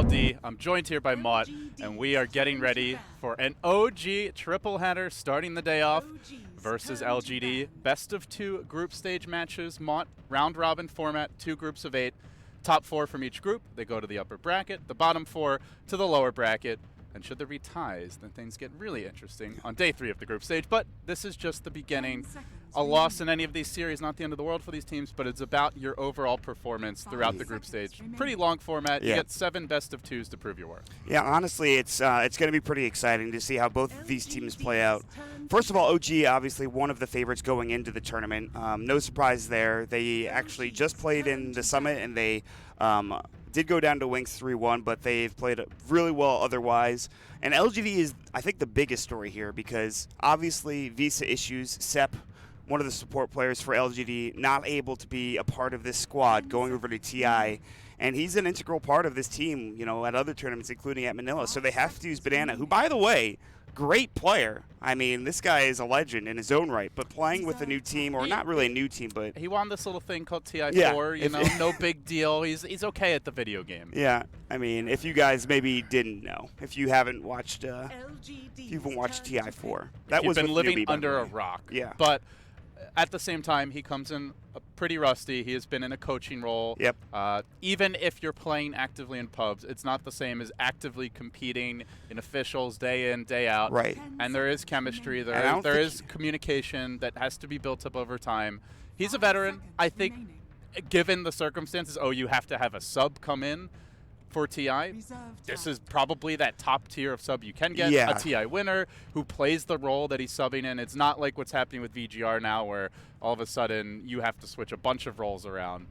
D. I'm joined here by Mott, and we are getting ready for an OG triple header starting the day off versus LGD. Best of 2 group stage matches. Mott, round robin format, 2 groups of 8. Top 4 from each group, they go to the upper bracket. The bottom 4 to the lower bracket. And should there be ties, then things get really interesting on day 3 of the group stage. But this is just the beginning. A loss in any of these series, not the end of the world for these teams, but it's about your overall performance throughout the group stage. Pretty long format. You get 7 best of 2s to prove your worth. Yeah, honestly, it's going to be pretty exciting to see how both of these teams play out. First of all, OG, obviously one of the favorites going into the tournament. No surprise there. They actually just played in the Summit, and they did go down to Winx 3-1, but they've played really well otherwise. And LGD is, I think, the biggest story here because obviously visa issues. Sep, one of the support players for LGD, not able to be a part of this squad going over to TI. And he's an integral part of this team, you know, at other tournaments, including at Manila. So they have to use Banana, who, by the way, great player. I mean, this guy is a legend in his own right, but playing with a new team, or not really a new team, but he won this little thing called TI4, you know, no big deal. He's okay at the video game. Yeah, I mean, if you guys maybe didn't know, if you haven't watched TI4, that was been living newbie, under a rock. Yeah, but at the same time, he comes in pretty rusty. He has been in a coaching role. Yep. Even if you're playing actively in pubs, it's not the same as actively competing in officials day in, day out. Right. And there is chemistry. There is communication that has to be built up over time. He's a veteran. I think, given the circumstances, you have to have a sub come in for TI. This is probably that top tier of sub you can get. Yeah. A TI winner who plays the role that he's subbing in. It's not like what's happening with VGR now where all of a sudden you have to switch a bunch of roles around.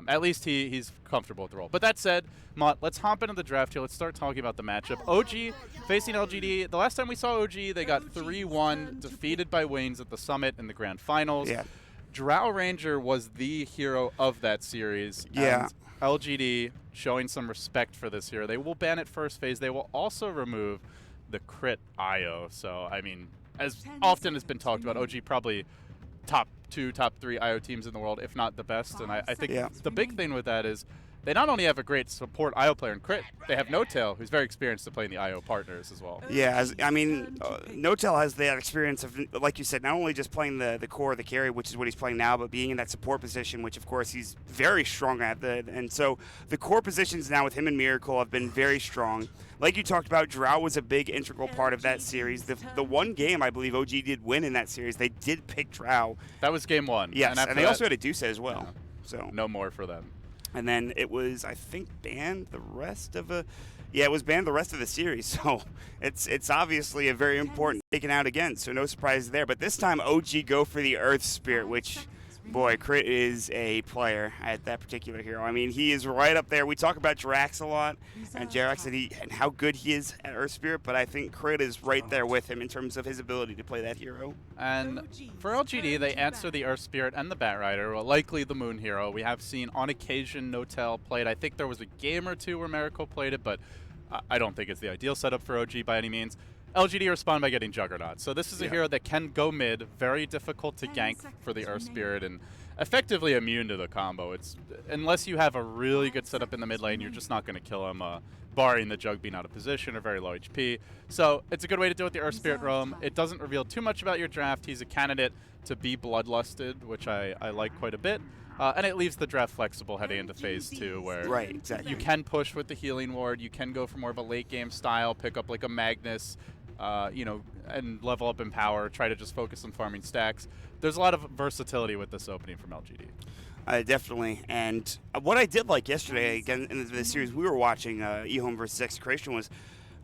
At least he's comfortable with the role. But that said, Mott, let's hop into the draft here. Let's start talking about the matchup. OG facing LGD. The last time we saw OG, they got 3-1, defeated by Waynes at the Summit in the Grand Finals. Yeah. Drow Ranger was the hero of that series. Yeah. And LGD showing some respect for this hero. They will ban it first phase. They will also remove the crit IO. So, I mean, as often has been talked about, OG probably top 2, top 3 IO teams in the world, if not the best. And I think the big thing with that is they not only have a great support IO player in crit, they have No-Tail, who's very experienced at playing the IO partners as well. Yeah, I mean, No-Tail has that experience of, like you said, not only just playing the core, the carry, which is what he's playing now, but being in that support position, which, of course, he's very strong at. And so the core positions now with him and Miracle have been very strong. Like you talked about, Drow was a big integral part of that series. The one game I believe OG did win in that series, they did pick Drow. That was game 1. Yes, and they also had a Deuce as well. Yeah. So no more for them. And then it was, I think, banned the rest of it was banned the rest of the series. So it's obviously a very important taken out again. So no surprise there. But this time OG go for the Earth Spirit, which, boy, Crit is a player at that particular hero. I mean, he is right up there. We talk about Jirax a lot, and Jirax and how good he is at Earth Spirit, but I think Crit is right there with him in terms of his ability to play that hero. And for LGD, they answer the Earth Spirit and the Bat Rider, well, likely the Moon Hero. We have seen on occasion No-Tail played. I think there was a game or 2 where Miracle played it, but I don't think it's the ideal setup for OG by any means. LGD respond by getting Juggernaut. So this is a hero that can go mid, very difficult to gank for the Earth Spirit, and effectively immune to the combo. It's unless you have a really good setup in the mid lane, you're just not going to kill him, barring the Jug being out of position or very low HP. So it's a good way to deal with the Earth Spirit roam. It doesn't reveal too much about your draft. He's a candidate to be Bloodlusted, which I like quite a bit. And it leaves the draft flexible heading into phase 2, where you can push with the healing ward. You can go for more of a late game style, pick up like a Magnus, and level up in power, try to just focus on farming stacks. There's a lot of versatility with this opening from LGD. Definitely. And what I did like yesterday, again, in the series we were watching, eHome versus Execration, was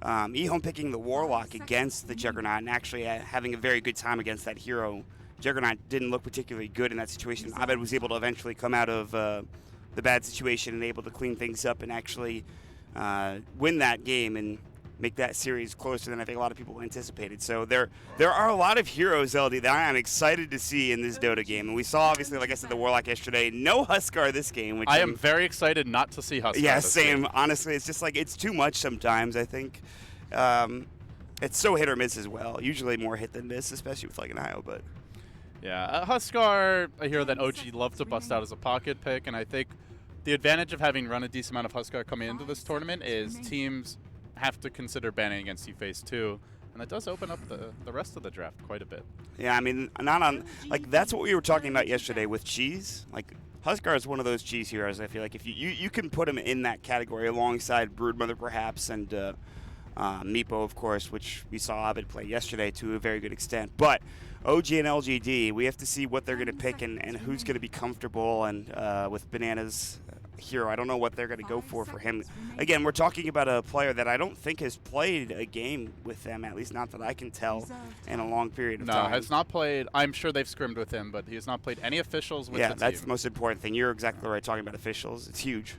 eHome picking the Warlock against the Juggernaut and actually having a very good time against that hero. Juggernaut didn't look particularly good in that situation. Abed was able to eventually come out of the bad situation and able to clean things up and actually win that game and make that series closer than I think a lot of people anticipated. So there are a lot of heroes, LD, that I am excited to see in this Dota game. And we saw, obviously, like I said, the Warlock yesterday. No Huskar this game. Which I am very excited not to see Huskar. Yeah, this same. game. Honestly, it's just like it's too much sometimes, I think. It's so hit or miss as well. Usually more hit than miss, especially with like an IO, but... Yeah, Huskar, a hero that OG loves to bust out as a pocket pick, and I think The advantage of having run a decent amount of Huskar coming into this tournament is teams have to consider banning against you phase 2, and that does open up the rest of the draft quite a bit. Yeah, I mean, not on, like, that's what we were talking about yesterday with cheese. Like, Huskar is one of those cheese heroes. I feel like if you can put him in that category alongside Broodmother perhaps, and Meepo, of course, which we saw Abed play yesterday to a very good extent. But OG and LGD, we have to see what they're going to pick and who's going to be comfortable. And with Banana's hero, I don't know what they're going to go for him. Again, we're talking about a player that I don't think has played a game with them, at least not that I can tell, in a long period of time. No, has not played. I'm sure they've scrimmed with him, but he has not played any officials with the team. Yeah, that's the most important thing. You're exactly right talking about officials. It's huge.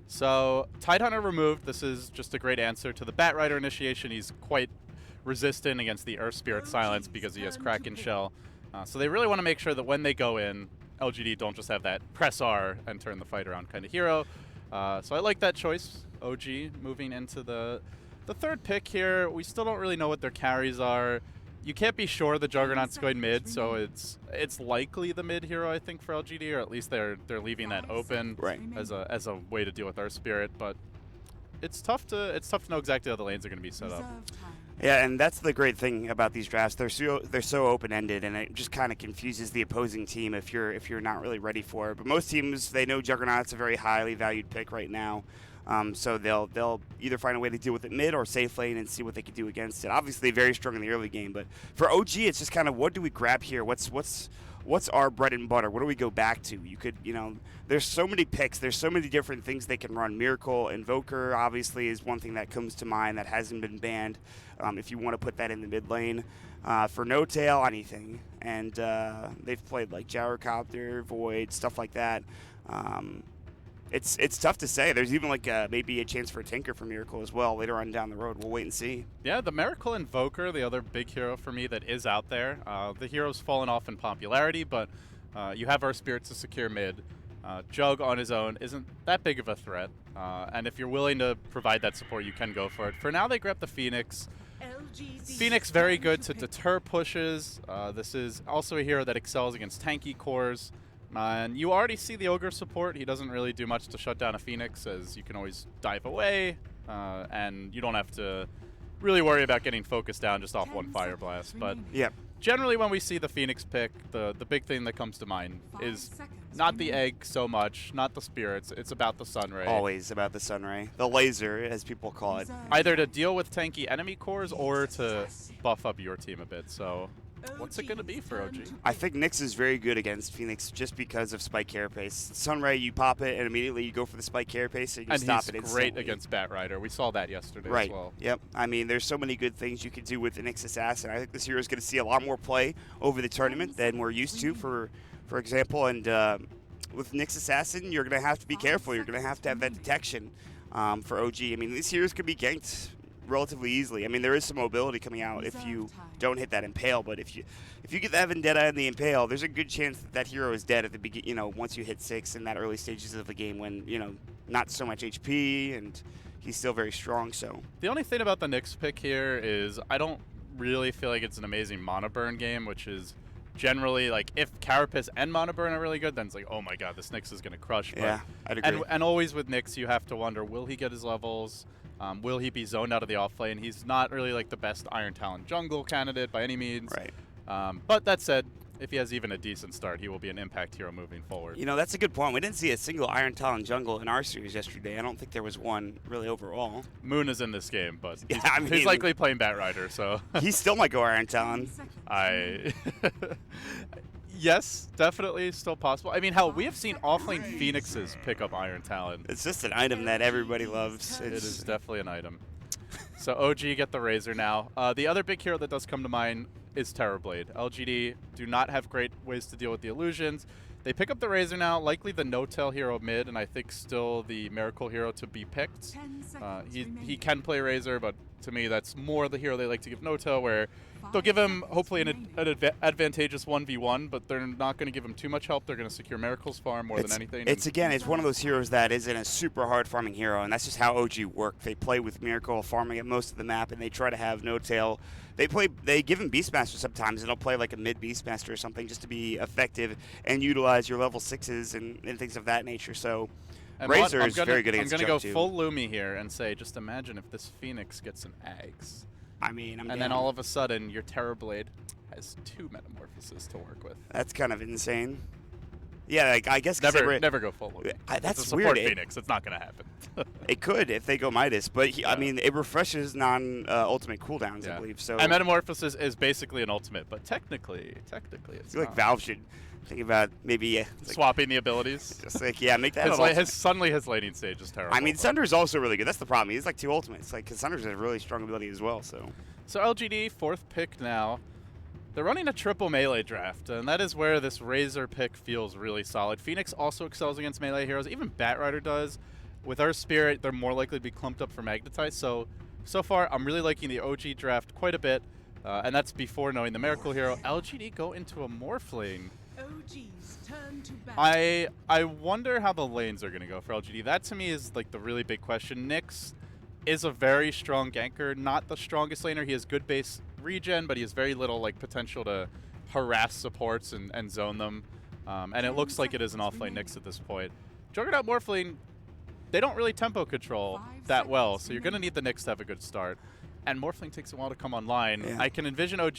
So, Tidehunter removed. This is just a great answer to the Batrider initiation. He's quite resistant against the Earth Spirit Silence because he has Kraken Shell. So they really want to make sure that when they go in, LGD don't just have that press R and turn the fight around kind of hero. So I like that choice. OG moving into the third pick here. We still don't really know what their carries are. You can't be sure the Juggernaut's going mid, so it's likely the mid hero, I think, for LGD, or at least they're leaving that open as a way to deal with our Spirit. But it's tough to know exactly how the lanes are going to be set up. Yeah, and that's the great thing about these drafts. They're so open-ended, and it just kind of confuses the opposing team if you're not really ready for it. But most teams, they know Juggernaut's a very highly valued pick right now. So they'll either find a way to deal with it mid or safe lane and see what they can do against it. Obviously, very strong in the early game, but for OG, it's just kind of what do we grab here? What's our bread and butter? What do we go back to? You could, there's so many picks. There's so many different things they can run. Miracle, Invoker, obviously, is one thing that comes to mind that hasn't been banned. If you want to put that in the mid lane. For No Tail, anything. And they've played like Gyrocopter, Void, stuff like that. It's tough to say. There's even like maybe a chance for a Tinker for Miracle as well later on down the road. We'll wait and see. Yeah, the Miracle Invoker, the other big hero for me that is out there. The hero's fallen off in popularity, but you have our Spirit to secure mid. Jug on his own isn't that big of a threat. And if you're willing to provide that support, you can go for it. For now, they grab the Phoenix. Phoenix very good to deter pushes. This is also a hero that excels against tanky cores. And you already see the Ogre support. He doesn't really do much to shut down a Phoenix, as you can always dive away, and you don't have to really worry about getting focused down just off one Fire Blast. But yep. Generally when we see the Phoenix pick, the big thing that comes to mind is not the egg so much, not the spirits, it's about the Sunray. Always about the Sunray. The laser, as people call it. Either to deal with tanky enemy cores or to buff up your team a bit. So what's it going to be for OG? I think Nyx is very good against Phoenix just because of Spike Carapace. Sunray, you pop it, and immediately you go for the Spike Carapace, and you stop it instantly. And he's great against Batrider. We saw that yesterday as well. Yep. I mean, there's so many good things you can do with the Nyx Assassin. I think this hero is going to see a lot more play over the tournament than we're used to, for example. And with Nyx Assassin, you're going to have to be careful. You're going to have that detection for OG. I mean, these heroes can be ganked relatively easily. I mean, there is some mobility coming out if you don't hit that Impale, but if you get that Vendetta and the Impale, there's a good chance that hero is dead at the beginning. Once you hit 6 in that early stages of the game when not so much HP and he's still very strong. So the only thing about the Nyx pick here is I don't really feel like it's an amazing mono burn game, which is generally like if Carapace and mono burn are really good, then it's like, oh my god, this Nyx is gonna crush. Yeah, I'd agree. And always with Nyx, you have to wonder, will he get his levels? Will he be zoned out of the off lane? He's not really like the best Iron Talon jungle candidate by any means. Right. But that said, if he has even a decent start, he will be an impact hero moving forward. That's a good point. We didn't see a single Iron Talon jungle in our series yesterday. I don't think there was one really overall. Moon is in this game, but yeah, he's likely playing Batrider, so. He still might go Iron Talon. Yes, definitely still possible. I mean, hell, we have seen offlane Phoenixes pick up Iron Talon. It's just an item that everybody loves. It is definitely an item. So OG get the Razor now. The other big hero that does come to mind is Terrorblade. LGD do not have great ways to deal with the illusions. They pick up the Razor now, likely the no-tail hero mid, and I think still the Miracle hero to be picked. He can play Razor, but to me that's more the hero they like to give no-tail, where they'll give him hopefully an advantageous 1v1, but they're not going to give him too much help. They're going to secure Miracle's farm more than anything. It's one of those heroes that isn't a super hard farming hero, and that's just how OG work. They play with Miracle, farming at most of the map, and they try to have no-tail. They give him Beastmaster sometimes, and they'll play like a mid Beastmaster or something just to be effective and utilize your level 6s and things of that nature. So And Razor I'm is gonna, very good I'm against going to jump go too. full Lumi here and say, just imagine if this Phoenix gets an Ags. I mean, and then all of a sudden, your Terrorblade has 2 Metamorphoses to work with. That's kind of insane. Yeah, like, I guess Never go full Lumi. That's it's a weird. support Phoenix. It's not going to happen. It could if they go Midas, but Yeah. I mean, it refreshes non-ultimate cooldowns, Yeah. I believe. So And Metamorphosis is basically an ultimate, but technically it's I feel like not. Valve should think about maybe Swapping the abilities. just like make that. Suddenly his laning stage is terrible. I mean, but- Sunder's also really good. That's the problem. He's like 2 ultimates. Like, cause Sunder's has a really strong ability as well. So LGD, 4th pick now. They're running a triple melee draft, and that is where this Razor pick feels really solid. Phoenix also excels against melee heroes. Even Batrider does. With Earth Spirit, they're more likely to be clumped up for Magnetize. So far, I'm really liking the OG draft quite a bit, and that's before knowing the Miracle Hero. LGD go into a Morphling. I wonder how the lanes are going to go for LGD. That to me is like the really big question. Nyx is a very strong ganker, not the strongest laner. He has good base regen, but he has very little like potential to harass supports and zone them. And it looks like it is an offlane Nyx at this point. Juggernaut Morphling, they don't really tempo control that well, so you're going to need the Nyx to have a good start. And Morphling takes a while to come online. Yeah. I can envision OG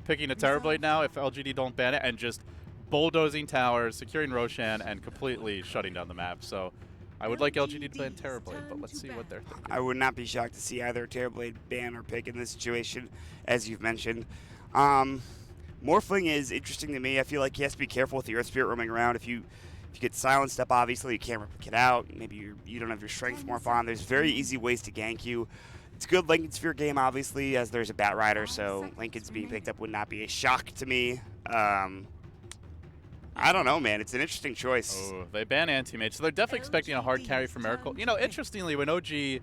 picking a Terrorblade now if LGD don't ban it and just bulldozing towers, securing Roshan, and completely shutting down the map. So I would like LGD to ban Terrorblade, but let's see what they're thinking. I would not be shocked to see either Terrorblade ban or pick in this situation, as you've mentioned. Morphling is interesting to me. I feel like he has to be careful with the Earth Spirit roaming around. If you get silenced up, obviously you can't replicate out. Maybe you don't have your strength morph on. There's very easy ways to gank you. It's a good Lincoln Sphere game, obviously, as there's a Batrider, so Lincoln's being picked up would not be a shock to me. I don't know, man. It's an interesting choice. Oh, they ban Anti-Mage, so they're definitely expecting a hard carry for Miracle. You know, interestingly, when OG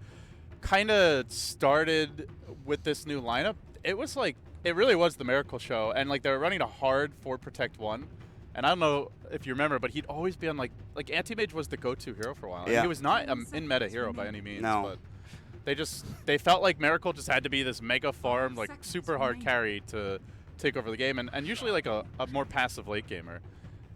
kind of started with this new lineup, it was like, it really was the Miracle show, and like they were running a hard 4 Protect 1. And I don't know if you remember, but he'd always be on like Anti-Mage was the go-to hero for a while. Yeah. And he was not an in-meta hero by any means. No. But they felt like Miracle just had to be this mega farm, like super hard carry to take over the game, and usually like a more passive late gamer.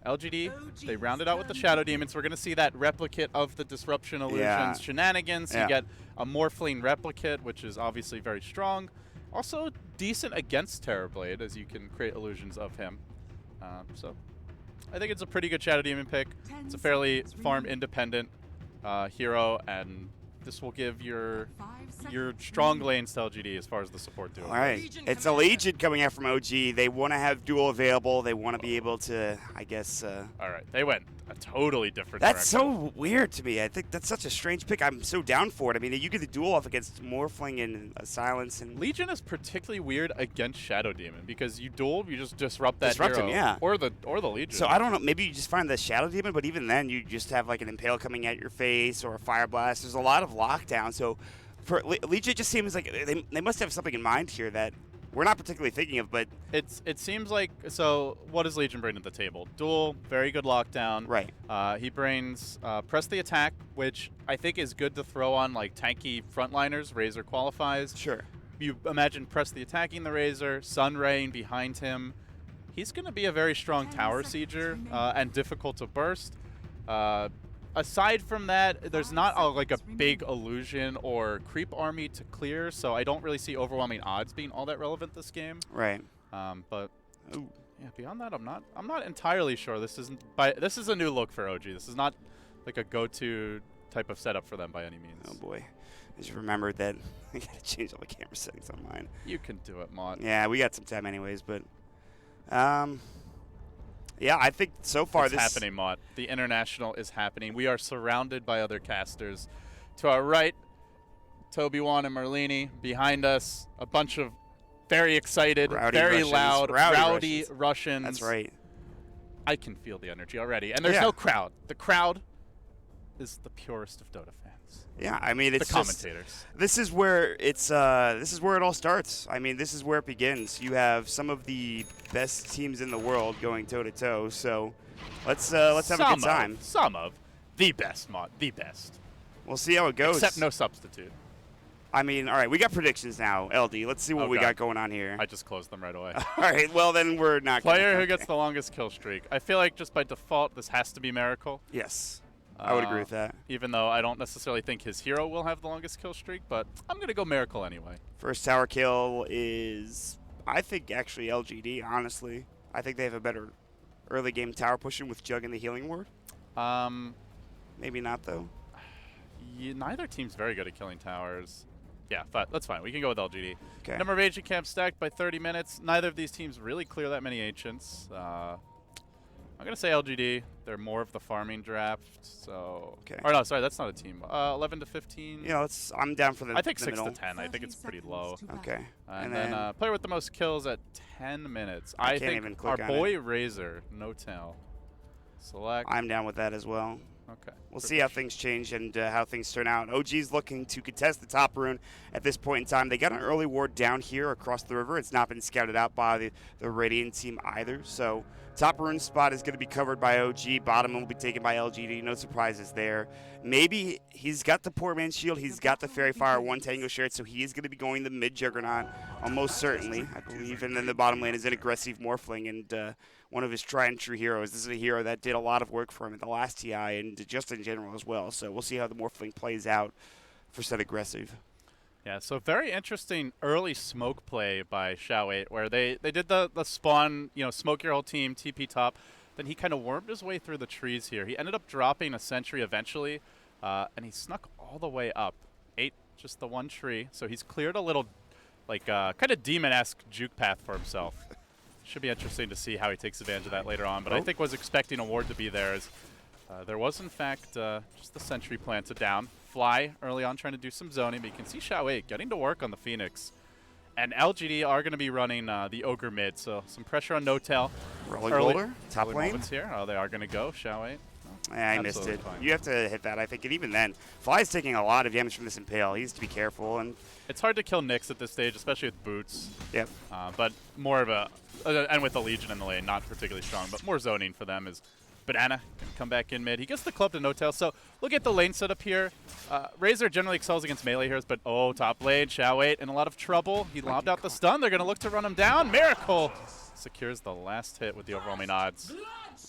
LGD, they rounded out with the Shadow Demons. We're going to see that replicate of the Disruption Illusions shenanigans. Yeah. You get a Morphling replicate, which is obviously very strong. Also decent against Terrorblade, as you can create illusions of him. So I think it's a pretty good Shadow Demon pick. It's a fairly farm-independent hero, and this will give your strong lanes to LGD as far as the support duo. All right. It's a Legion coming out from OG. They want to have duel available. They want to be able to, I guess. All right. They went a totally different That's direction. so weird to me. I think that's such a strange pick. I'm so down for it. I mean, you get the duel off against Morphling and Silence. And Legion is particularly weird against Shadow Demon because you duel, you just disrupt that Disrupt hero. him, yeah. Or the Legion. So I don't know. Maybe you just find the Shadow Demon, but even then, you just have like an Impale coming at your face or a Fire Blast. There's a lot of lockdown. So for Legion, it just seems like they must have something in mind here that we're not particularly thinking of. But it seems like, so what does Legion bring to the table? Duel, very good lockdown. right, He brings press the attack, which I think is good to throw on like tanky frontliners. Razor qualifies. sure. You imagine press the attacking the Razor, Sun Raying behind him. He's going to be a very strong tower sieger and difficult to burst. Aside from that, there's not like a big illusion or creep army to clear, so I don't really see overwhelming odds being all that relevant this game. Right. But Ooh. yeah, beyond that, I'm not entirely sure. This is a new look for OG. This is not like a go-to type of setup for them by any means. Oh boy. I just remembered that I gotta change all the camera settings on mine. You can do it, Mott. Yeah, we got some time anyways, but yeah, I think so far It's this happening, Mott. The international is happening. We are surrounded by other casters. To our right, Toby-Wan and Merlini. Behind us, a bunch of very excited, Rowdy very Russians. loud, Rowdy Russians. That's right. I can feel the energy already. And there's Yeah. no crowd. The crowd is the purest of Dota fans. Yeah, I mean it's The commentators. This is where it all starts. I mean, this is where it begins. You have some of the best teams in the world going toe to toe. So let's have a good time. Some of the best, Mott. The best. We'll see how it goes. Except no substitute. I mean, all right, we got predictions now, LD. Let's see what we Okay. got going on here. I just closed them right away. All right, well then we're not. Player who gets the longest kill streak. I feel like just by default, this has to be Miracle. Yes. I would agree with that. Even though I don't necessarily think his hero will have the longest kill streak, but I'm going to go Miracle anyway. First tower kill is, I think, actually LGD, honestly. I think they have a better early game tower pushing with Jug and the healing ward. Maybe not, though. Neither team's very good at killing towers. Yeah, but that's fine. We can go with LGD. Okay. Number of ancient camps stacked by 30 minutes. Neither of these teams really clear that many ancients. I'm going to say LGD. They're more of the farming draft, so... Okay. Or no, sorry, that's not a team. 11 to 15. Yeah, I'm down for the I think 6 middle. to 10. I think it's pretty low. Okay. And then player with the most kills at 10 minutes. I I can't think even click our on boy Razor, no tell. Select. I'm down with that as well. Okay. We'll see how things change and how things turn out. OG's looking to contest the top rune at this point in time. They got an early ward down here across the river. It's not been scouted out by the Radiant team either. So top rune spot is going to be covered by OG. Bottom will be taken by LGD. No surprises there. Maybe he's got the poor man's shield. He's got the Fairy Fire, one Tango Shirt, so he is going to be going the mid Juggernaut almost certainly, I believe. And then the bottom lane is an aggressive Morphling and one of his tried and true heroes. This is a hero that did a lot of work for him in the last TI and just in general as well. So we'll see how the Morphling plays out for said aggressive. Yeah, so very interesting early smoke play by Xiao8, where they did the spawn, smoke your whole team, TP top. Then he kind of wormed his way through the trees here. He ended up dropping a sentry eventually, and he snuck all the way up. Ate just the one tree, so he's cleared a little, kind of demon-esque juke path for himself. Should be interesting to see how he takes advantage of that later on, but I think was expecting a ward to be there. As, there was, in fact, just the sentry planted down. Fly early on trying to do some zoning, but you can see Xiao8 getting to work on the Phoenix. And LGD are going to be running the Ogre mid, so some pressure on No-Tail. Rolling Boulder, top lane. Here. Oh, they are going to go, Xiao8. Oh, yeah, I missed it. Fine. You have to hit that, I think. And even then, Fly's taking a lot of damage from this Impale. He needs to be careful. And it's hard to kill Nyx at this stage, especially with boots. Yep. But more of a, and with the Legion in the lane, not particularly strong, but more zoning for them is Banana can come back in mid. He gets the club to No-Tail. So look at the lane setup here. Razor generally excels against melee heroes, but top lane, Xiao8 in a lot of trouble. He lobbed out the stun. They're going to look to run him down. Miracle secures the last hit with the overwhelming odds.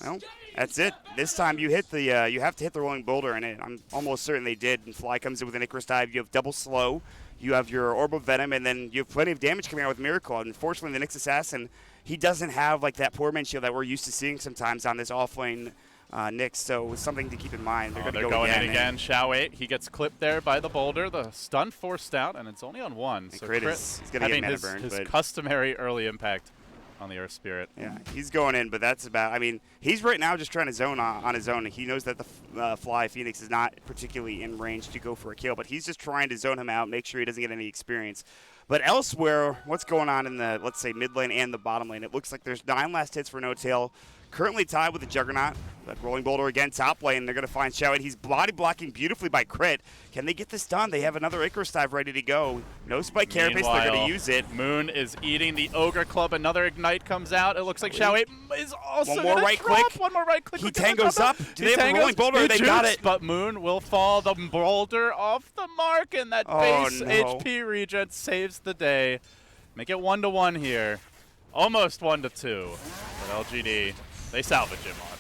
Well, that's it. This time you hit the you have to hit the rolling boulder, and I'm almost certain they did. And Fly comes in with an Icarus dive. You have double slow. You have your Orb of Venom, and then you have plenty of damage coming out with Miracle. And unfortunately, the Nyx Assassin, he doesn't have that poor man shield that we're used to seeing sometimes on this offlane Nyx. So it's something to keep in mind. They're going in again. Xiao8, he gets clipped there by the boulder. The stun forced out, and it's only on one. So Crit is going to get mana burn. His customary early impact on the Earth Spirit. Yeah, he's going in, but that's about. I mean, he's right now just trying to zone on his own. He knows that the Fly Phoenix is not particularly in range to go for a kill, but he's just trying to zone him out, make sure he doesn't get any experience. But elsewhere, what's going on in the, let's say, mid lane and the bottom lane? It looks like there's 9 last hits for No-Tail. Currently tied with the Juggernaut. But Rolling Boulder again, top lane. They're going to find Xiao8. He's body blocking beautifully by Crit. Can they get this done? They have another Icarus dive ready to go. No spike carapace. They're going to use it. Moon is eating the Ogre Club. Another Ignite comes out. It looks like Xiao8 is also one more right click. One more right click. He tangos up. Do they have a Rolling Boulder? They got it. But Moon will fall the boulder off the mark, and that base HP regen saves the day. Make it 1-1 here. Almost 1-2. But LGD, they salvage him on.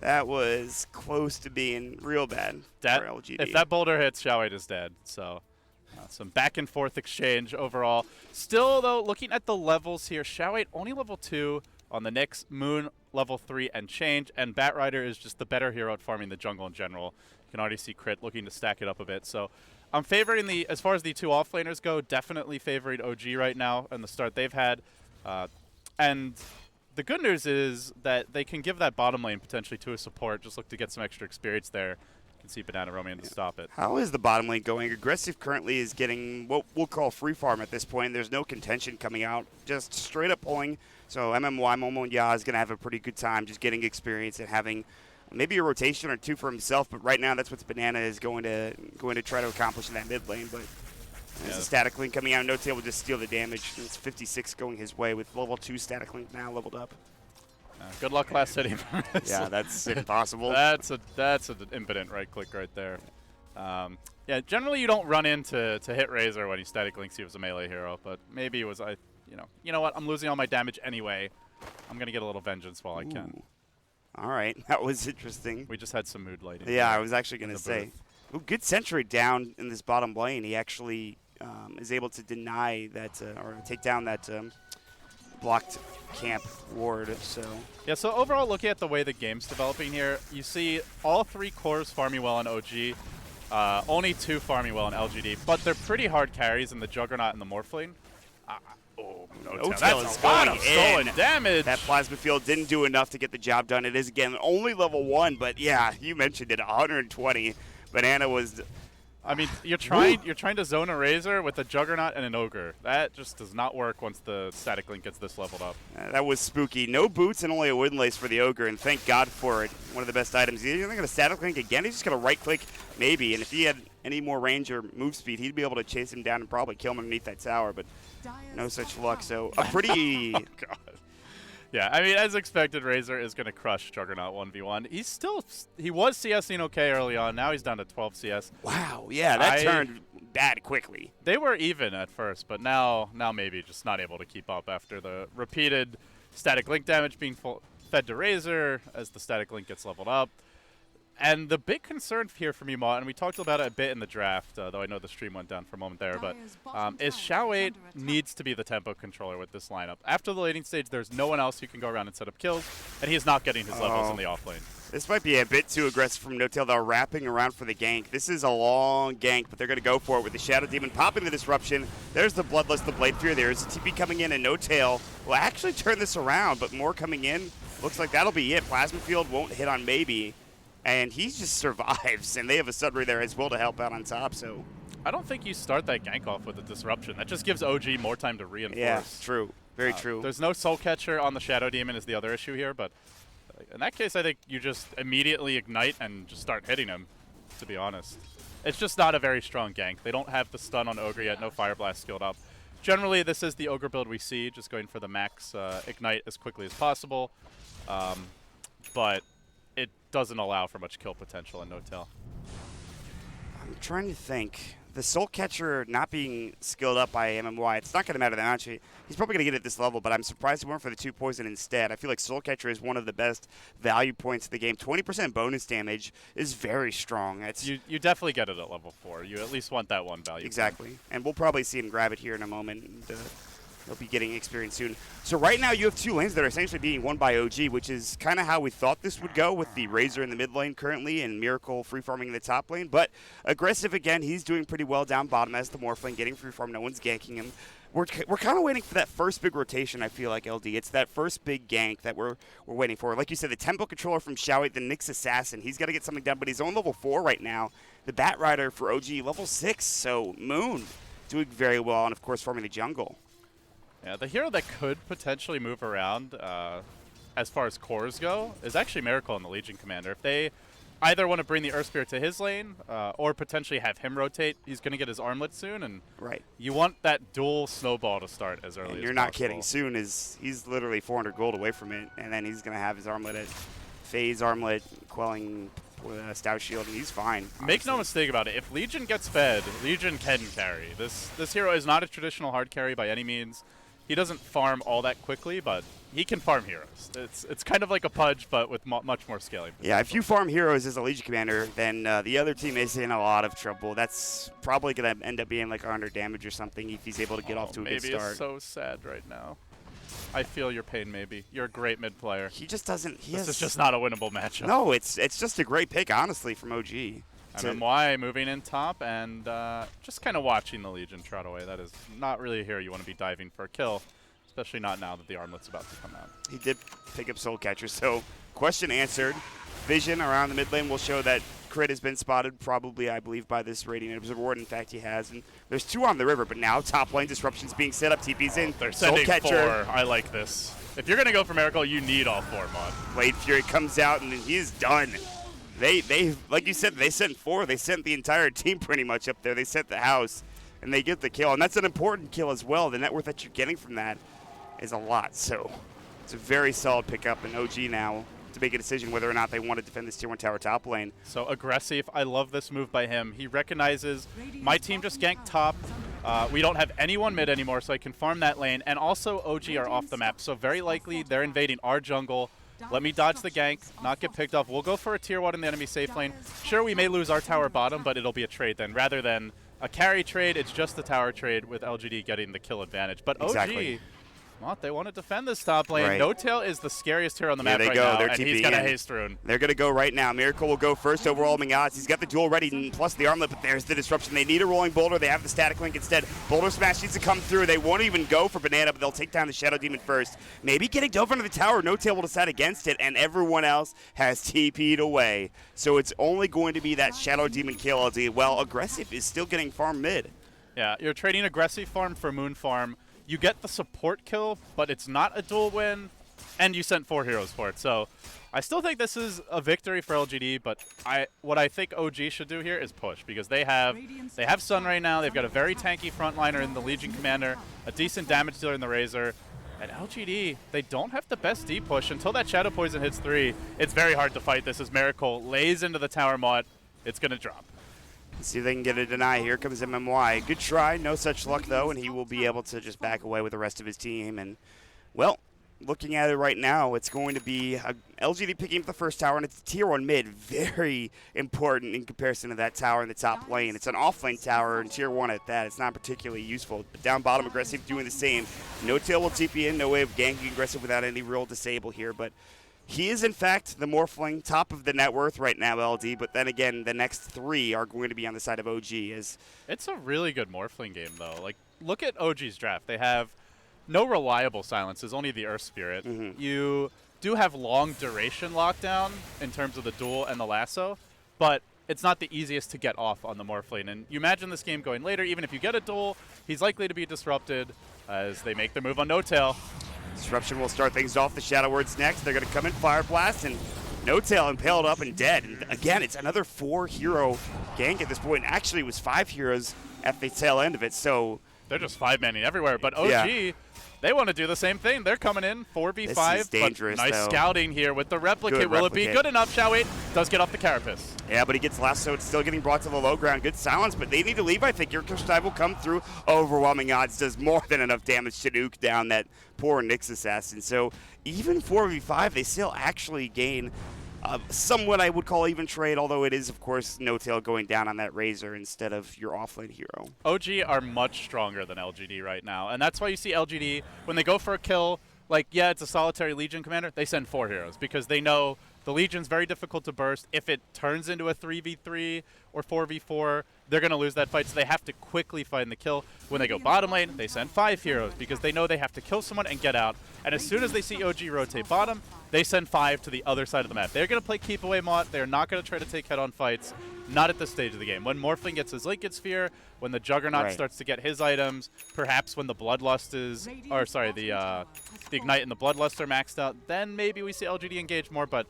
That was close to being real bad for LGD. If that boulder hits, Xiao8 is dead. So some back and forth exchange overall. Still, though, looking at the levels here, Xiao8 only level 2 on the Nyx, Moon level 3 and change, and Batrider is just the better hero at farming the jungle in general. You can already see Crit looking to stack it up a bit. So I'm favoring as far as the 2 offlaners go, definitely favoring OG right now and the start they've had. And the good news is that they can give that bottom lane potentially to a support. Just look to get some extra experience there. You can see Banana Romian to stop it. How is the bottom lane going? Aggressive currently is getting what we'll call free farm at this point. There's no contention coming out. Just straight up pulling. So MMY Momo Ya is going to have a pretty good time just getting experience and having maybe a rotation or 2 for himself. But right now that's what Banana is going to try to accomplish in that mid lane. But there's a Static Link coming out. No-Tail will just steal the damage. It's 56 going his way with level 2 Static Link now leveled up. Good luck last hitting. Yeah, that's impossible. That's an impotent right click right there. Yeah, generally you don't run in to hit Razor when he Static Links you as a melee hero, but maybe it was you know what? I'm losing all my damage anyway. I'm gonna get a little vengeance while I can. All right, that was interesting. We just had some mood lighting. Yeah, I was actually going in to the say. Ooh, good sentry down in this bottom lane. He actually is able to deny that or take down that blocked camp ward. So yeah, so overall, looking at the way the game's developing here, you see all 3 cores farming well on OG, only 2 farming well on LGD, but they're pretty hard carries in the Juggernaut and the Morphling. Oh, no, that's a lot of stolen damage. That plasma field didn't do enough to get the job done. It is, again, only level 1, but yeah, you mentioned it, 120. Banana was... I mean, you're trying to zone a Razor with a Juggernaut and an Ogre. That just does not work once the static link gets this leveled up. That was spooky. No boots and only a wooden lace for the Ogre, and thank God for it. One of the best items. He's not going to static link again. He's just going to right click, maybe, and if he had any more range or move speed, he'd be able to chase him down and probably kill him underneath that tower, but no such luck. So a pretty... Oh, God. Yeah, I mean, as expected, Razor is going to crush Juggernaut 1v1. He was CSing okay early on. Now he's down to 12 CS. Wow, yeah, that turned bad quickly. They were even at first, but now maybe just not able to keep up after the repeated static link damage being fed to Razor as the static link gets leveled up. And the big concern here for me, Maud, and we talked about it a bit in the draft, though I know the stream went down for a moment there, but is Xiao 8 needs to be the tempo controller with this lineup. After the laning stage, there's no one else who can go around and set up kills, and he is not getting his levels in the off lane. This might be a bit too aggressive from No-Tail. They're wrapping around for the gank. This is a long gank, but they're going to go for it with the Shadow Demon popping the disruption. There's the Bloodlust, the Blade Fear. There's the TP coming in, and No-Tail will actually turn this around, but more coming in. Looks like that'll be it. Plasma Field won't hit on maybe. And he just survives, and they have a Sudbury there as well to help out on top. So I don't think you start that gank off with a disruption. That just gives OG more time to reinforce. Yeah, true. Very true. There's no Soul Catcher on the Shadow Demon is the other issue here, but in that case, I think you just immediately ignite and just start hitting him, to be honest. It's just not a very strong gank. They don't have the stun on Ogre yet, no Fire Blast skilled up. Generally, this is the Ogre build we see, just going for the max ignite as quickly as possible. But it doesn't allow for much kill potential in No-Tail. I'm trying to think. The Soul Catcher not being skilled up by MMY, it's not going to matter that much. He's probably going to get it at this level, but I'm surprised he went for the 2 poison instead. I feel like Soul Catcher is one of the best value points of the game. 20% bonus damage is very strong. You definitely get it at level 4. You at least want that one value. Exactly. Point. And we'll probably see him grab it here in a moment. And, he'll be getting experience soon. So right now you have 2 lanes that are essentially being won by OG, which is kind of how we thought this would go with the Razor in the mid lane currently and Miracle free farming in the top lane. But aggressive again, he's doing pretty well down bottom as the Morphling, getting free farm. No one's ganking him. We're kind of waiting for that first big rotation, I feel like, LD. It's that first big gank that we're waiting for. Like you said, the tempo controller from Xiao 8, the Nyx Assassin, he's got to get something done, but he's on level 4 right now. The Bat Rider for OG, level 6, so Moon doing very well, and of course farming the jungle. Yeah, the hero that could potentially move around as far as cores go is actually Miracle and the Legion Commander. If they either want to bring the Earth Spirit to his lane or potentially have him rotate, he's going to get his armlet soon, and you want that dual snowball to start as early as possible. You're not kidding. Soon is he's literally 400 gold away from it, and then he's going to have his armlet at Phase Armlet, quelling Stout Shield, and he's fine. Honestly. Make no mistake about it. If Legion gets fed, Legion can carry. This hero is not a traditional hard carry by any means. He doesn't farm all that quickly, but he can farm heroes. It's kind of like a Pudge, but with much more scaling. Yeah, if you farm heroes as a Legion Commander, then the other team is in a lot of trouble. That's probably going to end up being like 100 damage or something if he's able to get off to a good start. Maybe is so sad right now. I feel your pain, maybe. You're a great mid player. He just doesn't... This is just not a winnable matchup. No, it's just a great pick, honestly, from OG. MMY moving in top and just kind of watching the Legion trot away. That is not really a hero you want to be diving for a kill, especially not now that the armlet's about to come out. He did pick up Soul Catcher, so question answered. Vision around the mid lane will show that crit has been spotted, probably, I believe, by this Radiant Observer Ward. In fact, he has. And there's 2 on the river, but now top lane disruptions being set up. TP's in. They're sending Soul Catcher. 4. I like this. If you're going to go for Miracle, you need all 4 mod. Blade Fury comes out, and he is done. They like you said, they sent 4. They sent the entire team pretty much up there. They sent the house, and they get the kill. And that's an important kill as well. The net worth that you're getting from that is a lot. So it's a very solid pickup in OG now to make a decision whether or not they want to defend this tier 1 tower top lane. So aggressive. I love this move by him. He recognizes my team just ganked top. We don't have anyone mid anymore, so I can farm that lane. And also OG are off the map, so very likely they're invading our jungle. let me dodge the gank, not get picked off. We'll go for a tier 1 in the enemy safe lane. Sure, we may lose our tower bottom, but it'll be a trade then. Rather than a carry trade, it's just the tower trade with LGD getting the kill advantage. But OG, well, they want to defend this top lane. Right. No-Tail is the scariest hero on the map right go. now, They're and he's TPing got a in. haste rune. They're going to go right now. Miracle will go first, overwhelming odds. He's got the duel ready, and plus the armlet, but there's the disruption. They need a rolling boulder. They have the static link instead. Boulder smash needs to come through. They won't even go for Banana, but they'll take down the Shadow Demon first. Maybe getting dove under the tower. No-Tail will decide against it, and everyone else has TP'd away. So it's only going to be that Shadow Demon kill, LD. Well, Aggressive is still getting farm mid. Yeah, you're trading Aggressive farm for Moon farm. You get the support kill, but it's not a dual win, and you sent 4 heroes for it. So I still think this is a victory for LGD, but what I think OG should do here is push, because they have Sun right now. They've got a very tanky frontliner in the Legion Commander, a decent damage dealer in the Razor, and LGD, they don't have the best deep push. Until that Shadow Poison hits 3, it's very hard to fight this as Miracle lays into the tower mod. It's going to drop. Let's see if they can get a deny. Here comes MMY. Good try. No such luck, though, and he will be able to just back away with the rest of his team. And, well, looking at it right now, it's going to be LGD picking up the first tower, and it's tier 1 mid. Very important in comparison to that tower in the top lane. It's an off-lane tower, and tier 1 at that. It's not particularly useful. But down bottom, Aggressive doing the same. No-Tail will TP in. No way of ganking Aggressive without any real disable here, but he is, in fact, the Morphling, top of the net worth right now, LD, but then again, the next 3 are going to be on the side of OG. It's a really good Morphling game, though. Like, look at OG's draft. They have no reliable silences, only the Earth Spirit. You do have long duration lockdown in terms of the duel and the lasso, but it's not the easiest to get off on the Morphling. And you imagine this game going later, even if you get a duel, he's likely to be disrupted as they make their move on No-Tail. Disruption will start things off. The Shadow Word's next. They're going to come in Fire Blast, and No-Tail impaled up and dead. And again, it's another 4-hero gank at this point. Actually, it was 5 heroes at the tail end of it, so they're just 5-manning everywhere. But OG, they want to do the same thing. They're coming in 4v5. This is dangerous, but nice though. Scouting here with the replicate. Will it be good enough? Shall we? Does get off the carapace. Yeah, but he gets lassoed. It's still getting brought to the low ground. Good silence, but they need to leave. I think your dive will come through. Overwhelming odds does more than enough damage to nuke down that poor Nyx assassin. So even 4v5, they still actually gain somewhat I would call even trade, although it is, of course, No-Tail going down on that Razor instead of your offlane hero. OG are much stronger than LGD right now, and that's why you see LGD, when they go for a kill, like, yeah, it's a solitary Legion commander, they send 4 heroes, because they know the Legion's very difficult to burst. If it turns into a 3v3 or 4v4, they're going to lose that fight, so they have to quickly find the kill. When they go bottom lane, they send 5 heroes, because they know they have to kill someone and get out. And as soon as they see OG rotate bottom, they send 5 to the other side of the map. They're going to play keep away Mott. They're not going to try to take head-on fights. Not at this stage of the game. When Morphling gets his Linked Sphere, when the Juggernaut starts to get his items, perhaps when the Bloodlust is, or sorry, the Ignite and the Bloodlust are maxed out, then maybe we see LGD engage more, but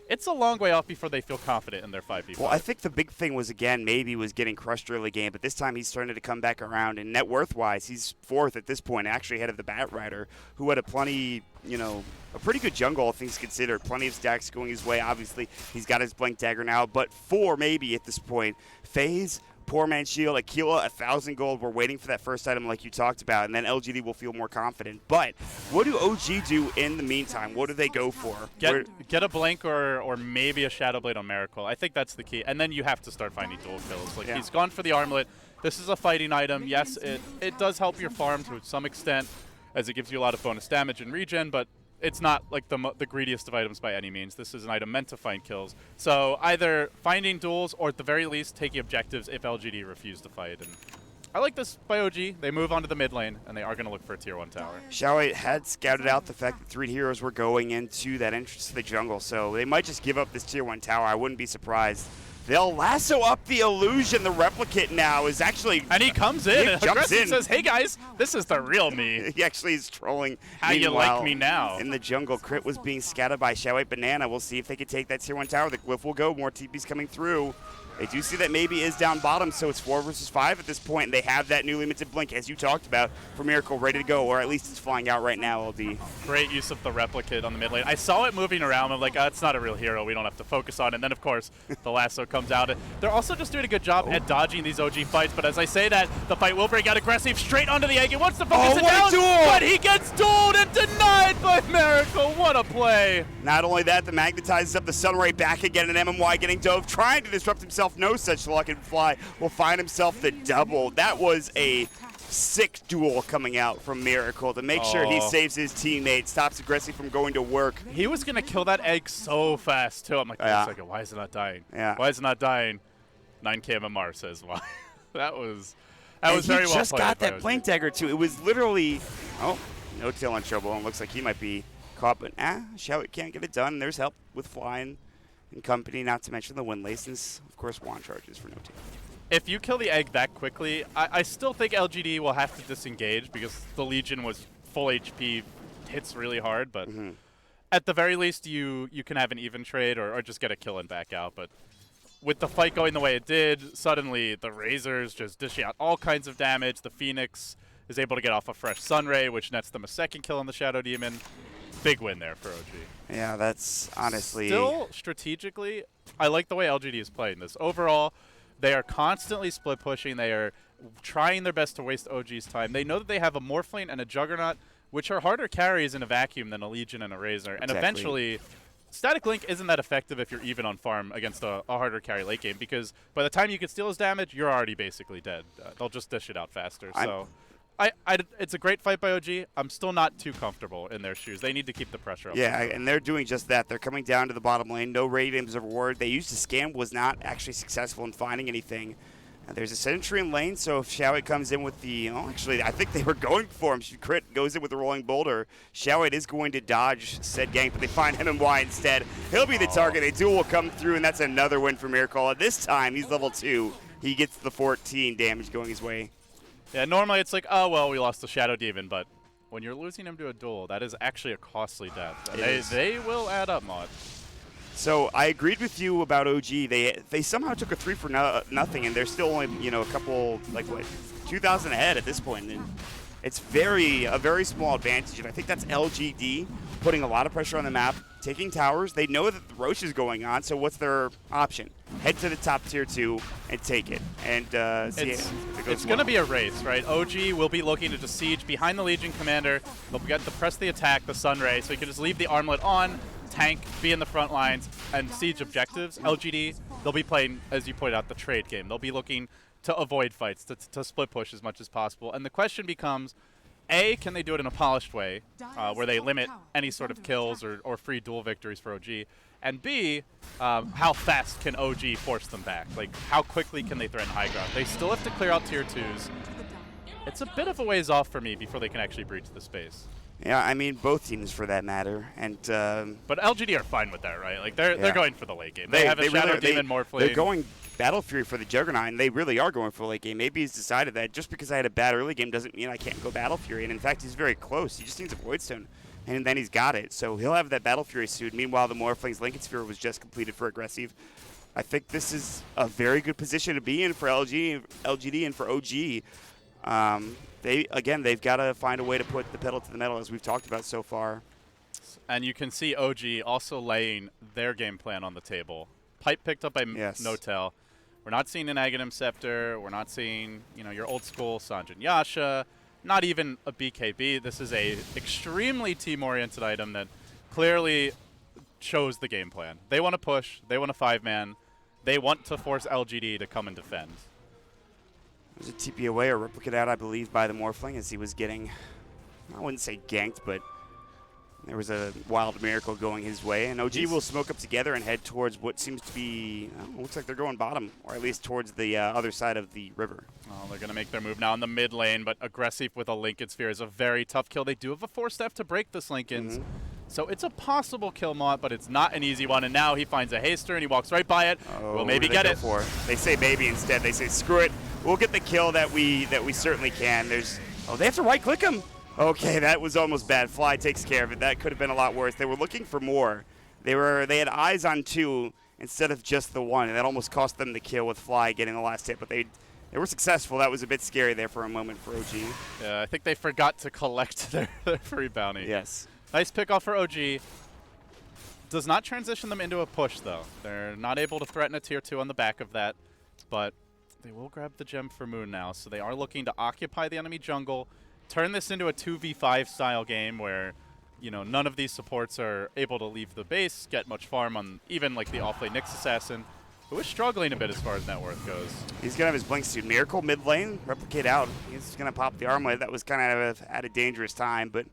it's a long way off before they feel confident in their 5v5. Well, I think the big thing was, again, maybe was getting crushed early game, but this time he's starting to come back around. And net worth-wise, he's 4th at this point, actually ahead of the Bat Rider, who had a pretty good jungle, all things considered. Plenty of stacks going his way. Obviously, he's got his Blink Dagger now, but 4 maybe at this point. FaZe, Poor Man's Shield, Aquila, 1,000 gold. We're waiting for that first item like you talked about, and then LGD will feel more confident. But what do OG do in the meantime? What do they go for? Get a Blink or maybe a Shadow Blade on Miracle. I think that's the key. And then you have to start finding dual kills. Like, he's gone for the armlet. This is a fighting item. Yes, it does help your farm to some extent, as it gives you a lot of bonus damage and regen, but it's not like the greediest of items by any means. This is an item meant to find kills. So either finding duels or at the very least taking objectives if LGD refuse to fight. And I like this by OG. They move on to the mid lane, and they are going to look for a tier 1 tower. Xiaowei had scouted out the fact that 3 heroes were going into that entrance to the jungle, so they might just give up this tier 1 tower. I wouldn't be surprised. They'll lasso up the illusion. The replicate now is actually... And he comes in and jumps in. says, hey guys, this is the real me. He actually is trolling. How you like me now? In the jungle, Crit was being scattered by Xiaowei Banana. We'll see if they can take that tier 1 tower. The glyph will go. More TP's coming through. They do see that maybe is down bottom, so it's 4 versus 5 at this point, and they have that new limited blink, as you talked about, for Miracle ready to go, or at least it's flying out right now, LD. Great use of the replicate on the mid lane. I saw it moving around. I'm like, oh, it's not a real hero. We don't have to focus on it. And then, of course, the lasso comes comes out. They're also just doing a good job at dodging these OG fights, but as I say that, the fight will break out aggressive straight onto the egg. He wants to focus it down, but he gets dueled and denied by Miracle. What a play. Not only that, the magnetizes up the Sunray back again, and MMY getting dove, trying to disrupt himself. No such luck, and Fly will find himself the double. That was a sick duel coming out from Miracle to make sure he saves his teammate, stops Aggressive from going to work. He was going to kill that egg so fast, too. I'm like, wait a second, why is it not dying? Why is it not dying? 9K MMR says why. that was very well played. He just got that Plank Dagger, too. It was literally, no tail on trouble, and looks like he might be caught, but Showit can't get it done. There's help with Flying and company, not to mention the win license. Of course, Wand charges for no tail. If you kill the egg that quickly, I still think LGD will have to disengage because the Legion was full HP, hits really hard, but at the very least you can have an even trade or just get a kill and back out. But with the fight going the way it did, suddenly the Razors just dishing out all kinds of damage. The Phoenix is able to get off a fresh Sunray, which nets them a second kill on the Shadow Demon. Big win there for OG. Yeah, that's honestly... Still, strategically, I like the way LGD is playing this. Overall, they are constantly split pushing. They are trying their best to waste OG's time. They know that they have a Morphling and a Juggernaut, which are harder carries in a vacuum than a Legion and a Razor. And eventually, Static Link isn't that effective if you're even on farm against a harder carry late game, because by the time you can steal his damage, you're already basically dead. They'll just dish it out faster. So it's a great fight by OG. I'm still not too comfortable in their shoes. They need to keep the pressure up. Yeah, and they're doing just that. They're coming down to the bottom lane. No radiums of reward. They used to scam, was not actually successful in finding anything. There's a Sentry in lane, so if Showit comes in with the... actually, I think they were going for him. Crit goes in with the Rolling Boulder. Showit is going to dodge said gank, but they find MMY instead. He'll be the target. A duel will come through, and that's another win for Miracle. And this time, he's level 2. He gets the 14 damage going his way. Yeah, normally it's like, oh, well, we lost the Shadow Demon, but when you're losing him to a duel, that is actually a costly death. And they will add up, Mod. So I agreed with you about OG. They somehow took a 3 for nothing, and they're still only, a couple, 2,000 ahead at this point. And it's a very small advantage, and I think that's LGD putting a lot of pressure on the map, taking towers. They know that the Roche is going on, so what's their option? Head to the top tier 2 and take it. And it's going to be a race, right? OG will be looking to just siege behind the Legion commander. They'll get to press the attack, the Sunray, so he can just leave the armlet on, tank, be in the front lines, and siege objectives. LGD, they'll be playing, as you pointed out, the trade game. They'll be looking to avoid fights, to split push as much as possible. And the question becomes, A, can they do it in a polished way, where they limit any sort of kills or free duel victories for OG? And B, how fast can OG force them back? Like, how quickly can they threaten high ground? They still have to clear out tier 2s. It's a bit of a ways off for me before they can actually breach the space. Yeah, I mean, both teams for that matter. And but LGD are fine with that, right? Like, they're going for the late game. They have a Shadow Demon Morphling. They're going Battle Fury for the Juggernaut, and they really are going for the late game. Maybe he's decided that just because I had a bad early game doesn't mean I can't go Battle Fury. And in fact, he's very close. He just needs a Void Stone, and then he's got it. So he'll have that Battle Fury soon. Meanwhile, the Morphling's Lincoln Sphere was just completed for Aggressive. I think this is a very good position to be in for LGD and for OG. They've got to find a way to put the pedal to the metal, as we've talked about so far. And you can see OG also laying their game plan on the table. Pipe picked up by Notel. We're not seeing an Aghanim Scepter. We're not seeing, your old school Sanjin Yasha. Not even a BKB. This is a extremely team-oriented item that clearly shows the game plan. They want to push. They want a 5-man. They want to force LGD to come and defend. There's a TP away or replicate out, I believe, by the Morphling as he was getting, I wouldn't say ganked, but there was a wild miracle going his way. And OG will smoke up together and head towards what seems to be, looks like they're going bottom, or at least towards the other side of the river. Oh, they're going to make their move now in the mid lane, but Aggressive with a Lincoln Sphere is a very tough kill. They do have a 4-step to break this Lincoln's. So it's a possible kill, Mott, but it's not an easy one. And now he finds a haster and he walks right by it. We'll maybe get it. They say maybe instead. They say screw it. We'll get the kill that we certainly can. They have to right click him. Okay, that was almost bad. Fly takes care of it. That could have been a lot worse. They were looking for more. They had eyes on 2 instead of just the 1, and that almost cost them the kill with Fly getting the last hit. But they were successful. That was a bit scary there for a moment for OG. Yeah, I think they forgot to collect their free bounty. Yes. Nice pick off for OG. does not transition them into a push, though. They're not able to threaten a tier 2 on the back of that, but they will grab the gem for Moon now, so they are looking to occupy the enemy jungle, turn this into a 2v5 style game where, you know, none of these supports are able to leave the base, get much farm on even like the off-lane Nyx Assassin, who is struggling a bit as far as net worth goes. He's going to have his blink suit. Miracle mid lane, replicate out. He's going to pop the armlet. That was kind of at a dangerous time, but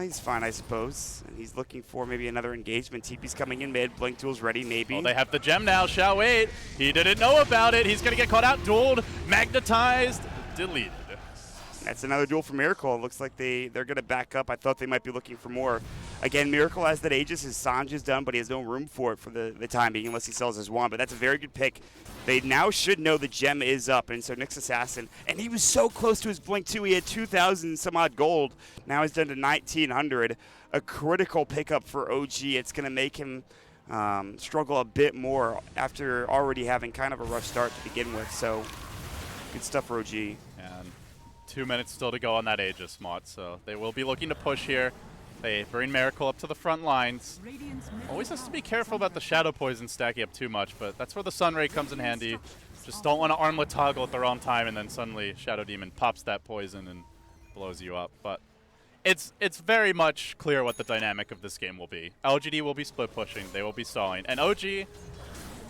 he's fine, I suppose. And he's looking for maybe another engagement. TP's coming in mid. Blink tool's ready, maybe. Oh, they have the gem now. Shall wait. He didn't know about it. He's going to get caught out, dueled, magnetized, deleted. That's another duel for Miracle. It looks like they're going to back up. I thought they might be looking for more. Again, Miracle has that Aegis. His Sanj is done, but he has no room for it for the time being unless he sells his wand. But that's a very good pick. They now should know the gem is up, and so Nyx Assassin. And he was so close to his blink, too. He had 2,000 some odd gold. Now he's down to 1,900. A critical pickup for OG. It's going to make him struggle a bit more after already having kind of a rough start to begin with. So good stuff for OG. And 2 minutes still to go on that Aegis mod, so they will be looking to push here. They bring Miracle up to the front lines. Always has to be careful about the Shadow Poison stacking up too much, but that's where the Sun Ray comes in handy. Just don't want to armlet toggle at the wrong time, and then suddenly Shadow Demon pops that poison and blows you up. But it's very much clear what the dynamic of this game will be. LGD will be split pushing, they will be stalling, and OG,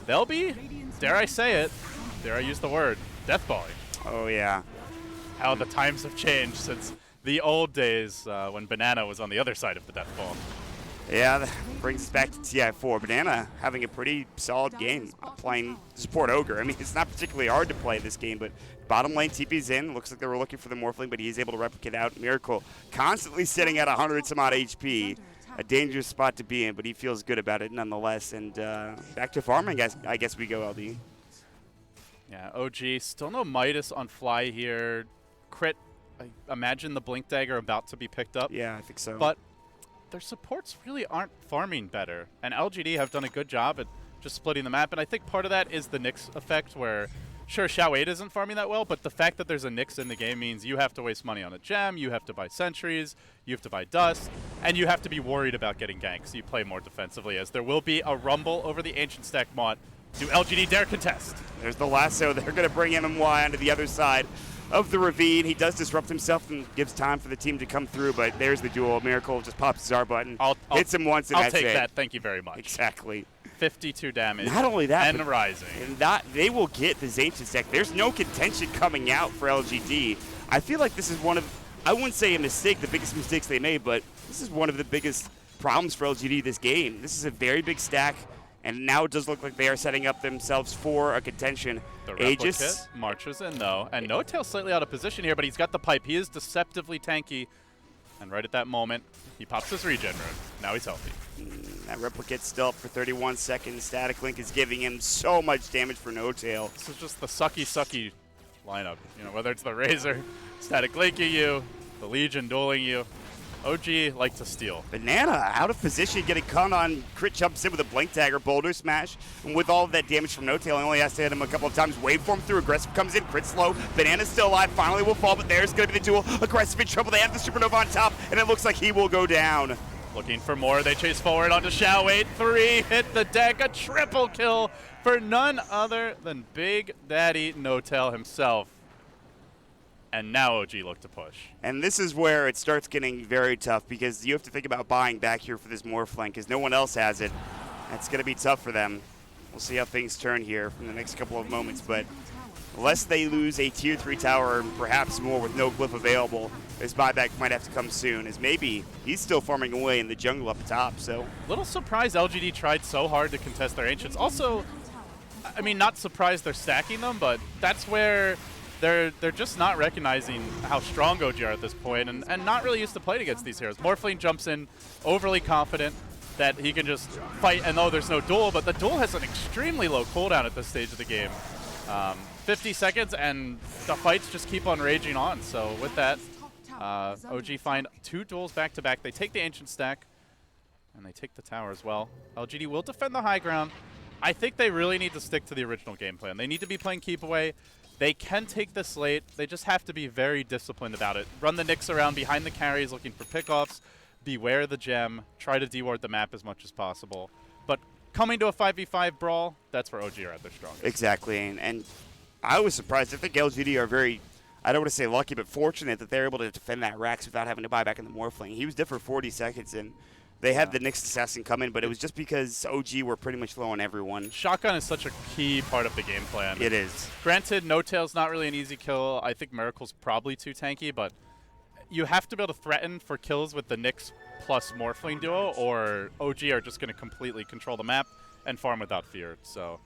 they'll be, dare I say it, dare I use the word, deathballing. Oh, yeah. How the times have changed since the old days when Banana was on the other side of the death ball. Yeah, that brings us back to TI4. Banana having a pretty solid game playing support Ogre. I mean, it's not particularly hard to play this game, but bottom lane TP's in. Looks like they were looking for the Morphling, but he's able to replicate out. Miracle constantly sitting at 100 some odd HP. A dangerous spot to be in, but he feels good about it nonetheless. And back to farming, I guess we go, LD. Yeah, OG, still no Midas on fly here. Crit, I imagine the Blink Dagger about to be picked up. Yeah, I think so. But their supports really aren't farming better. And LGD have done a good job at just splitting the map. And I think part of that is the Nyx effect where, sure, Xiao 8 isn't farming that well, but the fact that there's a Nyx in the game means you have to waste money on a gem, you have to buy sentries, you have to buy dust, and you have to be worried about getting ganks. So you play more defensively, as there will be a rumble over the Ancient Stack Mott. Do LGD dare contest? There's the lasso. They're going to bring MMY onto the other side of the ravine. He does disrupt himself and gives time for the team to come through, but there's the duel. Miracle just pops his R button, hits him once, and I'll that's take it. that. Thank you very much. Exactly. 52 damage. Not only that, and rising. And that they will get this Ancient Stack. There's no contention coming out for LGD. I feel like this is one of, I wouldn't say a mistake, the biggest mistakes they made, but this is one of the biggest problems for LGD this game. This is a very big stack. And now it does look like they are setting up themselves for a contention. The Aegis marches in, though. And No-Tail's slightly out of position here, but he's got the pipe. He is deceptively tanky. And right at that moment, he pops his regen rune. Now he's healthy. That replicate's still up for 31 seconds. Static Link is giving him so much damage for No-Tail. This is just the sucky lineup. You know, whether it's the Razor, Static Linking you, the Legion dueling you. OG like to steal. Banana out of position, getting caught on. Crit jumps in with a Blink Dagger, Boulder Smash. And with all of that damage from No-Tail, he only has to hit him a couple of times. Waveform through, Aggressive comes in, crit slow. Banana's still alive, finally will fall, but there's going to be the duel. Aggressive in trouble, they have the Supernova on top, and it looks like he will go down. Looking for more, they chase forward onto Xiao 8-3, hit the deck, a triple kill for none other than Big Daddy No-Tail himself. And now OG look to push. And this is where it starts getting very tough because you have to think about buying back here for this Morphling because no one else has it. That's going to be tough for them. We'll see how things turn here in the next couple of moments, but unless they lose a tier 3 tower and perhaps more with no glyph available, this buyback might have to come soon as maybe he's still farming away in the jungle up top. So little surprised LGD tried so hard to contest their Ancients. Also, I mean, not surprised they're stacking them, but that's where they're just not recognizing how strong OG are at this point and not really used to playing against these heroes. Morphling jumps in overly confident that he can just fight, and though there's no duel, but the duel has an extremely low cooldown at this stage of the game. 50 seconds, and the fights just keep on raging on. So with that, OG find 2 duels back-to-back. They take the Ancient Stack, and they take the tower as well. LGD will defend the high ground. I think they really need to stick to the original game plan. They need to be playing keep away. They can take this late. They just have to be very disciplined about it. Run the Nyx around behind the carries looking for pickoffs. beware the gem, try to deward the map as much as possible. But coming to a 5v5 brawl, that's where OG are at their strongest. Exactly, and I was surprised. I think LGD are very, I don't want to say lucky, but fortunate that they're able to defend that Rax without having to buy back in the Morphling. He was dead for 40 seconds, and they had the next assassin come in, but it was just because OG were pretty much low on everyone. Shotgun is such a key part of the game plan. It is. Granted, No Tail's not really an easy kill. I think Miracle's probably too tanky, but you have to be able to threaten for kills with the Nyx plus Morphling duo, or OG are just going to completely control the map and farm without fear. So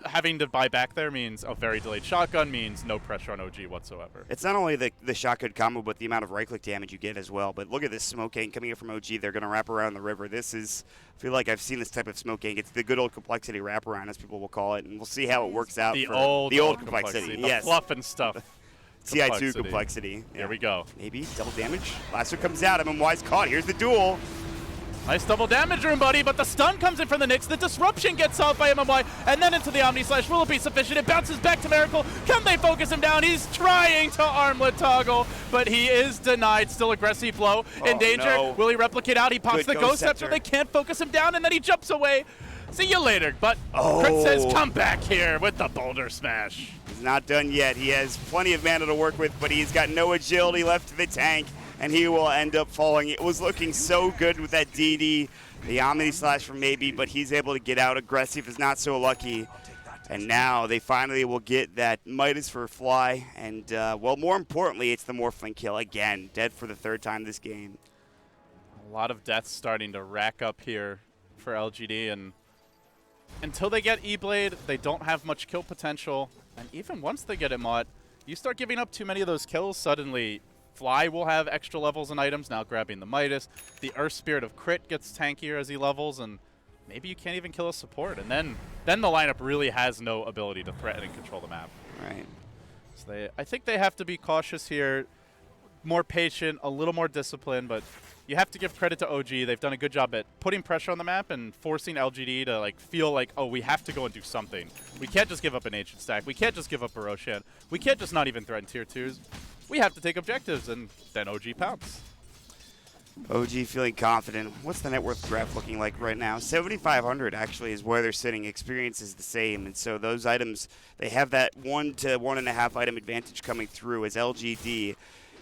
having to buy back there means a very delayed shotgun, means no pressure on OG whatsoever. It's not only the shotgun combo, but the amount of right-click damage you get as well. But look at this smoke gang coming in from OG. They're going to wrap around the river. This is, I feel like I've seen this type of smoke gang. It's the good old complexity wraparound, as people will call it, and we'll see how it works out. The for old complexity. The yes. fluff and stuff. TI2 complexity. Yeah. Here we go. Maybe double damage. Lasso comes out. MMY's caught. Here's the duel. Nice double damage room, buddy, but the stun comes in from the Nyx. The disruption gets solved by MMY, and then into the Omni Slash. Will it be sufficient? It bounces back to Miracle. Can they focus him down? He's trying to armlet toggle, but he is denied. Still aggressive blow. In danger. No. Will he replicate out? He pops the Ghost Scepter. They can't focus him down, and then he jumps away. See you later. But Crit says, come back here with the Boulder Smash. He's not done yet. He has plenty of mana to work with, but he's got no agility left to the tank, and he will end up falling. It was looking so good with that DD, the Omni Slash from Maybe, but he's able to get out. Aggressive is not so lucky. And now they finally will get that Midas for Fly, and, well, more importantly, it's the Morphling kill again. Dead for the third time this game. A lot of deaths starting to rack up here for LGD, and until they get E-Blade, they don't have much kill potential. And even once they get it, Mott, you start giving up too many of those kills, suddenly Fly will have extra levels and items, now grabbing the Midas. The Earth Spirit of Crit gets tankier as he levels, and maybe you can't even kill a support. And then the lineup really has no ability to threaten and control the map. Right. So I think they have to be cautious here, more patient, a little more disciplined, but you have to give credit to OG. They've done a good job at putting pressure on the map and forcing LGD to feel like, oh, we have to go and do something. We can't just give up an Ancient Stack. We can't just give up a Roshan. We can't just not even threaten tier 2s. We have to take objectives, and then OG pounce. OG feeling confident. What's the net worth graph looking like right now? 7,500 actually is where they're sitting. Experience is the same, and so those items, they have that 1 to 1.5 item advantage coming through as LGD.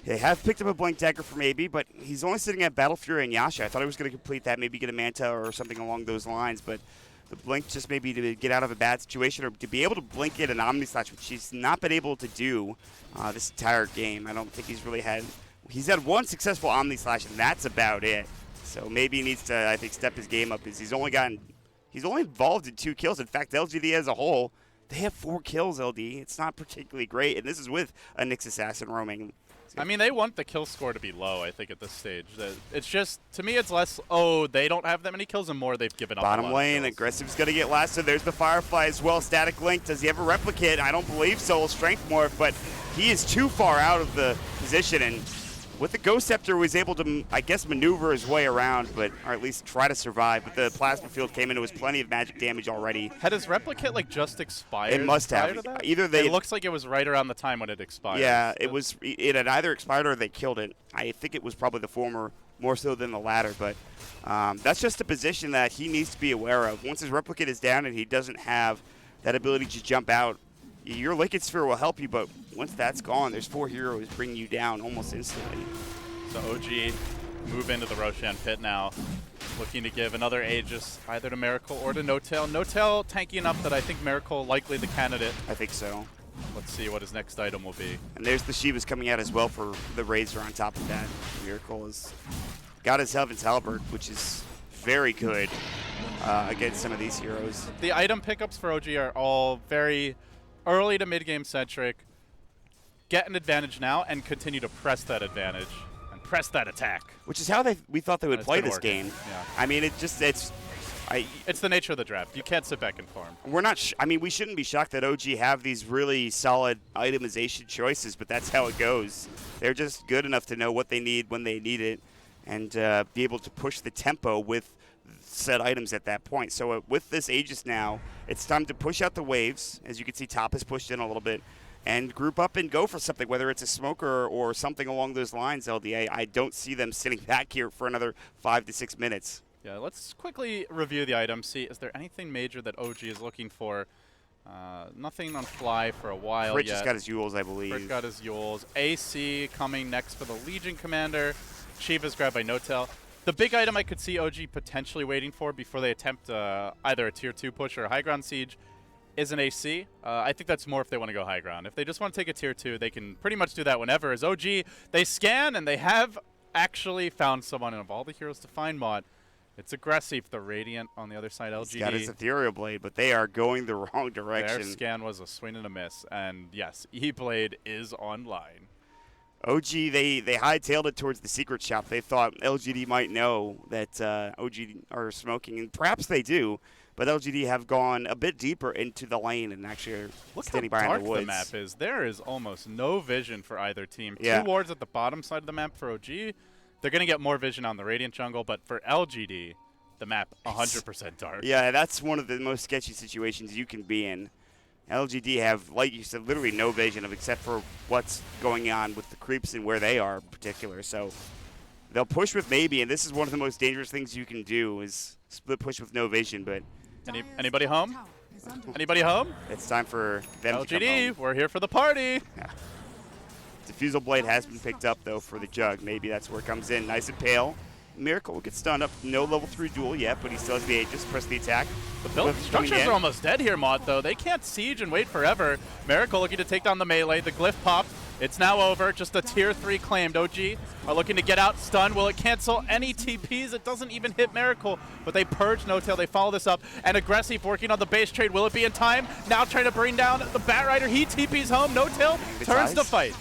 They have picked up a Blink Dagger for Maybe, but he's only sitting at Battle Fury and Yasha. I thought he was going to complete that, maybe get a Manta or something along those lines, but the Blink just maybe to get out of a bad situation or to be able to Blink it an Omni Slash, which he's not been able to do this entire game. I don't think he's really had... He's had one successful Omni Slash, and that's about it. So maybe he needs to, I think, step his game up. He's only involved in 2 kills. In fact, LGD as a whole, they have 4 kills, LD. It's not particularly great, and this is with a Nyx Assassin roaming. I mean, they want the kill score to be low, I think, at this stage. It's just, to me, it's less, oh, they don't have that many kills, and more they've given up. Bottom lane, Aggressive's going to get last, so there's the Firefly as well. Static Link, does he ever replicate? I don't believe so. Strength Morph, but he is too far out of the position, and with the Ghost Scepter, was able to, I guess, maneuver his way around, or at least try to survive. But the Plasma Field came in, it was plenty of magic damage already. Had his replicate just expired? It must have. Either they. It looks like it was right around the time when it expired. Yeah, it was. It had either expired or they killed it. I think it was probably the former more so than the latter. But that's just a position that he needs to be aware of. Once his replicate is down and he doesn't have that ability to jump out, your Liquid Sphere will help you, but once that's gone, there's 4 heroes bringing you down almost instantly. So OG move into the Roshan pit now, looking to give another Aegis either to Miracle or to No Tail. No Tail tanky enough that I think Miracle likely the candidate. I think so. Let's see what his next item will be. And there's the Shivas coming out as well for the Razor on top of that. Miracle has got his Heaven's Halberd, which is very good against some of these heroes. The item pickups for OG are all very early to mid-game centric. Get an advantage now and continue to press that advantage and press that attack. Which is how we thought they would play this working. game. Yeah. I mean, it's the nature of the draft. You can't sit back and farm. We're not. I mean, we shouldn't be shocked that OG have these really solid itemization choices, but that's how it goes. They're just good enough to know what they need when they need it, and be able to push the tempo with said items at that point. So with this Aegis now, it's time to push out the waves. As you can see, top is pushed in a little bit. and group up and go for something, whether it's a smoker or something along those lines, LDA. I don't see them sitting back here for another 5 to 6 minutes. Yeah, let's quickly review the items, see is there anything major that OG is looking for. Nothing on fly for a while Rich yet. just got his Yules, I believe. Rich got his Yules. AC coming next for the Legion Commander. Shiva's grabbed by Notel. The big item I could see OG potentially waiting for before they attempt either a Tier 2 push or a high ground siege is an AC. I think that's more if they want to go high ground. If they just want to take a Tier 2, they can pretty much do that whenever. As OG, they scan and they have actually found someone. And of all the heroes to find, Mod, it's aggressive. The Radiant on the other side, LGD. He's got his Ethereal Blade, but they are going the wrong direction. Their scan was a swing and a miss. And yes, E-Blade is online. OG, they hightailed it towards the secret shop. They thought LGD might know that OG are smoking, and perhaps they do. But LGD have gone a bit deeper into the lane and actually are standing behind the woods. Look how dark the map is. There is almost no vision for either team. Yeah. 2 wards at the bottom side of the map for OG. They're going to get more vision on the Radiant jungle, but for LGD, the map 100% dark. Yeah, that's one of the most sketchy situations you can be in. LGD have, like you said, literally no vision of except for what's going on with the creeps and where they are in particular. So they'll push with maybe, and this is one of the most dangerous things you can do is split push with no vision. But Anybody home? Anybody home? it's time for them to come LGD, home. we're here for the party. Yeah. Diffusal Blade has been picked up, though, for the Jug. Maybe that's where it comes in. Nice and pale. Miracle will get stunned up. No level 3 duel yet, but he still has the Aegis. Press the attack. The build structures are almost dead here, Mod, though. They can't siege and wait forever. Miracle looking to take down the melee. The glyph popped. It's now over. Just a tier 3 claimed. OG are looking to get out. Stun. Will it cancel any TPs? It doesn't even hit Miracle, but they purge Notail. They follow this up. And aggressive working on the base trade. Will it be in time? Now trying to bring down the Batrider. He TPs home. Notail turns to fight.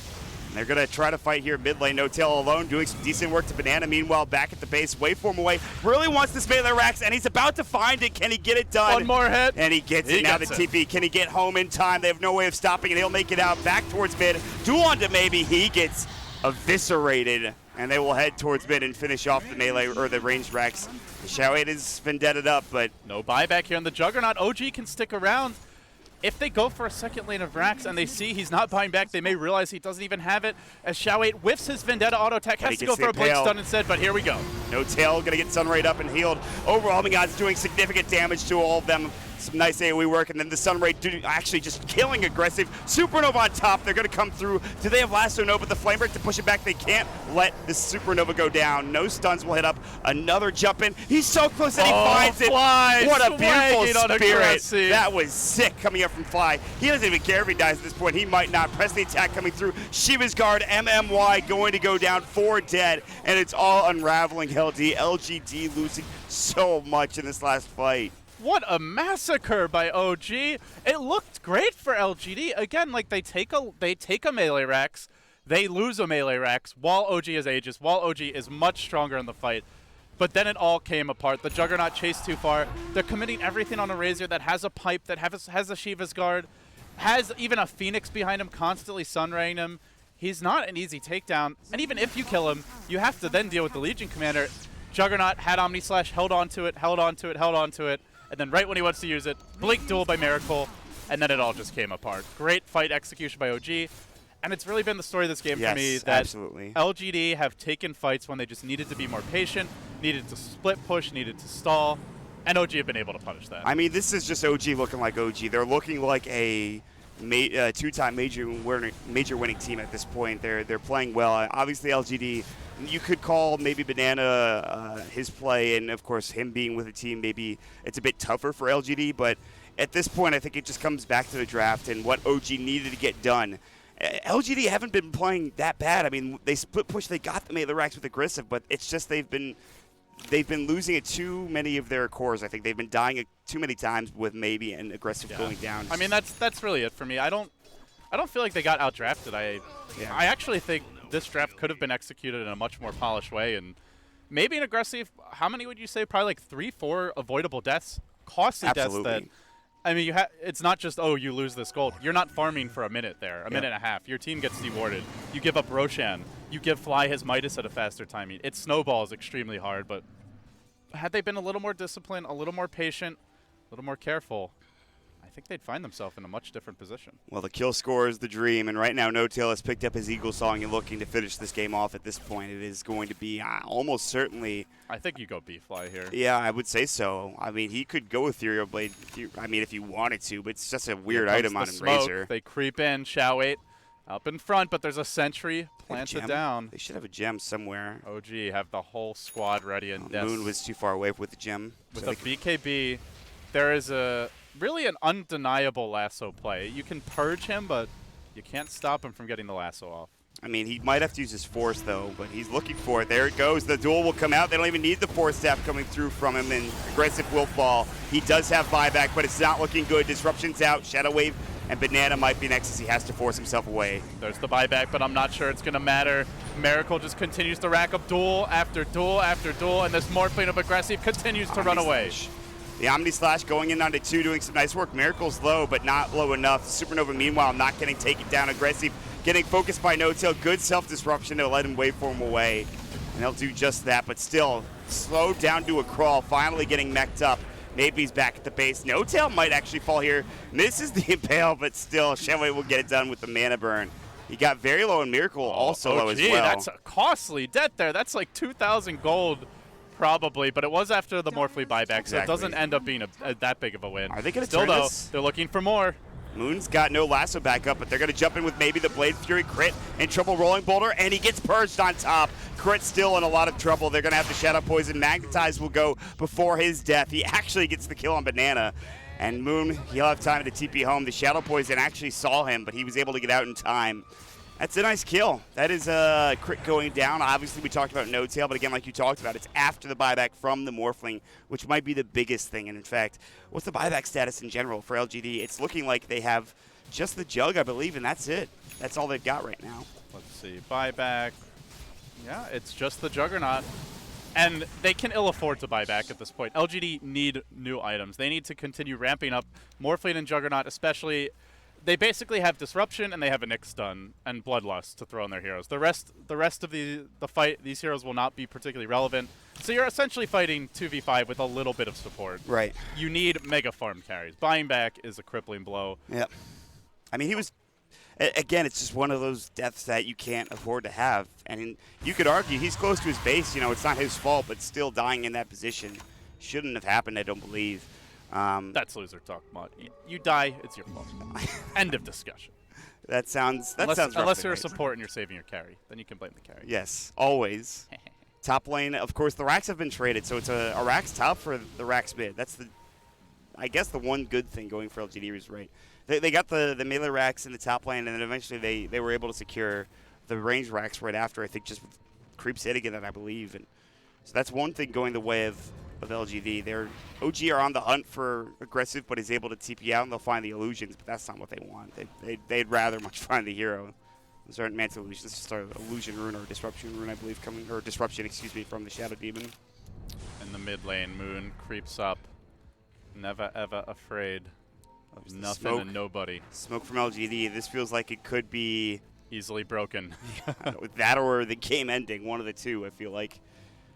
They're going to try to fight here mid lane. Notail alone doing some decent work to Banana. Meanwhile, back at the base, waveform away. Really wants this melee racks, and he's about to find it. Can he get it done? One more hit. And he gets it. Now the TP. Can he get home in time? They have no way of stopping it. He'll make it out back towards mid. Duel onto maybe. He gets eviscerated. And they will head towards mid and finish off the melee or the ranged racks. Xiao8 is vendetted up, but no buyback here on the Juggernaut. OG can stick around. If they go for a second lane of Rax and they see he's not buying back, they may realize he doesn't even have it. As Xiao8 whiffs his Vendetta auto attack, has to go for a Blink Stun instead, but here we go. Notail going to get Sunrayed up and healed. Overwhelming odds doing significant damage to all of them. Some nice AoE work, and then the Sunray actually just killing aggressive. Supernova on top. They're going to come through. Do they have Lasso Nova, the Flame Break to push it back? They can't let the Supernova go down. No stuns will hit up. Another jump in. He's so close that he finds it. What a beautiful spirit. That was sick coming up from Fly. He doesn't even care if he dies at this point. He might not. Press the attack coming through. Shiva's Guard, MMY going to go down. 4 dead, and it's all unraveling. LGD losing so much in this last fight. What a massacre by OG. It looked great for LGD. Again, like they take a melee Rex, they lose a melee Rex while OG is Aegis, while OG is much stronger in the fight. But then it all came apart. The Juggernaut chased too far. They're committing everything on a Razor that has a pipe, that has a Shiva's Guard, has even a Phoenix behind him, constantly sunraying him. He's not an easy takedown. And even if you kill him, you have to then deal with the Legion Commander. Juggernaut had Omni Slash, held onto it, held onto it, held onto it. And then right when he wants to use it, Blink Duel by Miracle, and then it all just came apart. Great fight execution by OG. And it's really been the story of this game for me that LGD have taken fights when they just needed to be more patient, needed to split push, needed to stall, and OG have been able to punish that. I mean, this is just OG looking like OG. They're looking like a two-time major winning team at this point. They're playing well. Obviously, LGD, you could call maybe Banana his play, and of course him being with the team, maybe it's a bit tougher for LGD. But at this point, I think it just comes back to the draft and what OG needed to get done. LGD haven't been playing that bad. I mean, they split push, they got the melee racks with aggressive, but it's just they've been losing at too many of their cores. I think they've been dying too many times with maybe an aggressive going down. I mean, that's really it for me. I don't feel like they got outdrafted. I actually think this draft could have been executed in a much more polished way, and maybe an aggressive. How many would you say? Probably like 3-4 avoidable deaths, costly deaths. That I mean, it's not just you lose this gold. You're not farming for a minute there, a minute and a half. Your team gets dewarded. You give up Roshan. You give Fly his Midas at a faster timing. It snowballs extremely hard, but had they been a little more disciplined, a little more patient, a little more careful, I I think they'd find themselves in a much different position. Well, the kill score is the dream, and right now No-Tail has picked up his Eagle Song and looking to finish this game off at this point. It is going to be almost certainly... I think you go B-Fly here. Yeah, I would say so. I mean, he could go Ethereal Blade, if he wanted to, but it's just a weird item on Razor. They creep in, Shao 8 up in front, but there's a sentry planted down. They should have a gem somewhere. OG have the whole squad ready, and Moon was too far away with the gem. With a BKB, there is really an undeniable lasso play. You can purge him, but you can't stop him from getting the lasso off. I mean, he might have to use his force, though, but he's looking for it. There it goes. The duel will come out. They don't even need the force staff coming through from him, and aggressive will fall. He does have buyback, but it's not looking good. Disruption's out. Shadow Wave and Banana might be next as he has to force himself away. There's the buyback, but I'm not sure it's going to matter. Miracle just continues to rack up duel after duel after duel, and this Morphling of aggressive continues to run away. The Omni Slash going in onto 2, doing some nice work. Miracle's low, but not low enough. Supernova, meanwhile, not getting taken down. Aggressive, getting focused by No-Tail. Good self-disruption to let him waveform away. And they'll do just that, but still slowed down to a crawl, finally getting mech'd up. Maybe he's back at the base. No-Tail might actually fall here. Misses the impale, but still, Shenwei will get it done with the mana burn. He got very low, and Miracle also low as well. That's a costly debt there. That's like 2,000 gold. Probably, but it was after the Morphly buyback, so it doesn't end up being that big of a win. Are they going to turn this? They're looking for more. Moon's got no lasso backup, but they're going to jump in with maybe the Blade Fury crit and trouble rolling boulder, and he gets purged on top. Crit still in a lot of trouble. They're going to have the Shadow Poison. Magnetize will go before his death. He actually gets the kill on Banana, and Moon, he'll have time to TP home. The Shadow Poison actually saw him, but he was able to get out in time. That's a nice kill. That is a crit going down. Obviously, we talked about No-Tail, but again, like you talked about, it's after the buyback from the Morphling, which might be the biggest thing. And in fact, what's the buyback status in general for LGD? It's looking like they have just the Jug, I believe, and that's it. That's all they've got right now. Let's see. Buyback. Yeah, it's just the Juggernaut. And they can ill afford to buy back at this point. LGD need new items. They need to continue ramping up Morphling and Juggernaut, especially. They basically have Disruption and they have a Nyx Stun and Bloodlust to throw in their heroes. The rest of the fight, these heroes will not be particularly relevant. So you're essentially fighting 2v5 with a little bit of support. Right. You need mega farm carries. Buying back is a crippling blow. Yep. I mean, he was, again, it's just one of those deaths that you can't afford to have. And you could argue he's close to his base. You know, it's not his fault, but still dying in that position shouldn't have happened, I don't believe. That's loser talk, Mod. You die, it's your fault. End of discussion. That sounds rough. Unless you're a support and you're saving your carry, then you can blame the carry. Yes, always. Top lane, of course, the Rax have been traded, so it's a Rax top for the Rax mid. That's I guess the one good thing going for LGD is right. They got the melee Rax in the top lane, and then eventually they were able to secure the range Rax right after, I think just with creeps hitting it, I believe. And so that's one thing going the way of LGD. Their OG are on the hunt for aggressive, but is able to TP out, and they'll find the illusions, but that's not what they want. They'd rather much find the hero. Those aren't Mantle Illusions. This is just an Illusion Rune or Disruption Rune, I believe, or Disruption, excuse me, from the Shadow Demon. In the mid lane, Moon creeps up. Never ever afraid of nothing and nobody. Smoke from LGD. This feels like it could be easily broken. That or the game ending, one of the two, I feel like.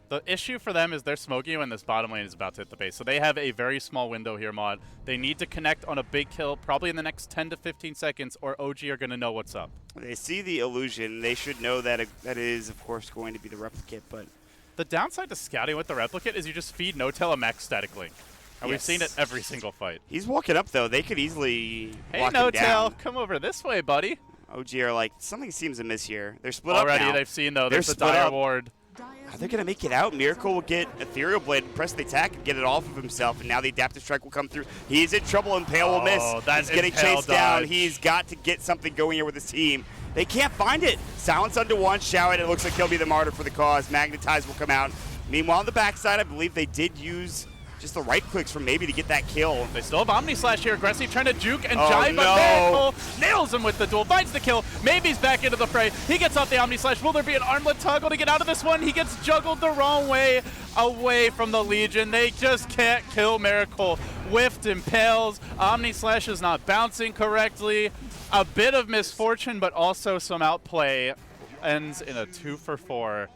The issue for them is they're smoking when this bottom lane is about to hit the base. So they have a very small window here, Mod. They need to connect on a big kill probably in the next 10 to 15 seconds, or OG are going to know what's up. They see the illusion. They should know that that is, of course, going to be the replicate. But the downside to scouting with the replicate is you just feed No-Tail a max static link. And we've seen it every single fight. He's walking up, though. They could easily Hey, No-Tail, come over this way, buddy. OG are like, something seems amiss here. They're split up now. Already, they've seen, though, there's a dire ward. Are they going to make it out? Miracle will get Ethereal Blade, press the attack, and get it off of himself, and now the Adaptive Strike will come through. He's in trouble, Impale will miss. He's getting chased down. He's got to get something going here with his team. They can't find it. Silence under one, Shout it. It looks like he'll be the martyr for the cause. Magnetize will come out. Meanwhile, on the backside, I believe they did use just the right clicks for maybe to get that kill. They still have Omni Slash here. Aggressive trying to juke and jive, but Miracle nails him with the duel. Finds the kill. Maybe's back into the fray. He gets off the Omni Slash. Will there be an armlet toggle to get out of this one? He gets juggled the wrong way away from the Legion. They just can't kill Miracle. Whiffed, impales. Omni Slash is not bouncing correctly. A bit of misfortune, but also some outplay. Ends in a 2-for-4.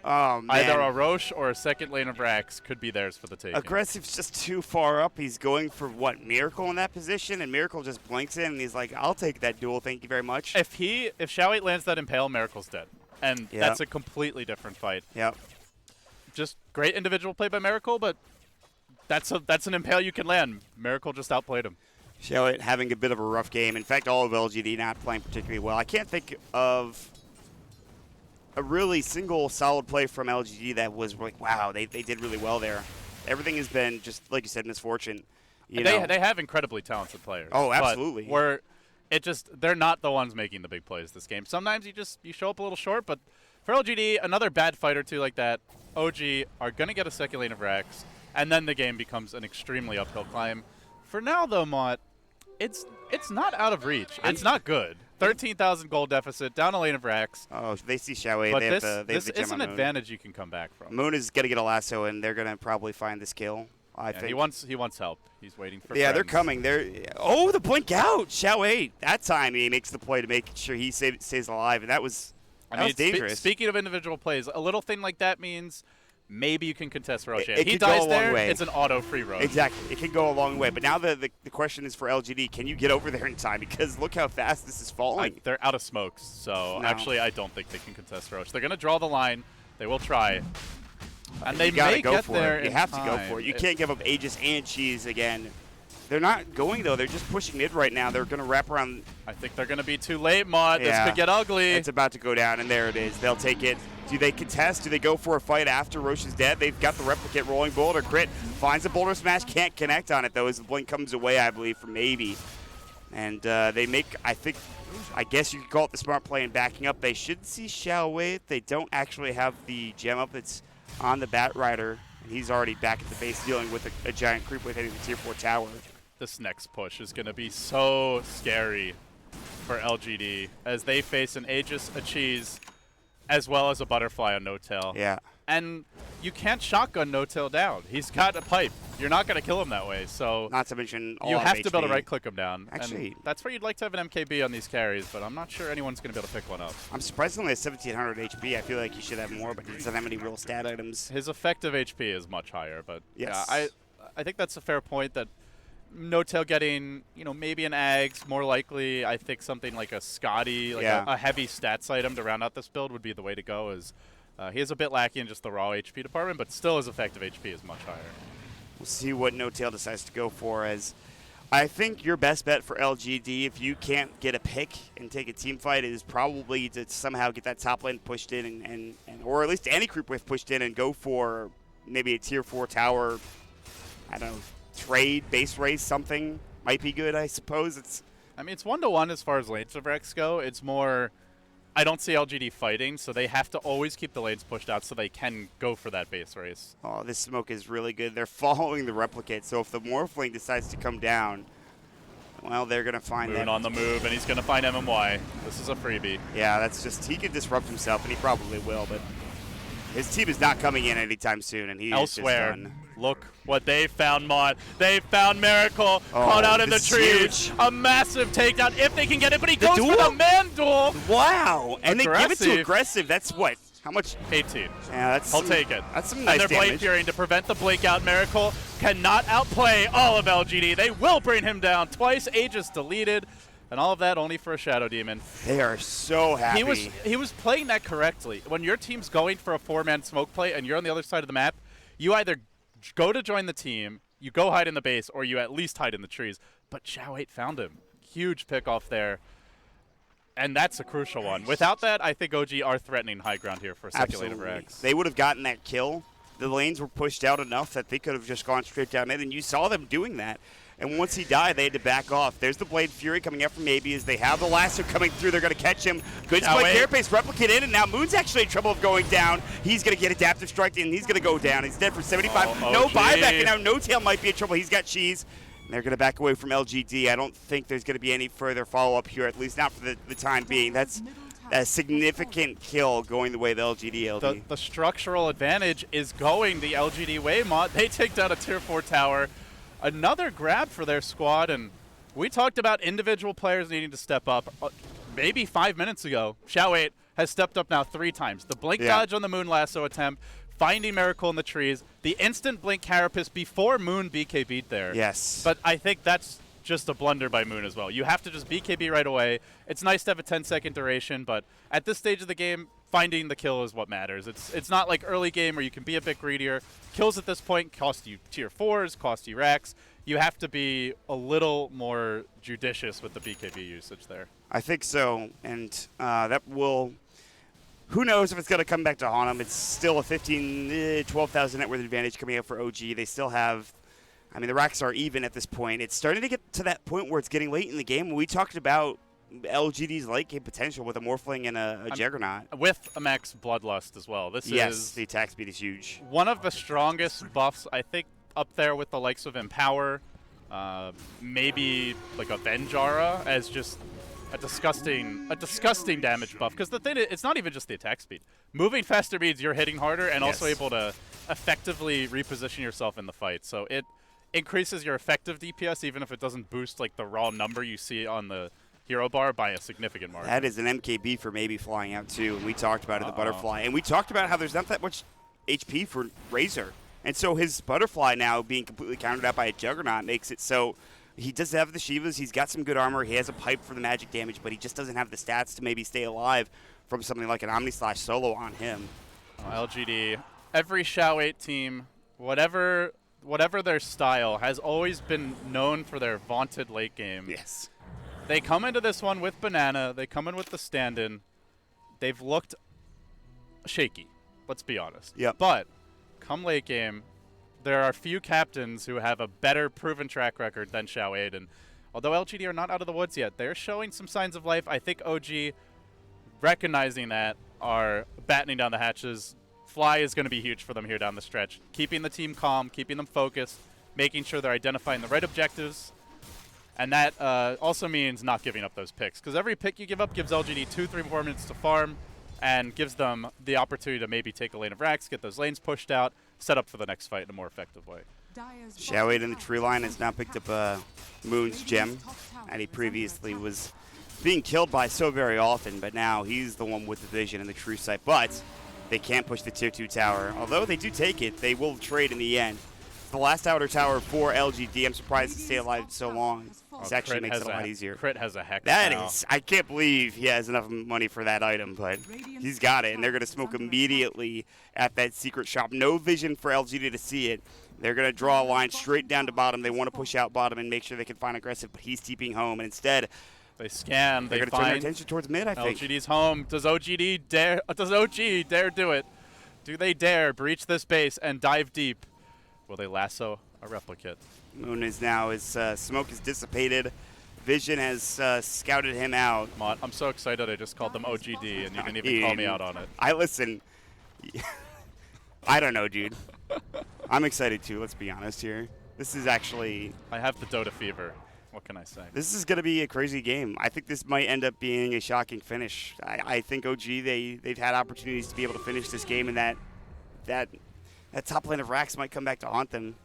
Oh, man. Either a Roche or a second lane of Rax could be theirs for the taking. Aggressive's just too far up. He's going for, what, Miracle in that position? And Miracle just blinks in, and he's like, I'll take that duel, thank you very much. If Xiao 8 lands that Impale, Miracle's dead. And that's a completely different fight. Yep. Just great individual play by Miracle, but that's an Impale you can land. Miracle just outplayed him. Xiao 8 having a bit of a rough game. In fact, all of LGD not playing particularly well. I can't think of a really single solid play from LGD that was like, wow, they did really well there. Everything has been just, like you said, misfortune. They have incredibly talented players. Oh, absolutely. They're not the ones making the big plays this game. Sometimes you show up a little short, but for LGD, another bad fight or two like that, OG are going to get a second lane of Rax, and then the game becomes an extremely uphill climb. For now, though, Mott, it's not out of reach. It's not good. 13,000 gold deficit, down a lane of Rax. Oh, they see Xiao 8. But they this have the is gem an on Moon. advantage you can come back from. Moon is going to get a lasso, and they're going to probably find this kill. I think he wants help. He's waiting for Yeah, friends. they're coming. Oh, the blink out. Xiao 8. That time he makes the play to make sure he stays alive, and that was dangerous. Speaking of individual plays, a little thing like that means maybe you can contest Roche. It He could go dies a long there, way. it's an auto free Roche. Exactly. It can go a long way. But now the question is for LGD, can you get over there in time? Because look how fast this is falling. They're out of smokes, so No. actually I don't think they can contest Roche. They're going to draw the line. They will try. And they you gotta may go get for there it. You in have to go time. for it. You can't give up Aegis and Cheese again. They're not going, though. They're just pushing mid right now. They're going to wrap around. I think they're going to be too late, Mott. Yeah. This could get ugly. It's about to go down, and there it is. They'll take it. Do they contest? Do they go for a fight after Roche is dead? They've got the replicate rolling boulder. Crit finds a boulder smash. Can't connect on it, though, as the blink comes away, I believe, for maybe. And they make, I guess you could call it the smart play and backing up. They should see Xiao 8. They don't actually have the gem up that's on the Bat Rider. And he's already back at the base dealing with a giant creep with hitting the tier 4 tower. This next push is going to be so scary for LGD as they face an Aegis, a Cheese, as well as a Butterfly on No-Tail. Yeah. And you can't shotgun No-Tail down. He's got a pipe. You're not going to kill him that way. So Not to mention all you of have to be able to HP. right-click him down. Actually, and that's where you'd like to have an MKB on these carries, but I'm not sure anyone's going to be able to pick one up. I'm surprised only at 1,700 HP. I feel like he should have more, but he doesn't have any real stat items. His effective HP is much higher, but Yes. yeah, I think that's a fair point that No-Tail getting, maybe an Ags, more likely, I think something like a Scotty, like a heavy stats item to round out this build would be the way to go. As he is a bit lacking in just the raw HP department, but still his effective HP is much higher. We'll see what No-Tail decides to go for, as I think your best bet for LGD, if you can't get a pick and take a team fight, is probably to somehow get that top lane pushed in and or at least any creep wave pushed in and go for maybe a tier 4 tower, I don't know, trade, base race, something might be good, I suppose. It's 1-to-1 as far as lanes of Rex go. It's more, I don't see LGD fighting, so they have to always keep the lanes pushed out so they can go for that base race. Oh, this smoke is really good. They're following the replicate, so if the Morphling decides to come down, well, they're going to find Moon that. on the move, and he's going to find MMY. This is a freebie. Yeah, that's just, he could disrupt himself, and he probably will, but his team is not coming in anytime soon, and he Elsewhere, is just done. look what they found, Mott. They found Miracle, caught out in the this is trees. huge. A massive takedown if they can get it, but he goes duel? for the man duel. Wow, and they give it to Aggressive. aggressive. That's what? How much? 18. Yeah, that's I'll some, take it. That's some And nice they're Blade damage. Furying to prevent the blink out. Miracle cannot outplay all of LGD. They will bring him down twice. Aegis deleted. And all of that only for a Shadow Demon. They are so happy. He was playing that correctly. When your team's going for a 4-man smoke play and you're on the other side of the map, you either go to join the team, you go hide in the base, or you at least hide in the trees. But Xiao 8 found him. Huge pick off there. And that's a crucial one. Without that, I think OG are threatening high ground here for a second lane of Rex. They would have gotten that kill. The lanes were pushed out enough that they could have just gone straight down mid, and you saw them doing that. And once he died, they had to back off. There's the Blade Fury coming up from maybe as they have the lasso coming through. They're going to catch him. Good spike carapace, replicate in, and now Moon's actually in trouble of going down. He's going to get adaptive strike, and he's going to go down. He's dead for 75. No buyback, and now No-Tail might be in trouble. He's got Cheese. And they're going to back away from LGD. I don't think there's going to be any further follow-up here, at least not for the time being. That's a significant kill going the way of the LGD LD. The structural advantage is going the LGD way, Mott. They take down a tier 4 tower. Another grab for their squad, and we talked about individual players needing to step up maybe 5 minutes ago. Xiao 8 has stepped up now 3 times. The blink dodge on the Moon lasso attempt, finding Miracle in the trees, the instant blink Carapace before Moon BKB'd there. Yes. But I think that's just a blunder by Moon as well. You have to just BKB right away. It's nice to have a 10-second duration, but at this stage of the game, finding the kill is what matters. It's not like early game where you can be a bit greedier. Kills at this point cost you tier 4s, cost you racks. You have to be a little more judicious with the BKB usage there. I think so, and that will... Who knows if it's going to come back to haunt them. It's still a 12,000 net worth advantage coming out for OG. They still have... I mean, the racks are even at this point. It's starting to get to that point where it's getting late in the game. We talked about LGD's late game potential with a Morphling and a Juggernaut. With a max Bloodlust as well. Yes, the attack speed is huge. One of the strongest buffs, I think, up there with the likes of Empower, maybe like a Venjara as just a disgusting damage buff. Because the thing is, it's not even just the attack speed. Moving faster means you're hitting harder and also able to effectively reposition yourself in the fight. So it increases your effective DPS even if it doesn't boost like the raw number you see on the hero bar by a significant margin. That is an MKB for maybe flying out too. And we talked about it, the Butterfly. And we talked about how there's not that much HP for Razor. And so his Butterfly now being completely countered out by a Juggernaut makes it so he does have the Shivas, he's got some good armor, he has a pipe for the magic damage, but he just doesn't have the stats to maybe stay alive from something like an Omni-Slash solo on him. LGD, every Shao 8 team, whatever their style, has always been known for their vaunted late game. Yes. They come into this one with Banana, they come in with the stand-in. They've looked shaky, let's be honest. Yep. But come late game, there are few captains who have a better proven track record than Shao 8. And although LGD are not out of the woods yet, they're showing some signs of life. I think OG, recognizing that, are battening down the hatches. Fly is going to be huge for them here down the stretch. Keeping the team calm, keeping them focused, making sure they're identifying the right objectives. And that also means not giving up those picks. Because every pick you give up gives LGD 2-3 more minutes to farm and gives them the opportunity to maybe take a lane of racks, get those lanes pushed out, set up for the next fight in a more effective way. Shao 8 in the tree line has now picked up Moon's gem, and he previously was being killed by so very often, but now he's the one with the vision and the true sight. But they can't push the tier 2 tower. Although they do take it, they will trade in the end. The last outer tower for LGD, I'm surprised to stay alive so long. This actually makes it a lot easier. Crit has a hex That now. is, I can't believe he has enough money for that item, but he's got it, and they're going to smoke immediately at that secret shop. No vision for LGD to see it. They're going to draw a line straight down to bottom. They want to push out bottom and make sure they can find aggressive, but he's TPing home, and instead they scan. They're going to turn their attention towards mid, I think. LGD's home. Does OGD dare? Does OG dare do it? Do they dare breach this base and dive deep? Will they lasso a replicate? Moon is now, his smoke is dissipated. Vision has scouted him out. I'm so excited I just called them OGD and you didn't even call me out on it. I listen. I don't know, dude. I'm excited too, let's be honest here. This is actually... I have the Dota fever. What can I say? This is going to be a crazy game. I think this might end up being a shocking finish. I think OG, they've had opportunities to be able to finish this game, and that top lane of racks might come back to haunt them.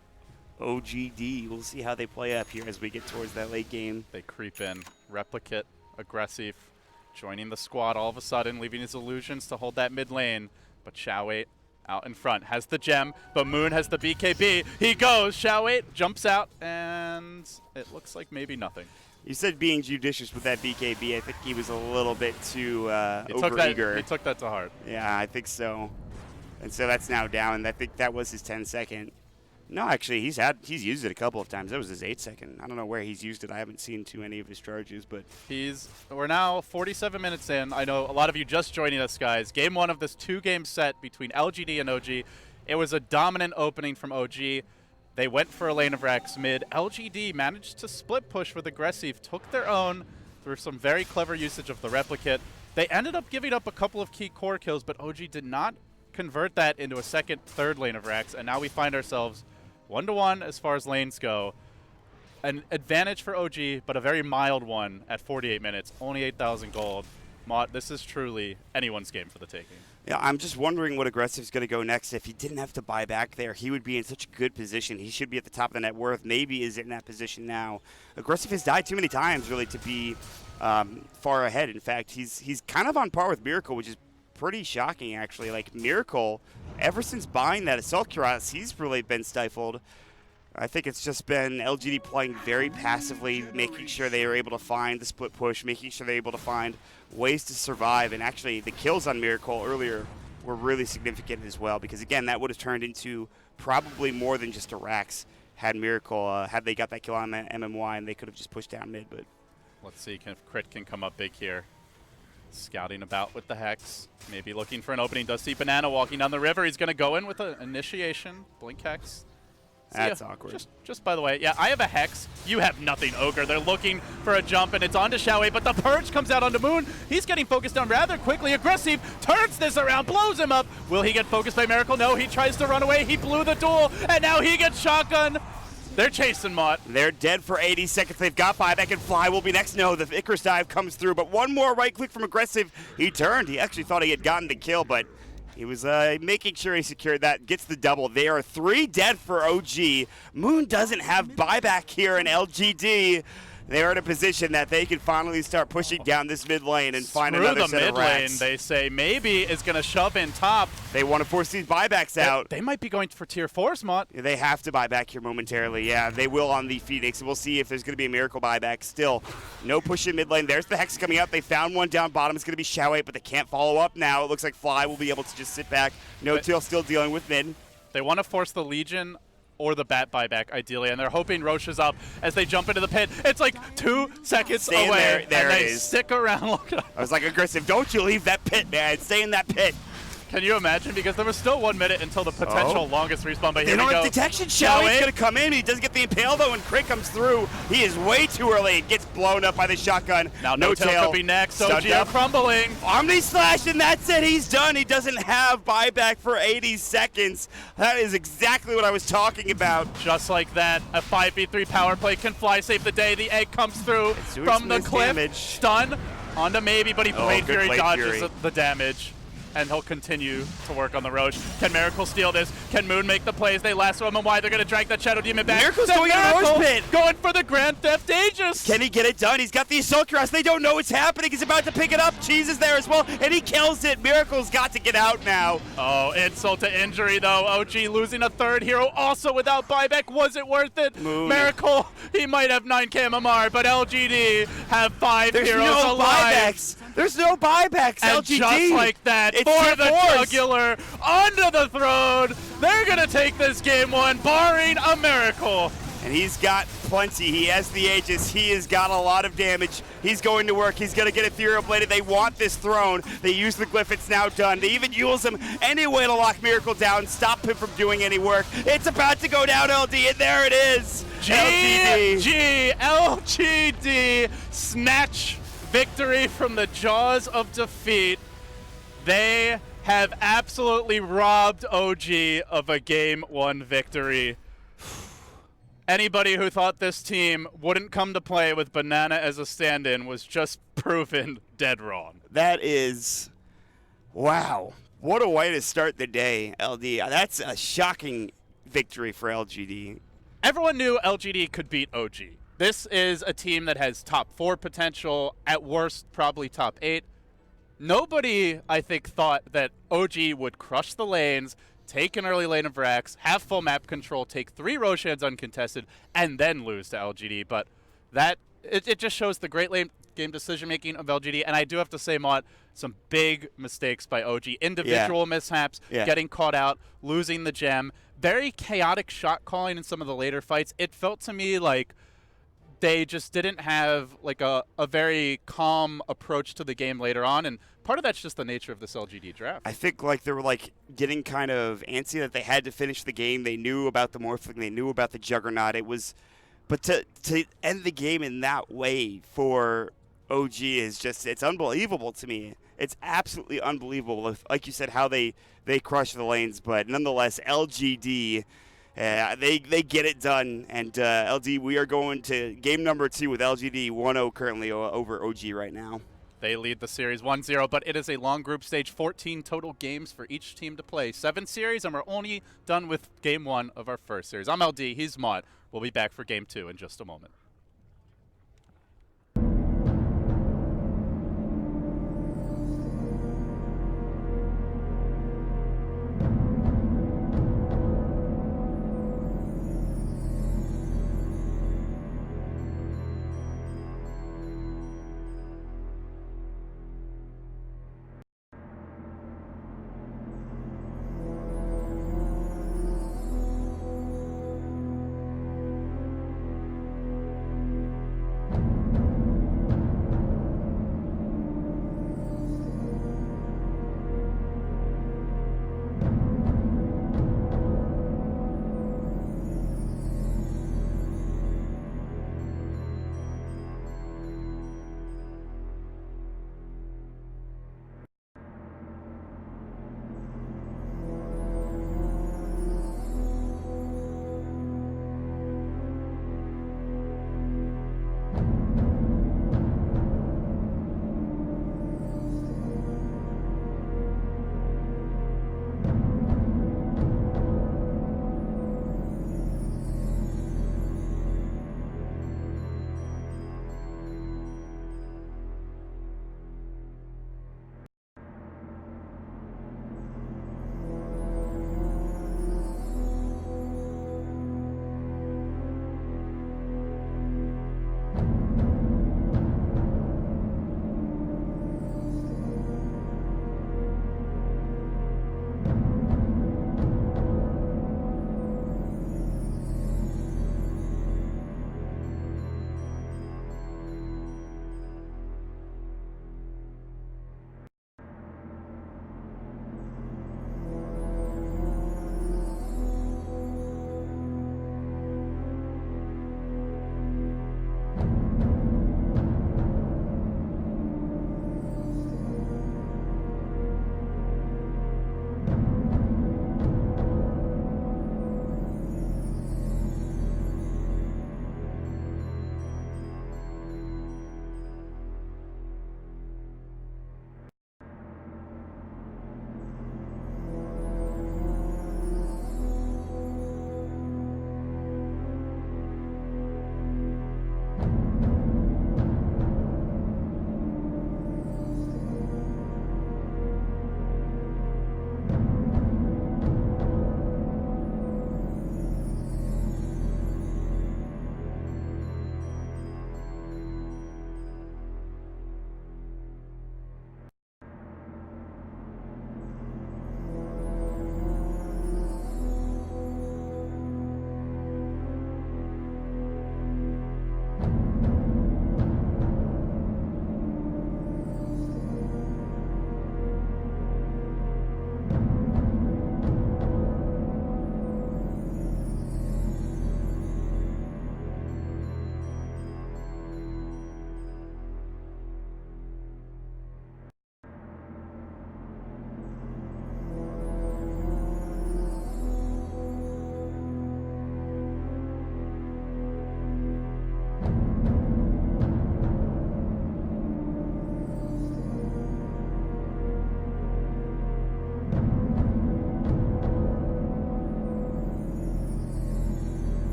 OGD, we'll see how they play up here as we get towards that late game. They creep in. Replicate, aggressive, joining the squad all of a sudden, leaving his illusions to hold that mid lane. But Shao 8 out in front, has the gem, but Moon has the BKB. He goes, Shao 8 jumps out, and it looks like maybe nothing. You said being judicious with that BKB. I think he was a little bit too overeager. He took that to heart. Yeah, I think so. And so that's now down. I think that was his 10-second. No, actually, he's used it a couple of times. That was his 8-second. I don't know where he's used it. I haven't seen too many of his charges, but we're now 47 minutes in. I know a lot of you just joining us, guys. Game 1 of this 2-game set between LGD and OG. It was a dominant opening from OG. They went for a lane of racks mid. LGD managed to split push with aggressive, took their own through some very clever usage of the replicate. They ended up giving up a couple of key core kills, but OG did not convert that into a second, third lane of racks, and now we find ourselves 1-1 as far as lanes go. An advantage for OG, but a very mild one at 48 minutes. Only 8,000 gold. Mott, this is truly anyone's game for the taking. Yeah, I'm just wondering what Aggressive's going to go next. If he didn't have to buy back there, he would be in such a good position. He should be at the top of the net worth. Maybe is in that position now. Aggressive has died too many times, really, to be far ahead. In fact, he's kind of on par with Miracle, which is pretty shocking, actually. Like, Miracle, ever since buying that Assault Cuirass, he's really been stifled. I think it's just been LGD playing very passively, making sure they are able to find the split push, making sure they're able to find ways to survive. And actually, the kills on Miracle earlier were really significant as well, because again, that would have turned into probably more than just a Rax had Miracle, had they got that kill on MMY, and they could have just pushed down mid. But let's see if Crit can come up big here. Scouting about with the Hex, maybe looking for an opening. Does see Banana walking down the river. He's going to go in with an initiation. Blink Hex. That's awkward. Just by the way, yeah, I have a Hex. You have nothing, Ogre. They're looking for a jump, and it's onto Xiaowei, but the Purge comes out onto Moon. He's getting focused down rather quickly. Aggressive turns this around, blows him up. Will he get focused by Miracle? No, he tries to run away. He blew the duel, and now he gets shotgun. They're chasing Mott. They're dead for 80 seconds. They've got buyback, and Fly will be next. No, the Icarus dive comes through, but one more right click from Aggressive. He turned. He actually thought he had gotten the kill, but he was making sure he secured that, gets the double. They are 3 dead for OG. Moon doesn't have buyback here in LGD. They are in a position that they can finally start pushing down this mid lane and find another set of racks. Through the mid lane, they say maybe is going to shove in top. They want to force these buybacks out. They might be going for tier 4s, Mott. They have to buy back here momentarily. Yeah, they will on the Phoenix. We'll see if there's going to be a Miracle buyback. Still, no push in mid lane. There's the Hex coming out. They found one down bottom. It's going to be Xiaowei, but they can't follow up now. It looks like Fly will be able to just sit back. No Teal still dealing with mid. They want to force the Legion or the Bat buyback, ideally, and they're hoping Roche is up as they jump into the pit. It's like 2 seconds away, there and they it is. stick around. Look at I was like, Aggressive, don't you leave that pit, man. Stay in that pit. Can you imagine? Because there was still 1 minute until the potential longest respawn, but they here don't we go. have detection. Xiaowei's going to come in. He doesn't get the impale, though, and Crit comes through. He is way too early. It gets blown up by the shotgun. Now no tail could be next. OG are crumbling. Omni Slash, and that's it. He's done. He doesn't have buyback for 80 seconds. That is exactly what I was talking about. Just like that, a 5v3 power play can Fly save the day. The egg comes through from the cliff. Damage. Stun onto maybe, but he Blade Fury Blade dodges Fury. the damage. And he'll continue to work on the Roche. Can Miracle steal this? Can Moon make the plays? They lasso him, and why they're going to drag that Shadow Demon back. Miracle's going in the Roche pit. Going for the Grand Theft Aegis. Can he get it done? He's got the Assault Cuirass. They don't know what's happening. He's about to pick it up. Cheese is there as well, and he kills it. Miracle's got to get out now. Oh, insult to injury, though. OG losing a third hero, also without buyback. Was it worth it? Moon. Miracle, he might have 9k MMR, but LGD have 5 There's heroes no alive. buybacks. There's no buybacks. And LGD. just like that, It's for the force. jugular, onto the throne. They're going to take this game 1, barring a miracle. And he's got plenty. He has the Aegis. He has got a lot of damage. He's going to work. He's going to get Ethereal Bladed. They want this throne. They use the glyph. It's now done. They even use him any way to lock Miracle down, stop him from doing any work. It's about to go down, LD, and there it is. LGD snatch victory from the jaws of defeat. They have absolutely robbed OG of a Game 1 victory. Anybody who thought this team wouldn't come to play with Banana as a stand-in was just proven dead wrong. That is, wow. What a way to start the day, LD. That's a shocking victory for LGD. Everyone knew LGD could beat OG. This is a team that has top 4 potential, at worst probably top 8. Nobody, I think, thought that OG would crush the lanes, take an early lane of Rax, have full map control, take 3 Roshans uncontested, and then lose to LGD. But that it just shows the great lane game decision-making of LGD. And I do have to say, Mott, some big mistakes by OG. Individual mishaps, getting caught out, losing the gem. Very chaotic shot calling in some of the later fights. It felt to me like they just didn't have like a very calm approach to the game later on, and part of that's just the nature of this LGD draft. I think like they were like getting kind of antsy that they had to finish the game. They knew about the Morphling, they knew about the Juggernaut. It was, but to end the game in that way for OG is just, it's unbelievable to me. It's absolutely unbelievable. Like you said, how they crush the lanes, but nonetheless, LGD. They get it done, and LD, we are going to game number 2 with LGD 1-0 currently over OG right now. They lead the series 1-0, but it is a long group stage, 14 total games for each team to play. 7 series, and we're only done with game 1 of our first series. I'm LD, he's Mott. We'll be back for game 2 in just a moment.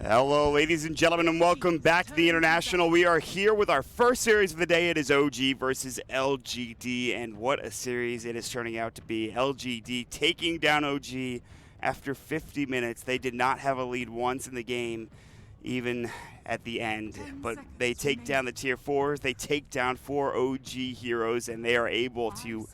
Hello, ladies and gentlemen, and welcome back to the International. We are here with our first series of the day. It is OG versus LGD, and what a series it is turning out to be. LGD taking down OG after 50 minutes. They did not have a lead once in the game, even at the end, but they take down the tier 4s. They take down 4 OG heroes, and they are able to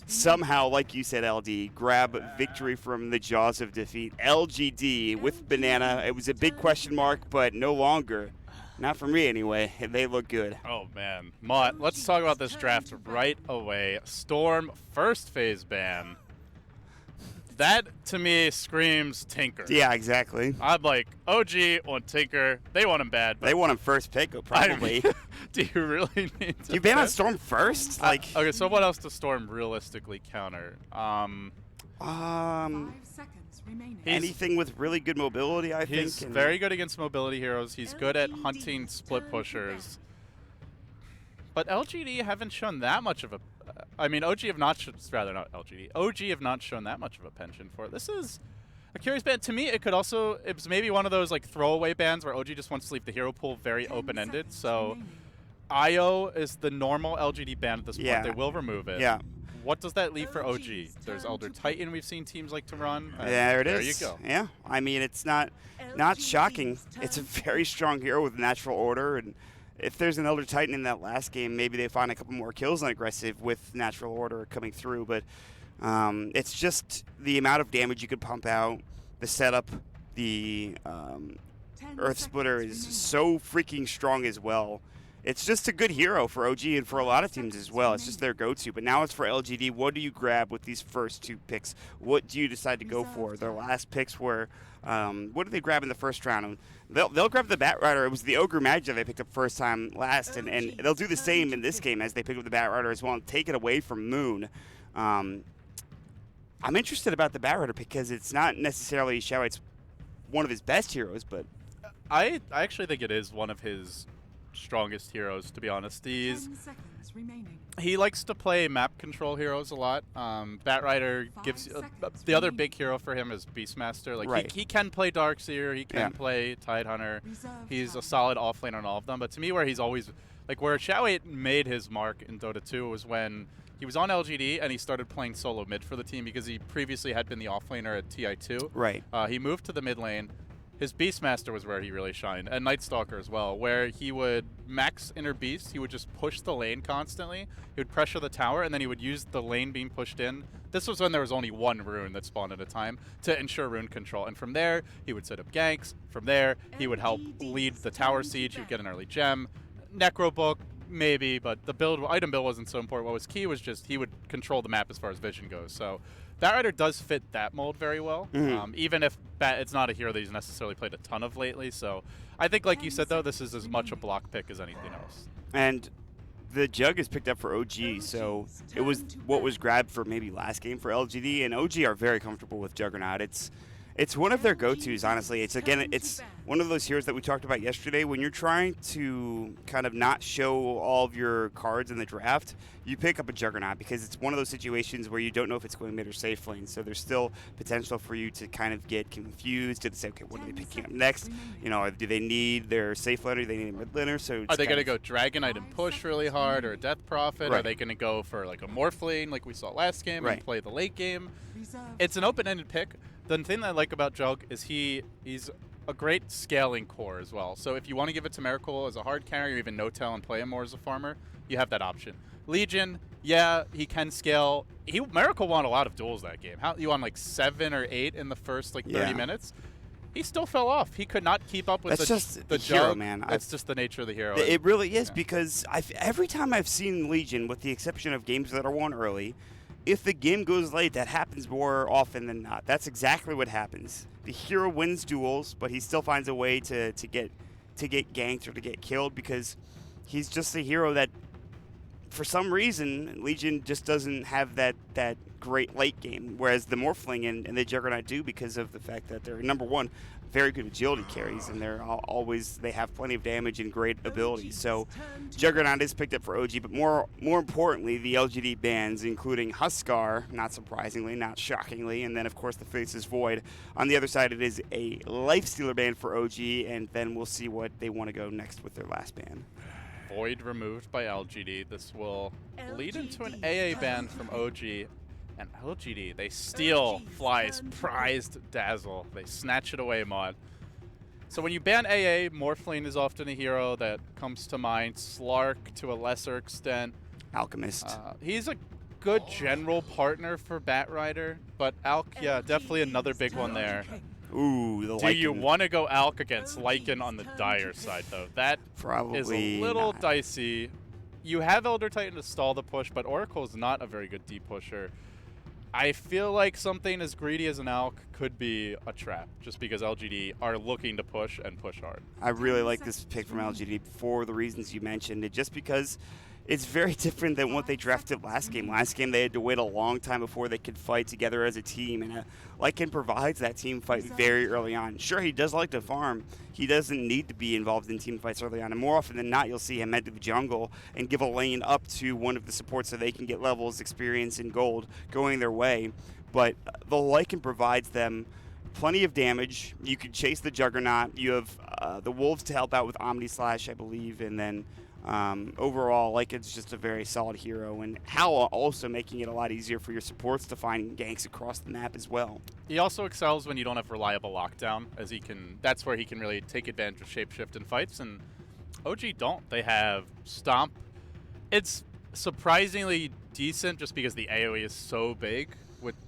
somehow, like you said, LD, grab victory from the jaws of defeat. LGD with Banana. It was a big question mark, but no longer. Not for me, anyway. They look good. Oh, man. Mott, let's talk about this draft right away. Storm, first phase ban. That, to me, screams Tinker. Yeah, exactly. I'm like, OG want Tinker. They want him bad. They want him first pick, probably. I mean, do you really need to? Do you ban on Storm first? Okay, so what else does Storm realistically counter? 5 seconds remaining. Anything with really good mobility, I think. He's very good against mobility heroes. He's good at hunting split pushers. But LGD haven't shown that much of a... I mean, OG have not... Rather, not LGD. OG have not shown that much of a penchant for it. This is a curious ban. To me, it could also... It's maybe one of those like throwaway bans where OG just wants to leave the hero pool very open-ended. So IO is the normal LGD ban at this point. Yeah. They will remove it. Yeah. What does that leave for OG? There's Elder Titan we've seen teams like to run. There it is. There you go. Yeah. I mean, it's not shocking. It's a very strong hero with natural order, and if there's an Elder Titan in that last game, maybe they find a couple more kills on aggressive with natural order coming through. But it's just the amount of damage you could pump out, the setup, the Earth Splitter is so freaking strong as well. It's just a good hero for OG and for a lot of teams as well. It's just their go-to. But now it's for LGD. What do you grab with these first 2 picks? What do you decide to go for? Their last picks were, what did they grab in the first round? They'll grab the Batrider. It was the Ogre Magi they picked up first time last, and they'll do the same in this game as they pick up the Batrider as well and take it away from Moon. I'm interested about the Batrider because it's not necessarily Shao-It's one of his best heroes, but I actually think it is one of his strongest heroes, to be honest. 10 seconds remaining. He likes to play map control heroes a lot. Batrider gives the other big hero for him is Beastmaster. Like right. he can play Darkseer, he can play Tidehunter. He's a solid offlane on all of them. But to me, where he's always like where Shao-It made his mark in Dota 2 was when he was on LGD and he started playing solo mid for the team because he previously had been the offlaner at TI2. Right. He moved to the mid lane. His Beastmaster was where he really shined, and Night Stalker as well, where he would max Inner Beast, he would just push the lane constantly, he would pressure the tower, and then he would use the lane being pushed in. This was when there was only 1 rune that spawned at a time to ensure rune control, and from there, he would set up ganks. From there, he would help lead the tower siege, he would get an early gem. Necro Book, maybe, but the item build wasn't so important. What was key was just he would control the map as far as vision goes. So Batrider does fit that mold very well, even if it's not a hero that he's necessarily played a ton of lately. So I think, like you said, though, this is as much a block pick as anything else. And the Jug is picked up for OG, so it was what was grabbed for maybe last game for LGD, and OG are very comfortable with Juggernaut. It's one of their go-tos, honestly. It's one of those heroes that we talked about yesterday. When you're trying to kind of not show all of your cards in the draft, you pick up a Juggernaut because it's one of those situations where you don't know if it's going mid or safe lane. So there's still potential for you to kind of get confused and say, okay, what are they picking up next? You know, do they need their safe laner? Do they need a mid laner? So are they going to go Dragonite and push really hard, or a Death Prophet? Right. Are they going to go for like a Morph lane like we saw last game right. and play the late game? It's an open-ended pick. The thing that I like about Jug is he's a great scaling core as well. So if you want to give it to Miracle as a hard carry or even No-Tail and play him more as a farmer, you have that option. Legion, yeah, he can scale. Miracle won a lot of duels that game. You won like 7 or 8 in the first like 30 minutes. He still fell off. He could not keep up with the hero, Jug. man. That's just the nature of the hero. It really is because every time I've seen Legion, with the exception of games that are won early, if the game goes late, that happens more often than not. That's exactly what happens. The hero wins duels, but he still finds a way to get ganked or to get killed because he's just a hero that, for some reason, Legion just doesn't have that great late game, whereas the Morphling and the Juggernaut do because of the fact that they're, number one, very good agility carries, and they have plenty of damage and great abilities. So Juggernaut is picked up for OG, but more importantly, the LGD bans, including Huskar, not surprisingly, not shockingly, and then of course the Faceless Void. On the other side, it is a Lifestealer ban for OG, and then we'll see what they want to go next with their last ban. Void removed by LGD. This will lead into an AA ban from OG. And LGD, they steal Fly's prized Dazzle. They snatch it away, Mod. So when you ban AA, Morphling is often a hero that comes to mind. Slark to a lesser extent. Alchemist. He's a good general partner for Batrider, but Alk, yeah, definitely another big one there. Ooh, the Do you want to go Alk against Lycan on the Dire side, though? That Probably is a little not. dicey. You have Elder Titan to stall the push, but Oracle is not a very good deep pusher. I feel like something as greedy as an Alk could be a trap, just because LGD are looking to push and push hard. I really like this pick from LGD for the reasons you mentioned. Just because it's very different than what they drafted last game. Last game, they had to wait a long time before they could fight together as a team, and Lycan provides that team fight very early on. Sure, he does like to farm. He doesn't need to be involved in team fights early on, and more often than not, you'll see him head to the jungle and give a lane up to one of the supports so they can get levels, experience, and gold going their way. But the Lycan provides them plenty of damage. You can chase the Juggernaut. You have the Wolves to help out with Omni Slash, I believe, and then overall, Lycan's just a very solid hero, and Howl also making it a lot easier for your supports to find ganks across the map as well. He also excels when you don't have reliable lockdown, as he can. That's where he can really take advantage of shapeshift in fights, and OG don't. They have Stomp. It's surprisingly decent just because the AoE is so big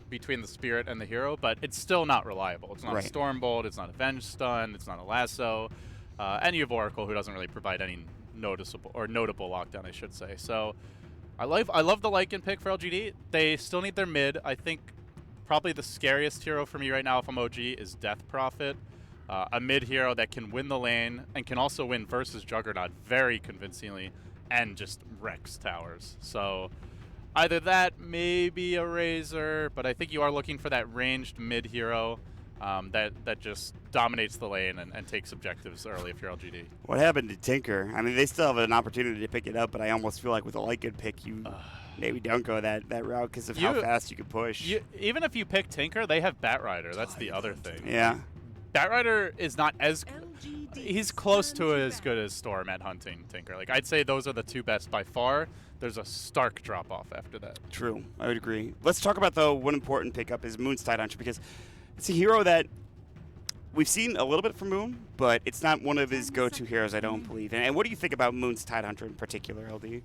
between the Spirit and the hero, but it's still not reliable. It's not Right. a Stormbolt, it's not a Venge Stun, it's not a Lasso, and you have Oracle, who doesn't really provide any noticeable or notable lockdown, I should say. So I love the Lycan pick for LGD. They still need their mid. I think probably the scariest hero for me right now if I'm OG is Death Prophet, a mid hero that can win the lane and can also win versus Juggernaut very convincingly and just wrecks towers. So either that, maybe a Razor, but I think you are looking for that ranged mid hero that just dominates the lane and takes objectives early if you're LGD. What happened to Tinker? I mean, they still have an opportunity to pick it up, but I almost feel like with a Lycan pick, you maybe don't go that route because of how fast you can push. Even if you pick Tinker, they have Batrider. That's the other thing. Yeah. Batrider is not as... He's close to as good as Storm at hunting Tinker. Like, I'd say those are the two best by far. There's a stark drop-off after that. True. I would agree. Let's talk about, though, one important pickup is Moon's Tidehunter, because it's a hero that we've seen a little bit from Moon, but it's not one of his go-to heroes, I don't believe. And what do you think about Moon's Tidehunter in particular, LD?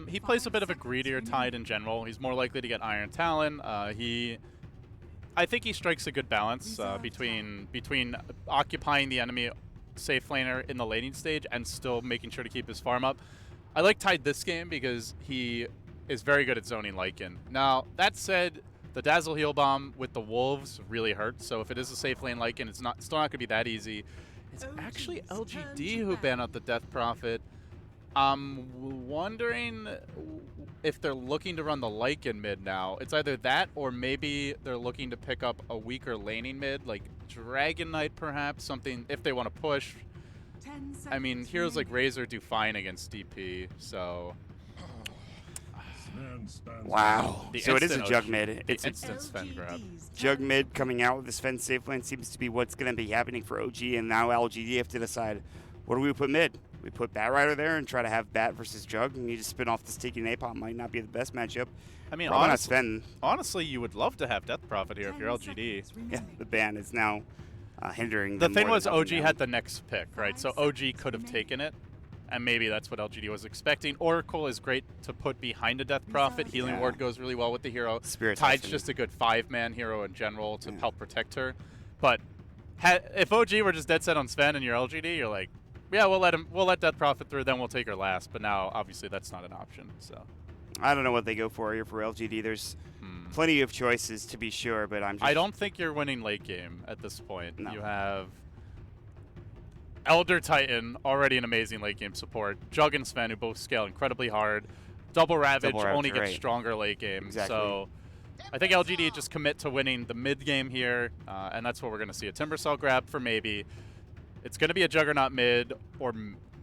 He plays a bit of a greedier Tide in general. He's more likely to get Iron Talon. I think he strikes a good balance between occupying the enemy safe laner in the laning stage and still making sure to keep his farm up. I like Tide this game because he is very good at zoning Lycan. Now, that said, the Dazzle Heal Bomb with the Wolves really hurts, so if it is a safe lane Lycan, it's still not going to be that easy. It's actually LGD who banned out the Death Prophet. I'm wondering if they're looking to run the Lycan mid now. It's either that or maybe they're looking to pick up a weaker laning mid, like Dragon Knight perhaps, something if they want to push. I mean, heroes like Razor do fine against DP, so... Wow. So it is a Jug mid. It's instant Sven grab. Jug mid coming out with the Sven safe lane seems to be what's going to be happening for OG, and now LGD have to decide, what do we put mid? We put Batrider there and try to have Bat versus Jug, and you just spin off the Sticky Napalm. Might not be the best matchup. I mean, honestly, you would love to have Death Prophet here if you're LGD. Yeah, the ban is now hindering The them thing more was than OG helping them. had the next pick, right? So OG could have taken it, and maybe that's what LGD was expecting. Oracle is great to put behind a Death Prophet. Healing Yeah. Ward goes really well with the hero. Spirit Tide's Husband. just a good 5-man hero in general to help protect her. But if OG were just dead set on Sven and you're LGD, you're like, yeah, we'll let Death Prophet through, then we'll take her last. But now, obviously, that's not an option. So I don't know what they go for here for LGD. There's plenty of choices to be sure, but I don't think you're winning late game at this point. No. You have Elder Titan, already an amazing late game support. Jug and Sven, who both scale incredibly hard. Double Ravage only gets right. stronger late game. Exactly. So I think LGD just commit to winning the mid game here, and that's what we're going to see. A Timbersaw grab for maybe. It's going to be a Juggernaut mid, or,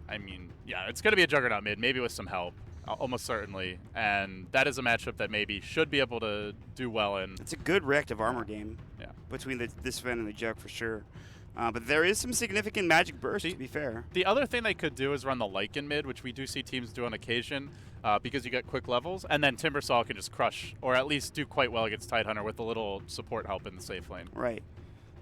I mean, yeah, it's going to be a Juggernaut mid, maybe with some help, almost certainly. And that is a matchup that maybe should be able to do well in. It's a good reactive armor game between the Sven and the Jug for sure. But there is some significant magic burst, to be fair. The other thing they could do is run the Lycan mid, which we do see teams do on occasion, because you get quick levels, and then Timbersaw can just crush, or at least do quite well against Tidehunter with a little support help in the safe lane. Right.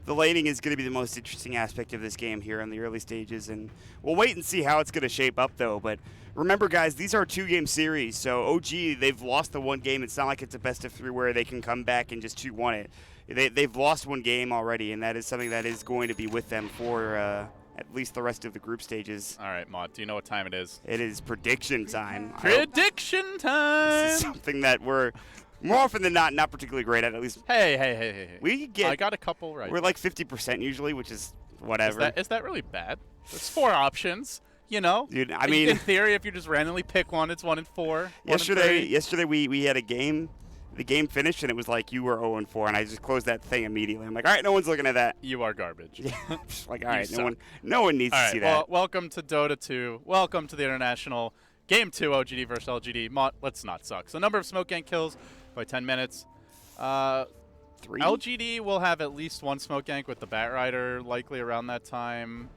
The laning is going to be the most interesting aspect of this game here in the early stages, and we'll wait and see how it's going to shape up, though. But remember, guys, these are 2-game series, so OG, they've lost the one game. It's not like it's a best-of-3 where they can come back and just 2-1 it. They've lost one game already, and that is something that is going to be with them for at least the rest of the group stages. All right, Mott, do you know what time it is? It is prediction time. Prediction time! This is something that we're more often than not particularly great at least. Hey. We get. I got a couple right. We're like 50% usually, which is whatever. Is that really bad? There's 4 options, you know? Dude, I mean, in theory, if you just randomly pick one, it's 1 and 4. Yesterday we had a game. The game finished and it was like you were 0-4, and I just closed that thing immediately. I'm like, all right, no one's looking at that. You are garbage. Yeah, just like, all right, no one needs to see that. Well, welcome to Dota 2. Welcome to the International Game 2 OGD versus LGD. Mott, let's not suck. So number of smoke gang kills by 10 minutes. 3. LGD will have at least 1 smoke gank with the Batrider, likely around that time.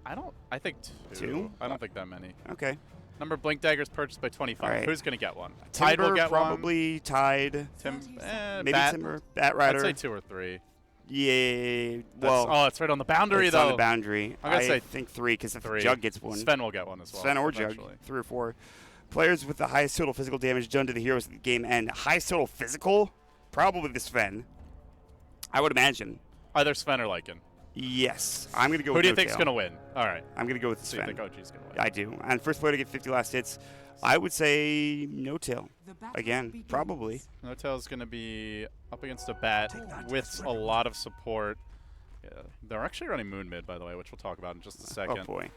I think 2. I don't think that many. Okay. Number of blink daggers purchased by 25. Right. Who's going to get one? Timber Tide will get probably one. Tide. Maybe Timber. Batrider. I'd say 2 or 3. Yeah. Well. Oh, it's right on the boundary, it's though. on the boundary. I'm gonna say think 3 because if 3. Jug gets one. Sven will get one as well. Sven or Jug. Eventually. 3 or 4. Players with the highest total physical damage done to the heroes at the game end. Highest total physical? Probably the Sven. I would imagine. Either Sven or Lycan. Yes. I'm going to go Who with do you No think's Tail. going to win? All right. I'm going to go with the So Sven. you think OG's going to win? I do. And first player to get 50 last hits, I would say No Tail. Again, probably. No Tail's going to be up against a bat with a lot of support. Yeah. They're actually running Moon mid, by the way, which we'll talk about in just a second. Oh, boy.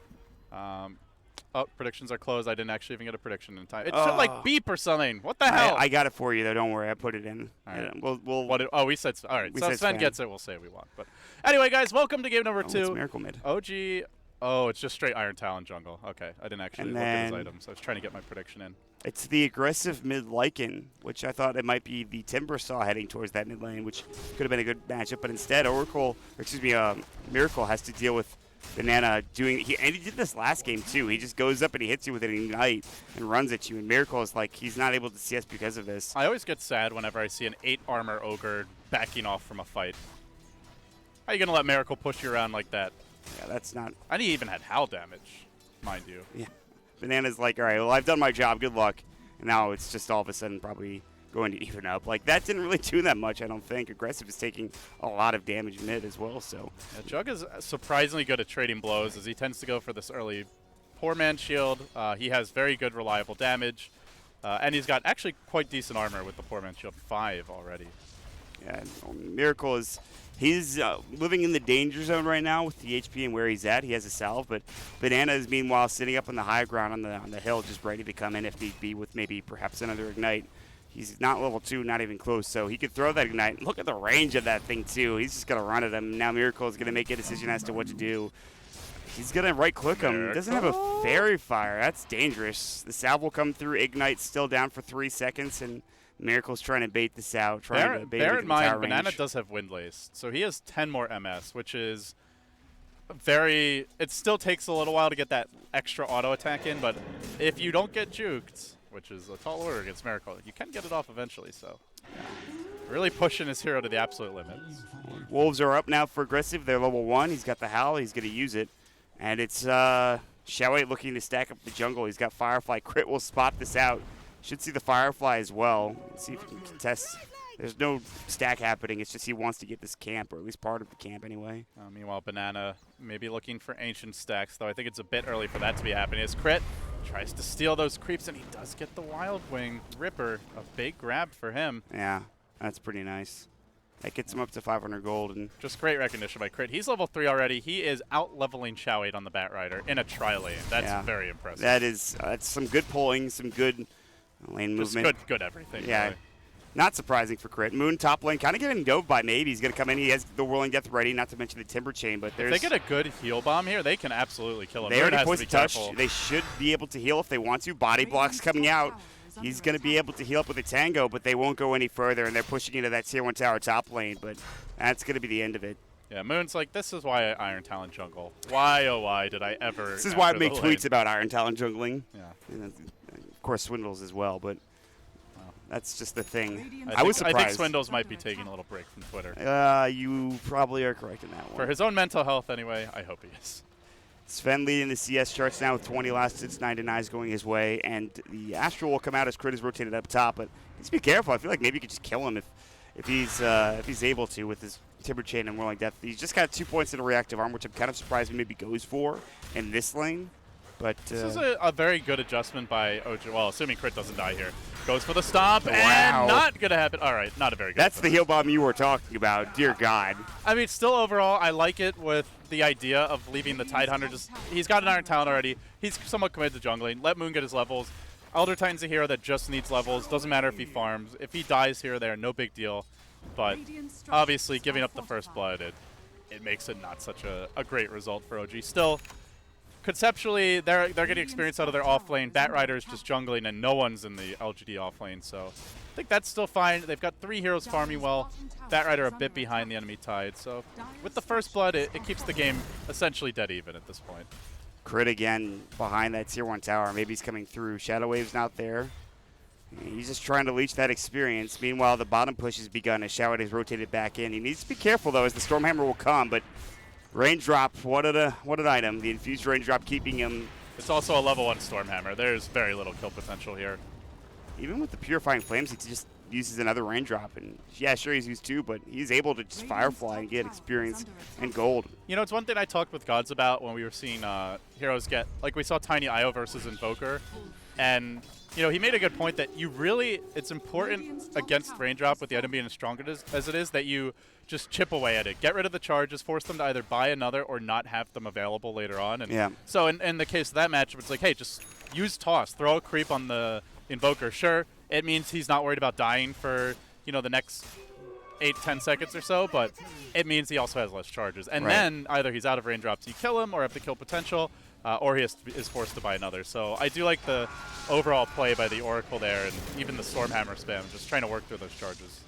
Predictions are closed. I didn't actually even get a prediction in time. It should, like, beep or something. What the hell? I got it for you, though. Don't worry. I put it in. All right. We'll we said all right. We So said Sven Sven. gets it. We'll say we want. But anyway, guys, welcome to game number 2. It's Miracle Mid. OG. Oh, it's just straight Iron Talon jungle. Okay, I didn't actually And look at his then- items. I was trying to get my prediction in. It's the aggressive mid Lycan, which I thought it might be the Timbersaw heading towards that mid lane, which could have been a good matchup. But instead, Miracle has to deal with Banana doing. And he did this last game too. He just goes up and he hits you with an ignite and runs at you. And Miracle is like he's not able to CS because of this. I always get sad whenever I see an 8 armor ogre backing off from a fight. How are you gonna let Miracle push you around like that? Yeah, that's not. And he even had Howl damage, mind you. Yeah, Banana's like, all right, well I've done my job. Good luck. And now it's just all of a sudden probably going to even up. Like that didn't really do that much, I don't think. Aggressive is taking a lot of damage mid as well. So Yeah, Jug is surprisingly good at trading blows, as he tends to go for this early poor man shield. He has very good reliable damage, and he's got actually quite decent armor with the poor man shield 5 already. yeah, Miracle is. He's living in the danger zone right now with the HP and where he's at. He has a salve, but Banana is meanwhile sitting up on the high ground on the hill, just ready to come in if need be with maybe perhaps another ignite. He's not level 2, not even close, so he could throw that ignite. Look at the range of that thing too. He's just gonna run at him. Now Miracle is gonna make a decision as to what to do. He's gonna right click him. Doesn't have a fairy fire. That's dangerous. The salve will come through. Ignite's still down for 3 seconds, and Miracle's trying to bait this out. Bear in tower mind, Banana range. does have Wind Lace, so he has 10 more MS, which is very. It still takes a little while to get that extra auto attack in, but if you don't get juked, which is a tall order against Miracle, you can get it off eventually. So, really pushing his hero to the absolute limits. Wolves are up now for aggressive. They're level 1. He's got the Howl. He's going to use it. And it's Shawei looking to stack up the jungle. He's got Firefly. Crit will spot this out. Should see the Firefly as well. Let's see if he can contest. There's no stack happening. It's just he wants to get this camp, or at least part of the camp anyway. Meanwhile, Banana maybe looking for ancient stacks, though I think it's a bit early for that to be happening. His crit tries to steal those creeps, and he does get the Wild Wing Ripper. A big grab for him. Yeah, that's pretty nice. That gets him up to 500 gold. And just great recognition by Crit. He's level 3 already. He is out-leveling Shao-8 on the Batrider in a tri-lane. That's very impressive. That's some good pulling, some good lane just movement. good everything. Yeah. Really. Not surprising for Crit. Moon top lane, kind of getting dove by maybe. He's going to come in. He has the Whirling Death ready, not to mention the Timber Chain. But there's, if they get a good heal bomb here, they can absolutely kill him. They already has to poison be touch. careful. They should be able to heal if they want to. Body blocks coming out. He's going to be able to heal up with a Tango, but they won't go any further, and they're pushing into that Tier 1 tower top lane. But that's going to be the end of it. Yeah, Moon's like, this is why I Iron Talon jungle. Why, oh why did I ever? This is why I enter make the tweets lane? about Iron Talon jungling. Yeah. And of course, Swindles as well, but that's just the thing. I was think surprised. Swindles might be taking a little break from Twitter. You probably are correct in that one. For his own mental health, anyway, I hope he is. Sven leading the CS charts now with 20 last hits, 9 denies going his way, and the Astral will come out as Crit is rotated up top, but just be careful. I feel like maybe you could just kill him if he's able to with his Timber Chain and Whirling Death. He's just got 2 points in a reactive arm, which I'm kind of surprised he maybe goes for in this lane. But this is a very good adjustment by OG. Well, assuming Crit doesn't die here. Goes for the stomp, Wow. and not going to happen. All right, not a very good that's the finish. heal bomb you were talking about. Dear God. I mean, still overall, I like it with the idea of leaving the Tidehunter just. He's got an Iron Talon already. He's somewhat committed to jungling. Let Moon get his levels. Elder Titan's a hero that just needs levels. Doesn't matter if he farms. If he dies here or there, no big deal. But obviously, giving up the first blood, it makes it not such a great result for OG. Still, conceptually, they're getting experience out of their offlane. Batrider is just jungling, and no one's in the LGD offlane. So I think that's still fine. They've got 3 heroes farming well. Batrider a bit behind the enemy Tide. So with the first blood, it keeps the game essentially dead even at this point. Crit again behind that Tier 1 tower. Maybe he's coming through. Shadow Wave's not there. He's just trying to leech that experience. Meanwhile, the bottom push has begun as Shadow Wave's rotated back in. He needs to be careful, though, as the Stormhammer will come. But Raindrop, what an item. The Infused Raindrop keeping him. It's also a level 1 Stormhammer. There's very little kill potential here. Even with the Purifying Flames, he just uses another Raindrop. And yeah, sure, he's used 2, but he's able to just Firefly and get experience and gold. You know, it's one thing I talked with Gods about when we were seeing heroes get, like we saw Tiny Io versus Invoker. And, you know, he made a good point that it's important against Raindrop with the item being as strong as it is that you just chip away at it. Get rid of the charges, force them to either buy another or not have them available later on. And yeah. So in the case of that matchup, it's like, hey, just use Toss. Throw a creep on the Invoker. Sure, it means he's not worried about dying for, you know, the next 8-10 seconds or so, but it means he also has less charges. And then either he's out of raindrops, you kill him, or have the kill potential, or he is forced to buy another. So I do like the overall play by the Oracle there, and even the Stormhammer spam, just trying to work through those charges.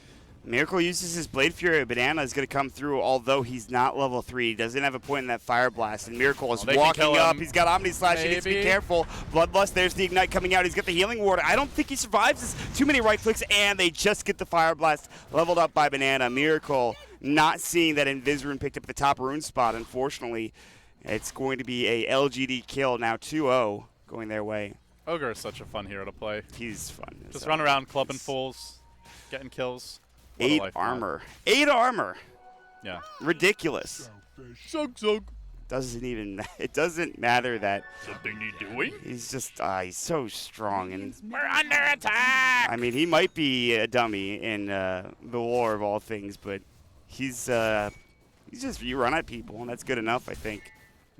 Miracle uses his Blade Fury. Banana is going to come through, although he's not level 3. He doesn't have a point in that Fire Blast, and Miracle is walking up. He's got Omni Slash. He needs to be careful. Bloodlust, there's the Ignite coming out. He's got the Healing Ward. I don't think he survives this. Too many right clicks, and they just get the Fire Blast leveled up by Banana. Miracle not seeing that Invis picked up the top rune spot, unfortunately. It's going to be a LGD kill now, 2-0 going their way. Ogre is such a fun hero to play. He's fun. Just run around clubbing fools, getting kills. 8 armor. 8 armor. Yeah. Ridiculous. Zug. It doesn't matter that Something you doing? he's just, he's so strong. And We're under attack! I mean, he might be a dummy in the lore of all things, but he's just, you run at people, and that's good enough, I think.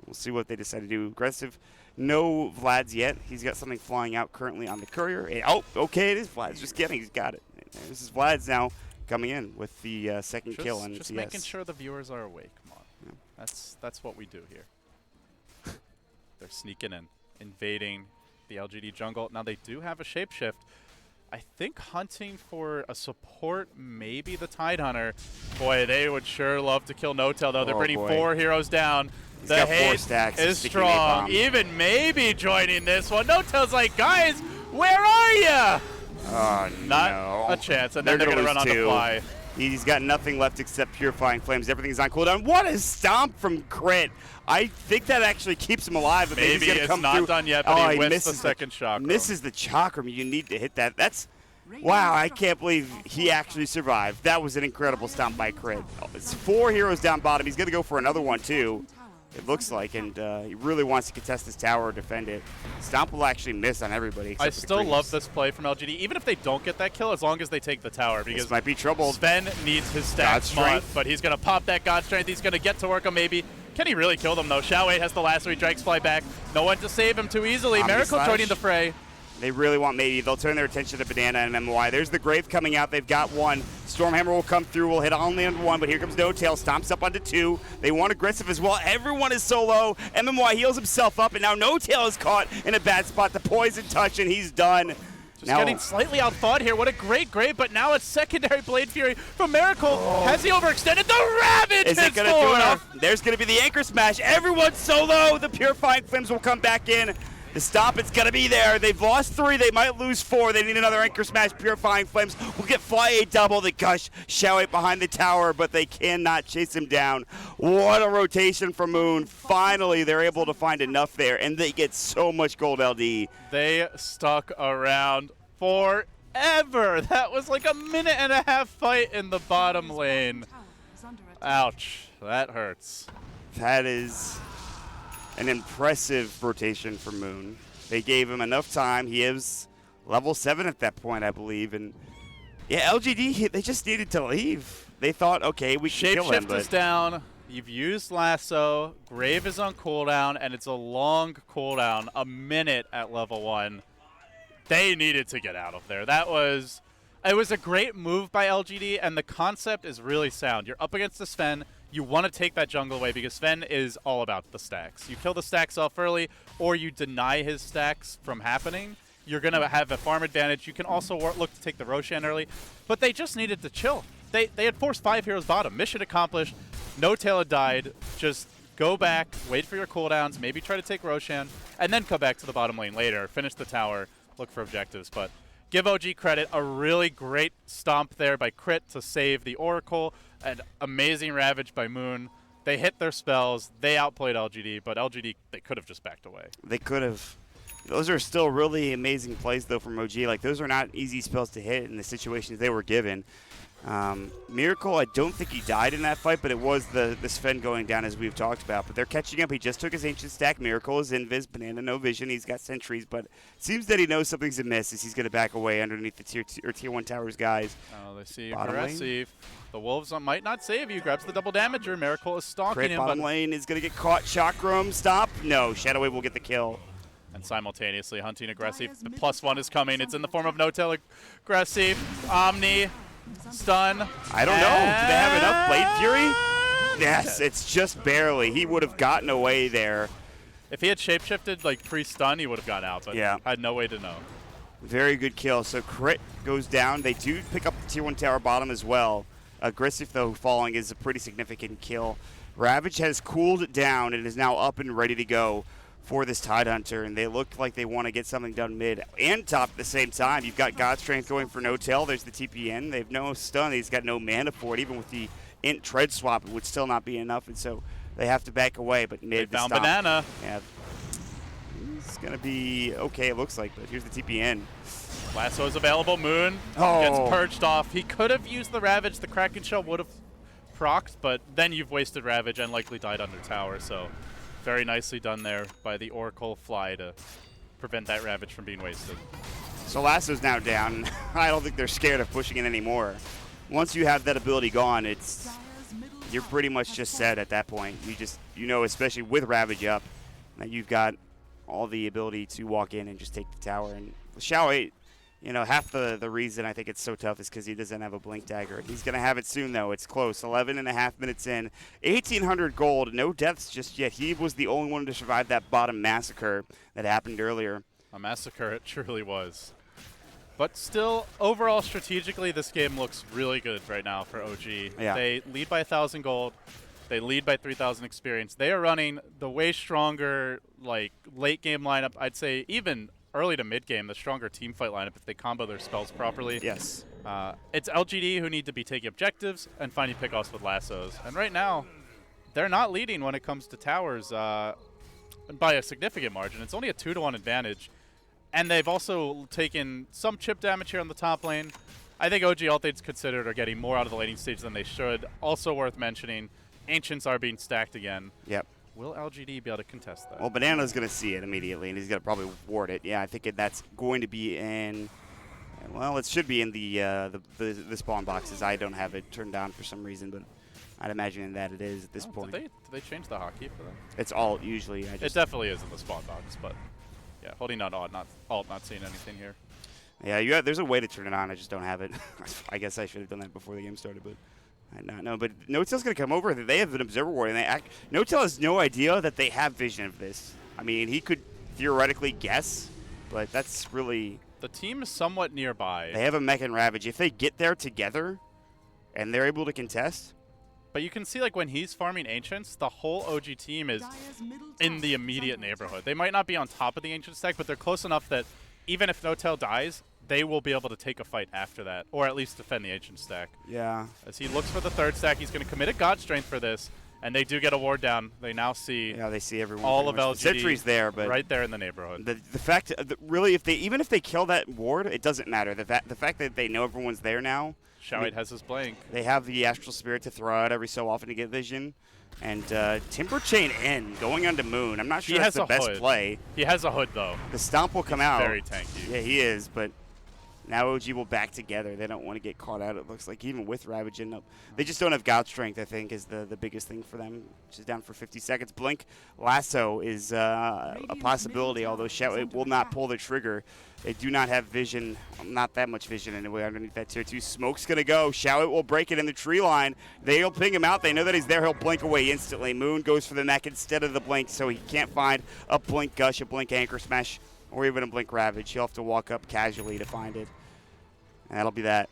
We'll see what they decide to do. Aggressive. No Vlad's yet. He's got something flying out currently on the courier. Oh, okay, it is Vlad's. Just kidding. He's got it. This is Vlad's now coming in with the second kill on Just CS. making sure the viewers are awake. Come on. Yeah. That's what we do here. They're sneaking in, invading the LGD jungle. Now they do have a shapeshift. I think hunting for a support, maybe the Tidehunter. Boy, they would sure love to kill No-Tail, though. They're bringing 4 heroes down. He's the got 4 hate stacks. is strong. Even maybe joining this one. No-Tail's like, guys, where are you? Oh, Not a chance. And then they're going to run on the fly. He's got nothing left except Purifying Flames. Everything's on cooldown. What a stomp from Crit. I think that actually keeps him alive. But maybe he's it's come not through. done yet, but he misses the misses second chakra. Misses the chakram. You need to hit that. That's, wow, I can't believe he actually survived. That was an incredible stomp by Crit. It's 4 heroes down bottom. He's going to go for another one, too. It looks like, and he really wants to contest this tower or defend it. Stomp will actually miss on everybody. I still love this play from LGD, even if they don't get that kill, as long as they take the tower. Because this might be trouble. Sven needs his stats, but he's going to pop that God Strength. He's going to get to work on maybe. Can he really kill them, though? Xiao Wei has the last 3 Drags fly back. No one to save him too easily. Miracle joining the fray. They really want maybe. They'll turn their attention to Banana and MMY. There's the Grave coming out. They've got one. Stormhammer will come through. Will hit only on one, but here comes No Tail. Stomps up onto two. They want aggressive as well. Everyone is so low. MMY heals himself up, and now No Tail is caught in a bad spot. The poison touch, and he's done. Just getting slightly outthought here. What a great Grave, but now a secondary Blade Fury from Miracle. Has he overextended? The Ravage is it going to do enough? There's going to be the Anchor Smash. Everyone's so low. The Purifying Flames will come back in. The stop, it's going to be there. They've lost 3. They might lose 4. They need another Anchor Smash. Purifying Flames will get Fly A double. The Gush Xiao behind the tower, but they cannot chase him down. What a rotation from Moon. Finally, they're able to find enough there, and they get so much gold LD. They stuck around forever. That was like a minute-and-a-half fight in the bottom lane. Ouch. That hurts. That is an impressive rotation for Moon. They gave him enough time. He is level 7 at that point, I believe. And yeah, LGD, they just needed to leave. They thought, okay, we can kill him. Shapeshift is down. You've used Lasso. Grave is on cooldown, and it's a long cooldown, a minute at level 1. They needed to get out of there. It was a great move by LGD, and the concept is really sound. You're up against the Sven. You want to take that jungle away because Sven is all about the stacks. You kill the stacks off early, or you deny his stacks from happening. You're going to have a farm advantage. You can also look to take the Roshan early, but they just needed to chill. They had forced 5 heroes bottom. Mission accomplished. No Tail had died. Just go back, wait for your cooldowns, maybe try to take Roshan, and then come back to the bottom lane later, finish the tower, look for objectives. But give OG credit, a really great stomp there by Crit to save the Oracle. An amazing Ravage by Moon. They hit their spells. They outplayed LGD, but LGD, they could have just backed away. They could have. Those are still really amazing plays, though, from OG. Like, those are not easy spells to hit in the situations they were given. Miracle, I don't think he died in that fight, but it was the Sven going down, as we've talked about. But they're catching up. He just took his Ancient Stack. Miracle is Invis, Banana no vision. He's got sentries, but it seems that he knows something's amiss as he's going to back away underneath the tier 1 towers guys. Oh, they see aggressive. The Wolves might not save you. Grabs the double damager. Miracle is stalking him. Bottom lane is going to get caught. Chakram, stop. No, Shadow Wave will get the kill. And simultaneously hunting aggressive. The +1 is coming. It's in the form of No Tail aggressive. Omni. Stun. I don't know. Do they have enough Blade Fury? Yes, it's just barely. He would have gotten away there. If he had shapeshifted like pre-stun, he would have gotten out, but yeah. I had no way to know. Very good kill. So Crit goes down. They do pick up the tier 1 tower bottom as well. Aggressive, though, falling is a pretty significant kill. Ravage has cooled down and is now up and ready to go for this Tidehunter, and they look like they want to get something done mid and top at the same time. You've got God Strength going for No Tail. There's the TPN. They have no stun. He's got no mana for it. Even with the Int Tread swap, it would still not be enough, and so they have to back away. But mid, they found Banana. Yeah, it's going to be okay, it looks like, but here's the TPN. Lasso is available. Moon gets purged off. He could have used the Ravage. The Kraken Shell would have procced, but then you've wasted Ravage and likely died under tower, so very nicely done there by the Oracle Fly to prevent that Ravage from being wasted. So Lasso's now down. I don't think they're scared of pushing it anymore. Once you have that ability gone, you're pretty much just set at that point. You know, especially with Ravage up, that you've got all the ability to walk in and just take the tower. And Xiao 8, you know, half the reason I think it's so tough is because he doesn't have a Blink Dagger. He's going to have it soon, though. It's close. 11.5 minutes in. 1,800 gold. No deaths just yet. He was the only one to survive that bottom massacre that happened earlier. A massacre it truly was. But still, overall, strategically, this game looks really good right now for OG. Yeah. They lead by 1,000 gold. They lead by 3,000 experience. They are running the way stronger, like, late-game lineup. I'd say even early to mid-game, the stronger team fight lineup if they combo their spells properly. Yes. It's LGD who need to be taking objectives and finding pickoffs with lassos. And right now, they're not leading when it comes to towers by a significant margin. It's only a 2-to-1 advantage. And they've also taken some chip damage here on the top lane. I think OG, all things considered, are getting more out of the laning stage than they should. Also worth mentioning, Ancients are being stacked again. Yep. Will LGD be able to contest that? Well, Banana's going to see it immediately, and he's going to probably ward it. Yeah, I think that's going to be in, well, it should be in the spawn boxes. I don't have it turned on for some reason, but I'd imagine that it is at this point. Did they change the hotkey for that? It's all usually. It definitely is in the spawn box, but Yeah, holding on alt, not seeing anything here. Yeah, there's a way to turn it on. I just don't have it. I guess I should have done that before the game started, but I not know. But No-Tail's going to come over. They have an observer ward, and No-Tail has no idea that they have vision of this. I mean, he could theoretically guess, but that's really... The team is somewhat nearby. They have a mech and Ravage. If they get there together and they're able to contest... But you can see, like, when he's farming Ancients, the whole OG team is in the immediate neighborhood. They might not be on top of the Ancient stack, but they're close enough that even if No-Tail dies, they will be able to take a fight after that, or at least defend the Ancient stack. Yeah. As he looks for the third stack, he's going to commit a God Strength for this, and they do get a ward down. They now see they see everyone. all of LGD. The sentry's there, but right there in the neighborhood. The fact, really, even if they kill that ward, it doesn't matter. The fact that they know everyone's there now. Shao8 has his blank. They have the Astral Spirit to throw out every so often to get vision. And Timber Chain in, going onto Moon. I'm not sure that's the best play. He has a hood, though. The Stomp will come out. Very tanky. Yeah, he is, but now OG will back together. They don't want to get caught out, it looks like, even with Ravage in. They just don't have God Strength, I think, is the biggest thing for them, which is down for 50 seconds. Blink Lasso is a possibility, although Shao8 will not pull the trigger. They do not have vision, not that much vision anyway, underneath that tier 2. Smoke's going to go. Shao8 will break it in the tree line. They'll ping him out. They know that he's there. He'll blink away instantly. Moon goes for the mech instead of the blink, so he can't find a blink Gush, a blink Anchor Smash, or even a blink Ravage. He'll have to walk up casually to find it. And that'll be that.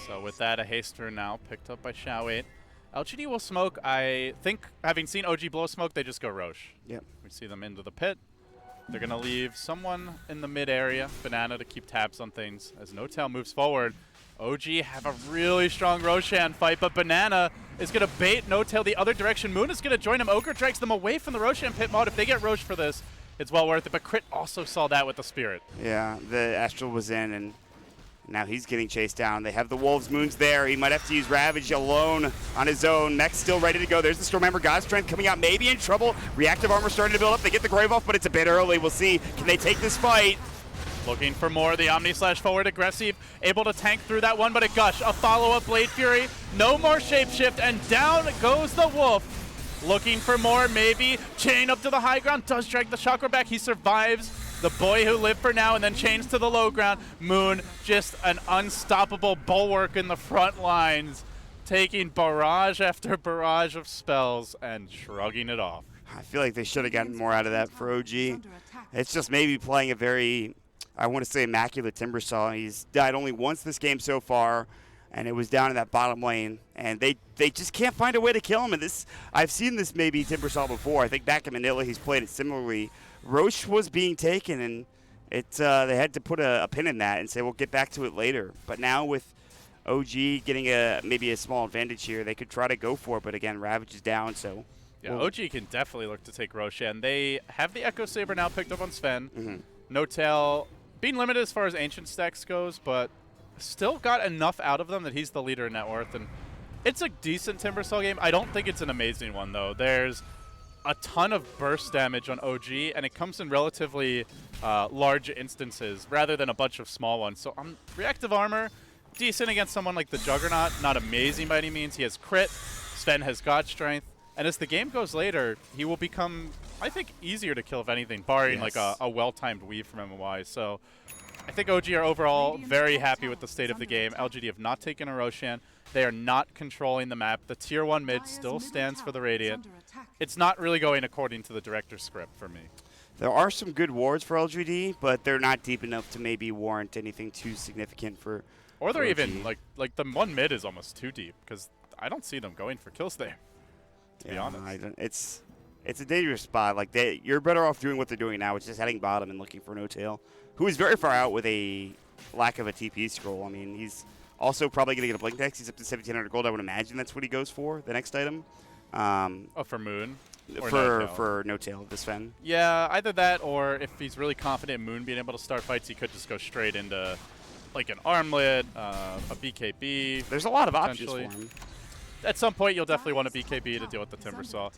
So with that, a haster now picked up by Shao8. LGD will smoke. I think, having seen OG blow smoke, they just go Roche. Yep. We see them into the pit. They're going to leave someone in the mid area, Banana, to keep tabs on things. As No-Tail moves forward, OG have a really strong Roshan fight, but Banana is going to bait No-Tail the other direction. Moon is going to join him. Ogre drags them away from the Roshan pit mod. If they get Roche for this, it's well worth it. But Crit also saw that with the Spirit. Yeah, the Astral was in, and now he's getting chased down. They have the Wolves. Moon's there. He might have to use Ravage alone on his own. Mech's still ready to go. There's the Stormhammer. God Strength coming out, maybe in trouble. Reactive Armor starting to build up. They get the Grave off, but it's a bit early. We'll see. Can they take this fight? Looking for more. The Omni Slash forward aggressive. Able to tank through that one, but a Gush. A follow-up Blade Fury. No more Shapeshift, and down goes the Wolf. Looking for more, maybe. Chain up to the high ground. Does drag the Chakra back. He survives. The boy who lived for now and then chains to the low ground. Moon, just an unstoppable bulwark in the front lines, taking barrage after barrage of spells and shrugging it off. I feel like they should have gotten more out of that for OG. It's just maybe playing a very, I want to say, immaculate Timbersaw. He's died only once this game so far, and it was down in that bottom lane. And they just can't find a way to kill him. And this, I've seen this maybe Timbersaw before. I think back in Manila he's played it similarly. Roche was being taken, and they had to put a pin in that and say, we'll get back to it later. But now with OG getting maybe a small advantage here, they could try to go for it, but again, Ravage is down, so... Yeah, OG can definitely look to take Roche, and they have the Echo Saber now picked up on Sven. No-Tail being limited as far as Ancient stacks goes, but still got enough out of them that he's the leader in net worth, and it's a decent Timbersaw game. I don't think it's an amazing one, though. There's a ton of burst damage on OG, and it comes in relatively large instances rather than a bunch of small ones. So reactive armor, decent against someone like the Juggernaut, not amazing by any means. He has crit, Sven has God Strength, and as the game goes later, he will become, I think, easier to kill if anything, barring like a well-timed weave from MOI. So I think OG are overall very happy with the state of the game. LGD have not taken a Roshan. They are not controlling the map. The tier 1 mid still stands for the Radiant. It's not really going according to the director's script for me. There are some good wards for LGD, but they're not deep enough to maybe warrant anything too significant for Or they're OG. even, like the one mid is almost too deep, because I don't see them going for kills there, to be honest. It's a dangerous spot. Like you're better off doing what they're doing now, which is heading bottom and looking for No-Tail, who is very far out with a lack of a TP scroll. I mean, he's also probably going to get a Blink next. He's up to 1,700 gold. I would imagine that's what he goes for, the next item. For Moon? For No-Tail, this Sven. Yeah, either that, or if he's really confident in Moon being able to start fights, he could just go straight into like an Armlet, a BKB. There's a lot of options for him. At some point, you'll definitely want a BKB to deal with the Timbersaw.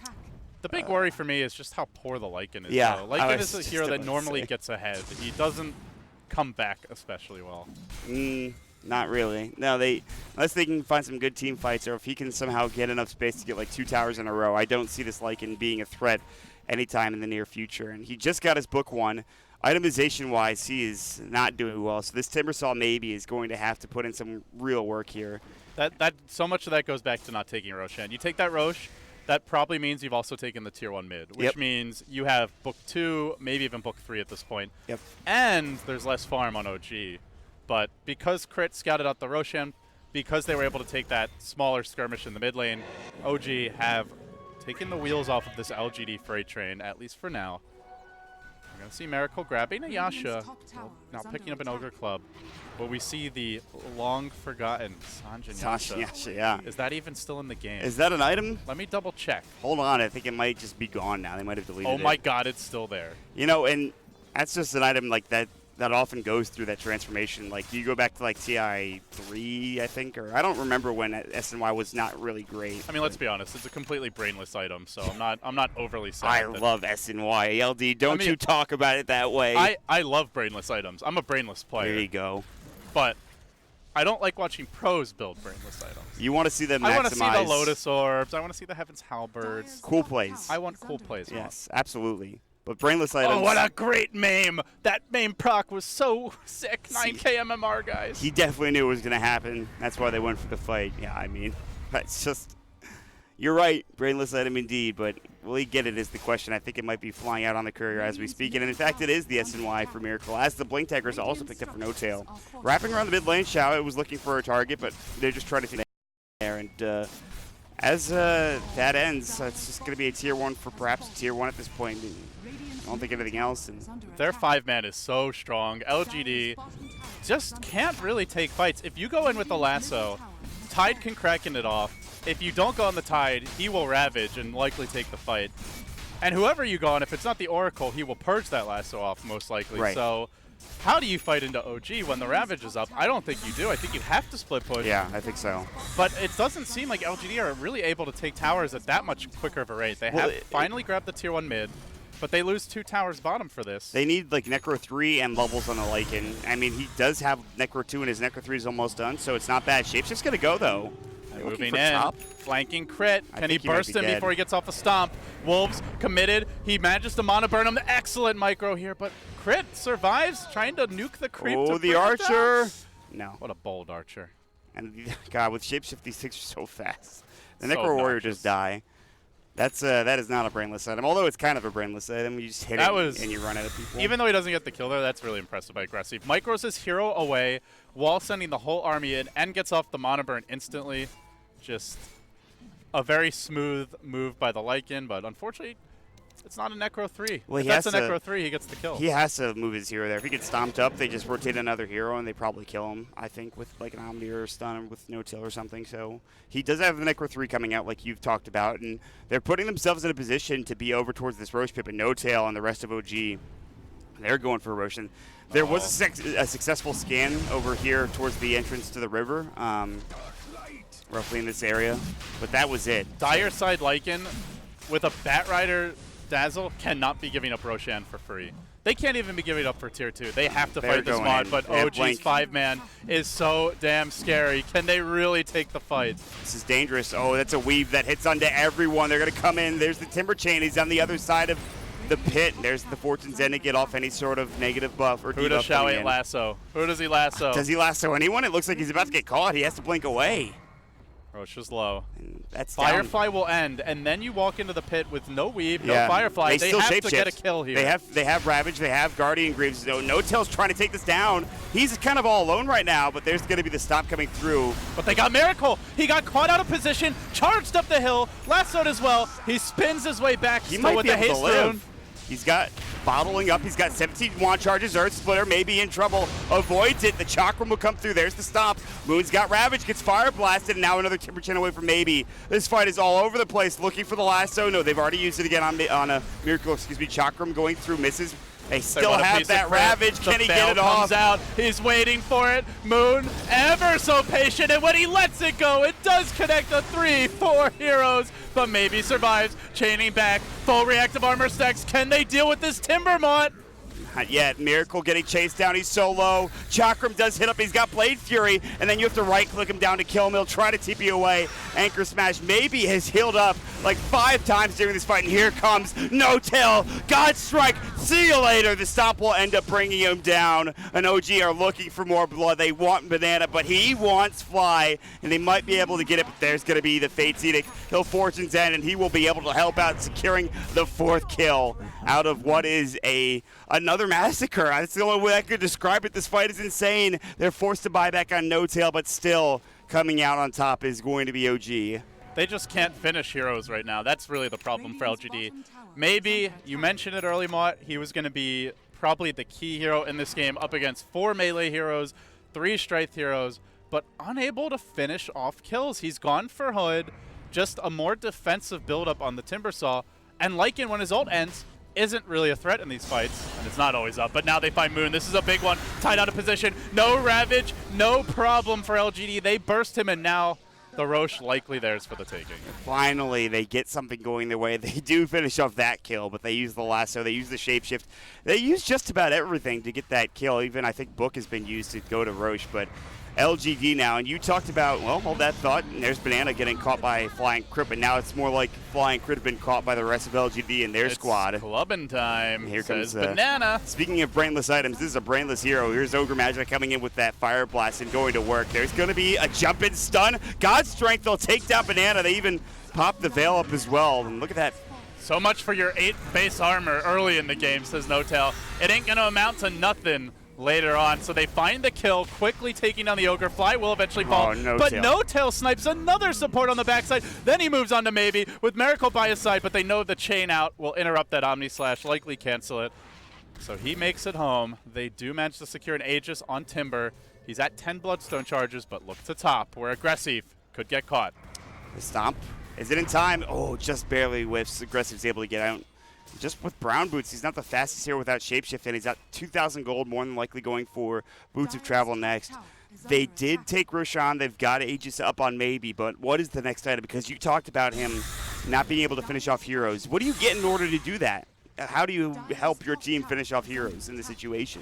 The big worry for me is just how poor the Lycan is. Yeah, Lycan is a hero that normally gets ahead. He doesn't come back especially well. Not really. No, unless they can find some good team fights, or if he can somehow get enough space to get like 2 towers in a row, I don't see this Lycan being a threat anytime in the near future. And he just got his book 1. Itemization-wise, he is not doing well. So this Timbersaw maybe is going to have to put in some real work here. That so much of that goes back to not taking Roshan. You take that Rosh, that probably means you've also taken the tier 1 mid, which means you have book 2, maybe even book 3 at this point. Yep. And there's less farm on OG. But because Crit scouted out the Roshan, because they were able to take that smaller skirmish in the mid lane, OG have taken the wheels off of this LGD freight train, at least for now. We're going to see Miracle grabbing a Yasha, now picking up an Ogre Club. But we see the long-forgotten Sanjin Yasha. Yeah. Is that even still in the game? Is that an item? Let me double check. Hold on, I think it might just be gone now. They might have deleted it. Oh my god, it's still there. You know, and that's just an item like that often goes through that transformation. Like, you go back to like TI3, I think, or I don't remember when SNY was not really great. I mean, let's be honest, it's a completely brainless item, so I'm not overly sad. I love SNY. LD, don't you talk about it that way. I love brainless items. I'm a brainless player. There you go. But I don't like watching pros build brainless items. You want to see them maximize. I want to see the Lotus Orbs. I want to see the Heaven's Halberds. Cool plays. I want cool plays. Yes, absolutely. But brainless items. Oh, what a great meme! That meme proc was so sick. 9K MMR, guys. He definitely knew it was going to happen. That's why they went for the fight. Yeah, I mean, that's just. You're right, brainless item indeed, but will he get it is the question. I think it might be flying out on the courier as we speak, and in fact it is the SNY for Miracle, as the Blink Daggers also picked up for No Tail. Wrapping around the mid lane, Xiao was looking for a target, but they're just trying to see there, and as that ends, it's just going to be a tier 1 for perhaps a tier 1 at this point. I don't think anything else. And their 5-man is so strong. LGD just can't really take fights. If you go in with the lasso, Tide can Kraken it off. If you don't go on the Tide, he will Ravage and likely take the fight. And whoever you go on, if it's not the Oracle, he will purge that lasso off most likely. Right. So how do you fight into OG when the Ravage is up? I don't think you do. I think you have to split push. Yeah, I think so. But it doesn't seem like LGD are really able to take towers at that much quicker of a rate. They have finally grabbed the tier 1 mid. But they lose 2 towers bottom for this. They need like Necro 3 and levels on the Lycan. I mean, he does have Necro 2 and his Necro 3 is almost done, so it's not bad. Shape's just going to go, though. Moving in, top. Flanking Crit. Can he burst him dead before he gets off a stomp? Wolves committed. He manages to mono burn him. Excellent micro here, but Crit survives, trying to nuke the creep. Oh, the Archer. No. What a bold Archer. And God, with Shapeshift, these things are so fast. The Necro Warrior just die. That is not a brainless item, although it's kind of a brainless item. You just hit it and you run out of people. Even though he doesn't get the kill there, that's really impressive by Aggressive. Micros his hero away while sending the whole army in and gets off the mono burn instantly. Just a very smooth move by the Lycan, but unfortunately, it's not a Necro 3. Well, if that's a Necro 3, he gets the kill. He has to move his hero there. If he gets stomped up, they just rotate another hero, and they probably kill him, I think, with like an Omni or a stun with no tail or something. So he does have the Necro 3 coming out, like you've talked about, and they're putting themselves in a position to be over towards this Roche Pip and no tail and the rest of OG. They're going for Roshan. There was a successful scan over here towards the entrance to the river, roughly in this area, but that was it. Dire side Lycan with a Batrider Dazzle cannot be giving up Roshan for free. They can't even be giving up for tier 2. They have to fight this mod, but OG's 5-man is so damn scary. Can they really take the fight? This is dangerous. Oh, that's a weave that hits onto everyone. They're going to come in. There's the Timber Chain. He's on the other side of the pit. There's the Fortune's End to get off any sort of negative buff or debuff. Who does Xiao lasso? Who does he lasso? Does he lasso anyone? It looks like he's about to get caught. He has to blink away. Roche is low. And that's Firefly will end, and then you walk into the pit with no weave, no Firefly. They have to get a kill here. They have Ravage, they have Guardian Greaves. No Tail's trying to take this down. He's kind of all alone right now, but there's going to be the stop coming through. But they got Miracle. He got caught out of position, charged up the hill, lassoed as well. He spins his way back he might with be the able haste to live. rune. He's got bottling up. He's got 17 wand charges. Earth Splitter may be in trouble. Avoids it. The Chakram will come through. There's the stop. Moon's got Ravage. Gets fire blasted. And now another Timber Chain away from maybe. This fight is all over the place. Looking for the lasso. No, they've already used it again on a Miracle. Chakram going through. Misses. They still have that Ravage. Can he get it off? Comes out. He's waiting for it. Moon ever so patient, and when he lets it go, it does connect the 3-4 heroes, but maybe survives. Chaining back. Full reactive armor stacks. Can they deal with this Timbermont? Not yet. Miracle getting chased down. He's so low. Chakram does hit up. He's got Blade Fury, and then you have to right-click him down to kill him. He'll try to TP away. Anchor Smash maybe has healed up like 5 times during this fight, and here comes No Tail. God Strike. See you later. The stop will end up bringing him down. And OG are looking for more blood. They want Banana, but he wants Fly, and they might be able to get it, but there's going to be the Fate's Edict. He'll Fortune's End, and he will be able to help out securing the 4th kill out of what is another massacre. That's the only way I could describe it. This fight is insane. They're forced to buy back on No Tail, but still coming out on top is going to be OG. They just can't finish heroes right now. That's really the problem for LGD. Maybe, you mentioned it early, Mott, he was going to be probably the key hero in this game up against 4 melee heroes, 3 strength heroes, but unable to finish off kills. He's gone for Hood, just a more defensive build-up on the Timbersaw, and Lycan, when his ult ends, isn't really a threat in these fights, and it's not always up, but now they find Moon. This is a big one, tied out of position. No Ravage, no problem for LGD. They burst him, and now the Roche likely theirs for the taking. Finally, they get something going their way. They do finish off that kill, but they use the lasso, they use the shapeshift. They use just about everything to get that kill. Even I think Book has been used to go to Roche, but LGD now, and you talked about, well, hold that thought, and there's Banana getting caught by Flying Crit, but now it's more like Flying Crit have been caught by the rest of LGD and their squad. Clubbing time. Here comes Banana. Speaking of brainless items, this is a brainless hero. Here's Ogre Magic coming in with that Fire Blast and going to work. There's going to be a jump and stun. God's Strength, they'll take down Banana. They even pop the Veil up as well, and look at that. So much for your 8 base armor early in the game, says No Tail. It ain't going to amount to nothing later on, so they find the kill, quickly taking down the Ogre. Fly will eventually fall, but No Tail snipes another support on the backside. Then he moves on to Maybe with Miracle by his side, but they know the chain out will interrupt that Omni Slash, likely cancel it. So he makes it home. They do manage to secure an Aegis on Timber. He's at 10 Bloodstone charges, but look to top, where Aggressive could get caught. The stomp. Is it in time? Oh, just barely whiffs. Aggressive's able to get out. Just with Brown Boots, he's not the fastest here without Shapeshift, and he's got 2,000 gold, more than likely going for Boots of Travel next. They did take Roshan. They've got Aegis up on Maybe, but what is the next item? Because you talked about him not being able to finish off heroes. What do you get in order to do that? How do you help your team finish off heroes in this situation?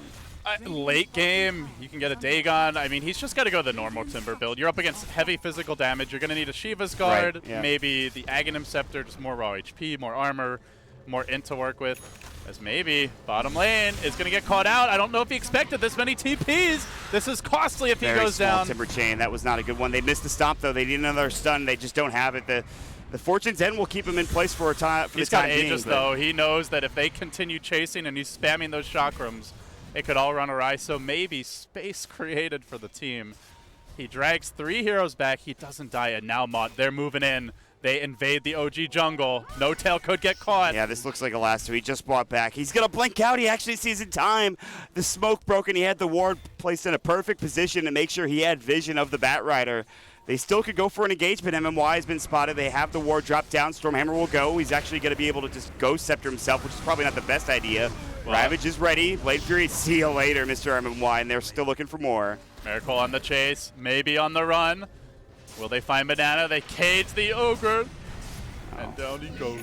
Late game, you can get a Dagon. I mean, he's just got to go the normal Timber build. You're up against heavy physical damage. You're going to need a Shiva's Guard, right, yeah. Maybe the Aghanim Scepter, just more raw HP, more armor, more int to work with. As Maybe bottom lane is going to get caught out. I don't know if he expected this many TPs. This is costly if he goes down. Timber chain. That was not a good one. They missed the stomp, though. They need another stun. They just don't have it. The Fortune's End will keep him in place for a time. He's got Aegis, though. He knows that if they continue chasing and he's spamming those chakrams, it could all run awry. So Maybe space created for the team. He drags 3 heroes back. He doesn't die, and now Mott, they're moving in. They invade the OG jungle. No Tail could get caught. Yeah, this looks like a last two. He just brought back. He's going to blink out. He actually sees in time. The smoke broken. He had the ward placed in a perfect position to make sure he had vision of the Batrider. They still could go for an engagement. MMY has been spotted. They have the ward drop down. Stormhammer will go. He's actually going to be able to just Ghost Scepter himself, which is probably not the best idea. Well, Ravage is ready. Blade Fury, see you later, Mr. MMY, and they're still looking for more. Miracle on the chase. Maybe on the run. Will they find Banana? They cage the Ogre. And down he goes.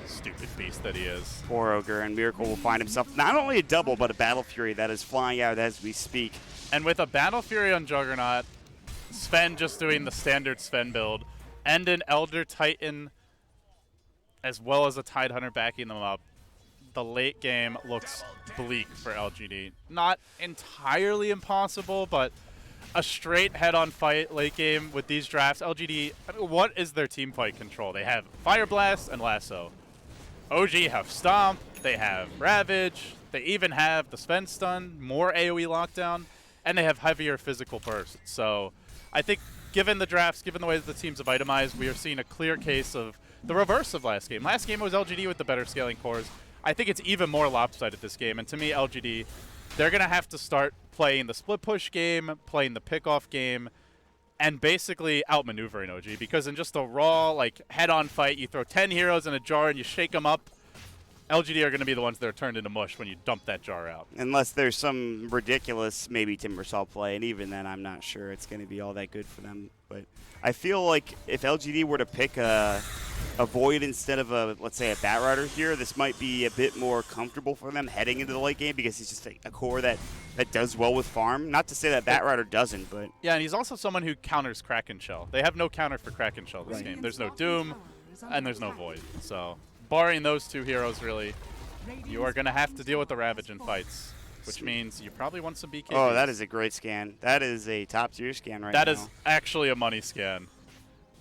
Stupid beast that he is. Poor Ogre, and Miracle will find himself not only a double, but a Battle Fury that is flying out as we speak. And with a Battle Fury on Juggernaut, Sven just doing the standard Sven build, and an Elder Titan, as well as a Tide Hunter backing them up, the late game looks bleak for LGD. Not entirely impossible, but a straight head-on fight late game with these drafts. LGD, I mean, what is their team fight control? They have Fire Blast and Lasso. OG have Stomp, they have Ravage, they even have the Sven Stun, more AoE lockdown, and they have heavier physical burst. So I think given the drafts, given the way that the teams have itemized, we are seeing a clear case of the reverse of last game. Last game it was LGD with the better scaling cores. I think it's even more lopsided this game, and to me, LGD, they're going to have to start playing the split push game, playing the pickoff game, and basically outmaneuvering OG, because in just a raw, like, head-on fight, you throw 10 heroes in a jar and you shake them up, LGD are going to be the ones that are turned into mush when you dump that jar out. Unless there's some ridiculous maybe Timbersaw play, and even then I'm not sure it's going to be all that good for them. But I feel like if LGD were to pick a a Void instead of a, let's say, a Bat Rider here, this might be a bit more comfortable for them heading into the late game because he's just a core that does well with farm. Not to say that Bat Rider doesn't, but... Yeah, and he's also someone who counters Kraken Shell. They have no counter for Kraken Shell this game. There's no Doom, and there's no Void. So, barring those two heroes, really, you are going to have to deal with the Ravage in fights, which means you probably want some BKB. Oh, that is a great scan. That is a top-tier scan right now. That is actually a money scan.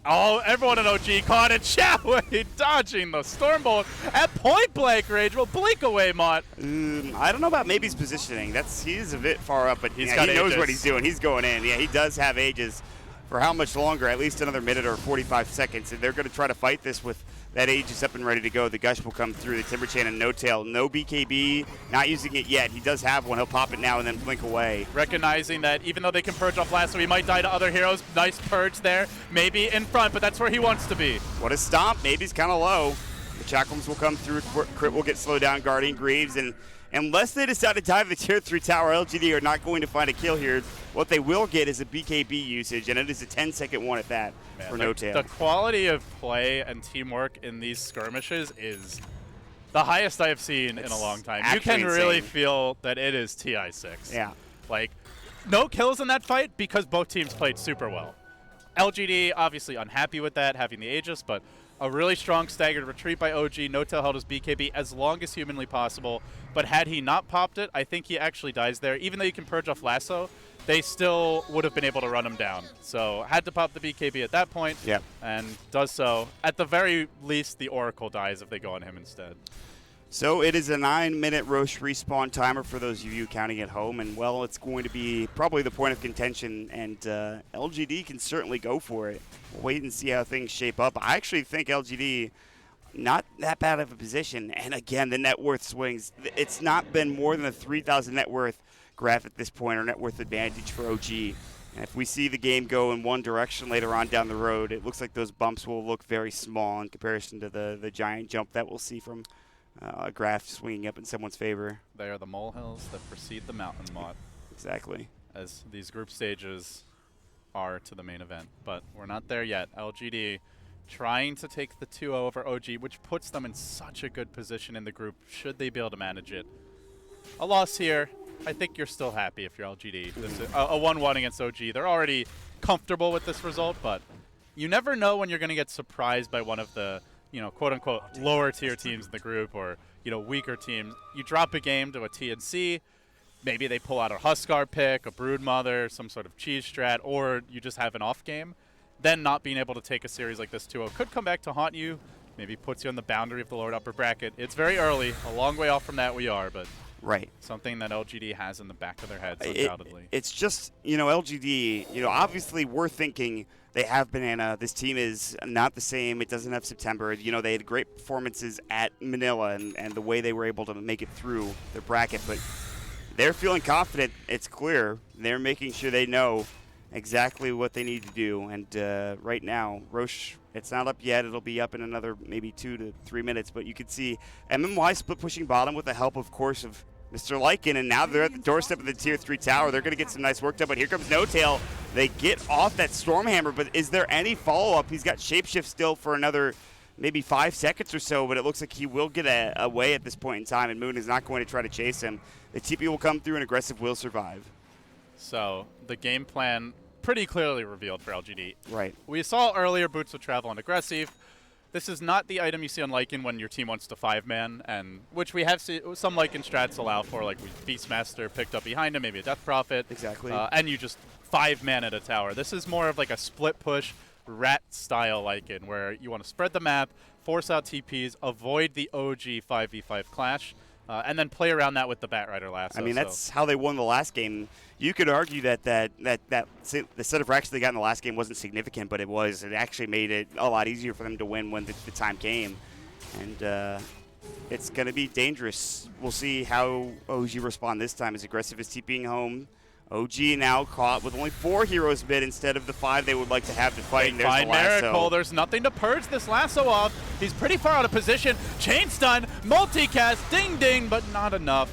Oh, everyone in OG caught it. Showey dodging the Stormbolt at point blank range. Well, blink away, Mott. I don't know about maybe's positioning. He's a bit far up, but he knows what he's doing. He's going in. Yeah, he does have Aegis. For how much longer? At least another minute or 45 seconds. And they're going to try to fight this with that Aegis up and ready to go. The Gush will come through. The Timber Chain and No Tail. No BKB. Not using it yet. He does have one. He'll pop it now and then blink away. Recognizing that even though they can purge off last, so he might die to other heroes. Nice purge there. Maybe in front, but that's where he wants to be. What a stomp. Maybe's kind of low. The Chakrams will come through. Crit will get slowed down. Guardian Greaves. And unless they decide to dive the tier 3 tower, LGD are not going to find a kill here. What they will get is a BKB usage, and it is a 10-second one at that for No Tail. The quality of play and teamwork in these skirmishes is the highest I have seen in a long time. You can really feel that it is TI6. Yeah. Like, no kills in that fight because both teams played super well. LGD obviously unhappy with that, having the Aegis, but a really strong staggered retreat by OG. No Tail held his BKB as long as humanly possible, but had he not popped it, I think he actually dies there. Even though you can purge off Lasso, they still would have been able to run him down. So had to pop the BKB at that point, and does so. At the very least, the Oracle dies if they go on him instead. So it is a 9-minute Roche respawn timer for those of you counting at home, and well, it's going to be probably the point of contention, and LGD can certainly go for it. We'll wait and see how things shape up. I actually think LGD, not that bad of a position, and again, the net worth swings. It's not been more than a 3,000 net worth graph at this point, or net worth advantage for OG. And if we see the game go in one direction later on down the road, it looks like those bumps will look very small in comparison to the giant jump that we'll see from a graph swinging up in someone's favor. They are the molehills that precede the mountain, Mott. Exactly. As these group stages are to the main event. But we're not there yet. LGD trying to take the 2-0 over OG, which puts them in such a good position in the group, should they be able to manage it. A loss here, I think you're still happy if you're LGD. This is a 1-1 against OG. They're already comfortable with this result, but you never know when you're going to get surprised by one of the, quote-unquote lower tier teams in the group, or, weaker teams. You drop a game to a TNC, maybe they pull out a Huskar pick, a Broodmother, some sort of cheese strat, or you just have an off game. Then not being able to take a series like this 2-0 could come back to haunt you, maybe puts you on the boundary of the lower upper bracket. It's very early, a long way off from that we are, but right. Something that LGD has in the back of their heads, undoubtedly. It's just, LGD, obviously we're thinking they have Banana. This team is not the same. It doesn't have September. They had great performances at Manila and the way they were able to make it through their bracket. But they're feeling confident. It's clear. They're making sure they know exactly what they need to do. And right now, Roche, it's not up yet. It'll be up in another maybe 2 to 3 minutes. But you can see MMY split pushing bottom with the help, of course, of Mr. Lycan, and now they're at the doorstep of the Tier 3 tower. They're going to get some nice work done, but here comes No Tail. They get off that Stormhammer, but is there any follow-up? He's got Shapeshift still for another maybe 5 seconds or so, but it looks like he will get away at this point in time, and Moon is not going to try to chase him. The TP will come through, and Aggressive will survive. So the game plan pretty clearly revealed for LGD. Right. We saw earlier Boots would travel on Aggressive. This is not the item you see on Lycan when your team wants to 5-man, and which we have seen some Lycan strats allow for, like Beastmaster picked up behind him, maybe a Death Prophet. Exactly. And you just 5-man at a tower. This is more of like a split push rat style Lycan, where you want to spread the map, force out TPs, avoid the OG 5v5 clash, and then play around that with the Batrider Lasso. I mean, that's how they won the last game. You could argue that the set of racks they got in the last game wasn't significant, but it was. It actually made it a lot easier for them to win when the time came. And it's going to be dangerous. We'll see how OG respond this time. As Aggressive is TPing home. OG now caught with only 4 heroes mid instead of the 5 they would like to have to fight. There's the Miracle. There's nothing to purge this Lasso off. He's pretty far out of position. Chain stun, multicast, ding ding, but not enough.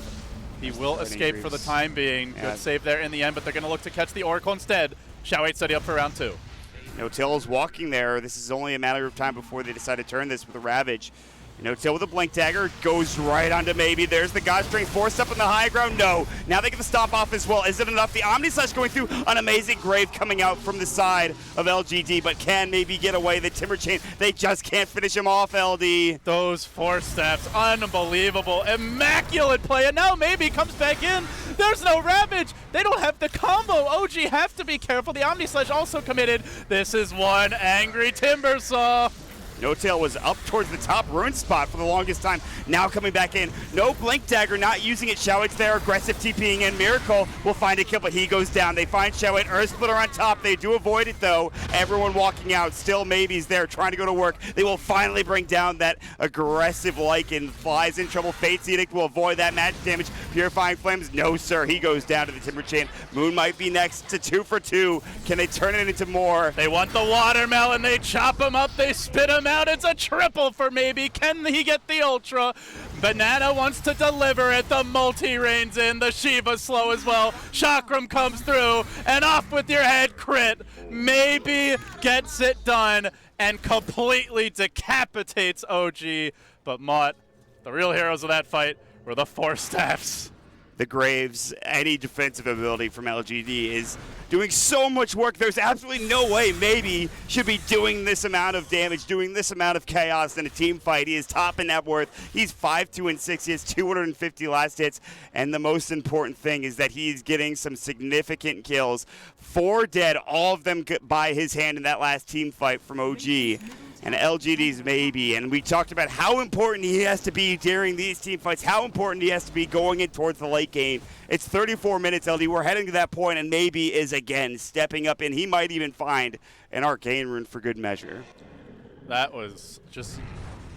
He will escape for the time being. Good save there in the end, but they're going to look to catch the Oracle instead. Shao 8 setting up for round 2. No-Tail's walking there. This is only a matter of time before they decide to turn this with a Ravage. No-Tail with a Blink Dagger goes right onto maybe. There's the God Strength forced up on the high ground. No. Now they get the stop off as well. Is it enough? The Omni Slash going through an amazing grave coming out from the side of LGD, but can maybe get away. The Timber Chain, they just can't finish him off, LD. Those 4 steps, unbelievable. Immaculate play, and now maybe comes back in. There's no Ravage. They don't have the combo. OG have to be careful. The Omni Slash also committed. This is one angry Timbersaw. No-Tail was up towards the top ruin spot for the longest time. Now coming back in. No Blink Dagger, not using it. Xiaohui's there, aggressive TPing in. Miracle will find a kill, but he goes down. They find Xiaohui. Earth Splitter on top. They do avoid it, though. Everyone walking out. Still Maybe's there, trying to go to work. They will finally bring down that aggressive Lycan. Flies in trouble. Fate's Edict will avoid that magic damage. Purifying Flames, no, sir. He goes down to the Timber Chain. Moon might be next to 2 for 2. Can they turn it into more? They want the watermelon. They chop him up. They spit him out. It's a triple for Maybe. Can he get the Ultra? Banana wants to deliver it. The multi rains in. The Shiva slow as well. Chakram comes through. And off with your head crit. Maybe gets it done and completely decapitates OG. But Mott, the real heroes of that fight were the 4 staffs. The Graves, any defensive ability from LGD is doing so much work. There's absolutely no way Maybe should be doing this amount of damage, doing this amount of chaos in a team fight. He is top in net worth. He's 5-2-6. He has 250 last hits. And the most important thing is that he's getting some significant kills. 4 dead, all of them by his hand in that last team fight from OG. And LGD's Maybe, and we talked about how important he has to be during these team fights, how important he has to be going in towards the late game. It's 34 minutes, LD. We're heading to that point, and Maybe is again stepping up, and he might even find an Arcane Rune for good measure. That was just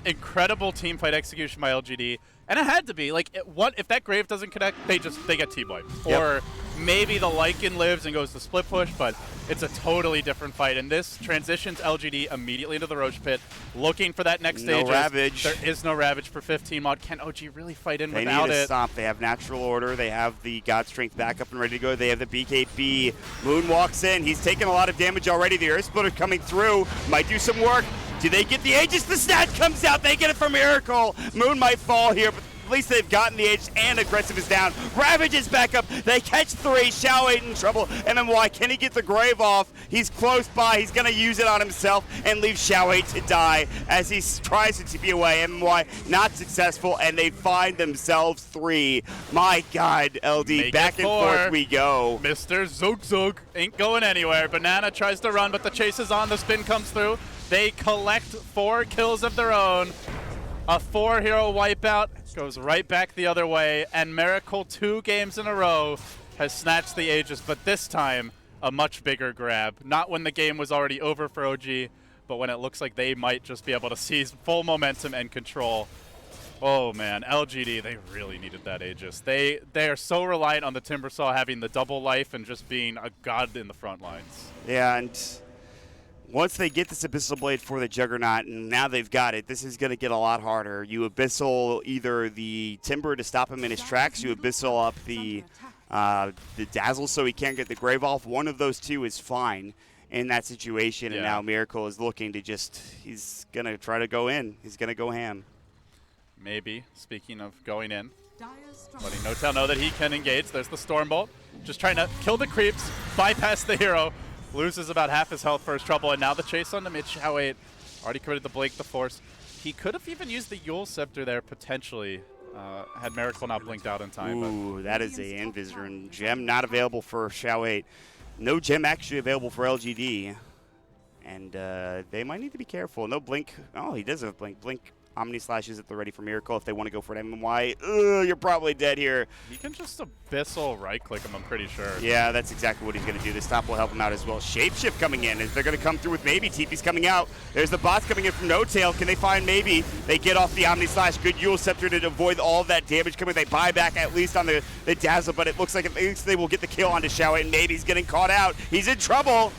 incredible team fight execution by LGD. And it had to be. Like, if that Grave doesn't connect, they get T-wiped. Yep. Or maybe the Lycan lives and goes to split push, but it's a totally different fight. And this transitions LGD immediately into the Roach Pit, looking for that next stage. No Ravage. There is no Ravage for 15 mod. Can OG really fight in without it? They need to stop. They have Natural Order. They have the God Strength back up and ready to go. They have the BKB. Moon walks in. He's taking a lot of damage already. The Earth Splitter coming through. Might do some work. Do they get the Aegis? The snatch comes out. They get it for Miracle. Moon might fall here, but at least they've gotten the Aegis, and aggressive is down. Ravage is back up. They catch 3. Xiaohui in trouble. MMY, can he get the Grave off? He's close by. He's going to use it on himself and leave Xiaohui to die as he tries to TP away. MMY not successful, and they find themselves 3. My God, LD, Make back and forth we go. Mr. Zug Zug ain't going anywhere. Banana tries to run, but the chase is on. The spin comes through. They collect 4 kills of their own. A 4-hero wipeout goes right back the other way, and Miracle 2 games in a row has snatched the Aegis, but this time a much bigger grab. Not when the game was already over for OG, but when it looks like they might just be able to seize full momentum and control. Oh man, LGD, they really needed that Aegis. They are so reliant on the Timbersaw having the double life and just being a god in the front lines. Yeah, and once they get this Abyssal Blade for the Juggernaut, and now they've got it, this is going to get a lot harder. You Abyssal either the Timber to stop him in his tracks, you Abyssal up the Dazzle so he can't get the Grave off. One of those two is fine in that situation, and now Miracle is looking to he's going to try to go in. He's going to go ham. Maybe, speaking of going in, letting No-Tail know that he can engage. There's the Stormbolt, just trying to kill the creeps, bypass the hero. Loses about half his health for his trouble, and now the chase on the mid. Xiaohui already committed the Blake the Force. He could have even used the Yule Scepter there, potentially, had Miracle not blinked out in time. Ooh, that is a Invis gem not available for Xiaohui. No gem actually available for LGD. And they might need to be careful. No blink. Oh, he does have blink. Blink Omni Slashes at the ready for Miracle if they want to go for an MMY. Ugh, you're probably dead here. He can just Abyssal right-click him, I'm pretty sure. Yeah, that's exactly what he's going to do. This stop will help him out as well. Shapeshift coming in. They're going to come through with Maybe. TP's coming out. There's the bots coming in from No-Tail. Can they find Maybe? They get off the Omni Slash. Good Yule Scepter to avoid all of that damage coming. They buy back at least on the Dazzle, but it looks like at least they will get the kill onto Xiaohui, and Maybe's getting caught out. He's in trouble.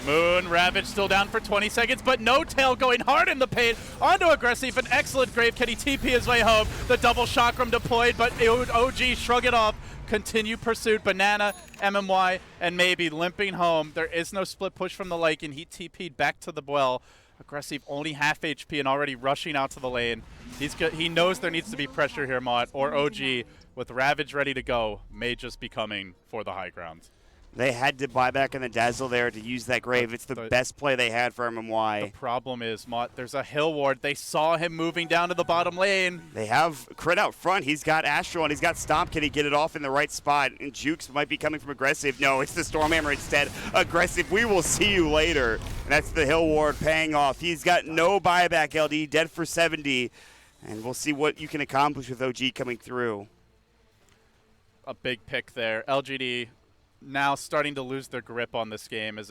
Moon, Ravage still down for 20 seconds, but No Tail going hard in the paint. Onto Aggressive, an excellent grave. Can he TP his way home? The double chakram deployed, but OG shrug it off. Continue pursuit. Banana, MMY, and maybe limping home. There is no split push from the Lycan. He TP'd back to the well. Aggressive only half HP and already rushing out to the lane. He knows there needs to be pressure here, Mott, or OG with Ravage ready to go may just be coming for the high ground. They had to buy back in the Dazzle there to use that grave. It's the best play they had for MMY. The problem is, Mott, there's a hill ward. They saw him moving down to the bottom lane. They have Crit out front. He's got Astral and he's got Stomp. Can he get it off in the right spot? And Jukes might be coming from Aggressive. No, it's the Stormhammer instead. Aggressive, we will see you later. And that's the hill ward paying off. He's got no buyback, LD, dead for 70. And we'll see what you can accomplish with OG coming through. A big pick there. LGD now starting to lose their grip on this game as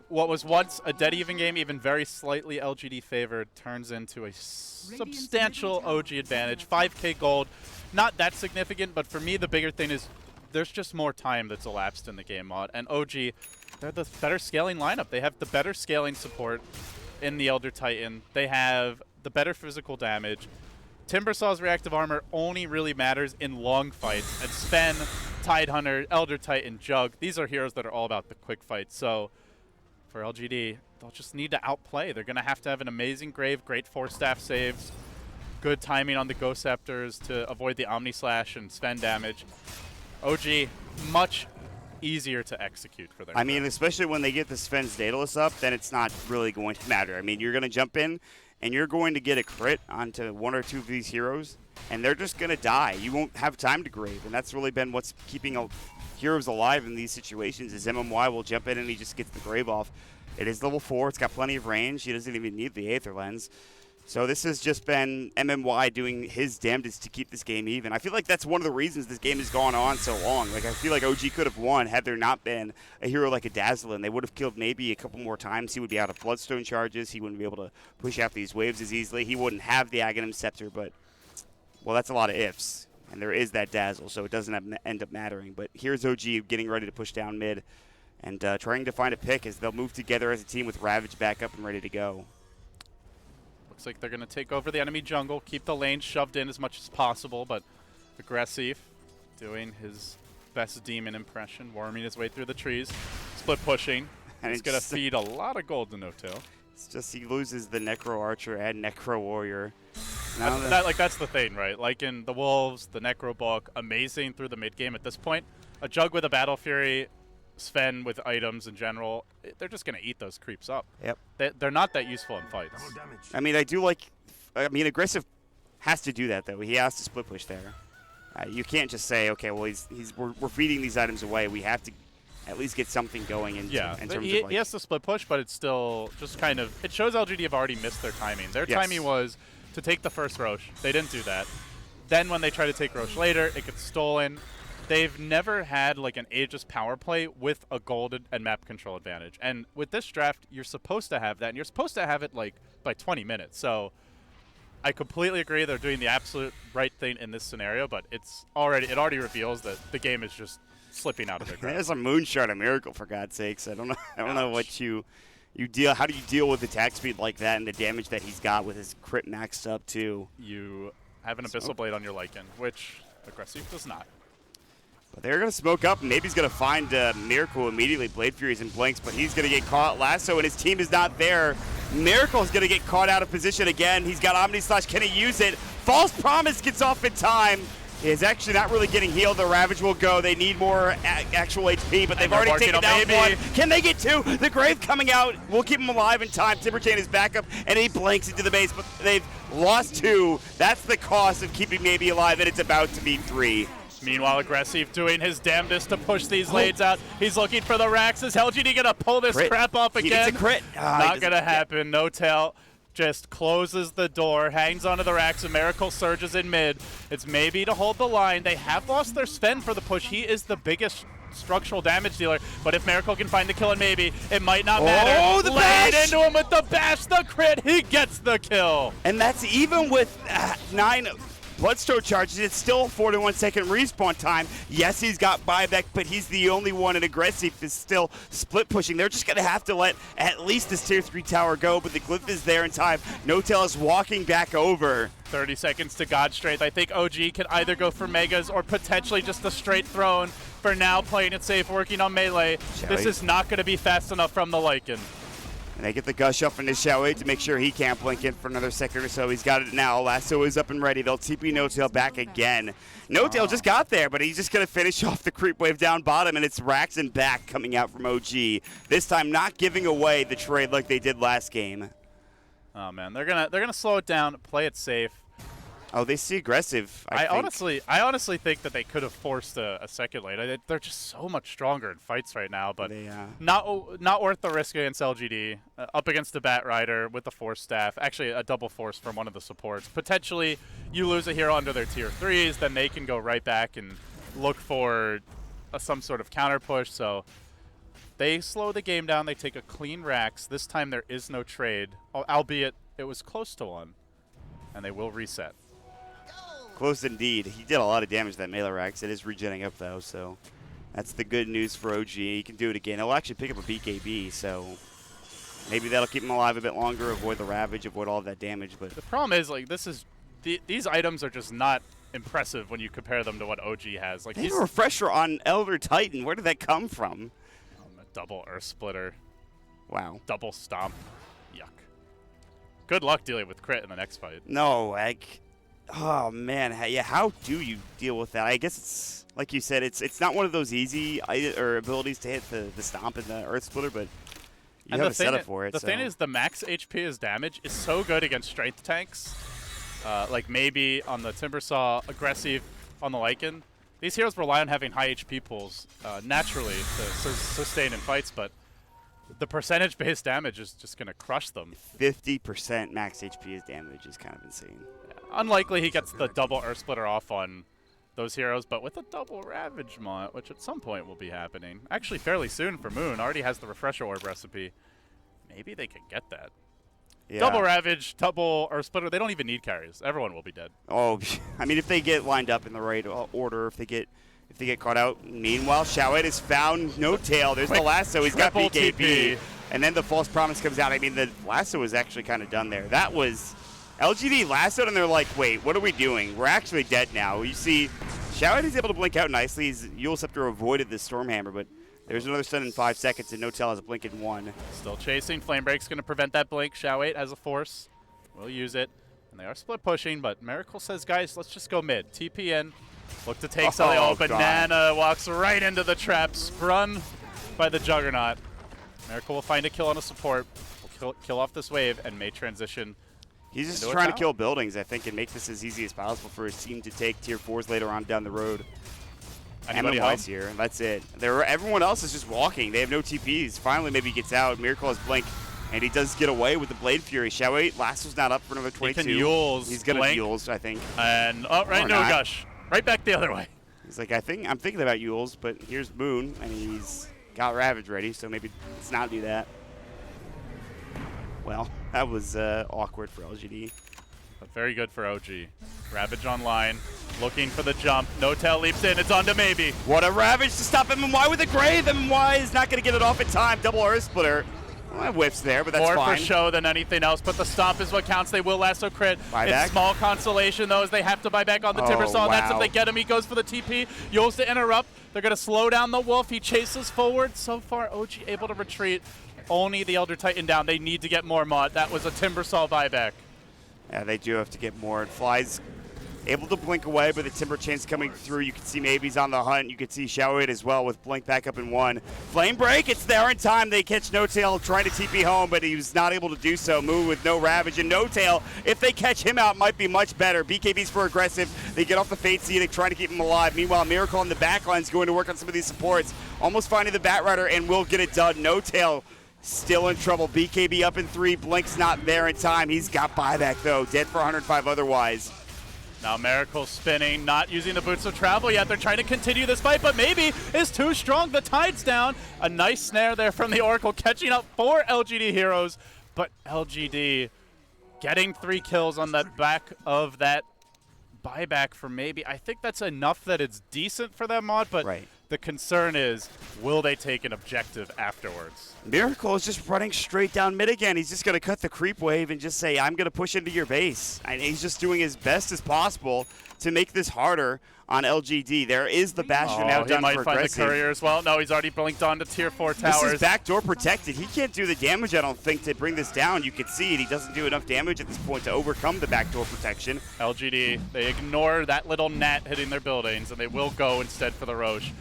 what was once a dead even game, even very slightly LGD favored, turns into a substantial OG advantage. 5k gold, not that significant, but for me the bigger thing is there's just more time that's elapsed in the game, Mod. And OG, they're the better scaling lineup. They have the better scaling support in the Elder Titan. They have the better physical damage. Timbersaw's reactive armor only really matters in long fights. And Sven, Tidehunter, Elder Titan, Jug, these are heroes that are all about the quick fights. So for LGD, they'll just need to outplay. They're going to have an amazing grave, great 4-staff saves, good timing on the Ghost Scepters to avoid the Omni Slash and Sven damage. OG, much easier to execute for them. I mean, especially when they get the Sven's Daedalus up, then it's not really going to matter. I mean, you're going to jump in, and you're going to get a crit onto one or two of these heroes, and they're just going to die. You won't have time to grave, and that's really been what's keeping heroes alive in these situations is MMY will jump in and he just gets the grave off. It is level 4. It's got plenty of range. He doesn't even need the Aether Lens. So this has just been MMY doing his damnedest to keep this game even. I feel like that's one of the reasons this game has gone on so long. Like, I feel like OG could have won had there not been a hero like a Dazzlin. They would have killed maybe a couple more times. He would be out of Bloodstone charges. He wouldn't be able to push out these waves as easily. He wouldn't have the Aghanim Scepter, but, well, that's a lot of ifs. And there is that Dazzle, so it doesn't end up mattering. But here's OG getting ready to push down mid and trying to find a pick as they'll move together as a team with Ravage back up and ready to go. Looks like they're going to take over the enemy jungle, keep the lane shoved in as much as possible, but Aggressive doing his best demon impression, worming his way through the trees, split pushing. And he's going to feed a lot of gold to No-Tail. It's just he loses the Necro Archer and Necro Warrior. That's the thing, right? Like in the Wolves, the Necro Bulk, amazing through the mid game at this point. A Jug with a Battle Fury, Sven with items in general, they're just going to eat those creeps up. Yep. They're not that useful in fights. I mean, Aggressive has to do that, though. He has to split push there. You can't just say, okay, well, we're feeding these items away. We have to at least get something going in terms of, like, he has to split push, but it's still just kind of, it shows LGD have already missed their timing. Their timing was to take the first Roche. They didn't do that. Then when they try to take Roche later, it gets stolen. They've never had like an Aegis power play with a gold and map control advantage. And with this draft, you're supposed to have that, and you're supposed to have it like by 20 minutes. So I completely agree they're doing the absolute right thing in this scenario, but it already reveals that the game is just slipping out of their grasp. There's a Moonshot, a miracle, for God's sakes. I don't know what you deal. How do you deal with attack speed like that and the damage that he's got with his crit maxed up too? You have an Abyssal Blade on your Lycan, which Aggressive does not. But they're going to smoke up. Maybe he's going to find Miracle immediately. Blade Furies and Blinks, but he's going to get caught. Lasso, and his team is not there. Miracle's going to get caught out of position again. He's got Omni Slash. Can he use it? False Promise gets off in time. He is actually not really getting healed. The Ravage will go. They need more actual HP, but they've already taken down one. Can they get two? The Grave coming out will keep him alive in time. Timberchain is back up, and he blanks into the base, but they've lost two. That's the cost of keeping maybe alive, and it's about to be 3. Meanwhile, Aggressive doing his damnedest to push these lanes out. He's looking for the racks. Is LGD going to pull this crap off again? He needs a crit. Not going to happen. No-Tail just closes the door, hangs onto the racks, and Miracle surges in mid. It's maybe to hold the line. They have lost their Sven for the push. He is the biggest structural damage dealer, but if Miracle can find the kill, and maybe it might not matter. Oh, the bash! Into him with the bash, the crit. He gets the kill. And that's even with 9 Bloodstone charges. It's still a 4-to-1-second respawn time. Yes, he's got buyback, but he's the only one, and Aggressive is still split pushing. They're just going to have to let at least this tier 3 tower go, but the glyph is there in time. No-Tail is walking back over. 30 seconds to God Strength. I think OG can either go for Megas or potentially just a straight throne. For now, playing it safe, working on melee. This is not going to be fast enough from the Lycan. And they get the gush up into Xiao to make sure he can't blink in for another second or so. He's got it now. Lasso is up and ready. They'll TP No-Tail back again. No-Tail just got there, but he's just going to finish off the creep wave down bottom, and it's Rax and back coming out from OG. This time not giving away the trade like they did last game. Oh man, they're gonna slow it down, play it safe. Oh, they see Aggressive. I honestly think that they could have forced a second lane. They're just so much stronger in fights right now, but not worth the risk against LGD. Up against the Bat Rider with the Force Staff, actually a double Force from one of the supports. Potentially, you lose a hero under their tier 3s, then they can go right back and look for some sort of counter push. So they slow the game down. They take a clean Rax. This time there is no trade, albeit it was close to one, and they will reset. Close indeed. He did a lot of damage to that melee Rax. It is regenning up though, so that's the good news for OG. He can do it again. He'll actually pick up a BKB, so maybe that'll keep him alive a bit longer, avoid the Ravage, avoid all of that damage. But the problem is, like, these items are just not impressive when you compare them to what OG has. Like, he's a refresher on Elder Titan. Where did that come from? A double Earth Splitter. Wow. Double Stomp. Yuck. Good luck dealing with crit in the next fight. No, like, oh man, yeah. How do you deal with that? I guess it's like you said. It's not one of those easy abilities to hit the stomp and the Earth Splitter, but you have a setup for it. The thing is, the max HP as damage is so good against strength tanks. Like maybe on the Timbersaw, Aggressive on the Lycan. These heroes rely on having high HP pools naturally to sustain in fights, but the percentage-based damage is just going to crush them. 50% max HP as damage is kind of insane. Unlikely he gets the double Earth Splitter off on those heroes, but with a double Ravage Mont, which at some point will be happening. Actually, fairly soon for Moon. Already has the Refresher Orb recipe. Maybe they can get that. Yeah. Double Ravage, double Earth Splitter. They don't even need carries. Everyone will be dead. Oh, I mean, if they get lined up in the right order, if they get caught out. Meanwhile, Xiao has found No-Tail. There's the lasso. He's got BKB. And then the False Promise comes out. I mean, the lasso was actually kind of done there. That was LGD lassoed, and they're like, wait, what are we doing? We're actually dead now. You see, Xiao is able to blink out nicely. Eul Scepter avoided the Stormhammer, but there's another stun in 5 seconds, and No-Tail has a blink in 1. Still chasing. Flame Break's going to prevent that blink. Xiao 8 has a force. We'll use it. And they are split pushing, but Miracle says, guys, let's just go mid. TP in. Look to take something. Oh, Banana walks right into the trap. Sprung by the Juggernaut. Miracle will find a kill on a support. Will kill off this wave and may transition. He's just trying to kill buildings, I think, and make this as easy as possible for his team to take tier 4s later on down the road. MMY's here, and that's it. Everyone else is just walking. They have no TPs. Finally, maybe he gets out. Miracle has blink, and he does get away with the Blade Fury. Xiao 8, Lasso's not up for another 22. He can Eul's He's going to Eul's, I think. And, oh, right, no gush. Right back the other way. He's like, I'm thinking about Eul's, but here's Moon, and he's got Ravage ready, so maybe let's not do that. Well, that was awkward for LGD. But very good for OG. Ravage online, looking for the jump. No-Tail leaps in, it's on to maybe. What a Ravage to stop MMY with a Grave. MMY is not going to get it off in time. Double Earth Splitter. Well, whiffs there, but that's fine. More for show than anything else, but the stomp is what counts. They will lasso crit. It's small consolation, though, as they have to buy back on the Timbersaw. Wow. That's if they get him. He goes for the TP. Eul's to interrupt. They're going to slow down the Wolf. He chases forward. So far, OG able to retreat. Only the Elder Titan down. They need to get more mod. That was a Timbersaw buyback. Yeah, they do have to get more. And Fly's able to blink away, but the Timber Chain's coming through. You can see Maybe's on the hunt. You can see Xiao 8 as well with blink back up in 1. Flame Break, it's there in time. They catch No-Tail trying to TP home, but he was not able to do so. Move with no Ravage, and No-Tail, if they catch him out, might be much better. BKB's for aggressive. They get off the Fate Seed, trying to keep him alive. Meanwhile, Miracle on the backline is going to work on some of these supports. Almost finding the Bat Rider, and will get it done. No-Tail still in trouble. BKB up in 3. Blink's not there in time. He's got buyback, though. Dead for 105 otherwise. Now Miracle spinning, not using the Boots of Travel yet. They're trying to continue this fight, but maybe is too strong. The tide's down. A nice snare there from the Oracle, catching up 4 LGD heroes, but LGD getting 3 kills on the back of that buyback for maybe. I think that's enough that it's decent for them, Mod, but Right. the concern is, will they take an objective afterwards? Miracle is just running straight down mid again. He's just going to cut the creep wave and just say, I'm going to push into your base. And he's just doing his best as possible to make this harder on LGD. There is the Bastion now he done might for find aggressive. the courier as well. No, he's already blinked on to tier 4 towers. This is backdoor protected. He can't do the damage, I don't think, to bring this down. You can see it. He doesn't do enough damage at this point to overcome the backdoor protection. LGD, they ignore that little net hitting their buildings, and they will go instead for the Roche.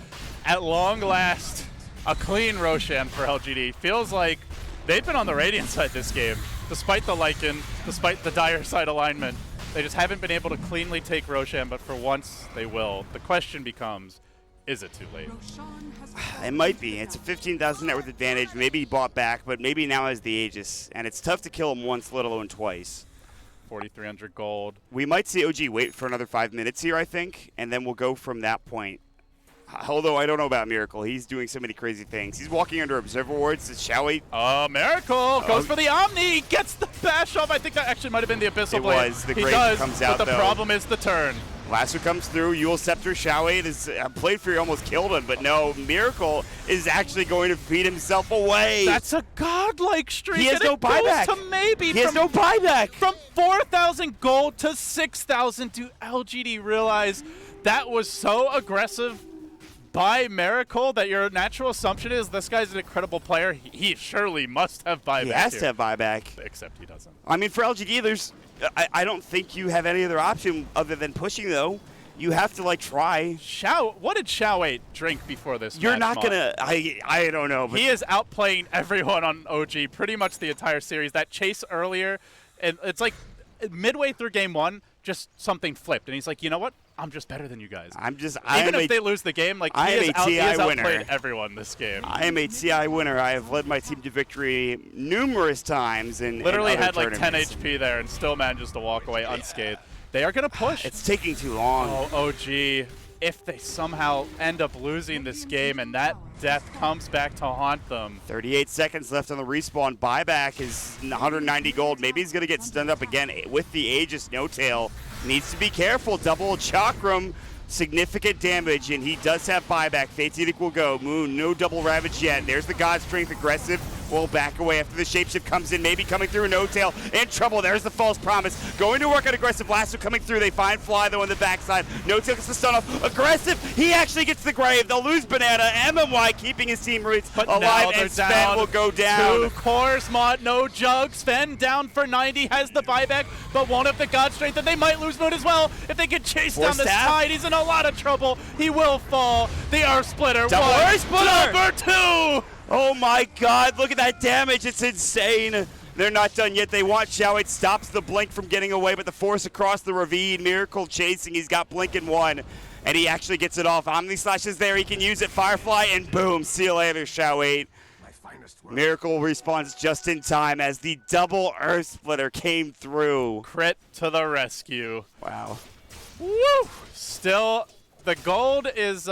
At long last, a clean Roshan for LGD. Feels like they've been on the Radiant side this game, despite the Lycan, despite the dire side alignment. They just haven't been able to cleanly take Roshan, but for once they will. The question becomes, is it too late? Roshan has It might be. It's a 15,000 net worth advantage. Maybe he bought back, but maybe now has the Aegis. And it's tough to kill him once, let alone twice. 4,300 gold. We might see OG wait for another 5 minutes here, I think, and then we'll go from that point. Although I don't know about Miracle. He's doing so many crazy things. He's walking under Observer Wards. Shall we? Miracle goes for the Omni, gets the bash off. I think that actually might have been the Abyssal It Blade. was. The he Grave does, comes out, but the though. problem is the turn. Lasso comes through. Yule Scepter, Shawade is Blade Fury almost killed him, but no, Miracle is actually going to feed himself away. That's a godlike streak. He has and no it goes buyback. To maybe He has from, no buyback. From 4,000 gold to 6,000. Do LGD realize that was so aggressive by Miracle that your natural assumption is this guy's an incredible player? He surely must have buyback. He has here. to have buyback. Except he doesn't. I mean, for LGD, I don't think you have any other option other than pushing, though. You have to, like, try. What did Xiao 8 drink before this You're match, not Mon? going to, I don't know. But He is outplaying everyone on OG pretty much the entire series. That chase earlier, and it's like midway through game 1, just something flipped. And he's like, you know what? I'm just better than you guys. Even if they lose the game, like he has outplayed everyone this game. I am a TI winner. I have led my team to victory numerous times. Literally had like 10 tournaments. HP there and still manages to walk away unscathed. They are going to push. It's taking too long. Oh, OG. If they somehow end up losing this game and that death comes back to haunt them. 38 seconds left on the respawn. Buyback is 190 gold. Maybe he's going to get stunned up again with the Aegis No Tail. Needs to be careful. Double Chakram. Significant damage, and he does have buyback. Fated will go. Moon, no double ravage yet. There's the God Strength aggressive. Will back away after the shapeshift comes in. Maybe coming through. No Tail in trouble. There's the false promise. Going to work on aggressive. Lasso coming through. They find Fly though on the backside. No Tail gets the stun off. Aggressive. He actually gets the grave. They'll lose Banana. MMY keeping his team roots alive, and Sven will go down. 2 cores, Mod, no jug. Sven down for 90, has the buyback, but won't have the God Strength, and they might lose Moon as well. If they get chased down this tide, he's in a lot of trouble. He will fall. The Earth Splitter. Double Earth Splitter. Number 2. Oh my God, look at that damage. It's insane. They're not done yet. They want Xiao. It stops the Blink from getting away, but the force across the ravine. Miracle chasing. He's got Blink in 1, and he actually gets it off. Omni Slash is there. He can use it. Firefly, and boom. See you later, Xiao 8. Miracle respawns just in time as the double Earth Splitter came through. Crit to the rescue. Wow. Woo! Still, the gold is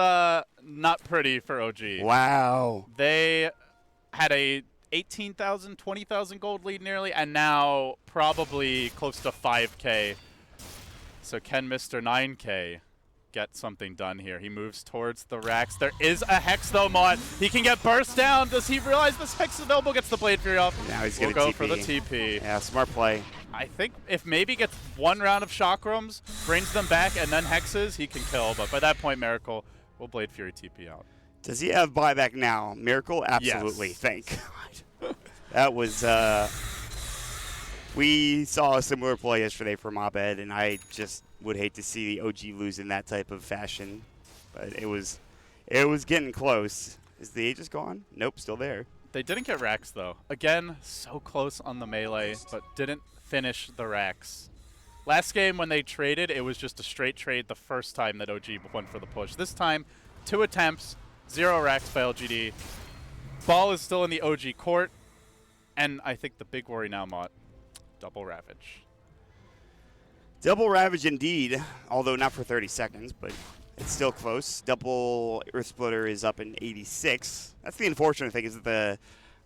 not pretty for OG. Wow. They had a 18,000, 20,000 gold lead nearly, and now probably close to 5K. So can Mr. 9K get something done here? He moves towards the racks. There is a Hex though, Mott. He can get burst down. Does he realize this Hex is available? Gets the Blade Fury off. Now he's We'll going go to for the TP. Yeah, smart play. I think if maybe gets 1 round of Chakrams, brings them back, and then Hexes, he can kill. But by that point, Miracle will Blade Fury TP out. Does he have buyback now? Miracle? Absolutely. Yes. Thank God. That was, we saw a similar play yesterday from Abed, and I just would hate to see the OG lose in that type of fashion. But it was getting close. Is the Aegis gone? Nope, still there. They didn't get racks, though. Again, so close on the melee, but didn't finish the racks. Last game when they traded, it was just a straight trade the first time that OG went for the push. This time, 2 attempts, 0 racks by LGD. Ball is still in the OG court, and I think the big worry now, Mott, double Ravage. Double Ravage indeed, although not for 30 seconds, but it's still close. Double Earth Splitter is up in 86. That's the unfortunate thing, is that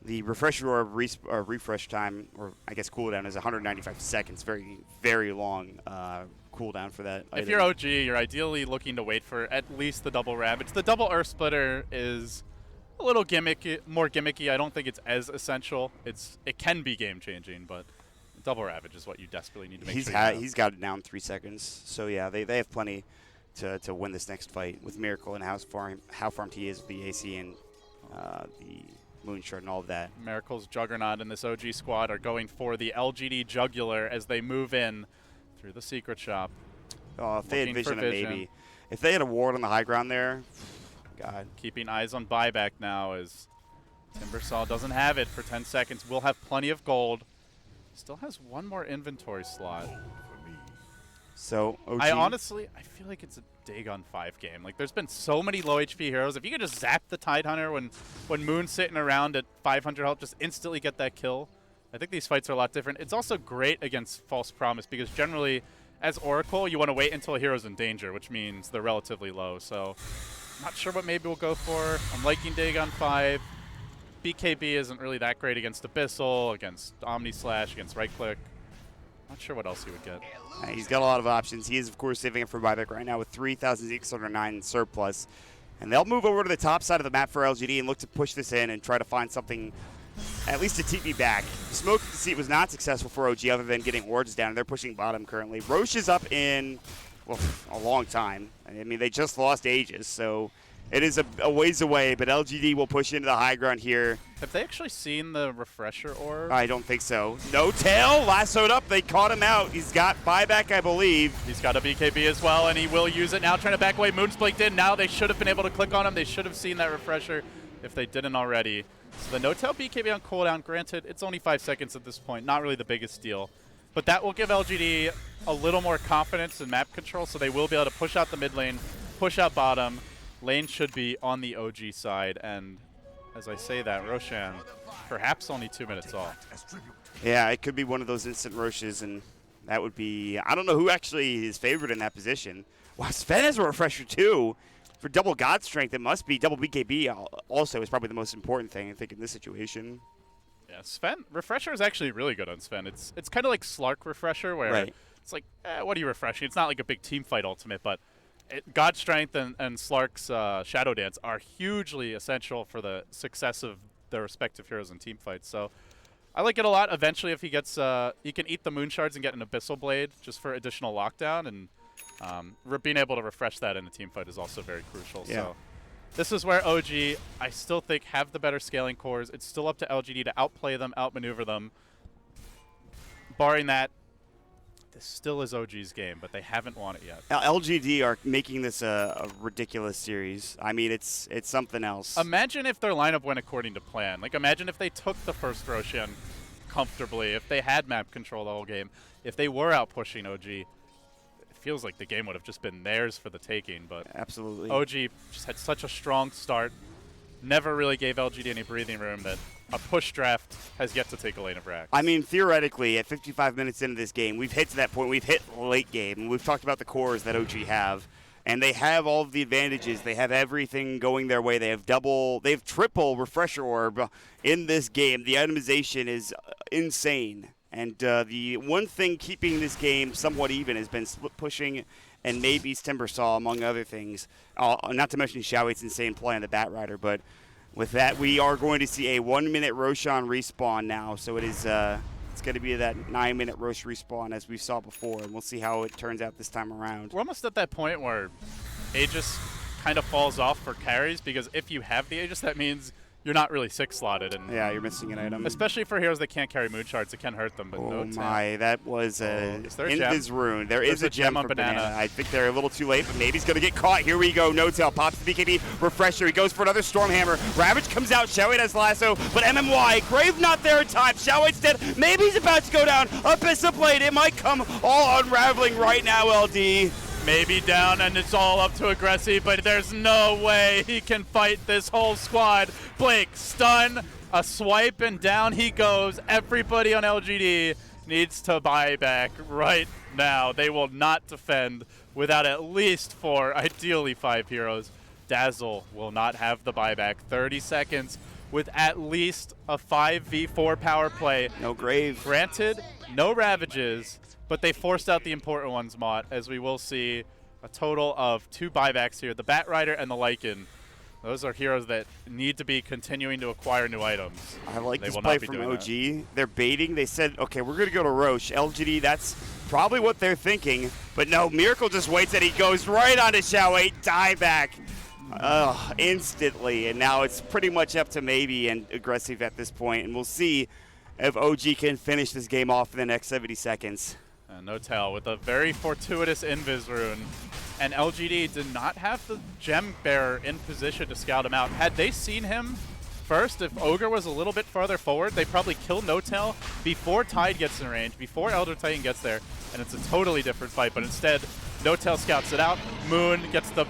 The refresher or refresh time, or I guess cooldown, is 195 seconds. Very, very long cooldown for that. If you're OG, you're ideally looking to wait for at least the double Ravage. The double Earth Splitter is a little more gimmicky. I don't think it's as essential. It can be game changing, but double Ravage is what you desperately need to make sure. He's got it down 3 seconds. So yeah, they have plenty to win this next fight with Miracle and how farmed he is with the AC and the Moonshard and all of that. Miracle's Juggernaut and this OG squad are going for the LGD Jugular as they move in through the secret shop. Oh, if they had vision, maybe. If they had a ward on the high ground there, God. Keeping eyes on buyback now as Timbersaw doesn't have it for 10 seconds. Will have plenty of gold. Still has one more inventory slot. So, OG. I feel like it's a Dagon 5 game. Like, there's been so many low HP heroes. If you could just zap the Tidehunter when Moon's sitting around at 500 health, just instantly get that kill. I think these fights are a lot different. It's also great against False Promise because generally, as Oracle, you want to wait until a hero's in danger, which means they're relatively low. So, not sure what maybe we'll go for. I'm liking Dagon 5. BKB isn't really that great against Abyssal, against Omni Slash, against Right Click. Not sure what else he would get. He's got a lot of options. He is, of course, saving it for buyback right now with 3,609 surplus. And they'll move over to the top side of the map for LGD and look to push this in and try to find something, at least to TP back. Smoke Deceit was not successful for OG other than getting wards down. They're pushing bottom currently. Roche is up in, well, a long time. I mean, they just lost Aegis, so it is a ways away, but LGD will push into the high ground here. Have they actually seen the refresher orb? I don't think so. No tail, lassoed up. They caught him out. He's got buyback, I believe. He's got a BKB as well, and he will use it now, trying to back away. Moon's blinked in. Now they should have been able to click on him. They should have seen that refresher if they didn't already. So the no-tail BKB on cooldown, granted, it's only 5 seconds at this point. Not really the biggest deal. But that will give LGD a little more confidence in map control, so they will be able to push out the mid lane, push out bottom. Lane should be on the OG side, and as I say that, Roshan perhaps only 2 minutes off. Yeah, it could be one of those instant Roches, and that would be, I don't know who actually is favored in that position. Wow, Sven has a refresher too. For double God Strength, it must be double BKB also is probably the most important thing, I think, in this situation. Yeah, Sven, refresher is actually really good on Sven. It's kind of like Slark refresher, where it's like, what are you refreshing? It's not like a big team fight ultimate, but God Strength and Slark's Shadow Dance are hugely essential for the success of their respective heroes in team fights. So I like it a lot. Eventually, if he gets, he can eat the Moon Shards and get an Abyssal Blade just for additional lockdown, and being able to refresh that in a team fight is also very crucial. Yeah. So this is where OG, I still think, have the better scaling cores. It's still up to LGD to outplay them, outmaneuver them. Barring that, this still is OG's game, but they haven't won it yet. LGD are making this a ridiculous series. I mean, it's something else. Imagine if their lineup went according to plan. Like, imagine if they took the first Roshan comfortably, if they had map control the whole game, if they were out pushing OG. It feels like the game would have just been theirs for the taking, but absolutely. OG just had such a strong start, never really gave LGD any breathing room that a push draft has yet to take a lane of Rax. I mean, theoretically, at 55 minutes into this game, we've hit to that point. We've hit late game, and we've talked about the cores that OG have, and they have all of the advantages. They have everything going their way. They have triple refresher orb in this game. The itemization is insane, and the one thing keeping this game somewhat even has been split pushing and maybe Timbersaw, among other things. Not to mention Xiaohui's insane play on the Batrider, but with that, we are going to see a 1-minute Roshan respawn now. So it's going to be that 9-minute Rosh respawn as we saw before, and we'll see how it turns out this time around. We're almost at that point where Aegis kind of falls off for carries, because if you have the Aegis, that means you're not really 6-slotted. And yeah, you're missing an item. Especially for heroes that can't carry Moon Shards, it can hurt them. But oh no my, that was Invis Rune. There's a gem on for banana. I think they're a little too late, but maybe he's going to get caught. Here we go. No tail pops the BKB refresher. He goes for another Stormhammer. Ravage comes out. Xiaohui has lasso, but MMY. Grave not there in time. Xiaohui's dead. Maybe he's about to go down. Abyssal Blade. It might come all unraveling right now, LD. Maybe down, and it's all up to Aggressy, but there's no way he can fight this whole squad. Blake, stun, a swipe, and down he goes. Everybody on LGD needs to buy back right now. They will not defend without at least 4, ideally 5 heroes. Dazzle will not have the buyback. 30 seconds with at least a 5v4 power play. No Grave. Granted, no Ravages, but they forced out the important ones, Mott, as we will see a total of 2 buybacks here. The Bat Rider and the Lycan. Those are heroes that need to be continuing to acquire new items. I like They this will play not be from doing OG. that. They're baiting. They said, okay, we're going to go to Roche. LGD, that's probably what they're thinking. But no, Miracle just waits and he goes right onto Xiao 8, dieback instantly. And now it's pretty much up to Maybe and Aggressive at this point. And we'll see if OG can finish this game off in the next 70 seconds. Notel with a very fortuitous Invis rune. And LGD did not have the Gem Bearer in position to scout him out. Had they seen him first, if Ogre was a little bit farther forward, they probably kill Notel before Tide gets in range, before Elder Titan gets there, and it's a totally different fight. But instead, Notel scouts it out. Moon gets the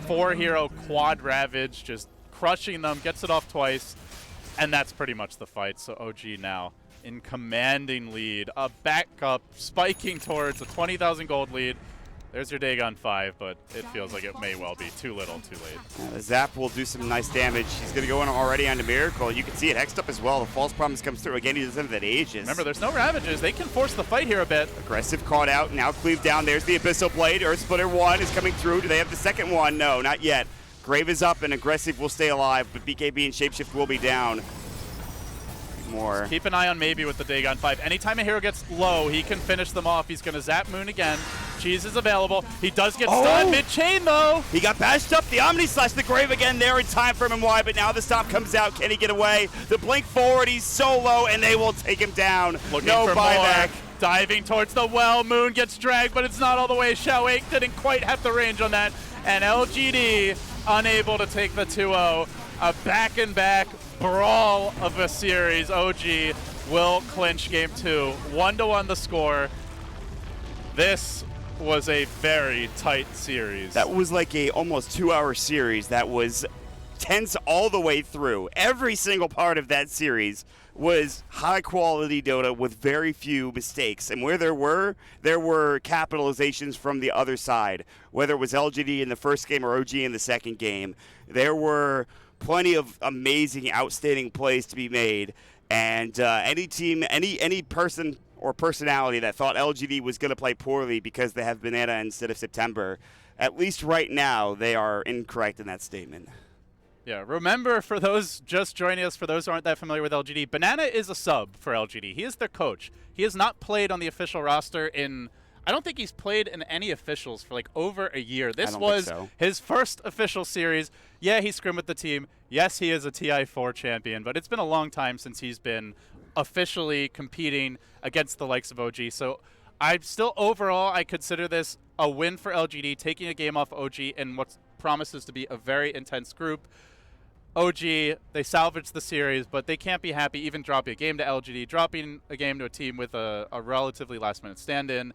4-hero quad Ravage, just crushing them, gets it off twice, and that's pretty much the fight. So OG now in commanding lead, a backup spiking towards a 20,000 gold lead. There's your Dagon 5, but it feels like it may well be too little, too late. The Zap will do some nice damage. He's going to go in already onto Miracle. You can see it hexed up as well. The False Promise comes through. Again, he doesn't have that Aegis. Remember, there's no Ravages. They can force the fight here a bit. Aggressive caught out. Now cleaved down. There's the Abyssal Blade. Earth Splitter 1 is coming through. Do they have the second one? No, not yet. Grave is up and Aggressive will stay alive, but BKB and Shapeshift will be down. More. Keep an eye on Maybe with the Dagon 5. Anytime a hero gets low, he can finish them off. He's going to zap Moon again. Cheese is available. He does get stunned mid-chain, though. He got bashed up. The Omni Slash, the Grave again there in time for MY, but now the stop comes out. Can he get away? The blink forward, he's so low, and they will take him down. Looking no for buyback. more. Diving towards the well. Moon gets dragged, but it's not all the way. Xiao 8 didn't quite have the range on that. And LGD unable to take the 2-0. A back-and-back brawl of a series. OG will clinch game 2. 1-1 the score. This was a very tight series. That was like a almost 2-hour series that was tense all the way through. Every single part of that series was high-quality Dota with very few mistakes. And where there were capitalizations from the other side. Whether it was LGD in the first game or OG in the second game, there were plenty of amazing, outstanding plays to be made. And any team, any person or personality that thought LGD was going to play poorly because they have Banana instead of September, at least right now, they are incorrect in that statement. Yeah, remember, for those just joining us, for those who aren't that familiar with LGD, Banana is a sub for LGD. He is their coach. He has not played on the official roster in, I don't think he's played in any officials for like over a year. This was his first official series. Yeah, he scrimmed with the team. Yes, he is a TI4 champion, but it's been a long time since he's been officially competing against the likes of OG. So I'm still, overall, I consider this a win for LGD, taking a game off OG in what promises to be a very intense group. OG, they salvaged the series, but they can't be happy even dropping a game to LGD, dropping a game to a team with a relatively last-minute stand-in.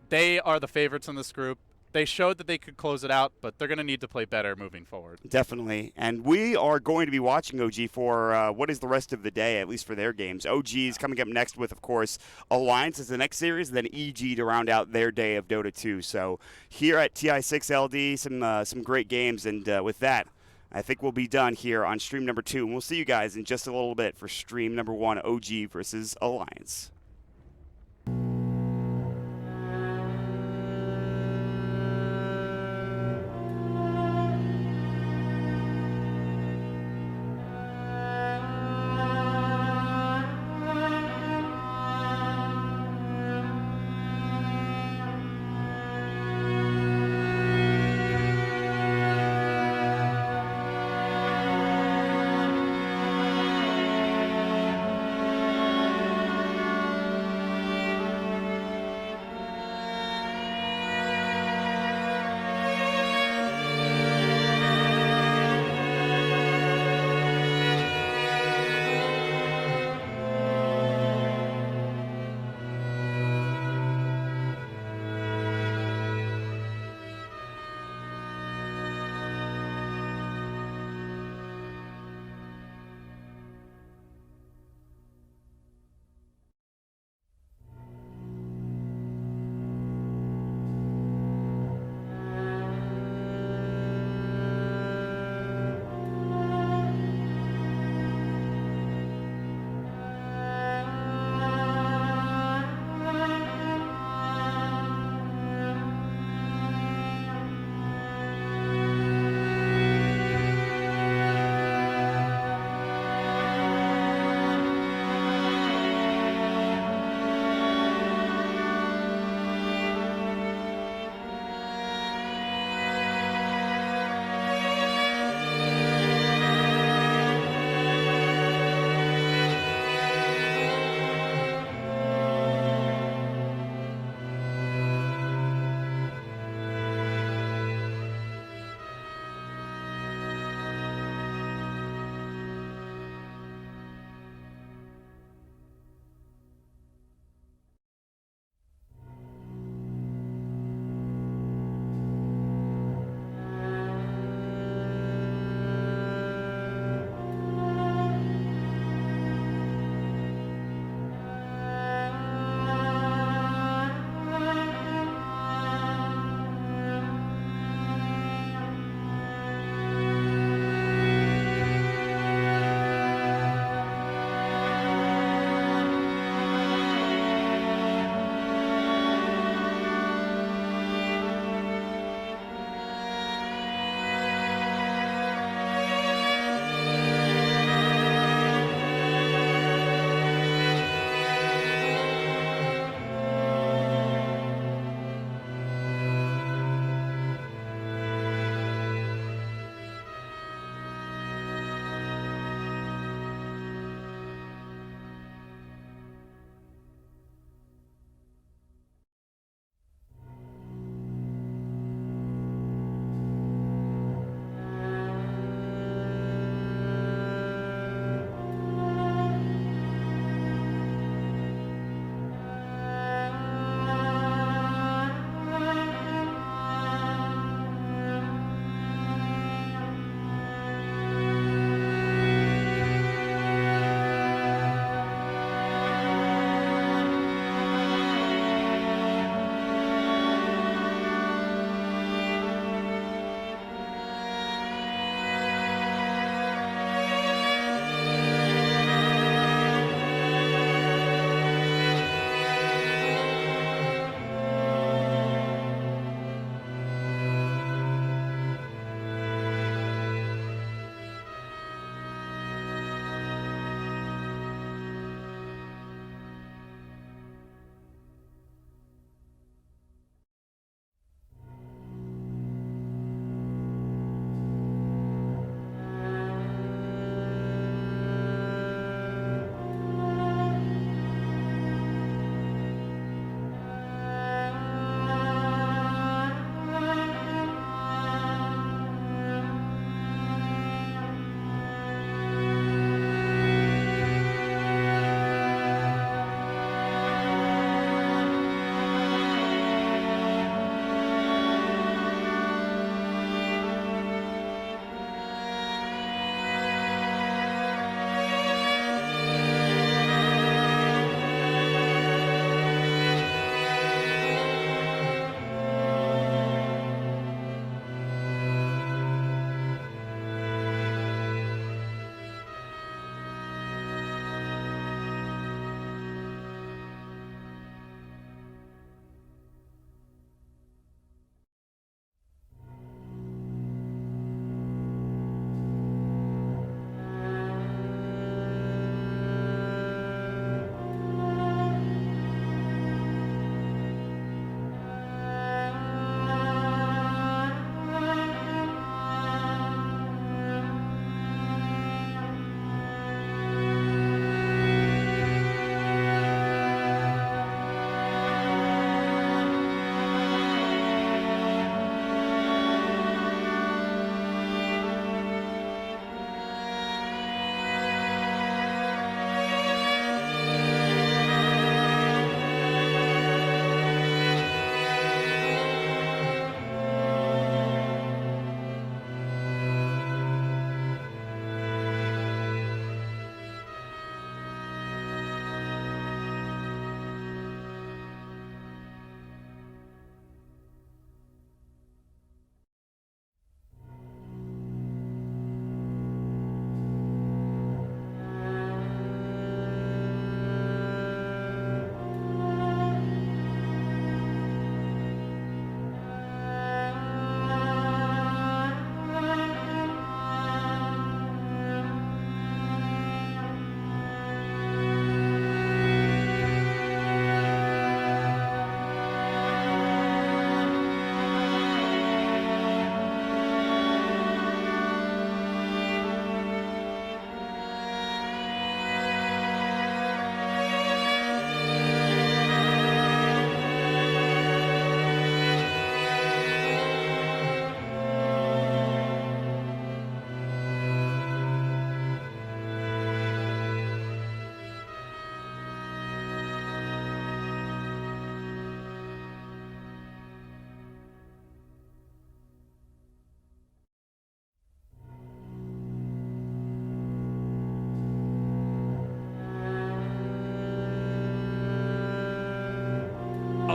They are the favorites in this group. They showed that they could close it out, but they're going to need to play better moving forward. Definitely. And we are going to be watching OG for what is the rest of the day, at least for their games. OG is coming up next with, of course, Alliance as the next series, and then EG to round out their day of Dota 2. So here at TI6LD, some great games. And with that, I think we'll be done here on stream number 2. And we'll see you guys in just a little bit for stream number 1, OG versus Alliance.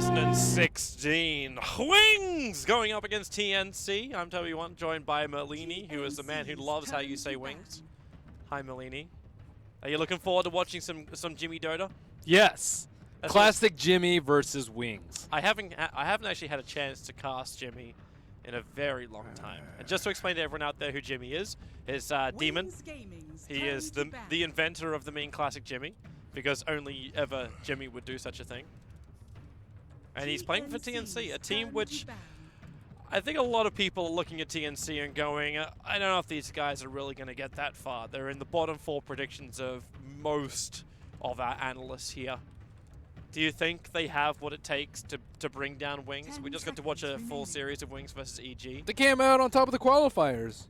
2016 Wings going up against TNC. I'm Toby1, joined by Merlini, who is the man who loves how you say wings. Hi, Merlini. Are you looking forward to watching some Jimmy Dota? Yes. That's Classic Jimmy versus Wings. I haven't actually had a chance to cast Jimmy in a very long time. And just to explain to everyone out there who Jimmy is Demon. He is the inventor of the meme Classic Jimmy, because only ever Jimmy would do such a thing. And he's playing for TNC, a team which I think a lot of people are looking at TNC and going, I don't know if these guys are really going to get that far. They're in the bottom 4 predictions of most of our analysts here. Do you think they have what it takes to bring down Wings? We just got to watch a full series of Wings versus EG. They came out on top of the qualifiers.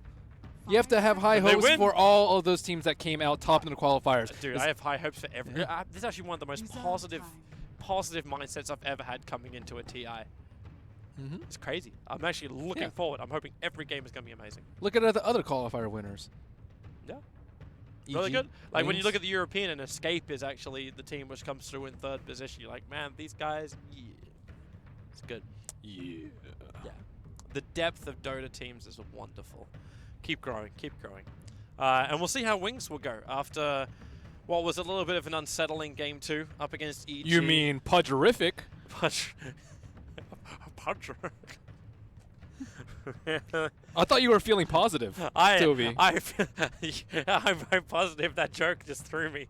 You have to have high They hopes win. for all of those teams that came out top in the qualifiers. Dude, I have high hopes for every. This is actually one of the most positive mindsets I've ever had coming into a TI. It's crazy. I'm actually looking forward. I'm hoping every game is going to be amazing. Look at the other qualifier winners. Yeah. Really good. Like when you Wings. look at the European, and Escape is actually the team which comes through in 3rd position. You're like, man, these guys, yeah, it's good. Yeah. Yeah. The depth of Dota teams is wonderful. Keep growing, keep growing. And we'll see how Wings will go after what was a little bit of an unsettling game 2 up against EG. You mean Pudgerific? I thought you were feeling positive, Toby. I'm very positive that joke just threw me.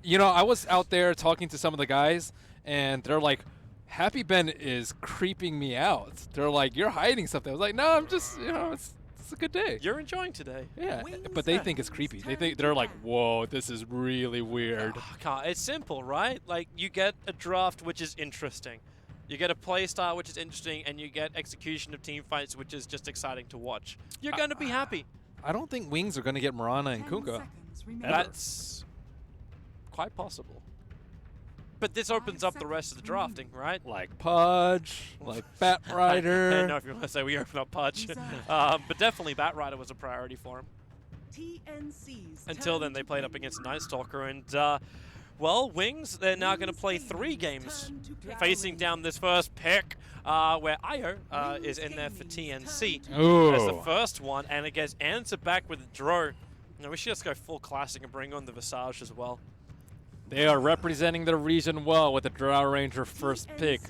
You know, I was out there talking to some of the guys, and they're like, Happy Ben is creeping me out. They're like, you're hiding something. I was like, no, I'm just, you know, it's a good day. You're enjoying today. Yeah, but they think it's creepy. They're like, whoa, this is really weird. It's simple, right? Like, you get a draft which is interesting. You get a play style which is interesting, and you get execution of team fights which is just exciting to watch. You're going to be happy. I don't think Wings are going to get Marana and Kunkka. That's quite possible. But this opens up the rest of the drafting, right? Like Pudge, like Bat I Rider. don't know if you want to say we open up Pudge. But definitely Bat Rider was a priority for him. Until then, they played up against Night Stalker, and well, Wings, they're now going to play 3 games, facing down this first pick, where Io is in there for TNC as the first one, and it gets answered back with Dro. Now, we should just go full classic and bring on the Visage as well. They are representing the region well with the Drow Ranger first pick.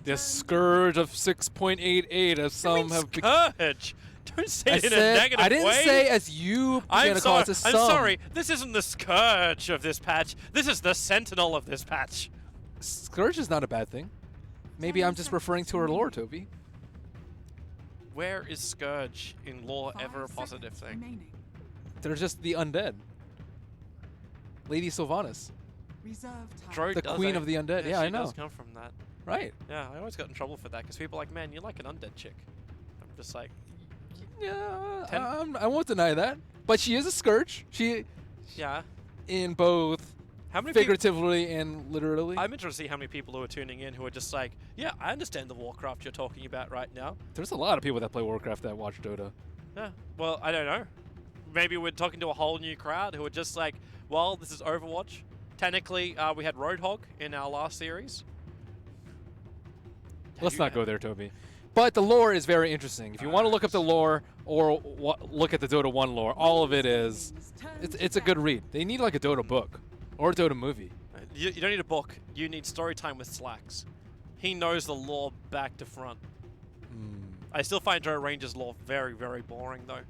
The Scourge of 6.88, as some have. Scourge! Don't say it in a negative way. I didn't say as you began to call it as some. I'm sorry. This isn't the Scourge of this patch. This is the Sentinel of this patch. Scourge is not a bad thing. Maybe I'm just referring to her lore, Toby. Where is Scourge in lore ever a positive thing? They're just the undead. Lady Sylvanas. The queen of the undead. Yeah, I know. She does come from that. Right. Yeah, I always got in trouble for that because people are like, man, you're like an undead chick. I'm just like, yeah, I won't deny that. But she is a Scourge. yeah. In both How many figuratively and literally. I'm interested to see how many people who are tuning in who are just like, yeah, I understand the Warcraft you're talking about right now. There's a lot of people that play Warcraft that watch Dota. Yeah. Well, I don't know. Maybe we're talking to a whole new crowd who are just like, well, this is Overwatch. Technically, we had Roadhog in our last series. Let's not go there, Toby. But the lore is very interesting. If you want to look up the lore or look at the Dota 1 lore, all of it is, it's a good read. They need like a Dota book or a Dota movie. You don't need a book. You need story time with Slacks. He knows the lore back to front. I still find Joe Ranger's lore very, very boring, though.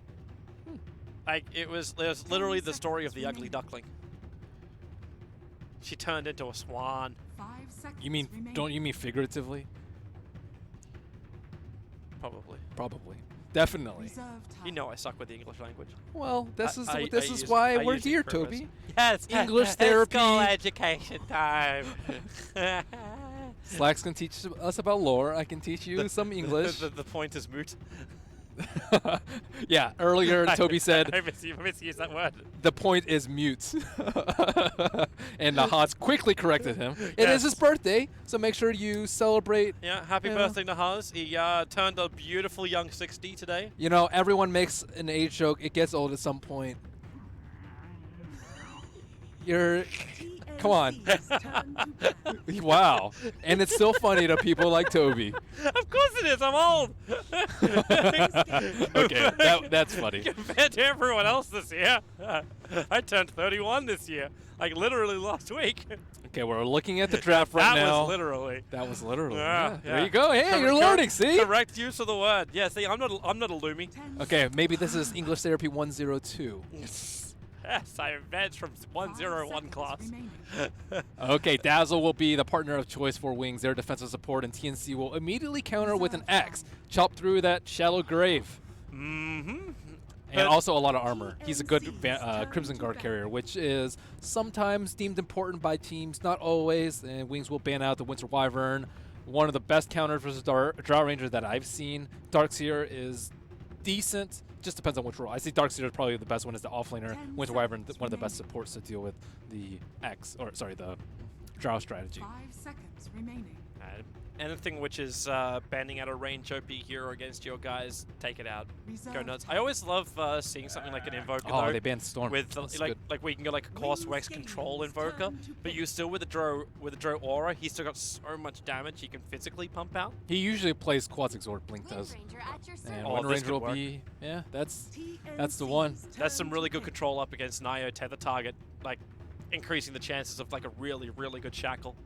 Like, it was literally the story of the ugly duckling. She turned into a swan. You mean, don't you mean figuratively? Probably. Probably. Definitely. You know I suck with the English language. Well, this is I why we're use it here, for purpose. Toby. Yes, English therapy. School education time. Slacks can teach us about lore. I can teach you some English. The point is moot. Yeah, earlier Toby said I misused that word. the point is mute. And Nahas quickly corrected him. It Yes. is his birthday, so make sure you celebrate. Yeah, happy birthday, Nahaz. He turned a beautiful young 60 today. You know, everyone makes an age joke. It gets old at some point. You're Come on. Wow. And it's still funny to people like Toby. Of course it is. I'm old. Okay, that's funny. Compared to everyone else this year. I turned 31 this year. Like literally last week. Okay, we're looking at the draft right that now. was literally. That was literally. Yeah, Yeah. yeah. There you go. Hey, you're learning, see? Correct use of the word. Yeah, see, I'm not a Lumi. Okay, maybe this is English Therapy 102. Yes, I advanced from 101 class. Okay, Dazzle will be the partner of choice for Wings, their defensive support, and TNC will immediately counter with an axe, chop through that shallow grave. Mm-hmm. And also a lot of armor. He's a good Crimson Guard carrier, which is sometimes deemed important by teams, not always. And Wings will ban out the Winter Wyvern, one of the best counters versus Drow Ranger that I've seen. Darkseer is decent, just depends on which role. I see Darkseer is probably the best one as the offlaner. Winter Wyvern, one of the best supports to deal with the the Drow strategy. 5 seconds remaining. Anything which is banning out a range OP hero against your guys, take it out. Go nuts. I always love seeing something like an Invoker Oh, though, they banned Storm. with That's like good. we can go like a Course Wax control Invoker, but you still with the Drow Aura, he's still got so much damage he can physically pump out. He usually plays Quads Exort, Blink does. And Oh, Wind this Ranger could will work. be, yeah, that's the one. That's some really good control up against Nio Tether Target, like increasing the chances of like a really good shackle.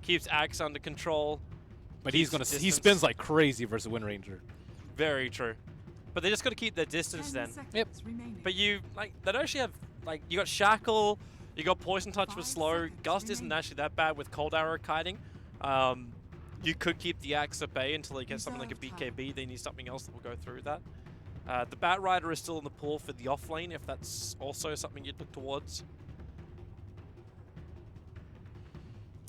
Keeps Axe under control. But keeps he distance. spins like crazy versus Wind Ranger. Very true. But they just got to keep their distance then. Yep. But you they don't actually have you got Shackle, you got Poison Touch with 5 slow. seconds Gust isn't remaining. actually that bad with Cold Arrow kiting. You could keep the Axe at bay until you get something like a BKB. Then you need something else that will go through that. The Bat Rider is still in the pool for the off lane if that's also something you'd look towards.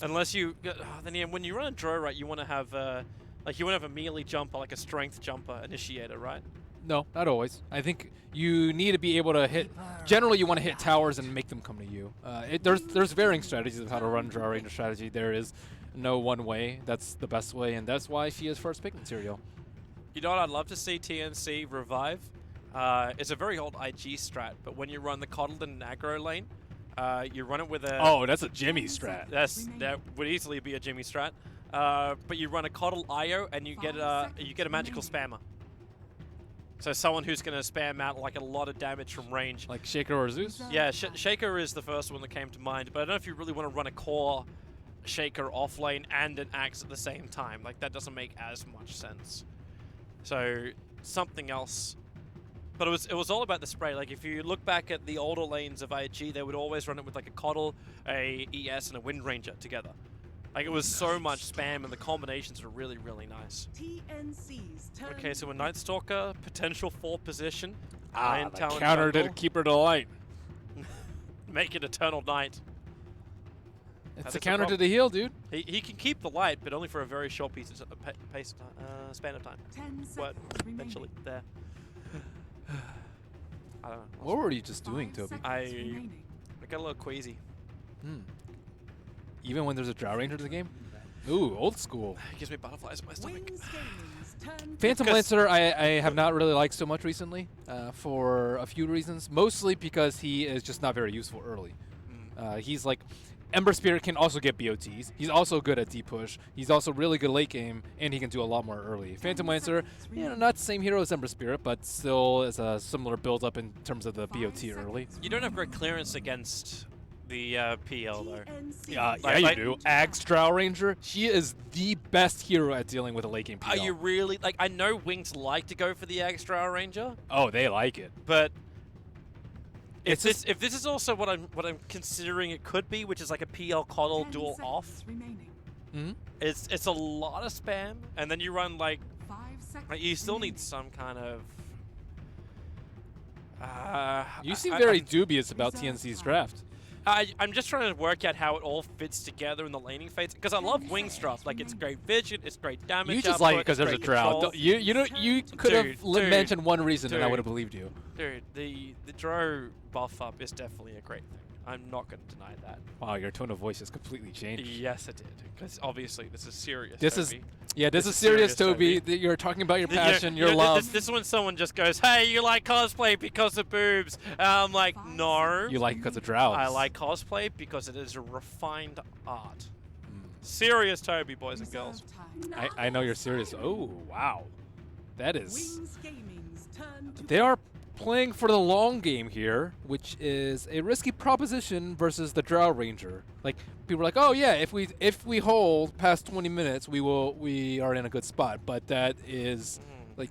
Unless you, then yeah, when you run a Drow, right, you want to have a melee jumper, like a strength jumper initiator, right? No, not always. I think you need to be able to hit. Generally, you want to hit towers and make them come to you. There's varying strategies of how to run Drow Ranger strategy. There is no one way. That's the best way, and that's why she is first pick material. You know what I'd love to see TNC revive? It's a very old IG strat, but when you run the coddled in an aggro lane, you run it with a... Oh, that's a Jimmy strat. That would easily be a Jimmy strat. But you run a coddle IO and you get a magical spammer. So someone who's going to spam out like a lot of damage from range. Like Shaker or Zeus? Yeah, Shaker is the first one that came to mind, but I don't know if you really want to run a core Shaker off lane and an Axe at the same time. Like that doesn't make as much sense. So something else. But it was all about the spray. Like if you look back at the older lanes of IG, they would always run it with like a Coddle, a ES, and a Wind Ranger together. Like it was so much spam, and the combinations were really nice. Okay, so a Night Stalker, potential 4 position. Iron The Talon counter to jungle. keep her to light. Make it Eternal Night. It's That a is counter to problem. the heal, dude. He can keep the light, but only for a very short span of time. 10 What? seconds Eventually, remaining. there. I don't know. What were you just doing, 5 Toby? seconds I- remaining. I got a little queasy. Hmm. Even when there's a Drow Ranger in the game? Ooh, old school. It gives me butterflies in my stomach. Wings Gaming's turn to Phantom Because- Lancer, I have not really liked so much recently for a few reasons. Mostly because he is just not very useful early. He's like, Ember Spirit can also get BOTs. He's also good at deep push. He's also really good late game, and he can do a lot more early. Phantom Lancer, not the same hero as Ember Spirit, but still is a similar build up in terms of the BOT early. You don't have great clearance against the PL though. Yeah, Like- you like- do. Axe Drow Ranger, she is the best hero at dealing with a late game PL. Are you really like? I know Wings like to go for the Extra Ranger, Oh, they like it. but It's if this is also what I'm considering it could be, which is like a PL Coddle dual off, Hmm? it's a lot of spam, and then you run like 5 seconds you still need remaining. some kind of. You seem I- very I'm- dubious about TNC's draft. I'm just trying to work out how it all fits together in the laning phase because I love Wings drop. Like it's great vision, it's great damage. You just like it output, because it's there's a great drought. control. You could have Dude, mentioned one reason and I dude. would have believed you. Dude, the draw buff up is definitely a great thing. I'm not going to deny that. Wow, your tone of voice has completely changed. Yes, it did. Because obviously this is serious. This Toby. this is serious, Toby. Toby. You're talking about your You know- passion, you your know, love. This is when someone just goes, "Hey, you like cosplay because of boobs?" I'm like, no. You like it because of droughts. I like cosplay because it is a refined art. Serious Toby, boys and girls. I know you're serious. Oh, wow. That is... Wings Gaming's turn to They are playing for the long game here, which is a risky proposition versus the Drow Ranger. Like, people are like, oh yeah, if we hold past 20 minutes, we are in a good spot. But that is like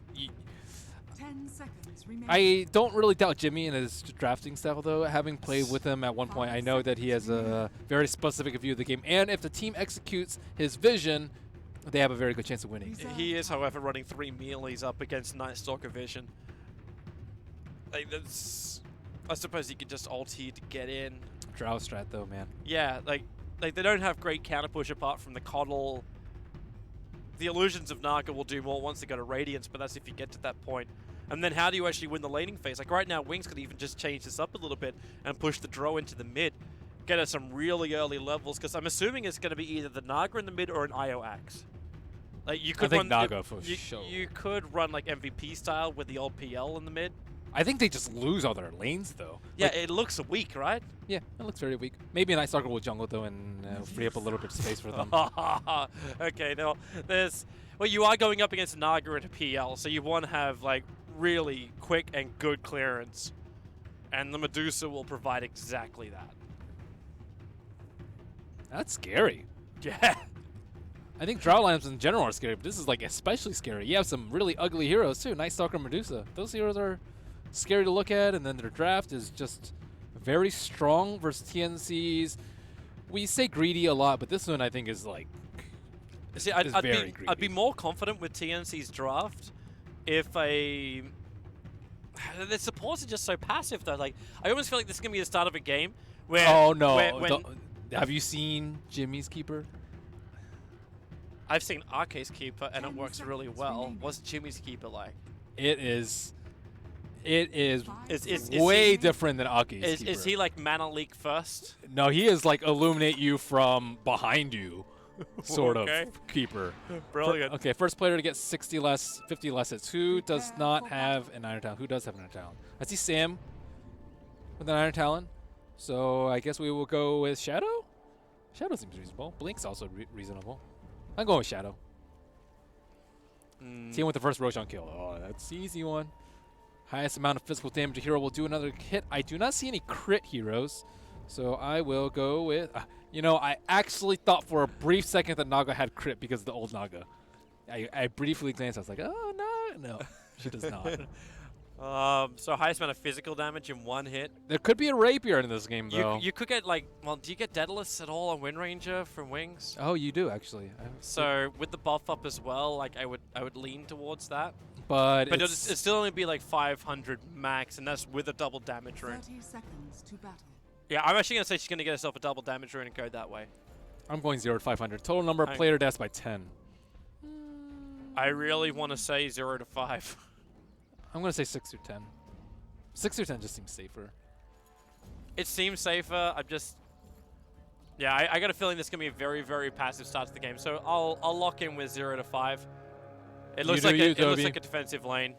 10 seconds remaining. I don't really doubt Jimmy and his drafting style, though. Having played with him at one point, I know that he has a very specific view of the game. And if the team executes his vision, they have a very good chance of winning. He is, however, running 3 mealees up against Night Stalker Vision. Like, that's... I suppose he could just ult here to get in. Drow strat, though, man. Yeah, like they don't have great counter push apart from the Coddle. The Illusions of Naga will do more once they go to Radiance, but that's if you get to that point. And then how do you actually win the laning phase? Like right now, Wings could even just change this up a little bit and push the Drow into the mid. Get us some really early levels, because I'm assuming it's going to be either the Naga in the mid or an IO Axe. Like you could I run think Naga for sure. You could run like MVP style with the old PL in the mid. I think they just lose all their lanes, though. Yeah, Like, it looks weak, right? yeah, it looks very weak. Maybe a Night Stalker will jungle, though, and free up a little bit of space for them. Okay, now there's... Well, you are going up against Naga and a PL, so you want to have like really quick and good clearance. And the Medusa will provide exactly that. That's scary. Yeah. I think Drow lineups in general are scary, but this is like especially scary. You have some really ugly heroes, too. Night Stalker and Medusa. Those heroes are scary to look at, and then their draft is just very strong versus TNCs. We say greedy a lot, but this one I think is like See, is very I'd be greedy. more confident with TNC's draft if the supports are just so passive though. Like I almost feel like this is gonna be the start of a game where Oh no! when Don't- have you seen Jimmy's keeper? I've seen Arcade's keeper and it 10 works really seconds well. remaining. What's Jimmy's keeper like? It is Is way he, different than Aki's keeper. is he like mana leak first? No, he is like illuminate you from behind you, sort Okay. of keeper. Brilliant. Okay, first player to get 60 less, 50 less hits. Who does not have an Iron Talon? Who does have an Iron Talon? I see Sam with an Iron Talon. So I guess we will go with Shadow? Shadow seems reasonable. Blink's also reasonable. I'm going with Shadow. See him with the first Roshan kill. Oh, that's the easy one. Highest amount of physical damage a hero will do another hit. I do not see any crit heroes, so I will go with... you know, I actually thought for a brief second that Naga had crit because of the old Naga. I briefly glanced. I was like, oh, no, she does not. So highest amount of physical damage in one hit. There could be a rapier in this game, though. You could get like, well, do you get Daedalus at all on Wind Ranger from Wings? Oh, you do actually. So with the buff up as well, like I would lean towards that. But But it's, it'd still only be like 500 max, and that's with a double damage rune. 30 seconds to battle. Yeah, I'm actually gonna say she's gonna get herself a double damage rune and go that way. I'm going 0 to 500. Total number of I- player deaths by 10. I really want to say 0 to 5. I'm going to say 6 or 10. 6 or 10 just seems safer. It seems safer. I'm just... Yeah, I got a feeling this is going to be a very, very passive start to the game. So I'll lock in with 0 to 5. It looks like it looks like a defensive lane.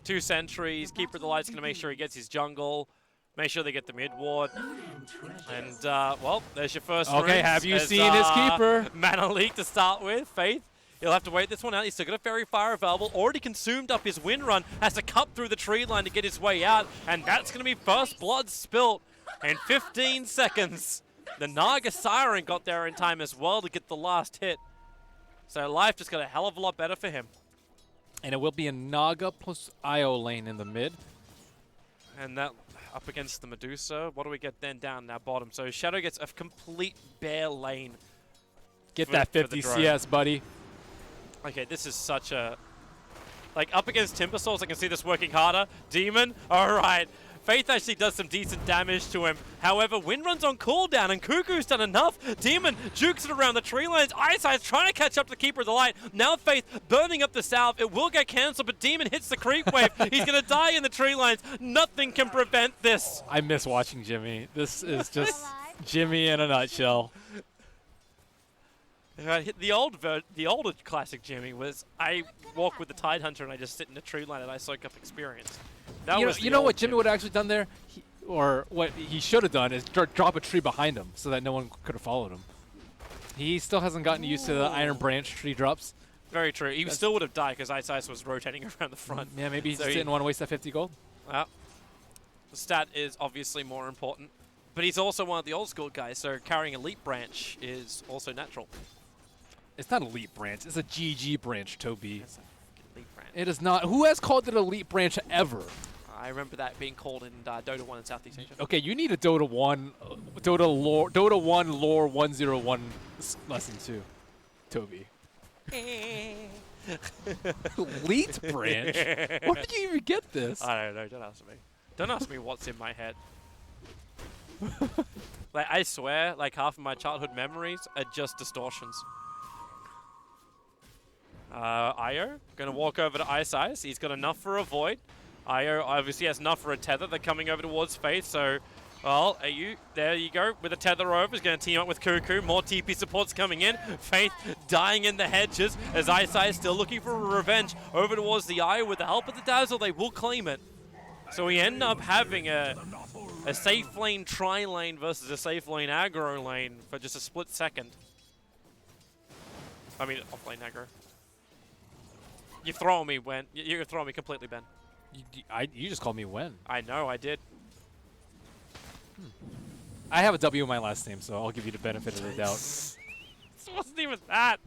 2 sentries. Keeper of the Light's going to make sure he gets his jungle. Make sure they get the mid ward. And, well, there's your first Okay, runes. have you There's, seen his keeper? Mana Leak to start with. Faith. He'll have to wait this one out. He's still got a Fairy Fire available. Already consumed up his wind run. Has to cut through the tree line to get his way out. And that's going to be first blood spilt in 15 seconds. The Naga Siren got there in time as well to get the last hit. So life just got a hell of a lot better for him. And it will be a Naga plus IO lane in the mid. And that up against the Medusa. What do we get then down that bottom? So Shadow gets a complete bare lane. Get For- that for the 50 drone. CS, buddy. Okay, this is such a... Like, up against Timber Souls, I can see this working harder. Demon, all right. Faith actually does some decent damage to him. However, Wind runs on cooldown, and Cuckoo's done enough. Demon jukes it around the tree lines. Ice trying to catch up to the Keeper of the Light. Now Faith burning up the south. It will get cancelled, but Demon hits the creep wave. He's going to die in the tree lines. Nothing can prevent this. I miss watching Jimmy. This is just Jimmy in a nutshell. The older classic Jimmy was I walk with the Tidehunter and I just sit in the tree line and I soak up experience. That was You know what Jimmy would have actually done there? Or what he should have done is drop a tree behind him so that no one could have followed him. He still hasn't gotten used to the Iron Branch tree drops. Very true. He still would have died because Ice was rotating around the front. Yeah, maybe he So just didn't want to waste that 50 gold. The stat is obviously more important, but he's also one of the old school guys, so carrying Elite Branch is also natural. It's not Elite Branch. It's a GG Branch, Toby. It's a Elite Branch. It is not. Who has called it Elite Branch ever? I remember that being called in Dota 1 in Southeast Asia. Okay, you need a Dota 1, Dota 1 lore 101 lesson too, Toby. Elite Branch? Where did you even get this? I don't know. Don't ask me. Don't ask me what's in my head. Like, I swear, like, half of my childhood memories are just distortions. Io, gonna walk over to Ice. He's got enough for a Void. Io obviously has enough for a Tether. They're coming over towards Faith, so, well, there you go. With a Tether over, he's gonna team up with Cuckoo. More TP supports coming in. Faith dying in the hedges as Ice is still looking for a revenge. Over towards the Io with the help of the Dazzle, they will claim it. So we end up having a safe lane tri-lane versus a safe lane aggro lane for just a split second. I mean, off-lane aggro. You're throwing me, Ben. You're throwing me completely, Ben. You just called me when? I know, I did. I have a W in my last name, so I'll give you the benefit of the doubt. It wasn't even that.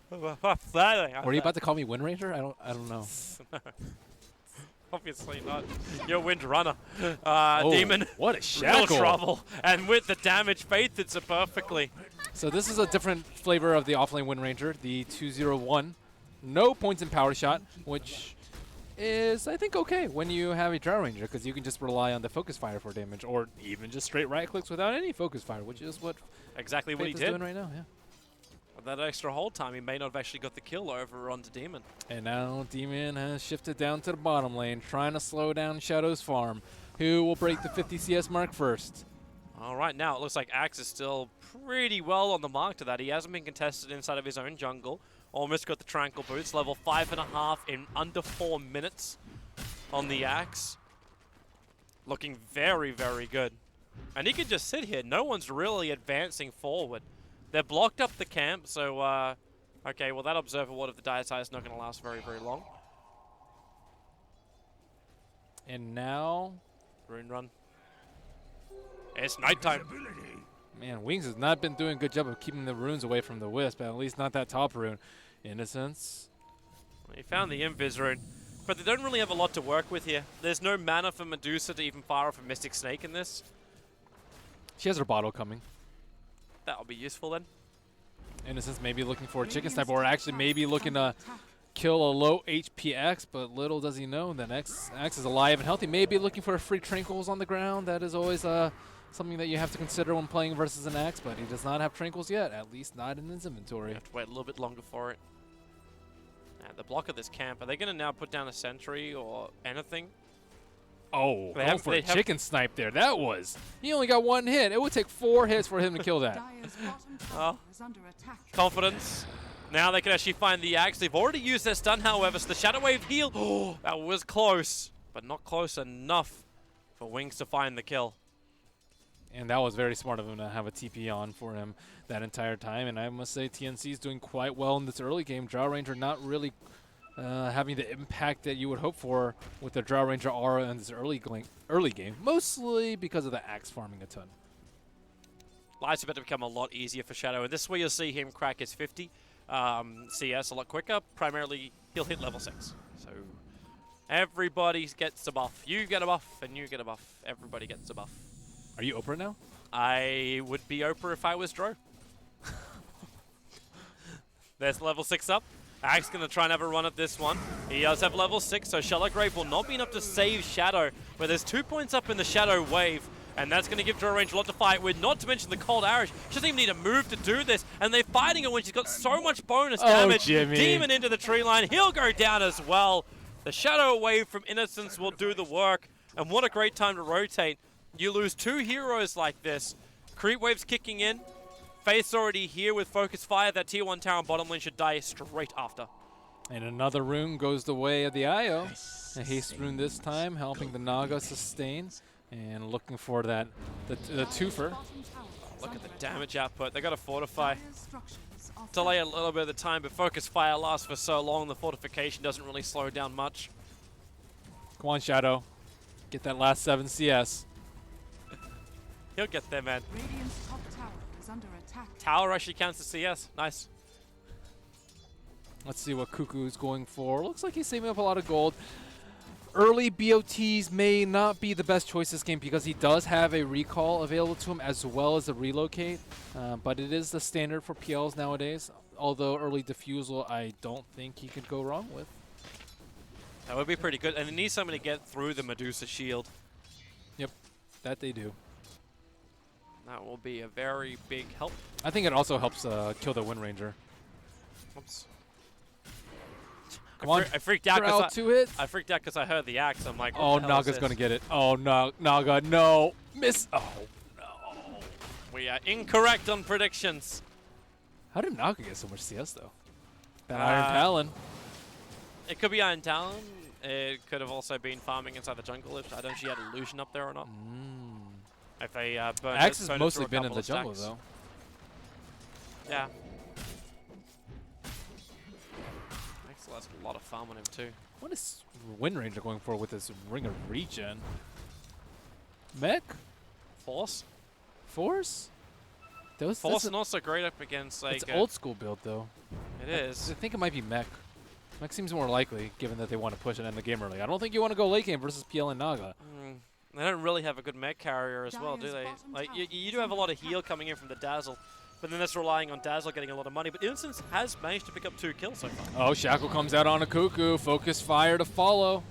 Were you about to call me Wind Ranger? I don't know. Obviously not. You're Wind Runner. Oh, Demon. what a Real shackle. trouble. And with the damage, Faith hits it perfectly. So this is a different flavor of the offlane Wind Ranger, the 201. No points in power shot, which is, I think, okay when you have a Drow Ranger, because you can just rely on the focus fire for damage, or even just straight right clicks without any focus fire, which is what exactly what he Faith is did doing right now. Yeah. With that extra hold time, he may not have actually got the kill over onto Demon. And now Demon has shifted down to the bottom lane, trying to slow down Shadow's farm. Who will break the 50 CS mark first? All right, now it looks like Axe is still pretty well on the mark to that. He hasn't been contested inside of his own jungle. Almost got the Tranquil Boots, level 5.5 in under 4 minutes on the Axe. Looking very, very good. And he can just sit here. No one's really advancing forward. They're blocked up the camp, so, okay, well, that Observer Ward of the Dietite is not going to last very, very long. And now... Rune Run. It's nighttime. Man, Wings has not been doing a good job of keeping the runes away from the Wisp, at least not that top rune. Innocence. He found the Invis rune, but they don't really have a lot to work with here. There's no mana for Medusa to even fire off a Mystic Snake in this. She has her bottle coming. That'll be useful then. Innocence maybe looking for a chicken sniper, or actually maybe looking to kill a low HP X, but little does he know that X is alive and healthy. Maybe looking for a free Tranquils on the ground. That is always something that you have to consider when playing versus an Axe, but he does not have Tranquils yet, at least not in his inventory. You have to wait a little bit longer for it. The block of this camp, are they going to now put down a sentry or anything? Oh, They go have- for they a have- chicken snipe there. That was. He only got one hit. It would take 4 hits for him to kill that. Dire's bottom Oh. tower is under attack. Confidence. Now they can actually find the Axe. They've already used their stun, however, so the Shadow Wave heal. Oh, that was close, but not close enough for Wings to find the kill. And that was very smart of him to have a TP on for him that entire time. And I must say TNC is doing quite well in this early game. Drow Ranger not really having the impact that you would hope for with the Drow Ranger aura in this early game. Mostly because of the Axe farming a ton. Life's about to become a lot easier for Shadow, and this is where you'll see him crack his 50 CS a lot quicker. Primarily, he'll hit level 6. So everybody gets a buff. You get a buff, and you get a buff. Everybody gets a buff. Are you Oprah now? I would be Oprah if I was Dro. There's level 6 up. Axe going to try and have a run at this one. He does have level 6, so Shallow Grave will not be enough to save Shadow, but there's 2 points up in the Shadow wave, and that's going to give Draw Range a lot to fight with, not to mention the Cold Irish. She doesn't even need a move to do this, and they're fighting her when she's got so much bonus damage. Jimmy. Demon into the tree line. He'll go down as well. The Shadow wave from Innocence will do the work, and what a great time to rotate. You lose 2 heroes like this. Creep wave's kicking in. Faith's already here with Focus Fire. That tier 1 tower and bottom lane should die straight after. And another rune goes the way of the IO. A haste rune this time, helping the Naga sustain. And looking for that, the twofer. Look at the damage output. They got to fortify. Delay a little bit of the time, but Focus Fire lasts for so long, the fortification doesn't really slow down much. Come on, Shadow. Get that last 7 CS. He'll get there, man. Radiant's top tower is under attack. Tower actually counts as CS. Nice. Let's see what Cuckoo's going for. Looks like he's saving up a lot of gold. Early BOTs may not be the best choice this game because he does have a recall available to him as well as a relocate, but it is the standard for PLs nowadays. Although early defusal, I don't think he could go wrong with. That would be pretty good. And they need someone to get through the Medusa shield. Yep, that they do. That will be a very big help. I think it also helps kill the Wind Ranger. Oops. Come on. I freaked out Corral because 2 hits. I freaked out because I heard the axe. I'm like, Oh, what the hell is Naga's this? going to get it. Oh, no, Naga, no. Miss. Oh, no. We are incorrect on predictions. How did Naga get so much CS, though? That Iron Talon. It could be Iron Talon. It could have also been farming inside the jungle. If I don't know if she had Illusion up there or not. If they burned Axe it, has burned it mostly through a been in couple the of jungle, stacks. though. Yeah. Axe has a lot of farm on him too. What is Wind Ranger going for with this Ring of Regen? Mech? Force? Force? Force not so great up against like. It's old school build, though. It is. I think it might be Mech. Mech seems more likely, given that they want to push it in the game early. I don't think you want to go late game versus PL and Naga. They don't really have a good mech carrier as well, do Dire's they? bottom Like tower you is do have a lot of under heal attack. coming in from the Dazzle, but then that's relying on Dazzle getting a lot of money. But Innocence has managed to pick up 2 kills so far. Oh, Shackle comes out on a Cuckoo. Focus Fire to follow.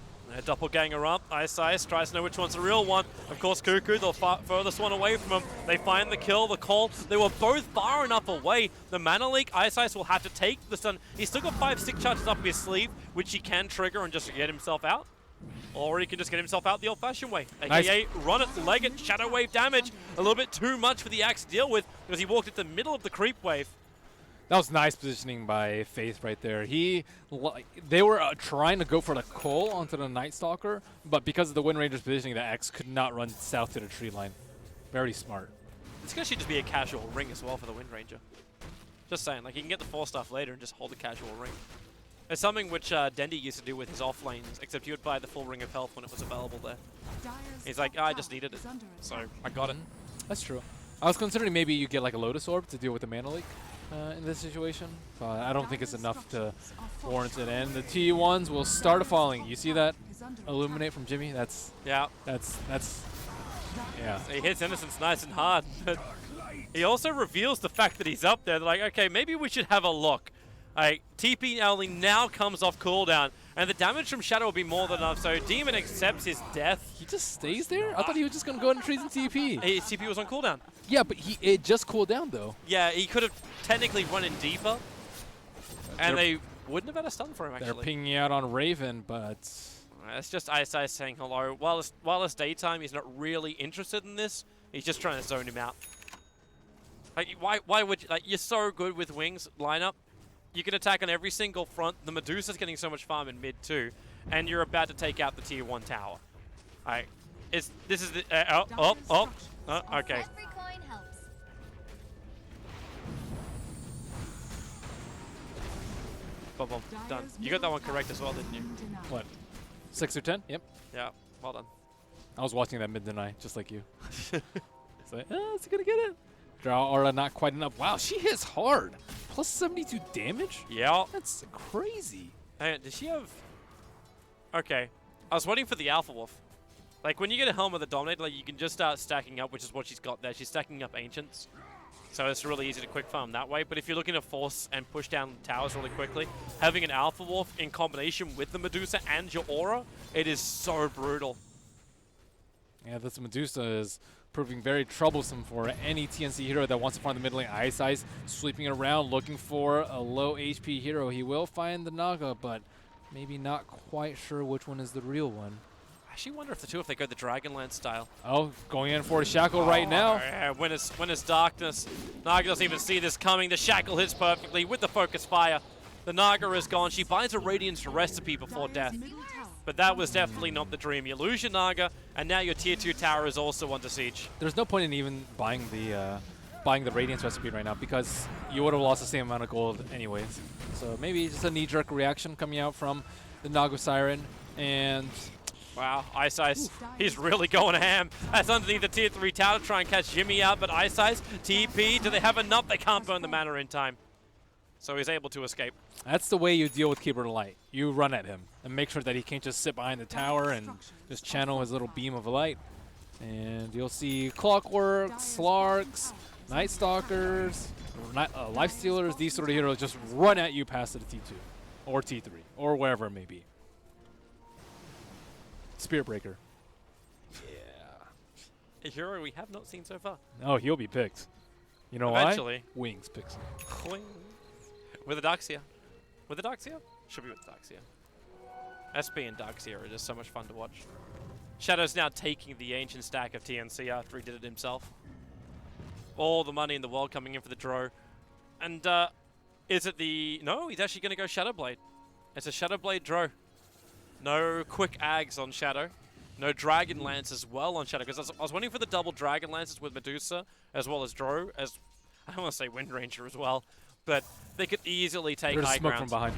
Doppelganger up. Ice tries to know which one's the real one. Of course, Cuckoo, the furthest one away from him. They find the kill, the call. They were both far enough away. The mana leak, Ice will have to take the stun. He's still got 5 stick charges up his sleeve, which he can trigger and just get himself out. Or he can just get himself out the old-fashioned way. Nice. AKA run it, leg it, shadow wave damage. A little bit too much for the Axe to deal with because he walked at the middle of the creep wave. That was nice positioning by Faith right there. They were trying to go for the Cole onto the Night Stalker, but because of the Wind Ranger's positioning, the X could not run south to the tree line. Very smart. This guy should just be a casual ring as well for the Wind Ranger. Just saying, like, he can get the 4 stuff later and just hold a casual ring. It's something which Dendi used to do with his off lanes, except he would buy the full Ring of Health when it was available there. He's like, I just needed it, so I got it. That's true. I was considering maybe you get like a Lotus Orb to deal with the mana leak in this situation, but I don't think it's enough to warrant it. And the T1s will start falling. You see that illuminate from Jimmy? That's Yeah. yeah. He hits Innocence nice and hard. But he also reveals the fact that he's up there. They're like, okay, maybe we should have a look. TP only now comes off cooldown, and the damage from Shadow will be more than enough, so Demon accepts his death. He just stays there? I thought he was just going to go into trees and TP. His TP was on cooldown. Yeah, but it just cooled down, though. Yeah, he could have technically run in deeper, and they wouldn't have had a stun for him, They're actually. pinging out on Raven, but... It's just Ice saying hello. While it's daytime, he's not really interested in this. He's just trying to zone him out. Like, why would you... Like, you're so good with wings lineup. You can attack on every single front. The Medusa's getting so much farm in mid too, and you're about to take out the tier 1 tower. This is the okay. Every coin helps. Boom, boom, done. You got that one correct as well, didn't you? What? 6 or 10? Yep. Yeah, well done. I was watching that mid-deny, just like you. It's like, is he going to get it? Draw Aura not quite enough. Wow, she hits hard. Plus 72 damage? Yeah. That's crazy. Hang on, does she have... Okay. I was waiting for the Alpha Wolf. Like, when you get a Helm of the Dominator, like, you can just start stacking up, which is what she's got there. She's stacking up Ancients. So it's really easy to quick farm that way. But if you're looking to force and push down towers really quickly, having an Alpha Wolf in combination with the Medusa and your Aura, it is so brutal. Yeah, this Medusa is proving very troublesome for any TNC hero that wants to find the mid lane. Ice Ice sweeping around, looking for a low HP hero. He will find the Naga, but maybe not quite sure which one is the real one. I actually wonder if if they go the Dragonlance style. Oh, going in for a Shackle right now. Yeah, when it's darkness, Naga doesn't even see this coming. The Shackle hits perfectly with the Focus Fire. The Naga is gone. She finds a Radiance recipe before death. But that was definitely not the dream. You lose your Naga, and now your tier 2 tower is also under siege. There's no point in even buying the Radiance recipe right now because you would have lost the same amount of gold anyways. So maybe just a knee-jerk reaction coming out from the Naga Siren. And wow, Ice Ice, he's really going ham. That's underneath the tier 3 tower to try and catch Jimmy out, but Ice Ice, TP, do they have enough? They can't burn the mana in time. So he's able to escape. that's the way you deal with Keeper of Light. You run at him and make sure that he can't just sit behind the tower and just channel his little beam of light. And you'll see Clockwork, Slarks, Night Stalkers, Life Stealers, these sort of heroes just run at you past the T2 or T3 or wherever it may be. Spirit Breaker. A hero we have not seen so far. Oh, he'll be picked. You know Eventually. why? Wings picks him. Cling. With a Darkseer. With a Darkseer? Should be with Darkseer. SB and Darkseer are just so much fun to watch. Shadow's now taking the ancient stack of TNC after he did it himself. All the money in the world coming in for the draw. And is it the... No, he's actually going to go Shadowblade. It's a Shadowblade draw. No quick ags on Shadow. No Dragonlance as well on Shadow. Because I was waiting for the double Dragonlances with Medusa as well as Drow. As I don't want to say Wind Ranger as well. But they could easily take There's high smoke ground. from behind.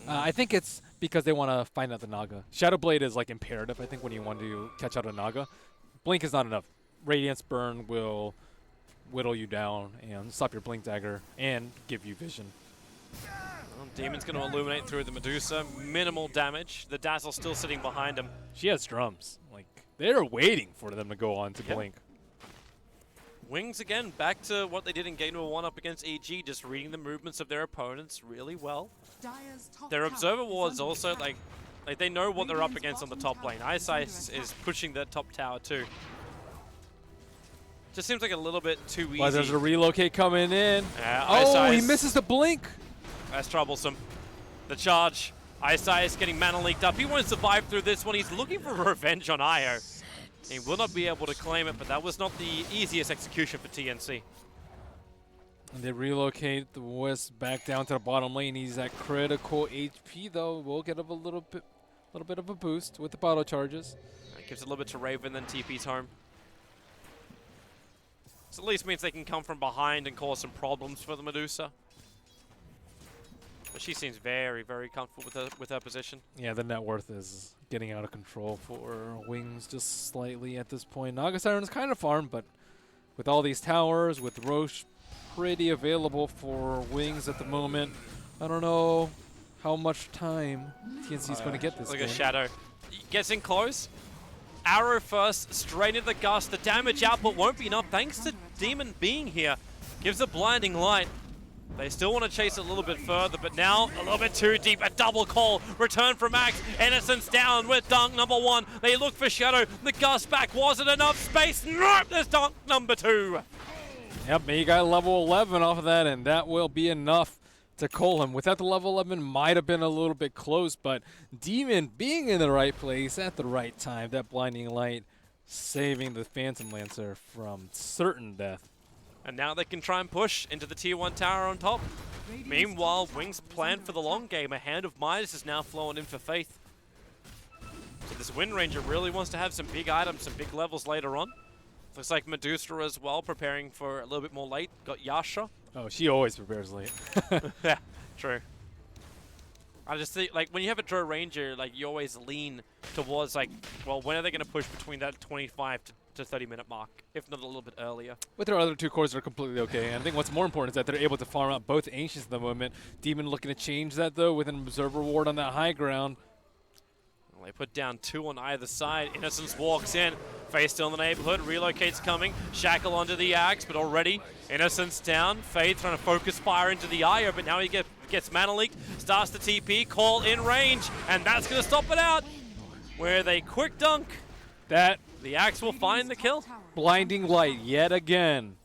I think it's because they want to find out the Naga. Shadowblade is like imperative, I think, when you want to catch out a Naga. Blink is not enough. Radiance Burn will whittle you down and stop your Blink Dagger and give you vision. Well, Demon's going to illuminate through the Medusa. Minimal damage. The Dazzle still sitting behind him. She has drums. Like, they're waiting for them to go on to Blink. Wings again, back to what they did in Game Number 1 up against EG, just reading the movements of their opponents really well. Their Observer Wards also, like they know what they're up against on the top lane. Ice Ice is pushing the top tower too. Just seems like a little bit too easy. Well, there's a relocate coming in. Ice Oh, he Ice. misses the Blink. That's troublesome. The charge. Ice Ice getting mana leaked up. He won't survive through this one. He's looking for revenge on Io. He will not be able to claim it, but that was not the easiest execution for TNC. And they relocate the West back down to the bottom lane. He's at critical HP though. We'll get a little bit of a boost with the bottle charges. That gives a little bit to Raven, then TP's home. So at least means they can come from behind and cause some problems for the Medusa. But she seems very, very comfortable with her position. Yeah, the net worth is getting out of control for Wings just slightly at this point. Naga Siren's kind of farmed, but with all these towers, with Roche pretty available for Wings at the moment, I don't know how much time TNC's going to get this Look game. at Shadow. Gets in close. Arrow first, straight into the gust. The damage output won't be enough thanks to Demon being here. Gives a blinding light. They still want to chase it a little bit further, but now a little bit too deep. A double call. Return from Max. Innocence down with dunk number 1. They look for Shadow. The gust back. Was it enough space? Nope. There's dunk number 2. Yep, he got level 11 off of that, and that will be enough to call him. Without the level 11, might have been a little bit close, but Demon being in the right place at the right time, that blinding light saving the Phantom Lancer from certain death. And now they can try and push into the tier 1 tower on top. Meanwhile, Wings plan for the long game. A Hand of Midas is now flowing in for Faith. So this Wind Ranger really wants to have some big items, some big levels later on. Looks like Medusa as well, preparing for a little bit more late. Got Yasha. Oh, she always prepares late. Yeah, true. I just think, like, when you have a Drow Ranger, like, you always lean towards, like, well, when are they going to push between that 25 to 30-minute mark, if not a little bit earlier? With their other two cores, they're completely okay. And I think what's more important is that they're able to farm out both Ancients at the moment. Demon looking to change that, though, with an Observer Ward on that high ground. They put down 2 on either side. Innocence walks in. Faith still in the neighborhood. Relocate's coming. Shackle onto the Axe, but already Innocence down. Faith trying to focus fire into the Io, but now he gets mana leaked. Starts the TP. Call in range, and that's going to stop it out. With a quick dunk, That the Axe will find the kill. blinding light yet again.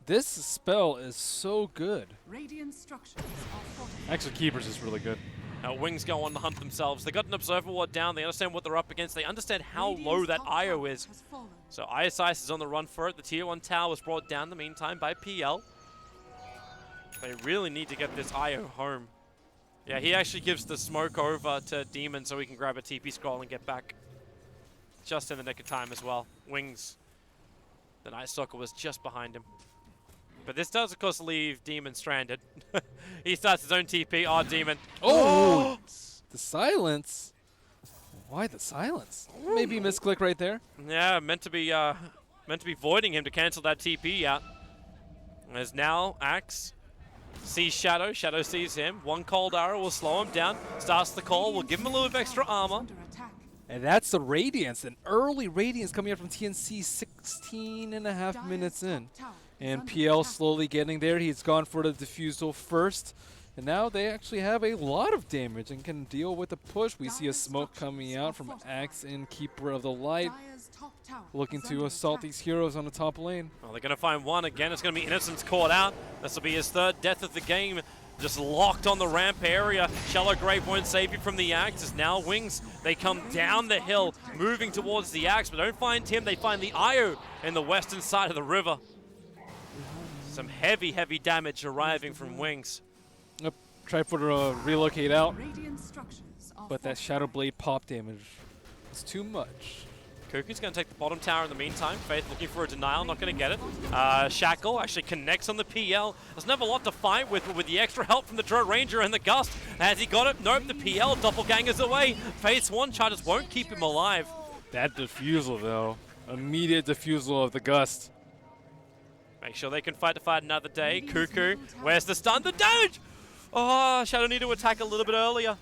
This spell is so good. Radiant structures are fortified. Actually, Keepers is really good. Wings go on to hunt themselves. They got an Observer Ward down. They understand what they're up against. They understand how low Radiant's that top IO tower is. has fallen. So ISIS is on the run for it. The Tier 1 tower was brought down in the meantime by PL. They really need to get this IO home. Yeah, he actually gives the smoke over to Demon so he can grab a TP scroll and get back. Just in the nick of time as well. Wings, the Night Stalker, was just behind him. But this does, of course, leave Demon stranded. He starts his own TP. Oh, Demon. Oh! The silence. Why the silence? Maybe misclick right there. Yeah, meant to be voiding him to cancel that TP out. As now Axe sees Shadow. Shadow sees him. One cold arrow will slow him down. Starts the call. Will give him a little bit of extra armor. Under attack. And that's the Radiance, an early Radiance coming up from TNC 16 and a half Dire's minutes in. top tower is And under PL attack. slowly getting there. He's gone for the diffusal first. And now they actually have a lot of damage and can deal with the push. We see a Dire's smoke structures coming are out from fortified. Axe and Keeper of the Light, Dire's top tower looking is to under assault attack. these heroes on the top lane. Well, they're going to find one again. It's going to be Innocence caught out. This will be his 3rd death of the game. Just locked on the ramp area. Shallow Grave won't save you from the Axe. As now Wings, they come down the hill, moving towards the Axe, but don't find him. They find the Io in the western side of the river. Some heavy, heavy damage arriving from Wings. Yep. Try for the relocate out, Radiant structures are but that Shadow Blade pop damage is too much. Cuckoo's going to take the bottom tower in the meantime. Faith looking for a denial, not going to get it. Shackle actually connects on the PL. Doesn't have a lot to fight with, but with the extra help from the Drow Ranger and the Gust. Has he got it? Nope, the PL doppelganger's away. Faith's one charges won't keep him alive. That diffusal, though. Immediate diffusal of the Gust. Make sure they can fight the fight another day. Cuckoo, where's the stun? The damage! Oh, Shadow need to attack a little bit earlier.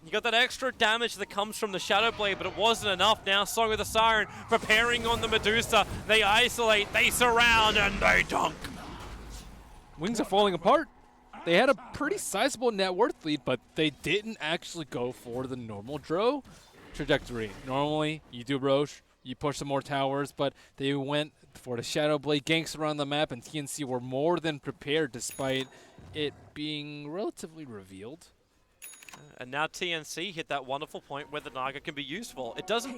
You got that extra damage that comes from the Shadow Blade, but it wasn't enough. Now Song of the Siren preparing on the Medusa. They isolate, they surround, and they dunk. Wings are falling apart. They had a pretty sizable net worth lead, but they didn't actually go for the normal Drow trajectory. Normally, you do Roche, you push some more towers, but they went for the Shadow Blade ganks around the map, and TNC were more than prepared despite it being relatively revealed. And now TNC hit that wonderful point where the Naga can be useful. It doesn't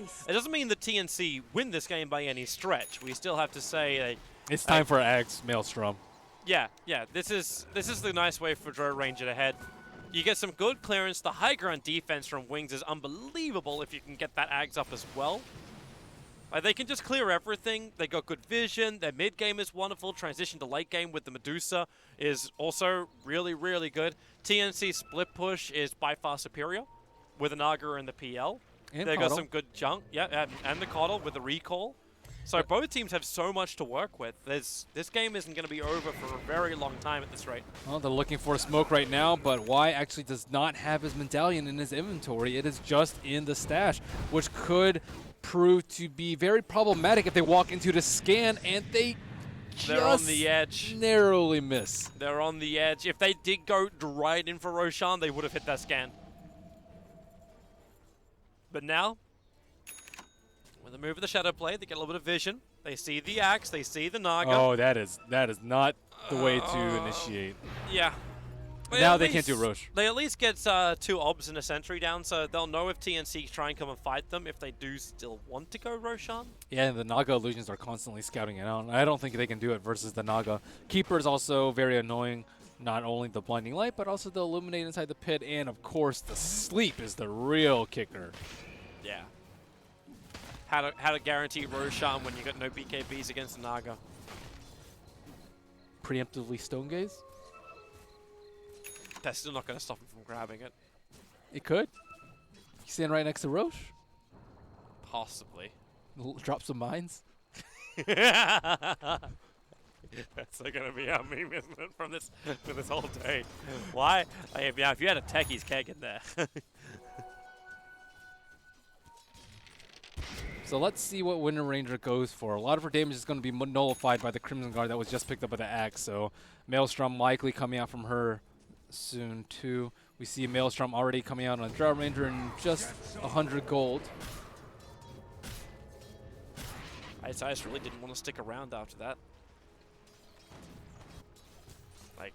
mean that TNC win this game by any stretch. We still have to say It's time for Axe Maelstrom. yeah, this is the nice way for Drow Ranger to head. You get some good clearance. The high ground defense from Wings is unbelievable if you can get that Ags up as well. Like, they can just clear everything. They got good vision. Their mid game is wonderful. Transition to late game with the Medusa is also really, really good. TNC split push is by far superior with the Naga and the PL. And They got Coddle. some good junk. Yeah, and the Coddle with the recall. So both teams have so much to work with. This game isn't going to be over for a very long time at this rate. Well, they're looking for a smoke right now, but Y actually does not have his medallion in his inventory. It is just in the stash, which could prove to be very problematic if they walk into the scan and They're on just the edge. narrowly miss. They're on the edge. If they did go right in for Roshan, they would have hit that scan. But now, with the move of the Shadow Blade, they get a little bit of vision. They see the Axe, they see the Naga. Oh, that is not the way to initiate. Yeah. But Now at they can't do least- Roche. They at least get 2 obs and a sentry down, so they'll know if TNC try and come and fight them, if they do still want to go Roshan. Yeah, and the Naga illusions are constantly scouting it out. I don't think they can do it versus the Naga. Keeper is also very annoying. Not only the blinding light, but also the illuminate inside the pit, and of course the sleep is the real kicker. Yeah. How to guarantee Roshan when you got no BKBs against the Naga. Preemptively stone gaze? That's still not going to stop him from grabbing it. It could. You stand right next to Roche. Possibly. Drop some mines. That's going to be our meme, isn't it, from this whole day? Why? Yeah, if you had a Techie's keg in there. So let's see what Wind Ranger goes for. A lot of her damage is going to be nullified by the Crimson Guard that was just picked up by the axe. So Maelstrom likely coming out from her soon too. We see Maelstrom already coming out on Drow Ranger and just 100 gold. Ice Ice really didn't want to stick around after that. Like,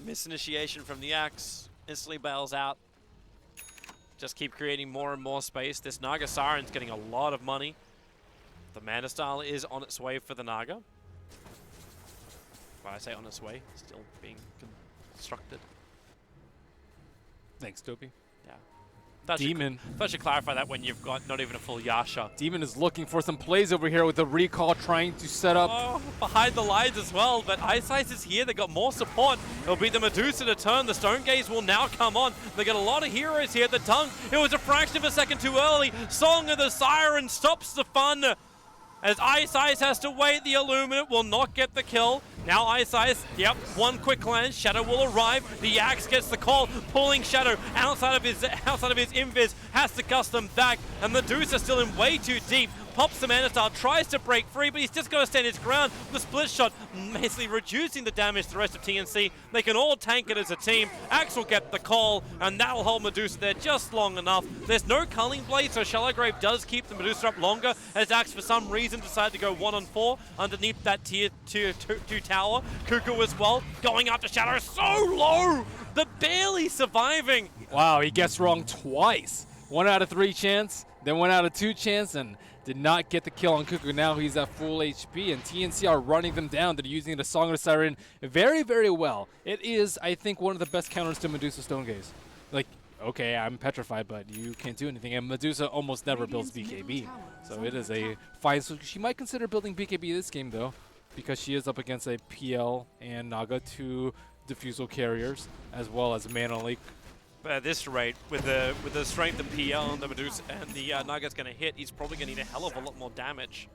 misinitiation from the axe, instantly bails out. Just keep creating more and more space. This Naga Siren's getting a lot of money. The Mana Style is on its way for the Naga. When I say on its way, still being constructed. Thanks, Toby. Yeah. Demon. I should clarify that when you've got not even a full Yasha. Demon is looking for some plays over here with the recall, trying to set up. Oh, behind the lines as well, but Ice Ice is here. They got more support. It'll be the Medusa to turn. The Stone Gaze will now come on. They got a lot of heroes here. The Dunk, it was a fraction of a second too early. Song of the Siren stops the fun. As Ice Ice has to wait, the Illuminate will not get the kill. Now Ice Ice, yep, one quick glance, Shadow will arrive. The Axe gets the call, pulling Shadow outside of his invis, has to custom back, and Medusa still in way too deep. Pops the Mana Style, tries to break free, but he's just got to stand his ground. The split shot basically reducing the damage to the rest of TNC. They can all tank it as a team. Axe will get the call, and that'll hold Medusa there just long enough. There's no Culling Blade, so Shallow Grave does keep the Medusa up longer, as Axe for some reason decided to go 1-on-4 underneath that tier 2 tower. Cuckoo as well, going after Shadow so low! They're barely surviving. Wow, he gets wrong twice. 1 out of 3 chance, then 1 out of 2 chance, and did not get the kill on Cuckoo. Now he's at full HP, and TNC are running them down. They're using the Song of the Siren very, very well. It is, I think, one of the best counters to Medusa Stone Gaze. Like, okay, I'm petrified, but you can't do anything. And Medusa almost never builds BKB, so it is a fine. So she might consider building BKB this game, though, because she is up against a PL and Naga, 2 Diffusal carriers, as well as Mana Leak. But at this rate, with the strength of PL and the Medusa and the Naga's going to hit, he's probably going to need a hell of a lot more damage.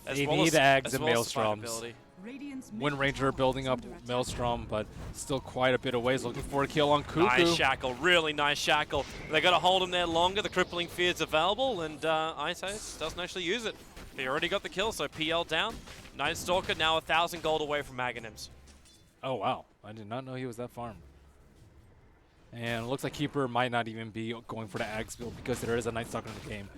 They need Ags and Maelstroms. Wind Ranger building up Maelstrom, but still quite a bit away. He's looking for a kill on Cuckoo. Nice shackle, really nice shackle. They got to hold him there longer. The crippling fear is available, and Ice Ice doesn't actually use it. He already got the kill, so PL down. Night Stalker now 1,000 gold away from Aghanims. Oh wow, I did not know he was that farm. And it looks like Keeper might not even be going for the Axe build because there is a Night Stalker in the game.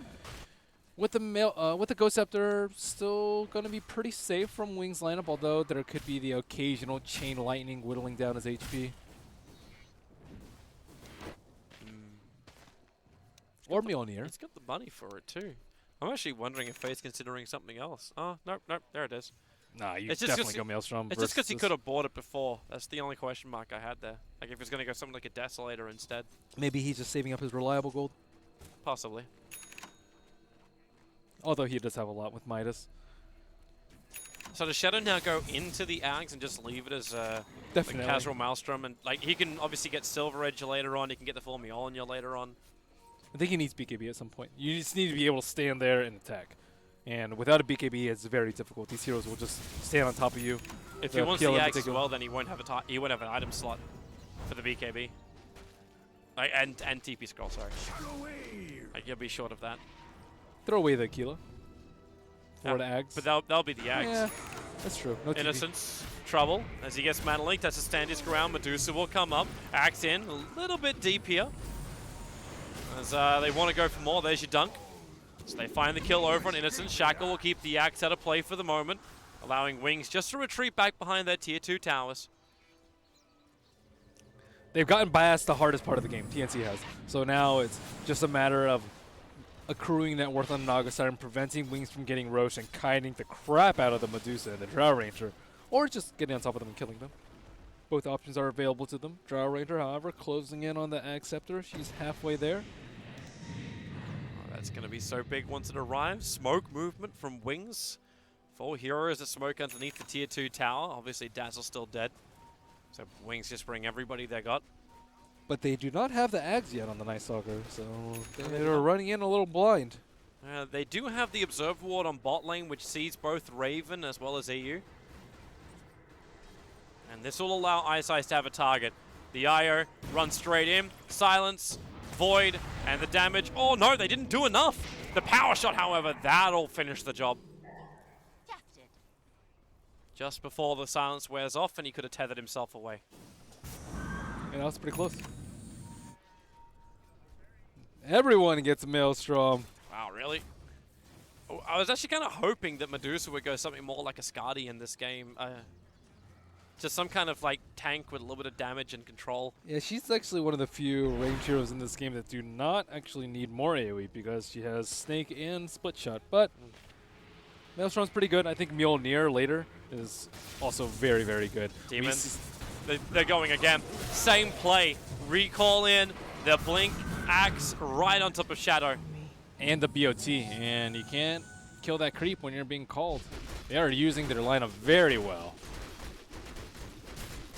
With the Ghost Scepter, still going to be pretty safe from Wings lineup, although there could be the occasional Chain Lightning whittling down his HP. Or Mjolnir. He's got the money for it too. I'm actually wondering if Faye's considering something else. Oh, nope, there it is. Nah, you It's just definitely go Maelstrom. It's just because he could have bought it before. That's the only question mark I had there. Like if he's going to go something like a Desolator instead. Maybe he's just saving up his reliable gold. Possibly. Although he does have a lot with Midas. So does Shadow now go into the Ags and just leave it as a Definitely. casual Maelstrom? And like he can obviously get Silver Edge later on. He can get the full Mjolnir later on. I think he needs BKB at some point. You just need to be able to stand there and attack. And without a BKB, it's very difficult. These heroes will just stand on top of you. If he wants the Ags as well, then he won't have an item slot for the BKB. And TP scroll, sorry. Like, you'll be short of that. Throw away the Aquila. For the Ags. But that'll be the Ags. Yeah, that's true. No TP. Innocence, trouble. As he gets Mana Link, that's to stand his ground. Medusa will come up. Axe in, a little bit deep here. As they want to go for more, there's your dunk. So they find the kill over on Innocence. Shackle will keep the Axe out of play for the moment, allowing Wings just to retreat back behind their tier 2 towers. They've gotten biased the hardest part of the game, TNC has. So now it's just a matter of accruing net worth on the Naga Siren, preventing Wings from getting roached and kiting the crap out of the Medusa and the Drow Ranger, or just getting on top of them and killing them. Both options are available to them. Drow Ranger, however, closing in on the Axe Scepter. She's halfway there. That's going to be so big once it arrives. Smoke movement from Wings. 4 heroes that smoke underneath the tier 2 tower. Obviously, Dazzle's still dead. So Wings just bring everybody they got. But they do not have the Ags yet on the Night Stalker, so they're running in a little blind. They do have the Observe Ward on bot lane, which sees both Raven as well as EU. And this will allow Ice Ice to have a target. The IO runs straight in. Silence. Void and the damage. Oh no, they didn't do enough. The power shot, however, that'll finish the job. Just before the silence wears off and he could have tethered himself away. Yeah, that was pretty close. Everyone gets Maelstrom. Wow, really? Oh, I was actually kind of hoping that Medusa would go something more like a Skadi in this game. Just some kind of like tank with a little bit of damage and control. Yeah, she's actually one of the few ranged heroes in this game that do not actually need more AoE because she has Snake and Split Shot. But Maelstrom's pretty good. I think Mjolnir later is also very, very good. Demons, they're going again. Same play. Recall in, the Blink, Axe right on top of Shadow. And the BOT, and you can't kill that creep when you're being called. They are using their lineup very well.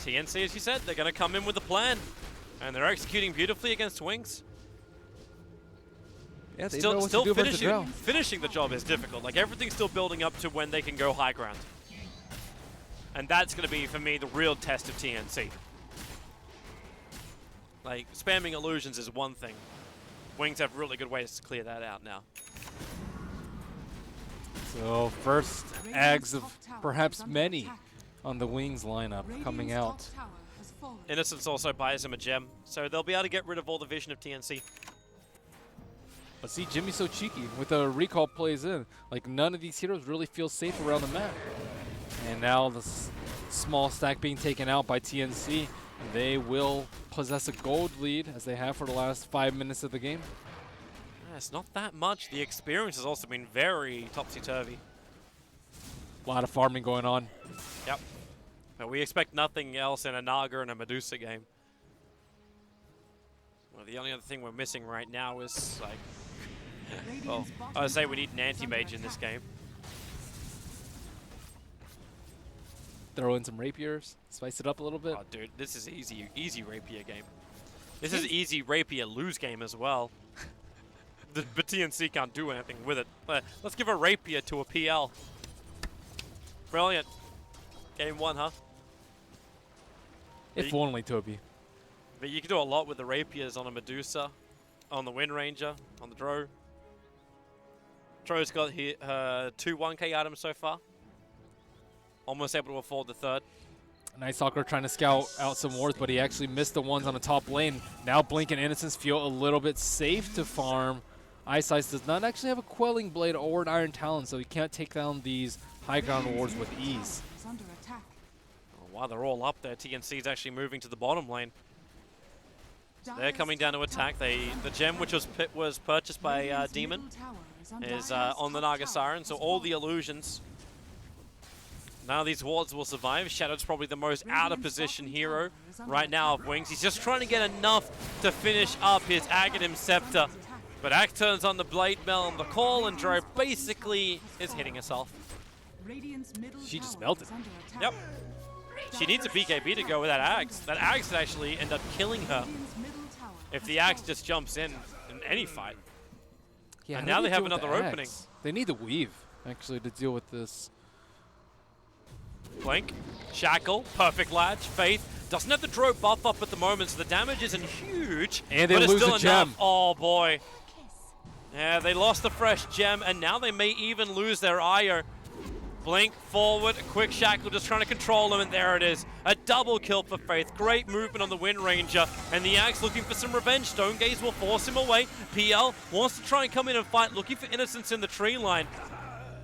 TNC, as you said, they're going to come in with a plan. And they're executing beautifully against Wings. Yeah, they know Still, what still to do versus Drow. finishing the job is difficult. Like, everything's still building up to when they can go high ground. And that's going to be, for me, the real test of TNC. Like, spamming illusions is one thing. Wings have really good ways to clear that out now. So first Ags of perhaps many on the Wings lineup coming out. Innocence also buys him a gem, so they'll be able to get rid of all the vision of TNC. But see, Jimmy's so cheeky with the recall plays in. Like, none of these heroes really feel safe around the map. And now the small stack being taken out by TNC. They will possess a gold lead as they have for the last 5 minutes of the game. Yeah, it's not that much. The experience has also been very topsy-turvy. A lot of farming going on. Yep. But we expect nothing else in a Naga and a Medusa game. Well, the only other thing we're missing right now is, like... well, I would say we need an anti-mage in this game. Throw in some rapiers, spice it up a little bit. Oh, dude, this is easy rapier game. This is easy rapier lose game as well. But TNC can't do anything with it. Let's give a rapier to a PL. Brilliant. Game one, huh? If only, Toby. But you can do a lot with the rapiers on a Medusa, on the Wind Ranger, on the Drow. Drow's got her 2 1k items so far. Almost able to afford the third. Night Stalker trying to scout out some wards, but he actually missed the ones on the top lane. Now Blink and Innocence feel a little bit safe to farm. Ice does not actually have a Quelling Blade or an Iron Talon, so he can't take down these high ground wards with ease. Oh, while they're all up there, TNC is actually moving to the bottom lane. So they're coming down to attack. The gem which was purchased by Demon is on the Naga Siren, so all the illusions. None of these wards will survive. Shadow's probably the most out of position hero right now of Wings. He's just trying to get enough to finish up his Aghanim Scepter. But Axe turns on the Blade Mail on the call, and Dro basically is hitting herself. She just melted. Yep. She needs a BKB to go with that Axe. That Axe would actually end up killing her if the Axe just jumps in any fight. Yeah, and now they have another opening. They need to weave, actually, to deal with this. Blink, Shackle, perfect latch, Faith. Doesn't have the Dro buff up at the moment, so the damage isn't huge. And they but it's lose still a gem. Enough. Oh boy. Yeah, they lost the fresh gem, and now they may even lose their Ire. Blink forward, a quick Shackle just trying to control him, and there it is. A double kill for Faith. Great movement on the Wind Ranger, and the Axe looking for some revenge. Stone Gaze will force him away. PL wants to try and come in and fight, looking for Innocence in the tree line.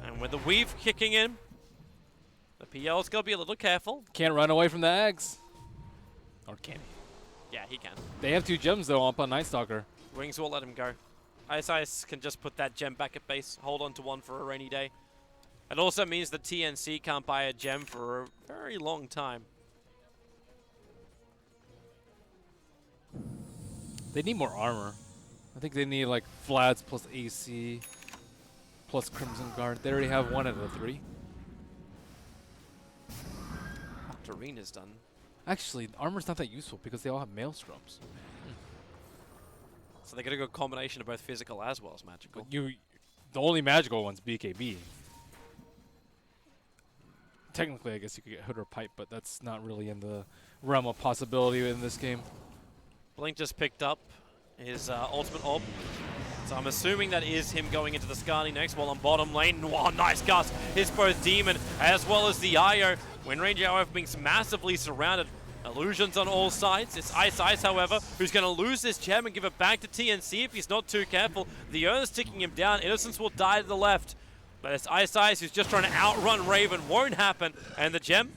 And with the weave kicking in, the PL's got to be a little careful. Can't run away from the Ags. Or can he? Yeah, he can. They have 2 gems, though, up on Night Stalker. Wings will let him go. Ice can just put that gem back at base, hold on to one for a rainy day. It also means that TNC can't buy a gem for a very long time. They need more armor. I think they need like Vlad's plus AC plus Crimson Guard. They already have 1 out of the 3. Arena's done. Actually, armor's not that useful because they all have Maelstroms. So they're going to go a combination of both physical as well as magical. The only magical one's BKB. Technically, I guess you could get Hood or Pipe, but that's not really in the realm of possibility in this game. Blink just picked up his ultimate orb. So I'm assuming that is him going into the Skadi next, while on bottom lane, wow, nice gust, hits both Demon as well as the Io. Windranger, however, being massively surrounded. Illusions on all sides. It's Ice Ice, however, who's going to lose this gem and give it back to TNC if he's not too careful. The Urn's ticking him down. Innocence will die to the left. But it's Ice Ice who's just trying to outrun Raven. Won't happen. And the gem,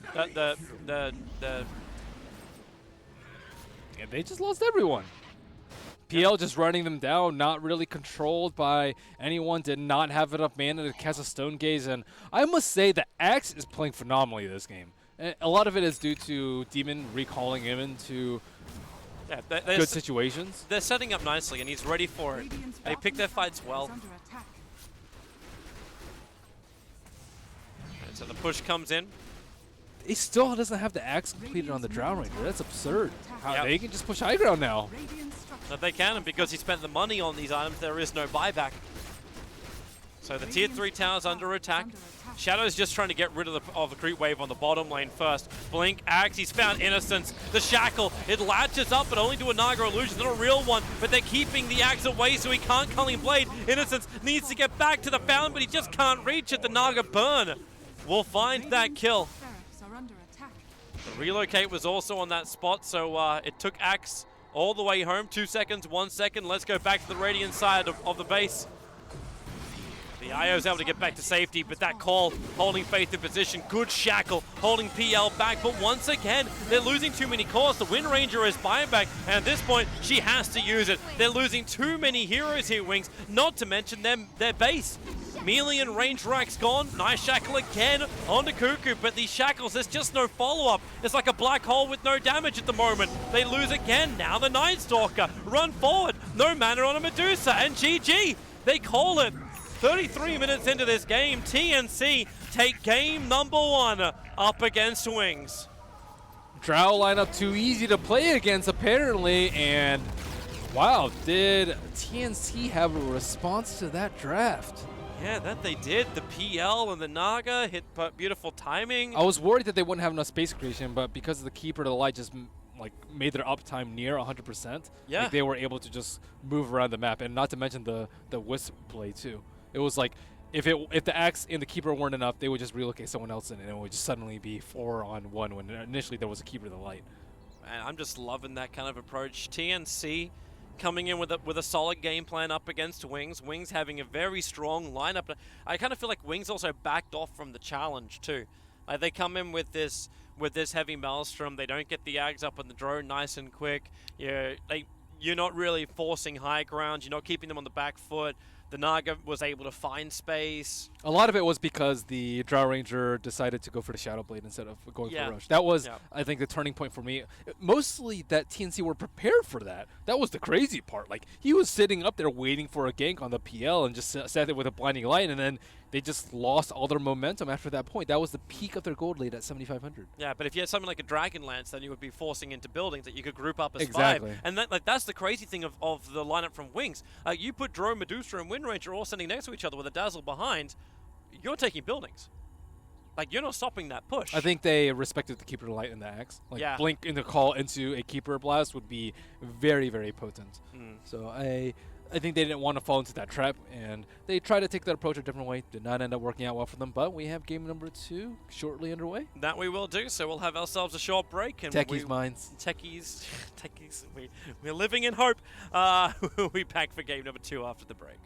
Yeah, they just lost everyone. PL just running them down, not really controlled by anyone, did not have enough mana to cast a Stone Gaze, and I must say that Axe is playing phenomenally this game. And a lot of it is due to Demon recalling him into good situations. They're setting up nicely, and he's ready for it. They pick their fights well. And so the push comes in. He still doesn't have the Axe completed on the Drown Ranger. That's absurd. How they can just push high ground now. But they can, and because he spent the money on these items, there is no buyback. So the tier 3 tower's under attack. Shadow's just trying to get rid of the creep wave on the bottom lane first. Blink, Axe, he's found Innocence. The Shackle, it latches up, but only to a Naga illusion, not a real one. But they're keeping the Axe away so he can't Culling Blade. Innocence needs to get back to the fountain, but he just can't reach it. The Naga burn will find that kill. The relocate was also on that spot, so it took Axe all the way home. 2 seconds, 1 second. Let's go back to the Radiant side of the base. The IO's able to get back to safety, but that call holding Faith in position. Good Shackle holding PL back, but once again, they're losing too many cores. The Wind Ranger is buying back, and at this point, she has to use it. They're losing too many heroes here, Wings, not to mention their base. Melee and range racks gone. Nice Shackle again onto Cuckoo, but these Shackles, there's just no follow-up. It's like a black hole with no damage at the moment. They lose again. Now the Night Stalker. Run forward. No mana on a Medusa, and GG. They call it. 33 minutes into this game, TNC take game number 1 up against Wings. Drow lineup too easy to play against, apparently, and wow, did TNC have a response to that draft? Yeah, that they did. The PL and the Naga hit beautiful timing. I was worried that they wouldn't have enough space creation, but because of the Keeper to the Light just made their uptime near 100%, yeah, they were able to just move around the map, and not to mention the Wisp play too. It was like if the Axe and the Keeper weren't enough, they would just relocate someone else in, and it would just suddenly be 4-on-1 when initially there was a Keeper to the Light. And I'm just loving that kind of approach. TNC coming in with a solid game plan up against Wings. Wings having a very strong lineup. I kind of feel like Wings also backed off from the challenge too. Like they come in with this heavy Maelstrom. They don't get the Ags up on the drone nice and quick. You're not really forcing high ground. You're not keeping them on the back foot. The Naga was able to find space. A lot of it was because the Drow Ranger decided to go for the Shadow Blade instead of going for Rush. That was, I think, the turning point for me. Mostly that TNC were prepared for that. That was the crazy part. Like, he was sitting up there waiting for a gank on the PL and just sat there with a blinding light, and then they just lost all their momentum after that point. That was the peak of their gold lead at 7,500. Yeah, but if you had something like a Dragonlance, then you would be forcing into buildings that you could group up as exactly. 5. And that's the crazy thing of the lineup from Wings. You put Drone, Medusa, and Wind Ranger all standing next to each other with a Dazzle behind, you're taking buildings. Like, you're not stopping that push. I think they respected the Keeper to Light and the Axe. Like, Blink in the call into a Keeper Blast would be very, very potent. So I think they didn't want to fall into that trap, and they tried to take that approach a different way. Did not end up working out well for them, but we have game number 2 shortly underway. That we will do, so we'll have ourselves a short break. And Techies minds. Techies, we're living in hope. We'll be back for game number 2 after the break.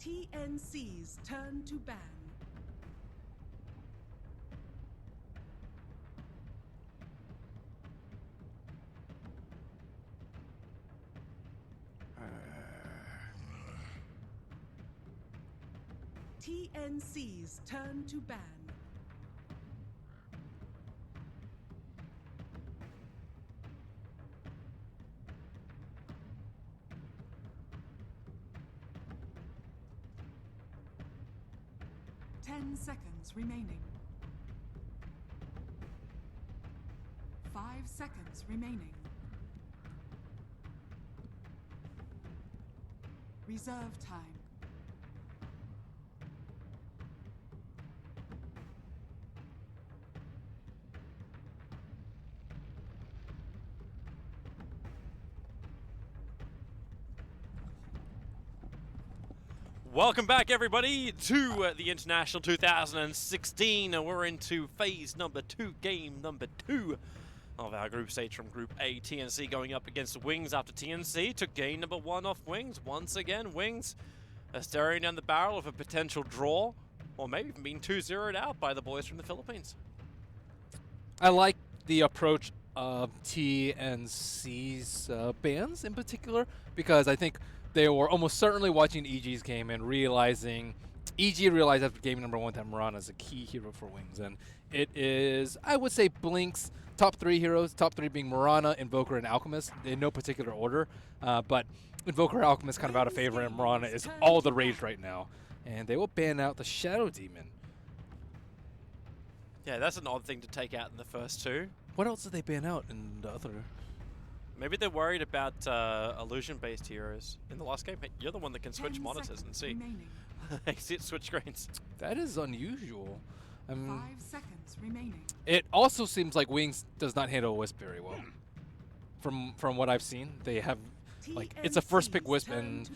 TNC's turn to ban. TNC's turn to ban. Ten seconds remaining. 5 seconds remaining. Reserve time. Welcome back, everybody, to the International 2016. We're into phase number 2, game number 2 of our group stage from Group A. TNC going up against Wings after TNC took game number 1 off Wings. Once again, Wings are staring down the barrel of a potential draw, or maybe even being 2-0'd out by the boys from the Philippines. I like the approach of TNC's bans in particular, because I think they were almost certainly watching EG's game and realizing, EG realized after game number 1 that Mirana is a key hero for Wings. And it is, I would say, Blink's top 3 heroes, top 3 being Mirana, Invoker, and Alchemist, in no particular order. But Invoker, Alchemist kind of out of favor, and Mirana is all the rage right now. And they will ban out the Shadow Demon. Yeah, that's an odd thing to take out in the first 2. What else did they ban out in the other? Maybe they're worried about illusion-based heroes. In the last game, hey, you're the one that can switch monitors and see. I see it switch screens. That is unusual. 5 seconds remaining. It also seems like Wings does not handle Wisp very well. From what I've seen, they have, like, it's a first pick Wisp, and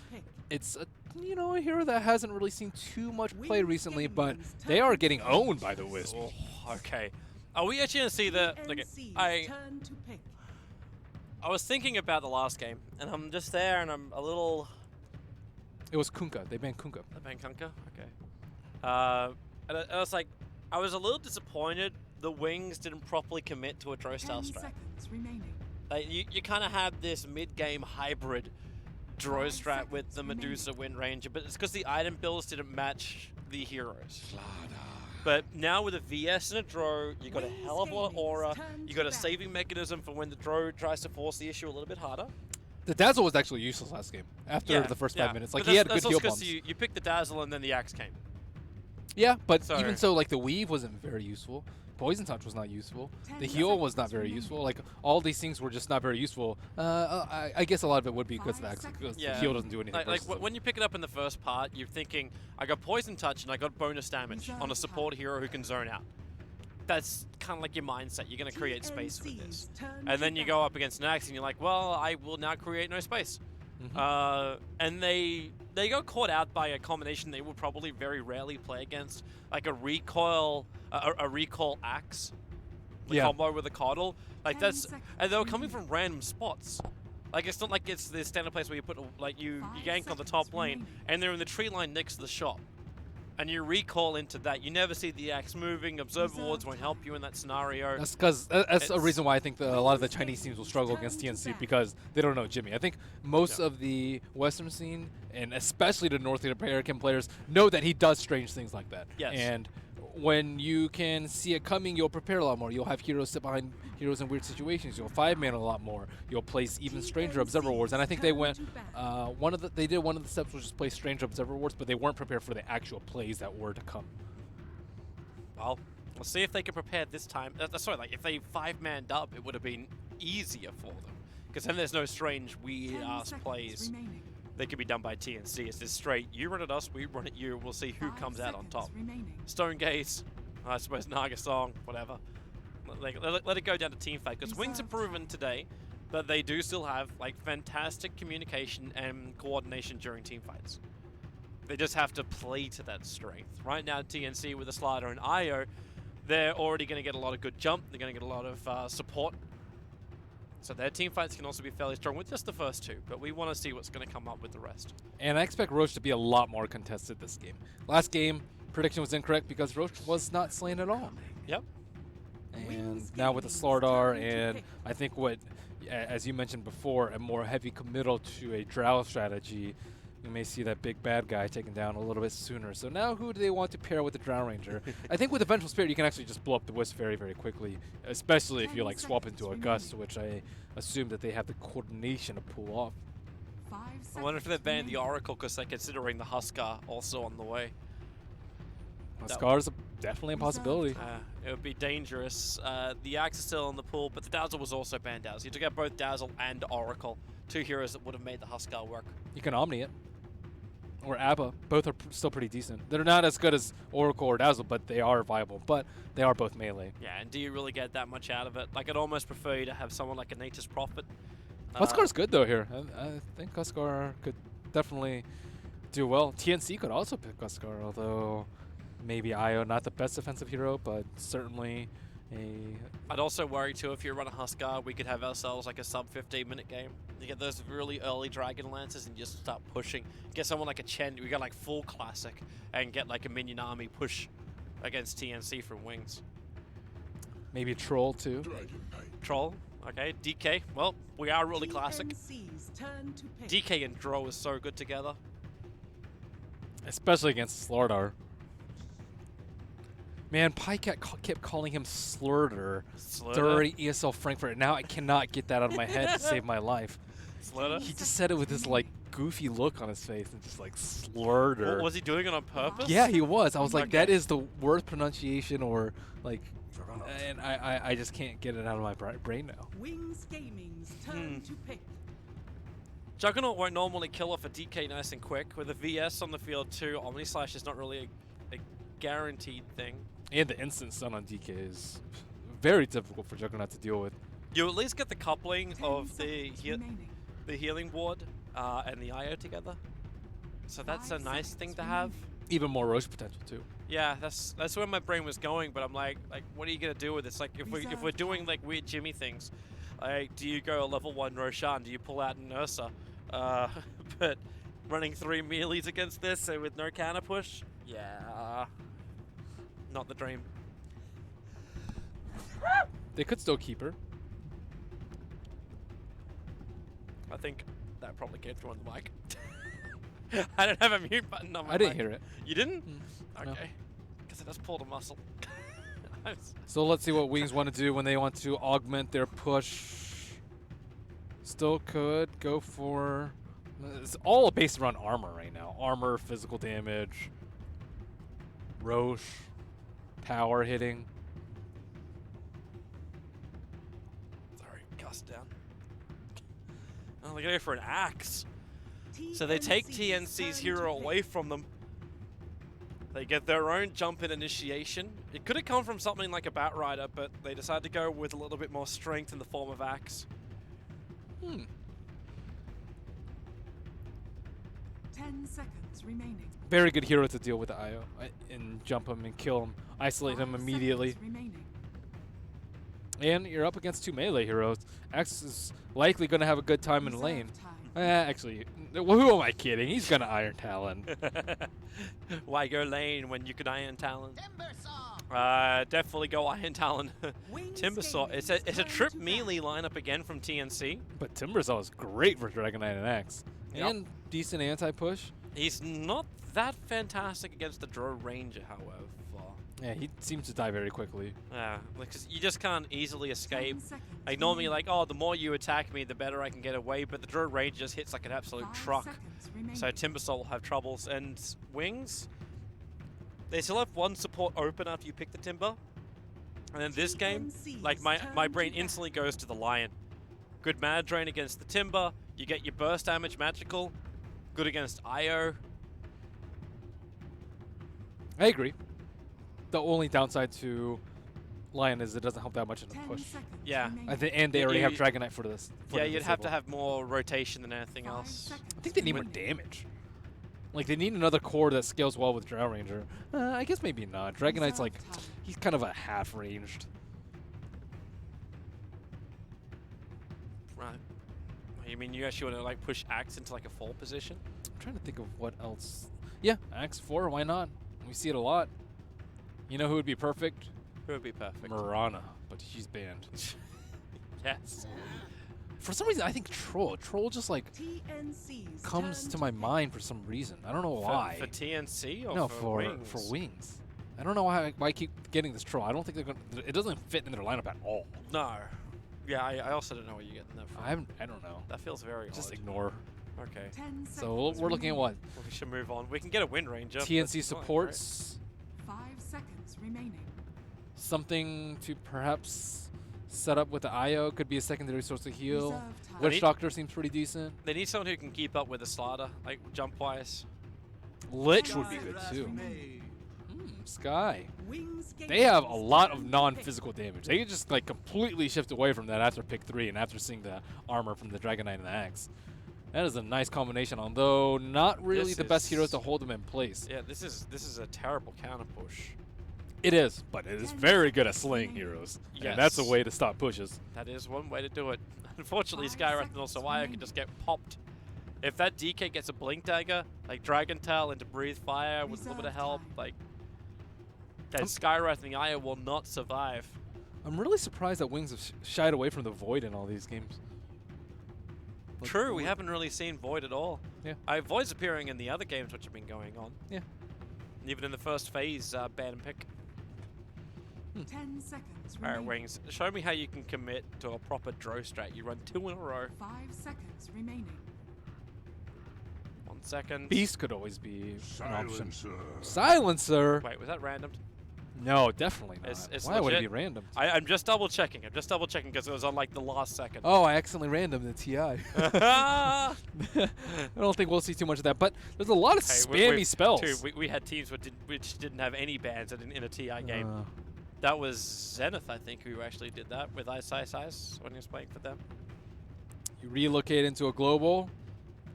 it's a, you know, a hero that hasn't really seen too much play recently, but they are getting owned by the Wisp. Oh, okay. Are we actually going to see the... Okay, I was thinking about the last game, and I'm just there, and I'm a little... It was Kunkka. They banned Kunkka. They banned Kunkka? Okay. And I was like, I was a little disappointed the Wings didn't properly commit to a draw style strat. Like, you kind of have this mid-game hybrid draw strat with the Medusa Wind Ranger, but it's because the item builds didn't match the heroes. But now with a VS and a draw, you got a hell of a lot of aura, you got a saving mechanism for when the draw tries to force the issue a little bit harder. The Dazzle was actually useless last game after the first 5 minutes. Like, he had good heal bombs. You picked the Dazzle and then the Axe came. Yeah, but even so, like, the Weave wasn't very useful. Poison Touch was not useful. The heal was not very useful. Like, all these things were just not very useful. I guess a lot of it would be because of the Axe, because the heal doesn't do anything. Like when you pick it up in the first part, you're thinking, I got Poison Touch and I got bonus damage on a support hero who can zone out. That's kind of like your mindset. You're going to create space with this. And then you go up against an Axe and you're like, well, I will now create no space. And they got caught out by a combination they will probably very rarely play against, like a recoil Axe, the combo with a Coddle. Like that's, and they were coming from random spots. Like it's not like it's the standard place where you put like you gank on the top lane and they're in the tree line next to the shop. And you recall into that. You never see the Axe moving. Observer wards won't help you in that scenario. That's because that's a reason why I think a lot of the Chinese teams will struggle against TNC, because they don't know Jimmy. I think most of the Western scene, and especially the North American players, know that he does strange things like that. Yes. And when you can see it coming, you'll prepare a lot more. You'll have heroes sit behind heroes in weird situations. You'll 5-man a lot more. You'll place even stranger observer wards. And I think they went they did one of the steps was just place stranger observer wards, but they weren't prepared for the actual plays that were to come. Well, we'll see if they can prepare this time. Sorry, like if they 5-manned up, it would have been easier for them, because then there's no strange weird ass plays. They could be done by TNC. It's just straight, you run at us, we run at you, we'll see who comes out on top. Stone Gaze, I suppose Naga Song, whatever. Let it go down to team fight, because Wings have proven today that they do still have like fantastic communication and coordination during team fights. They just have to play to that strength. Right now, TNC with the Slider and Io, they're already going to get a lot of good jump, they're going to get a lot of support. So their team fights can also be fairly strong with just the first two, but we want to see what's going to come up with the rest. And I expect Roche to be a lot more contested this game. Last game, prediction was incorrect because Roche was not slain at all. Yep. And now with the Slardar and I think what, as you mentioned before, a more heavy committal to a Drow strategy, we may see that big bad guy taken down a little bit sooner. So now who do they want to pair with the Drow Ranger? I think with the Vengeful Spirit you can actually just blow up the Wisp very, very quickly, especially if you like swap into a Gust, which I assume that they have the coordination to pull off. I wonder if they ban the Oracle because they're considering the Huskar also on the way. Huskar is definitely a possibility. It would be dangerous. The Axe is still in the pool, but the Dazzle was also banned out. So you took out both Dazzle and Oracle, two heroes that would have made the Huskar work. You can Omni it. Or Abba. Both are still pretty decent. They're not as good as Oracle or Dazzle, but they are viable. But they are both melee. Yeah, and do you really get that much out of it? Like, I'd almost prefer you to have someone like a Nature's Prophet. Huskar's good, though, here. I think Huskar could definitely do well. TNC could also pick Huskar, although maybe Io not the best defensive hero, but certainly a... I'd also worry, too, if you run a Huskar, we could have ourselves like a sub 15-minute game. You get those really early Dragon Lances and just start pushing. Get someone like a Chen, we got like full classic, and get like a minion army push against TNC from Wings. Maybe a Troll, too. Troll, okay. DK, well, we are really classic. DK and Drow is so good together. Especially against Slardar. Man, Pycat kept calling him Slurter during ESL Frankfurt. Now I cannot get that out of my head to save my life. Slurter? He just said it with this like goofy look on his face and just like Slurter. Was he doing it on purpose? Yeah, he was. I was like, Okay. that is the worst pronunciation, or like, and I just can't get it out of my brain now. Wings Gaming's turn to pick. Juggernaut won't normally kill off a DK nice and quick. With a VS on the field too, Omni Slash is not really a guaranteed thing. And the instant stun on DK is very difficult for Juggernaut to deal with. You at least get the coupling 10 of the seconds remaining. healing ward and the IO together. So that's a 5 nice seconds thing to have. Even more Roche potential too. Yeah, that's where my brain was going, but I'm like, what are you gonna do with this? Like, if we're doing like weird Jimmy things, like, do you go a level 1 Roshan? Do you pull out an Ursa? But running 3 melees against this with no counter push, yeah, not the dream. They could still keep her. I think that probably came through on the mic. I don't have a mute button on my I didn't mic. hear it. You didn't? No. Okay. Because it just pulled a muscle. So let's see what Wings want to do when they want to augment their push. Still could go for... It's all based around armor right now. Armor, physical damage, Roche, power hitting. Sorry, Gust down. Oh, they're going to go for an axe. So they take TNC's hero away from them. They get their own jump in initiation. It could have come from something like a Bat Rider, but they decided to go with a little bit more strength in the form of axe. 10 seconds remaining. Very good hero to deal with the IO and jump him and kill him, isolate 5 him immediately. seconds remaining. And you're up against 2 melee heroes. X is likely going to have a good time in Reserve lane. time. Actually, who am I kidding? He's going to Iron Talon. Why go lane when you could Iron Talon? Definitely go Iron Talon. Wings Timbersaw. It's a Gaming's trip turn to melee lineup again from TNC. But Timbersaw is great for Dragon Knight and X. Yep. And decent anti-push. He's not that fantastic against the Drow Ranger, however. Yeah, he seems to die very quickly. Yeah, because you just can't easily 10 escape. seconds Like normally, remaining. like, oh, the more you attack me, the better I can get away. But the Drow Ranger just hits like an absolute 5 truck. seconds remaining. So Timbersaw will have troubles. And Wings, they still have one support open after you pick the Timber. And then this game, like my TNC's brain turn to instantly goes to the Lion. Good mana drain against the Timber. You get your burst damage magical. Good against IO. I agree. The only downside to Lion is it doesn't help that much in the 10 push. seconds Yeah. remaining. And they You- already have you- Dragon Knight for this. For Yeah, the you'd have to disable. have more rotation than anything 5 else. seconds I think they need more remaining. damage. Like, they need another core that scales well with Drow Ranger. I guess maybe not. Dragon Knight's like, Reserve time. he's kind of a half-ranged. You mean you actually want to like push Axe into like a 4 position? I'm trying to think of what else. Yeah, Axe 4, why not? We see it a lot. You know who would be perfect? Who would be perfect? Marana, but she's banned. Yes. For some reason, I think Troll. Troll just like TNC's comes turn to my mind for some reason. I don't know why. For TNC or No, for Wings? for Wings. I don't know why I keep getting this Troll. I don't think they're gonna. It doesn't fit in their lineup at all. No. Yeah, I also don't know what you're getting that from. I don't know. That feels very Just odd. ignore. Okay. 10 So seconds we're looking at what? Well, we should move on. We can get a Wind Ranger. TNC That's fine, supports. 5 seconds remaining. Something to perhaps set up with the IO. Could be a secondary source of heal. Reserve time. Witch Doctor seems pretty decent. right? They need someone who can keep up with the Slaughter, like jump-wise. Lich would be good too. Sky. Wings They have a Gaming's lot turn of to non-physical damage. They can just like completely shift away from that after pick 3 and after seeing the armor from the Dragon Knight and the Axe. That is a nice combination, although not really This the best is- heroes to hold them in place. Yeah, this is a terrible counter push. It is, but it is very good at slaying heroes. And that's a Yes. way to stop pushes. That is one way to do it. Unfortunately, 5 Skywrath and also seconds Aya can remaining. just get popped. If that DK gets a Blink Dagger, like Dragon Tail into Breathe Fire with a little bit of Reserve help, time. like that Skywrath and the Aya will not survive. I'm really surprised that Wings have shied away from the Void in all these games. Like, True, we wh- haven't really seen Void at all. Yeah. Void's appearing in the other games which have been going on. Yeah. And even in the first phase, ban and pick. 10 seconds Alright, remaining. Wings, show me how you can commit to a proper Dro strat. You run 2 in a row. 5 seconds remaining. 1 second. Beast could always be an option. Silencer. Silencer? Wait, was that random? No, definitely not. It's Why would it legit. be random? I'm just double checking. I'm just double checking because it was on like the last second. Oh, I accidentally random the TI. I don't think we'll see too much of that, but there's a lot of Hey, spammy spells. We had teams which didn't have any bans in a TI game. Uh, That was Zenith, I think, who actually did that with Ice when he was playing for them. you relocate into a global.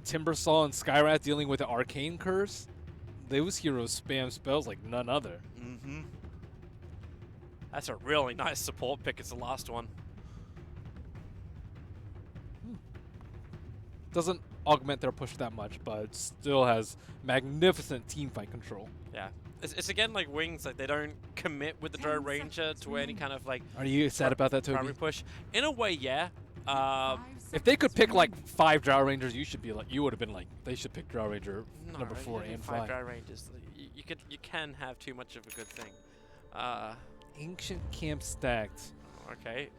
Timbersaw and Skywrath dealing with the Arcane Curse. Those heroes spam spells like none other. Mm-hmm. That's a really nice support pick. It's the last one. Doesn't augment their push that much, but still has magnificent teamfight control. Yeah. It's again like Wings, like they don't commit with the Dro 10 Ranger seconds to any kind of like Are you sad about that, Toby? primary push. In a way, yeah. 5 If they could seconds pick like remaining. 5 Drow Rangers, you would have been like, they should pick Drow Ranger No, number 4 you and five 5. Dry Rangers. You can have too much of a good thing. Ancient Camp stacked. Okay.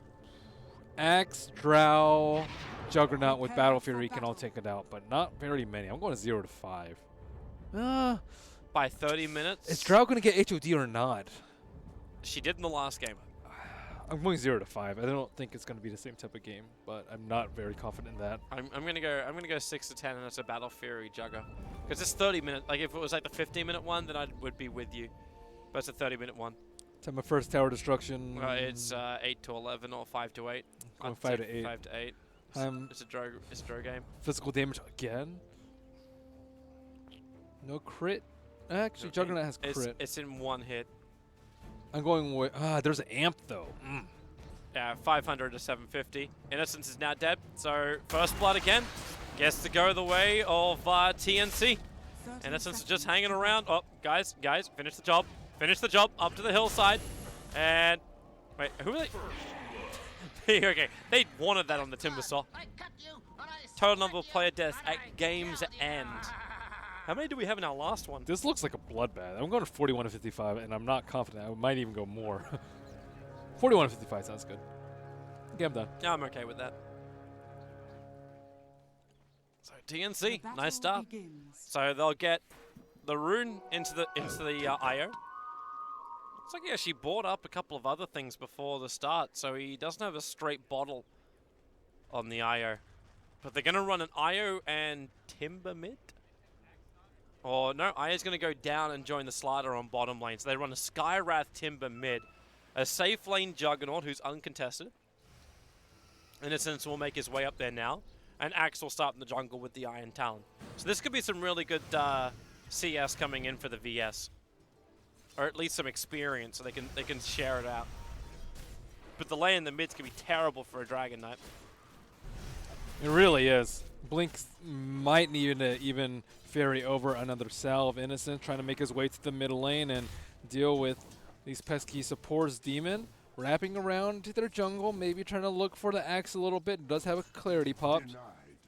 Axe, Drow, Juggernaut with Battle Fury can all take it out, but not very many. I'm going 0 to 5. By 30 minutes. Is Drow going to get HOD or not? She did in the last game. I'm going 0 to 5. I don't think it's going to be the same type of game, but I'm not very confident in that. I'm gonna go 6 to 10, and it's a Battle Fury Jugger. Because it's 30 minutes. Like if it was like the 15-minute one, then I would be with you. But it's a 30-minute one. Time of first tower destruction. It's 8 to 11 or 5 to 8. Going I'd 5 say to 8. 5 to 8. It's a Dro game. Physical damage again. No crit. Actually, Okay. Juggernaut has crit. It's in 1 hit. I'm going with. There's an amp though. Yeah, 500 to 750. Innocence is now dead, so first blood again. Gets to go the way of TNC. 30 Innocence is just seconds hanging remaining. around. Oh, guys, finish the job. Finish the job up to the hillside. And wait, who are they? Okay, they wanted that on the Timbersaw. Total number of player deaths at game's end. How many do we have in our last one? This looks like a bloodbath. I'm going to 41 to 55, and I'm not confident. I might even go more. 41 to 55 sounds good. Okay, I'm done. Yeah, I'm okay with that. So The TNC, battle nice start. begins. So they'll get the rune into the IO. Looks like he actually bought up a couple of other things before the start, so he doesn't have a straight bottle on the IO. But they're going to run an IO and Timber mid? Or no, IO's going to go down and join the Slider on bottom lane. So they run a Skywrath Timber mid, a safe lane Juggernaut who's uncontested. Innocence will make his way up there now. And Axe will start in the jungle with the Iron Talon. So this could be some really good CS coming in for the VS. Or at least some experience so they can share it out. But the lane in the mid's going to be terrible for a Dragon Knight. It really is. Blink might need to even ferry over another salve. Innocent trying to make his way to the mid lane and deal with these pesky supports. Demon wrapping around to their jungle, maybe trying to look for the axe a little bit. Does have a clarity pop.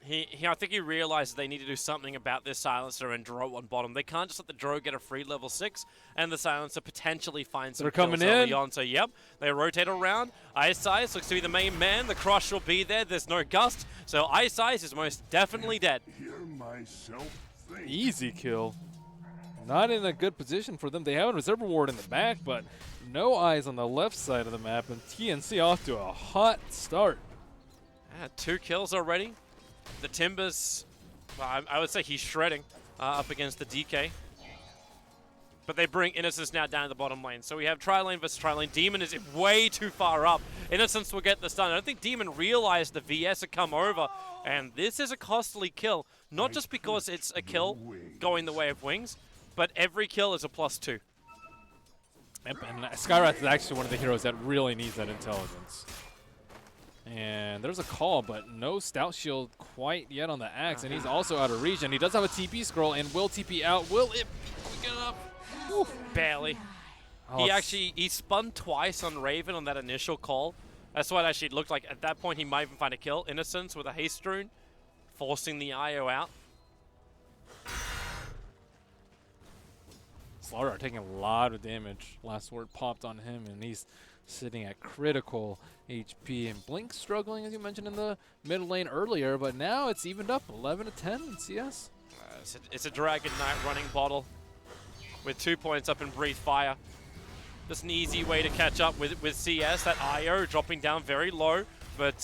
I think he realized they need to do something about this silencer and Drow on bottom. They can't just let the Drow get a free level 6 and the silencer potentially find some They're kills coming early in. on. So yep, they rotate around. Ice Ice looks to be the main man. The crush will be there. There's no gust, so Ice Ice is most definitely dead. Easy kill. Not in a good position for them. They have a reserve ward in the back, but no eyes on the left side of the map, and TNC off to a hot start. 2 kills already. The Timbers, well, I would say he's shredding up against the DK. But they bring Innocence now down to the bottom lane. So we have tri-lane versus tri-lane. Demon is way too far up. Innocence will get the stun. I don't think Demon realized the VS had come over. And this is a costly kill. Not just because it's a kill going the way of Wings, but every kill is a +2. Yep, and Skywrath is actually one of the heroes that really needs that intelligence. And there's a call, but no Stout Shield quite yet on the axe, and he's also out of reach, and he does have a TP scroll, and will TP out. Will it pick it up? Ooh. Barely. Oh, He spun twice on Raven on that initial call. That's what it actually looked like. At that point, he might even find a kill. Innocence with a haste rune, forcing the IO out. Slaughter taking a lot of damage. Last word popped on him, and he's sitting at critical HP. And Blink struggling, as you mentioned, in the mid lane earlier, but now it's evened up 11 to 10 in CS. It's a Dragon Knight running bottle with 2 points up in Breathe Fire. Just an easy way to catch up with CS. That IO dropping down very low, but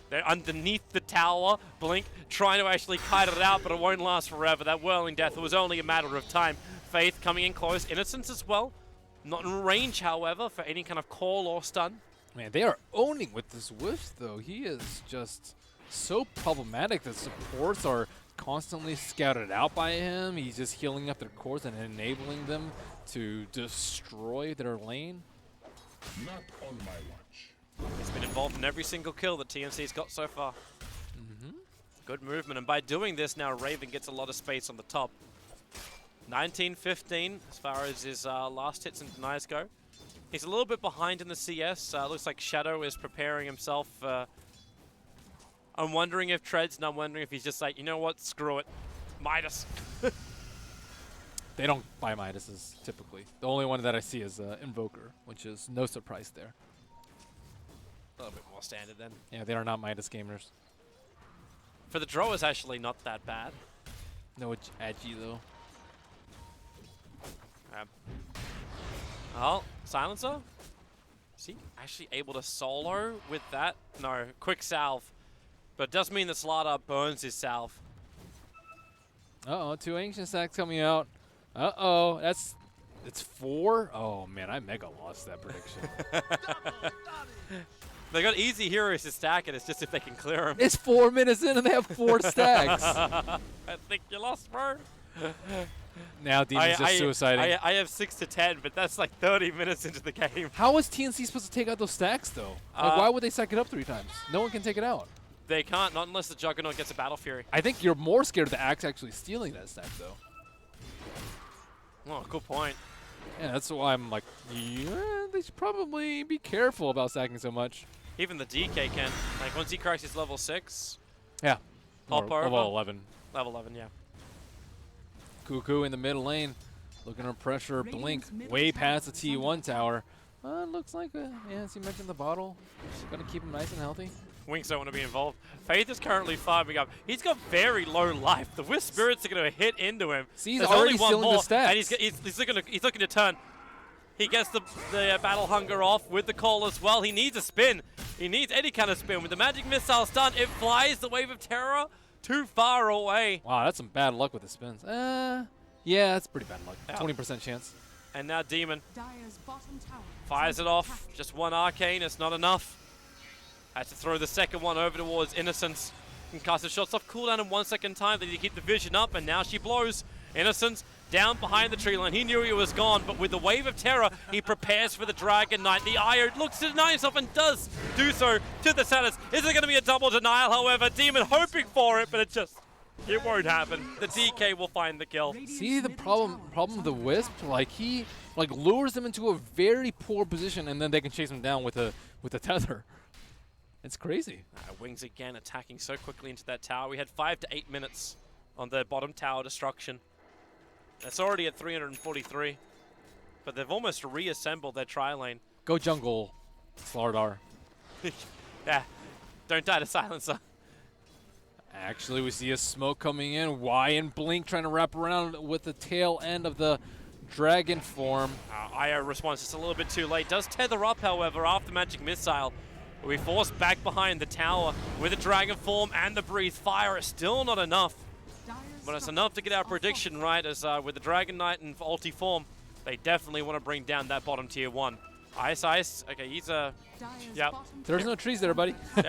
they're underneath the tower. Blink trying to actually kite it out, but it won't last forever. That whirling death was only a matter of time. Faith coming in close. Innocence as well. Not in range, however, for any kind of call or stun. Man, they are owning with this Whiff, though. He is just so problematic. The supports are constantly scouted out by him. He's just healing up their cores and enabling them to destroy their lane. Not on my watch. He's been involved in every single kill that TNC's got so far. Good movement, and by doing this now, Raven gets a lot of space on the top. 19-15 as far as his last hits and denies go. He's a little bit behind in the CS. Looks like Shadow is preparing himself. I'm wondering if Treads, and I'm wondering if he's just like, you know what, screw it. Midas. They don't buy Midases, typically. The only one that I see is Invoker, which is no surprise there. A little bit more standard then. Yeah, they are not Midas gamers. For the draw, is actually not that bad. No Agi, though. Oh, Silencer? Is he actually able to solo with that? No, quick salve. But it does mean that Slaughter burns his salve. Uh-oh, 2 Ancient Stacks coming out. Uh-oh, it's 4? Oh, man, I mega lost that prediction. They got easy heroes to stack it. It's just if they can clear them. It's 4 minutes in and they have 4 stacks. I think you lost, bro. Now Demon's just suiciding. I have 6 to 10, but that's like 30 minutes into the game. How is TNC supposed to take out those stacks, though? Like, why would they stack it up 3 times? No one can take it out. They can't, not unless the Juggernaut gets a Battle Fury. I think you're more scared of the Axe actually stealing that stack, though. Oh, good point. Yeah, that's why I'm like, yeah, they should probably be careful about stacking so much. Even the DK can. Like, once he cracks his level 6, Yeah. Hop Or over. level 11. level 11, yeah. Cuckoo in the middle lane, looking to pressure Blink way past the T1 tower. Looks like, yeah, as you mentioned, the bottle. Just gonna keep him nice and healthy. Wings don't want to be involved. Faith is currently farming up. He's got very low life. The Wisp Spirits are going to hit into him. See, he's There's already only one stealing the more, stacks. and he's looking to turn. He gets the Battle Hunger off with the call as well. He needs a spin. He needs any kind of spin. With the Magic Missile stun, it flies the Wave of Terror too far away. Wow, that's some bad luck with the spins. Yeah, that's pretty bad luck. Yeah. 20% chance. And now Demon Dire's bottom tower fires is it off. attacked. Just one Arcane, it's not enough. Has to throw the second one over towards Innocence. Can cast the shots off cooldown in 1 second time. They need to keep the vision up, and now she blows. Innocence down behind the tree line. He knew he was gone, but with the Wave of Terror, he prepares for the Dragon Knight. The Io looks to deny himself and does do so to the Samus. Is it going to be a double denial, however? Demon hoping for it, but it won't happen. The DK will find the kill. See the problem with the Wisp? Like he lures them into a very poor position, and then they can chase them down with a tether. It's crazy. Wings again attacking so quickly into that tower. We had 5 to 8 minutes on the bottom tower destruction. It's already at 343, but they've almost reassembled their tri-lane. Go jungle, Slardar. Yeah, don't die to silencer. Actually, we see a smoke coming in. Y and Blink trying to wrap around with the tail end of the dragon form. Io responds just a little bit too late. Does tether up, however, after Magic Missile. We force back behind the tower with the dragon form and the breathe fire. It's still not enough. But it's enough to get our prediction right, as with the Dragon Knight and ulti form, they definitely want to bring down that bottom tier 1. Ice. Okay, he's yep. There's no trees there, buddy. Get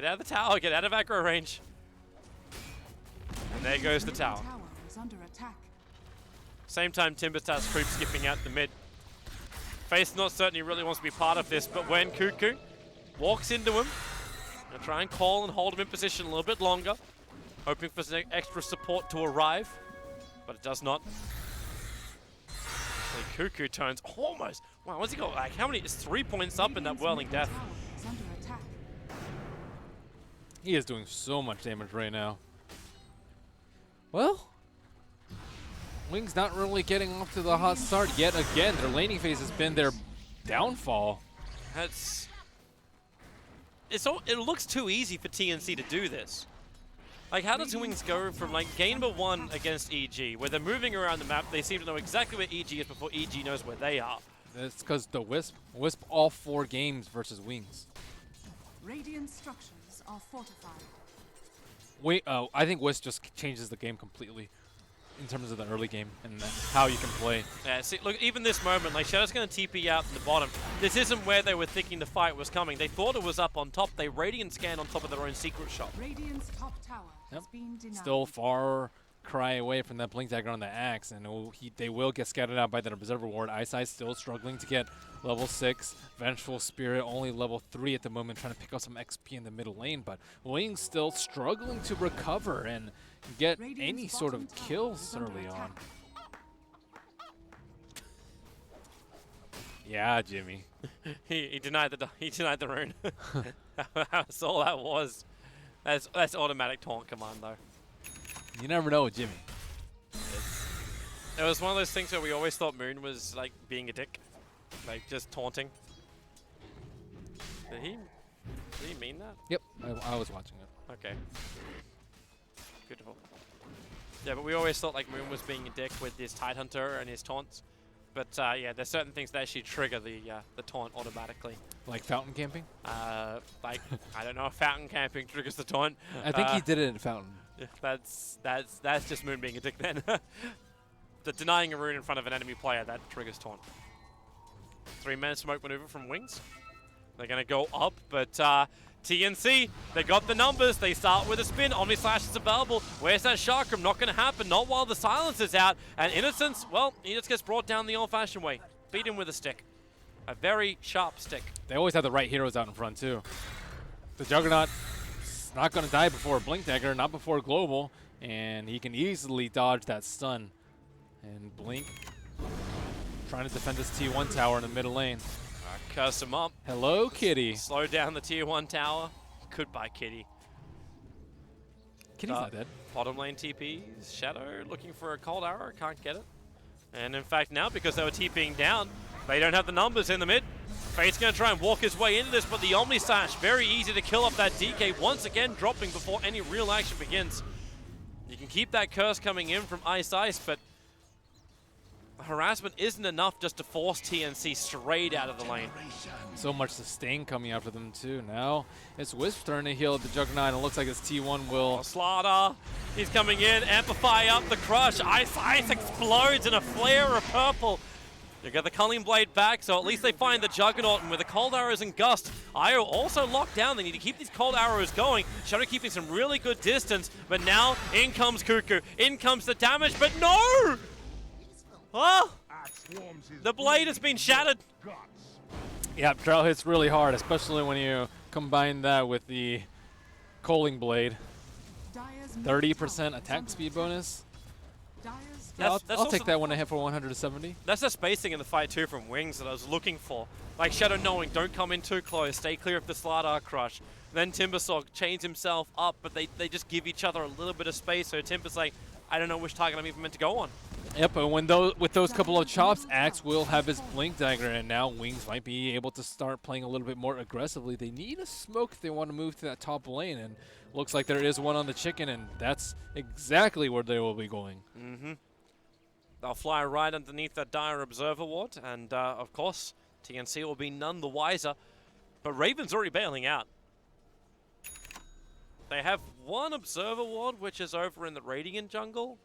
out of the tower, get out of aggro range. And there goes the tower. Same time, Timberstar's creep skipping out the mid. Face not certain he really wants to be part of this, but when Cuckoo walks into him, gonna try and call and hold him in position a little bit longer. Hoping for some extra support to arrive, but it does not. So Cuckoo turns almost. Wow, what's he got? Like, how many? It's 3 points up in that Whirling Death. He is doing so much damage right now. Well, Wings not really getting off to the hot start yet again. Their laning phase has been their downfall. It looks too easy for TNC to do this. Like, how does Wings go from, like, game number 1 against EG, where they're moving around the map, they seem to know exactly where EG is before EG knows where they are? That's because the Wisp all 4 games versus Wings. Radiant structures are fortified. I think Wisp just changes the game completely in terms of the early game and how you can play. Yeah, see, look, even this moment, like, Shadow's going to TP out in the bottom. This isn't where they were thinking the fight was coming. They thought it was up on top. They Radiant scanned on top of their own secret shop. Radiant's top tower has been denied. Still far cry away from that Blink Dagger on the Axe, and they will get scattered out by that Observer Ward. Ice still struggling to get level 6. Vengeful Spirit only level 3 at the moment, trying to pick up some XP in the middle lane, but Wings still struggling to recover and get any sort of kills early on. Yeah, Jimmy. he denied the rune. That's all that was. That's automatic taunt command though. You never know with Jimmy. It was one of those things where we always thought Moon was like being a dick, like just taunting. Did he mean that? Yep, I was watching it. Okay. Beautiful. Yeah, but we always thought like Moon was being a dick with his Tidehunter and his taunts. But yeah, there's certain things that actually trigger the taunt automatically. Like fountain camping? Like I don't know if fountain camping triggers the taunt. I think he did it in fountain. That's just Moon being a dick then. The denying a rune in front of an enemy player, that triggers taunt. 3-man smoke maneuver from Wings. They're going to go up, but TNC, they got the numbers. They start with a spin. Omni Slash is available. Where's that chakram? Not going to happen. Not while the silence is out. And Innocence, well, he just gets brought down the old-fashioned way. Beat him with a stick. A very sharp stick. They always have the right heroes out in front, too. The Juggernaut is not going to die before Blink Dagger, not before Global, and he can easily dodge that stun. And Blink trying to defend this T1 tower in the middle lane. Curse him up. Hello, Kitty. Slow down the tier 1 tower. Goodbye, Kitty. Kitty's not dead. Bottom lane TP. Shadow looking for a cold arrow. Can't get it. And in fact now, because they were TPing down, they don't have the numbers in the mid. Fate's going to try and walk his way into this, but the Omni Slash, very easy to kill up that DK, once again dropping before any real action begins. You can keep that curse coming in from Ice, but harassment isn't enough just to force TNC straight out of the lane. So much sustain coming after them too. Now it's Wisp turn to heal the Juggernaut, and it looks like his T1 will... Slaughter, he's coming in, amplify up the crush. Ice explodes in a flare of purple. You get the Culling Blade back, so at least they find the Juggernaut, and with the Cold Arrows and Gust, Io also locked down. They need to keep these Cold Arrows going. Shadow keeping some really good distance, but now in comes Cuckoo. In comes the damage, but no! Oh! The blade has been shattered. Yeah, Drow hits really hard, especially when you combine that with the Coaling Blade. 30% attack speed bonus. I'll take that when I hit for 170. That's the spacing in the fight too from Wings that I was looking for. Like Shadow knowing, don't come in too close, stay clear of the Slardar Crush. Then Timbersaw chains himself up, but they just give each other a little bit of space, so Timber's like, I don't know which target I'm even meant to go on. Yep, and when with those couple of chops, Axe will have his Blink Dagger, and now Wings might be able to start playing a little bit more aggressively. They need a smoke if they want to move to that top lane, and looks like there is one on the chicken, and that's exactly where they will be going. Mm-hmm. They'll fly right underneath that Dire Observer Ward, and of course, TNC will be none the wiser. But Raven's already bailing out. They have one Observer Ward, which is over in the Radiant jungle.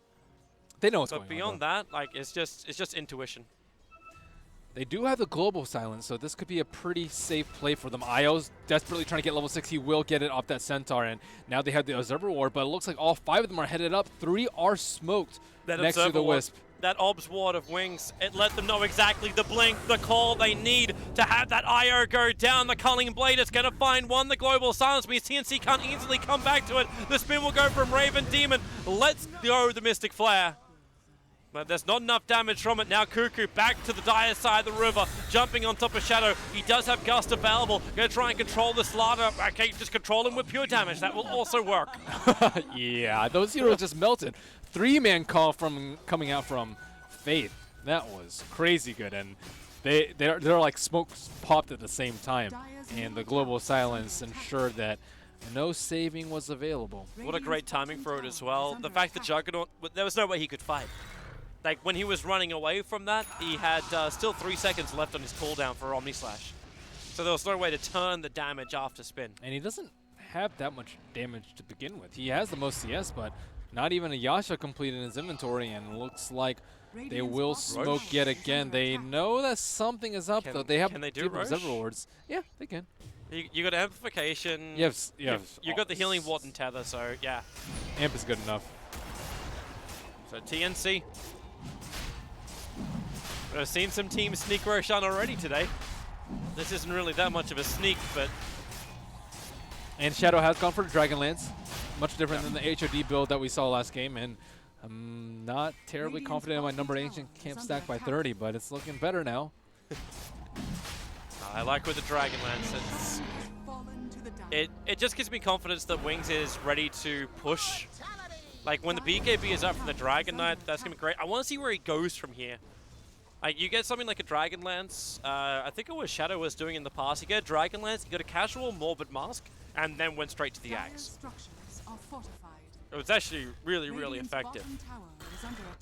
They know what's But going beyond on. that, like it's just intuition. They do have the Global Silence, so this could be a pretty safe play for them. Io's desperately trying to get level 6. He will get it off that Centaur, and now they have the Observer Ward, but it looks like all 5 of them are headed up. 3 are smoked next to the Wisp. That Obs Ward of Wings, it let them know exactly the blink, the call they need to have that IO go down. The Culling Blade is going to find one. The Global Silence means TNC can't easily come back to it. The spin will go from Raven Demon. Let's go the Mystic Flare. But there's not enough damage from it. Now Cuckoo back to the dire side of the river, jumping on top of Shadow. He does have Gust available. Going to try and control the Slardar. Okay, just control him with pure damage. That will also work. Yeah, those heroes just melted. 3-man call coming out from Faith. That was crazy good, and they're like smokes popped at the same time, and the Global Silence ensured that no saving was available. What a great timing for it as well. The fact that Juggernaut, there was no way he could fight. Like, when he was running away from that, he had still 3 seconds left on his cooldown for Omni Slash. So there was no way to turn the damage after spin. And he doesn't have that much damage to begin with. He has the most CS, but not even a Yasha complete in his inventory, and looks like they will smoke yet again. They know that something is up, though. They have can they do Roche? several wards. Yeah, they can. You got Amplification. Yes, You got the Healing Ward and Tether, so yeah. Amp is good enough. So TNC. I've seen some teams sneak Roshan already today. This isn't really that much of a sneak, but... And Shadow has gone for the Dragonlance. Much different than the HOD build that we saw last game, and I'm not terribly confident in my numbered ancient camp stack by 30, but it's looking better now. I like with the Dragonlance. It just gives me confidence that Wings is ready to push. Like, when the BKB is up from the Dragon Knight, that's going to be great. I want to see where he goes from here. Like, you get something like a Dragonlance. I think it was Shadow was doing in the past. You get a Dragonlance, you got a casual Morbid Mask, and then went straight to the Axe. It was actually really, really effective.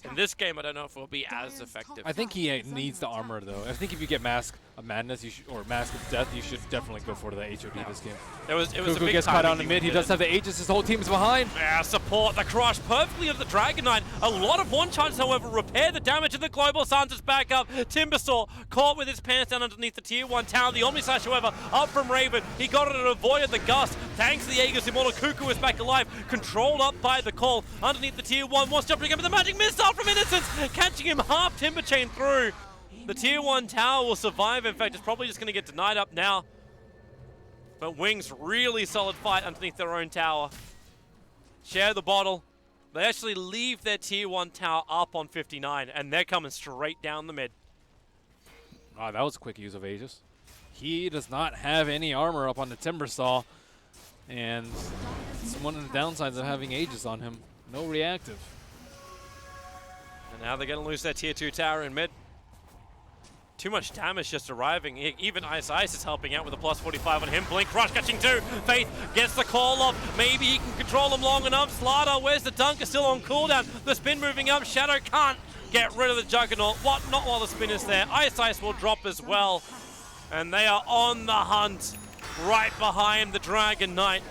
In this game, I don't know if it will be as effective. I think he needs the armor, though. I think if you get Mask of Madness or Mask of Death, you should definitely go for the HOD this game. It was a Cuckoo big gets caught out in mid. He does have the Aegis. His whole team is behind. Yeah, support the crush perfectly of the Dragon Knight. A lot of one charges, however, repair the damage of the Global Silence is back up. Timbersaw caught with his pants down underneath the tier 1 tower. The Omni Slash, however, up from Raven. He got it and avoided the Gust. Thanks to the Aegis, Immortal Cuckoo is back alive. Controlled up by the call underneath the tier 1. Wants jumping again with the magic missile from Innocence, catching him half Timber Chain through. The tier 1 tower will survive. In fact, it's probably just going to get denied up now. But Wings, really solid fight underneath their own tower. Share the bottle. They actually leave their tier 1 tower up on 59, and they're coming straight down the mid. Oh, that was a quick use of Aegis. He does not have any armor up on the Timbersaw, and it's one of the downsides of having Aegis on him. No reactive. And now they're going to lose their tier 2 tower in mid. Too much damage just arriving. Even Ice is helping out with a plus 45 on him. Blink Rush catching 2. Faith gets the call off. Maybe he can control him long enough. Slardar, where's the dunk? Is still on cooldown. The spin moving up. Shadow can't get rid of the Juggernaut. What? Not while the spin is there. Ice will drop as well. And they are on the hunt right behind the Dragon Knight.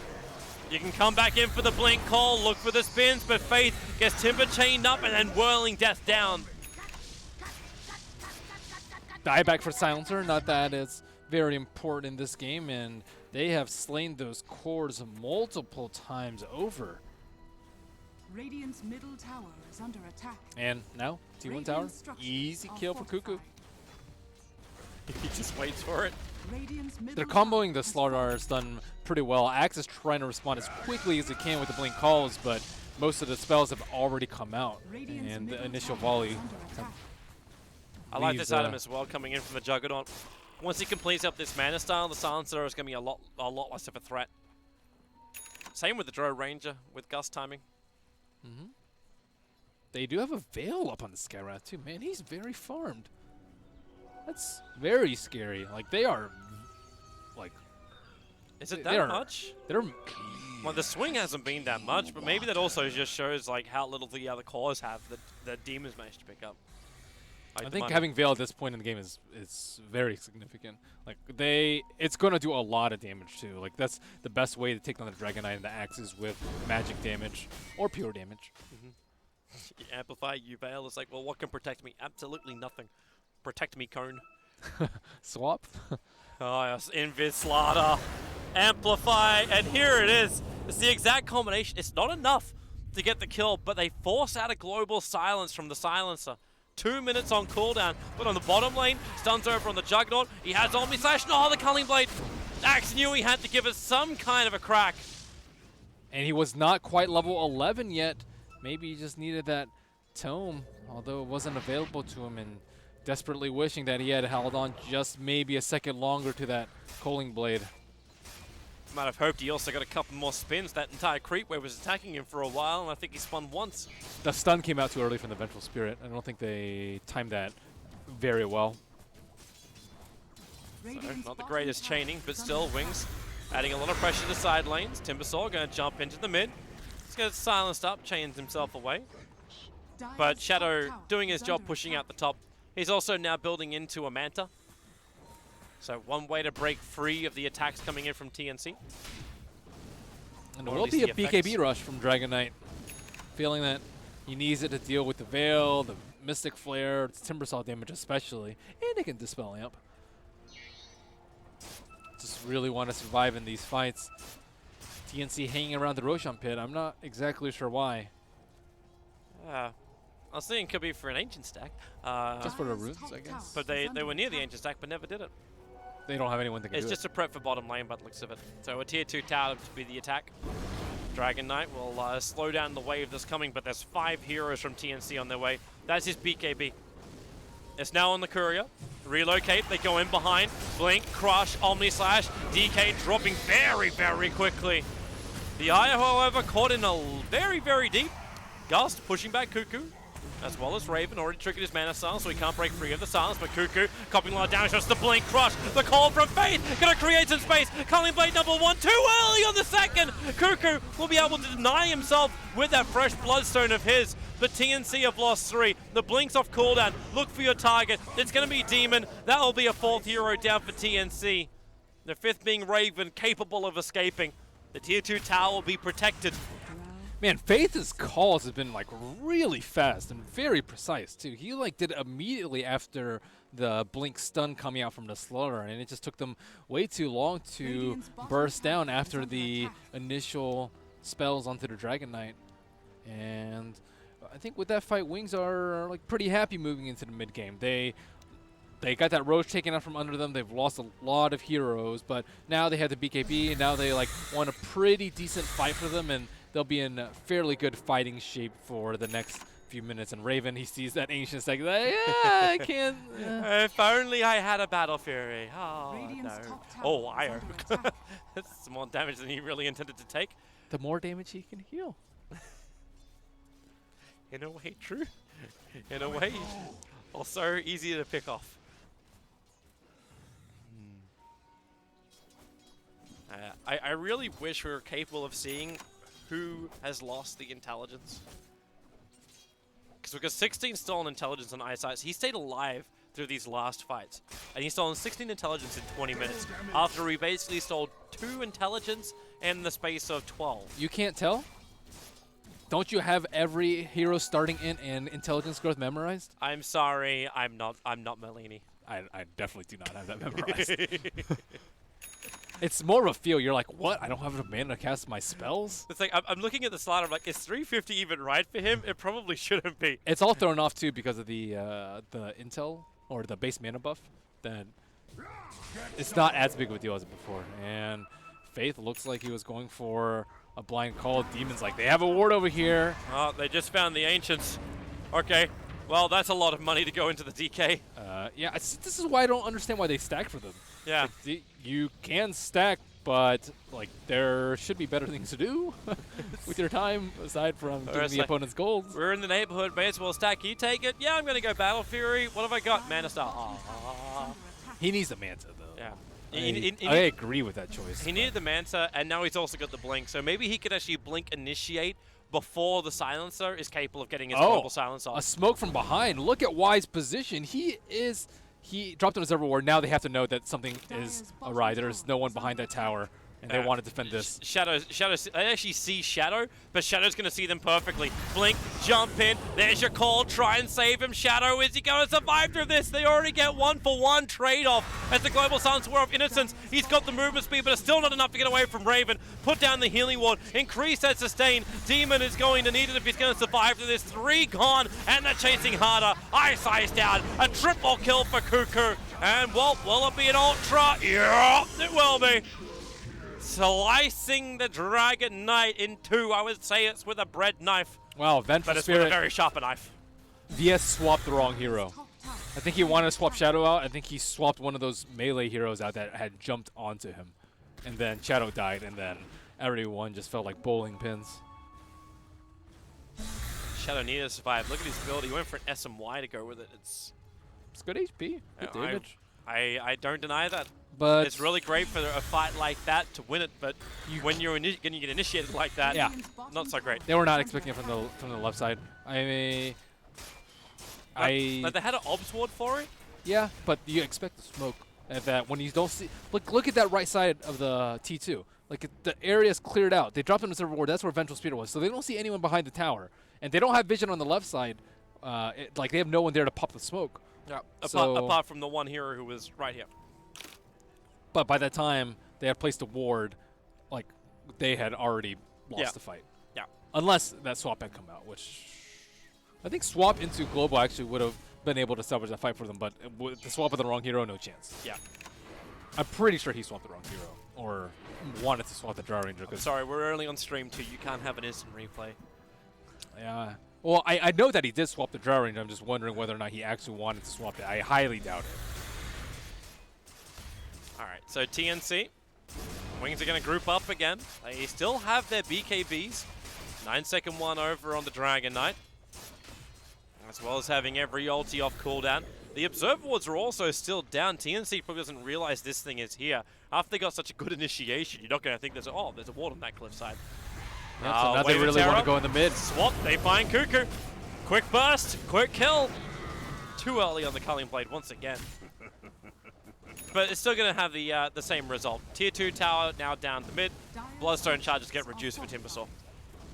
You can come back in for the blink call, look for the spins, but Faith gets Timber chained up and then whirling Death down. dieback for Silencer. Not that it's very important in this game, and they have slain those cores multiple times over. Radiant's middle tower is under attack. And now, T1 tower, Radiant structures easy are kill for Cuckoo. fortified. He just waits for it. Radiant's middle They're tower comboing the has Slaughter is done pretty well. Axe is trying to respond as quickly as it can with the blink calls, but most of the spells have already come out. Radiant's And the middle initial tower volley is under attack. I like leaves, this item as well, coming in from the Juggernaut. Once he completes up this mana style, the Silencer is going to be a lot less of a threat. Same with the Drow Ranger, with Gust timing. They do have a Veil up on the Skyrath too. Man, he's very farmed. That's very scary. Like, they are, like, Is it They that are- much? they're Well, the swing hasn't been that much, but maybe that also just shows like how little the other cores have that the Demons managed to pick up. Like I the think money. having Veil at this point in the game is very significant. Like, it's gonna do a lot of damage too. Like, that's the best way to take on the Dragon Knight and the axes with magic damage or pure damage. You amplify, you Veil. It's like, well, what can protect me? Absolutely nothing. Protect me, Cone. Swap. Oh, yes, Invis Slaughter. Amplify, and here it is. It's the exact combination. It's not enough to get the kill, but they force out a global silence from the Silencer. 2 minutes on cooldown, but on the bottom lane, stuns over on the Juggernaut. He has Omni Slash. No, the Culling Blade. Axe knew he had to give us some kind of a crack. And he was not quite level 11 yet. Maybe he just needed that tome, although it wasn't available to him, and desperately wishing that he had held on just maybe a second longer to that Culling Blade. Might have hoped he also got a couple more spins. That entire creep wave was attacking him for a while, and I think he spun once. The stun came out too early from the Vengeful Spirit. I don't think they timed that very well. So, Radiant's not the bottom greatest tower chaining, but is still, under Wings adding a lot of pressure to side lanes. Timbersaw going to jump into the mid. He's going to silenced up, chains himself away. Dire's But top Shadow tower doing is his job under pushing attack. out the top. He's also now building into a Manta. So one way to break free of the attacks coming in from TNC. And Or it at will least be a the BKB effects. rush from Dragon Knight. Feeling that he needs it to deal with the Veil, the Mystic Flare, Timbersaw damage especially, and they can Dispel Amp. Just really want to survive in these fights. TNC hanging around the Roshan pit. I'm not exactly sure why. I was thinking it could be for an Ancient Stack. Just for the Dire's runes, top I guess. tower But is they under were near the attack. Ancient Stack, but never did it. They don't have anyone that can It's do just a prep for bottom lane by the looks of it. So a tier 2 tower to be the attack. Dragon Knight will slow down the wave that's coming, but there's 5 heroes from TNC on their way. That's his BKB. It's now on the courier. Relocate, they go in behind. Blink, crush, Omni Slash. DK dropping very, very quickly. The Eye, however, caught in a very, very deep. Gust pushing back Cuckoo, as well as Raven. Already triggered his mana silence, so he can't break free of the silence. But Cuckoo copying a lot of damage. Just the blink crush. The call from Faith. Gonna create some space. Culling Blade number 1. Too early on the second. Cuckoo will be able to deny himself with that fresh Bloodstone of his. But TNC have lost 3. The blink's off cooldown. Look for your target. It's gonna be Demon. That will be a 4th hero down for TNC. The 5th being Raven, capable of escaping. The tier 2 tower will be protected. Man, Faith's calls have been like really fast and very precise too. He like did it immediately after the blink stun coming out from the Slaughter, and it just took them way too long to Radiant's bottom burst tower down is after under the attack. initial spells onto the Dragon Knight. And I think with that fight, Wings are like pretty happy moving into the mid game. They got that Roach taken out from under them. They've lost a lot of heroes, but now they have the BKB, and now they like want a pretty decent fight for them, and they'll be in fairly good fighting shape for the next few minutes. And Raven, he sees that Ancient Stack, he's like, yeah, I can't. If only I had a Battle Fury. Oh, Radiant's no. top tower Oh, is wire. under attack. That's more damage than he really intended to take. The more damage he can heal. In a way, true. In a way, also easier to pick off. I really wish we were capable of seeing who has lost the intelligence. Because we've got 16 stolen intelligence on Eyesight. He stayed alive through these last fights. And he's stolen 16 intelligence in 20 minutes. After he basically stole 2 intelligence in the space of 12. You can't tell? Don't you have every hero starting in and intelligence growth memorized? I'm sorry, I'm not Melini. I definitely do not have that memorized. It's more of a feel. You're like, what? I don't have enough mana to cast my spells? It's like, I'm looking at the slide, I'm like, is 350 even right for him? It probably shouldn't be. It's all thrown off, too, because of the intel, or the base mana buff. Then it's not as big of a deal as before. And Faith looks like he was going for a blind call. Demon's like, they have a ward over here. Oh, they just found the Ancients. Okay, well, that's a lot of money to go into the DK. Yeah, this is why I don't understand why they stack for them. Yeah. Like, you can stack, but like there should be better things to do with your time aside from doing it's the like, opponent's goals. We're in the neighborhood, may as well stack. You take it? Yeah, I'm going to go Battle Fury. What have I got? Mana Star. Aww. He needs the Manta, though. Yeah. I agree with that choice. He needed the Manta, and now he's also got the Blink. So maybe he could actually Blink Initiate before the Silencer is capable of getting his global silence off. A smoke from behind. Look at Y's position. He dropped an Observer Ward. Now they have to know that something is awry. There's no one behind that tower, and they want to defend this. Shadow, I actually see Shadow, but Shadow's going to see them perfectly. Blink, jump in. There's your call. Try and save him. Shadow, is he going to survive through this? They already get 1-for-1 trade-off as the Global Silence War of Innocence. He's got the movement speed, but it's still not enough to get away from Raven. Put down the healing ward. Increase that sustain. Demon is going to need it if he's going to survive through this. 3 gone, and they're chasing harder. Ice down. A triple kill for Cuckoo. And, well, will it be an Ultra? Yeah, it will be. Slicing the Dragon Knight in 2. I would say it's with a bread knife. Wow, Vengeful But it's with a Spirit. very sharp knife. VS swapped the wrong hero. I think he wanted to swap Shadow out. I think he swapped one of those melee heroes out that had jumped onto him. And then Shadow died, and then everyone just felt like bowling pins. Shadow needed to survive. Look at his build. He went for an SMY to go with it. It's It's good HP, good damage. I don't deny that. But It's really great for a fight like that to win it, but when you're going to get initiated like that, Yeah. not so great. they were not expecting it from the left side. Like they had an Obs Ward for it? Yeah, but you expect the smoke. And that when you don't see, look at that right side of the T2. Like the area's cleared out. They dropped in the server ward. That's where Vengeful Spirit was. So they don't see anyone behind the tower, and they don't have vision on the left side. Like they have no one there to pop the smoke. Yeah. So- Apart from the one hero who was right here. But by that time they had placed a ward, like they had already lost the fight. Yeah. Unless that swap had come out, which I think swap into global actually would have been able to salvage that fight for them. But with the swap of the wrong hero, no chance. Yeah. I'm pretty sure he swapped the wrong hero, or wanted to swap the Drow Ranger. I'm sorry, we're early on stream too. You can't have an instant replay. Yeah. Well, I know that he did swap the Drow Ranger. I'm just wondering whether or not he actually wanted to swap it. I highly doubt it. All right, so TNC. Wings are going to group up again. They still have their BKBs. 9-second one over on the Dragon Knight. As well as having every ulti off cooldown. The Observer Wards are also still down. TNC probably doesn't realize this thing is here. After they got such a good initiation, you're not going to think there's a ward on that cliffside. Yeah, so now they Wave of really want Terror. to go in the mid. Swap, they find Cuckoo. Quick burst, quick kill. Too early on the Culling Blade once again. But it's still going to have the same result. Tier 2 tower now down the mid. Bloodstone charges get reduced for Timbersaw.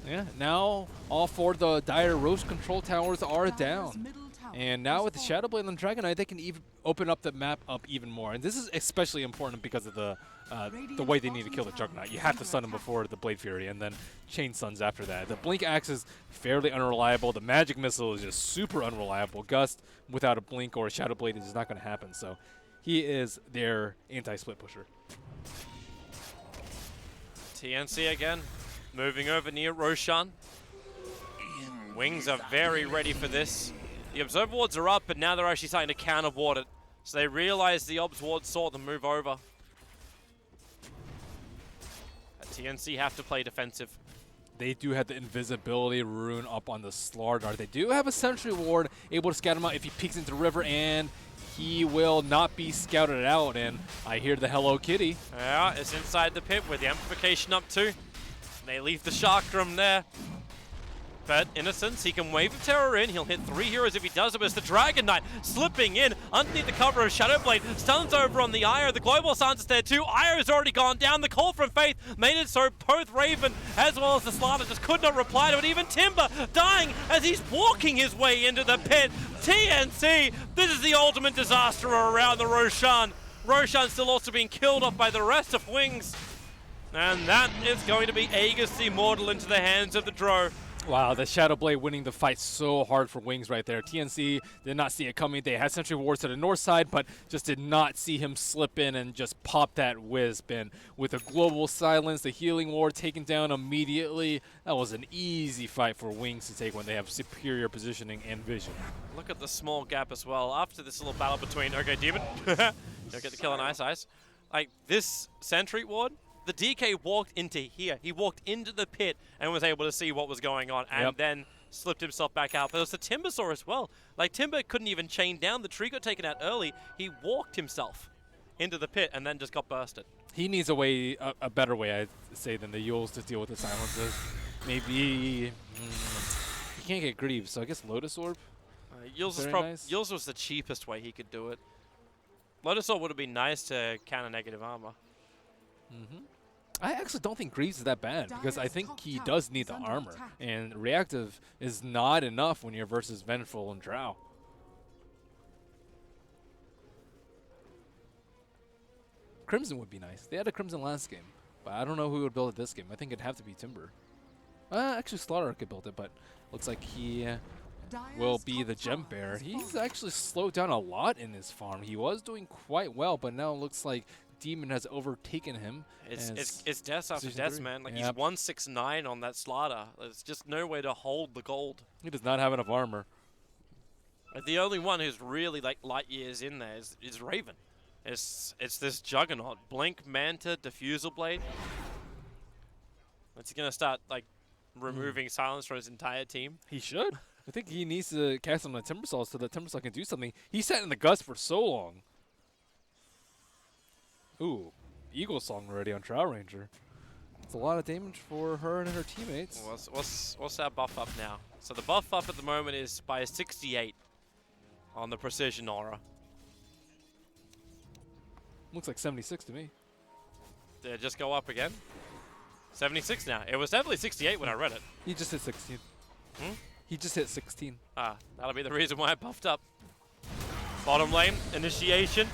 Yeah, now all 4 of the Dire Roast control towers are down. And now with the Shadow Blade and the Dragon Knight, they can even open up the map up even more. And this is especially important because of the way they need to kill the Juggernaut. You have to stun him before the Blade Fury, and then chain stuns after that. The Blink Axe is fairly unreliable. The Magic Missile is just super unreliable. Gust without a Blink or a Shadow Blade is not going to happen. So he is their anti-split pusher. TNC again, moving over near Roshan. Wings are very ready for this. The Observer Wards are up, but now they're actually starting to counter ward it. So they realize the Obs Ward saw them move over. TNC have to play defensive. They do have the invisibility rune up on the Slardar. They do have a sentry ward, able to scout him out if he peeks into the river, and he will not be scouted out. And I hear the Hello Kitty. Yeah, it's inside the pit with the amplification up too. They leave the Shark Drum there. But Innocence, he can wave of terror in. He'll hit 3 heroes if he does it. But it's the Dragon Knight slipping in underneath the cover of Shadowblade. Stuns over on the Io. The Global Silence is there too. Io has already gone down. The call from Faith made it so both Raven as well as the Slaughter just could not reply to it. Even Timber dying as he's walking his way into the pit. TNC, this is the ultimate disaster around the Roshan. Roshan still also being killed off by the rest of Wings. And that is going to be Aegis the Immortal into the hands of the Dro. Wow, the Shadowblade winning the fight so hard for Wings right there. TNC did not see it coming. They had Sentry Wards to the north side, but just did not see him slip in and just pop that Wisp in. With a Global Silence, the Healing Ward taken down immediately. That was an easy fight for Wings to take when they have superior positioning and vision. Look at the small gap as well. After this little battle between, okay, Demon, you'll get the kill on Ice Ice. Like, this Sentry Ward, the DK walked into here. He walked into the pit and was able to see what was going on and then slipped himself back out. But it was the Timbersaw as well. Like, Timber couldn't even chain down. The tree got taken out early. He walked himself into the pit and then just got bursted. He needs a way, a better way, I'd say, than the Yules to deal with the silences. Maybe he can't get Greaves, so I guess Lotus Orb. Yules was the cheapest way he could do it. Lotus Orb would have been nice to counter negative armor. I actually don't think Greaves is that bad because I think he does need the armor, and reactive is not enough when you're versus Vengeful and Drow. Crimson would be nice. They had a Crimson last game, but I don't know who would build it this game. I think it'd have to be Timber. Actually, Slaughter could build it, but looks like he will be the Gem Bearer. He's actually slowed down a lot in his farm. He was doing quite well, but now it looks like Demon has overtaken him. It's death after death, man. Like, he's 169 on that Slaughter. There's just no way to hold the gold. He does not have enough armor. The only one who's really like light years in there is Raven. It's this Juggernaut. Blink, Manta, Diffusal Blade. It's gonna start like removing silence from his entire team. He should. I think he needs to cast on the Timbersaw so that Timbersaw can do something. He sat in the Gust for so long. Ooh, Eagle Song already on Drow Ranger. It's a lot of damage for her and her teammates. What's that buff up now? So the buff up at the moment is by 68 on the Precision Aura. Looks like 76 to me. Did it just go up again? 76 now. It was definitely 68 when I read it. He just hit 16. He just hit 16. Ah, that'll be the reason why I buffed up. Bottom lane, initiation.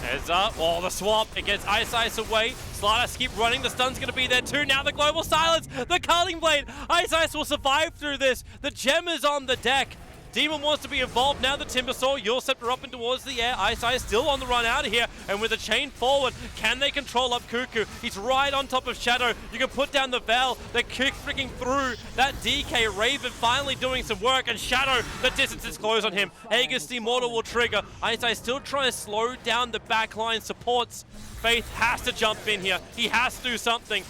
Heads up. Oh, the swap. It gets Ice away. Sliders keep running. The stun's going to be there too. Now the Global Silence. The Culling Blade. Ice will survive through this. The gem is on the deck. Demon wants to be involved now. The Timbersaw, Yule Scepter up and towards the air. Ice still on the run out of here. And with a chain forward, can they control up Cuckoo? He's right on top of Shadow. You can put down the Veil. They're kick freaking through. That DK Raven finally doing some work. And Shadow, the distance is closed on him. Aegis the Immortal will trigger. Ice still trying to slow down the backline supports. Faith has to jump in here. He has to do something.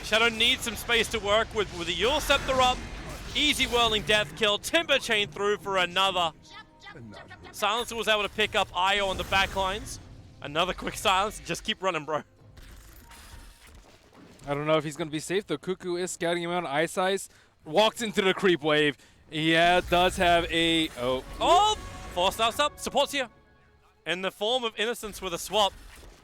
Shadow needs some space to work with the Yule Scepter up. Easy whirling death kill. Timber chain through for another. Silencer was able to pick up Io on the backlines. Another quick silence. Just keep running, bro. I don't know if he's going to be safe, though. Cuckoo is scouting him out. Ice walks into the creep wave. Does have a... Oh! 4 stars up. Supports here. In the form of Innocence with a swap.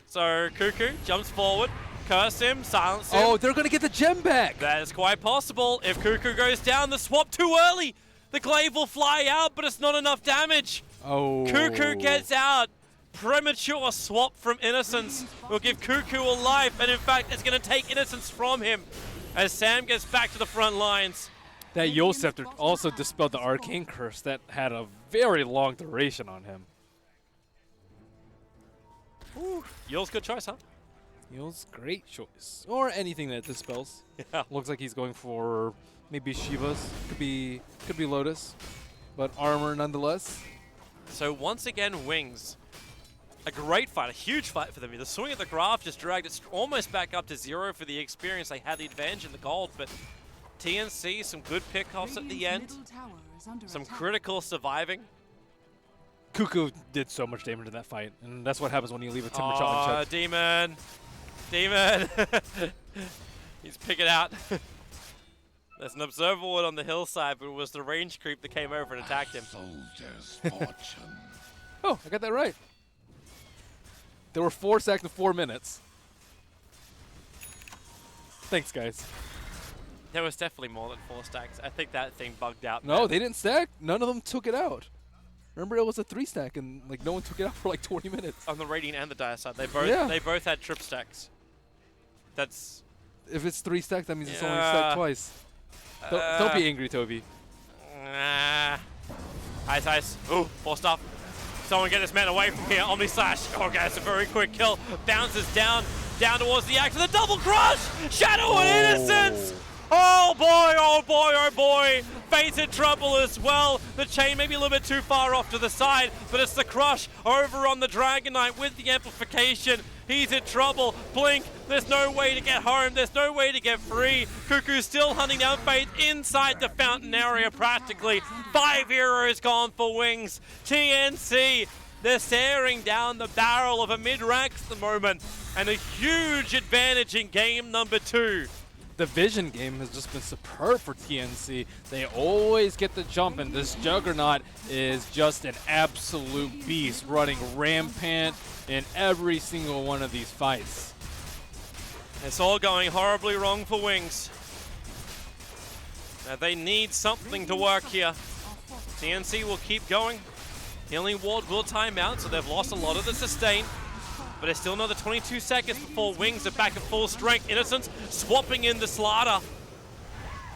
So Cuckoo jumps forward. Curse him, silence him. Oh, they're going to get the gem back. That is quite possible. If Cuckoo goes down, the swap too early. The glaive will fly out, but it's not enough damage. Oh. Cuckoo gets out. Premature swap from Innocence will give Cuckoo a life, and in fact, it's going to take Innocence from him as Sam gets back to the front lines. That Yule Scepter also dispelled the Arcane Curse that had a very long duration on him. Ooh, Yule's good choice, huh? Yule's great choice. Or anything that dispels. Yeah. Looks like he's going for maybe Shiva's. Could be Lotus. But armor nonetheless. So once again, Wings. A great fight, a huge fight for them. The swing of the graph just dragged it almost back up to 0 for the experience. They had the advantage in the gold, but TNC, some good pickoffs at the end. Some critical surviving. Cuckoo did so much damage in that fight, and that's what happens when you leave a Timber shot unchecked. Demon! Demon! He's picking out. There's an observer ward on the hillside, but it was the range creep that came over and attacked him. Soldier's fortune. Oh, I got that right. There were 4 stacks in 4 minutes. Thanks, guys. There was definitely more than 4 stacks. I think that thing bugged out. No, man. they didn't stack. None of them took it out. Remember, it was a 3 stack, and like no one took it out for like 20 minutes. On the Radiant and the Dire side, they both had trip stacks. That's If it's 3 stacks, that means it's only Yeah. stacked twice. Don't be angry, Toby. Ice. Ooh, forced up. Someone get this man away from here. Omni Slash. Oh, guys, a very quick kill. Bounces down towards the axe. The double crush. Shadow and Innocence. Oh boy, oh boy, oh boy. Fate's in trouble as well. The chain maybe a little bit too far off to the side, but it's the crush over on the Dragon Knight with the amplification. He's in trouble. Blink, there's no way to get home. There's no way to get free. Cuckoo's still hunting down Fate inside the fountain area practically. 5 heroes gone for Wings. TNC, they're staring down the barrel of a mid-rank at the moment, and a huge advantage in game number 2. The vision game has just been superb for TNC. They always get the jump, and this Juggernaut is just an absolute beast, running rampant in every single one of these fights. It's all going horribly wrong for Wings. Now they need something to work here. TNC will keep going. Healing Ward will time out, so they've lost a lot of the sustain. But it's still another 22 seconds before Wings are back at full strength. Innocence swapping in the Slaughter.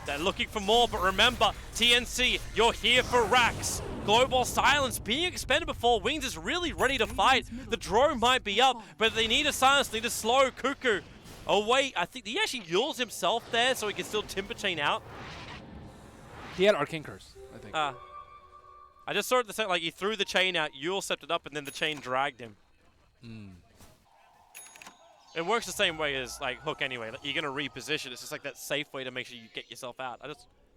They're looking for more, but remember, TNC, you're here for racks. Global Silence being expended before Wings is really ready to fight. The drone might be up, but they need a silence, they need to slow Cuckoo. Oh wait, I think he actually yules himself there so he can still Timber Chain out. He had Arcane Curse, I think. I just saw it the same, like he threw the chain out, Yule stepped it up, and then the chain dragged him. It works the same way as like Hook anyway. Like, you're gonna reposition. It's just like that safe way to make sure you get yourself out.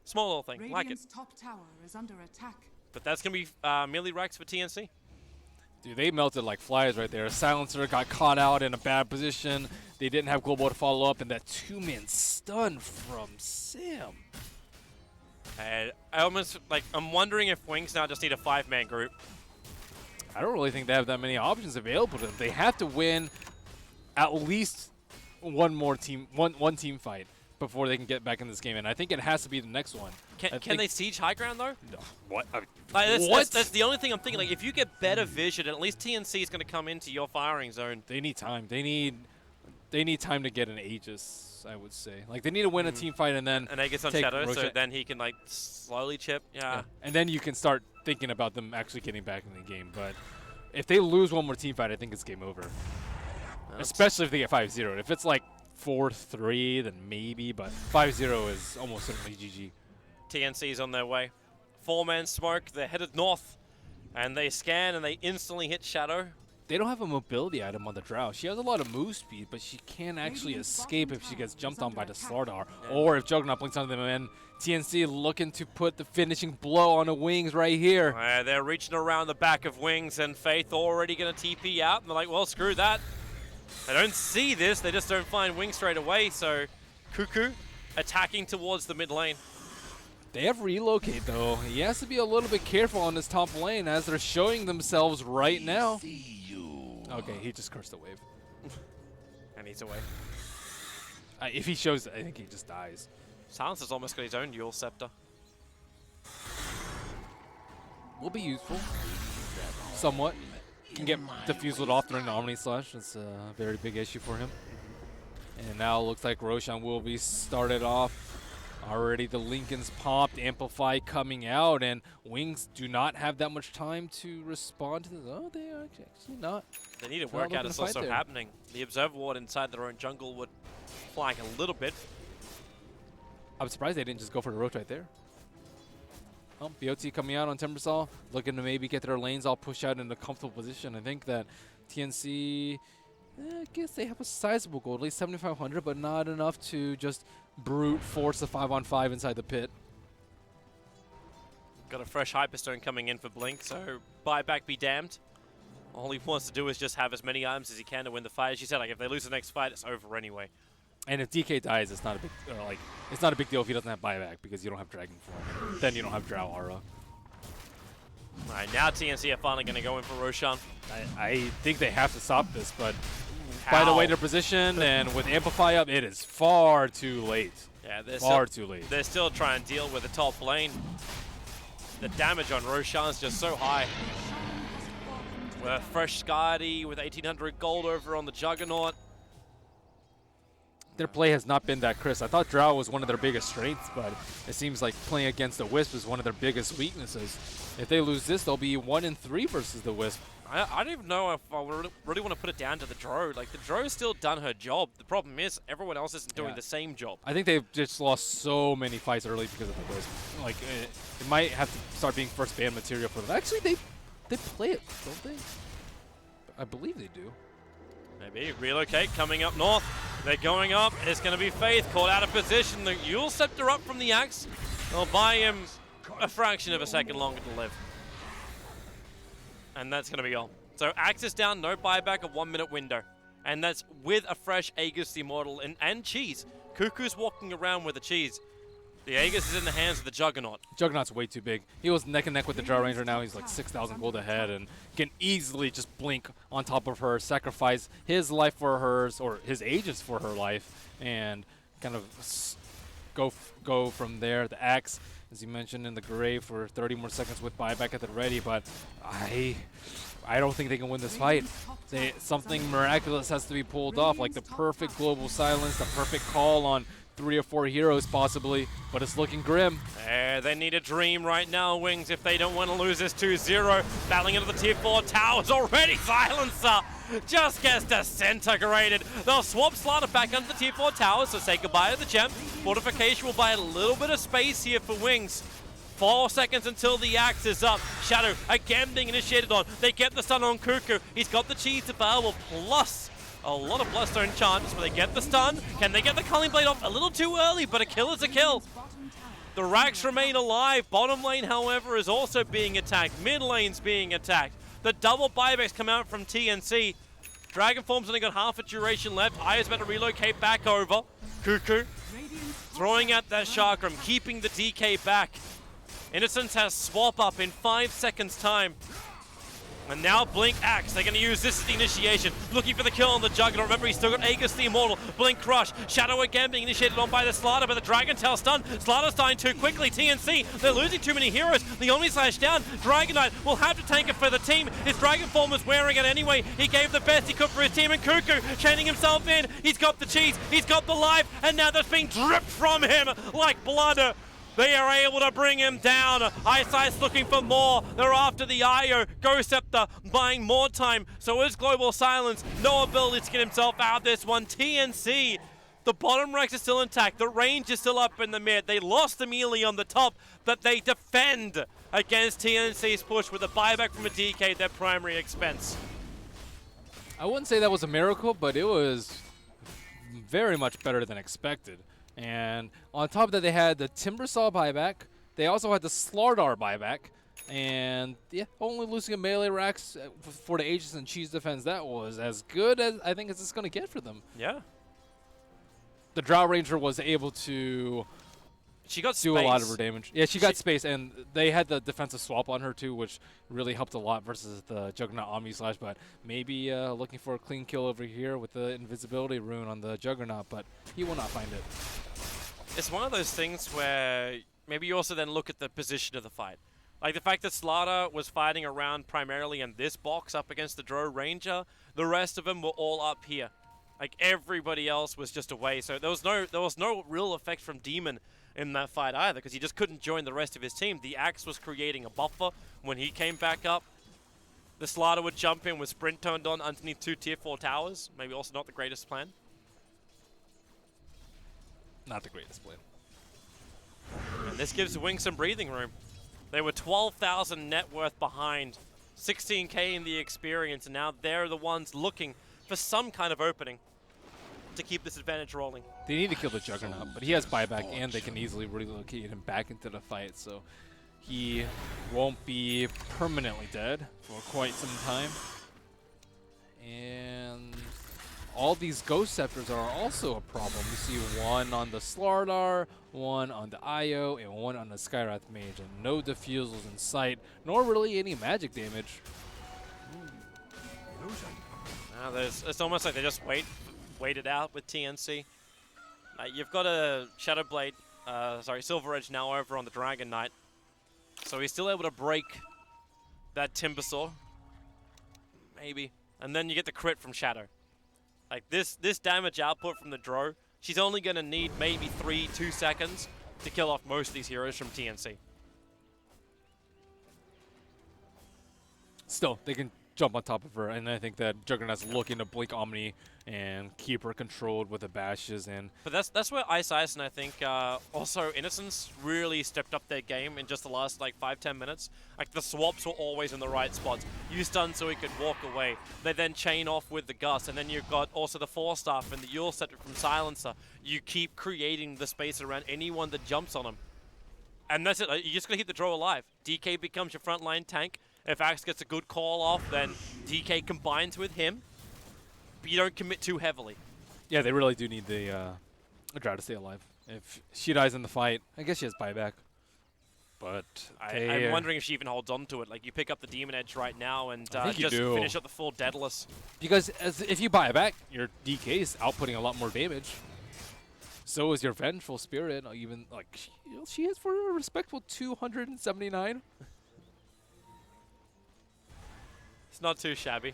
Small little thing, like it. Radiant's top tower is under attack. But that's gonna be melee racks for TNC. Dude, they melted like flies right there. Silencer got caught out in a bad position. They didn't have Global to follow up, and that 2-man stun from Sam. And I'm wondering if Wings now just need a 5-man group. I don't really think they have that many options available to them. They have to win at least one team fight before they can get back in this game, and I think it has to be the next one. Can they siege high ground though? No. What? That's the only thing I'm thinking. Like, if you get better vision, at least TNC is going to come into your firing zone. They need time. They need time to get an Aegis, I would say. Like, they need to win a team fight and then And Aegis on take Shadow, so Roshan. then he can like slowly chip. Yeah. And then you can start thinking about them actually getting back in the game. But if they lose one more team fight, I think it's game over. Especially if they get 5-0. If it's like 4-3, then maybe, but 5-0 is almost certainly GG. TNC's on their way. 4-man smoke, they're headed north. And they scan and they instantly hit Shadow. They don't have a mobility item on the Drow. She has a lot of move speed, but she can't actually escape if she gets jumped on by the Slardar. Or if Juggernaut blinks on them, and TNC looking to put the finishing blow on the Wings right here. They're reaching around the back of Wings, and Faith already going to TP out. And they're like, well, screw that. They don't see this, they just don't find Wings straight away. So Cuckoo attacking towards the mid lane. They have relocate, though. He has to be a little bit careful on this top lane as they're showing themselves right now. Okay, he just cursed the wave. And he's away. If he shows, I think he just dies. Silence has almost got his own Yule Scepter. Will be useful. Somewhat. Can get diffused off during the Omni Slash. That's a very big issue for him. And now it looks like Roshan will be started off. Already the Lincoln's popped, Amplify coming out, and Wings do not have that much time to respond to this. Oh, they are actually not. They need to They're not work out looking it's to fight also there. happening. The Observer Ward inside their own jungle would flag a little bit. I'm surprised they didn't just go for the roach right there. Oh, BOT coming out on Timbersaw, looking to maybe get their lanes all pushed out in a comfortable position. I think that TNC, I guess they have a sizable goal, at least 7,500, but not enough to just brute force a 5-on-5 inside the pit. Got a fresh Hyperstone coming in for Blink, so buyback be damned. All he wants to do is just have as many items as he can to win the fight. As you said, like if they lose the next fight, it's over anyway. And if DK dies, it's not a big it's not a big deal if he doesn't have buyback because you don't have Dragon Form. Then you don't have Drow Aura. Alright, now TNC are finally going to go in for Roshan. I think they have to stop this, but by the way they're positioned and with Amplify up, it is far too late. Yeah, they're Far too late. They're still trying to deal with the top lane. The damage on Roshan is just so high. With a fresh Skadi with 1800 gold over on the Juggernaut. Their play has not been that crisp. I thought Drow was one of their biggest strengths, but it seems like playing against the Wisp is one of their biggest weaknesses. If they lose this, they'll be 1-3 versus the Wisp. I don't even know if I really want to put it down to the Dro. Like, the Dro's still done her job. The problem is everyone else isn't doing the same job. I think they've just lost so many fights early because of the Wisp. Like, it might have to start being first ban material for them. Actually, they play it, don't they? I believe they do. Maybe. Relocate coming up north. They're going up. It's going to be Faith caught out of position. The Yule Scepter up from the Axe. They'll buy him a fraction of a second longer to live. And that's going to be all. So Axe is down, no buyback, a 1 minute window. And that's with a fresh Aegis the Immortal and cheese. Cuckoo's walking around with a cheese. The Aegis is in the hands of the Juggernaut. Juggernaut's way too big. He was neck and neck with the Drow Ranger. Now he's like 6,000 gold ahead and can easily just blink on top of her, sacrifice his life for hers, or his Aegis for her life, and kind of go from there. The Axe, as you mentioned, in the grave for 30 more seconds with buyback at the ready, but I don't think they can win this fight. Something miraculous has to be pulled off, like the perfect global silence, the perfect call on 3 or 4 heroes possibly, but it's looking grim. They need a dream right now, Wings, if they don't want to lose this 2-0. Battling into the tier 4 towers already. Silencer just gets disintegrated. They'll swap Slaughter back under the tier 4 towers, so say goodbye to the gem. Fortification will buy a little bit of space here for Wings. 4 seconds until the Axe is up. Shadow again being initiated on. They get the stun on Cuckoo. He's got the cheese available, plus a lot of Bloodstone chance, but they get the stun. Can they get the Culling Blade off? A little too early, but a kill is a kill. The Rax remain alive. Bottom lane, however, is also being attacked. Mid lane's being attacked. The double buybacks come out from TNC. Dragon Form's only got half a duration left. Aya's about to relocate back over. Cuckoo throwing out that Chakram, keeping the DK back. Innocence has swap up in 5 seconds time. And now Blink Axe, they're going to use this as the initiation. Looking for the kill on the Juggernaut. Remember, he's still got Aegis the Immortal. Blink Crush. Shadow again being initiated on by the Slaughter, but the Dragon Tail stun. Slaughter's dying too quickly. TNC, they're losing too many heroes. The Omni Slash down. Dragon Knight will have to tank it for the team. His Dragon Form was wearing it anyway. He gave the best he could for his team. And Cuckoo chaining himself in. He's got the cheese. He's got the life. And now that's being dripped from him like blood. They are able to bring him down. Eyesight's looking for more. They're after the IO. Ghost Scepter buying more time. So is Global Silence. No ability to get himself out of this one. TNC, the bottom ranks are still intact. The range is still up in the mid. They lost the melee on the top, but they defend against TNC's push with a buyback from a DK, their primary expense. I wouldn't say that was a miracle, but it was very much better than expected. And on top of that, they had the Timbersaw buyback. They also had the Slardar buyback. And yeah, only losing a melee Rax for the Aegis and Cheese defense, that was as good as I think it's going to get for them. Yeah. The Drow Ranger was able to do a lot of her damage. Yeah, she got space, and they had the defensive swap on her too, which really helped a lot versus the Juggernaut Omni Slash. But maybe looking for a clean kill over here with the invisibility rune on the Juggernaut, but he will not find it. It's one of those things where maybe you also then look at the position of the fight. Like the fact that Slaughter was fighting around primarily in this box up against the Drow Ranger, the rest of them were all up here. Like everybody else was just away, so there was no real effect from Demon in that fight either, because he just couldn't join the rest of his team. The Axe was creating a buffer when he came back up. The Slaughter would jump in with Sprint turned on underneath 2 tier 4 towers. Maybe also not the greatest plan. Not the greatest plan. And this gives Wing some breathing room. They were 12,000 net worth behind, 16k in the experience, and now they're the ones looking for some kind of opening to keep this advantage rolling. They need to kill the Juggernaut, but he has buyback, and they can easily relocate him back into the fight, so he won't be permanently dead for quite some time. And all these Ghost Scepters are also a problem. You see one on the Slardar, one on the Io, and one on the Skyrath Mage, and no defusals in sight, nor really any magic damage. It's almost like they just wait it out with TNC. You've got a Silver Edge now over on the Dragon Knight, so he's still able to break that Timbersaw, maybe, and then you get the crit from Shadow. Like this damage output from the Drow, she's only going to need maybe 2 seconds to kill off most of these heroes from TNC. Still, they can jump on top of her, and I think that Juggernaut's looking to blink Omni and keep her controlled with the bashes. But that's where Ice and I think also Innocence really stepped up their game in just the last like 5-10 minutes. Like the swaps were always in the right spots. You stun so he could walk away. They then chain off with the Gust, and then you've got also the Force Staff and the Yule Scepter from Silencer. You keep creating the space around anyone that jumps on him. And that's it. You're just going to keep the Drow alive. DK becomes your frontline tank. If Axe gets a good call off, then DK combines with him, but you don't commit too heavily. Yeah, they really do need the Drow to stay alive. If she dies in the fight, I guess she has buyback. But I'm wondering if she even holds on to it. Like, you pick up the Demon Edge right now and just finish up the full Daedalus. Because if you buy it back, your DK is outputting a lot more damage. So is your Vengeful Spirit. Even like she has for a respectful 279. It's not too shabby.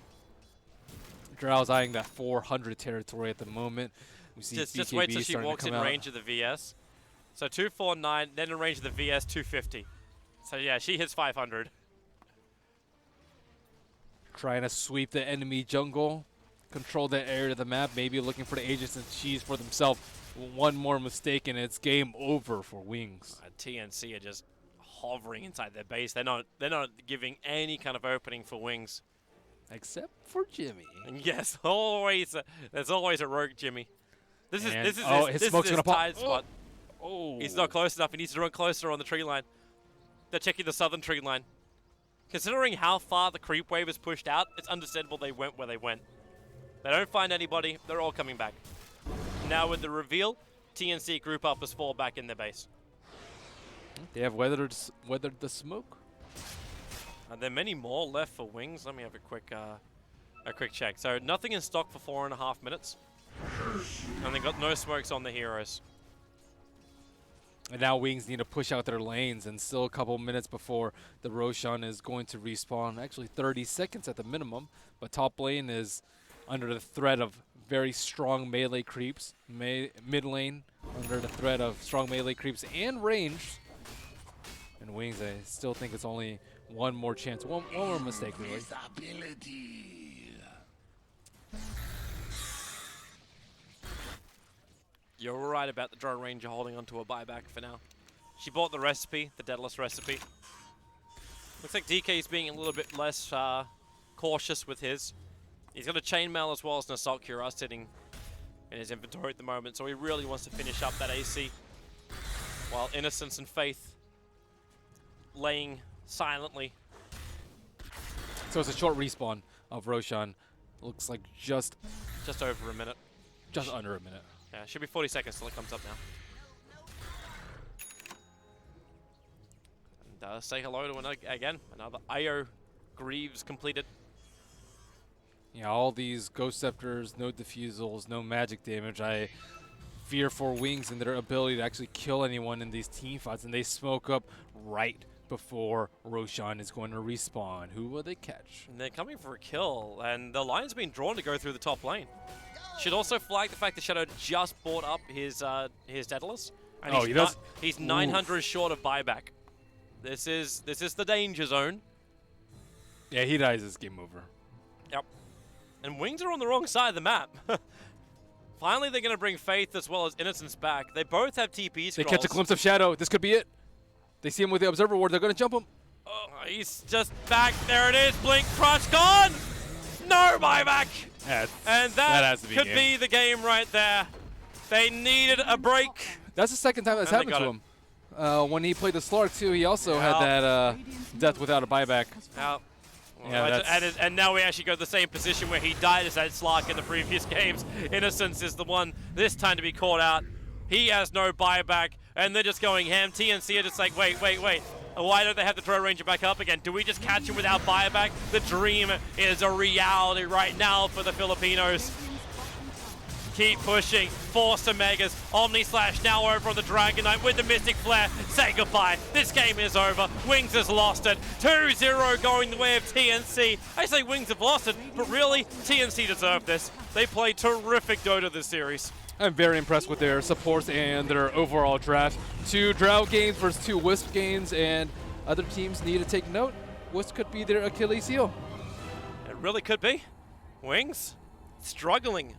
Drow's eyeing that 400 territory at the moment. We see just wait till she walks in range of the VS. So 249, then in range of the VS 250. So yeah, she hits 500. Trying to sweep the enemy jungle, control that area of the map, maybe looking for the Aegis and Cheese for themselves. One more mistake and it's game over for Wings. TNC are just hovering inside their base. They're not giving any kind of opening for Wings. Except for Jimmy. And yes, there's always a rogue Jimmy. This is his tied spot. Oh. He's not close enough. He needs to run closer on the tree line. They're checking the southern tree line. Considering how far the creep wave is pushed out, it's understandable they went where they went. They don't find anybody. They're all coming back. Now with the reveal, TNC group up as fall back in their base. They have weathered the smoke. Are there many more left for Wings? Let me have a quick check. So nothing in stock for 4.5 minutes. And they got no smokes on the heroes. And now Wings need to push out their lanes, and still a couple minutes before the Roshan is going to respawn. Actually 30 seconds at the minimum, but top lane is under the threat of very strong melee creeps. Mid lane under the threat of strong melee creeps and range. And Wings, I still think it's only one more chance, one more mistake really. You're right about the Drone Ranger holding onto a buyback for now. She bought the recipe, the Daedalus recipe. Looks like DK's being a little bit less cautious with his. He's got a chainmail as well as an Assault Cuirass sitting in his inventory at the moment, so he really wants to finish up that AC. While Innocence and Faith laying silently. So it's a short respawn of Roshan. Looks like just over a minute. Just under a minute. Yeah, should be 40 seconds till it comes up now. And say hello to another Io Greaves completed. Yeah, all these Ghost Scepters, no defusals, no magic damage. I fear for Wings and their ability to actually kill anyone in these team fights, and they smoke up right before Roshan is going to respawn. Who will they catch? And they're coming for a kill, and the line's been drawn to go through the top lane. Should also flag the fact that Shadow just bought up his Daedalus. And he's 900 short of buyback. This is the danger zone. Yeah, he dies, it's game over. Yep. And Wings are on the wrong side of the map. Finally, they're going to bring Faith as well as Innocence back. They both have TP scrolls. They catch a glimpse of Shadow. This could be it. They see him with the Observer Ward. They're going to jump him. Oh, he's just back. There it is. Blink, crush, gone. No buyback. And that could be the game right there. They needed a break. That's the second time that's happened to him. When he played the Slark too, he also had that death without a buyback. Yeah, Right, that's... and now we actually go to the same position where he died as that Slark in the previous games. Innocence is the one this time to be caught out. He has no buyback, and they're just going ham. TNC are just like, wait. Why don't they have the throw ranger back up again? Do we just catch him without buyback? The dream is a reality right now for the Filipinos. Keep pushing, force some megas. Omni Slash now over on the Dragon Knight with the Mystic Flare. Say goodbye. This game is over. Wings has lost it. 2-0 going the way of TNC. I say Wings have lost it, but really, TNC deserve this. They played terrific Dota this series. I'm very impressed with their supports and their overall draft. 2 Drought games versus 2 Wisp games, and other teams need to take note. Wisp could be their Achilles heel. It really could be. Wings struggling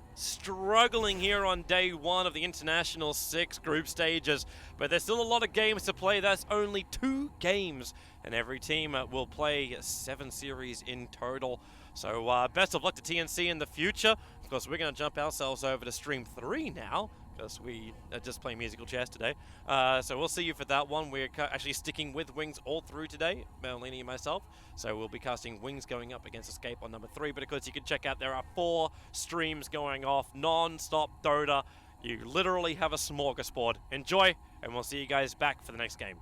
here on day 1 of the International 6 group stages, but there's still a lot of games to play. That's only 2 games, and every team will play 7 series in total. So best of luck to TNC in the future. Of course, we're going to jump ourselves over to Stream 3 now, because we are just playing musical chairs today. So we'll see you for that one. We're actually sticking with Wings all through today, Melanie and myself. So we'll be casting Wings going up against Escape on number 3. But of course, you can check out there are 4 streams going off, non-stop Dota. You literally have a smorgasbord. Enjoy, and we'll see you guys back for the next game.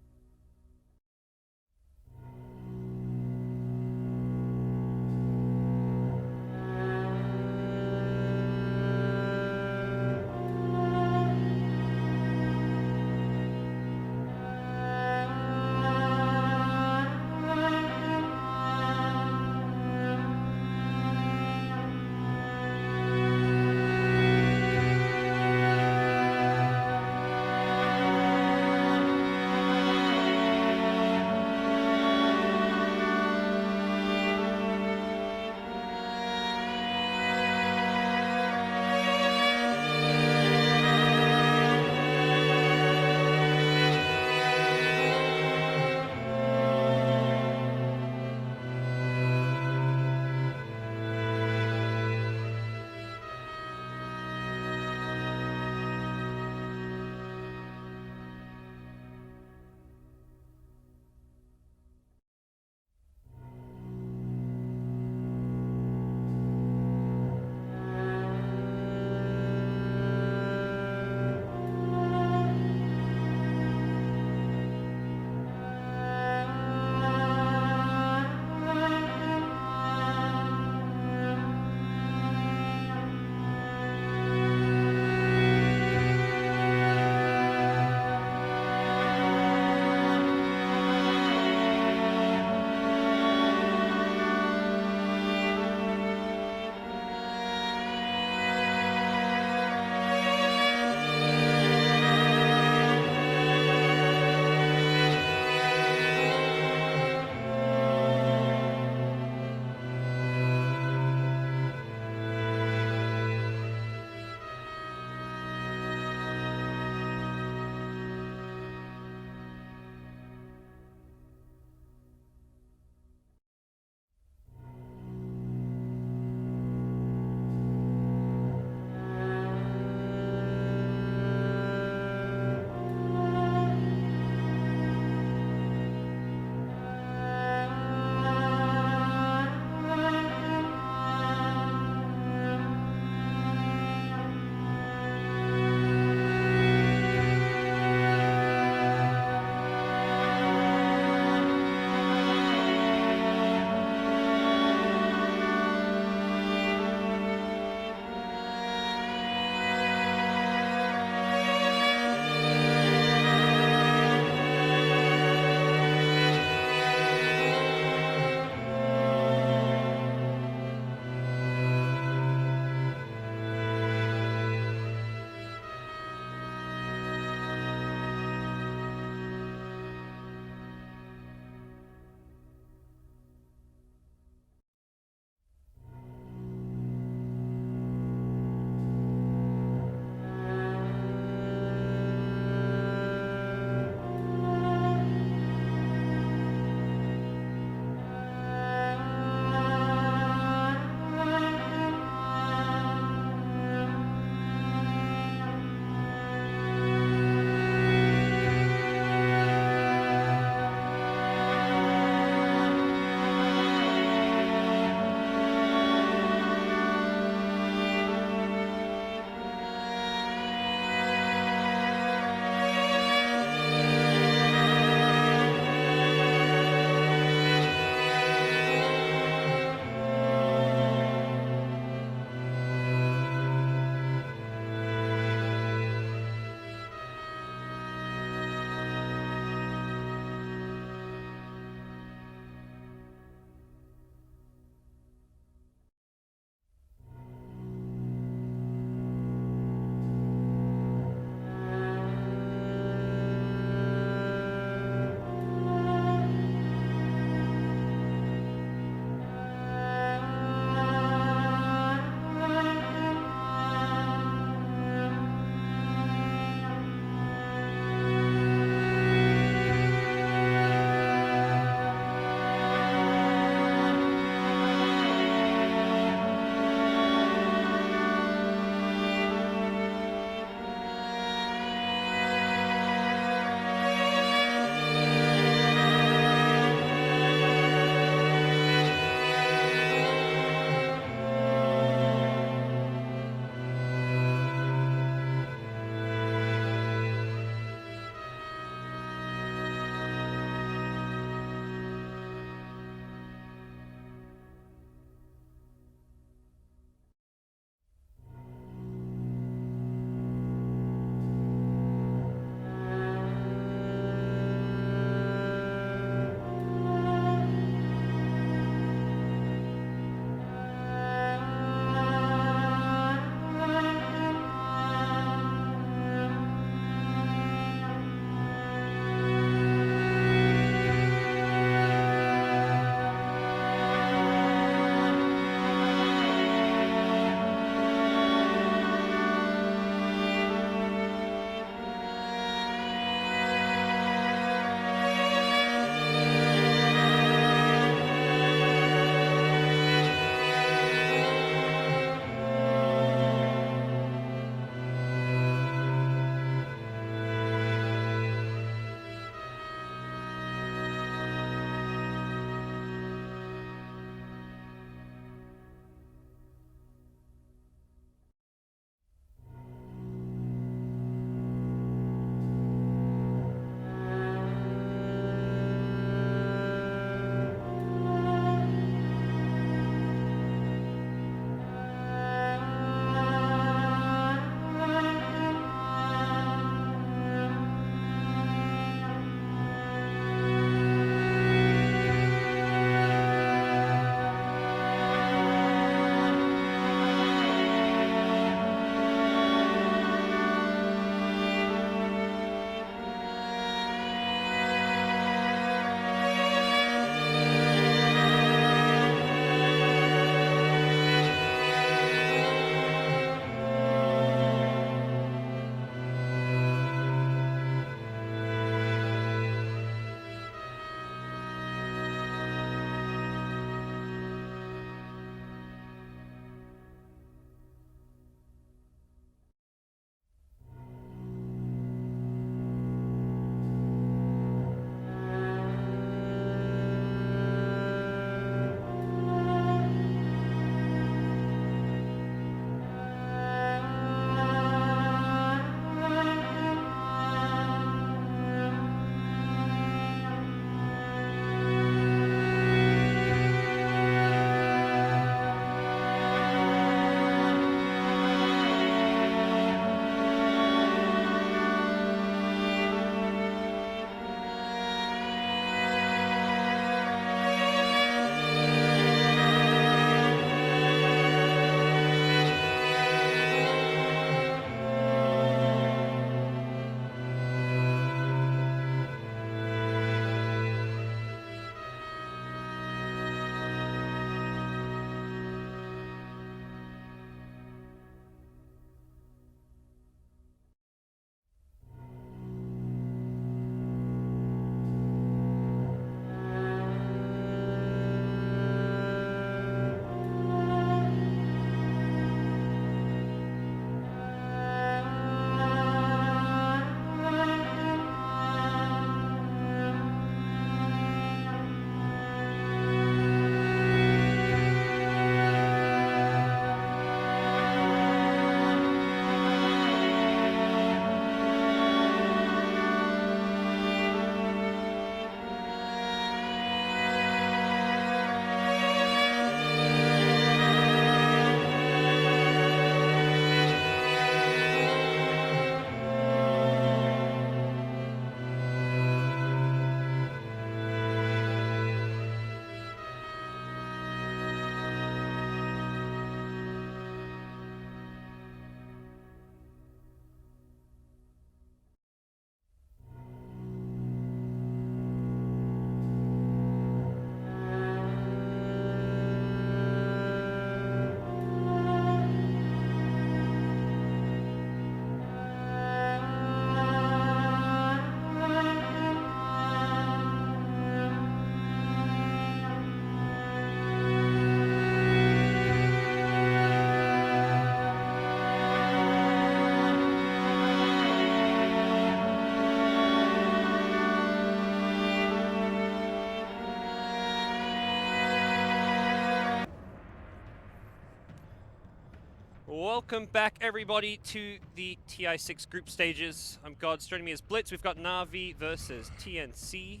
Welcome back, everybody, to the TI6 group stages. I'm God. Joining me is Blitz. We've got Na'Vi versus TNC.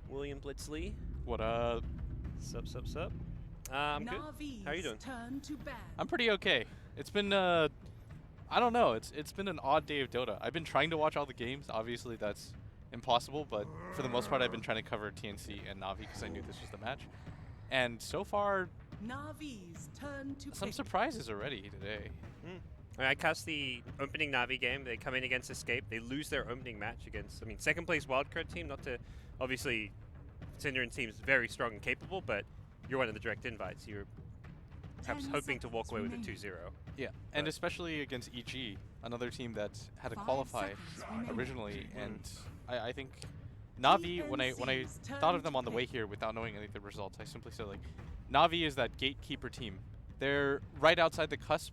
William Blitzley. What up? Sup. I'm good. How are you doing? I'm pretty okay. It's been I don't know. It's been an odd day of Dota. I've been trying to watch all the games. Obviously, that's impossible, but for the most part, I've been trying to cover TNC and Na'Vi because I knew this was the match. And so far, Navi's turn to some pick. surprises already today. I cast the opening Na'Vi game. They come in against Escape. They lose their opening match against, second place wildcard team. Not to, obviously, Synderen team's very strong and capable, but you're one of the direct invites. You're perhaps 10 hoping to walk away with a seconds 2-0. Yeah, and Right. especially against EG, another team that had to 5 qualify seconds remaining. originally, and I think Na'Vi, when I thought of them on the way here without knowing any of the results, I simply said, like, Na'Vi is that gatekeeper team. They're right outside the cusp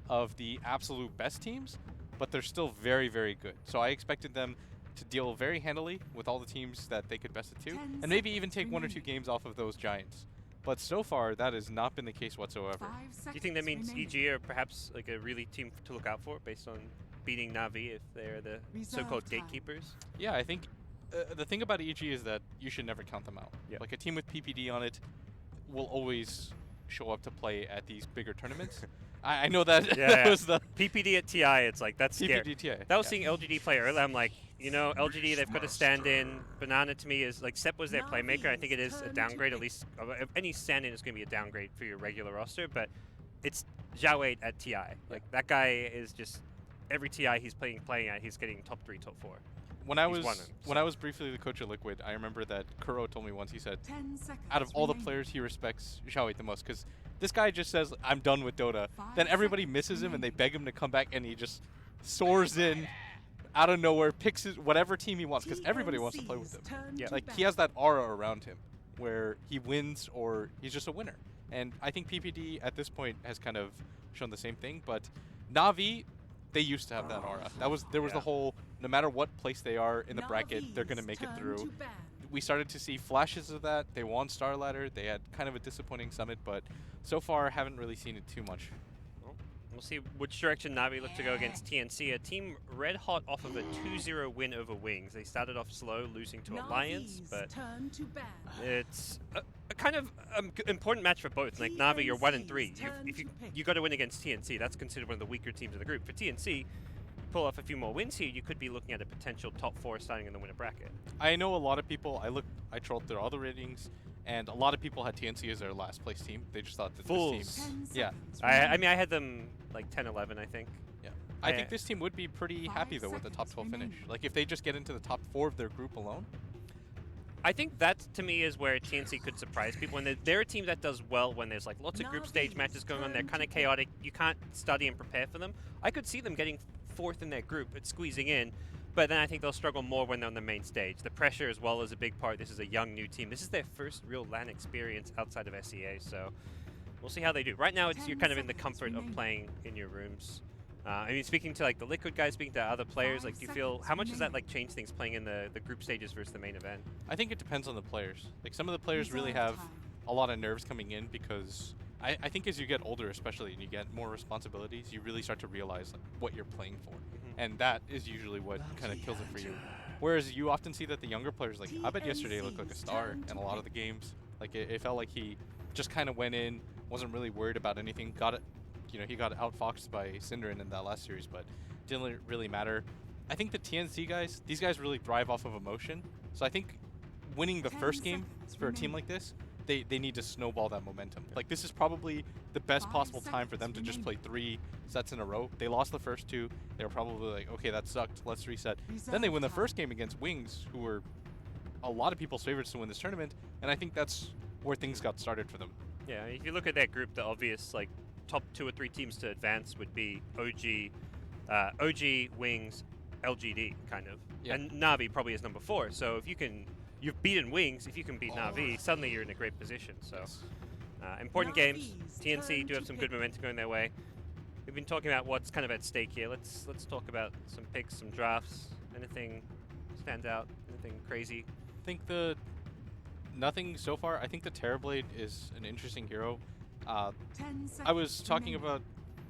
of the absolute best teams, but they're still very, very good. So I expected them to deal very handily with all the teams that they could best of two, 10 and maybe even seconds take one or two remaining. games off of those giants. But so far, that has not been the case whatsoever. 5 Do you think that seconds means remaining. EG are perhaps like a really team to look out for based on beating Na'Vi if they're the Reserve so-called time. gatekeepers? Yeah, I think the thing about EG is that you should never count them out. Yep. Like a team with PPD on it will always show up to play at these bigger tournaments. I know that Yeah, that yeah. was the PPD at TI, it's like, that's scary. PPDTA. That was yeah. seeing LGD play earlier. I'm like, LGD, they've got to stand in. Banana to me is like, Sep was their playmaker. I think it is a downgrade, at least. If any stand in is going to be a downgrade for your regular roster, but it's Zhao at TI. Like, that guy is just, every TI he's playing at, he's getting top 3, top 4. When I He's was won them, when so. I was briefly the coach of Liquid, I remember that Kuro told me once. He said, 10 seconds out of all the remaining. players, he respects Xiaowei the most because this guy just says, "I'm done with Dota." 5 Then everybody seconds misses him, and they remaining. beg him to come back, and he just soars in out of nowhere, picks whatever team he wants because everybody wants to play with him. TNC's turn Yeah. to Like bat. he has that aura around him where he wins or he's just a winner. And I think PPD at this point has kind of shown the same thing, but Na'Vi, they used to have that aura. There was the Yeah. whole, no matter what place they are in the bracket, they're going to Navi's make it turn through. to bat. We started to see flashes of that. They won Star Ladder. They had kind of a disappointing summit, but so far haven't really seen it too much. Well, we'll see which direction Na'Vi look to go against TNC. A team red hot off of a 2-0 win over Wings. They started off slow, losing to Alliance, Navi's but turn to bat. it's a kind of important match for both. Like Na'Vi, you're 1-3. TNC's turn If to you pick. got to win against TNC, that's considered one of the weaker teams in the group. For TNC, pull off a few more wins here, you could be looking at a potential top 4 starting in the winner bracket. I know a lot of people, I trolled through all the ratings, and a lot of people had TNC as their last place team. They just thought that Fools. this team, 10 yeah. seconds I remaining. mean, I had them like 10-11, I think. yeah. I Yeah. think this team would be pretty 5 happy though with the top seconds 12 finish. remaining. Like if they just get into the top 4 of their group alone. I think that, to me, is where TNC could surprise people. When they're a team that does well when there's like lots of group stage Navi's matches going on. They're turn kind of to pick. chaotic. You can't study and prepare for them. I could see them getting 4th in their group at squeezing in, but then I think they'll struggle more when they're on the main stage. The pressure as well is a big part. This is a young new team. This is their first real LAN experience outside of SEA, so we'll see how they do. Right now, it's 10 you're kind of in the seconds comfort of remaining. playing in your rooms. I mean, speaking to like the Liquid guys, speaking to other players, 5 like, do you feel seconds how much does that remaining. like change things playing in the group stages versus the main event? I think it depends on the players. Like some of the players really Reserve have time. a lot of nerves coming in because I think as you get older, especially, and you get more responsibilities, you really start to realize like, what you're playing for. And that is usually what kind of kills it for you. Whereas you often see that the younger players, like I bet yesterday looked like a star in a lot of the games. Like it felt like he just kind of went in, wasn't really worried about anything. Got it, he got outfoxed by Synderen in that last series, but didn't really matter. I think the TNC guys, these guys really thrive off of emotion. So I think winning the 10 first game seconds for a team remaining. like this, they need to snowball that momentum. Like this is probably the best 5 possible time for them seconds to just play 3 sets in a row. They lost the first 2. They were probably like, okay, that sucked. Let's reset. Then they Reserve win the time. first game against Wings, who were a lot of people's favorites to win this tournament. And I think that's where things got started for them. Yeah, if you look at that group, the obvious like top 2 or 3 teams to advance would be OG, Wings, LGD, kind of. Yeah. And Na'Vi probably is number 4. So if you've beaten Wings, if you can beat Na'Vi, suddenly you're in a great position. So important games. Navi's TNC turn do have to some pick. good momentum going their way. We've been talking about what's kind of at stake here. Let's talk about some picks, some drafts. Anything stands out? Anything crazy? I think nothing so far. I think the Terrorblade is an interesting hero. 10 I was seconds talking remaining. about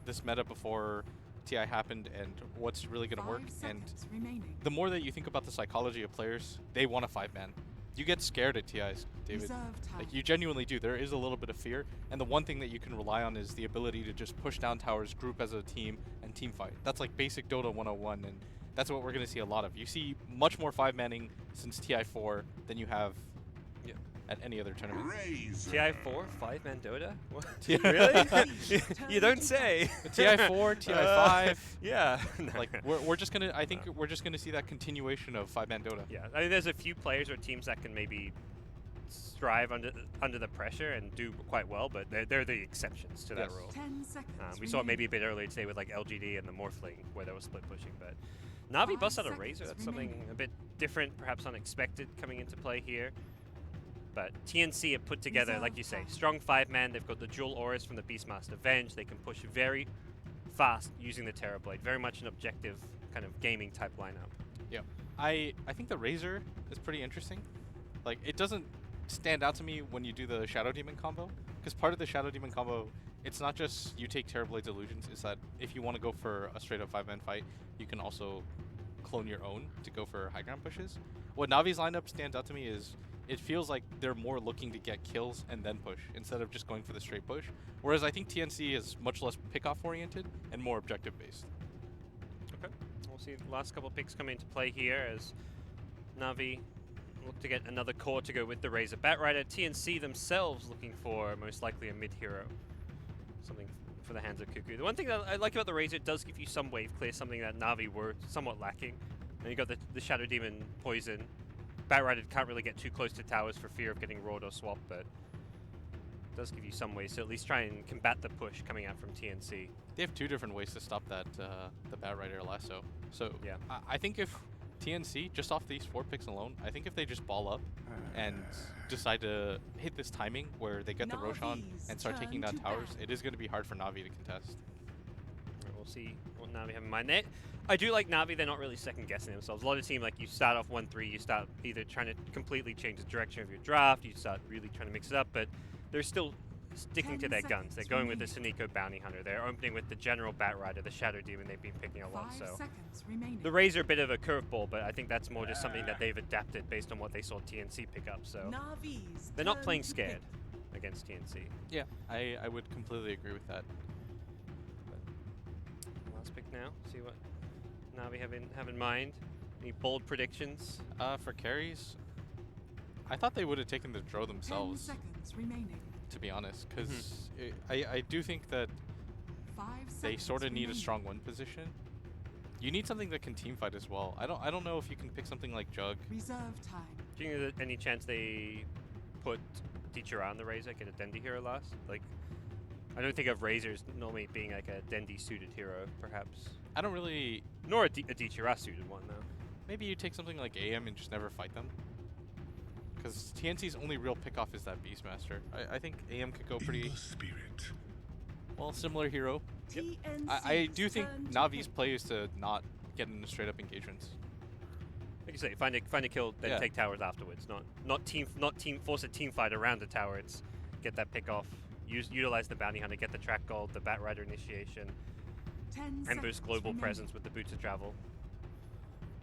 this meta before TI happened and what's really going to work. And remaining. the more that you think about the psychology of players, they want a 5-man. You get scared at TIs, David. Reserve time. Like, you genuinely do. There is a little bit of fear, and the one thing that you can rely on is the ability to just push down towers, group as a team, and team fight. That's like basic Dota 101, and that's what we're going to see a lot of. You see much more 5-manning since TI4 than you have at any other tournament. TI4, 5-man Dota? What? Really? You don't say. TI4, TI5. Yeah. Like, we're just going to, I think we're just going to see that continuation of 5-man Dota. Yeah, I mean, there's a few players or teams that can maybe strive under the pressure and do quite well, but they're the exceptions to that rule. 10 seconds We saw it maybe a bit earlier today with like LGD and the Morphling, where there was split pushing, but Na'Vi busts out a Razor. That's something a bit different, perhaps unexpected coming into play here. But TNC have put together, like you say, strong 5-man. They've got the dual auras from the Beastmaster Venge. They can push very fast using the Terrorblade. Very much an objective kind of gaming type lineup. Yeah. I think the Razor is pretty interesting. Like, it doesn't stand out to me when you do the Shadow Demon combo, because part of the Shadow Demon combo, it's not just you take Terrorblade's illusions, it's that if you want to go for a straight up 5-man fight, you can also clone your own to go for high ground pushes. What Navi's lineup stands out to me is it feels like they're more looking to get kills and then push instead of just going for the straight push. Whereas I think TNC is much less pick-off oriented and more objective based. Okay, we'll see the last couple of picks come into play here as Na'Vi look to get another core to go with the Razor Batrider. TNC themselves looking for most likely a mid-hero. Something for the hands of Cuckoo. The one thing that I like about the Razor, it does give you some wave clear, something that Na'Vi were somewhat lacking. And you got the Shadow Demon poison. Batrider can't really get too close to towers for fear of getting roared or swapped, but it does give you some ways to at least try and combat the push coming out from TNC. They have two different ways to stop that the Batrider lasso. So yeah, I think if TNC, just off these 4 picks alone, I think if they just ball up and decide to hit this timing where they get the Roshan and start taking down towers, it is going to be hard for Na'Vi to contest. We'll see what Na'Vi have in mind. I do like Na'Vi, they're not really second guessing themselves. A lot of teams, like you start off 1-3, you start either trying to completely change the direction of your draft, you start really trying to mix it up, but they're still sticking to their guns. They're going with the Sneeko Bounty Hunter. They're opening with the General Batrider, the Shadow Demon they've been picking a lot. So the Razor, a bit of a curveball, but I think that's more just something that they've adapted based on what they saw TNC pick up. So they're not playing scared against TNC. Yeah, I would completely agree with that. Last pick now. See what Na'Vi have in mind. Any bold predictions? For carries, I thought they would have taken the draw themselves. 10 seconds remaining. To be honest, because I do think that they sort of need a strong 1 position. You need something that can team fight as well. I don't know if you can pick something like Jug. Reserve time. Do you think there's any chance they put Dichira on the Razor, get a Dendi hero last? Like, I don't think of Razors normally being like a Dendi suited hero, perhaps. I don't really. Nor a Dichira suited one, though. Maybe you take something like AM and just never fight them. Because TNC's only real pickoff is that Beastmaster. I think AM could go pretty. Well, similar hero. Yep. I do think Navi's play is to not get into straight up engagements. Like you say, find a kill, then take towers afterwards. Not force a team fight around the tower. It's get that pick off. Utilize the Bounty Hunter, get the track gold, the Batrider initiation, and boost global presence with the Boots of Travel.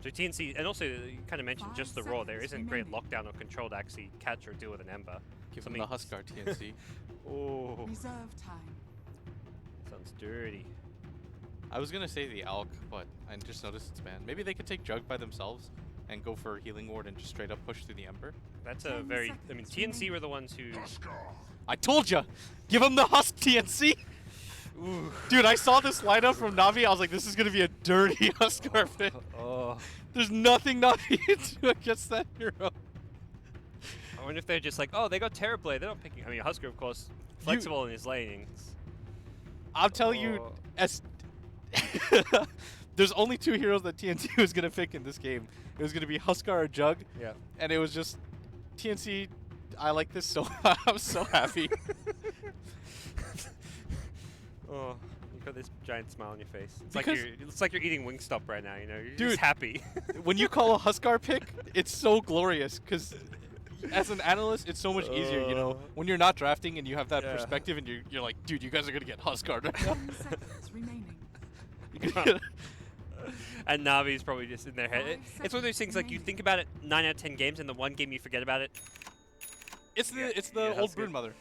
So TNC, and also you kind of mentioned just the Raw, there isn't great lockdown or control to actually catch or deal with an Ember. Give them the Huskar TNC. Oh. Reserve time. Sounds dirty. I was going to say the Alk, but I just noticed it's banned. Maybe they could take Jug by themselves and go for Healing Ward and just straight up push through the Ember. That's a very, I mean, TNC were the ones who... I told ya! Give him the Husk TNC! Ooh. Dude, I saw this lineup from Na'Vi. I was like, this is going to be a dirty Huskar pick. Oh. There's nothing Na'Vi can do against that hero. I wonder if they're just like, oh, they got Terrorblade. They're not picking... I mean, Huskar, of course, flexible in his laning. I'll tell you, as there's only 2 heroes that TNC was going to pick in this game. It was going to be Huskar or Jug. Yeah. And it was just, TNC, I like this so I'm so happy. Oh, you've got this giant smile on your face. It's like you're eating Wingstop right now, you know? You're Dude, just happy. When you call a Huskar pick, it's so glorious because as an analyst, it's so much easier, you know, when you're not drafting and you have that Yeah. perspective and you're like, dude, you guys are gonna get Huskard right now. 10 seconds remaining. You could get- And Navi's probably just in their head. It's one of those things like you think about it 9 out of 10 games, and the one game you forget about it. it's the Yeah, old Huskard. broodmother.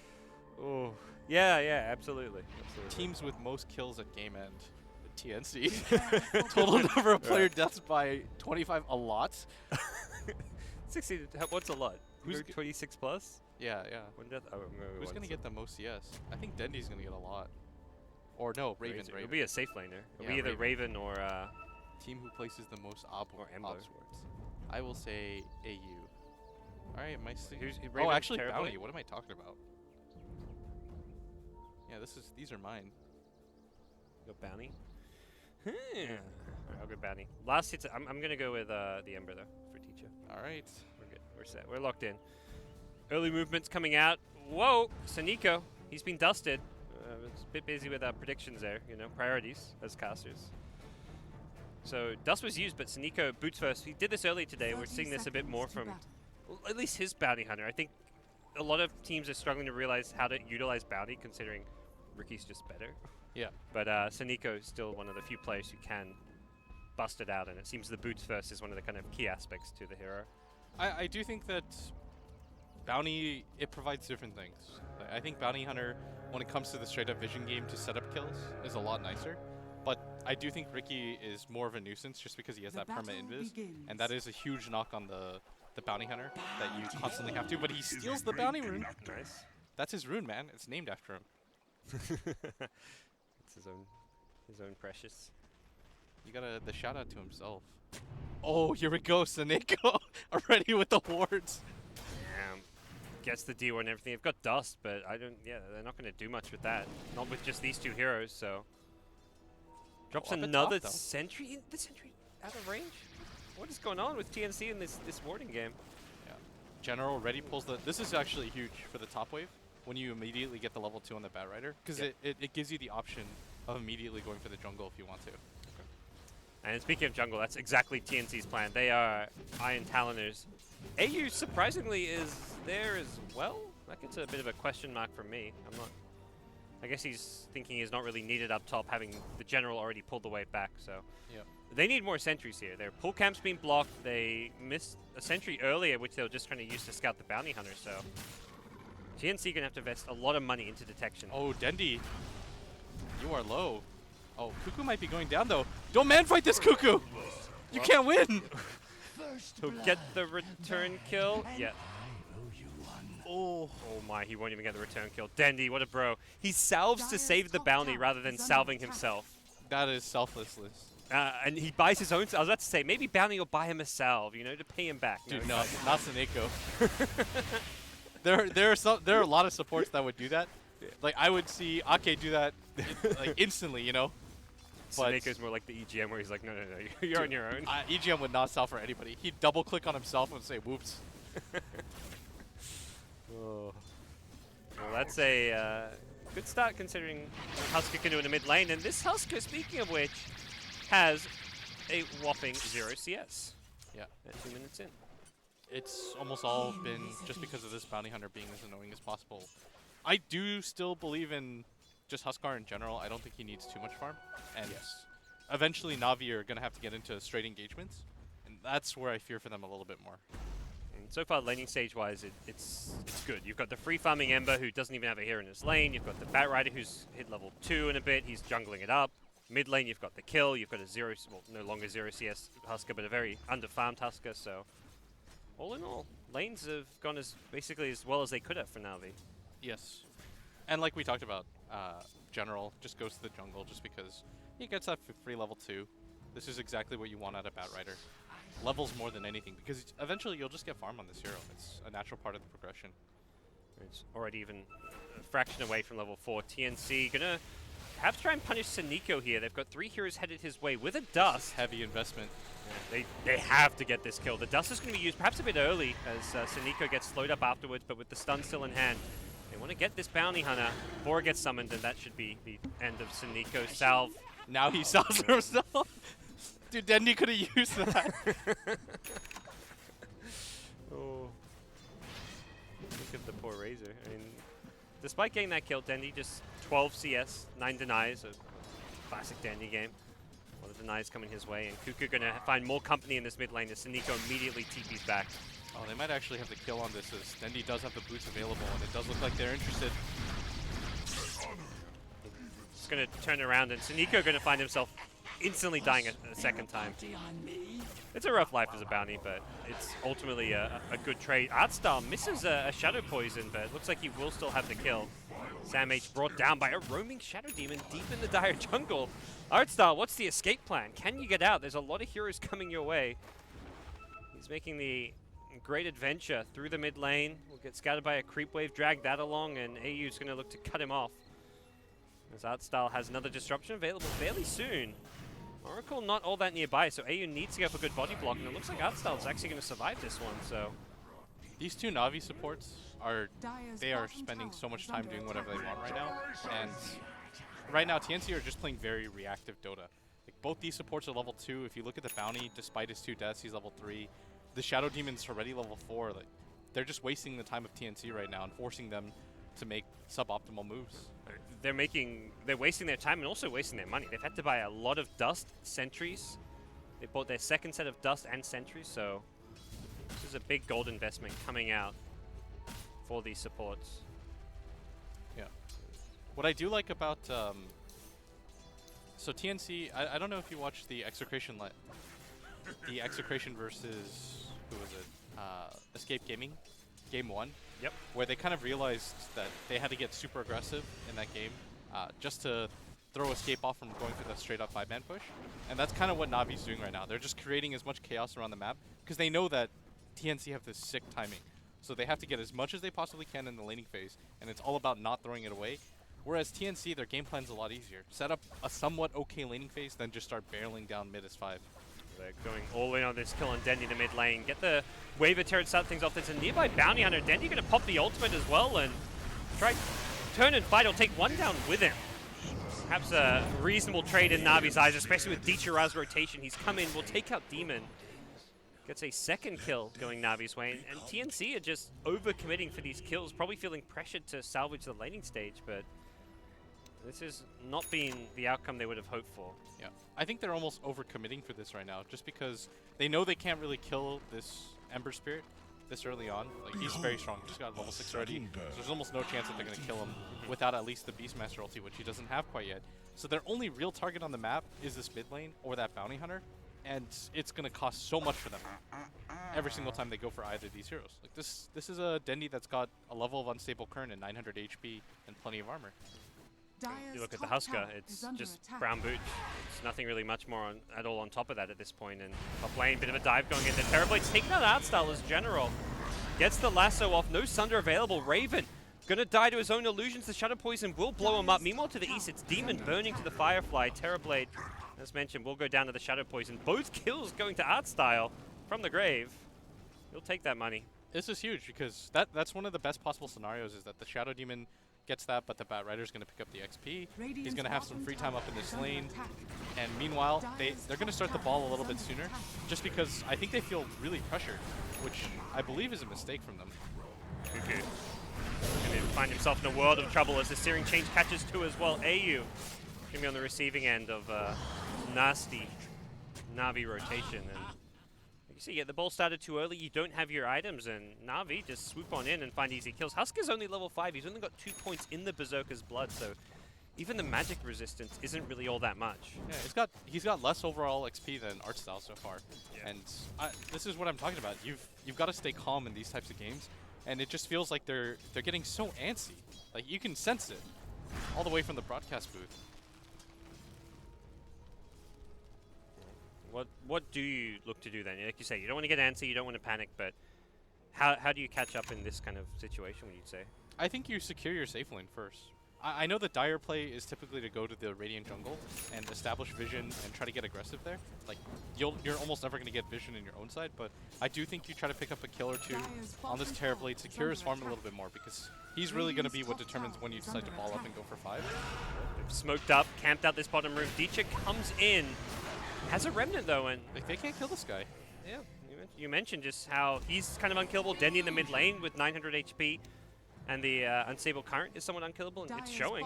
Oh, yeah, absolutely. Teams with most kills at game end, the TNC. Total number of player deaths by 25, a lot. 60. What's a lot? Who's Who's 26 plus? Yeah, yeah. One death. Oh, no, Who's one gonna death. get the most CS? I think Dendy's gonna get a lot. Or no, Raven. It'll Raven. be a safe laner. It'll Yeah, be either Raven. Raven or Team who places the most ob Or Ember. swords. I will say AU. All right, my Who's- oh, Raven's actually terrible? Bounty. What am I talking about? Yeah, these are mine. go Bounty. Alright, I'll go Bounty. Last hits. I'm gonna go with the Ember though for teacher. All right. We're good. We're set. We're locked in. Early movements coming out. Whoa, Saniko. He's been dusted. It's a bit busy with our predictions there. You know, priorities as casters. So dust was used, but Saniko boots first. He did this early today. We're 30 seeing this a bit more seconds to from, battle. well, at least his bounty hunter. I think a lot of teams are struggling to realize how to utilize bounty, considering Ricky's just better. Yeah. But Saniko is still one of the few players who can bust it out, and it seems the boots first is one of the kind of key aspects to the hero. I do think that Bounty, it provides different things. I think Bounty Hunter, when it comes to the straight up vision game to set up kills, is a lot nicer. But I do think Ricky is more of a nuisance just because he has The that permanent battle invis. And begins. that is a huge knock on the Bounty Hunter that you constantly have to. But he steals the Bounty rune. Nice. That's his rune, man. It's named after him. It's his own precious. You got the shout out to himself. Oh, here we go, Saneko. Already with the wards. Damn. Gets the D1 and everything. They've got dust, but yeah, they're not going to do much with that. Not with just these two heroes, so. Drops Well, up at another top, though. sentry. The sentry out of range? What is going on with TNC in this warding game? Yeah. General ready pulls the. This is actually huge for the top wave when you immediately get the level 2 on the Bat Rider because Yep. it gives you the option of immediately going for the jungle if you want to. And speaking of jungle, that's exactly TNC's plan. They are Iron Taloners. AU surprisingly is there as well. That gets a bit of a question mark from me. I guess he's thinking he's not really needed up top, having the general already pulled the way back. So Yep. they need more sentries here. Their pull camp's been blocked. They missed a sentry earlier, which they were just trying to use to scout the bounty hunter. So TNC gonna have to invest a lot of money into detection. Oh, Dendy, you are low. Oh, Cuckoo might be going down though. Don't man fight this Cuckoo. You can't win. He'll get the return kill. Yeah. Oh. Oh my, he won't even get the return kill. Dendy, what a bro. He salves to save the bounty rather than salving himself. That is selflessness. And he buys his own. I was about to say, maybe bounty will buy him a salve, you know, to pay him back. Dude, No, no, it's not Saneko. there are a lot of supports that would do that. Like I would see Ake do that like instantly, you know. But Saneko's more like the EGM where he's like, no, you're on your own. EGM would not sell for anybody. He'd double click on himself and say, "Whoops." Well, that's a good start considering what Husker can do in the mid lane. And this Husker, speaking of which, has a whopping 0 CS. Yeah. At 2 minutes in. It's almost all been just because of this bounty hunter being as annoying as possible. I do still believe in just Huskar in general. I don't think he needs too much farm. And eventually Navi are going to have to get into straight engagements. And that's where I fear for them a little bit more. And so far, laning stage-wise, it's good. You've got the free farming Ember, who doesn't even have a hero in his lane. You've got the Bat Rider, who's hit level 2 in a bit. He's jungling it up. Mid lane, you've got the kill. You've got a no longer 0 CS Husker, but a very under-farmed Husker. So, all in all, lanes have gone basically as well as they could have for Navi. Yes. And like we talked about, General just goes to the jungle just because he gets that free level 2. This is exactly what you want out of Bat Rider. Levels more than anything, because eventually you'll just get farm on this hero. It's a natural part of the progression. It's already even a fraction away from level 4. TNC gonna perhaps try and punish Saniko here. They've got 3 heroes headed his way with a dust. Heavy investment. Yeah, they have to get this kill. The dust is going to be used perhaps a bit early as Saniko gets slowed up afterwards, but with the stun still in hand. They want to get this bounty hunter before it gets summoned, and that should be the end of Saniko's salve. Now he salves for himself. Dude, Dendy could have used that. Oh. Think of the poor Razor. I mean, despite getting that kill, Dendi just 12 CS, 9 denies, a classic Dendi game. A lot of denies coming his way, and Kuku gonna find more company in this mid lane as Nico immediately TP's back. Oh, they might actually have the kill on this, as Dendi does have the boots available, and it does look like they're interested. Just gonna turn around, and Nico gonna find himself instantly dying a second time. It's a rough life as a bounty, but it's ultimately a good trade. Artstyle misses a Shadow Poison, but it looks like he will still have the kill. Sam H brought down by a roaming Shadow Demon deep in the dire jungle. Artstyle, what's the escape plan? Can you get out? There's a lot of heroes coming your way. He's making the great adventure through the mid lane. Will get scattered by a creep wave, drag that along, and AU's going to look to cut him off. As Artstyle has another disruption available fairly soon. Oracle not all that nearby, so AU needs to go for good body block, and it looks like Artstyle is actually going to survive this one, so... These two Na'Vi supports are spending so much time doing whatever they want right now, and right now TNC are just playing very reactive Dota. Like, both these supports are level 2. If you look at the bounty, despite his 2 deaths, he's level 3. The Shadow Demon's already level 4. Like, they're just wasting the time of TNC right now and forcing them to make suboptimal moves. They're wasting their time and also wasting their money. They've had to buy a lot of dust sentries. They bought their second set of dust and sentries, so this is a big gold investment coming out for these supports. Yeah. What I do like about so TNC, I don't know if you watched the Execration versus who was it? Escape Gaming, game 1. Yep. Where they kind of realized that they had to get super aggressive in that game just to throw Escape off from going for the straight up 5-man push. And that's kind of what Navi's doing right now. They're just creating as much chaos around the map because they know that TNC have this sick timing. So they have to get as much as they possibly can in the laning phase, and it's all about not throwing it away. Whereas TNC, their game plan's a lot easier. Set up a somewhat okay laning phase, then just start barreling down mid as 5. They're going all in on this kill on Dendi in the mid lane. Get the wave of turret, start things off. There's a nearby bounty hunter. Dendi going to pop the ultimate as well and try turn and fight. He'll take one down with him. Perhaps a reasonable trade in Navi's eyes, especially with Dichira's rotation. He's come in, will take out Demon. Gets a second kill going Navi's way. And TNC are just overcommitting for these kills, probably feeling pressured to salvage the laning stage, but this has not been the outcome they would have hoped for. Yeah, I think they're almost overcommitting for this right now, just because they know they can't really kill this Ember Spirit this early on. Like, he's very strong, just got level 6 already, so there's almost no chance that they're going to kill him without at least the Beastmaster ulti, which he doesn't have quite yet. So their only real target on the map is this mid lane or that bounty hunter, and it's going to cost so much for them every single time they go for either of these heroes. Like, this is a Dendi that's got a level of unstable current and 900 HP and plenty of armor. You look at the Husker, it's just brown boots. It's nothing really much more at all on top of that at this point. And top lane, bit of a dive going in there. Terrorblade's taking out Artstyle as general. Gets the lasso off, no Sunder available. Raven gonna die to his own illusions. The Shadow Poison will blow him up. Meanwhile, to the east, it's Demon burning to the Firefly. Terrorblade, as mentioned, will go down to the Shadow Poison. Both kills going to Artstyle from the grave. He'll take that money. This is huge because that's one of the best possible scenarios, is that the Shadow Demon gets that, but the Bat Rider's going to pick up the XP. He's going to have some free time up in this lane. And meanwhile, they're going to start the ball a little bit sooner, just because I think they feel really pressured, which I believe is a mistake from them. Kuku going to find himself in a world of trouble as the Searing Change catches two as well. AU going to be on the receiving end of nasty Na'Vi rotation. And you see, the ball started too early, you don't have your items, and Na'Vi just swoop on in and find easy kills. Husker's only level 5, he's only got 2 points in the Berserker's blood, so even the magic resistance isn't really all that much. Yeah, he's got less overall XP than Artstyle so far, and this is what I'm talking about. You've got to stay calm in these types of games, and it just feels like they're getting so antsy. Like, you can sense it all the way from the broadcast booth. What do you look to do then? Like you say, you don't want to get antsy, you don't want to panic, but how do you catch up in this kind of situation, would you say? I think you secure your safe lane first. I know the dire play is typically to go to the Radiant jungle and establish vision and try to get aggressive there. Like, you're almost never going to get vision in your own side, but I do think you try to pick up a kill or two on this Terrorblade, secure his farm a little bit more, because he's really going to be what determines when you decide to ball up and go for 5. Smoked up, camped out this bottom room. Dicha comes in, has a remnant though, and like, they can't kill this guy. yeah, You mentioned just how he's kind of unkillable. Dendy in the mid lane with 900 HP, and the Unstable Current is somewhat unkillable, and it's showing.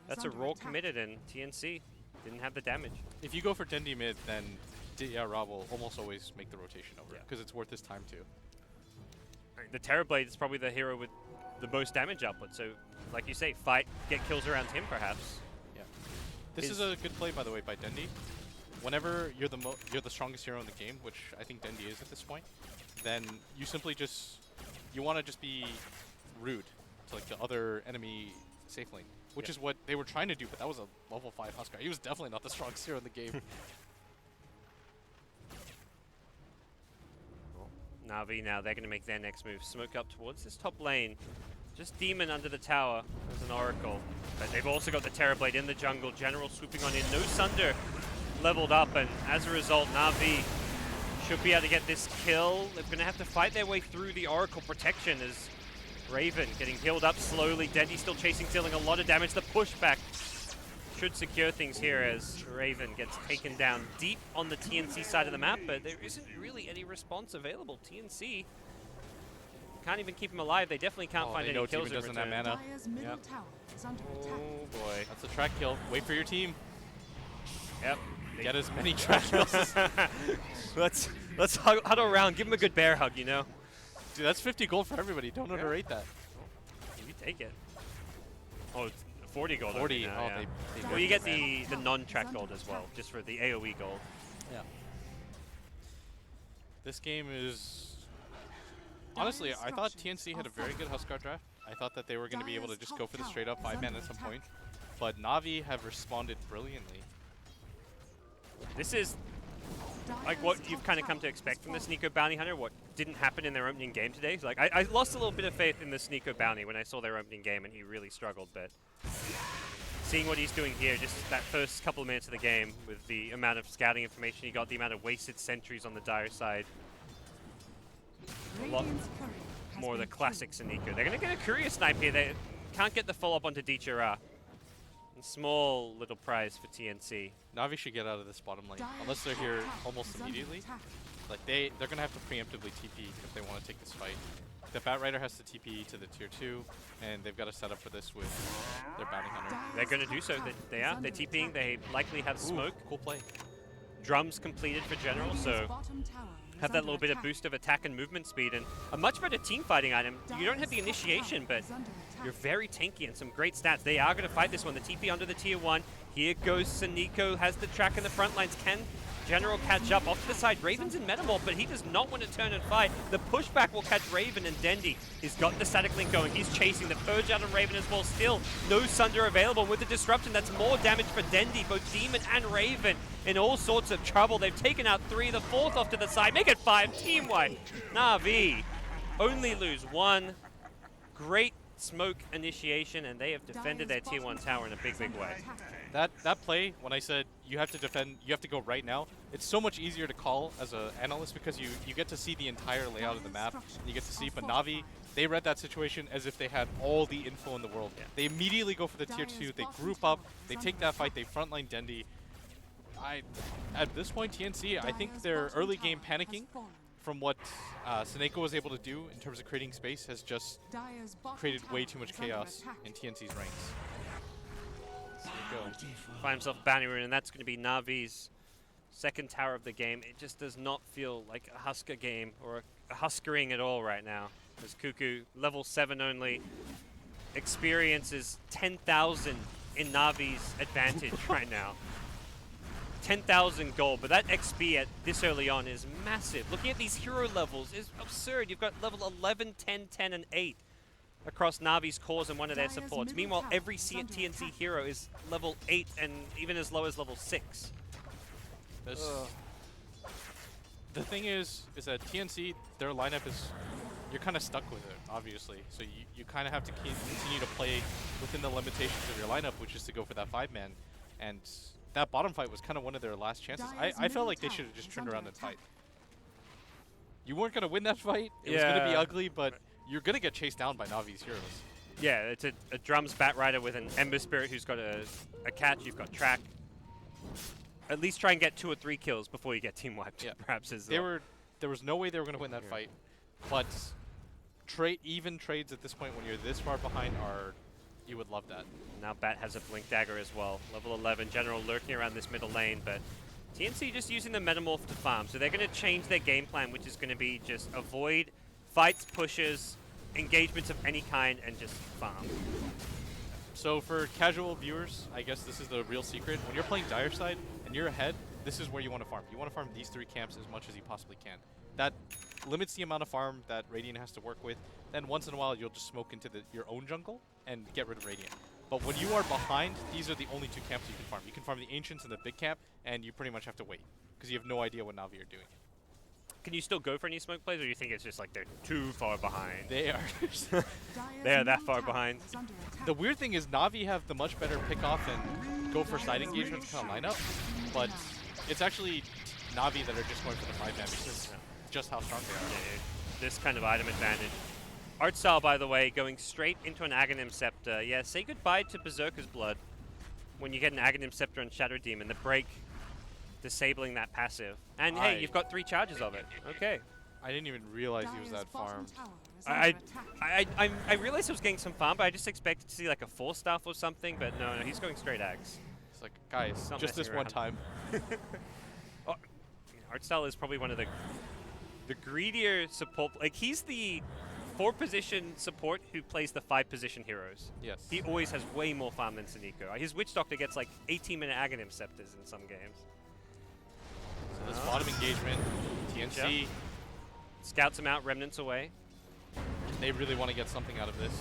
That's a roll committed, and TNC didn't have the damage. If you go for Dendi mid, then Ra will almost always make the rotation over because it's worth his time too. The Terrorblade is probably the hero with the most damage output, so like you say, fight, get kills around him perhaps. Yeah. This is a good play, by the way, by Dendi. Whenever you're the strongest hero in the game, which I think Dendi is at this point, then you simply you want to just be rude to like the other enemy safe lane, which is what they were trying to do, but that was a level 5 Huskar. He was definitely not the strongest hero in the game. Na'Vi now, they're going to make their next move. Smoke up towards this top lane. Just Demon under the tower as an Oracle. But they've also got the Terrorblade in the jungle. General swooping on in. No Sunder leveled up, and as a result, Na'Vi should be able to get this kill. They're going to have to fight their way through the Oracle protection as Raven getting healed up slowly. Dendy still chasing, dealing a lot of damage. The pushback should secure things here as Raven gets taken down deep on the TNC side of the map, but there isn't really any response available. TNC can't even keep him alive. They definitely can't find any kills in doesn't return. have mana. Yep. Oh boy. That's a track kill. Wait for your team. Yep. Get as many track kills. Let's huddle around. Give him a good bear hug, you know? Dude, that's 50 gold for everybody. Don't underrate that. You take it. Oh, it's 40 gold. 40. Now, Oh, yeah. they Well, you get the non-track gold as well, just for the AoE gold. Yeah. This game is... Honestly, I thought TNC had a very good Huskar draft. I thought that they were going to be able to just go for the straight-up 5-man at some point. But Na'Vi have responded brilliantly. This is like what you've kind of come to expect from the Sneeko Bounty Hunter, what didn't happen in their opening game today. So, like, I lost a little bit of faith in the Sneeko Bounty when I saw their opening game, and he really struggled, but seeing what he's doing here, just that first couple of minutes of the game, with the amount of scouting information he got, the amount of wasted sentries on the dire side, a lot more of the classic Sneeko. They're going to get a courier snipe here. They can't get the follow-up onto Dichara. Small little prize for TNC. Na'Vi should get out of this bottom lane, unless they're here almost immediately. Like they're gonna have to preemptively TP if they want to take this fight. The Bat Rider has to TP to the tier 2, and they've got to set up for this with their Bounty Hunter. They're going to do so. They're TPing. They likely have smoke. Ooh, cool play. Drums completed for General, so have that little bit of boost of attack and movement speed, and a much better team fighting item. You don't have the initiation, but you're very tanky and some great stats. They are going to fight this one. The TP under the tier 1. Here goes Sneeko, has the track in the front lines. Can General catch up? Off to the side, Raven's in Metamorph, but he does not want to turn and fight. The pushback will catch Raven, and Dendy has got the static link going. He's chasing the Purge out on Raven as well. Still, no Sunder available. With the disruption, that's more damage for Dendy. Both Demon and Raven in all sorts of trouble. They've taken out 3, the 4th off to the side. Make it 5, team wipe. Na'Vi only lose 1. Great smoke initiation, and they have defended their tier 1 tower in a big, big way. That play, when I said you have to defend, you have to go right now, it's so much easier to call as an analyst because you get to see the entire layout of the map. And you get to see, but Na'Vi, they read that situation as if they had all the info in the world. Yeah. They immediately go for the tier 2, they group up, they take that fight, they frontline Dendy. At this point, TNC, I think their early game panicking from what Sneeko was able to do in terms of creating space has just created way too much chaos in TNC's ranks. Find himself Bounty Rune, and that's going to be Na'Vi's second tower of the game. It just does not feel like a Huskar game or a Huskering at all right now. As Cuckoo, level 7 only, experiences 10,000 in Na'Vi's advantage right now. 10,000 gold, but that XP at this early on is massive. Looking at these hero levels is absurd. You've got level 11, 10, 10, and 8 across Na'Vi's cores and one of their supports. Meanwhile, every TNC hero is level 8 and even as low as level 6. The thing is that TNC, their lineup is, you're kind of stuck with it, obviously. So you kind of have to continue to play within the limitations of your lineup, which is to go for that 5-man. And that bottom fight was kind of one of their last chances. I felt like they should have just turned around and fight. You weren't going to win that fight. It was going to be ugly, but you're going to get chased down by Na'Vi's heroes. Yeah, it's a Drums Bat Rider with an Ember Spirit who's got a catch. You've got track. At least try and get 2 or 3 kills before you get team wiped. Yeah. Perhaps is they were there was no way they were going to win that fight. But even trades at this point when you're this far behind are, you would love that. Now Bat has a Blink Dagger as well. Level 11, General lurking around this middle lane, but TNC just using the Metamorph to farm. So they're going to change their game plan, which is going to be just avoid fights, pushes, engagements of any kind, and just farm. So for casual viewers, I guess this is the real secret. When you're playing Dire Side and you're ahead, this is where you want to farm. You want to farm these 3 camps as much as you possibly can. That limits the amount of farm that Radiant has to work with. Then once in a while, you'll just smoke into your own jungle and get rid of Radiant. But when you are behind, these are the only 2 camps you can farm. You can farm the Ancients and the big camp, and you pretty much have to wait, because you have no idea what Na'Vi are doing. Can you still go for any smoke plays, or do you think it's just like they're too far behind? They are. They're that far behind. The weird thing is Na'Vi have the much better pick-off and go for side engagements kind of lineup, but it's actually Na'Vi that are just going for the 5-man because just how strong they are. Yeah, this kind of item advantage. Art style, by the way, going straight into an Aghanim Scepter. Yeah, say goodbye to Berserker's Blood when you get an Aghanim Scepter and Shadow Demon. The break, disabling that passive. And hey, you've got 3 charges of it. Okay. I didn't even realize he was that farm. I realized he was getting some farm, but I just expected to see like a 4-staff or something, but no, he's going straight Ags. It's like, guys, Not just this messing one around. time. Art style is probably one of the greedier support. Like, he's the 4-position support who plays the 5-position heroes. Yes. He always has way more farm than Suniko. His Witch Doctor gets like 18-minute Aghanim Scepters in some games. So this bottom engagement, TNC, Scouts him out, Remnants away. they really want to get something out of this.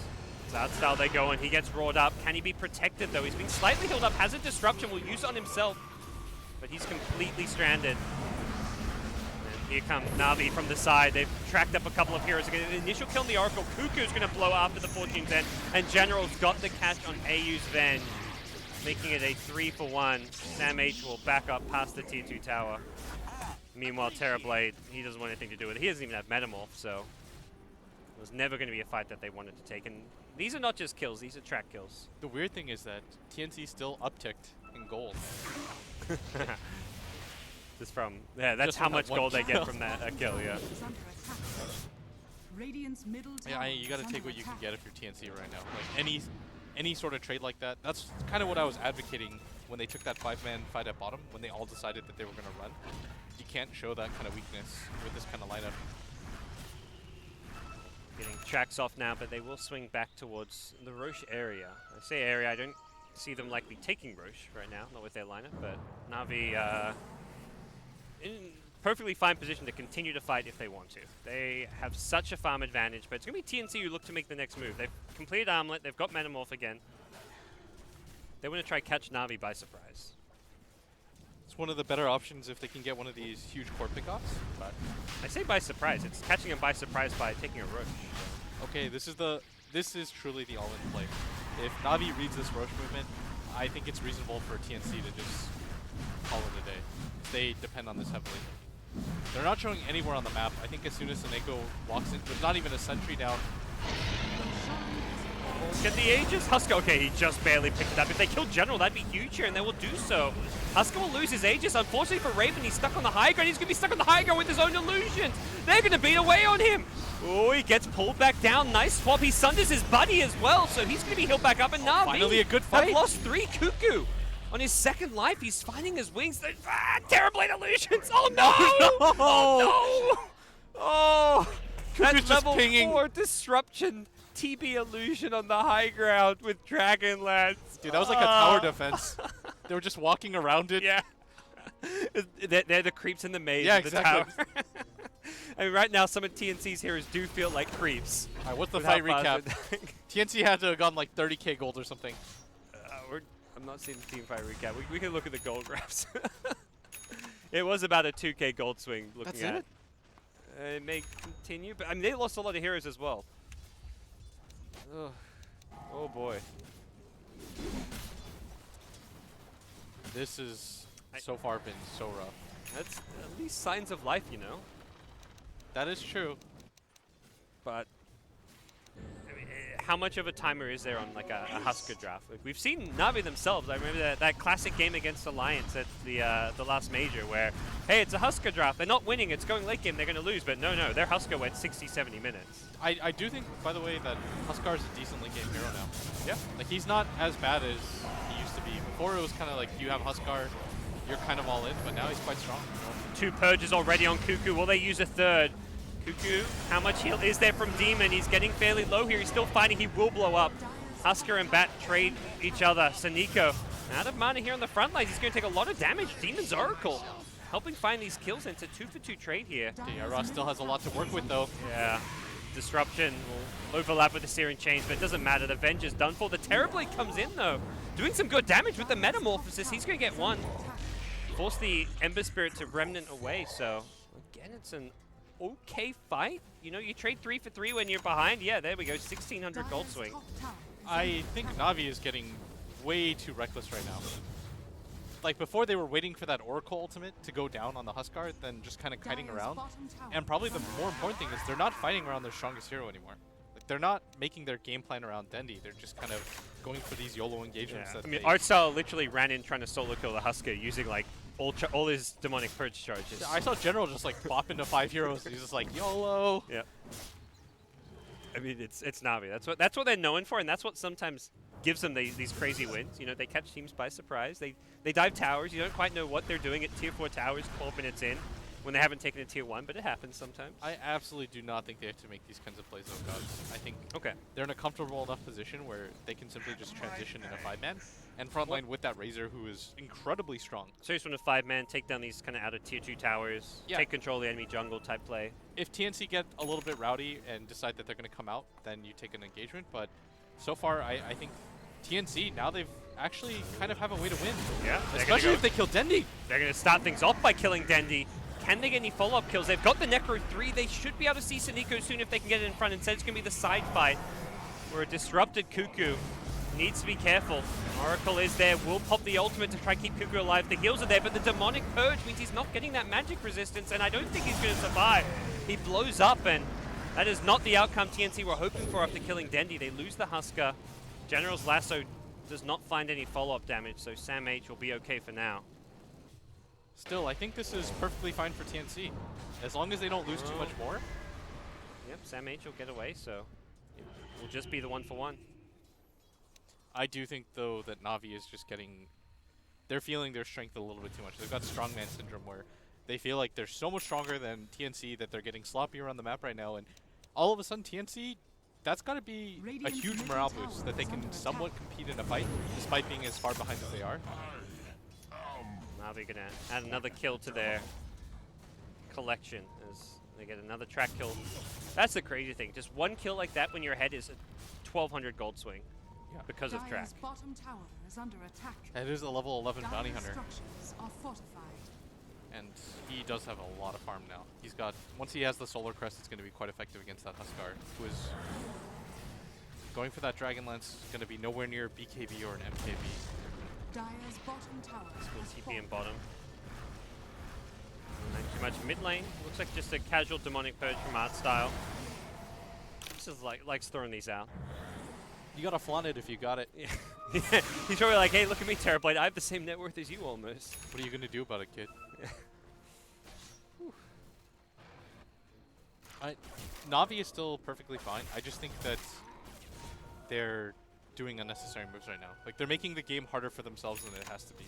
So Art style they go, and he gets roared up. Can he be protected though? He's been slightly healed up, has a disruption, will use it on himself, but he's completely stranded. Here comes Na'Vi from the side. They've tracked up a couple of heroes. Again, the initial kill on the Oracle. Cuckoo's going to blow after the Fortune's End. And General's got the catch on AU's Venge, making it a 3-for-1. Sam H will back up past the Tier 2 tower. Meanwhile, Terrorblade, he doesn't want anything to do with it. He doesn't even have Metamorph, so it was never going to be a fight that they wanted to take. And these are not just kills, these are track kills. The weird thing is that TNC still upticked in gold. Just from, that's Just how from much that one gold they kill. get from that kill, yeah. Yeah, you got to take what you can get if you're TNC right now. Like any sort of trade like that. That's kind of what I was advocating when they took that 5-man fight at bottom, when they all decided that they were going to run. You can't show that kind of weakness with this kind of lineup. Getting tracks off now, but they will swing back towards the Roche area. I say area, I don't see them likely taking Roche right now, not with their lineup, but Na'Vi in perfectly fine position to continue to fight if they want to. They have such a farm advantage, but it's going to be TNC who look to make the next move. They've completed Armlet, they've got Metamorph again. They want to try catch Na'Vi by surprise. It's one of the better options if they can get one of these huge core pickoffs, but I say by surprise, it's catching him by surprise by taking a Roche. okay, this is truly the all-in play. If Na'Vi reads this Roche movement, I think it's reasonable for TNC to just call it a day. They depend on this heavily. They're not showing anywhere on the map. I think as soon as Suneko walks in, there's not even a sentry down. Get the Aegis. Husker, okay, he just barely picked it up. If they kill General, that'd be huge here, and they will do so. Husker will lose his Aegis. Unfortunately for Raven, he's stuck on the high ground. He's going to be stuck on the high ground with his own illusions. They're going to beat away on him. Oh, he gets pulled back down. Nice swap. He sunders his buddy as well, so he's going to be healed back up. And Na'Vi finally a good fight. have lost 3. Cuckoo. On his second life, he's finding his wings. Terrorblade illusions. Oh, no. Oh, no. Oh, that level 4 disruption. TB illusion on the high ground with Dragonlance. Dude, that was like a tower defense. They were just walking around it. Yeah. they're the creeps in the maze Yeah, of the exactly. tower. I mean, right now, some of TNC's heroes do feel like creeps. All right, what's the with fight how fast recap? TNC had to have gotten like 30k gold or something. I'm not seeing the team fight recap. We can look at the gold graphs. It was about a 2k gold swing looking That's at. it? It may continue, but I mean, they lost a lot of heroes as well. Ugh. Oh boy. This has so far been so rough. That's at least signs of life, you know. That is true. But I mean, how much of a timer is there on like a Husker draft? Like, we've seen Na'Vi themselves. I remember that classic game against Alliance at the last major where, hey, it's a Husker draft. They're not winning. It's going late game. They're going to lose. But no, their Husker went 60, 70 minutes. I do think, by the way, that Huskar is a decent late game hero now. Yeah. Like, he's not as bad as he used to be. Before, it was kind of like, you have Huskar, you're kind of all in, but now he's quite strong. 2 purges already on Cuckoo. Will they use a third? Cuckoo, how much heal is there from Demon? He's getting fairly low here. He's still fighting. He will blow up. Husker and Bat trade each other. Saniko out of mana here on the front lines. He's going to take a lot of damage. Demon's Oracle helping find these kills. It's a 2-for-2 trade here. Ross still has a lot to work with, though. Yeah. Disruption will overlap with the Searing Chains, but it doesn't matter. The Venge's done for. The Terrorblade comes in, though. Doing some good damage with the Metamorphosis. He's going to get one. Force the Ember Spirit to Remnant away, so again, it's an okay fight. You know, you trade 3 for 3 when you're behind. Yeah, there we go, 1,600 gold swing. I think Na'Vi is getting way too reckless right now. Like, before they were waiting for that Oracle ultimate to go down on the Huskar, then just kind of kiting around. And probably the more important thing is they're not fighting around their strongest hero anymore. Like, they're not making their game plan around Dendi. They're just kind of going for these YOLO engagements. Yeah. That I mean, they Artstyle literally ran in trying to solo kill the Husker using like all his demonic purge charges. I saw General just like bop into 5 heroes. He's just like YOLO. Yeah. I mean, it's Na'Vi. That's what they're known for, and that's what sometimes gives them these crazy wins. You know, they catch teams by surprise. They dive towers. You don't quite know what they're doing at tier 4 towers 12 minutes in when they haven't taken a tier 1, but it happens sometimes. I absolutely do not think they have to make these kinds of plays, though, Gods. I think they're in a comfortable enough position where they can simply just transition in a 5-man and frontline with that Razor, who is incredibly strong. So you just want to 5-man, take down these kind of out of tier 2 towers, take control of the enemy jungle type play. If TNC get a little bit rowdy and decide that they're going to come out, then you take an engagement. But so far, I think TNC, now they've actually kind of have a way to win. Yeah. Especially if they kill Dendi. They're going to start things off by killing Dendi. Can they get any follow-up kills? They've got the Necro 3. They should be able to see Saniko soon if they can get it in front. Instead, it's going to be the side fight where a disrupted Cuckoo needs to be careful. Oracle is there, will pop the ultimate to try to keep Cuckoo alive. The heals are there, but the Demonic Purge means he's not getting that magic resistance, and I don't think he's going to survive. He blows up, and that is not the outcome TNC were hoping for after killing Dendi. They lose the Husker. General's Lasso does not find any follow-up damage, so Sam H will be okay for now. Still, I think this is perfectly fine for TNC. As long as they don't lose too much more. Yep, Sam H will get away, so it will just be the 1-for-1. I do think, though, that Na'Vi is just getting... They're feeling their strength a little bit too much. They've got strongman syndrome where they feel like they're so much stronger than TNC that they're getting sloppier on the map right now. And all of a sudden, TNC, that's got to be a huge morale boost that they can somewhat compete in a fight despite being as far behind as they are. Na'Vi going to add another kill to their collection as they get another track kill. That's the crazy thing. Just one kill like that when you're ahead is a 1,200 gold swing because of track. Bottom tower is under attack. That is a level 11 bounty hunter. Structures are fortified. And he does have a lot of farm now. He's got, once he has the Solar Crest, it's going to be quite effective against that Huskar, who is going for that Dragon Lance. Going to be nowhere near BKB or an MKB. Dire's bottom tower. TP in bottom. Not too much mid lane. Looks like just a casual Demonic Purge from Artstyle. Just likes throwing these out. You gotta flaunt it if you got it. Yeah. He's probably like, hey, look at me, Terrorblade. I have the same net worth as you almost. What are you gonna do about it, kid? Na'Vi is still perfectly fine. I just think that they're doing unnecessary moves right now. Like, they're making the game harder for themselves than it has to be.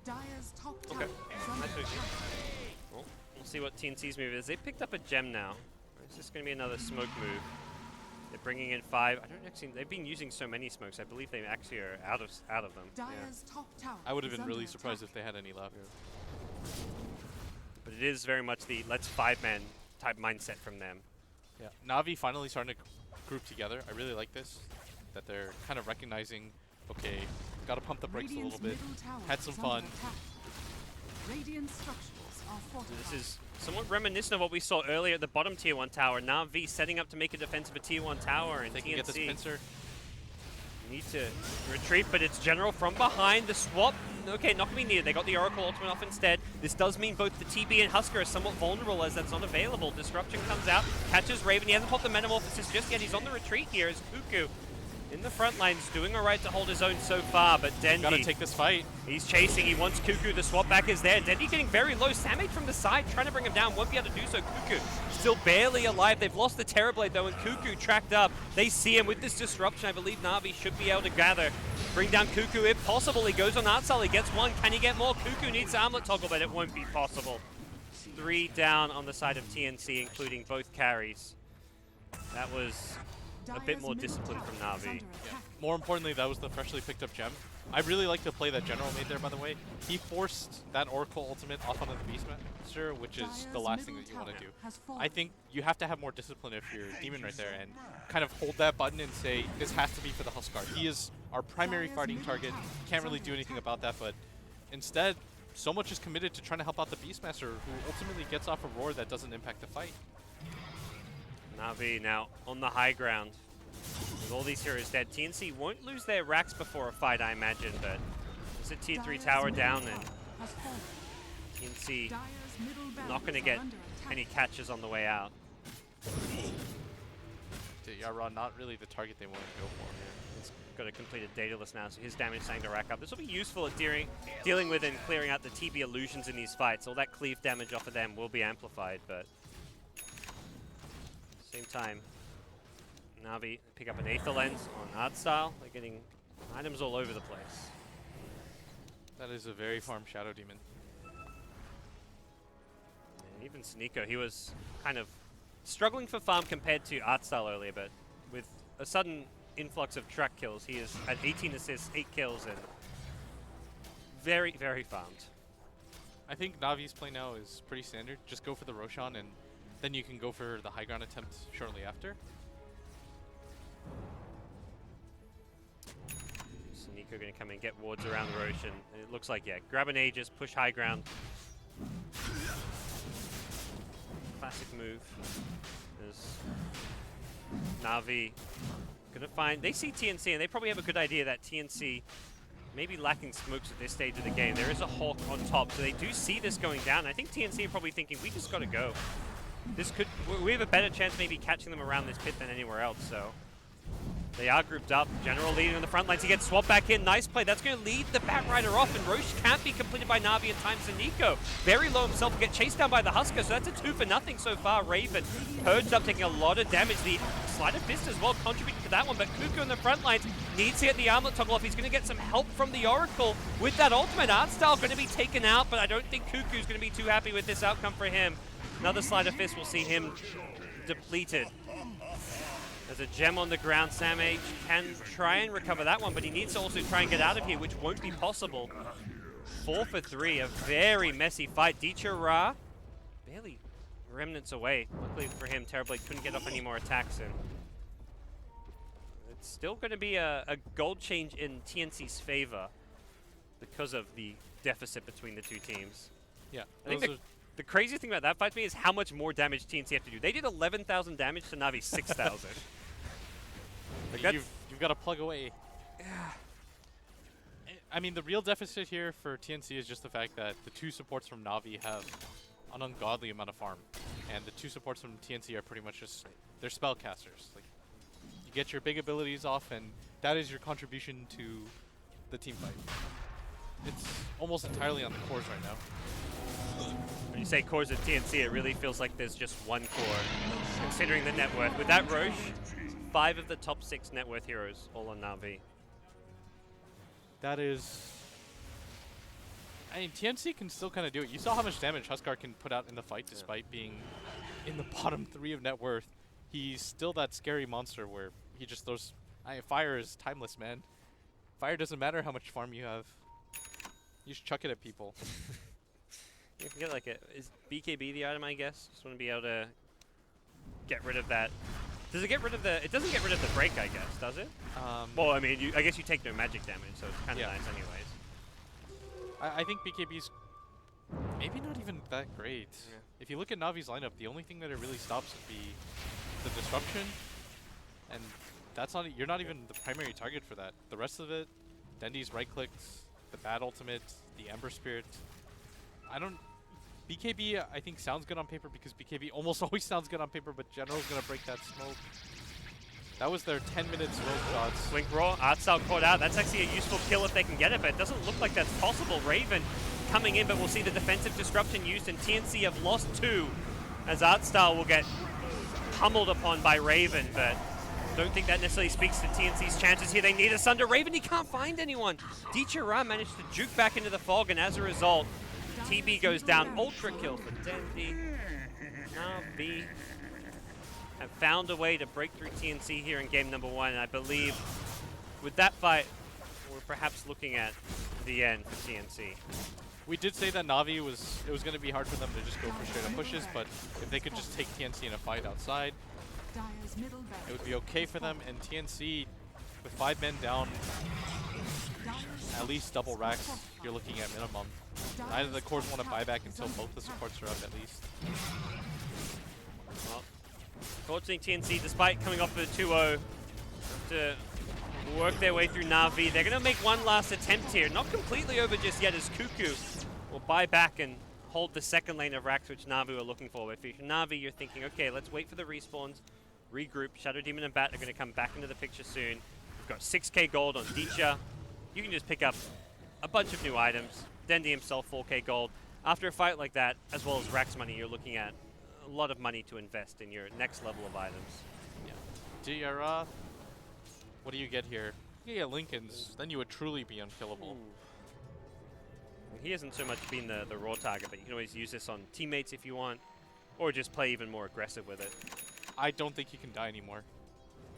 Dire's top tower Okay. is under That's okay. attack. Well, we'll see what TNC's move is. They picked up a gem now. Is this going to be another smoke move? They're bringing in 5. I don't actually. They've been using so many smokes. I believe they actually are out of them. Dire's top tower I would have is been really under surprised attack. if they had any left. But it is very much the let's 5-man type mindset from them. Yeah, Na'Vi finally starting to group together. I really like this, that they're kind of recognizing, okay, gotta pump the brakes a little bit, Radiant's middle tower had some is under fun. attack. Radiant structures are So fortified. this is somewhat reminiscent of what we saw earlier at the bottom tier 1 tower. Na'Vi setting up to make a defense of a tier 1 tower, and They can get this TNC pincer. Need to retreat, but it's General from behind. The swap, okay, not going to be needed. They got the Oracle Ultimate off instead. This does mean both the TB and Husker are somewhat vulnerable as that's not available. Disruption comes out, catches Raven. He hasn't popped the Metamorphosis just yet. He's on the retreat here as Cuckoo in the front lines, doing all right to hold his own so far, but Dendy... Gotta take this fight. He's chasing, he wants Cuckoo, the swap back is there. Dendy getting very low, Samage from the side, trying to bring him down, won't be able to do so. Cuckoo still barely alive. They've lost the Terrorblade though, and Cuckoo tracked up. They see him with this disruption. I believe Na'Vi should be able to gather. Bring down Cuckoo if possible. He goes on Artsal, he gets one. Can he get more? Cuckoo needs the armlet toggle, but it won't be possible. 3 down on the side of TNC, including both carries. That was a bit more discipline from Na'Vi. More importantly, that was the freshly picked up gem. I really like the play that General made there, by the way. He forced that Oracle ultimate off onto the Beastmaster, which is the last thing that you want to do. I think you have to have more discipline if you're Demon right there and kind of hold that button and say, this has to be for the Huskar. He is our primary fighting target. Can't really do anything about that, but instead, so much is committed to trying to help out the Beastmaster, who ultimately gets off a roar that doesn't impact the fight. Na'Vi now on the high ground. With all these heroes dead, TNC won't lose their racks before a fight, I imagine, but it's a tier 3 tower down, and TNC not going to get any catches on the way out. Yara, not really the target they want to go for. He's got a completed Daedalus now, so his damage starting to rack up. This will be useful at dealing with and clearing out the TB illusions in these fights. All that cleave damage off of them will be amplified, but same time, Na'Vi pick up an Aether Lens on Artstyle. They're getting items all over the place. That is a very farm Shadow Demon. And even Sneeko, he was kind of struggling for farm compared to Artstyle earlier, but with a sudden influx of track kills, he is at 18 assists, 8 kills, and very, very farmed. I think Navi's play now is pretty standard. Just go for the Roshan, and then you can go for the high ground attempt shortly after. Nico going to come and get wards around the Roshan. And it looks like, yeah, grab an Aegis, push high ground. Classic move. There's Na'Vi going to find... They see TNC, and they probably have a good idea that TNC may be lacking smokes at this stage of the game. There is a Hawk on top, so they do see this going down. I think TNC are probably thinking, we just got to go. This could... We have a better chance maybe catching them around this pit than anywhere else, so... They are grouped up. General leading on the front lines. He gets swapped back in. Nice play. That's going to lead the Batrider off, and Roche can't be completed by Na'Vi in time. Nico very low himself will get chased down by the Husker, so that's a 2-for-0 so far. Raven purged up, taking a lot of damage. The Sleight of Fist as well contributing to that one, but Cuckoo in the front lines needs to get the armlet toggle off. He's going to get some help from the Oracle with that ultimate. Artstyle going to be taken out, but I don't think Cuckoo's going to be too happy with this outcome for him. Another Sleight of Fist will see him depleted. There's a gem on the ground. Samage can try and recover that one, but he needs to also try and get out of here, which won't be possible. 4 for 3, a very messy fight. Dicha Ra barely remnants away. Luckily for him, Terrorblade couldn't get off any more attacks, and it's still going to be a gold change in TNC's favor because of the deficit between the two teams. Yeah, I think the craziest thing about that fight to me is how much more damage TNC have to do. They did 11,000 damage to Na'Vi 6,000. Like you've got to plug away. Yeah. I mean, the real deficit here for TNC is just the fact that the 2 supports from Na'Vi have an ungodly amount of farm, and the 2 supports from TNC are pretty much just, they're spellcasters. Like, you get your big abilities off, and that is your contribution to the team fight. It's almost entirely on the cores right now. When you say cores of TNC, it really feels like there's just one core, considering the net worth. With that Roche, 5 of the top 6 net worth heroes all on Na'Vi. That is... I mean, TNC can still kind of do it. You saw how much damage Huskar can put out in the fight despite being in the bottom 3 of net worth. He's still that scary monster where he just throws... fire is timeless, man. Fire doesn't matter how much farm you have. You just chuck it at people. You can get like is BKB the item, I guess? Just want to be able to get rid of that. Does it get rid of the... It doesn't get rid of the break, I guess, does it? Well, I mean, I guess you take no magic damage, so it's kind of nice anyways. I think BKB's maybe not even that great. Yeah. If you look at Navi's lineup, the only thing that it really stops would be the disruption and that's not, you're not even the primary target for that. The rest of it, Dendi's right clicks, the bad ultimate, the Ember Spirit. BKB I think sounds good on paper because BKB almost always sounds good on paper, but General's gonna break that smoke. That was their 10-minute smoke shots. Blink Roar, Artstyle caught out. That's actually a useful kill if they can get it, but it doesn't look like that's possible. Raven coming in, but we'll see the defensive disruption used, and TNC have lost 2 as Artstyle will get pummeled upon by Raven, but don't think that necessarily speaks to TNC's chances here. They need a Sunder. Raven, he can't find anyone. Dichara managed to juke back into the fog, and as a result, TB goes down. Ultra kill for Dendi. Navi have found a way to break through TNC here in game number 1, and I believe with that fight, we're perhaps looking at the end for TNC. We did say that Navi it was going to be hard for them to just go for straight up pushes, but if they could just take TNC in a fight outside, it would be okay for them. And TNC, with 5 men down, at least double racks, you're looking at minimum. Neither of the cores want to buy back until both the supports are up at least. Well, fortunately TNC, despite coming off with a 2-0, to work their way through Na'Vi. They're going to make one last attempt here. Not completely over just yet as Cuckoo will buy back and hold the second lane of racks, which Na'Vi were looking for. If you're Na'Vi, you're thinking, okay, let's wait for the respawns, regroup. Shadow Demon and Bat are going to come back into the picture soon. We've got 6k gold on Dicha. You can just pick up a bunch of new items. Dendi himself, 4k gold. After a fight like that, as well as racks money, you're looking at a lot of money to invest in your next level of items. Yeah. Diara, what do you get here? You get Lincoln's, then you would truly be unkillable. He hasn't so much been the raw target, but you can always use this on teammates if you want, or just play even more aggressive with it. I don't think he can die anymore.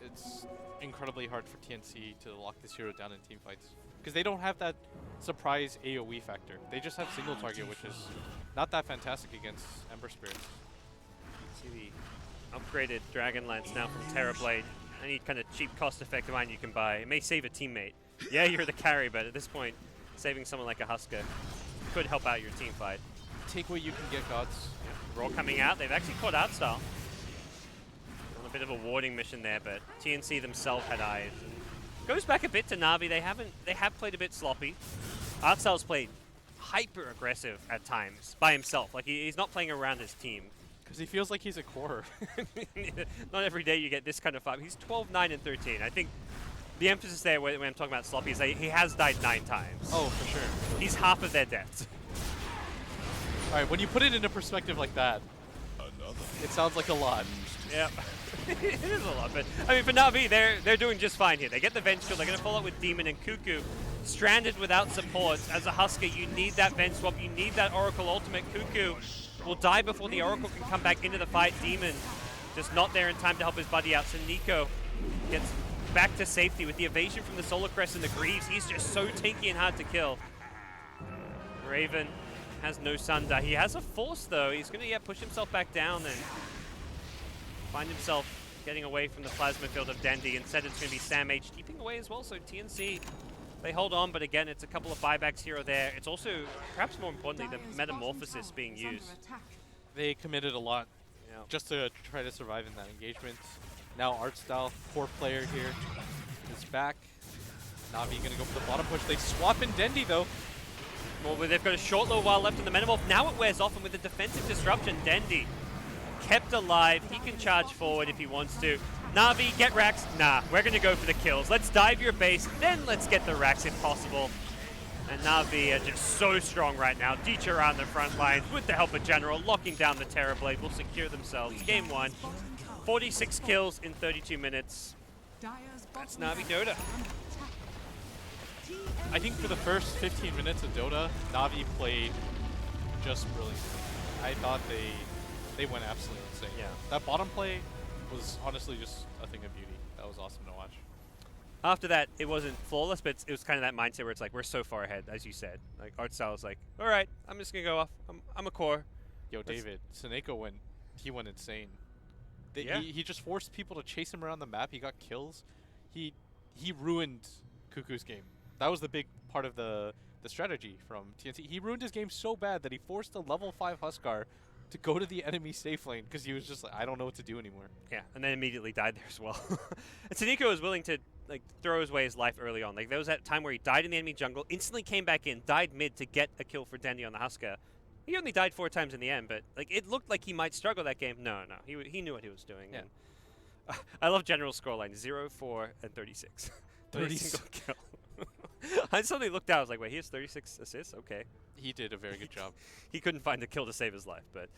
It's incredibly hard for TNC to lock this hero down in team fights, because they don't have that surprise AoE factor. They just have single target, which is not that fantastic against Ember Spirits. See the upgraded Dragon Lance now from Terrorblade. Any kind of cheap, cost-effective item you can buy. It may save a teammate. Yeah, you're the carry, but at this point, saving someone like a Husker could help out your team fight. Take what you can get, Gods. Yeah. Raw coming out. They've actually caught Artstyle. On a bit of a warding mission there, but TNC themselves had eyes. And goes back a bit to Na'Vi. They have played a bit sloppy. Artstyle's played hyper aggressive at times by himself. Like he's not playing around his team. Because he feels like he's a core. Not every day you get this kind of fight. He's 12, 9, and 13. I think the emphasis there when I'm talking about sloppy is that he has died 9 times. Oh, for sure. He's half of their deaths. All right, when you put it into perspective like that, it sounds like a lot. Yep. It is a lot, but I mean, for Na'Vi, they're doing just fine here. They get the Venge kill. They're going to follow up with Demon and Cuckoo. Stranded without support. As a Husker, you need that Venge swap. You need that Oracle ultimate. Cuckoo will die before the Oracle can come back into the fight. Demon just not there in time to help his buddy out. So Nico gets back to safety with the evasion from the Solar Crest and the Greaves. He's just so tanky and hard to kill. Raven has no Sunder. He has a Force though. He's going to push himself back down and find himself getting away from the plasma field of Dendi. Instead it's going to be Sam H keeping away as well. So TNC, they hold on, but again, it's a couple of buybacks here or there. It's also, perhaps more importantly, the Metamorphosis being used. They committed a lot just to try to survive in that engagement. Now Artstyle, core player here, is back. Na'Vi gonna go for the bottom push. They swap in Dendi though. Well, they've got a short little while left in the Metamorph. Now it wears off, and with the defensive disruption, Dendi kept alive. He can charge forward if he wants to. Na'Vi, get racks? Nah, we're gonna go for the kills. Let's dive your base, then let's get the racks if possible. And Na'Vi are just so strong right now. Dicha on the front lines with the help of General, locking down the Terrorblade, will secure themselves. Game 1, 46 kills in 32 minutes. That's Na'Vi Dota. I think for the first 15 minutes of Dota, Na'Vi played just brilliantly. I thought they went absolutely insane. Yeah. That bottom play was honestly just a thing of beauty. That was awesome to watch. After that, it wasn't flawless, but it was kind of that mindset where it's like, we're so far ahead, as you said. Like, Artstyle was like, all right, I'm just going to go off. I'm a core. Yo, David, Seneko went insane. Yeah. He just forced people to chase him around the map. He got kills. He ruined Cuckoo's game. That was the big part of the strategy from TNC. He ruined his game so bad that he forced a level 5 Huskar to go to the enemy safe lane because he was just like, I don't know what to do anymore. Yeah, and then immediately died there as well. And Taniko was willing to like throw away his life early on. Like there was that time where he died in the enemy jungle, instantly came back in, died mid to get a kill for Dendy on the Husker. He only died 4 times in the end, but like it looked like he might struggle that game. No, he knew what he was doing. Yeah. And, I love general scoreline 0, 4, and 36. 36. Kill. I suddenly looked out. I was like, wait, he has 36 assists. Okay. He did a very good job. He couldn't find a kill to save his life, but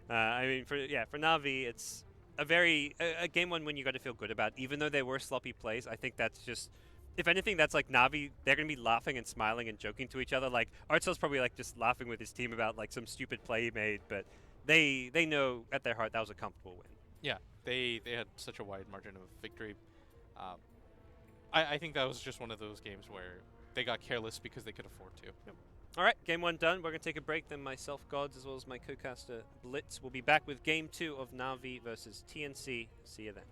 I mean, for Na'Vi, it's a game one when you got to feel good about. Even though they were sloppy plays, I think that's just, if anything, that's like Na'Vi. They're gonna be laughing and smiling and joking to each other. Like Artsel's probably like just laughing with his team about like some stupid play he made, but they know at their heart that was a comfortable win. Yeah, they had such a wide margin of victory. I think that was just one of those games where they got careless because they could afford to. Yep. All right, game 1 done. We're going to take a break. Then myself, Gods, as well as my co-caster, Blitz, will be back with game 2 of Na'Vi versus TNC. See you then.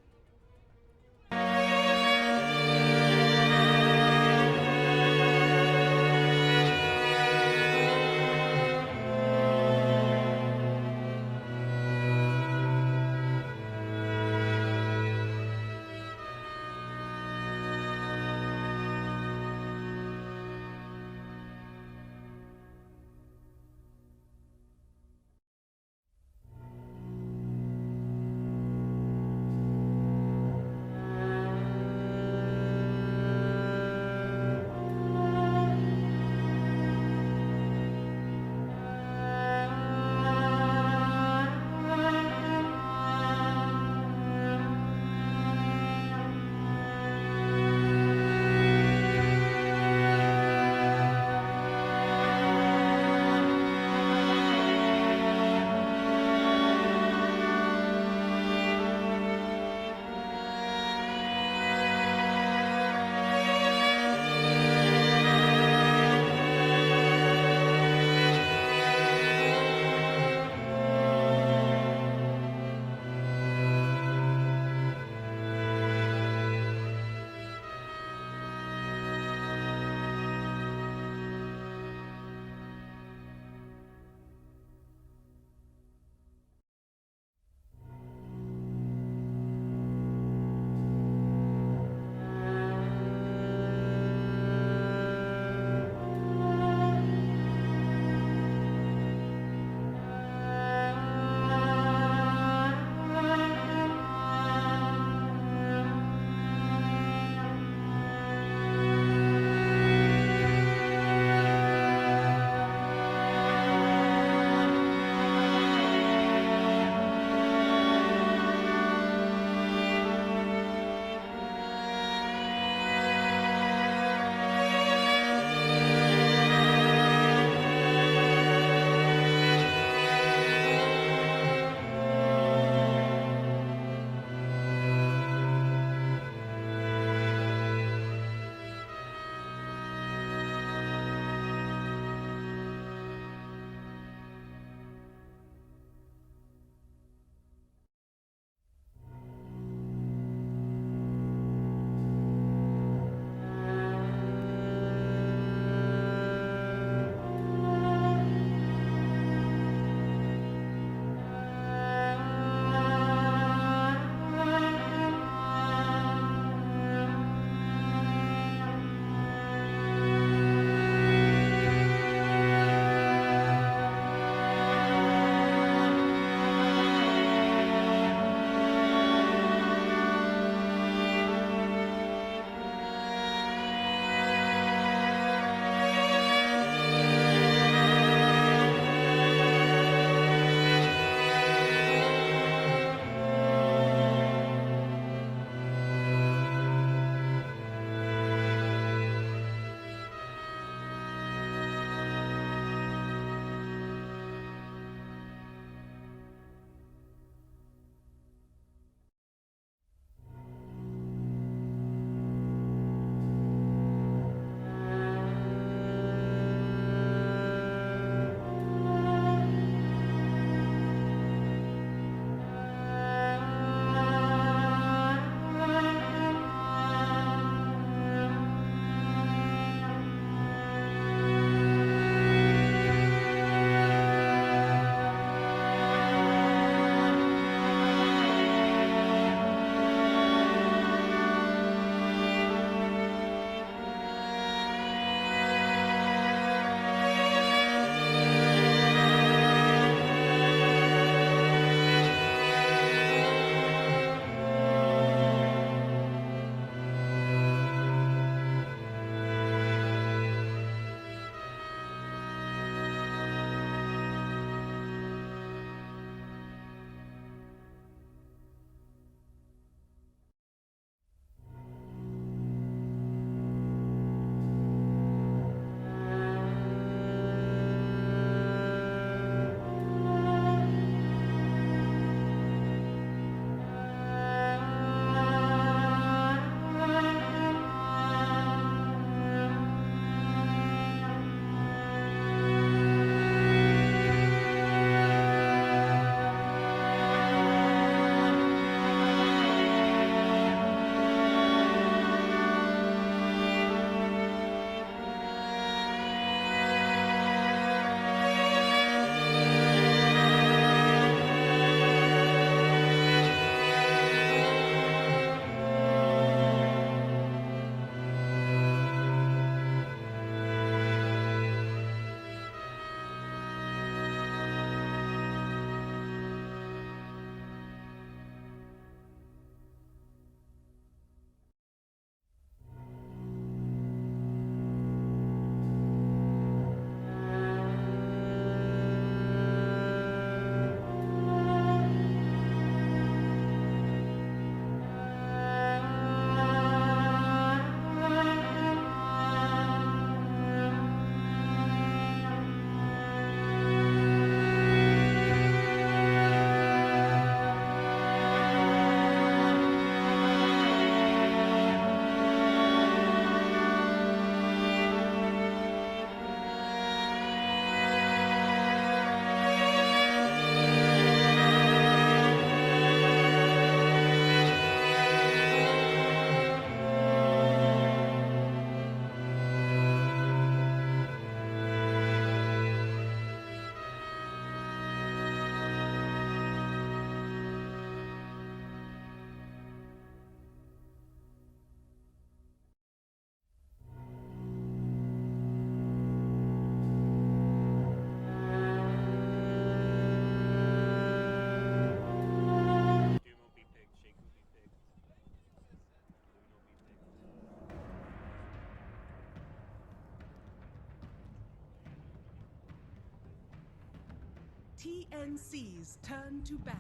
TNC's turn to ban.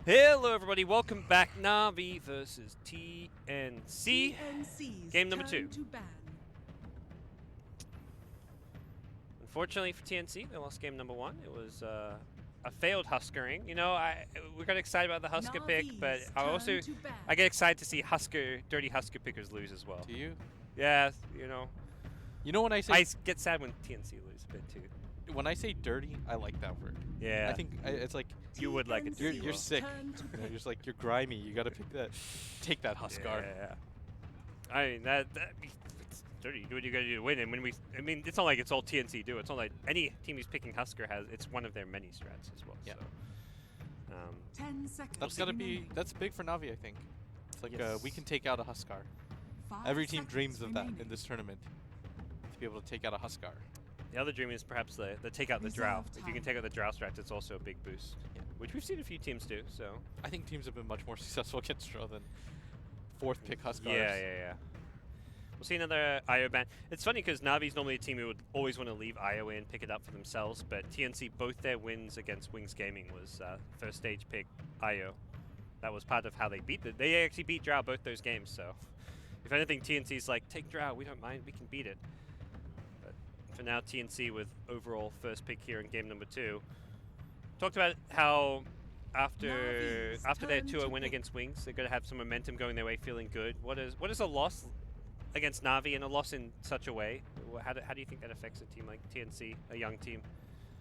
Hello, everybody. Welcome back. Na'Vi versus TNC. TNC's Game number turn 2. to ban. Unfortunately for TNC, they lost game number 1. It was a failed Huskering. You know, we got excited about the Husker pick, but Navi's turn to ban. I get excited to see dirty Husker pickers lose as well. Do you? Yeah, you know. You know when I say I get sad when TNC lose a bit too. when I say dirty, I like that word. Yeah. I think it's like You would like it too. TNC's you're sick. turn to you know, pick. you're just like you're grimy. You gotta take that Huskar. Yeah. I mean it's dirty. You do what you gotta do to win. And I mean, it's not like it's all TNC do. It's not like any team who's picking Husker it's one of their many strats as well. Yeah. So, 10 seconds. That's gotta be remaining. that's big for Navi, I think. It's like Yes. we can take out a Huskar. 5 Every team seconds dreams of that remaining. in this tournament. To be able to take out a Huskar. the other dream is perhaps the take out the Drow. Reserve If you can time. take out the Drow strats, it's also a big boost. Yeah. Which we've seen a few teams do. So. I think teams have been much more successful against Drow than 4th pick Huskars. Yeah. We'll see another IO ban. It's funny because Navi's normally a team who would always want to leave IO in, pick it up for themselves, but TNC, both their wins against Wings Gaming was first stage pick IO. That was part of how they beat it. They actually beat Drow both those games, so if anything, TNC's like, take Drow, we don't mind, we can beat it. But for now, TNC with overall first pick here in game number 2. Talked about how after Navi's their turn 2-0 to win pick. against Wings, they're going to have some momentum going their way, feeling good. What is a loss against Na'Vi and a loss in such a way? How do you think that affects a team like TNC, a young team?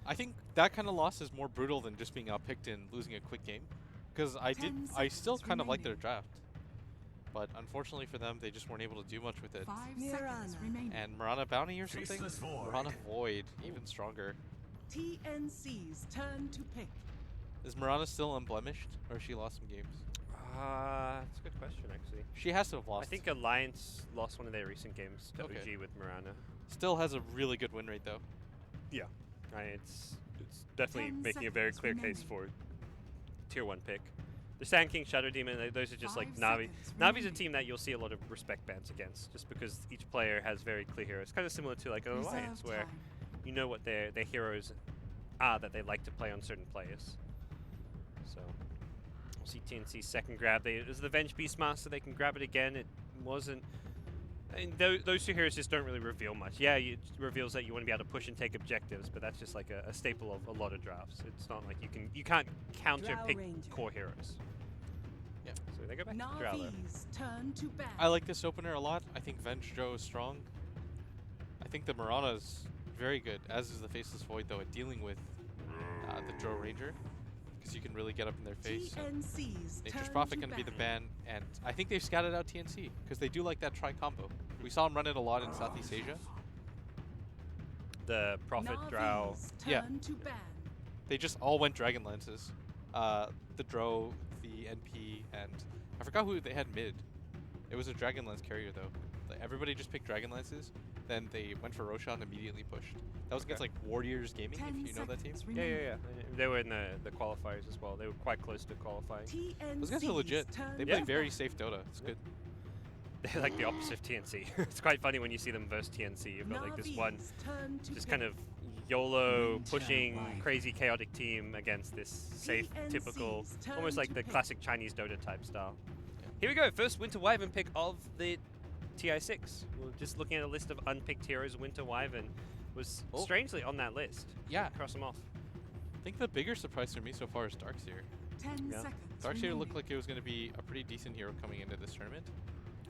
I think that kind of loss is more brutal than just being outpicked and losing a quick game. Because I 10 still seconds kind of like their remaining. draft. But unfortunately for them, they just weren't able to do much with it. 5 seconds remaining. And Marana Bounty or something? Marana Void, even stronger. TNC's turn to pick. Is Marana still unblemished, or has she lost some games? That's a good question, actually. She has to have lost. I think Alliance lost one of their recent games to Okay. OG with Marana. Still has a really good win rate, though. Yeah. It's definitely 10 making a very seconds clear case remaining. for Tier 1 pick. The Sand King, Shadow Demon, those are just like 5 Na'Vi. seconds Navi's a remaining. team that you'll see a lot of respect bans against, just because each player has very clear heroes. Kind of similar to like an Reserve Alliance, where time. you know what their heroes are that they like to play on certain players. So we'll see TNC's second grab. It was the Venge Beastmaster. They can grab it again. It wasn't. I mean, those two heroes just don't really reveal much. Yeah, it reveals that you want to be able to push and take objectives, but that's just like a staple of a lot of drafts. It's not like you can't counter pick core heroes. Yeah. So they go back to Drow. Navi's turn to ban. I like this opener a lot. I think Venge Joe is strong. I think the Marana is very good, as is the Faceless Void, though, at dealing with the Drow Ranger, because you can really get up in their face. So TNC's Nature's turn Prophet to going to be the ban. ban, and I think they've scouted out TNC, because they do like that tri-combo. We saw them run it a lot in Southeast Asia. The Prophet Drow. Navi's Yeah. turn to ban. They just all went Dragon Lances. The Drow, the NP, and I forgot who they had mid. It was a Dragon Lance carrier, though. Like, everybody just picked Dragon Lances, then they went for Roshan and immediately pushed. That was against, like, Warriors Gaming, 10 if you know that team. seconds Yeah. remaining. They were in the qualifiers as well. They were quite close to qualifying. Those guys are legit. They Yeah. play very safe Dota. It's good. They're like the opposite of TNC. It's quite funny when you see them versus TNC. You've got like this one Navi's turn to just pick. kind of YOLO pushing crazy chaotic team against this safe, typical, TNC's turn almost like to the pick. classic Chinese Dota type style. Yeah. Here we go, first Winter Wyvern pick of the TI6. We're just looking at a list of unpicked heroes. Winter Wyvern was Oh. strangely on that list. Yeah. Cross them off. I think the bigger surprise for me so far is Darkseer. 10 Yeah. seconds. Darkseer looked remaining. like it was going to be a pretty decent hero coming into this tournament.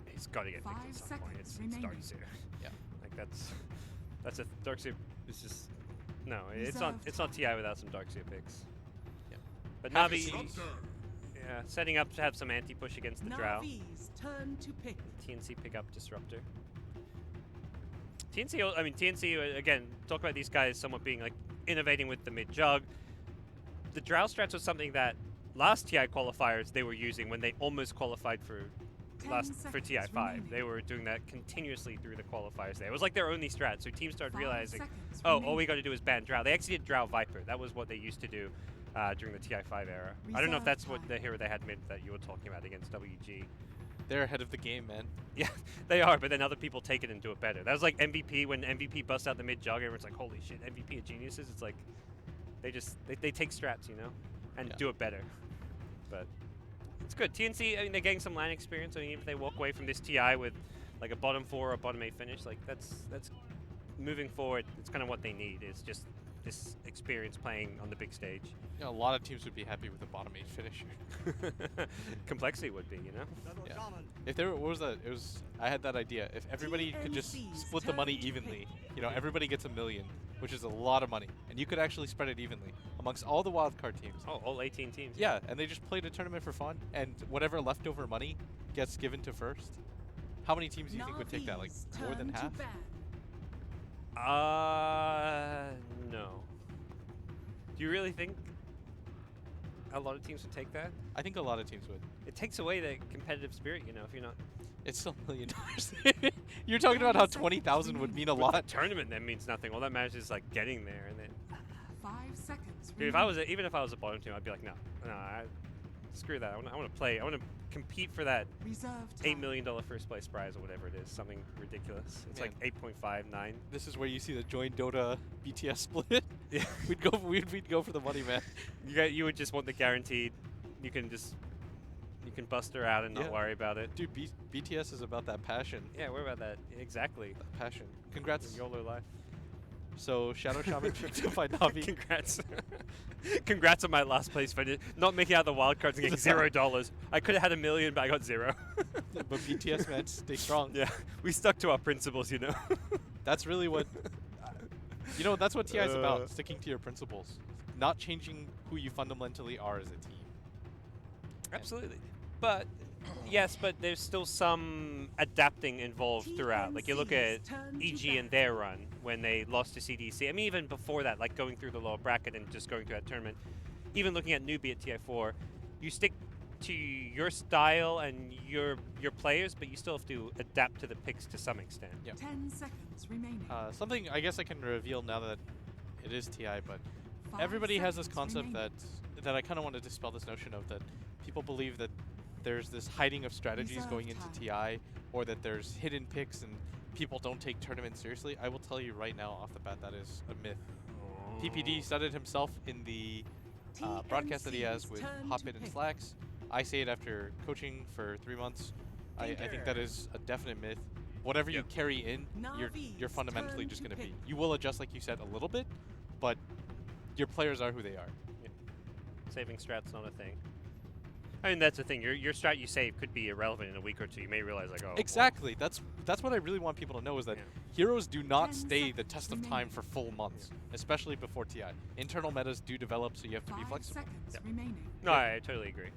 He's got to get picked 5 at some point. seconds It's remaining. Darkseer. Yeah. Like that's a Darkseer. It's just no. It's Reserve not TI without some Darkseer picks. Yeah. But Happy Navi, to yeah, setting up to have some anti-push against the Drow. Navi's turn to pick. TNC pick up Disruptor. TNC, again, talk about these guys somewhat being like innovating with the mid jug. The Drow strats was something that last TI qualifiers they were using when they almost qualified for 10 for seconds TI5. remaining. They were doing that continuously through the qualifiers there. It was like their only strat, so teams started 5 realizing, seconds oh, all remaining. we got to do is ban Drow. They actually did Drow Viper. That was what they used to do during the TI5 era. I don't know if Reserve that's what time. the hero they had mid that you were talking about against WG. They're ahead of the game, man. Yeah, they are, but then other people take it and do it better. That was like MVP when MVP busts out the mid jugger. Everyone's like, holy shit, MVP are geniuses. It's like they take strats, and do it better. But it's good. TNC, I mean, they're getting some LAN experience. I mean, if they walk away from this TI with like a bottom 4 or a bottom 8 finish, like that's moving forward. It's kind of what they need. It's just this experience playing on the big stage. A lot of teams would be happy with a bottom 8 finisher. Complexity would be, Yeah. If there what was that? It was I had that idea. If everybody could just split the money evenly, everybody gets $1 million, which is a lot of money, and you could actually spread it evenly amongst all the wildcard teams. Oh, all 18 teams. Yeah, and they just played a tournament for fun, and whatever leftover money gets given to first. How many teams do you think would take that? Like more than half? No. Do you really think a lot of teams would take that? I think a lot of teams would. It takes away the competitive spirit, if you're not. It's still $1 million. You're talking about how 20,000 would mean a lot. The tournament then means nothing. All that matters is like getting there, and then. 5 seconds. Dude, even if I was a bottom team, I'd be like, no, screw that. I want to play. I want to compete for that $8 million first place prize or whatever it is. Something ridiculous. It's Man. like 8.59. This is where you see the join Dota BTS split. Yeah, we'd go for the money, man. You would just want the guaranteed. You can bust her out and not worry about it. Dude, BTS is about that passion. Yeah, worry about that. Exactly. That passion. Congrats. YOLO life. So Shadow Shaman picked up by Navi. Congrats. Congrats on my last place finish. Not making out the wild cards and getting $0. I could have had $1 million, but I got 0. But BTS, man, stay strong. Yeah, we stuck to our principles, That's really what... that's what TI is about, sticking to your principles. Not changing who you fundamentally are as a team. Absolutely. But, yes, but there's still some adapting involved throughout. Like, you look at EG and their run when they lost to CDC. I mean, even before that, like going through the lower bracket and just going through that tournament. Even looking at newbie at TI4, you stick to your style and your players, but you still have to adapt to the picks to some extent. Yeah. 10 seconds remaining. Something I guess I can reveal now that it is TI, but everybody has this concept that I kind of want to dispel this notion of that people believe that there's this hiding of strategies going into TI, or that there's hidden picks and people don't take tournaments seriously. I will tell you right now off the bat that is a myth. PPD said it himself in the broadcast that he has with Hotbit and Slacks. I say it after coaching for 3 months. I think that is a definite myth. Whatever you carry in, you're fundamentally just going to be. You will adjust, like you said, a little bit, but your players are who they are. Yeah. Saving strat's not a thing. I mean, that's the thing. Your strat you save could be irrelevant in a week or two. You may realize, like, oh. Exactly. Well. That's what I really want people to know is that heroes do not stay the test of time for full months, especially before TI. Internal metas do develop, so you have to be flexible. 5 seconds remaining. No, I totally agree.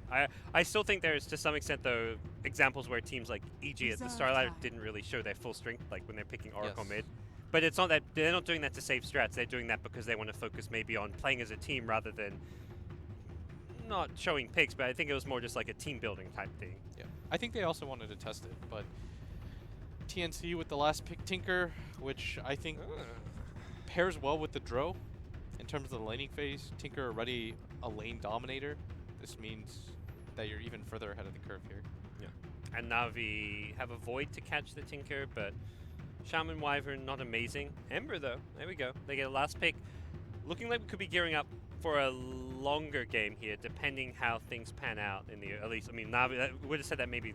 I still think there's, to some extent, though, examples where teams like EG at the start ladder didn't really show their full strength, like when they're picking Oracle mid. But it's not that they're not doing that to save strats. They're doing that because they want to focus maybe on playing as a team rather than not showing picks, but I think it was more just like a team building type thing. Yeah, I think they also wanted to test it, but TNC with the last pick Tinker, which I think pairs well with the Dro in terms of the laning phase. Tinker already a lane dominator. This means that you're even further ahead of the curve here. Yeah, and Navi have a Void to catch the Tinker, but Shaman Wyvern not amazing. Ember though, there we go. They get a last pick. Looking like we could be gearing up for a longer game here, depending how things pan out in the at least. I mean, Navi would have said that maybe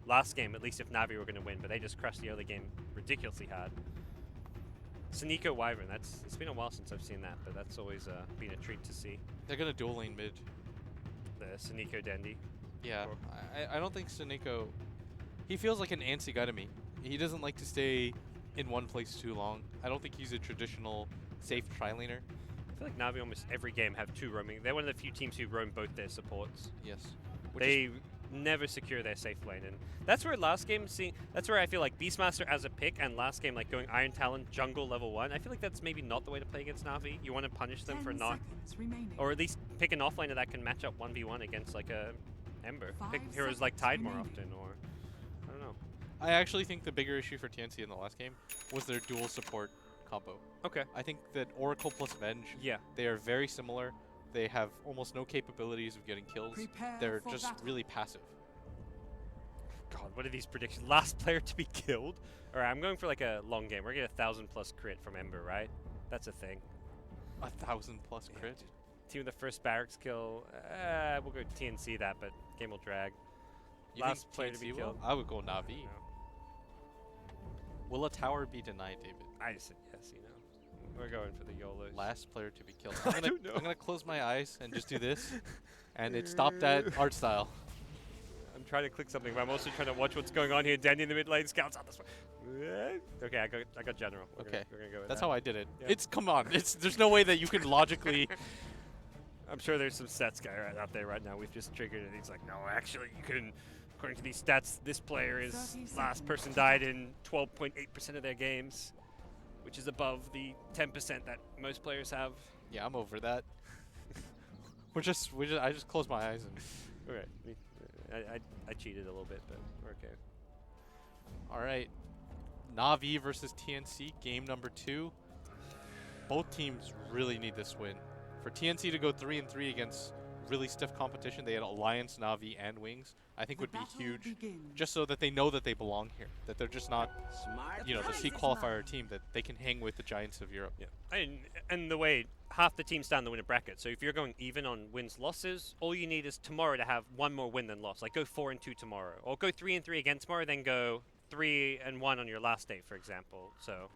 last game, at least if Navi were going to win, but they just crushed the early game ridiculously hard. Saniko Wyvern, it's been a while since I've seen that, but that's always been a treat to see. They're gonna dual lane mid. The Saniko Dandy. Yeah, I don't think Saniko. He feels like an antsy guy to me. He doesn't like to stay in one place too long. I don't think he's a traditional safe tri-laner. I feel like Navi almost every game have 2 roaming. They're one of the few teams who roam both their supports. Yes. They never secure their safe lane, and that's where last game, that's where I feel like Beastmaster as a pick, and last game like going Iron Talon jungle level 1. I feel like that's maybe not the way to play against Navi. You want to punish them for not, or at least pick an offlaner that can match up 1v1 against like a Ember. Pick heroes like Tide more often, or I don't know. I actually think the bigger issue for TNC in the last game was their dual support combo. Okay. I think that Oracle plus Venge, yeah, they are very similar. They have almost no capabilities of getting kills. They're just really passive. God, what are these predictions? Last player to be killed? All right, I'm going for like a long game. We're going to get 1,000+ crit from Ember, right? That's a thing. 1,000+ crit. Yeah, team with the first barracks kill. We'll go TNC that, but game will drag. You Last think player to be TNC will? killed. I would go Navi. No. Will a tower be denied, David? I just said yes, you know. We're going for the YOLOs. Last player to be killed. I don't know. I'm gonna close my eyes and just do this, and it stopped at art style. I'm trying to click something, but I'm also trying to watch what's going on here. Dandy in the mid lane, scouts out this way. Okay, I got general. We're Okay, we're gonna go with that's that. how I did it. Yeah. It's come on. There's no way that you can logically. I'm sure there's some stats guy right out there right now. We've just triggered it. He's like, no, actually, you can. According to these stats, this player is 30 last person died in 12.8% of their games, which is above the 10% that most players have. Yeah, I'm over that. I just closed my eyes and. Okay, I cheated a little bit, but we're okay. All right, Na'Vi versus TNC, game number 2. Both teams really need this win. For TNC to go 3-3 against really stiff competition, they had Alliance, Na'Vi, and Wings, I think would be huge, just so that they know that they belong here, that they're just not, you know, the C qualifier team, that they can hang with the giants of Europe. Yeah, and the way half the teams stand the winner bracket. So if you're going even on wins losses, all you need is tomorrow to have one more win than loss. Like go 4-2 tomorrow, or go 3-3 again tomorrow, then go 3-1 on your last day, for example. So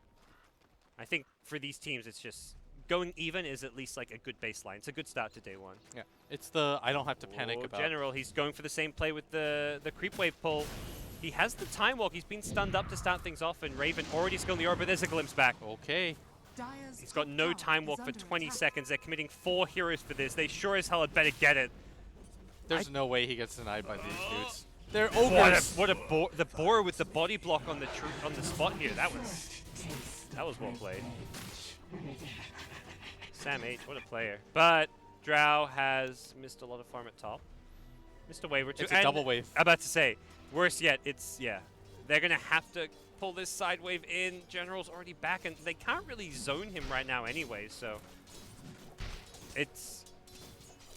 I think for these teams, it's just going even is at least like a good baseline. It's a good start to day 1. Yeah, it's the I don't have to panic Oh, about. General, he's going for the same play with the creep wave pull. He has the time walk. He's been stunned up to start things off, and Raven already skilled the aura, but there's a glimpse back. Okay. He's got no time walk for 20 seconds. They're committing 4 heroes for this. They sure as hell had better get it. There's no way he gets denied by these dudes. They're ogres. What a the boar with the body block on the spot here. That was well played. Sam H, what a player. But Drow has missed a lot of farm at top. Missed a wave or two. It's a double wave. I'm about to say, worse yet, they're gonna have to pull this side wave in. General's already back, and they can't really zone him right now anyway, so it's,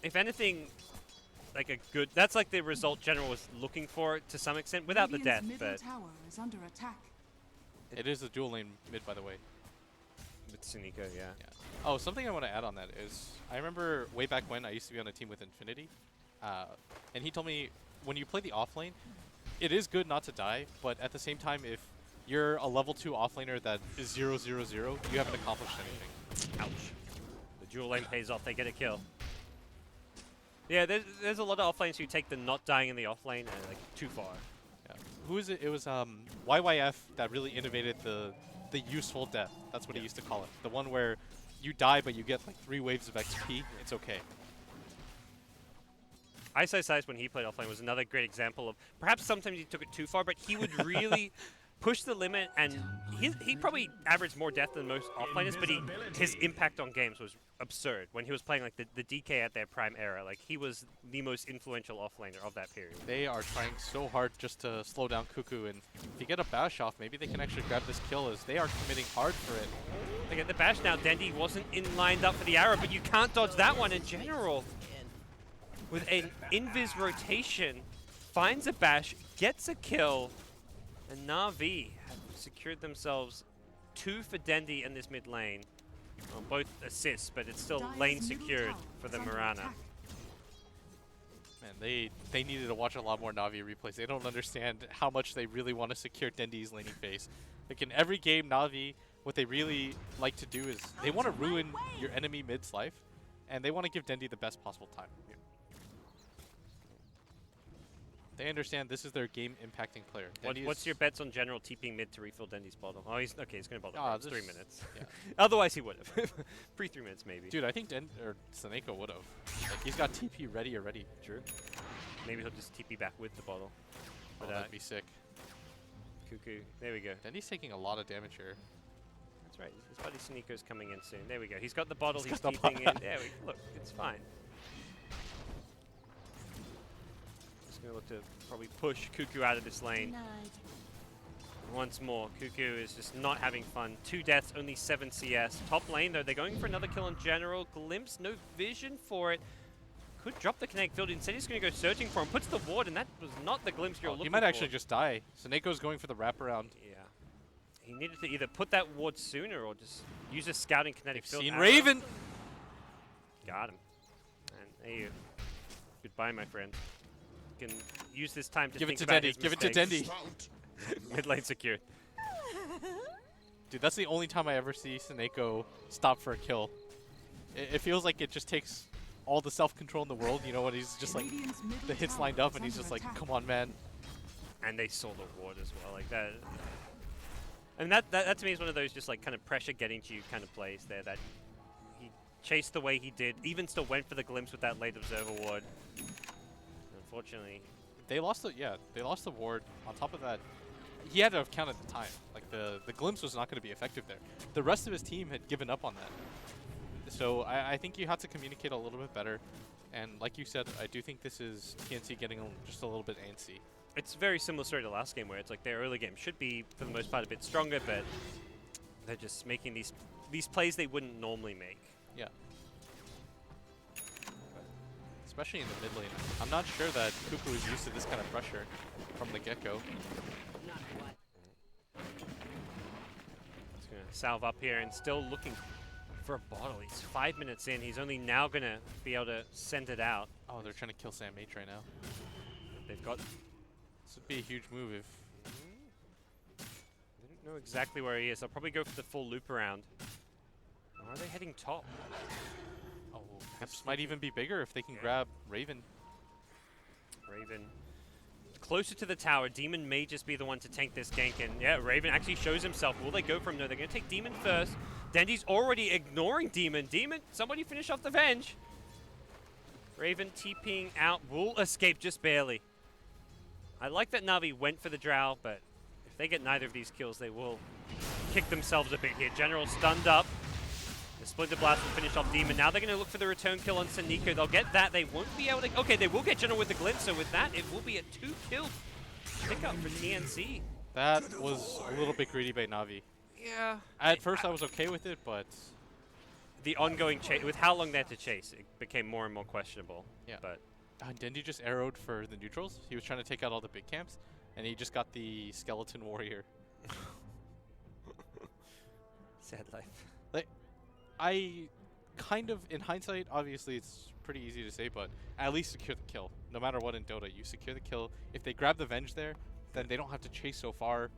if anything, like a good, that's like the result General was looking for to some extent, without the death, but tower is under attack. It is a dual lane mid, by the way. with Sunika, yeah. Oh, something I want to add on that is, I remember way back when I used to be on a team with Infinity, and he told me, when you play the offlane, it is good not to die, but at the same time, if you're a level 2 offlaner that is 0-0-0, you haven't accomplished anything. Ouch. The dual lane pays off, they get a kill. Yeah, there's a lot of offlanes who take the not dying in the offlane and like too far. Yeah. Who is it? It was YYF that really innovated the useful death. That's what he used to call it. The one where you die, but you get like 3 waves of XP. It's okay. Ice, when he played offlane, was another great example of perhaps sometimes he took it too far, but he would really push the limit, and he probably averaged more death than most offlaners, but his impact on games was absurd when he was playing like the DK at their prime era. Like he was the most influential offlaner of that period. They are trying so hard just to slow down Cuckoo, and if you get a bash off, maybe they can actually grab this kill, as they are committing hard for it. They get the bash now. Dendy wasn't lined up for the arrow, but you can't dodge that one in general. With an invis rotation, finds a bash, gets a kill, and Na'Vi have secured themselves 2 for Dendy in this mid lane. Well, both assists, but it's still lane secured for the Mirana. Man, they needed to watch a lot more Na'Vi replays. They don't understand how much they really want to secure Dendy's laning phase. Like in every game, Na'Vi, what they really like to do is they want to ruin your enemy mid's life, and they want to give Dendy the best possible time. Yeah. They understand this is their game-impacting player. What's your bets on General TPing mid to refill Dendy's bottle? Oh, he's going to bottle. It's 3 minutes. Yeah. Otherwise, he would have. Pre 3 minutes, maybe. Dude, I think Seneko would have. Like, he's got TP ready already. True. Maybe he'll just TP back with the bottle. But That'd be sick. Cuckoo. There we go. Dendy's taking a lot of damage here. That's right. His buddy Suniko's coming in soon. There we go. He's got the bottle. He's got the TPing in. There we go. Look, it's fine. Just going to look to probably push Cuckoo out of this lane. Once more, Cuckoo is just not having fun. 2 deaths, only 7 CS. Top lane, though, they're going for another kill on General. Glimpse, no vision for it. could drop the kinetic field. Instead, he's going to go searching for him. Puts the ward, and that was not the glimpse you're looking for. He might actually just die. Seneco's going for the wraparound. Yeah. He needed to either put that ward sooner or just use a scouting kinetic field. Seen arrow. Raven. Got him. And there you. Goodbye, my friend. You can use this time to Give it think to about Dendi. his Give it to mistakes. Dendi. Mid lane secured. Dude, that's the only time I ever see Seneko stop for a kill. It feels like it just takes all the self-control in the world, you know, when he's just like, the hits lined up and he's just like, come on, man. And they saw the ward as well, like that. And that to me is one of those just like kind of pressure getting to you kind of plays there, that he chased the way he did, even still went for the glimpse with that late observer ward. Unfortunately. They lost the ward. On top of that, he had to have counted the time. Like the glimpse was not going to be effective there. The rest of his team had given up on that. So I think you have to communicate a little bit better. And like you said, I do think this is TNC getting just a little bit antsy. It's a very similar story to last game, where it's like their early game should be, for the most part, a bit stronger, but they're just making these plays they wouldn't normally make. Yeah. Especially in the mid lane. I'm not sure that Kupu is used to this kind of pressure from the get-go. He's going to salve up here and still looking for a bottle. He's 5 minutes in. He's only now going to be able to send it out. Oh, they're trying to kill Sam H right now. They've got... This would be a huge move if... They don't know exactly where he is. They'll probably go for the full loop around. Or are they heading top? Oh, this might even be bigger if they can grab Raven. Raven closer to the tower. Demon may just be the one to tank this gank, and yeah, Raven actually shows himself. Will they go for him? No, they're going to take Demon first. Dendi's already ignoring Demon. Demon, somebody finish off the Venge. Raven TPing out, will escape just barely. I like that Na'Vi went for the Drow, but if they get neither of these kills, they will kick themselves a bit here. General stunned up. The Splinter Blast will finish off Demon. Now they're going to look for the return kill on Seneko. They'll get that. They won't be able to... Okay, they will get General with the Glint, so with that, it will be a 2-kill pickup for TNC. That was a little bit greedy by Na'Vi. Yeah. At first I was okay with it, but... The ongoing chase, with how long they had to chase, it became more and more questionable. Yeah. But Dendi just arrowed for the neutrals. He was trying to take out all the big camps, and he just got the Skeleton Warrior. sad life. I kind of, in hindsight, obviously it's pretty easy to say, but at least secure the kill. No matter what in Dota, you secure the kill. If they grab the Venge there, then they don't have to chase so far.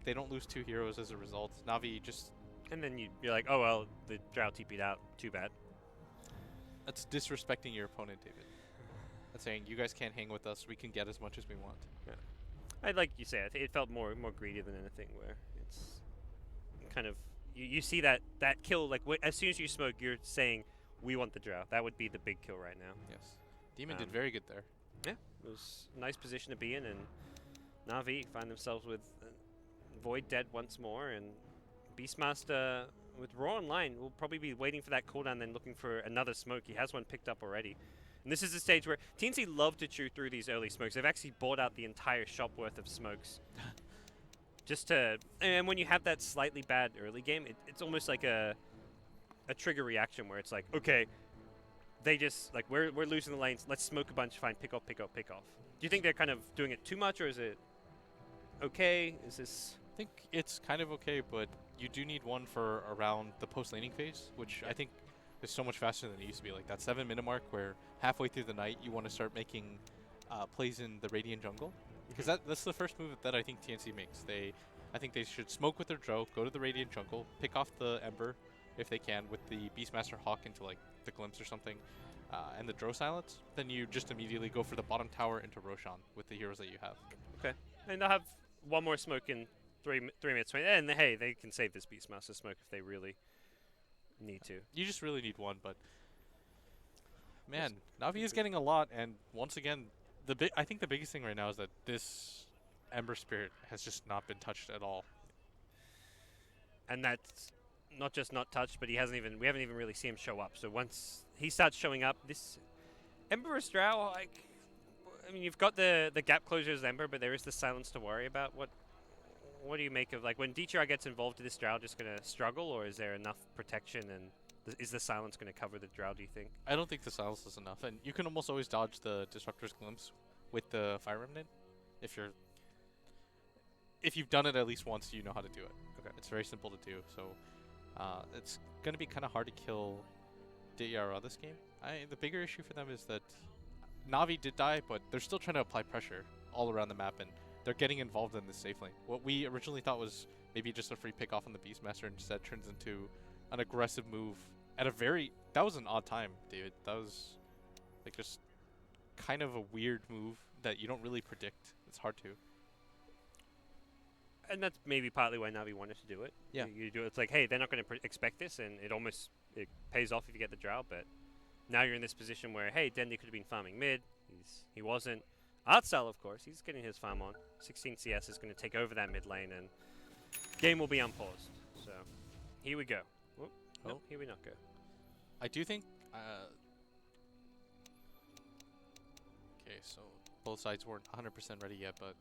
They don't lose 2 heroes as a result. Na'Vi just... And then you're like, oh well, the Drow TP'd out. Too bad. That's disrespecting your opponent, David. That's saying, you guys can't hang with us. We can get as much as we want. Yeah. I'd like you say, it felt more greedy than anything, where it's kind of... You see that kill, like as soon as you smoke, you're saying, we want the Drow. That would be the big kill right now. Yes. Demon did very good there. Yeah, it was a nice position to be in, and Na'Vi find themselves with Void dead once more, and Beastmaster with Raw online will probably be waiting for that cooldown, then looking for another smoke. He has one picked up already. And this is the stage where TNC love to chew through these early smokes. They've actually bought out the entire shop worth of smokes. Just to, and when you have that slightly bad early game, it's almost like a trigger reaction where it's like, okay, they just, like, we're losing the lanes, let's smoke a bunch, fine, pick off, pick off, pick off. Do you think they're kind of doing it too much, or is it okay? Is this... I think it's kind of okay, but you do need one for around the post-laning phase, which I think is so much faster than it used to be. Like that 7-minute mark where halfway through the night you want to start making plays in the Radiant jungle. Because that's the first move that I think TNC makes. I think they should smoke with their Drow, go to the Radiant jungle, pick off the Ember if they can with the Beastmaster Hawk into like the Glimpse or something, and the Drow Silence. Then you just immediately go for the bottom tower into Roshan with the heroes that you have. Okay. And they'll have one more smoke in 3 minutes. And hey, they can save this Beastmaster smoke if they really need to. You just really need one, but man, Na'Vi is getting a lot, and once again, I think the biggest thing right now is that this Ember Spirit has just not been touched at all. And that's not just not touched, but we haven't even really seen him show up. So once he starts showing up, this Emperor's Drow, like, I mean, you've got the gap closure as Ember, but there is the silence to worry about. What do you make of, like, when DTR gets involved, is this Drow just going to struggle, or is there enough protection and Is the silence going to cover the drow, do you think? I don't think the silence is enough, and you can almost always dodge the Disruptor's Glimpse with the Fire Remnant if you've done it at least once, you know how to do it. Okay. It's very simple to do, so it's gonna be kind of hard to kill DERA this game. The bigger issue for them is that Na'Vi did die, but they're still trying to apply pressure all around the map, and they're getting involved in the safe lane. What we originally thought was maybe just a free pick off on the Beastmaster instead turns into an aggressive move at that was an odd time, David. That was like just kind of a weird move that you don't really predict. It's hard to. And that's maybe partly why Na'Vi wanted to do it. Yeah. You do it. It's like, hey, they're not going to expect this, and it pays off if you get the drow. But now you're in this position where, hey, Dendi could have been farming mid. He wasn't. Artstyle, of course, he's getting his farm on. 16 CS is going to take over that mid lane, and game will be unpaused. So here we go. Whoop. Oh. Nope, here we not go. I do think. Okay, so both sides weren't 100% ready yet, but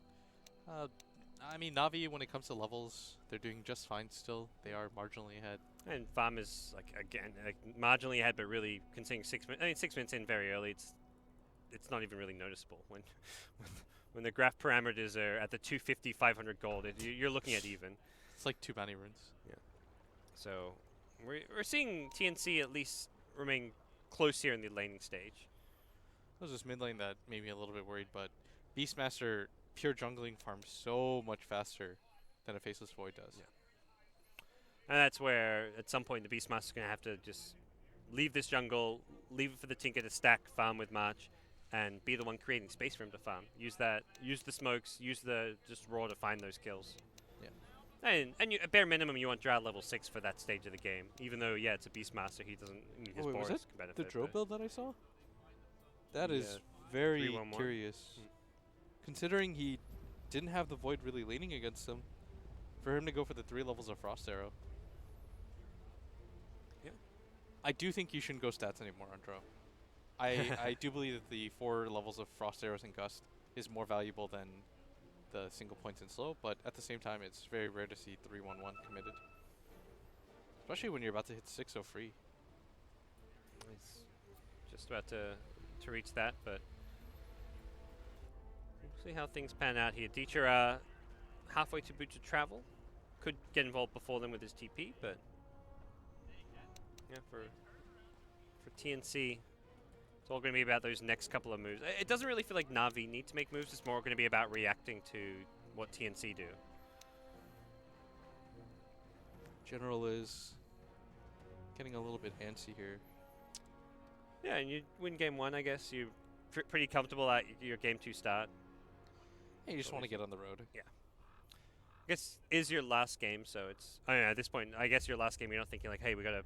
I mean, Na'Vi, when it comes to levels, they're doing just fine still. They are marginally ahead. And farm is again marginally ahead, but really considering 6 minutes. I mean, 6 minutes in very early. It's not even really noticeable when the graph parameters are at the 250, 500 gold. You're looking at even. It's like 2 bounty runes. Yeah. So we're seeing TNC at least remain close here in the laning stage. It was this mid lane that made me a little bit worried, but Beastmaster pure jungling farms so much faster than a Faceless Void does. Yeah. And that's where at some point the Beastmaster's going to have to just leave this jungle, leave it for the Tinker to stack farm with March, and be the one creating space for him to farm. Use the smokes, use the just raw to find those kills. Yeah. And at bare minimum, you want Drow level 6 for that stage of the game. Even though, yeah, it's a Beastmaster, he doesn't. His wait, was boards it can benefit. the Drow but build that I saw? That Yeah, is very 3-1-1. curious. Considering he didn't have the Void really leaning against him, for him to go for the 3 levels of Frost Arrow. Yeah. I do think you shouldn't go stats anymore on Drow. I do believe that the 4 levels of Frost Arrows and Gust is more valuable than the single points in slow, but at the same time, it's very rare to see 3-1-1 committed. Especially when you're about to hit 6-0 free. He's just about to reach that, but we'll see how things pan out here. Deecher halfway to boot to travel. Could get involved before them with his TP, but yeah, for TNC, it's all going to be about those next couple of moves. It doesn't really feel like Na'Vi need to make moves. It's more going to be about reacting to what TNC do. General is getting a little bit antsy here. Yeah, and you win game 1, I guess. You're pretty comfortable at your game 2 start. Hey, you just want to get on the road. Yeah. I guess is your last game, so it's. I mean, at this point, I guess your last game. You're not thinking like, hey, we gotta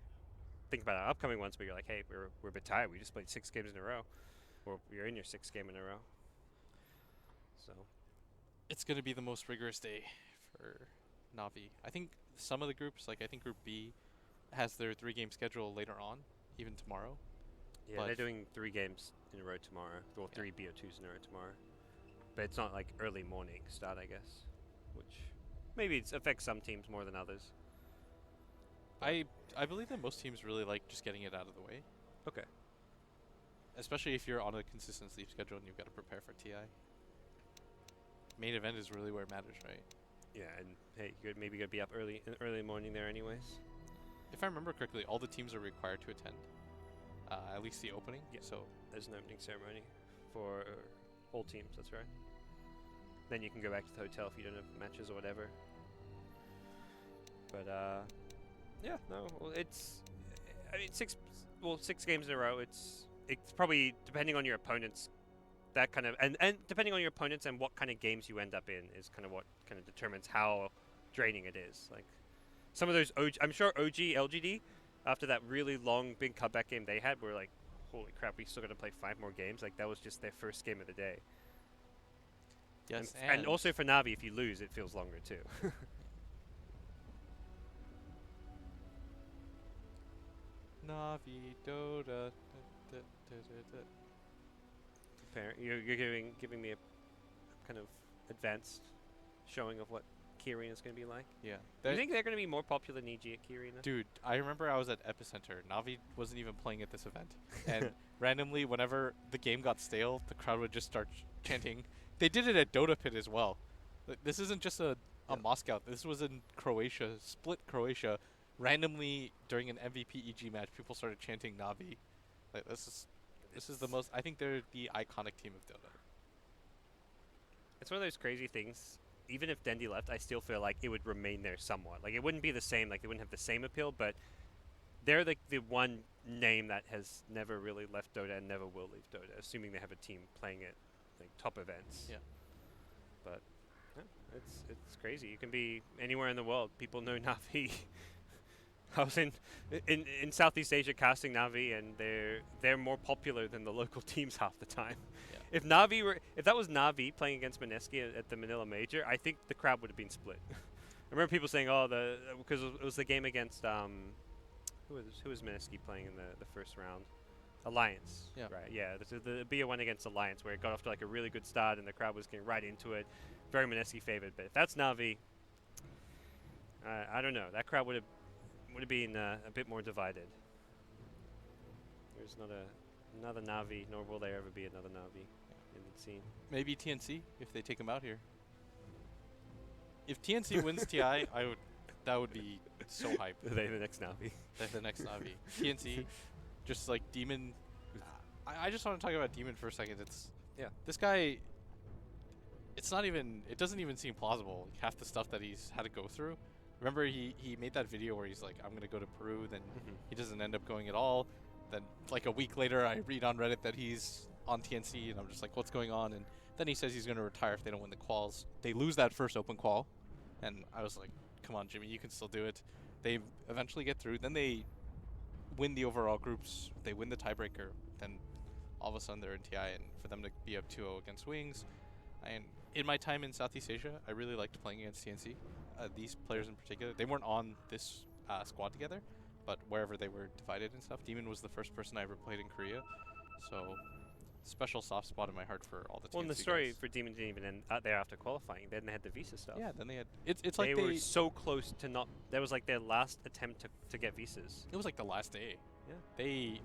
think about our upcoming ones, but you're like, hey, we're a bit tired. We just played 6 games in a row, or you're in your 6th game in a row. So. It's going to be the most rigorous day for Na'Vi. I think some of the groups, like I think Group B, has their 3-game schedule later on, even tomorrow. Yeah, But they're doing 3 games in a row tomorrow, or 3 BO2s in a row tomorrow. But it's not like early morning start, I guess, which maybe it affects some teams more than others. I believe that most teams really like just getting it out of the way, Okay. especially if you're on a consistent sleep schedule and you've got to prepare for TI. Main event is really where it matters, right? Yeah, and hey, maybe gonna be up early morning there, anyways. If I remember correctly, all the teams are required to attend, at least the opening. Yeah. So There's an opening ceremony for all teams. That's right. Then you can go back to the hotel if you don't have matches or whatever. But yeah, no, well, it's. I mean, 6 games in a row. It's probably depending on your opponents. That kind of and depending on your opponents and what kind of games you end up in is kind of what kind of determines how draining it is. Like some of those I'm sure OG LGD after that really long big comeback game they had were like, holy crap, we still got to play 5 more games. Like that was just their first game of the day. yes, And also for Na'Vi, if you lose, it feels longer too. Na'Vi, Dota. You're giving me a kind of advanced showing of what Key Arena is going to be like. Yeah. Do you think they're going to be more popular than EG at Key Arena? Dude, I remember I was at Epicenter. Navi wasn't even playing at this event. And randomly, whenever the game got stale, the crowd would just start chanting. They did it at Dota Pit as well. This isn't just a Moscow. This was in Croatia, split Croatia. Randomly, during an MVP EG match, people started chanting Navi. Like, this is the most... I think they're the iconic team of Dota. It's one of those crazy things. Even if Dendi left, I still feel like it would remain there somewhat. Like, it wouldn't be the same. Like, they wouldn't have the same appeal, but they're the one name that has never really left Dota and never will leave Dota, assuming they have a team playing at like top events. Yeah. But yeah, it's crazy. You can be anywhere in the world. People know Navi. I was in Southeast Asia casting Navi, and they're more popular than the local teams half the time. Yeah. If that was Navi playing against Mineski at the Manila Major, I think the crowd would have been split. I remember people saying, "Oh, because it was the game against who was Mineski playing in the first round? Alliance." Yeah. Right. Yeah. The BO1 against Alliance, where it got off to like a really good start, and the crowd was getting right into it. Very Mineski favored. But if that's Navi, I don't know. That crowd would have been a bit more divided. There's not another Navi, nor will there ever be another Navi in the scene. Maybe TNC, if they take him out here. If TNC wins TI, that would be so hype. They're the next Navi. They're the next Navi. TNC, just like Demon. I just want to talk about Demon for a second. This guy. It's not even. It doesn't even seem plausible. Half the stuff that he's had to go through. Remember, he made that video where he's like, "I'm gonna go to Peru." Then he doesn't end up going at all. Then like a week later, I read on Reddit that he's on TNC, and I'm just like, "What's going on?" And then he says he's gonna retire if they don't win the quals. They lose that first open qual, and I was like, "Come on, Jimmy, you can still do it." They eventually get through. Then they win the overall groups. They win the tiebreaker. Then all of a sudden they're in TI, and for them to be up 2-0 against Wings, and in my time in Southeast Asia, I really liked playing against TNC. These players in particular, they weren't on this squad together, but wherever they were divided and stuff. Demon was the first person I ever played in Korea, so special soft spot in my heart for all the TNC Well, and the story guys. for Demon didn't even end out there after qualifying. Then they had the visa stuff. Yeah, then they had it's like they were so close to not. That was like their last attempt to get visas. it was like the last day. Yeah. They,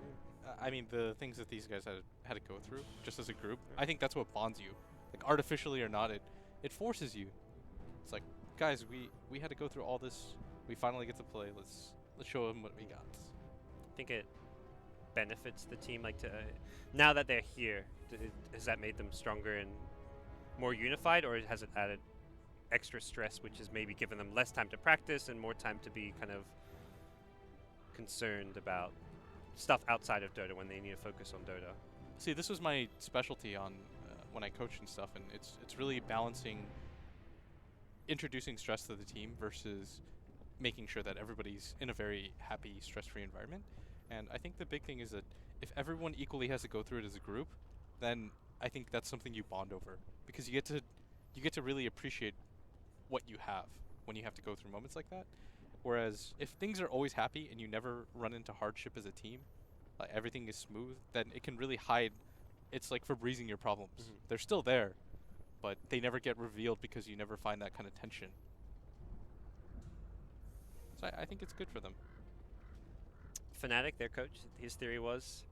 I mean, the things that these guys had to go through just as a group. I think that's what bonds you, like artificially or not. It forces you. It's like, guys, we had to go through all this. We finally get to play. Let's show them what we got. I think it benefits the team. Like now that they're here, has that made them stronger and more unified, or has it added extra stress, which has maybe given them less time to practice and more time to be kind of concerned about stuff outside of Dota when they need to focus on Dota? See, this was my specialty on when I coach and stuff, and it's really balancing introducing stress to the team versus making sure that everybody's in a very happy, stress-free environment. And I think the big thing is that if everyone equally has to go through it as a group, then I think that's something you bond over, because you get to really appreciate what you have when you have to go through moments like that. Whereas if things are always happy and you never run into hardship as a team, like everything is smooth, then it can really hide. It's like Febrezing your problems. They're still there, but they never get revealed because you never find that kind of tension. So I think it's good for them. Fnatic, their coach, his theory was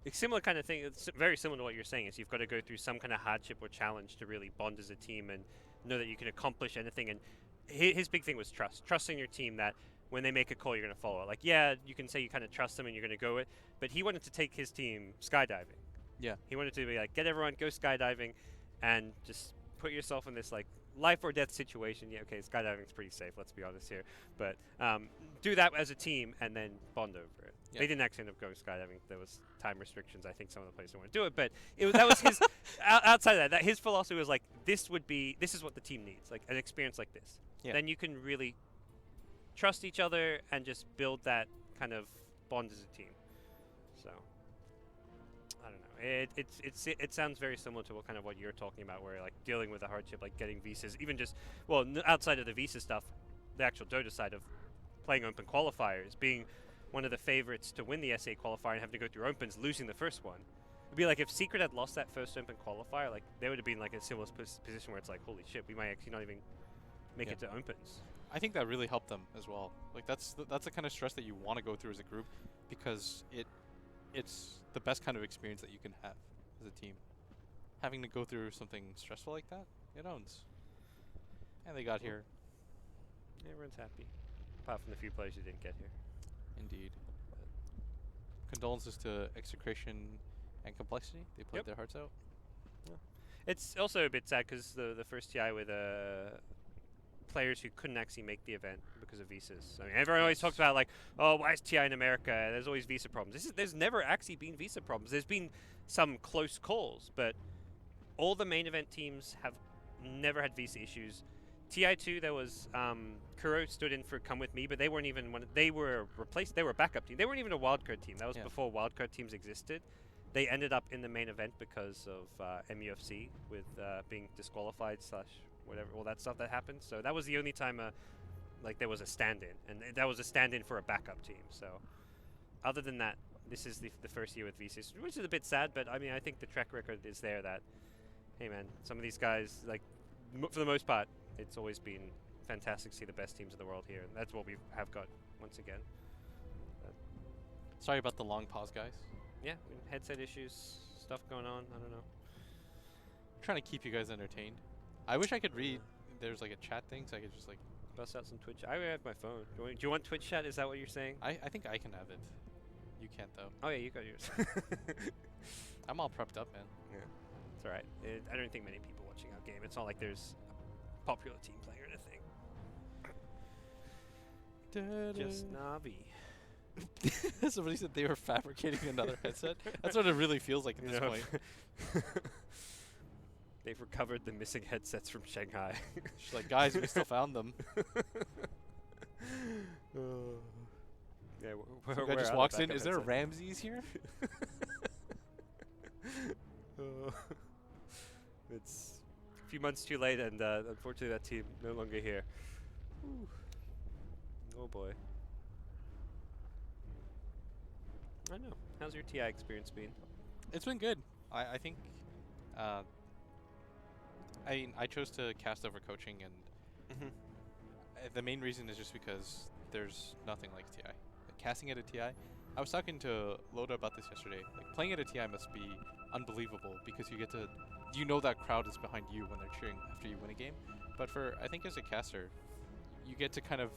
a similar kind of thing. It's very similar to what you're saying. Is you've got to go through some kind of hardship or challenge to really bond as a team and know that you can accomplish anything. And his big thing was trusting your team that when they make a call, you're going to follow it. Like, yeah, you can say you kind of trust them and you're going to go it, but he wanted to take his team skydiving. Yeah. He wanted to be like, get everyone, go skydiving, and just put yourself in this like life or death situation. Yeah, okay, skydiving's pretty safe, let's be honest here. But do that as a team and then bond over it. Yeah. They didn't actually end up going skydiving. There was time restrictions. I think some of the players didn't want to do it, but that was his. Outside of that, his philosophy was like, this is what the team needs, like an experience like this. Yeah. Then you can really trust each other and just build that kind of bond as a team. So I don't know. It sounds very similar to what you're talking about, where like dealing with the hardship, like getting visas, even just outside of the visa stuff, the actual Dota side of playing open qualifiers, being one of the favorites to win the SA qualifier and having to go through opens, losing the first one. It'd be like if Secret had lost that first open qualifier, like they would have been like a similar position where it's like, holy shit, we might actually not even make Yeah. it to opens. I think that really helped them as well. Like that's the kind of stress that you want to go through as a group, because it's the best kind of experience that you can have as a team. Having to go through something stressful like that, it owns. And they got here, Everyone's happy, apart from the few players who didn't get here. indeed. Condolences to Execration and Complexity. They played Yep. their hearts out. It's also a bit sad because the first TI with players who couldn't actually make the event because of visas. I mean, everyone always talks about like, oh, why is TI in America? There's always visa problems. There's never actually been visa problems. There's been some close calls, but all the main event teams have never had visa issues. TI2, there was Kuro stood in for Come With Me, but they weren't even one. They were replaced. They were a backup team. They weren't even a wildcard team. That was Yeah. before wildcard teams existed. They ended up in the main event because of MUFC with being disqualified / whatever, all that stuff that happened. So that was the only time like there was a stand-in, and that was a stand-in for a backup team. So other than that, this is the first year with VCs, which is a bit sad. But I mean, I think the track record is there that, hey man, some of these guys, like for the most part, it's always been fantastic to see the best teams in the world here, and that's what we have got once again. Sorry about the long pause, guys. Yeah, headset issues, stuff going on. I don't know. I'm trying to keep you guys entertained. I wish I could read. There's like a chat thing, so I could just like. Bust out some Twitch. I have my phone. Do you want Twitch chat? Is that what you're saying? I think I can have it. You can't though. Oh yeah, you got yours. I'm all prepped up, man. Yeah, it's all right. I don't think many people watching our game. It's not like there's a popular team playing or anything. Just Navi. Somebody said they were fabricating another headset. That's what it really feels like at this Yeah. point. They've recovered the missing headsets from Shanghai. She's like, guys, we still found them. Yeah, Some guy just walks in. Is there a Ramses here? It's a few months too late, and unfortunately that team no longer here. Whew. Oh boy. I know. How's your TI experience been? It's been good. I think. I chose to cast over coaching, and the main reason is just because there's nothing like TI. Like, casting at a TI, I was talking to Loda about this yesterday. Like, playing at a TI must be unbelievable because you know that crowd is behind you when they're cheering after you win a game. But I think as a caster, you get to kind of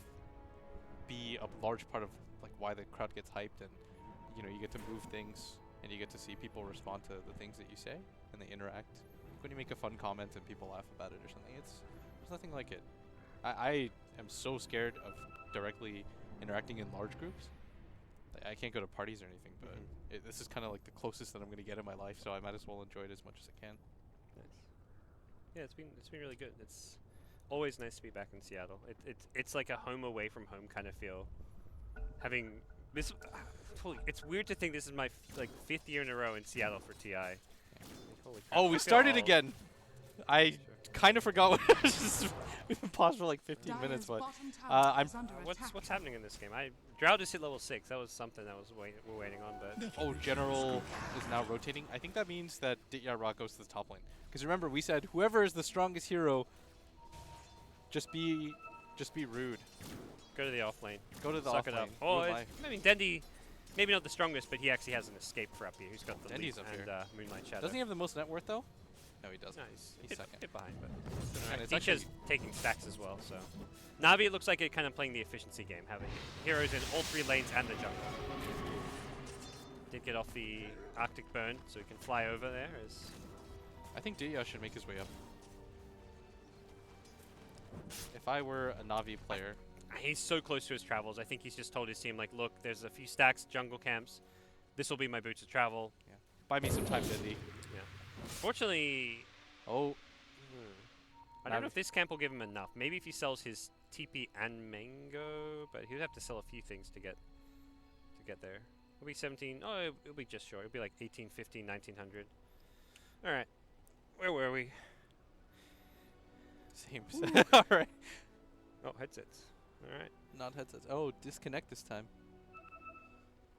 be a large part of like why the crowd gets hyped, and you get to move things, and you get to see people respond to the things that you say, and they interact. When you make a fun comment and people laugh about it or something, there's nothing like it. I am so scared of directly interacting in large groups. Like, I can't go to parties or anything, but this is kind of like the closest that I'm going to get in my life, so I might as well enjoy it as much as I can. Nice. Yeah, it's been really good. It's always nice to be back in Seattle. It's like a home away from home kind of feel. Having this, it's weird to think this is my fifth year in a row in Seattle for TI. Like, holy crap. Oh, we started again. I kind of forgot what we've been paused for like 15 minutes, but what's happening in this game? Drow just hit level 6. That was something that we're waiting on, but General is now rotating. I think that means that Ditya Rock goes to the top lane. Because remember, we said whoever is the strongest hero, just be rude. go to the off lane. Go to the Suck off it lane. up. Oh, Who am I mean Dendy, maybe not the strongest, but he actually has an escape for up here. He's got the Dendy's leap up and here. Moonlight Shadow. Doesn't he have the most net worth though? No, he doesn't. Nice. He's Hit second. behind, but And it's Nisha's actually taking stacks as well. So Navi, it looks like it kind of playing the efficiency game, having heroes in all 3 lanes and the jungle. Did get off the Arctic burn, so he can fly over there. I think Ditya should make his way up. If I were a Navi player, He's so close to his travels. I think he's just told his team, like, look, there's a few stacks, jungle camps. This will be my boots of travel. yeah. Buy me some time, Dendy. Yeah. Fortunately, Oh, I don't know Navi. if this camp will give him enough. Maybe if he sells his TP and Mango, but he would have to sell a few things to get there. It'll be 17. Oh, it'll be just short. It'll be like 18, 15, 1900. All right. Where were we? same. All right. Oh, headsets. All right. Not headsets. Oh, disconnect this time.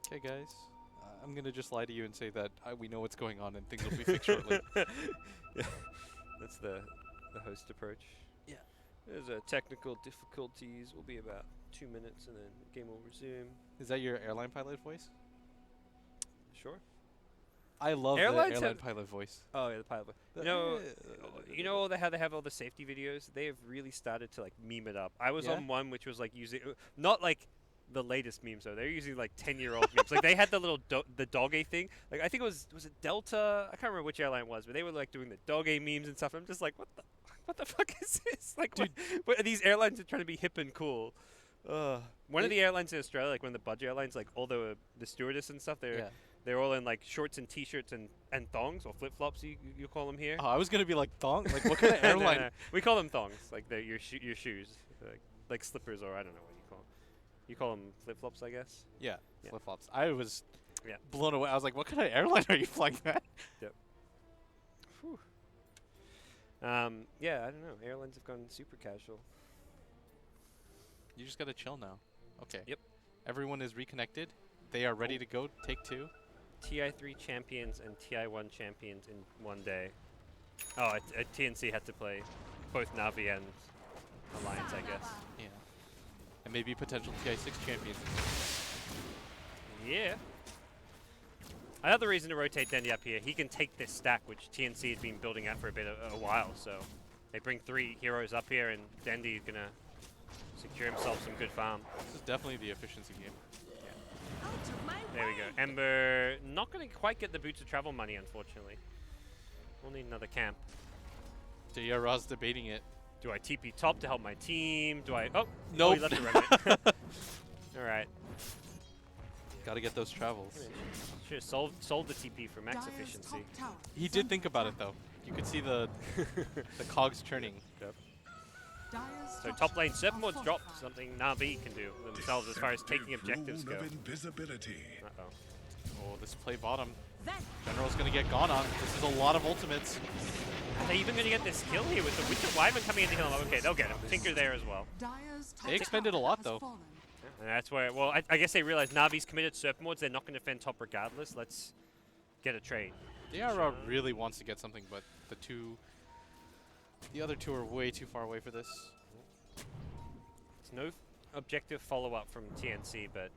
Okay, guys. I'm gonna just lie to you and say that we know what's going on and things will be fixed shortly. Yeah. That's the host approach. Yeah. There's technical difficulties. Will be about 2 minutes, and then the game will resume. Is that your airline pilot voice? Sure. I love Airlines the airline have- pilot voice. Oh yeah, the pilot. You know how they have all the safety videos? They have really started to like meme it up. I was Yeah? on one which was like using not like the latest memes though. They're using like 10-year-old memes. Like they had the little the doggy thing. Like I think it was it Delta? I can't remember which airline it was, but they were like doing the doggy memes and stuff. I'm just like, what the fuck is this? Like, what these airlines are trying to be hip and cool. One of the airlines in Australia, like one of the budget airlines, like all the stewardess and stuff, they're all in like shorts and t-shirts and thongs or flip-flops. You call them here. Oh, I was gonna be like thong. Like what kind of airline? No. We call them thongs, like they're your shoes, like slippers or I don't know what you call them. You call them flip-flops, I guess. Yeah, Yeah. flip flops. I was Yeah. blown away. I was like, what kind of airline are you flying that? Yeah, I don't know. Airlines have gone super casual. You just gotta chill now. Okay. Yep. Everyone is reconnected. They are ready to go. Take 2. TI3 champions and TI1 champions in one day. Oh, TNC had to play both Navi and Alliance, I guess. Yeah. And maybe potential TI6 champions. Yeah. Another reason to rotate Dendy up here, he can take this stack, which TNC has been building out for a while. So they bring 3 heroes up here, and Dendy is gonna secure himself some good farm. This is definitely the efficiency game. There we go. Ember not going to quite get the boots of travel money, unfortunately. We'll need another camp. JR's debating it. Do I TP top to help my team? Do I... Oh, Nope. he left the remnant. All right. Gotta get those travels. Should have sold the TP for max efficiency. He did think about it though. You could see the cogs churning. Yep. So top lane, Serpentward's dropped something Navi can do themselves as far as taking objectives go. Invisibility. Uh-oh. Oh, this play bottom. General's gonna get gone on. This is a lot of ultimates. Are they even gonna get this kill here with the Winter Wyvern coming in to heal him? Okay, they'll get him. Tinker there as well. They expended a lot though. And that's where, well, I guess they realize Navi's committed Serpentwards. They're not going to defend top regardless. Let's get a trade. DRR really wants to get something, but the other 2 are way too far away for this. It's no objective follow-up from TNC, but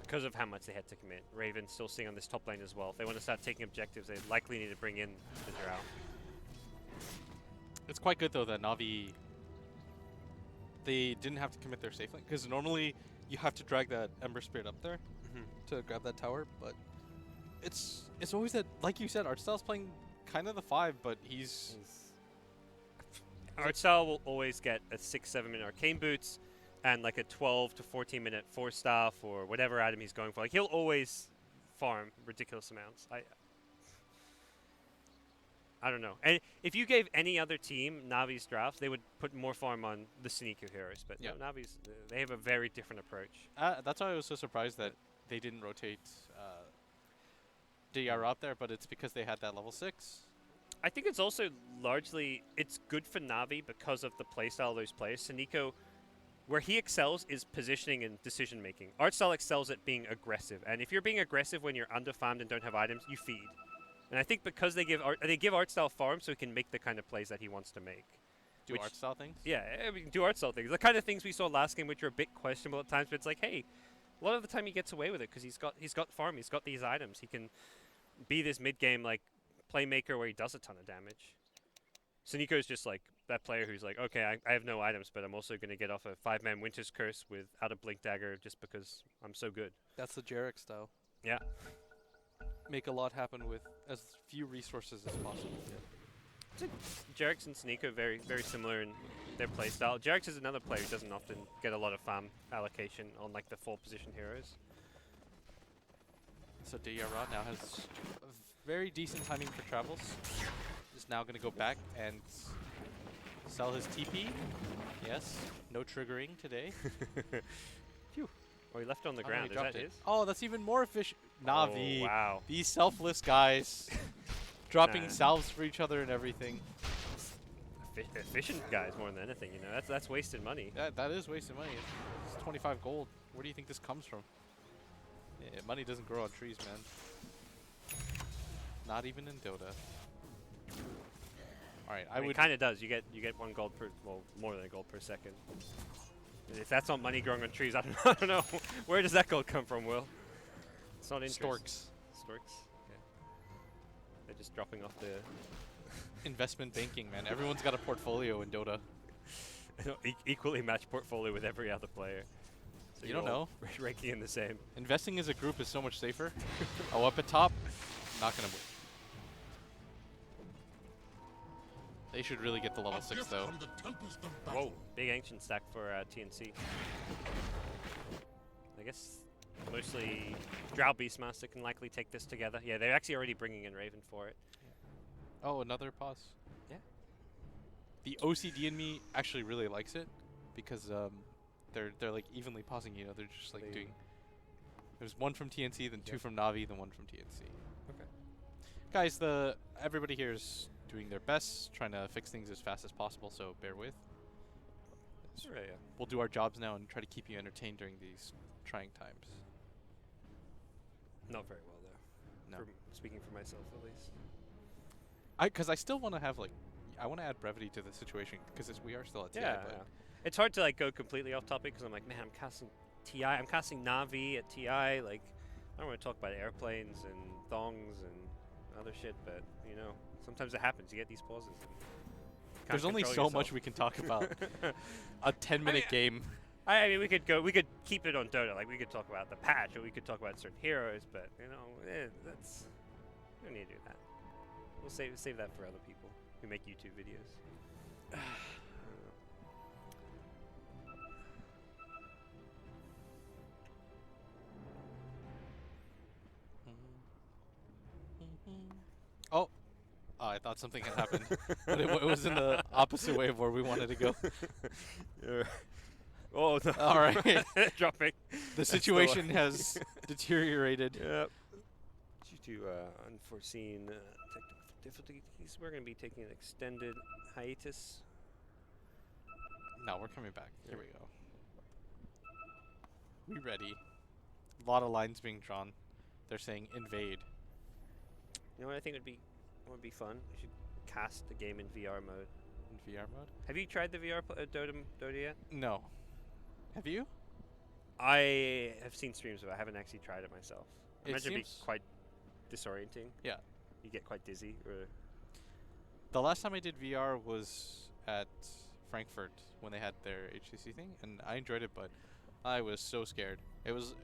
because of how much they had to commit, Raven's still sitting on this top lane as well. If they want to start taking objectives, they likely need to bring in the Drow. It's quite good though that Navi, they didn't have to commit their safe lane, because normally you have to drag that Ember Spirit up there to grab that tower, but it's always that, like you said, Artstyle's playing kind of the 5, but he's Artstyle will always get a 6-7 minute Arcane Boots and like a 12 to 14 minute Force Staff or whatever item he's going for. Like he'll always farm ridiculous amounts. I don't know. And if you gave any other team Navi's drafts, they would put more farm on the Sneaker heroes. But no, Navi's, they have a very different approach. that's why I was so surprised that they didn't rotate DR up there, but it's because they had that level 6. I think it's also largely, it's good for Navi because of the playstyle of those players. Sneeko, where he excels is positioning and decision making. Artstyle excels at being aggressive. And if you're being aggressive when you're underfarmed and don't have items, you feed. And I think because they give Artstyle farm so he can make the kind of plays that he wants to make. Do Artstyle things? Yeah, we can do Artstyle things. The kind of things we saw last game, which are a bit questionable at times, but it's like, hey, a lot of the time he gets away with it because he's got farm, he's got these items. He can be this mid-game like playmaker where he does a ton of damage. Sneeko's just like that player who's like, okay, I have no items, but I'm also going to get off a 5-man Winter's Curse without a Blink Dagger just because I'm so good. That's the Jarek style. Yeah. Make a lot happen with as few resources as possible. Jarex and Sneeko very, very similar in their playstyle. Jarex is another player who doesn't often get a lot of farm allocation on like the 4 position heroes. So Dayara now has a very decent timing for travels. Is now going to go back and sell his TP. Yes, no triggering today. Phew. Oh, he left on the Oh, ground. he Is dropped that it. his? Oh, that's even more efficient. Navi. Oh, wow. These selfless guys dropping salves for each other and everything. Efficient guys more than anything, you know. That's wasted money. That is wasted money. It's 25 gold. Where do you think this comes from? Yeah, money doesn't grow on trees, man. Not even in Dota. All right, I mean, it kind of does. You get 1 gold per, well, more than a gold per second. If that's not money growing on trees, I don't know. Where does that gold come from, Will? It's not interest. Storks. Storks? Okay. They're just dropping off the... Investment banking, man. Everyone's got a portfolio in Dota. Equally matched portfolio with every other player. So You don't know. Ranking in the same. Investing as a group is so much safer. Oh, up at top, not gonna win. They should really get the level 6 though. Whoa, big ancient stack for TNC. I guess mostly Drow Beastmaster can likely take this together. Yeah, they're actually already bringing in Raven for it. Oh, another pause. Yeah. The OCD in me actually really likes it because they're like evenly pausing. You know, they're just like doing. There's 1 from TNC, then 2 from Navi, then 1 from TNC. Okay. Guys, everybody here is doing their best, trying to fix things as fast as possible. So bear with. Sure, yeah. We'll do our jobs now and try to keep you entertained during these trying times. Not very well though. No. Speaking for myself at least. Because I still want to have I want to add brevity to the situation because we are still at TI. Yeah, But yeah. It's hard to like go completely off topic because I'm like, man, I'm casting TI. I'm casting Navi at TI. Like, I don't want to talk about airplanes and thongs and other shit, but you know, sometimes it happens. You get these pauses. And you there's can't only so control much yourself. we can talk about. A 10-minute game. I mean, we could keep it on Dota. Like, we could talk about the patch, or we could talk about certain heroes. But you know, that's we don't need to do that. We'll save that for other people who make YouTube videos. Oh, I thought something had happened, but it was in the opposite way of where we wanted to go. Oh, no. All right. Dropping. The situation has deteriorated. Yep. Due to unforeseen technical difficulties, we're going to be taking an extended hiatus. No, we're coming back. Here we go. We ready. A lot of lines being drawn. They're saying invade. You know what I think would be fun? We should cast the game in VR mode. In VR mode? Have you tried the VR Dota yet? No. Have you? I have seen streams of it. I haven't actually tried it myself. I It imagine it'd be seems- quite disorienting. Yeah. You get quite dizzy. Or The last time I did VR was at Frankfurt when they had their HCC thing, and I enjoyed it, but I was so scared. It was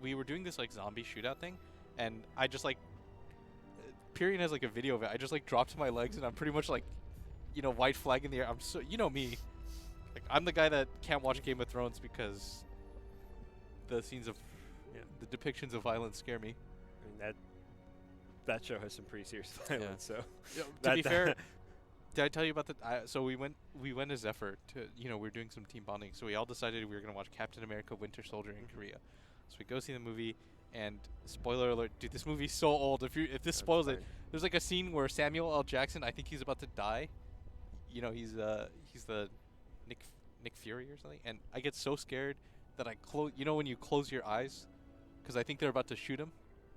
we were doing this like zombie shootout thing, and I just like Pyrian has like a video of it. I just like dropped to my legs, and I'm pretty much like, you know, white flag in the air. I'm so, you know me, like I'm the guy that can't watch Game of Thrones because the scenes of the depictions of violence scare me. I mean, that show has some pretty serious violence. So to be fair, did I tell you about the? So we went as Zephyr to, you know, we were doing some team bonding. So we all decided we were gonna watch Captain America: Winter Soldier in Korea. So we go see the movie, and spoiler alert, dude, this movie's so old. If this spoils it, there's like a scene where Samuel L. Jackson, I think he's about to die. You know, he's the Nick Fury or something, and I get so scared that I close. You know, when you close your eyes, because I think they're about to shoot him.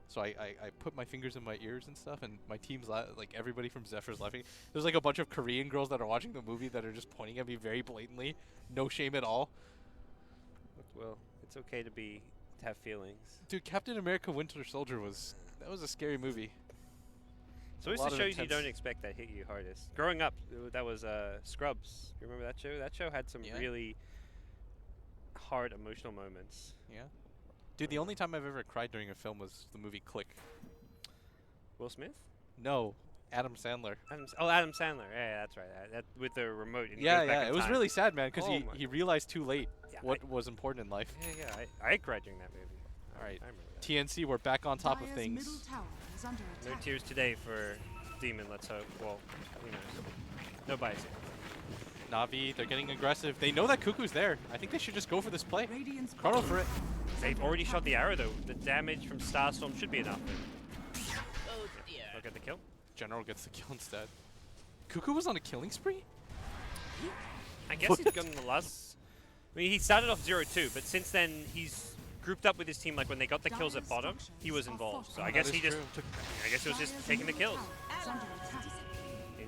So I put my fingers in my ears and stuff, and my team's like everybody from Zephyr's laughing. There's like a bunch of Korean girls that are watching the movie that are just pointing at me very blatantly, no shame at all. Well, it's okay to have feelings. Dude, Captain America: Winter Soldier was a scary movie. So it's the shows you don't expect that hit you hardest. Growing up, that was Scrubs. You remember that show? That show had some really hard emotional moments. Yeah. Dude, the only time I've ever cried during a film was the movie Click. Will Smith? No, Adam Sandler. Adam Sandler. Yeah, that's right. That with the remote. And Yeah. It was really sad, man, because Oh he realized too late Yeah, what was important in life. Yeah. I cried during that movie. All right. I remember that. TNC, we're back on top of Dire's things. middle tower is under No attack. tears today for Demon. Let's hope. Well, who knows? No bias. Navi, they're getting aggressive. They know that Cuckoo's there. I think they should just go for this play. Radiant's Chrono for it. They've already shot the arrow though. The damage from Starstorm should be enough. Oh dear. Look at the kill. General gets the kill instead. Cuckoo was on a killing spree? I guess he's gotten the last. I mean, he started off 0-2, but since then he's grouped up with his team. Like when they got the kills at bottom, he was involved. So I That guess is he just true. took. I guess he was just taking the kills. Is under attack.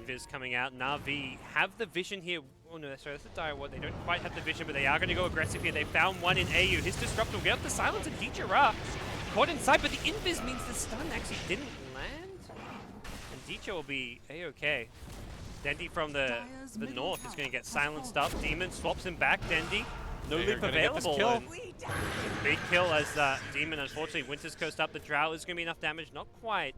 Invis coming out. Na'Vi have the vision here. Oh no, sorry, that's the dire ward. They don't quite have the vision, but they are going to go aggressive here. They found one in AU. His Disruptor will get up the silence, and Dichara caught inside, but the Invis means the stun actually didn't land. And Dicha will be A-okay. Dendy from the north is going to get silenced up. Demon swaps him back. Dendy, no They're leap gonna get this available. kill. And big kill as Demon, unfortunately, Winter's Coast up. The Drow is going to be enough damage. Not quite.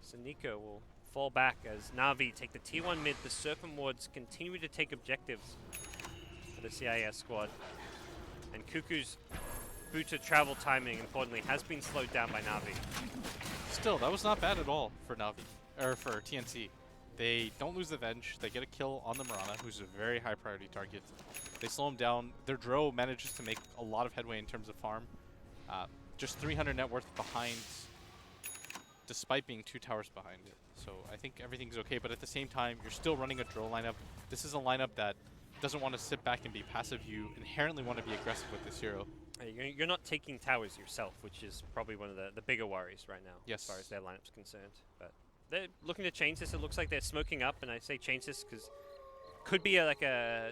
So Nico will fall back as Na'Vi take the tier 1 mid. The Serpent Wards continue to take objectives for the CIS squad. And Cuckoo's boots of travel timing, importantly, has been slowed down by Na'Vi. Still, that was not bad at all for Na'Vi, or for TNC. They don't lose the Venge. They get a kill on the Mirana, who's a very high priority target. They slow him down. Their Dro manages to make a lot of headway in terms of farm. Just 300 net worth behind, despite being 2 towers behind. So I think everything's okay, but at the same time, you're still running a Dro lineup. This is a lineup that doesn't want to sit back and be passive. You inherently want to be aggressive with this hero. You're not taking towers yourself, which is probably one of the bigger worries right now, Yes. as far as their lineup's concerned. But they're looking to change this. It looks like they're smoking up, and I say change this because could be like a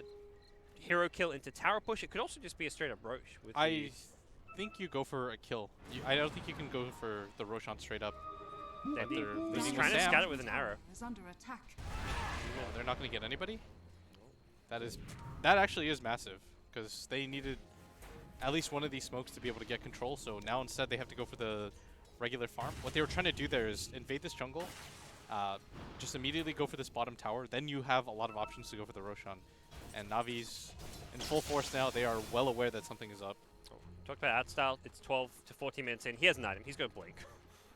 hero kill into tower push. It could also just be a straight up Roche. With I think you go for a kill. I don't think you can go for the Roshan straight up. But Dendy they're is leading trying with to Sam. scout it with an arrow. Is under attack. Oh, they're not going to get anybody? That actually is massive, because they needed at least one of these smokes to be able to get control, so now instead they have to go for the regular farm. What they were trying to do there is invade this jungle, just immediately go for this bottom tower, then you have a lot of options to go for the Roshan. And Navi's in full force now. They are well aware that something is up. Talked about out style. It's 12 to 14 minutes in. He has an item. He's going to blink.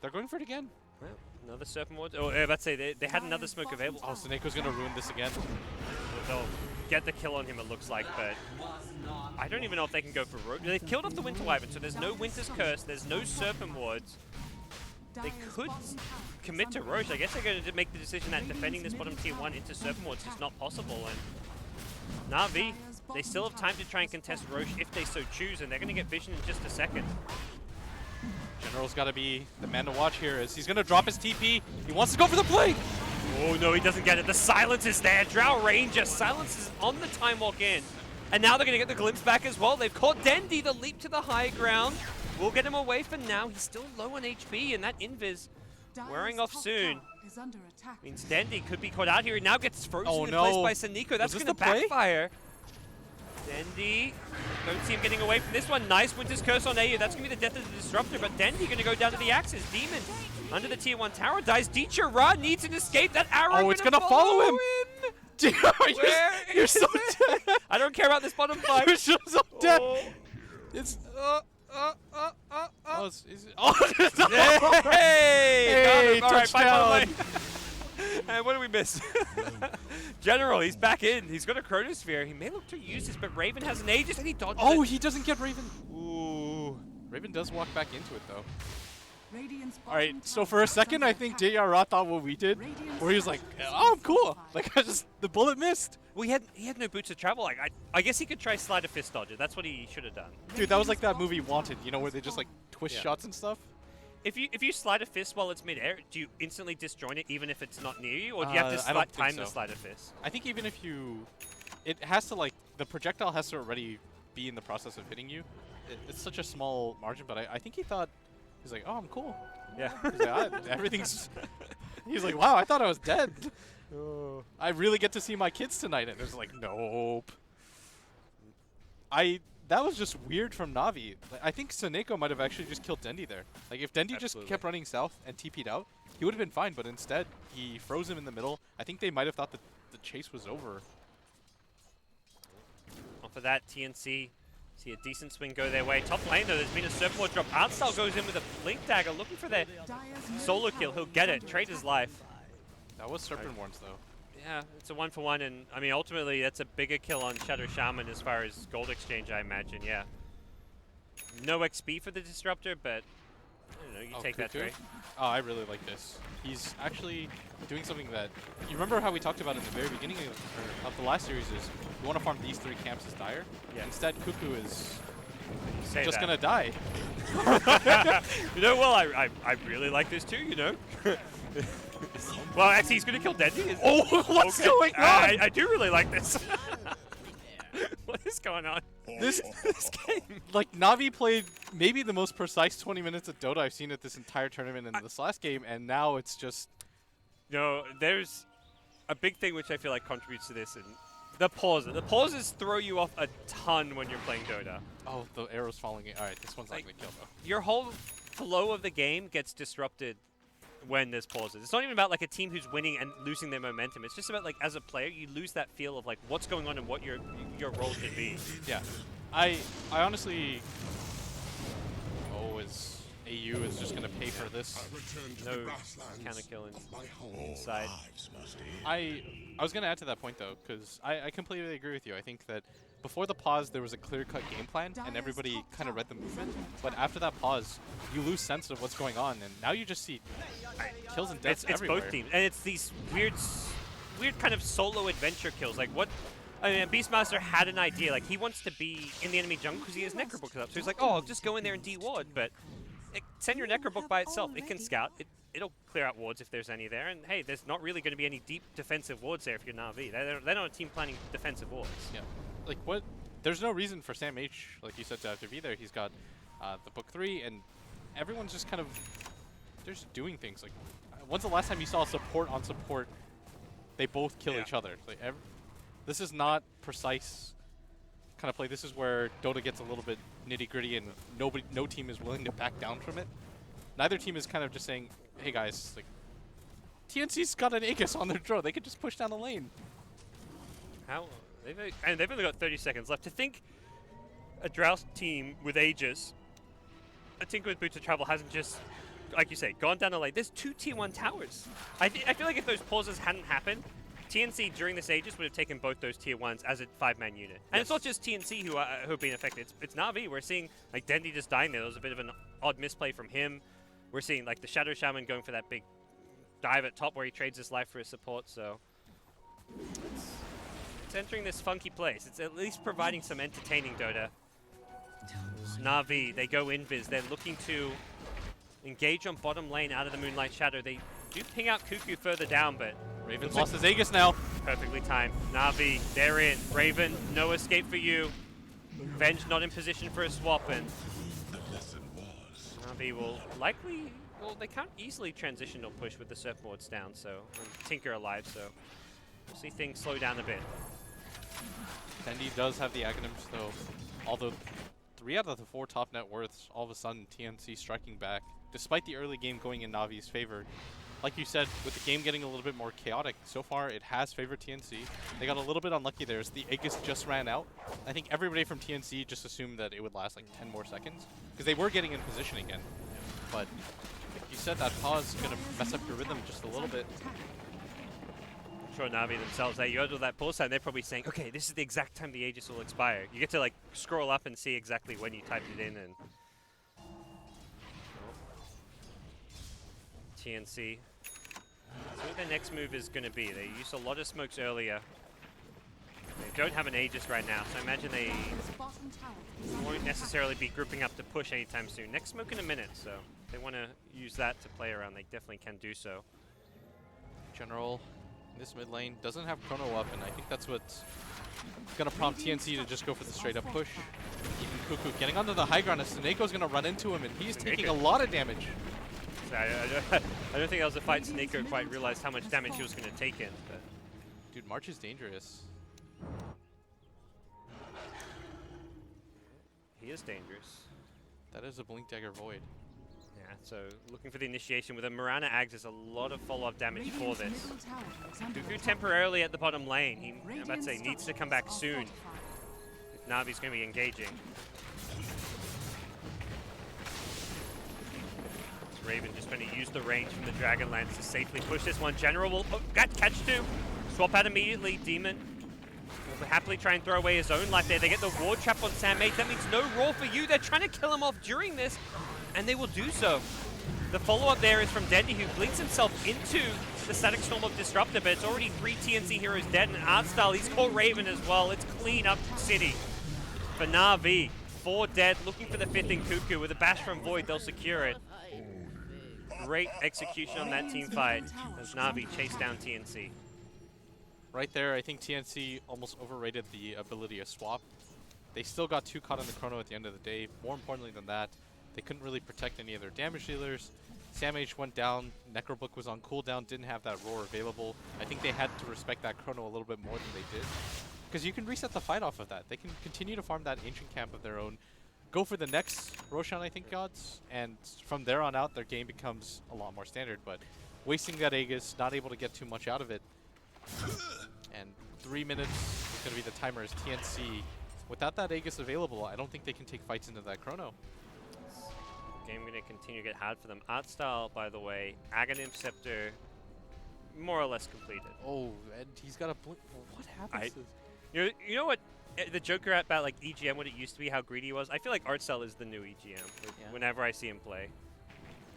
They're going for it again. Well, another Serpent Ward. Oh, I was about to say, they had another smoke available. Oh, Seneco's going to ruin this again. They'll get the kill on him, it looks like, but I don't even know if they can go for Roche. They've killed off the Winter Wyvern, so there's no Winter's Curse, there's no Serpent Wards. They could commit to Roche. I guess they're going to make the decision that defending this bottom tier 1 into Serpent Wards is not possible. And Na'Vi, they still have time to try and contest Roche if they so choose, and they're going to get vision in just a second. General's got to be the man to watch here, as he's going to drop his TP. He wants to go for the blink. Oh no, he doesn't get it. The silence is there. Drow Ranger silences on the time walk in. And now they're going to get the glimpse back as well. They've caught Dendy, the leap to the high ground. We'll get him away for now. He's still low on HP, and that Invis wearing off soon. Is under attack. Means Dendy could be caught out here. He now gets frozen Oh, in no. place by Sanico. That's Was this going to the play? backfire. Dendy, don't see him getting away from this one. Nice Winter's Curse on AU. That's going to be the death of the Disruptor, but Dendy going to go down to the Axis. Demon under the tier 1 tower dies. Dichara needs an escape. That arrow Oh, it's going to follow him. You're so dead. I don't care about this bottom fight. You're so dead. Oh. It's no. Hey! All right, touchdown. And what did we miss? General, he's back in. He's got a Chronosphere. He may look to use this, but Raven has an Aegis and he dodges Oh, it. he doesn't get Raven. Ooh. Raven does walk back into it, though. Radiant's All right, bottom so tower for a is second, under I think attack. JR thought what we did, where he was like, oh, I'm cool. Like, the bullet missed. Well, he had no boots of travel. Like, I guess he could try Slide of Fist Dodger. That's what he should have done. Dude, that was like that movie Wanted, you know, where they just like twist Yeah. shots and stuff. If you slide a fist while it's midair, do you instantly disjoint it even if it's not near you, or do you have to I don't think time the so. slide a fist? I think even if it has to like, the projectile has to already be in the process of hitting you. It's such a small margin, but I think he thought, he's like, oh, I'm cool. Yeah. He's like, everything's, he's like, wow, I thought I was dead. I really get to see my kids tonight. And it was like, nope. That was just weird from Na'Vi. I think Seneco might have actually just killed Dendy there. Like, if Dendy just kept running south and TP'd out, he would have been fine, but instead, he froze him in the middle. I think they might have thought that the chase was over. Off of that, TNC see a decent swing go their way. Top lane, though, there's been a Serpent Ward drop. Artstyle goes in with a Blink Dagger, looking for their Dire's solo middle kill. tower He'll is get it. under Trade his attack. life. That was Serpent Warns, though. Yeah, it's a 1-for-1, and I mean, ultimately, that's a bigger kill on Shadow Shaman as far as gold exchange, I imagine, yeah. No XP for the Disruptor, but I don't know, you take that Cuckoo? trade. Oh, I really like this. He's actually doing something that, you remember how we talked about in the very beginning of the last series is you want to farm these 3 camps as Dire? Yeah. Instead, Cuckoo is Say just that. going to die. You know, well, I really like this too, you know. Well, actually, he's going to kill Dendy. Oh, what's going on? I do really like this. What is going on? This game, like Navi played maybe the most precise 20 minutes of Dota I've seen at this entire tournament in this last game, and now it's just No, there's a big thing which I feel like contributes to this, and the pauses. The pauses throw you off a ton when you're playing Dota. oh the arrow's falling in. All right, this one's not Like, gonna kill though. Your whole flow of the game gets disrupted when there's pauses. It's not even about like a team who's winning and losing their momentum. It's just about like as a player, you lose that feel of like what's going on and what your role should be. Yeah, I honestly, is AU is just gonna pay for this. No counter kill inside. I was gonna add to that point though, because I completely agree with you. I think that before the pause there was a clear-cut game plan and everybody kind of read the movement, but after that pause you lose sense of what's going on, and now you just see kills and deaths It's everywhere. both teams, and it's these weird kind of solo adventure kills. Like what? I mean, Beastmaster had an idea. Like he wants to be in the enemy jungle because he has Necrobook up. So he's like, oh, I'll just go in there and de-ward. But send your Necrobook by itself. It can scout. It'll clear out wards if there's any there. And hey, there's not really going to be any deep defensive wards there if you're Na'Vi. They're not a team planning defensive wards. Yeah, like what? There's no reason for Sam H, like you said, to have to be there. He's got the book 3, and everyone's just kind of they're just doing things. Like, when's the last time you saw support on support? They both kill each other. Like, this is not precise kind of play. This is where Dota gets a little bit nitty gritty, and no team is willing to back down from it. Neither team is kind of just saying, "Hey guys, like TNC's got an Aegis on their draw. They could just push down the lane." How? They've only got 30 seconds left. To think a Drow team with Aegis, a Tinker with Boots of Travel hasn't just, like you say, gone down the lane. There's 2 Tier 1 towers. I feel like if those pauses hadn't happened, TNC during this Aegis would have taken both those Tier 1s as a 5-man unit. And it's not just TNC who have been affected. It's Na'Vi. We're seeing like Dendy just dying there. There was a bit of an odd misplay from him. We're seeing like the Shadow Shaman going for that big dive at top where he trades his life for his support. So it's entering this funky place. It's at least providing some entertaining Dota. Na'Vi, they go invis. They're looking to engage on bottom lane out of the Moonlight Shadow. They do ping out Cuckoo further down, but Raven's lost his Aegis now. perfectly timed. Na'Vi, they're in. Raven, no escape for you. Venge not in position for a swap, and Na'Vi will likely, well, they can't easily transition or push with the surfboards down, so, and Tinker alive, so we'll see things slow down a bit. Dendy does have the Aghanims, though. Although 3 out of the 4 top net worths, all of a sudden TNC striking back, despite the early game going in Navi's favor. Like you said, with the game getting a little bit more chaotic, so far it has favored TNC. They got a little bit unlucky there as the Aegis just ran out. I think everybody from TNC just assumed that it would last like 10 more seconds, because they were getting in position again. But like you said, that pause is going to mess up your rhythm just a little bit. I'm sure Na'Vi themselves, you go to that pause time, they're probably saying, okay, this is the exact time the Aegis will expire. You get to like scroll up and see exactly when you typed it in, and TNC. See what their next move is going to be. They used a lot of smokes earlier. They don't have an Aegis right now, so I imagine they won't necessarily be grouping up to push anytime soon. Next smoke in a minute, so if they want to use that to play around, they definitely can do so. General in this mid lane doesn't have Chrono up, and I think that's what's going to prompt TNC to just go for the straight up push. Even Cuckoo getting onto the high ground, and Snakeo's going to run into him, and he's taking a lot of damage. So I don't think that was a fight Snako quite realized how much damage he was going to take in. But Dude, March is dangerous. he is dangerous. That is a Blink Dagger Void. Yeah, so looking for the initiation with a Mirana Ags, there's a lot of follow-up damage for this. Cuckoo temporarily at the bottom lane. He, I'm about to say, needs to come back soon if Na'Vi's going to be engaging. Raven just going to use the range from the Dragonlance to safely push this one. General will catch 2. Swap out immediately. Demon will happily try and throw away his own life there. They get the ward trap on Sam H. That means no Raw for you. They're trying to kill him off during this, and they will do so. The follow-up there is from Dendy, who blinks himself into the Static Storm of Disruptor, but it's already 3 TNC heroes dead, and Artstyle, he's caught Raven as well. It's clean up city for Na'Vi. 4 dead, looking for the 5th in Cuckoo. With a bash from Void, they'll secure it. great execution on that team fight as Na'Vi chased down TNC. Right there, I think TNC almost overrated the ability of swap. They still got too caught in the chrono at the end of the day. More importantly than that, they couldn't really protect any of their damage dealers. Sam H went down, Necrobook was on cooldown, didn't have that roar available. I think they had to respect that chrono a little bit more than they did. Because you can reset the fight off of that. They can continue to farm that ancient camp of their own, go for the next Roshan, I think, gods, and from there on out, their game becomes a lot more standard. But wasting that Aegis, not able to get too much out of it, and 3 minutes is going to be the timer as TNC. Without that Aegis available, I don't think they can take fights into that chrono. Game going to continue to get hard for them. Art style, by the way, Aghanim Scepter, more or less completed. Oh, and he's got a blink. What happens? You know what? The joker about like EGM, what it used to be, how greedy he was. I feel like art style is the new EGM. Whenever I see him play,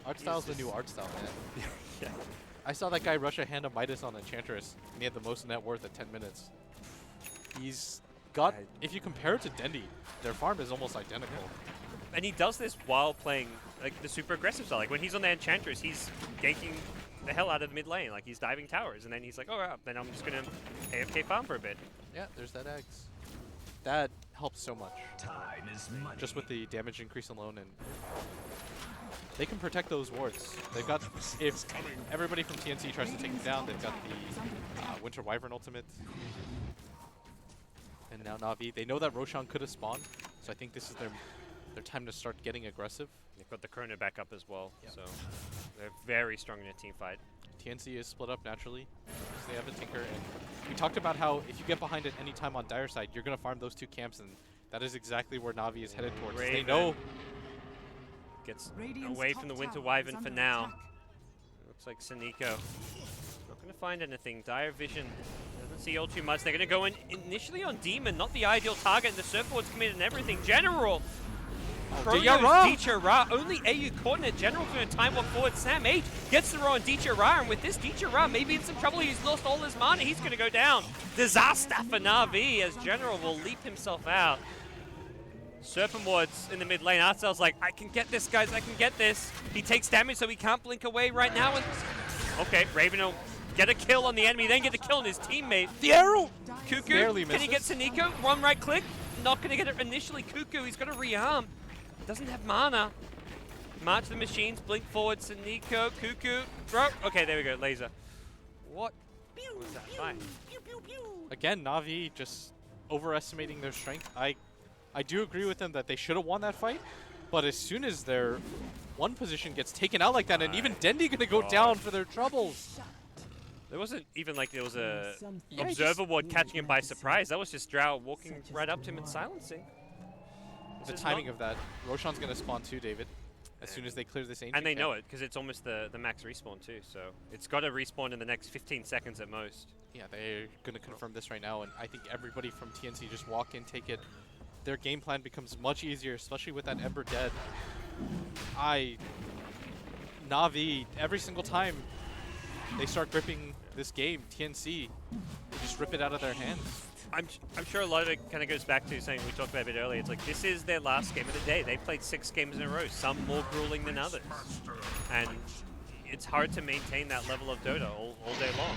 Art style's the new art style, man. yeah. I saw that guy rush a hand of Midas on Enchantress, and he had the most net worth at 10 minutes. He's got, if you compare it to Dendi, their farm is almost identical. And he does this while playing like the super aggressive style. Like when he's on the Enchantress, he's ganking the hell out of the mid lane. Like he's diving towers, and then he's like, oh, yeah, then I'm just gonna AFK farm for a bit. Yeah, there's that Eggs. That helps so much. Time is money. Just with the damage increase alone, and they can protect those wards. They've got, if everybody from TNC tries to take them down, they've got the Winter Wyvern ultimate. And now Na'Vi, they know that Roshan could have spawned, so I think this is their time to start getting aggressive. They've got the Chrono back up as well, Yep. so they're very strong in a team fight. TNC is split up naturally because they have a Tinker, and we talked about how if you get behind at any time on Dire side, you're going to farm those two camps, and that is exactly where Na'Vi is headed towards. They know. Gets away from the Winter Wyvern for now. Looks like Saniko not going to find anything. Dire Vision doesn't see all too much. They're going to go in initially on Demon, not the ideal target, and the Surfboard's committed and everything. General! Dicha only AU coordinate. General's going to time walk forward. Sam H gets the roll on Dicha Ra, and with this Dicha Ra maybe in some trouble. He's lost all his mana. He's going to go down. Disaster for Na'Vi as General will leap himself out. Serpent Wards in the mid lane. Artcel's like, I can get this, guys. I can get this. He takes damage, so he can't blink away right now. And okay, Raven will get a kill on the enemy, then get a kill on his teammate. The arrow! Cuckoo, barely can he get Saniko? One right click. Not going to get it initially. Cuckoo, he's got to rearm. Doesn't have mana. March the machines, blink forward, Saniko, Cuckoo, bro. Okay, there we go, laser. What was that fight? Again, Na'Vi just overestimating their strength. I do agree with them that they should have won that fight, but as soon as their one position gets taken out like that, and even Dendi gonna go down for their troubles. There wasn't even like there was a observer ward catching him by surprise. That was just Drow walking right up to him and silencing. The timing of that. Roshan's going to spawn too, David, as soon as they clear this ancient And they camp. know it, because it's almost the max respawn too, so it's got to respawn in the next 15 seconds at most. Yeah, they're going to confirm this right now, and I think everybody from TNC just walk in, take it. Their game plan becomes much easier, especially with that Ember dead. Na'Vi, every single time they start gripping this game, TNC, they just rip it out of their hands. I'm sure a lot of it kind of goes back to something we talked about a bit earlier. It's like this is their last game of the day. They've played 6 games in a row, some more grueling than others. And it's hard to maintain that level of Dota all day long.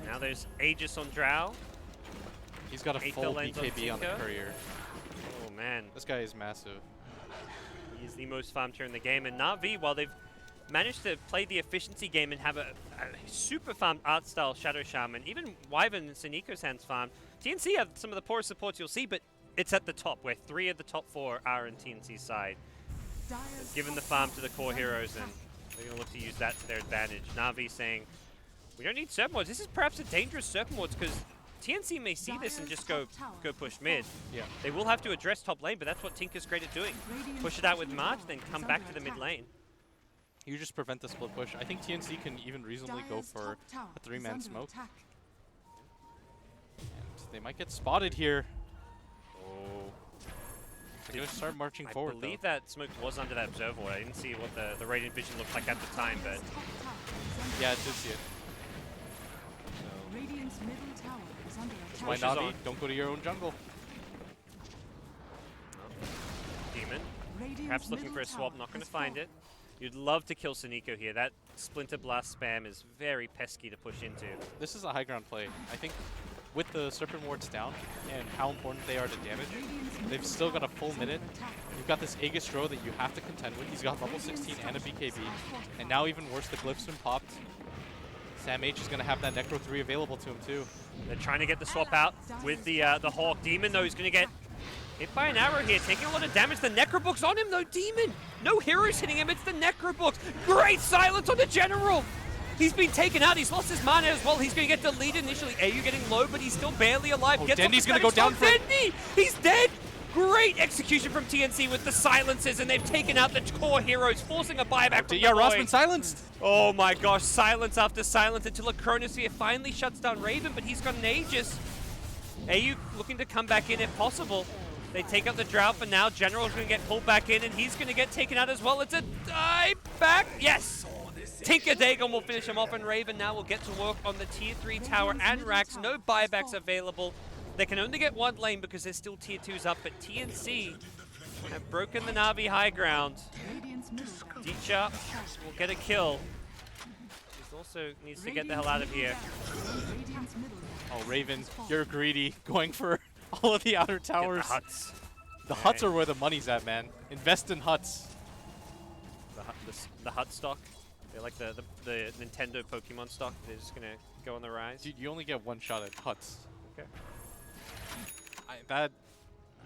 Now there's Aegis on Drow. He's got a full BKB on the courier. Oh man. This guy is massive. He is the most farmed tier in the game. And Na'Vi, while they've managed to play the efficiency game and have a super farmed art style Shadow Shaman, even Wyvern and Saniko's hands farmed. TNC have some of the poorest supports you'll see, but it's at the top, where 3 of the top 4 are in TNC's side. They've given the farm to the core heroes, and they're going to look to use that to their advantage. Na'Vi saying, we don't need Serpent Wards. This is perhaps a dangerous Serpent Wards, because TNC may see this and just go push mid. Yeah. They will have to address top lane, but that's what Tinker's great at doing. Push it out with March, then come back to the mid lane. You just prevent the split push. I think TNC can even reasonably go for a 3-man smoke. And they might get spotted here. Oh. They're going to start marching forward, I believe that smoke was under that observer. I didn't see what the Radiant Vision looked like at the time, but... Yeah, I did see it. Radiant's middle tower is under Why attack. Na'Vi? Don't go to your own jungle. Demon. Perhaps looking for a swap, not going to find it. You'd love to kill Suniko here. That Splinter Blast spam is very pesky to push into. This is a high ground play. I think with the Serpent Wards down and how important they are to damage, they've still got a full minute. You've got this Aegis Throw that you have to contend with. He's got level 16 and a BKB. And now even worse, the Glyph's been popped. Sam H is going to have that Necro 3 available to him too. They're trying to get the swap out with the Hawk. Demon, though, he's going to get hit by an arrow here, taking a lot of damage. The Necrobook's on him, though. Demon, no heroes hitting him. It's the Necrobooks. Great silence on the General. He's been taken out. He's lost his mana as well. He's going to get deleted initially. AU getting low, but he's still barely alive. Oh, Gets Dendy's going to go down for Dendy! He's dead! Great execution from TNC with the silences, and they've taken out the core heroes, forcing a buyback from Yeah, the Rossman Void. silenced. Oh my gosh, silence after silence until a Chronosphere finally shuts down Raven, but he's got an Aegis. AU looking to come back in if possible. They take out the Drought for now. General's going to get pulled back in, and he's going to get taken out as well. It's a dive back. Yes! Tinker Dagon will finish him off, and Raven now will get to work on the Tier 3 tower and Rax. No buybacks available. They can only get one lane because there's still Tier 2s up, but TNC have broken the Na'Vi high ground. Dicha will get a kill. He also needs to get the hell out of here. Oh, Raven, you're greedy, going for all of the outer towers. Get the huts. The huts are where the money's at, man. Invest in huts. The hut stock. They're like the Nintendo Pokemon stock. They're just going to go on the rise. Dude, you only get one shot at huts. Okay.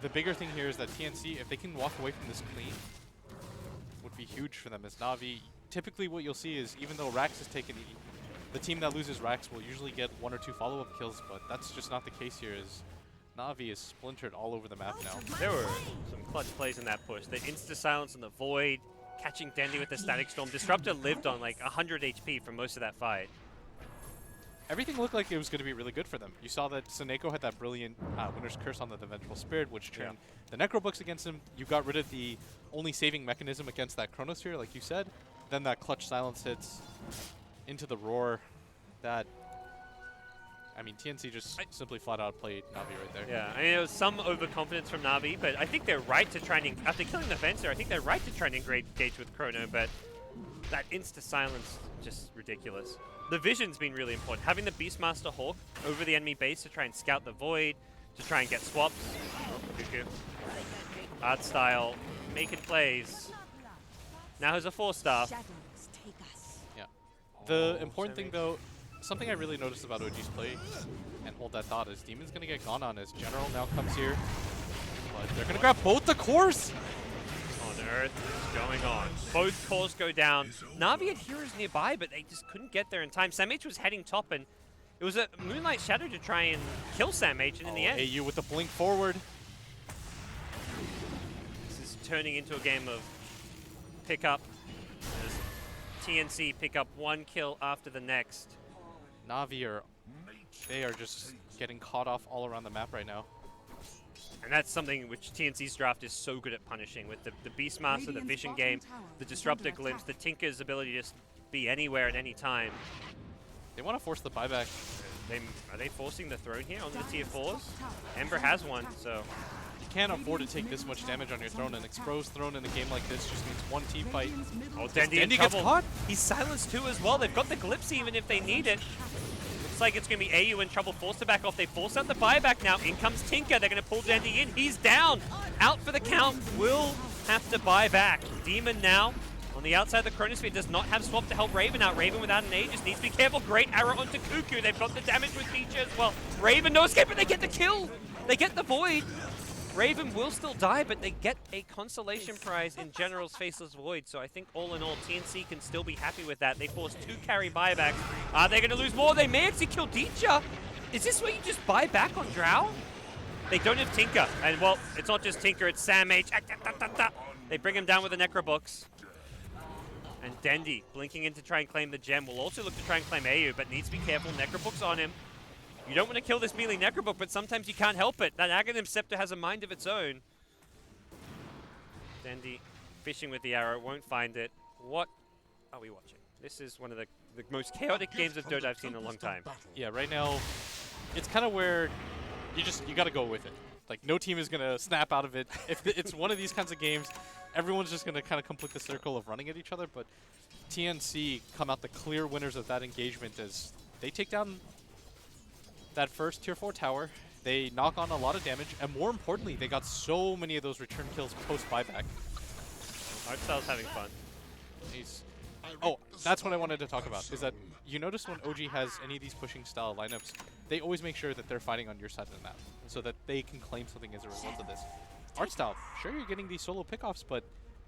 The bigger thing here is that TNC, if they can walk away from this clean, would be huge for them as Na'Vi. Typically what you'll see is even though Rax is taken, the team that loses Rax will usually get 1 or 2 follow-up kills, but that's just not the case here as Na'Vi is splintered all over the map now. There were some clutch plays in that push. The insta-silence on the Void, catching Dendy with the Static Storm. Disruptor lived on like 100 HP for most of that fight. Everything looked like it was going to be really good for them. You saw that Suneko had that brilliant Winter's Curse on the Vengeful Spirit, which turned the Necrobooks against him. You got rid of the only saving mechanism against that Chronosphere, like you said. Then that clutch silence hits into the Roar. That, I mean, TNC just simply flat out played Na'Vi right there. Yeah, I mean, it was some overconfidence from Na'Vi, but I think they're right to try and, after killing the Fencer, I think they're right to try and engage with Chrono, but that insta-silence, just ridiculous. The vision's been really important. Having the Beastmaster Hawk over the enemy base to try and scout the Void, to try and get swaps. Cuckoo. Art style, making plays. Now has a 4-star. Yeah. The important thing, though, something I really noticed about OG's play, and hold that thought, is Demon's going to get gone on as General now comes here. But they're going to grab both the cores! On Earth is going on. Both cores go down. Na'Vi had heroes nearby, but they just couldn't get there in time. Sam H was heading top, and it was a Moonlight Shadow to try and kill Sam H, and in the end... AU with the blink forward. This is turning into a game of pick-up. As TNC pick up one kill after the next. Na'Vi they are just getting caught off all around the map right now. And that's something which TNC's draft is so good at punishing with the Beastmaster, the Vision Game, the Disruptor Glimpse, the Tinker's ability to just be anywhere at any time. They want to force the buyback. Are they forcing the throne here on the tier 4s? Ember has one, so... You can't afford to take this much damage on your throne. An exposed throne in a game like this just means one team fight. Oh, Dendy in gets trouble. caught. He's silenced too as well. They've got the Glimpse even if they need it. Looks like it's going to be AU in trouble, forced to back off. They force out the buyback now. In comes Tinker. They're going to pull Dendy in. He's down. Out for the count. Will have to buy back. Demon now on the outside of the Chronosphere does not have swap to help Raven out. Raven without an Aegis needs to be careful. Great arrow onto Cuckoo. They've got the damage with Feature as well. Raven no escape, but they get the kill. They get the Void. Raven will still die, but they get a consolation prize in General's Faceless Void, so I think all in all, TNC can still be happy with that. They forced 2 carry buybacks. Are they going to lose more? They may actually kill Dicha. Is this where you just buy back on Drow? They don't have Tinker, and well, it's not just Tinker, it's Sam H. They bring him down with the Necrobooks. And Dendy, blinking in to try and claim the gem, will also look to try and claim AU, but needs to be careful. Necrobooks on him. You don't want to kill this melee Necrobook, but sometimes you can't help it. That Aghanim Scepter has a mind of its own. Dendy fishing with the arrow, won't find it. What are we watching? This is one of the most chaotic games of Dota I've seen in a long time. Yeah, right now, it's kind of where you got to go with it. Like, no team is going to snap out of it. If it's one of these kinds of games, everyone's just going to kind of complete the circle of running at each other, but TNC come out the clear winners of that engagement as they take down that first Tier 4 tower. They knock on a lot of damage, and more importantly, they got so many of those return kills post-buyback. Artstyle's having fun. Oh, that's what I wanted to talk about, is that you notice when OG has any of these pushing style lineups, they always make sure that they're fighting on your side of the map, so that they can claim something as a result of this. Artstyle, sure you're getting these solo pickoffs, but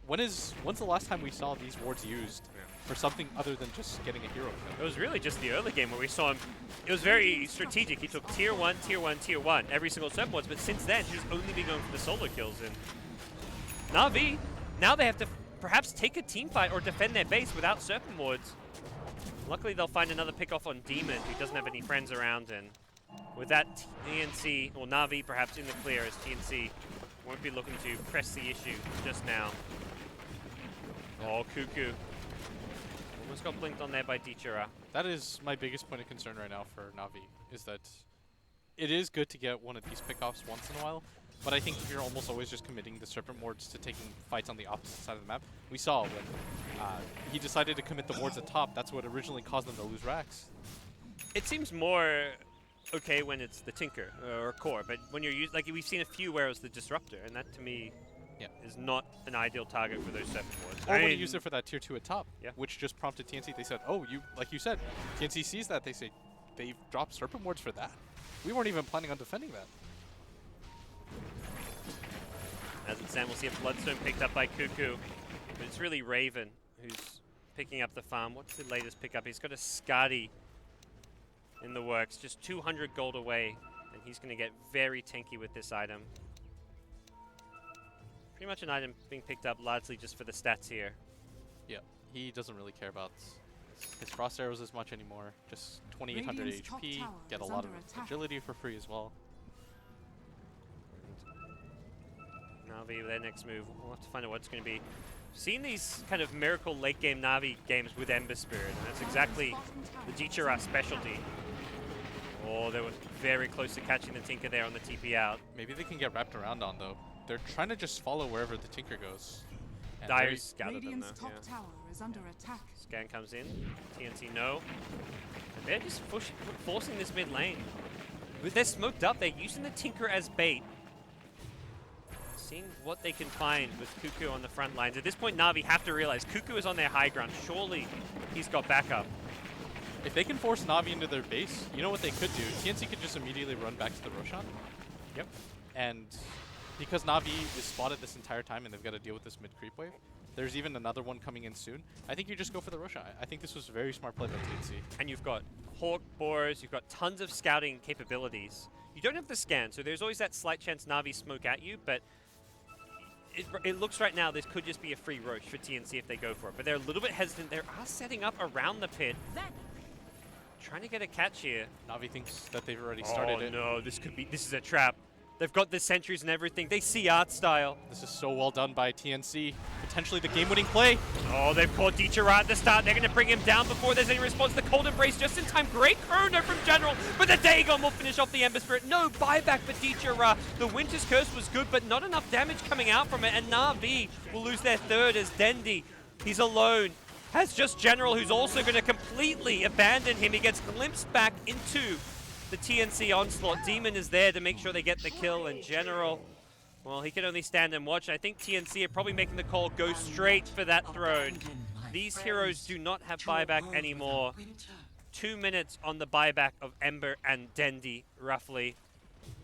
when's the last time we saw these wards used for something other than just getting a hero kill? It was really just the early game where we saw him. It was very strategic. He took tier 1, tier 1, tier 1 every single serpent wards, but since then he's only been going for the solo kills. And Na'Vi, now they have to perhaps take a team fight or defend their base without serpent wards. Luckily they'll find another pickoff on Demon, who doesn't have any friends around, and with that TNC, or Na'Vi perhaps in the clear, as TNC won't be looking to press the issue just now. Oh, Cuckoo. Almost got blinked on there by Dichira. That is my biggest point of concern right now for Na'Vi, is that it is good to get one of these pickoffs once in a while, but I think if you're almost always just committing the Serpent Wards to taking fights on the opposite side of the map, we saw when he decided to commit the wards at top, that's what originally caused them to lose racks. It seems more okay when it's the Tinker or Core, but when you're like we've seen a few where it was the Disruptor, and that to me is not an ideal target for those Serpent Wards. Or when you use it for that tier 2 at top, Yeah. which just prompted TNC. They said, oh, like you said, TNC sees that. They say, they've dropped Serpent Wards for that? We weren't even planning on defending that. As it stands, we'll see a Bloodstone picked up by Cuckoo, but it's really Raven who's picking up the farm. What's the latest pickup? He's got a Skadi in the works, just 200 gold away, and he's going to get very tanky with this item. Pretty much an item being picked up largely just for the stats here. Yeah, he doesn't really care about his Frost Arrows as much anymore. Just 2800 Radiant's top HP, tower get a is lot under of attack. agility for free as well. Na'Vi with their next move. We'll have to find out what it's going to be. Seen these kind of miracle late game Na'Vi games with Ember Spirit, and that's exactly the Jichira specialty. Oh, they were very close to catching the Tinker there on the TP out. Maybe they can get wrapped around on, though. They're trying to just follow wherever the Tinker goes. And Dire's scouted them Radiant's though. top Yeah. tower is under attack. Scan comes in. TNC no. And they're just forcing this mid lane. But they're smoked up. They're using the Tinker as bait. Seeing what they can find with Cuckoo on the front lines. At this point, Na'Vi have to realize Cuckoo is on their high ground. Surely he's got backup. if they can force Na'Vi into their base, you know what they could do? TNC could just immediately run back to the Roshan. Yep. And because Na'Vi is spotted this entire time and they've got to deal with this mid-creep wave, there's even another one coming in soon. I think you just go for the Roshan. I think this was a very smart play by TNC. And you've got Hawk Boars, you've got tons of scouting capabilities. You don't have the scan, so there's always that slight chance Na'Vi smoke at you, but it looks right now this could just be a free Roche for TNC if they go for it. But they're a little bit hesitant. They are setting up around the pit. Trying to get a catch here. Na'Vi thinks that they've already started it. No, this is a trap. They've got the sentries and everything. They see art style. This is so well done by TNC. Potentially the game-winning play. Oh, they've caught Dichira at the start. They're going to bring him down before there's any response. The Cold Embrace just in time. Great chrono from General, but the Dagon will finish off the Ember Spirit. No buyback for Dichira. The Winter's Curse was good, but not enough damage coming out from it, and Na'Vi will lose their third as Dendi. He's alone. Has just General, who's also going to completely abandon him. He gets glimpsed back into the TNC onslaught. Demon is there to make sure they get the kill, and General, well, he can only stand and watch. I think TNC are probably making the call, go straight for that throne. These heroes do not have buyback anymore. 2 minutes on the buyback of Ember and Dendi, roughly.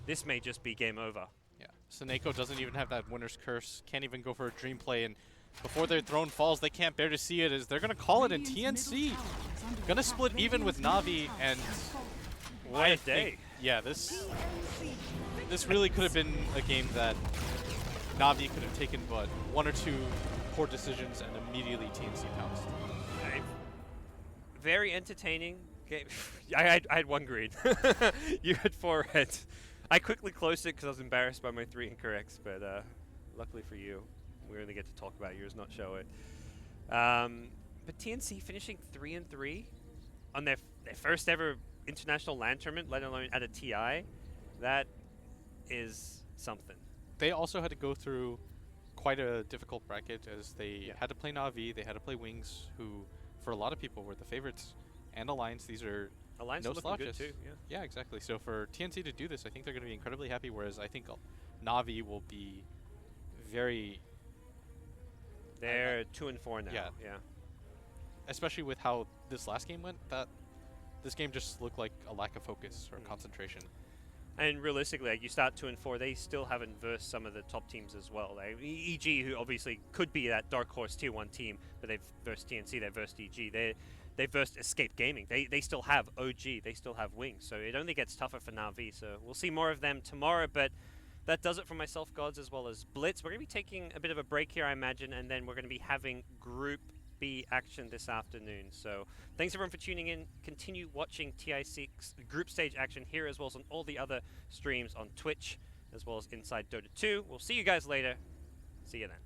This may just be game over. Yeah, Seneko doesn't even have that Winter's Curse. Can't even go for a Dream Play, and before their throne falls, they can't bear to see it as they're going to call it, and TNC going to split even with Na'Vi, and What a day. Yeah, this really could have been a game that Na'Vi could have taken, but one or two poor decisions and immediately TNC pounced. Very entertaining game. I had 1 green. You had 4 reds. I quickly closed it because I was embarrassed by my 3 incorrects, but luckily for you, we only get to talk about yours, not show it. But TNC finishing 3-3 on their first ever international LAN tournament, let alone at a TI, that is something. They also had to go through quite a difficult bracket as they had to play Na'Vi, they had to play Wings, who for a lot of people were the favorites, and Alliance. These are Alliance no are looking good slouches. too. Yeah. Yeah, exactly. So for TNC to do this, I think they're going to be incredibly happy, whereas I think Na'Vi will be very... They're 2-4 now. Yeah. Yeah. Especially with how this last game went, that this game just looked like a lack of focus or concentration. And realistically, like, you start 2-4, they still haven't versed some of the top teams as well. Like EG, who obviously could be that dark horse tier 1 team, but they've versed TNC, they've versed EG, they've versed Escape Gaming. They still have OG, they still have Wings, so it only gets tougher for Na'Vi. So we'll see more of them tomorrow, but that does it for myself, Gods, as well as Blitz. We're going to be taking a bit of a break here, I imagine, and then we're going to be having Group B action this afternoon. So thanks everyone for tuning in. Continue watching TI6 group stage action here, as well as on all the other streams on Twitch, as well as Inside Dota 2. We'll see you guys later. See you then.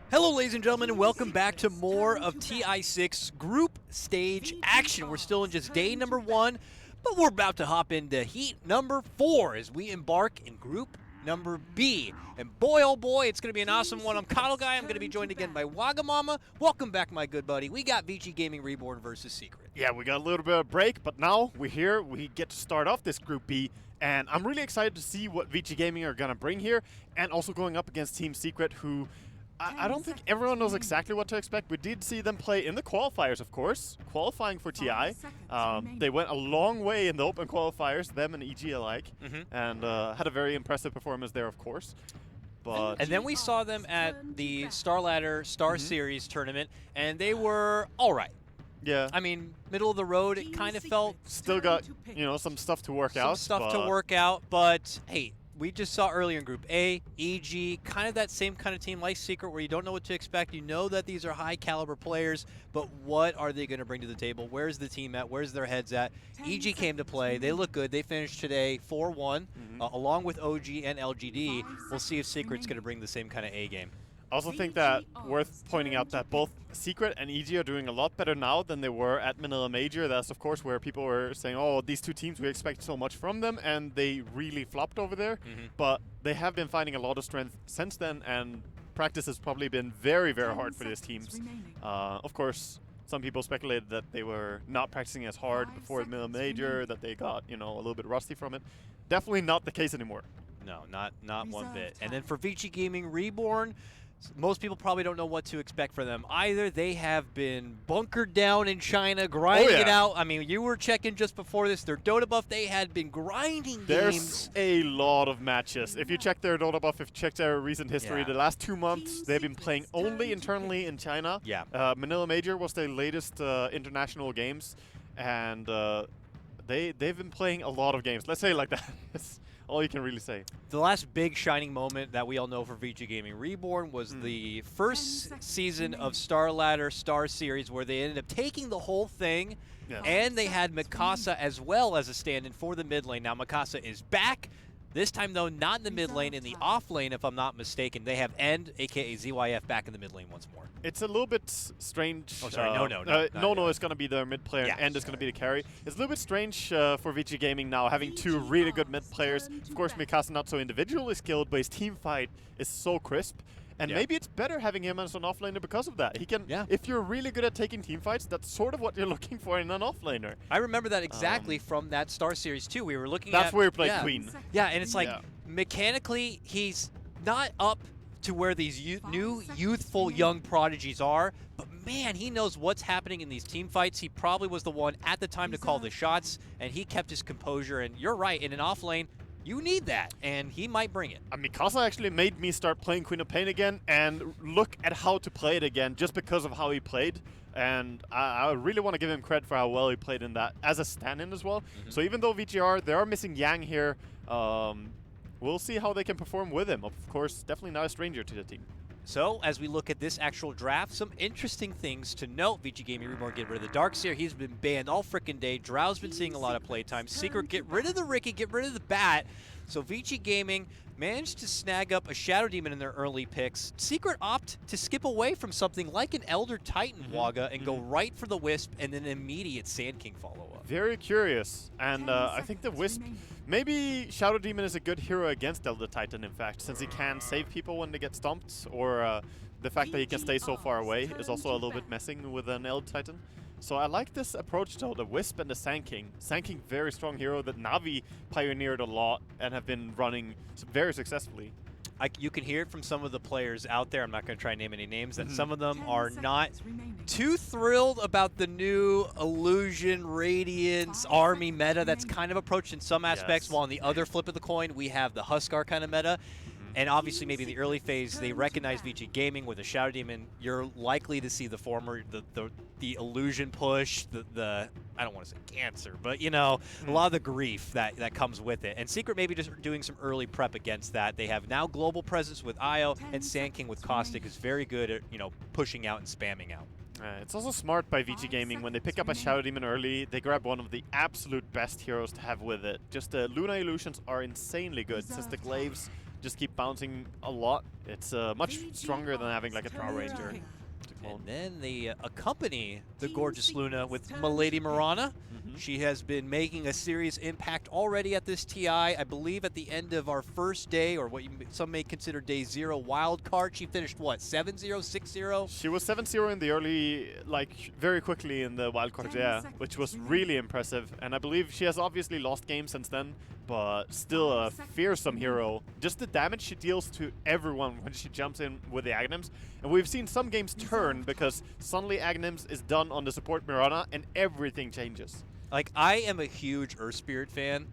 Hello, ladies and gentlemen, and welcome back to more of TI6 group stage action. We're still in just day number 1, but we're about to hop into heat number 4 as we embark in group number B. And boy, oh boy, it's going to be an awesome one. I'm Coddle Guy. I'm going to be joined again by Wagamama. Welcome back, my good buddy. We got VG Gaming Reborn versus Secret. Yeah, we got a little bit of a break, but now we're here. We get to start off this Group B, and I'm really excited to see what VG Gaming are going to bring here, and also going up against Team Secret, who I don't think everyone knows exactly what to expect. We did see them play in the qualifiers, of course, qualifying for TI. They went a long way in the open qualifiers, them and EG alike, and had a very impressive performance there, of course. But And then we saw them at the Star Ladder Star Series tournament, and they were all right. yeah, I mean, middle of the road, it kind of felt still got, some stuff to work out. some stuff to but work out, but hey, we just saw earlier in Group A, EG, kind of that same kind of team like Secret where you don't know what to expect. You know that these are high caliber players, but what are they going to bring to the table? Where's the team at? Where's their heads at? EG came to play. They look good. They finished today 4-1, along with OG and LGD. We'll see if Secret's going to bring the same kind of A game. I also think that worth pointing out that both Secret and EG are doing a lot better now than they were at Manila Major. That's, of course, where people were saying, oh, these two teams, we expect so much from them, and they really flopped over there. But they have been finding a lot of strength since then, and practice has probably been very, very hard for these teams. Of course, some people speculated that they were not practicing as hard before the Manila Major, that they got, a little bit rusty from it. Definitely not the case anymore. No, not one bit. And then for VG Gaming Reborn, most people probably don't know what to expect from them either. They have been bunkered down in China, grinding it out. I mean, you were checking just before this. Their Dota buff, they had been grinding There's games. a lot of matches. If you check their Dota buff, if you check their recent history, the last 2 months, they've been playing only internally in China. Yeah. Manila Major was their latest international games, and they've been playing a lot of games. Let's say it like that. That's all you can really say. The last big shining moment that we all know for VG Gaming Reborn was the first season of Star Ladder Star Series where they ended up taking the whole thing, and they had Mikasa as well as a stand-in for the mid lane. Now Mikasa is back. This time, though, not in the mid lane, in the off lane, if I'm not mistaken. They have End, a.k.a. ZYF, back in the mid lane once more. It's a little bit strange. Oh, sorry. No, it's going to be the mid player, and End is going to be the carry. It's a little bit strange for VG Gaming now, having two really good mid players. Of course, Mikasa not so individually skilled, but his team fight is so crisp. And maybe it's better having him as an offlaner because of that. He can, if you're really good at taking team fights, that's sort of what you're looking for in an offlaner. I remember that exactly from that Star Series too. We were looking that's where we played Queen. Yeah, and it's like mechanically he's not up to where these new youthful young prodigies are, but man, he knows what's happening in these team fights. He probably was the one at the time to call the shots, and he kept his composure. And you're right, in an off lane, you need that, and he might bring it. Mikasa actually made me start playing Queen of Pain again and look at how to play it again just because of how he played. And I really want to give him credit for how well he played in that as a stand-in as well. So even though VGR, they are missing Yang here, we'll see how they can perform with him. Of course, definitely not a stranger to the team. So, as we look at this actual draft, some interesting things to note. VG Gaming Reborn get rid of the Darkseer. He's been banned all frickin' day. Drow's been seeing a lot of playtime. Secret, get rid of the Ricky, get rid of the Bat. So VG Gaming managed to snag up a Shadow Demon in their early picks. Secret opt to skip away from something like an Elder Titan Waga and go right for the Wisp and then immediate Sand King follow-up. Very curious. And I think the Wisp, maybe Shadow Demon is a good hero against Elder Titan, in fact, since he can save people when they get stomped, or the fact that he can stay so far away is also a little bit messing with an Elder Titan. So I like this approach though, the Wisp and the Sand King. Sand King, very strong hero that Na'Vi pioneered a lot and have been running very successfully. You can hear it from some of the players out there, I'm not going to try and name any names, that some of them are not too thrilled about the new Illusion, Radiance, Army meta that's kind of approached in some aspects, while on the other flip of the coin, we have the Huskar kind of meta. And obviously, maybe in the early phase, they recognize VG Gaming with a Shadow Demon. You're likely to see the former, the illusion push, the I don't want to say cancer, but you know, a lot of the grief that comes with it. And Secret maybe just doing some early prep against that. They have now global presence with Io, and Sand King with Caustic is very good at pushing out and spamming out. It's also smart by VG Gaming. When they pick up a Shadow Demon early, they grab one of the absolute best heroes to have with it. Just the Luna Illusions are insanely good, since the Glaives just keep bouncing a lot. It's much stronger than having like a Drow Ranger to clone. And then they accompany the gorgeous Luna with Milady Mirana. She has been making a serious impact already at this TI. I believe at the end of our first day, or what some may consider day 0 wild card, she finished what, 7-0, 6-0? She was 7-0 in the early, like very quickly in the wild card, yeah, which was really impressive. And I believe she has obviously lost games since then, but still a fearsome hero. Just the damage she deals to everyone when she jumps in with the Aghanims. And we've seen some games turn because suddenly Aghanims is done on the support Mirana and everything changes. Like, I am a huge Earth Spirit fan,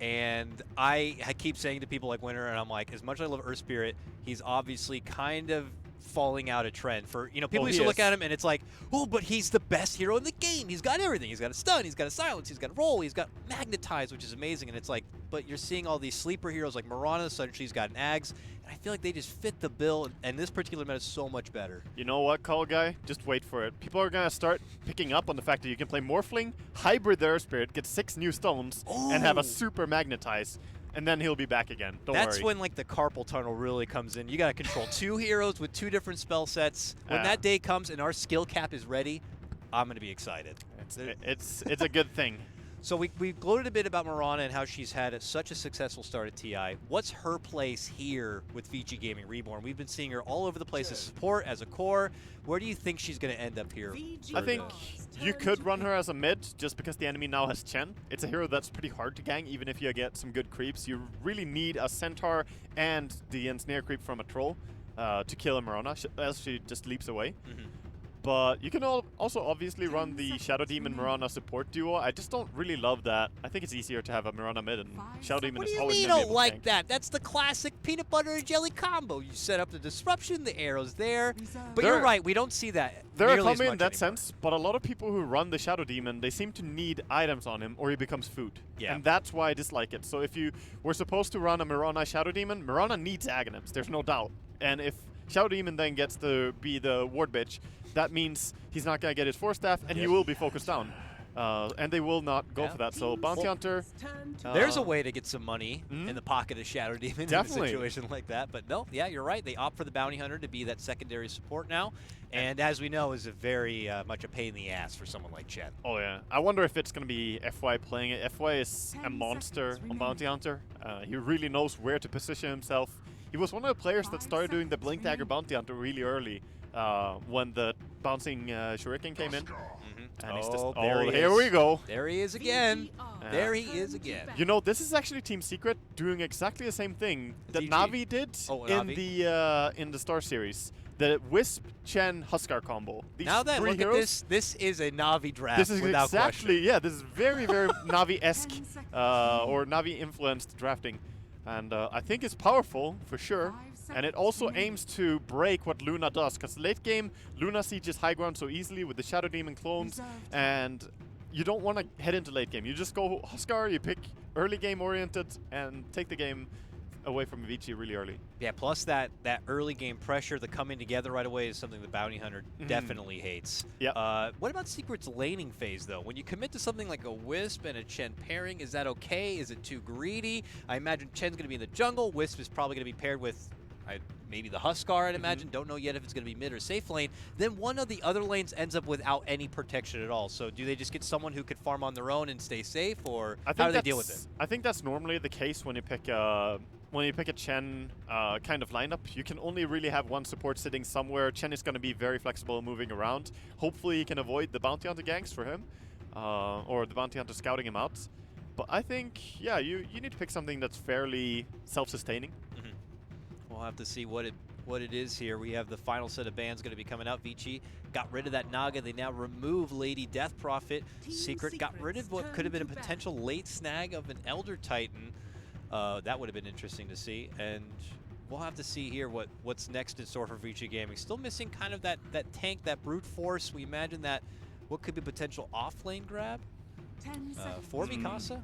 and I keep saying to people like Winter, and I'm like, as much as I love Earth Spirit, he's obviously kind of falling out of trend for, you know, people used to look at him and it's like, oh, but he's the best hero in the game. He's got everything. He's got a stun, he's got a silence, he's got a roll, he's got magnetize, which is amazing. And it's like, but you're seeing all these sleeper heroes like Mirana, suddenly she's got an Ags, and I feel like they just fit the bill, and this particular meta is so much better. You know what, Call Guy? Just wait for it. People are going to start picking up on the fact that you can play Morphling, hybrid the Earth Spirit, get 6 new stones, and have a super magnetize. And then he'll be back again. Don't worry. That's when like the carpal tunnel really comes in. You got to control 2 heroes with 2 different spell sets. When that day comes and our skill cap is ready, I'm going to be excited. It's a good thing. So we've gloated a bit about Mirana and how she's had such a successful start at TI. What's her place here with Vici Gaming Reborn? We've been seeing her all over the place as support, as a core. Where do you think she's going to end up here? I think you could run her as a mid just because the enemy now has Chen. It's a hero that's pretty hard to gang even if you get some good creeps. You really need a Centaur and the Ensnare creep from a Troll to kill a Mirana, else she just leaps away. But you can also obviously run the Shadow Demon Mirana support duo. I just don't really love that. I think it's easier to have a Mirana mid, and Shadow Demon is always going to be able to What do you mean you don't like tank. that? That's the classic peanut butter and jelly combo. You set up the disruption, the arrows there. But you're right, we don't see that They're nearly as coming in much that anymore. sense, but a lot of people who run the Shadow Demon, they seem to need items on him or he becomes food. Yeah. And that's why I dislike it. So if you were supposed to run a Mirana Shadow Demon, Mirana needs Aghanims, there's no doubt. And if Shadow Demon then gets to be the ward bitch, that means he's not going to get his Force Staff and he will be focused down. And they will not go for that. So Bounty Hunter... There's a way to get some money in the pocket of Shadow Demon Definitely. in a situation like that. But no, yeah, you're right. They opt for the Bounty Hunter to be that secondary support now. And as we know, is a very much a pain in the ass for someone like Chen. Oh yeah. I wonder if it's going to be FY playing it. FY is a monster on Bounty Hunter. He really knows where to position himself. He was one of the players that started doing the Blink Dagger Bounty Hunter really early when the bouncing Shuriken came in. And he's just, here we go. There he is again. There he is again. You know, this is actually Team Secret doing exactly the same thing that Navi did in the Star Series. The Wisp, Chen, Huskar combo. These Now then, three look heroes, at this. This is a Navi draft this is without exactly, question. yeah, this is very, very Navi-esque or Navi-influenced drafting. And I think it's powerful, for sure. And it also aims to break what Luna does, because late game, Luna sieges high ground so easily with the Shadow Demon clones, and you don't want to head into late game. You just go Huskar, you pick early game oriented, and take the game away from Vici really early. Yeah, plus that early game pressure, the coming together right away is something the Bounty Hunter definitely hates. Yeah. What about Secret's laning phase, though? When you commit to something like a Wisp and a Chen pairing, is that okay? Is it too greedy? I imagine Chen's going to be in the jungle. Wisp is probably going to be paired with maybe the Huskar, I'd imagine. Don't know yet if it's going to be mid or safe lane. Then one of the other lanes ends up without any protection at all. So do they just get someone who could farm on their own and stay safe, or how do they deal with it? I think that's normally the case when you pick a Chen kind of lineup. You can only really have one support sitting somewhere. Chen is going to be very flexible moving around. Hopefully he can avoid the Bounty Hunter ganks for him, or the Bounty Hunter scouting him out. But I think, yeah, you need to pick something that's fairly self-sustaining. We'll have to see what it is here. We have the final set of bans going to be coming out. Vici got rid of that Naga. They now remove Lady Death Prophet. Secret got rid of what could have been a potential late snag of an Elder Titan. That would have been interesting to see. And we'll have to see here what's next in store for Vici Gaming. Still missing kind of that tank, that brute force. We imagine that what could be potential off-lane grab for Mikasa?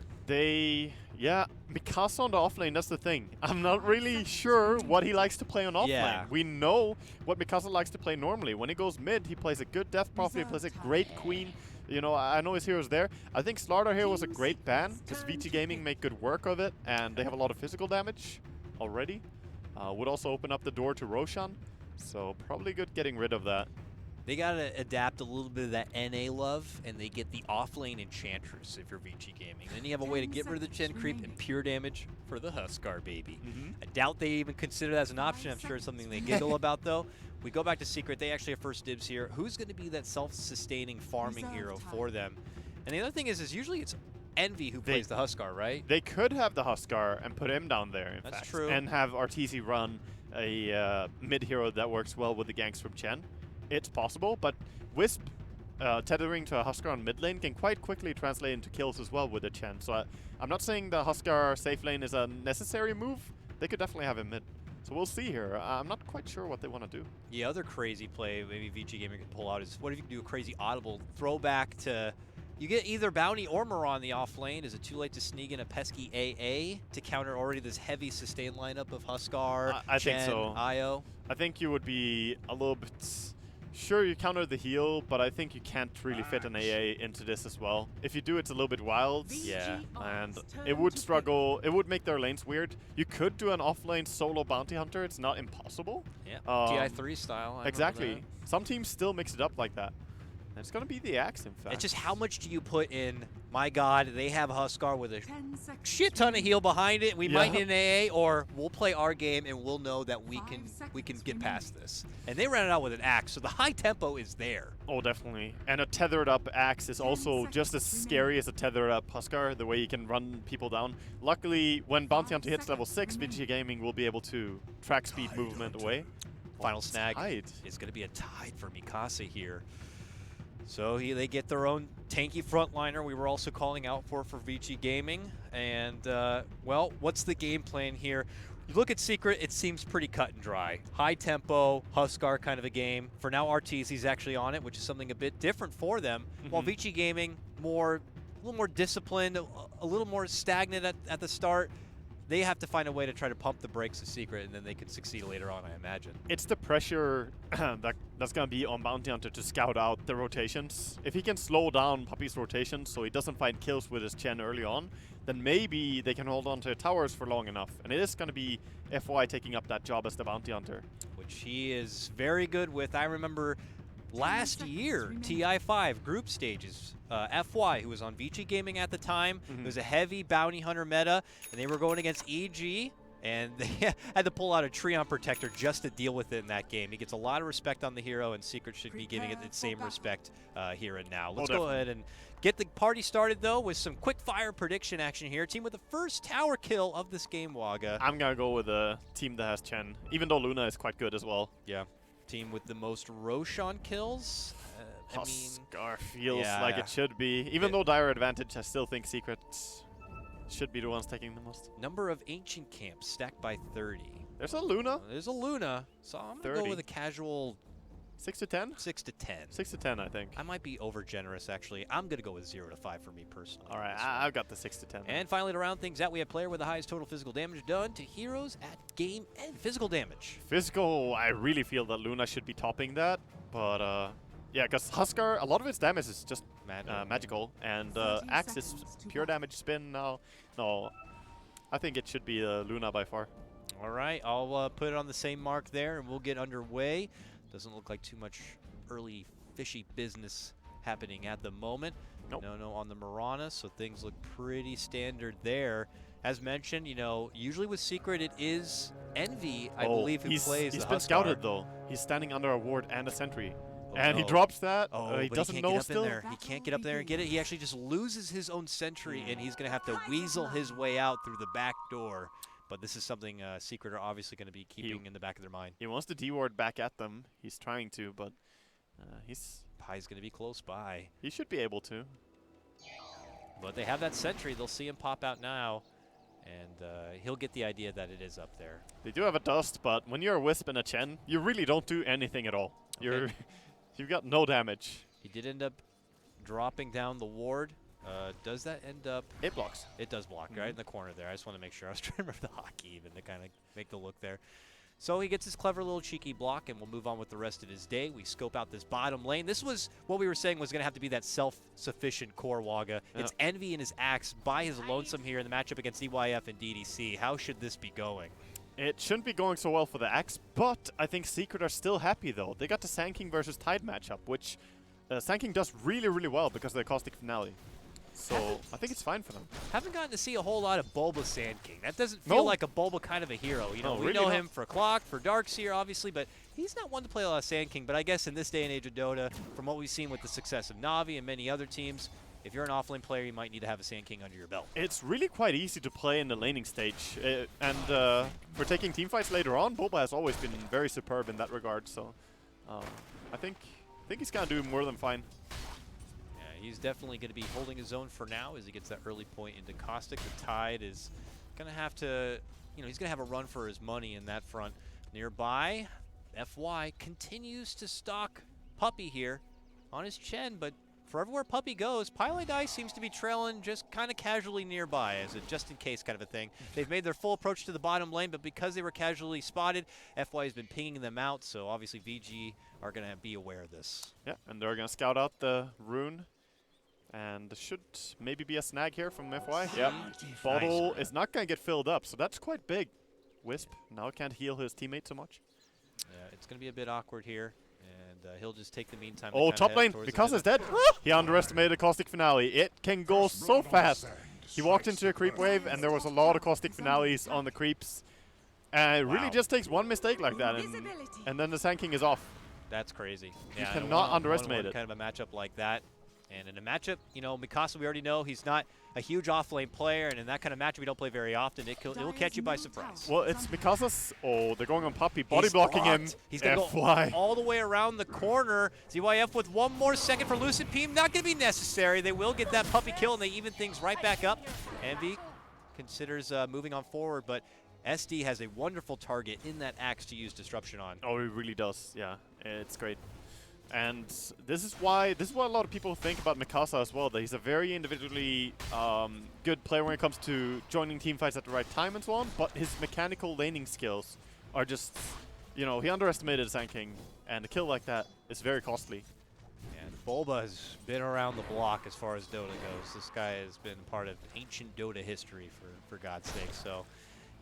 Mikasa on the offlane, that's the thing. I'm not really sure what he likes to play on offlane. Yeah. We know what Mikasa likes to play normally. When he goes mid, he plays a good Death Prophet, he plays a great Queen. You know, I know his hero's there. I think Slardar here was a great ban, because VT Gaming make good work of it, and they have a lot of physical damage already. would also open up the door to Roshan. So probably good getting rid of that. They got to adapt a little bit of that NA love, and they get the offlane Enchantress if you're VG Gaming. Then you have a way to get rid of the Chen creep and pure damage for the Huskar, baby. I doubt they even consider that as an option. I'm sure it's something they giggle about, though. We go back to Secret. They actually have first dibs here. Who's going to be that self-sustaining farming hero for them? And the other thing is usually it's Envy who plays the Huskar, right? They could have the Huskar and put him down there, in That's fact. true. And have Arteezy run a mid-hero that works well with the ganks from Chen. It's possible, but Wisp tethering to a Huskar on mid lane can quite quickly translate into kills as well with the Chen. So I'm not saying the Huskar safe lane is a necessary move. They could definitely have him mid. So we'll see here. I'm not quite sure what they want to do. The other crazy play maybe VG Gamer could pull out is what if you can do a crazy audible throwback to... You get either Bounty or Miran on the off lane. Is it too late to sneak in a pesky AA to counter already this heavy sustain lineup of Huskar, I Chen, think so. Io? I think you would be a little bit... Sure, you counter the heal, but I think you can't really fit an AA into this as well. If you do, it's a little bit wild. Yeah. And it would struggle. It would make their lanes weird. You could do an off-lane solo bounty hunter. It's not impossible. Yeah, TI3 style. I exactly. Some teams still mix it up like that. And it's going to be the Axe, in fact. It's just how much do you put in, my God, they have Huskar with a shit ton of heal behind it. We might need an AA, or we'll play our game and we'll know that we can get past this. And they ran it out with an Axe, so the high tempo is there. Oh, definitely. And a tethered up Axe is also just as scary as a tethered up Huskar, the way you can run people down. Luckily, when Bounty Hunter hits level 6, VG Gaming will be able to track speed movement away. Final snag is going to be a tide for Mikasa here. So they get their own tanky frontliner we were also calling out for VG Gaming. And, well, what's the game plan here? You look at Secret, it seems pretty cut and dry. High tempo, Huskar kind of a game. For now, Arteezy's actually on it, which is something a bit different for them. While VG Gaming, a little more disciplined, a little more stagnant at the start. They have to find a way to try to pump the brakes of Secret, and then they can succeed later on, I imagine. It's the pressure that's going to be on Bounty Hunter to scout out the rotations. If he can slow down Puppy's rotations so he doesn't find kills with his Chen early on, then maybe they can hold on to towers for long enough. And it is going to be FY taking up that job as the Bounty Hunter. Which he is very good with. I remember last year, TI5 group stages, FY, who was on VG Gaming at the time, it was a heavy bounty hunter meta, and they were going against EG, and they had to pull out a Treon Protector just to deal with it in that game. He gets a lot of respect on the hero, and Secret should be giving it the same respect here and now. Let's go ahead and get the party started, though, with some quick fire prediction action here. Team with the first tower kill of this game, Waga. I'm going to go with a team that has Chen, even though Luna is quite good as well. Yeah. Team with the most Roshan kills. Huskar feels like it should be. Even though dire advantage, I still think Secret should be the ones taking the most. Number of ancient camps stacked by 30. There's a Luna. There's a Luna. So I'm going to go with a casual 6 to 10? 6 to 10. 6 to 10, I think. I might be over generous, actually. I'm going to go with 0 to 5 for me personally. All right, I've got the 6 to 10. And finally, to round things out, we have player with the highest total physical damage done to heroes at game end. Physical damage. Physical, I really feel that Luna should be topping that. But, yeah, because Huskar, a lot of its damage is just magical. And Axe is pure damage spin now. No, I think it should be Luna by far. All right, I'll put it on the same mark there, and we'll get underway. Doesn't look like too much early fishy business happening at the moment. Nope. No on the Mirana, so things look pretty standard there. As mentioned, you know, usually with Secret it is Envy, I believe, who plays the He's been Huskar. scouted, though. He's standing under a ward and a sentry. Oh, and no. he drops that. Oh, he but doesn't he know can't get up still. in there. He can't get up there and get it. He actually just loses his own sentry, and he's going to have to weasel his way out through the back door. But this is something Secret are obviously going to be keeping in the back of their mind. He wants to D-ward back at them. He's trying to, but Pie's going to be close by. He should be able to. But they have that sentry. They'll see him pop out now. And he'll get the idea that it is up there. They do have a dust, but when you're a Wisp and a Chen, you really don't do anything at all. Okay. You've got no damage. He did end up dropping down the ward. Does that end up... It blocks. It does block, right in the corner there. I just want to make sure. I was trying to remember the hotkey even to kind of make the look there. So he gets his clever little cheeky block, and we'll move on with the rest of his day. We scope out this bottom lane. This was what we were saying was going to have to be that self-sufficient core Waga. It's Envy and his Axe by his lonesome here in the matchup against EYF and DDC. How should this be going? It shouldn't be going so well for the Axe, but I think Secret are still happy though. They got the Sand King versus Tide matchup, which Sand King does really, really well because of the Caustic Finale. So I think it's fine for them. Haven't gotten to see a whole lot of Bulba Sand King. That doesn't feel like a Bulba kind of a hero. You know, No, we really know not. him for Clock, for Darkseer, obviously, but he's not one to play a lot of Sand King. But I guess in this day and age of Dota, from what we've seen with the success of Na'Vi and many other teams, if you're an offlane player, you might need to have a Sand King under your belt. It's really quite easy to play in the laning stage, and for taking team fights later on, Bulba has always been very superb in that regard. So I think he's gonna do more than fine. He's definitely going to be holding his own for now as he gets that early point into Caustic. The Tide is going to have to, he's going to have a run for his money in that front. Nearby, FY continues to stalk Puppey here on his Chen, but for everywhere Puppey goes, Pylai seems to be trailing just kind of casually nearby as a just-in-case kind of a thing. They've made their full approach to the bottom lane, but because they were casually spotted, FY has been pinging them out, so obviously VG are going to be aware of this. Yeah, and they're going to scout out the rune. And there should maybe be a snag here from FY. Yep. Bottle is not going to get filled up, so that's quite big. Wisp now can't heal his teammate so much. It's going to be a bit awkward here, and he'll just take the meantime. Oh, top lane, because is dead. He underestimated the Caustic Finale. It can go so fast. He walked into a creep wave, and there was a lot of Caustic Finales on the creeps. And it really just takes one mistake like that, and then the Sand King is off. That's crazy. You cannot underestimate it. Kind of a matchup like that. And in a matchup, Mikasa, we already know he's not a huge off-lane player, and in that kind of matchup we don't play very often. It will catch you by surprise. Well, it's Mikasa's... Oh, they're going on Puppey, body blocking him. He's going to go all the way around the corner. ZYF with one more second for Lucid Beam. Not going to be necessary. They will get that Puppey kill, and they even things right back up. Envy considers moving on forward, but SD has a wonderful target in that Axe to use Disruption on. Oh, he really does. Yeah, it's great. And this is what a lot of people think about Mikasa as well, that he's a very individually good player when it comes to joining team fights at the right time and so on, but his mechanical laning skills are just, he underestimated Sand King, and a kill like that is very costly. And Bulba has been around the block as far as Dota goes. This guy has been part of ancient Dota history, for God's sake, so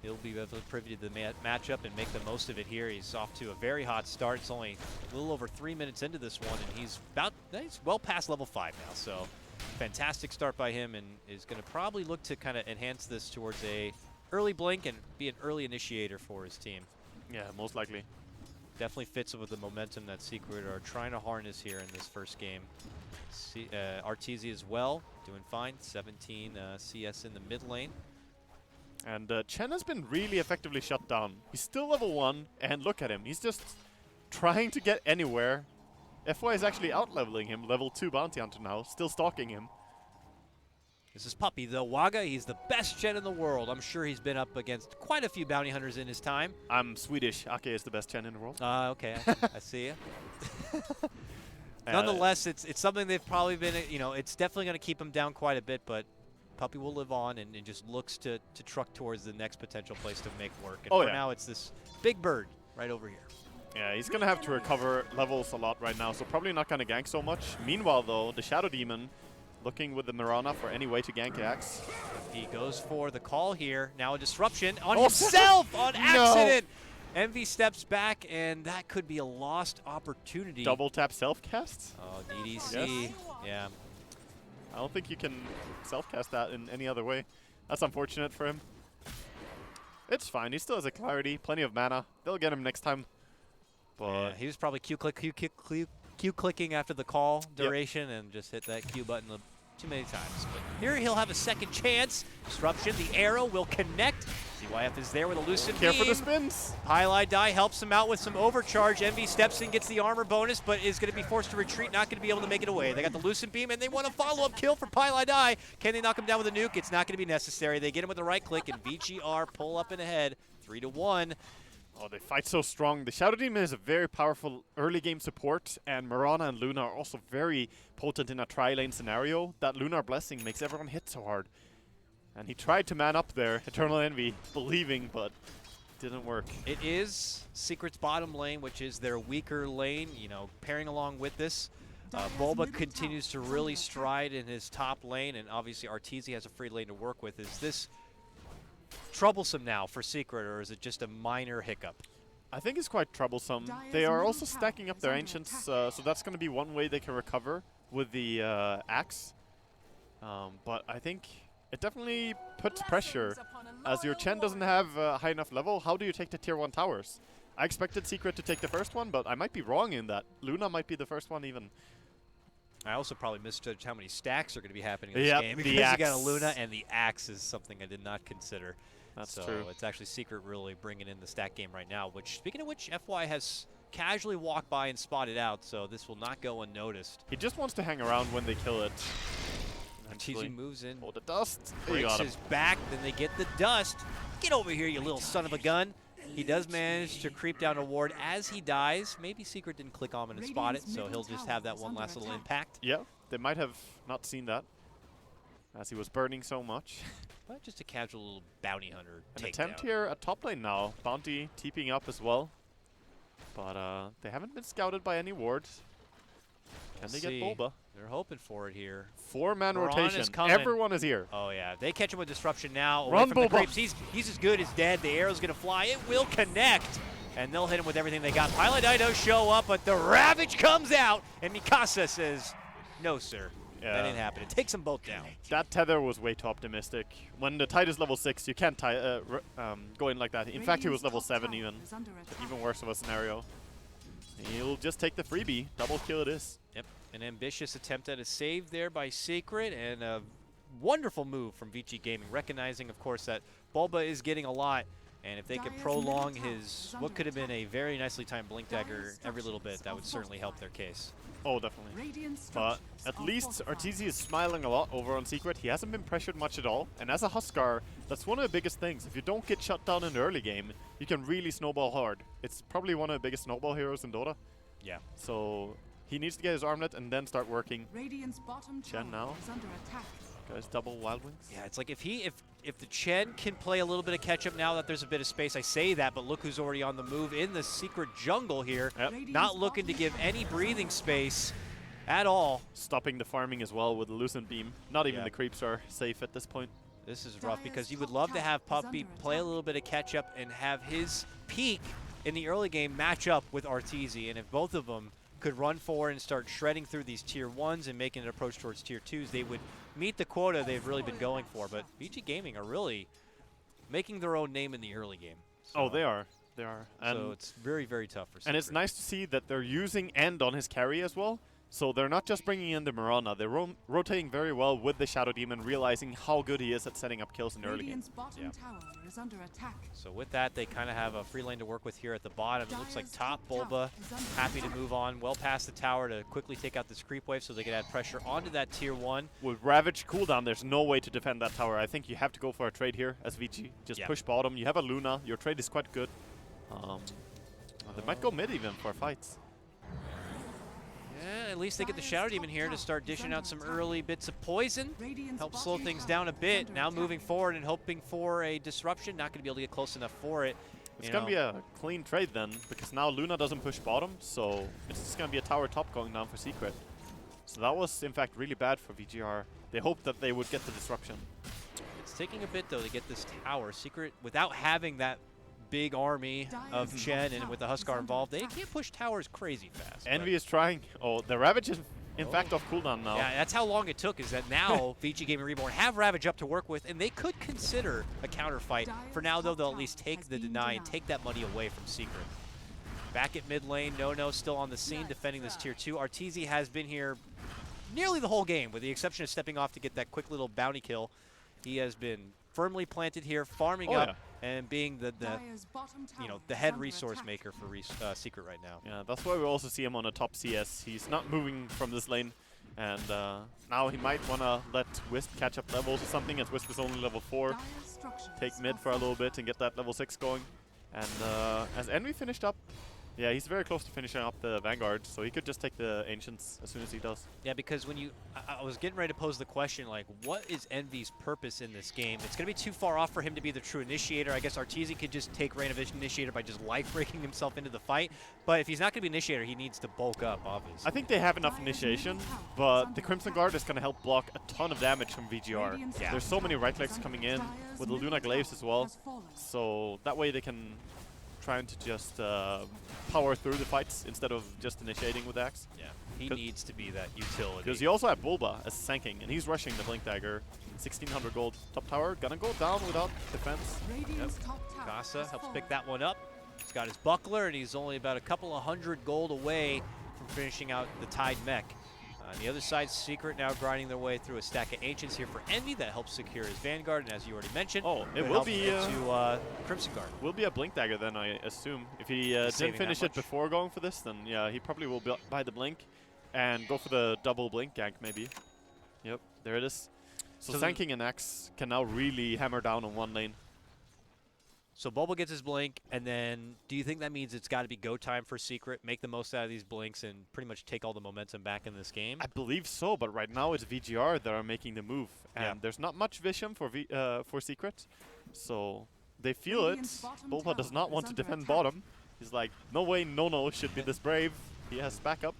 he'll be privy to the matchup and make the most of it here. He's off to a very hot start. It's only a little over 3 minutes into this one, and he's well past level 5 now. So fantastic start by him, and is going to probably look to kind of enhance this towards a early blink and be an early initiator for his team. Yeah, most likely. Definitely fits with the momentum that Secret are trying to harness here in this first game. Arteezy as well, doing fine. 17 CS in the mid lane. And Chen has been really effectively shut down. He's still level 1, and look at him. He's just trying to get anywhere. FY is actually out-leveling him, level 2 bounty hunter now, still stalking him. This is Puppey, though. Waga, he's the best Chen in the world. I'm sure he's been up against quite a few bounty hunters in his time. I'm Swedish. Ake is the best Chen in the world. Okay. I see you. Nonetheless, it's something they've probably been, it's definitely going to keep him down quite a bit, but Puppey will live on and just looks to truck towards the next potential place to make work. And for now, it's this big bird right over here. Yeah, he's going to have to recover levels a lot right now, so probably not going to gank so much. Meanwhile, though, the Shadow Demon looking with the Mirana for any way to gank Axe. He goes for the call here. Now a disruption on himself on accident. Envy steps back, and that could be a lost opportunity. Double tap self-cast? Oh, DDC. Yes. Yeah. I don't think you can self-cast that in any other way. That's unfortunate for him. It's fine. He still has a clarity, plenty of mana. They'll get him next time. But yeah, he was probably Q clicking after the call duration and just hit that Q button too many times. But here he'll have a second chance. Disruption, the arrow will connect. ZYF is there with a Lucid Beam. Care for the spins. Pylai helps him out with some overcharge. Envy steps in, gets the armor bonus, but is going to be forced to retreat, not going to be able to make it away. They got the Lucid Beam, and they want a follow-up kill for Pylai. Can they knock him down with a nuke? It's not going to be necessary. They get him with the right click, and VGR pull up and ahead, 3-1. Oh, they fight so strong. The Shadow Demon is a very powerful early game support, and Mirana and Luna are also very potent in a tri-lane scenario. That Lunar Blessing makes everyone hit so hard. And he tried to man up there, Eternal Envy, believing, but didn't work. It is Secret's bottom lane, which is their weaker lane, pairing along with this. Bulba continues to really stride in his top lane, and obviously Arteezy has a free lane to work with. Is this troublesome now for Secret, or is it just a minor hiccup? I think it's quite troublesome. They are also stacking up their Ancients, so that's going to be one way they can recover with the Axe. But I think it definitely puts pressure. As your Chen doesn't have a high enough level, how do you take the tier 1 towers? I expected Secret to take the first one, but I might be wrong in that. Luna might be the first one even. I also probably misjudged how many stacks are going to be happening in this Yep, game. the Because you got a Axe. Luna, and the Axe is something I did not consider. That's so true. it's actually Secret really bringing in the stack game right now, which, speaking of which, FY has casually walked by and spotted out, so this will not go unnoticed. He just wants to hang around when they kill it. TZ moves in, Oh, the dust. You breaks got him. his back, then they get the dust. Get over here, you little son of a gun. He does manage to creep down a ward as he dies. Maybe Secret didn't click on him and spot it, so he'll just have that one last little impact. Yeah, they might have not seen that, as he was burning so much. But just a casual little bounty hunter An takedown. attempt here at top lane now. Bounty TPing up as well. But they haven't been scouted by any wards. Can they get Bulba? They're hoping for it here. 4-man Moran rotation. is coming. Everyone is here. Oh yeah, they catch him with disruption now. Away Run, from the Bulba. creeps. He's as good as dead. The arrow's gonna fly. It will connect, and they'll hit him with everything they got. Pylodidos show up, but the Ravage comes out, and Mikasa says, "No, sir, Yeah. that didn't happen." It takes them both down. That tether was way too optimistic. When the tide is level 6, you can't go in like that. In fact, he was level 7 even. Even worse of a scenario. He'll just take the freebie. Double kill it is. Yep, an ambitious attempt at a save there by Secret, and a wonderful move from VG Gaming, recognizing, of course, that Bulba is getting a lot, and if they could prolong his, what could have been a very nicely timed Blink Dagger every little bit, that would certainly help their case. Oh, definitely. But at least Arteezy is smiling a lot over on Secret. He hasn't been pressured much at all. And as a Huskar, that's one of the biggest things. If you don't get shut down in the early game, you can really snowball hard. It's probably one of the biggest snowball heroes in Dota. Yeah. So he needs to get his armlet and then start working. Chen now. Guys, double Wild Wings. Yeah, it's like if the Chen can play a little bit of catch up now that there's a bit of space, I say that, but look who's already on the move in the Secret jungle here. Yep. Not looking to give any breathing space at all. Stopping the farming as well with the Lucent Beam. Not even Yeah. the creeps are safe at this point. This is rough because you would love to have Puppy play a little bit of catch up and have his peak in the early game match up with Arteezy, and if both of them could run forward and start shredding through these tier 1s and making an approach towards tier 2s, they would meet the quota they've really been going for. But VG Gaming are really making their own name in the early game. Oh, they are. They are. And So it's very, very tough for Secret. And it's nice to see that they're using End on his carry as well. So they're not just bringing in the Mirana, they're rotating very well with the Shadow Demon, realizing how good he is at setting up kills in the early game. Yeah. So with that, they kind of have a free lane to work with here at the bottom. It looks like top Bulba happy to move on well past the tower to quickly take out this creep wave so they can add pressure onto that tier 1. With Ravage cooldown, there's no way to defend that tower. I think you have to go for a trade here as VG. Just push bottom. You have a Luna. Your trade is quite good. They might go mid even for fights. Yeah, at least they get the Shadow Demon here to start dishing out some early bits of poison. Help slow things down a bit. Now moving forward and hoping for a disruption. Not going to be able to get close enough for it. It's going to be a clean trade then, because now Luna doesn't push bottom, so it's just going to be a tower top going down for Secret. So that was, in fact, really bad for VGR. They hoped that they would get the disruption. It's taking a bit, though, to get this tower. Secret, without having that big army of Chen and with the Huskar involved, they can't push towers crazy fast. Envy is trying. Oh, the Ravage is, in fact, off cooldown now. Yeah, that's how long it took, is that now VG Gaming Reborn have Ravage up to work with, and they could consider a counterfight. For now, though, they'll at least take the deny and take that money away from Secret. Back at mid lane, No still on the scene defending this tier 2. Arteezy has been here nearly the whole game, with the exception of stepping off to get that quick little bounty kill. He has been firmly planted here, farming up and being the head resource maker for Secret right now. Yeah, that's why we also see him on a top CS. He's not moving from this lane, and now he might want to let Wisp catch up levels or something, as Wisp is only level 4. Take mid for a little bit and get that level 6 going. And as Envy finished up, Yeah, he's very close to finishing up the Vanguard, so he could just take the Ancients as soon as he does. Yeah, because when you, I was getting ready to pose the question, like, what is Envy's purpose in this game? It's going to be too far off for him to be the true initiator. I guess Arteezy could just take reign of initiator by just life-breaking himself into the fight. But if he's not going to be initiator, he needs to bulk up, obviously. I think they have enough initiation, but the Crimson Guard is going to help block a ton of damage from VGR. Yeah. There's so many right clicks coming in with the Luna Glaives as well, so that way they can try to just power through the fights instead of just initiating with Axe. Yeah, he needs to be that utility. Because you also have Bulba as Sanking, and he's rushing the Blink Dagger. 1600 gold top tower, gonna go down without defense. Yep. Casa helps pick that one up. He's got his buckler, and he's only about a couple of hundred gold away from finishing out the Tide mech. On the other side, Secret now grinding their way through a stack of Ancients here for Envy that helps secure his Vanguard, and as you already mentioned, it will be to Crimson Guard. Will be a Blink Dagger then, I assume. If he didn't finish it before going for this, then yeah, he probably will buy the Blink and go for the double Blink gank maybe. Yep, there it is. So Sanking and Axe can now really hammer down on one lane. So Bulba gets his Blink, and then do you think that means it's got to be go time for Secret, make the most out of these Blinks, and pretty much take all the momentum back in this game? I believe so, but right now it's VGR that are making the move, and there's not much vision for Secret, so they feel it. Bulba does not want to defend bottom. He's like, no way, no should be this brave. He has backup.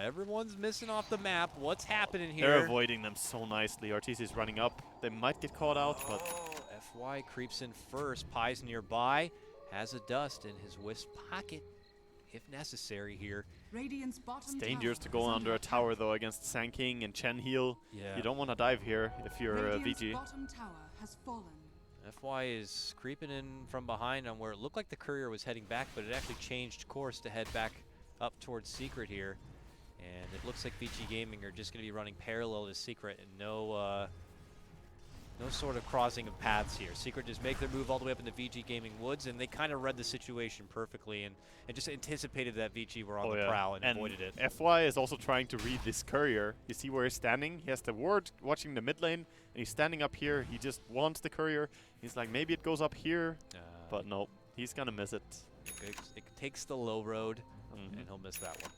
Everyone's missing off the map. What's happening here? They're avoiding them so nicely. Arteezy is running up. They might get caught out, but... FY creeps in first. Pie's nearby. Has a dust in his Wisp pocket, if necessary here. It's dangerous to go under a tower, though, against Sanking and Chen Heal. Yeah. You don't want to dive here if you're VG. FY is creeping in from behind on where it looked like the courier was heading back, but it actually changed course to head back up towards Secret here. And it looks like VG Gaming are just going to be running parallel to Secret and no sort of crossing of paths here. Secret just make their move all the way up into VG Gaming Woods, and they kind of read the situation perfectly and just anticipated that VG were on the prowl and avoided it. FY is also trying to read this courier. You see where he's standing? He has the ward watching the mid lane, and he's standing up here. He just wants the courier. He's like, maybe it goes up here, but no, he's going to miss it. It takes the low road, and he'll miss that one.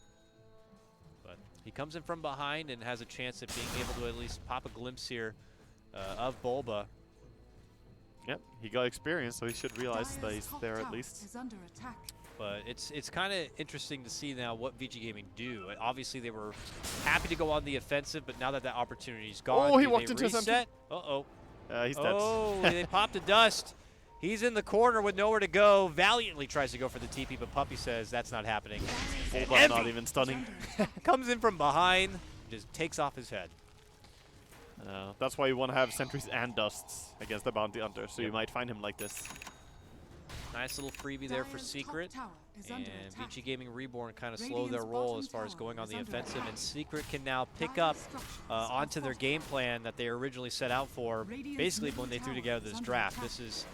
But he comes in from behind and has a chance at being able to at least pop a glimpse here of Bulba. Yep, he got experience, so he should realize that he's there at least. But it's kind of interesting to see now what VG Gaming do. Obviously, they were happy to go on the offensive, but now that that opportunity's gone, he walked into reset? Uh-oh. He's dead. Oh, they popped a dust. He's in the corner with nowhere to go. Valiantly tries to go for the TP, but Puppy says that's not happening. Bulba's not even stunning. Comes in from behind, just takes off his head. That's why you want to have sentries and dusts against the bounty hunter, so you might find him like this. Nice little freebie there for Secret. And VG Gaming Reborn kind of slow their roll as far as going on the offensive, and Secret can now pick up onto their game plan that they originally set out for, basically when they threw together this draft. This is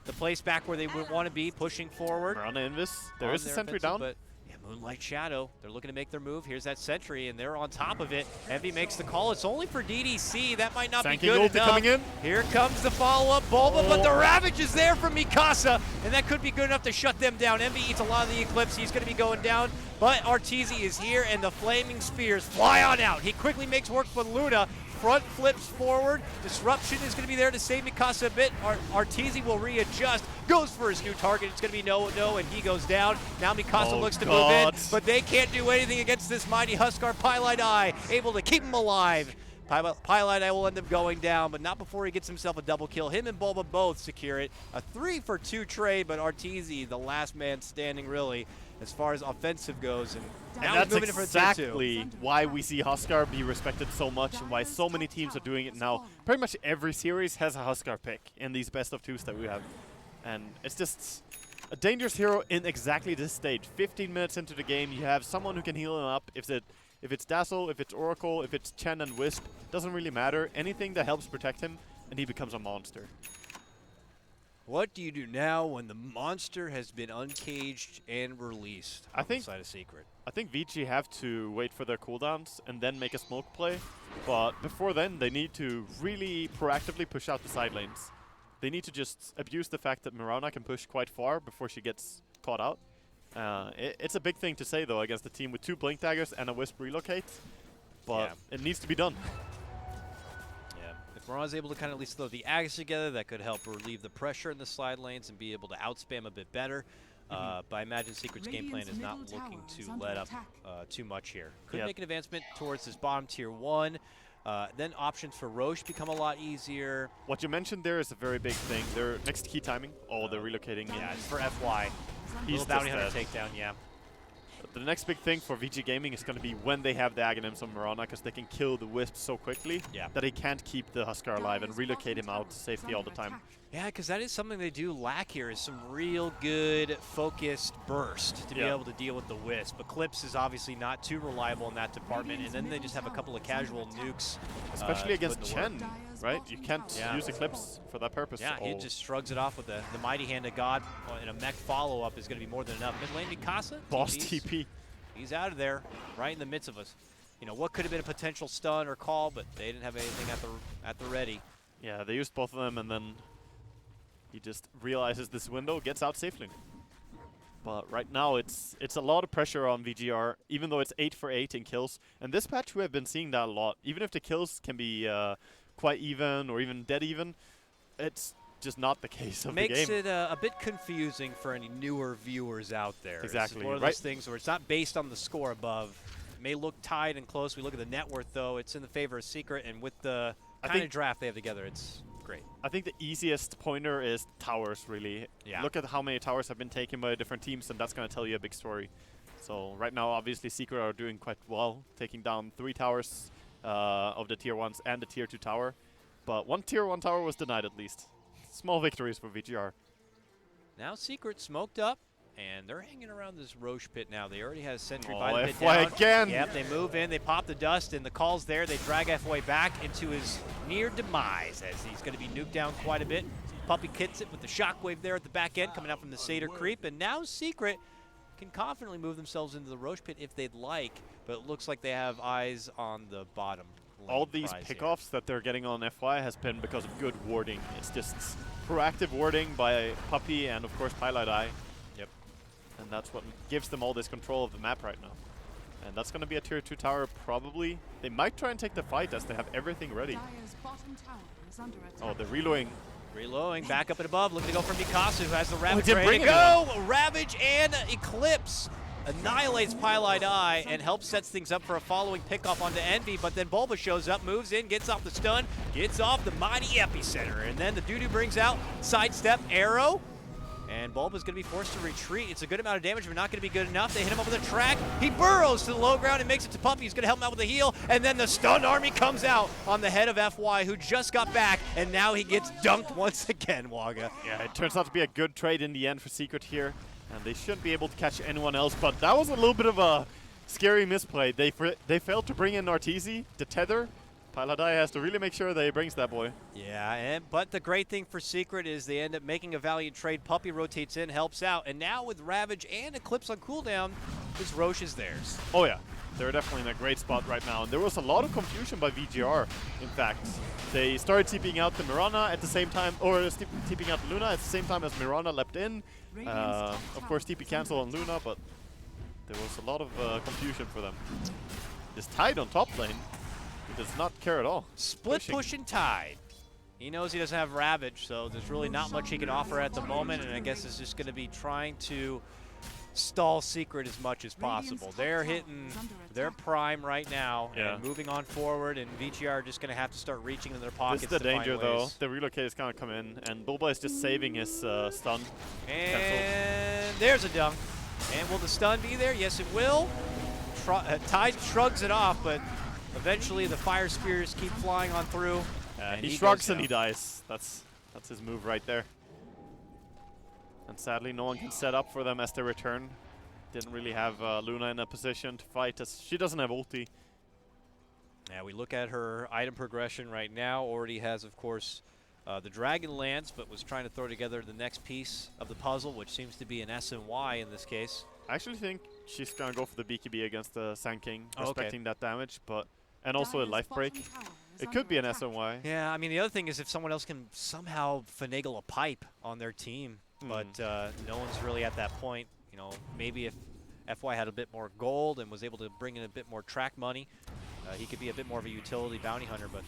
the place back where they would want to be, pushing forward. Mirana Invis. There is a sentry down. But yeah, Moonlight Shadow. They're looking to make their move. Here's that sentry, and they're on top of it. Envy makes the call. It's only for DDC. That might not be good enough. Coming in. Here comes the follow-up Bulba, but the Ravage is there from Mikasa, and that could be good enough to shut them down. Envy eats a lot of the Eclipse. He's going to be going down, but Arteezy is here, and the Flaming Spears fly on out. He quickly makes work for Luna. Front flips forward. Disruption is going to be there to save Mikasa a bit. Arteezy will readjust. Goes for his new target. It's going to be no, and he goes down. Now Mikasa looks to move in, but they can't do anything against this mighty Huskar. Pylite Eye able to keep him alive. Pylite Eye will end up going down, but not before he gets himself a double kill. Him and Bulba both secure it. A 3-for-2 trade, but Arteezy, the last man standing really, as far as offensive goes. And now that's moving it for exactly why we see Huskar be respected so much and why so many teams are doing it now. Pretty much every series has a Huskar pick in these best of twos that we have. And it's just a dangerous hero in exactly this stage. 15 minutes into the game, you have someone who can heal him up. If it's Dazzle, if it's Oracle, if it's Chen and Wisp, doesn't really matter. Anything that helps protect him, and he becomes a monster. What do you do now when the monster has been uncaged and released outside of Secret? I think VG have to wait for their cooldowns and then make a smoke play. But before then, they need to really proactively push out the side lanes. They need to just abuse the fact that Mirana can push quite far before she gets caught out. It's a big thing to say, though, against a team with 2 Blink Daggers and a Wisp relocate. But it needs to be done. Yeah. If Mirana's able to kind of at least throw the Ags together, that could help relieve the pressure in the slide lanes and be able to outspam a bit better. But I imagine Secret's game plan is not looking to let up too much here. Could make an advancement towards this bottom tier 1. Then options for Roche become a lot easier. What you mentioned there is a very big thing. They're next to key timing. Oh, they're relocating. Yeah, it's for FY. He's bounty hunter takedown, yeah. The next big thing for VG Gaming is going to be when they have the Aghanims on Mirana, because they can kill the Wisp so quickly that they can't keep the Huskar alive and relocate him out to safety all the time. Yeah, because that is something they do lack here, is some real good focused burst to be able to deal with the Wisp. Eclipse is obviously not too reliable in that department, and then they just have a couple of casual nukes. Especially against Chen, right? You can't use Eclipse for that purpose. Yeah, he just shrugs it off with the Mighty Hand of God, and a mech follow-up is going to be more than enough. Mid lane, Mikasa. Boss TP. He's out of there, right in the midst of us. You know, what could have been a potential stun or call, but they didn't have anything at the ready. Yeah, they used both of them, and then he just realizes this window, gets out safely. But right now, it's a lot of pressure on VGR, even though it's 8 for 8 in kills. And this patch, we have been seeing that a lot. Even if the kills can be quite even or even dead even, it's just not the case of the game. Makes it a bit confusing for any newer viewers out there. Exactly. It's one of those things where it's not based on the score above. It may look tied and close. We look at the net worth, though. It's in the favor of Secret, and with the kind of draft they have together, it's great. I think the easiest pointer is towers, really. Yeah. Look at how many towers have been taken by different teams, and that's going to tell you a big story. So right now, obviously, Secret are doing quite well, taking down 3 towers of the tier 1s and the tier 2 tower. But 1 tier 1 tower was denied at least. Small victories for VGR. Now Secret smoked up, and they're hanging around this Roche pit now. They already have Sentry by the pit FY down. again! Yep, they move in, they pop the dust, and the call's there. They drag FY back into his near demise as he's going to be nuked down quite a bit. Puppey kits it with the shockwave there at the back end coming out from the Satyr creep, and now Secret can confidently move themselves into the Roche pit if they'd like, but it looks like they have eyes on the bottom. All these pickoffs that they're getting on FY has been because of good warding. It's just proactive warding by Puppey and, of course, Pilot Eye. Yep. And that's what gives them all this control of the map right now. And that's going to be a tier 2 tower, probably. They might try and take the fight as they have everything ready. Oh, they're reloading. Reloading, back up and above, looking to go for Mikasa, who has the Ravage didn't ready to bring go. Ravage and Eclipse annihilates Pilot Eye and helps sets things up for a following pickoff onto Envy, but then Bulba shows up, moves in, gets off the stun, gets off the mighty epicenter, and then the doo-doo brings out sidestep arrow, and Bulba's going to be forced to retreat. It's a good amount of damage, but not going to be good enough. They hit him up with a track. He burrows to the low ground and makes it to Puppey. He's going to help him out with a heal, and then the stunned army comes out on the head of FY, who just got back, and now he gets dunked once again, Waga. Yeah, it turns out to be a good trade in the end for Secret here, and they shouldn't be able to catch anyone else, but that was a little bit of a scary misplay. They failed to bring in Arteezy, the tether. Pilot Eye has to really make sure that he brings that boy. Yeah, but the great thing for Secret is they end up making a valiant trade. Puppey rotates in, helps out, and now with Ravage and Eclipse on cooldown, this Roche is theirs. Oh yeah, they're definitely in a great spot right now. And there was a lot of confusion by VGR, in fact. They started TPing out the Mirana at the same time, or TPing out Luna at the same time as Mirana leapt in. Of course, TP cancel on Luna, but there was a lot of confusion for them. This Tide on top lane, he does not care at all. Split push and Tide. He knows he doesn't have Ravage, so there's really not much he can offer at the moment, and I guess it's just going to be trying to stall Secret as much as possible. They're hitting their prime right now and moving on forward, and VGR are just going to have to start reaching in their pockets. This is the danger, though. The relocate is going to come in, and Bulba is just saving his stun. And there's a dunk. And will the stun be there? Yes, it will. Tide shrugs it off, but eventually the fire spears keep flying on through. And he shrugs and he dies. That's his move right there. And sadly, no one can set up for them as they return. Didn't really have Luna in a position to fight, as she doesn't have ulti. Yeah, we look at her item progression right now. Already has, of course, the Dragon Lance, but was trying to throw together the next piece of the puzzle, which seems to be an SNY in this case. I actually think she's going to go for the BKB against the Sand King, respecting that damage, and also a life break. It could be an SNY. Yeah, I mean, the other thing is if someone else can somehow finagle a pipe on their team, but no one's really at that point. know, maybe if FY had a bit more gold and was able to bring in a bit more track money, he could be a bit more of a utility bounty hunter. But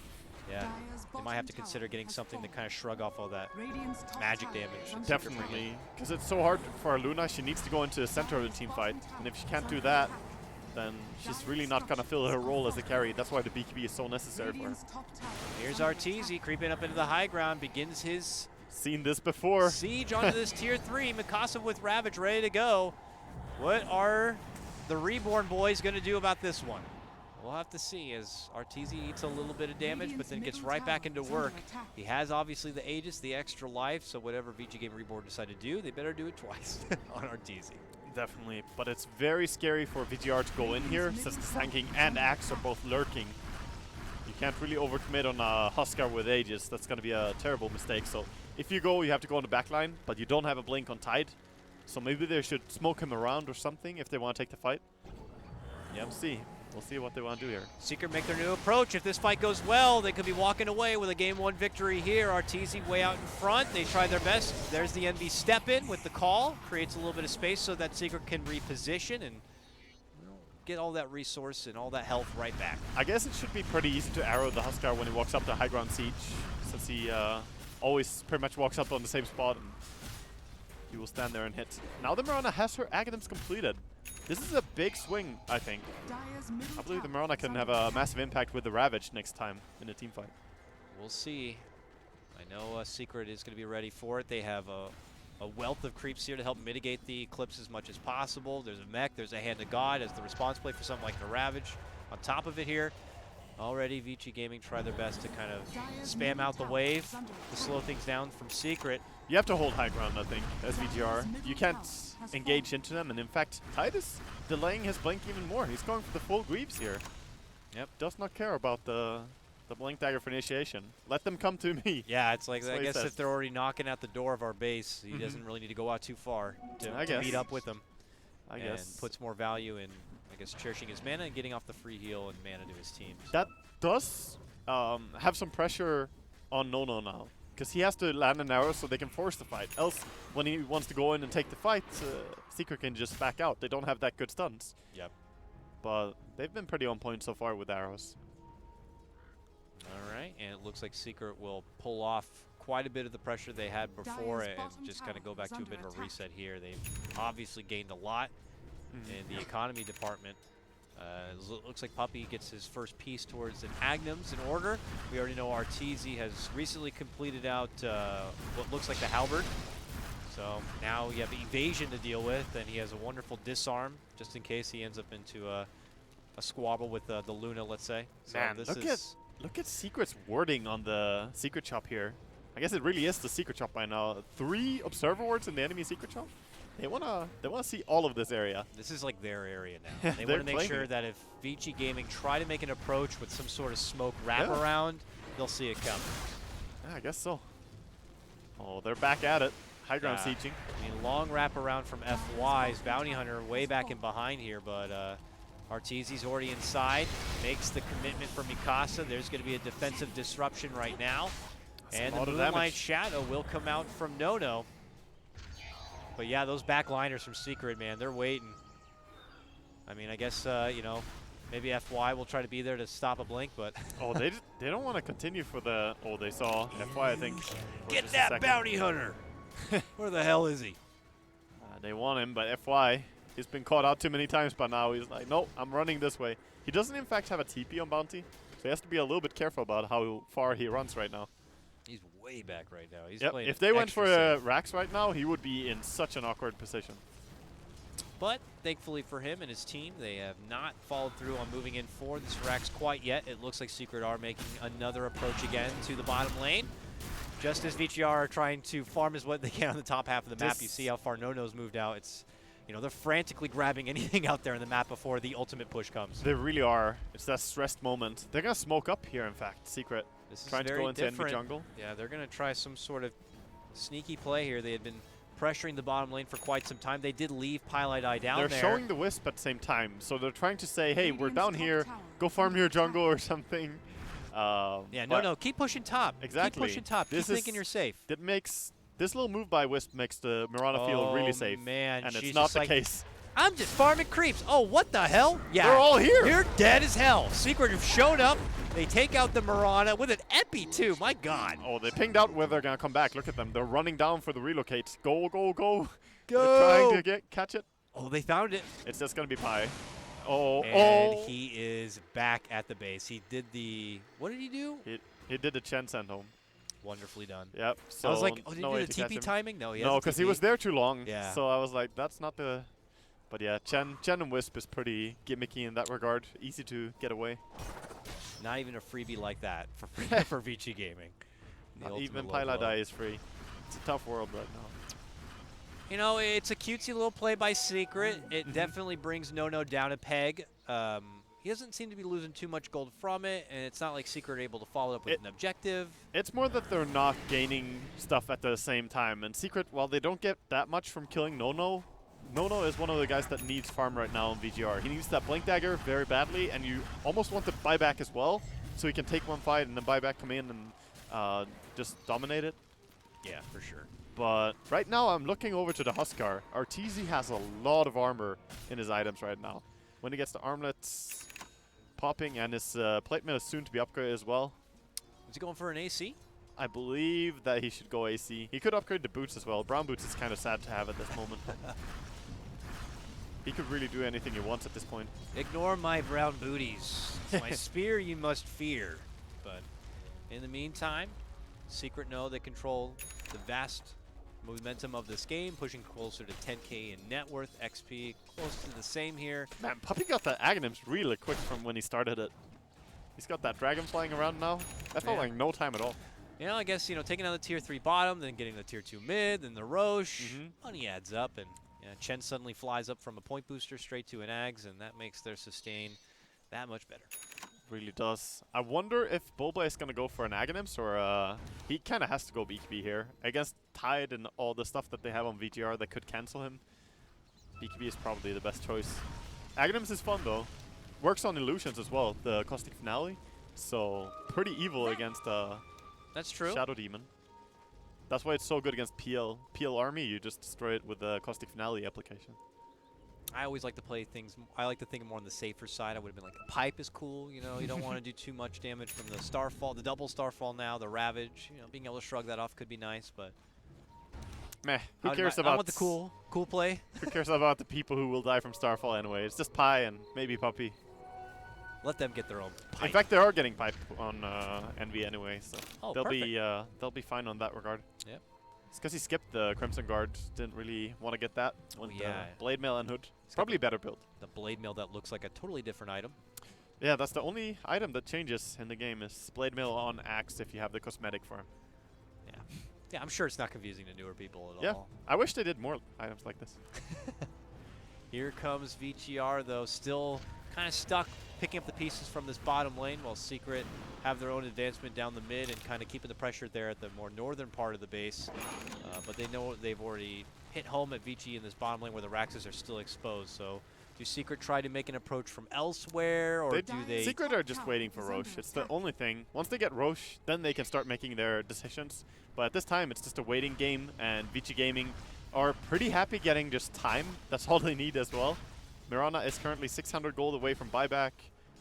yeah, they might have to consider getting something to kind of shrug off all that magic damage. Definitely, because it's so hard for Luna. She needs to go into the center of the team fight, and if she can't do that, then she's really not going to fill her role as a carry. That's why the BKB is so necessary for her. Here's Arteezy creeping up into the high ground, begins his Seen this before. siege onto this tier 3. Mikasa with Ravage ready to go. What are the Reborn boys going to do about this one? We'll have to see as Arteezy eats a little bit of damage, but then gets right back into work. He has obviously the Aegis, the extra life, so whatever VG Game Reborn decide to do, they better do it twice on Arteezy. Definitely, but it's very scary for VGR to go in here, since the Sand and Axe are both lurking. You can't really overcommit on a Huskar with Aegis. That's going to be a terrible mistake. So if you go, you have to go on the back line, but you don't have a blink on Tide. So maybe they should smoke him around or something if they want to take the fight. Yeah, we'll see what they want to do here. Secret make their new approach. If this fight goes well, they could be walking away with a Game 1 victory here. Arteezy way out in front. They try their best. There's the NV step in with the call. Creates a little bit of space so that Secret can reposition and get all that resource and all that health right back. I guess it should be pretty easy to arrow the Huskar when he walks up to high ground siege, since he always pretty much walks up on the same spot and he will stand there and hit. Now the Mirana has her Aghanim's completed. This is a big swing, I think. I believe the Mirana can have a massive impact with the Ravage next time in a team fight. We'll see. I know Secret is going to be ready for it. They have a wealth of creeps here to help mitigate the Eclipse as much as possible. There's a mech, there's a Hand of God as the response play for something like the Ravage. On top of it here, already Vici Gaming try their best to kind of spam out the wave to slow things down from Secret. You have to hold high ground, I think, as VGR. You can't engage into them, and in fact, Tide is delaying his blink even more. He's going for the full Greaves here. Yep. Does not care about the blink dagger for initiation. Let them come to me. Yeah, it's like, That's I what he guess says. if they're already knocking at the door of our base, he doesn't really need to go out too far to meet up with them. I and guess. puts more value in, I guess, cherishing his mana and getting off the free heal and mana to his team. That does have some pressure on Nono now, because he has to land an arrow so they can force the fight. Else, when he wants to go in and take the fight, Secret can just back out. They don't have that good stuns. Yep. But they've been pretty on point so far with arrows. All right, and it looks like Secret will pull off quite a bit of the pressure they had before and just kind of go back to a bit of a reset here. They've obviously gained a lot in the economy department. Looks like Puppy gets his first piece towards an Agnum's in order. We already know Arteezy has recently completed out what looks like the Halberd. So now you have evasion to deal with, and he has a wonderful disarm just in case he ends up into a squabble with the Luna, let's say. So Man, this look at Secret's wording on the Secret Shop here. I guess it really is the Secret Shop by now. 3 Observer Wards in the enemy Secret Shop. They wanna see all of this area. This is like their area now. They want to make sure that if Vici Gaming try to make an approach with some sort of smoke wraparound, they'll see it coming. Yeah, I guess so. Oh, they're back at it. High ground sieging. I mean, long wraparound from FY's Bounty Hunter way back in behind here, but Arteezy's already inside. Makes the commitment for Mikasa. There's going to be a defensive disruption right now. And the Moonlight Shadow will come out from Nono. But yeah, those backliners from Secret, man, they're waiting. I mean, I guess, you know, maybe FY will try to be there to stop a blink, but... Oh, they don't want to continue for the... Oh, they saw FY, I think. Get that Bounty Hunter! Where the hell is he? They want him, but FY, he's been caught out too many times by now. He's like, no, I'm running this way. He doesn't, in fact, have a TP on Bounty, so he has to be a little bit careful about how far he runs right now. He's way back right now. He's Yep. playing If they went extra for safe. Rax right now, he would be in such an awkward position. But thankfully for him and his team, they have not followed through on moving in for this Rax quite yet. It looks like Secret are making another approach again to the bottom lane. Just as VGR are trying to farm as what they can on the top half of the map, you see how far Nono's moved out. It's, you know, they're frantically grabbing anything out there in the map before the ultimate push comes. They really are. It's that stressed moment. They're going to smoke up here, in fact, Secret. This is trying to very go into enemy different. jungle. Yeah, they're going to try some sort of sneaky play here. They had been pressuring the bottom lane for quite some time. They did leave Pilot Eye down They're there. showing the Wisp at the same time, so they're trying to say, hey, we're down here, go farm your jungle or something. Yeah, no, keep pushing top. Exactly. Keep pushing top. Keep thinking you're safe. That makes This little move by Wisp makes the Mirana feel really safe. Man, and she's it's not just the like, case. I'm just farming creeps. Oh, what the hell? Yeah, They're all here. You're dead as hell. Secret have showed up. They take out the Mirana with an epi too. My God. Oh, they pinged out where they're gonna come back. Look at them. They're running down for the relocate. Go, go, go. Go. They're trying to catch it. Oh, they found it. It's just gonna be Pi. Oh, And oh. he is back at the base. He did the, what did he do? He did the Chen send home. Wonderfully done. Yep. So I was like, oh, did no he way do to catch the TP him. timing? No, he No, because he was there too long. Yeah. So I was like, that's not the. But yeah, Chen and Wisp is pretty gimmicky in that regard. Easy to get away. Not even a freebie like that for for Vici Gaming. The Not ultimate even low blow. Piladai is free. It's a tough world right now. You know, it's a cutesy little play by Secret. It definitely brings No down a peg. He doesn't seem to be losing too much gold from it, and it's not like Secret are able to follow up with an objective. It's more that they're not gaining stuff at the same time. And Secret, while they don't get that much from killing Nono is one of the guys that needs farm right now in VGR. He needs that Blink Dagger very badly, and you almost want the buyback as well, so he can take one fight and then buyback come in and just dominate it. Yeah, for sure. But right now I'm looking over to the Huskar. Arteezy has a lot of armor in his items right now. When he gets the armlets popping, and his plate mail is soon to be upgraded as well. Is he going for an AC? I believe that he should go AC. He could upgrade the boots as well. Brown boots is kind of sad to have at this moment. He could really do anything he wants at this point. Ignore my brown booties. It's my spear you must fear. But in the meantime, Secret know they control the vast momentum of this game, pushing closer to 10k in net worth, XP close to the same here. Man, Puppy got the Aghanims really quick from when he started it. He's got that dragon flying around now. That felt like no time at all. You know, I guess, you know, taking out the tier 3 bottom, then getting the tier 2 mid, then the Roche, money adds up, and Chen suddenly flies up from a point booster straight to an Ags, and that makes their sustain that much better. Really does. I wonder if Boba is going to go for an Aghanims, or he kind of has to go BKB here. Against Tide and all the stuff that they have on VGR that could cancel him, BKB is probably the best choice. Aghanims is fun though. Works on illusions as well, the Caustic Finale. So pretty evil against That's true. Shadow Demon. That's why it's so good against PL Army. You just destroy it with the Caustic Finale application. I always like to play things, I like to think more on the safer side. I would have been like, the pipe is cool, you know, you don't want to do too much damage from the Starfall, the double Starfall now, the Ravage, you know, being able to shrug that off could be nice, but... Meh, who cares about... I want the cool play. Who cares about the people who will die from Starfall anyway? It's just Pi and maybe Puppy. Let them get their own pipe. In fact, they are getting pipe on Envy anyway, so they'll be fine on that regard. Yep. It's because he skipped the Crimson Guard. Didn't really want to get that. Went Blade Mail and Hood. It's probably a better build. The Blade Mail that looks like a totally different item. Yeah, that's the only item that changes in the game is Blade Mail on Axe if you have the cosmetic for him. Yeah. Yeah, I'm sure it's not confusing to newer people at all. I wish they did more items like this. Here comes VGR though, still kind of stuck picking up the pieces from this bottom lane while Secret have their own advancement down the mid and kind of keeping the pressure there at the more northern part of the base. But they know they've already hit home at VG in this bottom lane where the Raxes are still exposed. So do Secret try to make an approach from elsewhere, or do they... Secret are just waiting for Roche. It's the only thing. Once they get Roche, then they can start making their decisions. But at this time, it's just a waiting game, and VG Gaming are pretty happy getting just time. That's all they need as well. Mirana is currently 600 gold away from buyback,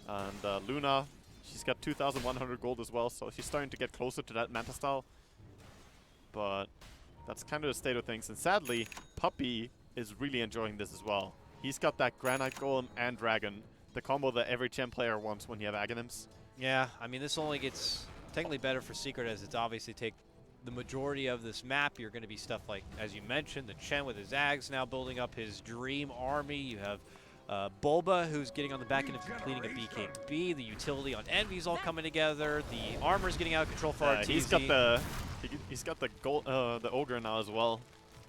and Luna, she's got 2,100 gold as well, so she's starting to get closer to that Manta style. But that's kind of the state of things, and sadly, Puppy is really enjoying this as well. He's got that Granite Golem and Dragon, the combo that every Chen player wants when you have Aghanims. Yeah, I mean, this only gets technically better for Secret as it's obviously take the majority of this map. You're going to be stuff like, as you mentioned, the Chen with his Ags now building up his dream army. You have Bulba, who's getting on the back end of completing a BKB. The utility on Envy's all coming together. The armor's getting out of control for RTZ. He's got the Ogre now as well.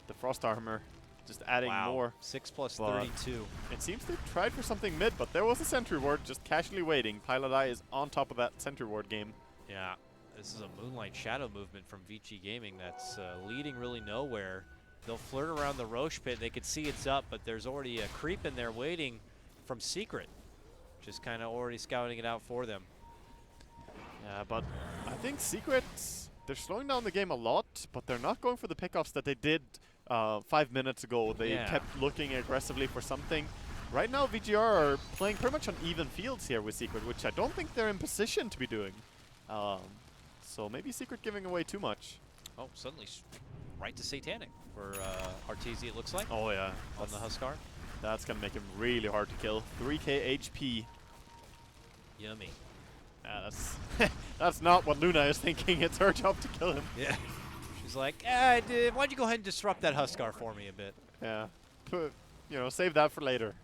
The Frost Armor. Just adding more. 6 plus 32. It seems they tried for something mid, but there was a Sentry Ward just casually waiting. Piladai is on top of that Sentry Ward game. Yeah, this is a Moonlight Shadow movement from VG Gaming that's leading really nowhere. They'll flirt around the Roche pit. They can see it's up, but there's already a creep in there waiting from Secret. Just kind of already scouting it out for them. Yeah, but I think Secret they're slowing down the game a lot, but they're not going for the pickoffs that they did 5 minutes ago. They kept looking aggressively for something. Right now, VGR are playing pretty much on even fields here with Secret, which I don't think they're in position to be doing. So maybe Secret giving away too much. Oh, suddenly right to Satanic for Arteezy, it looks like. Oh, yeah. On the Huskar. That's going to make him really hard to kill. 3k HP. Yummy. Yeah, that's not what Luna is thinking. It's her job to kill him. Yeah. She's like, why'd you go ahead and disrupt that Huskar for me a bit? Yeah. Save that for later.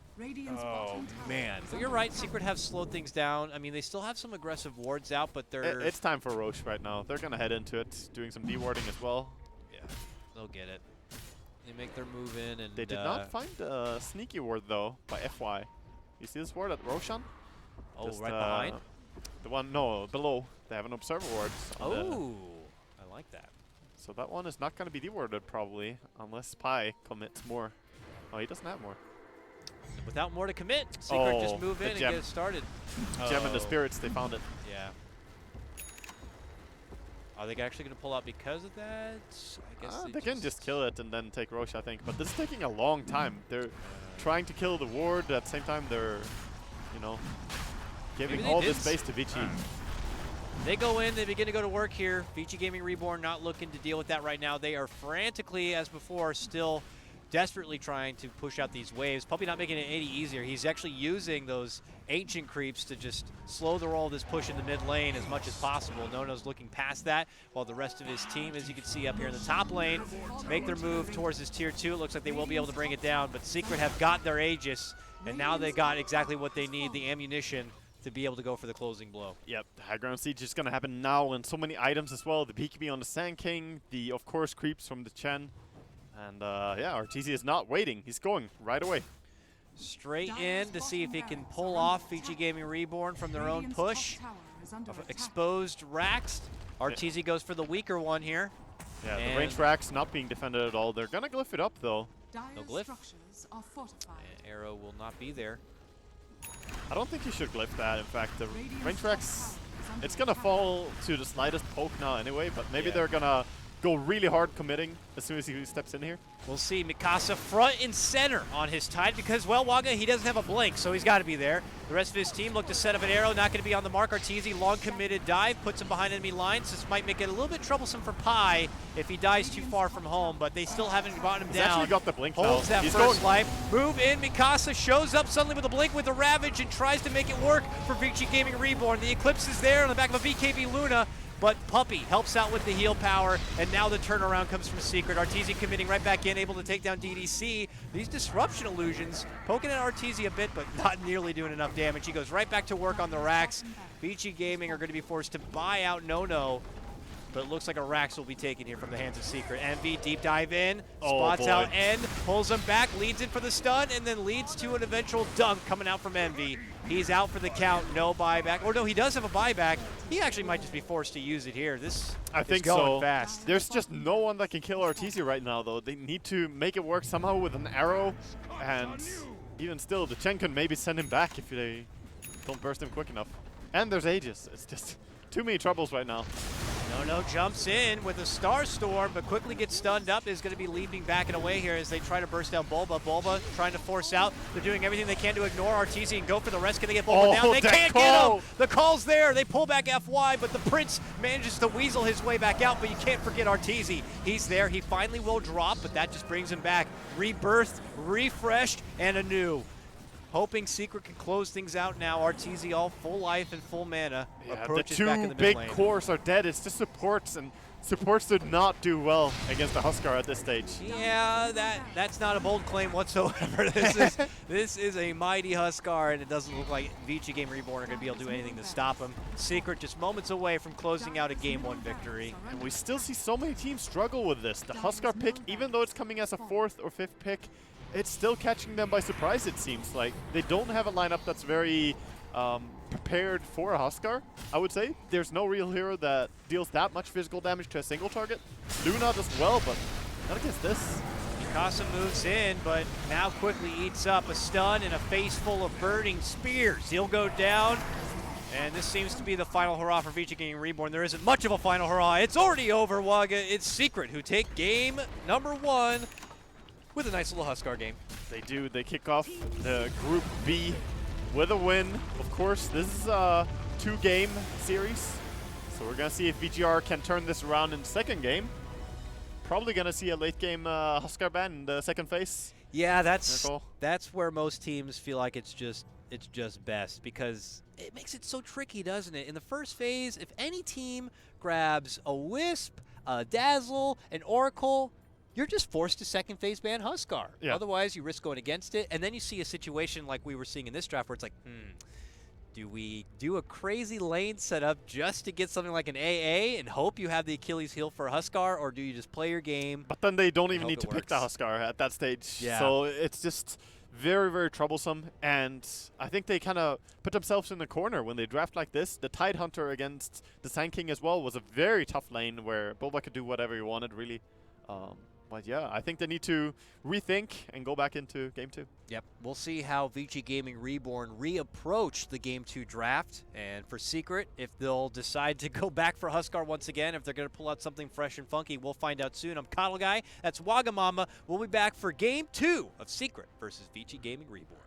Oh, man. But you're right. Secret have slowed things down. I mean, they still have some aggressive wards out, but they're... It's time for Roche right now. They're going to head into it, doing some dewarding as well. Yeah, they'll get it. They make their move in, and they did not find a sneaky ward, though, by FY. You see this ward at Roshan? Oh, just, right behind? The one, no, below. They have an observer ward. Oh, I like that. So that one is not going to be dewarded, probably, unless Pi commits more. Oh, he doesn't have more. Without more to commit, Secret just move in and get it started. Gem and the spirits, they found it. Yeah. Are they actually going to pull out because of that? I guess they can just kill it and then take Roche, I think. But this is taking a long time. They're trying to kill the ward. At the same time, they're, giving all this space to Vici. They go in, they begin to go to work here. Vici Gaming Reborn not looking to deal with that right now. They are frantically, as before, still desperately trying to push out these waves. Puppy not making it any easier. He's actually using those ancient creeps to just slow the roll of this push in the mid lane as much as possible. Nono's looking past that, while the rest of his team, as you can see up here in the top lane, make their move towards this tier 2. It looks like they will be able to bring it down, but Secret have got their Aegis, and now they got exactly what they need, the ammunition, to be able to go for the closing blow. Yep, the high ground siege is going to happen now, and so many items as well. The BKB on the Sand King, the, of course, creeps from the Chen. And, yeah, Arteezy is not waiting. He's going right away. Straight in to see if he can pull off Vici Gaming Reborn from their own push. Exposed Rax. Arteezy goes for the weaker one here. Yeah, the range Rax not being defended at all. They're going to glyph it up, though. No glyph. Arrow will not be there. I don't think you should glyph that. In fact, the range Rax, it's going to fall to the slightest poke now anyway, but maybe they're going to go really hard committing as soon as he steps in here. We'll see Mikasa front and center on his tide because, well, Waga, he doesn't have a blink, so he's got to be there. The rest of his team look to set up an arrow, not going to be on the mark. Arteezy, long committed dive, puts him behind enemy lines. This might make it a little bit troublesome for Pi if he dies too far from home, but they still haven't gotten him down. He's actually got the blink Holds now. that first life. Move in, Mikasa shows up suddenly with a blink with a Ravage and tries to make it work for Vici Gaming Reborn. The Eclipse is there on the back of a BKB Luna, but Puppy helps out with the heal power, and now the turnaround comes from Secret. Arteezy committing right back in, able to take down DDC. These disruption illusions poking at Arteezy a bit, but not nearly doing enough damage. He goes right back to work on the Rax. Vici Gaming are going to be forced to buy out Nono, but it looks like a Rax will be taken here from the hands of Secret. Envy, deep dive in, spots out End, pulls him back, leads in for the stun, and then leads to an eventual dunk coming out from Envy. He's out for the count, no buyback. Or no, he does have a buyback. He actually might just be forced to use it here. This is going fast. There's just no one that can kill Arteezy right now, though. They need to make it work somehow with an arrow, and even still, the Chen can maybe send him back if they don't burst him quick enough. And there's Aegis. It's just too many troubles right now. Nono jumps in with a Star Storm, but quickly gets stunned up. Is going to be leaping back and away here as they try to burst down Bulba. Bulba trying to force out. They're doing everything they can to ignore Arteezy and go for the rest. Can they get Bulba down? They can't get him! The call's there. They pull back FY, but the Prince manages to weasel his way back out, but you can't forget Arteezy. He's there. He finally will drop, but that just brings him back. Rebirthed, refreshed, and anew. Hoping Secret can close things out now. Arteezy all full life and full mana. Yeah, Approaches the back in two the big mid lane. cores are dead. It's just supports, and supports did not do well against the Huskar at this stage. Yeah, that's not a bold claim whatsoever. This is a mighty Huskar, and it doesn't look like Vici Game Reborn are going to be able to do anything to stop him. Secret just moments away from closing out a Game 1 victory. And we still see so many teams struggle with this. The Huskar pick, even though it's coming as a 4th or 5th pick, it's still catching them by surprise, it seems. Like, they don't have a lineup that's very prepared for a Huskar, I would say. There's no real hero that deals that much physical damage to a single target. Luna does well, but not against this. Mikasa moves in, but now quickly eats up a stun and a face full of burning spears. He'll go down. And this seems to be the final hurrah for Vici Gaming Reborn. There isn't much of a final hurrah. It's already over, Waga. It's Secret who take game number 1 with a nice little Huskar game. They do. They kick off the Group B with a win. Of course, this is a 2-game series. So we're going to see if VGR can turn this around in the second game. Probably going to see a late game Huskar ban in the second phase. Yeah, that's where most teams feel like it's just best, because it makes it so tricky, doesn't it? In the first phase, if any team grabs a Wisp, a Dazzle, an Oracle, you're just forced to second phase ban Huskar. Yeah. Otherwise, you risk going against it, and then you see a situation like we were seeing in this draft where it's like, do we do a crazy lane setup just to get something like an AA and hope you have the Achilles heel for a Huskar, or do you just play your game? But then they don't even hope need it to pick the works? Huskar at that stage. Yeah. So it's just very, very troublesome. And I think they kind of put themselves in the corner when they draft like this. The Tidehunter against the Sand King as well was a very tough lane where Boba could do whatever he wanted, really. But yeah, I think they need to rethink and go back into Game 2. Yep, we'll see how Vici Gaming Reborn reapproach the Game 2 draft. And for Secret, if they'll decide to go back for Huskar once again, if they're going to pull out something fresh and funky, we'll find out soon. I'm Coddle Guy, that's Wagamama. We'll be back for Game 2 of Secret versus Vici Gaming Reborn.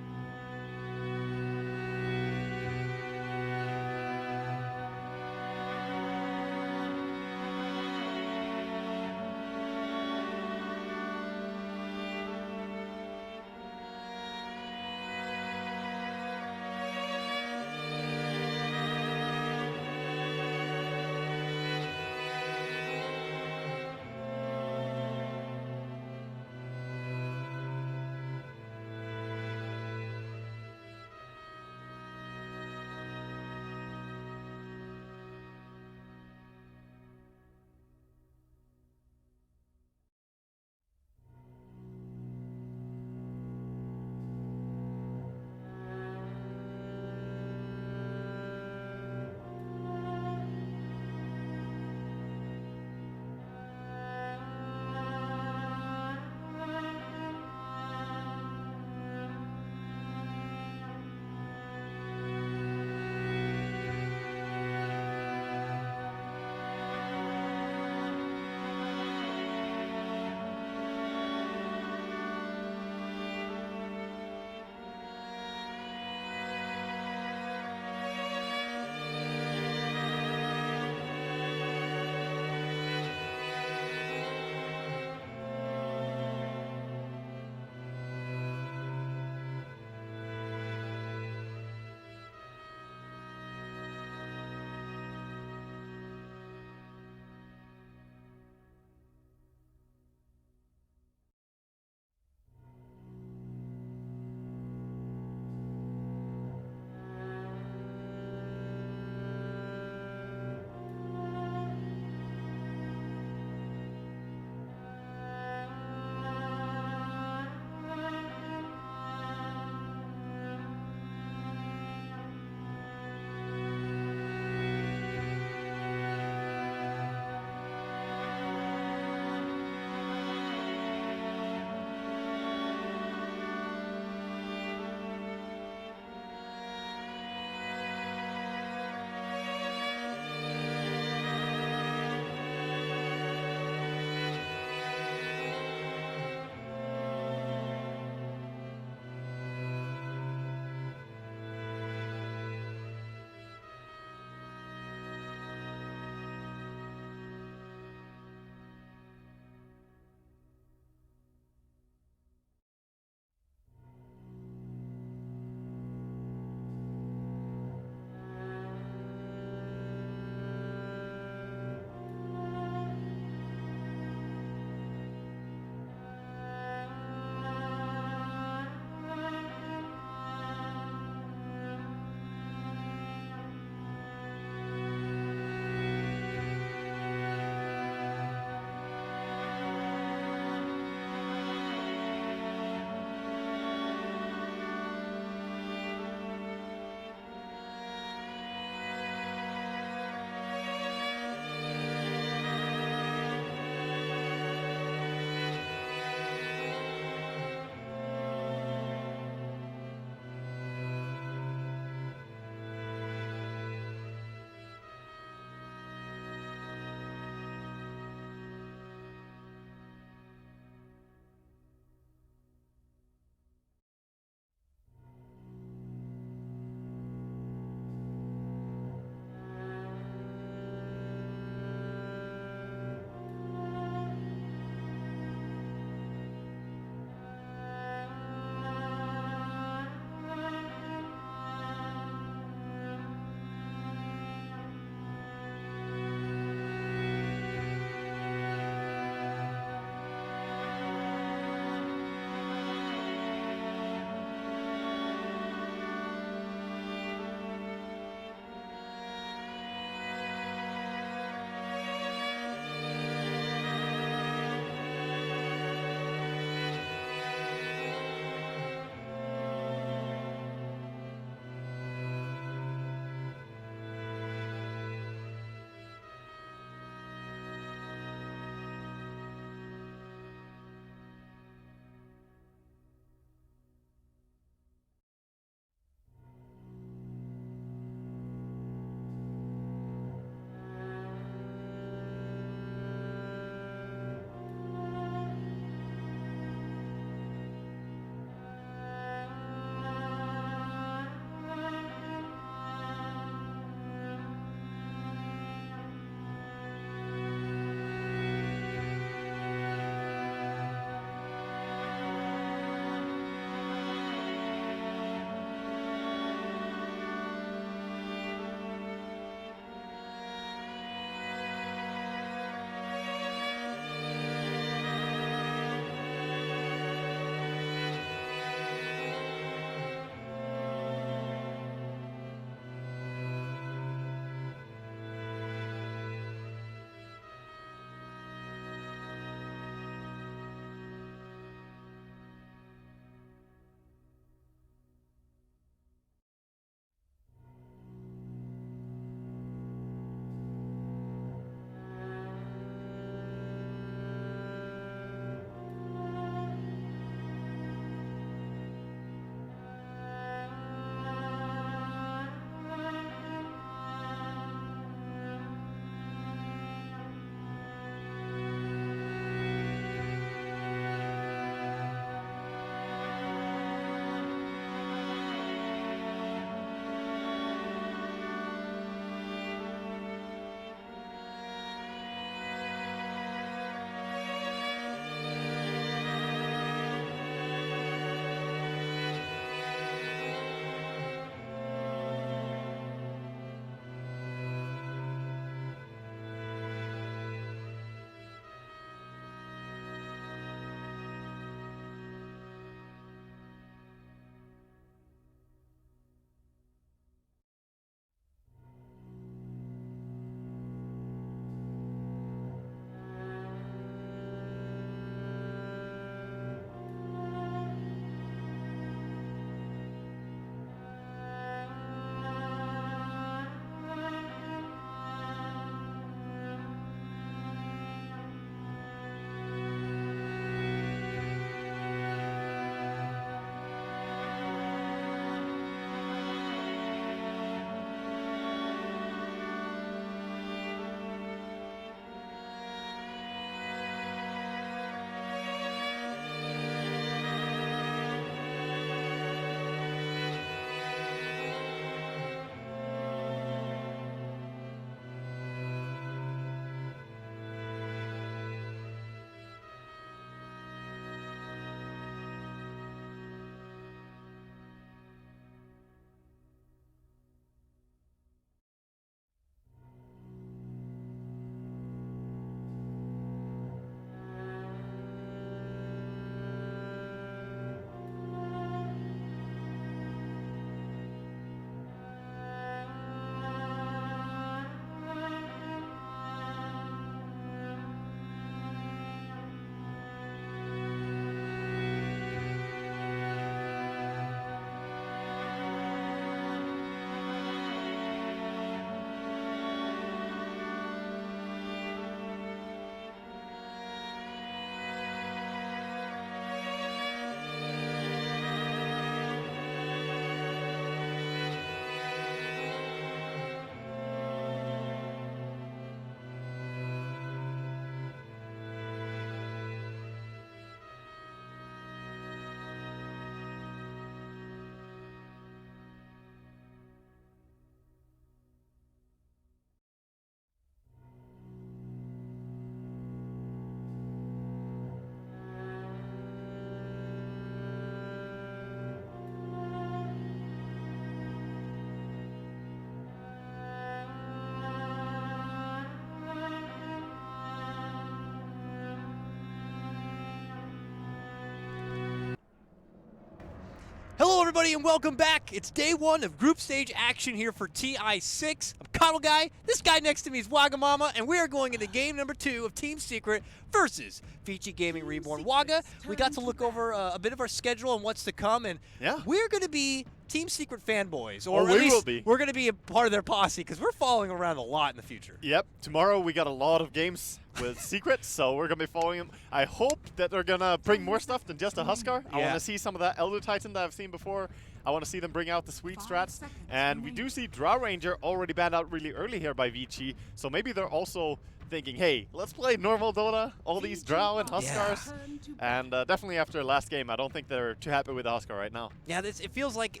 everybody, and welcome back. It's day 1 of group stage action here for TI6. I'm Cuddle Guy. This guy next to me is Wagamama, and we are going into game number 2 of Team Secret versus VG Gaming Reborn. Waga, we got to look over a bit of our schedule and what's to come, and we're going to be Team Secret fanboys, or at least we're going to be a part of their posse because we're following around a lot in the future. Yep. Tomorrow we got a lot of games with Secret, so we're going to be following them. I hope that they're going to bring more stuff than just a Huskar. I want to see some of that Elder Titan that I've seen before. I want to see them bring out the sweet strats. And we do see Drow Ranger already banned out really early here by VG, so maybe they're also thinking, hey, let's play normal Dota, all these Drow and Huskars. And definitely after last game, I don't think they're too happy with the Huskar right now. Yeah, it feels like,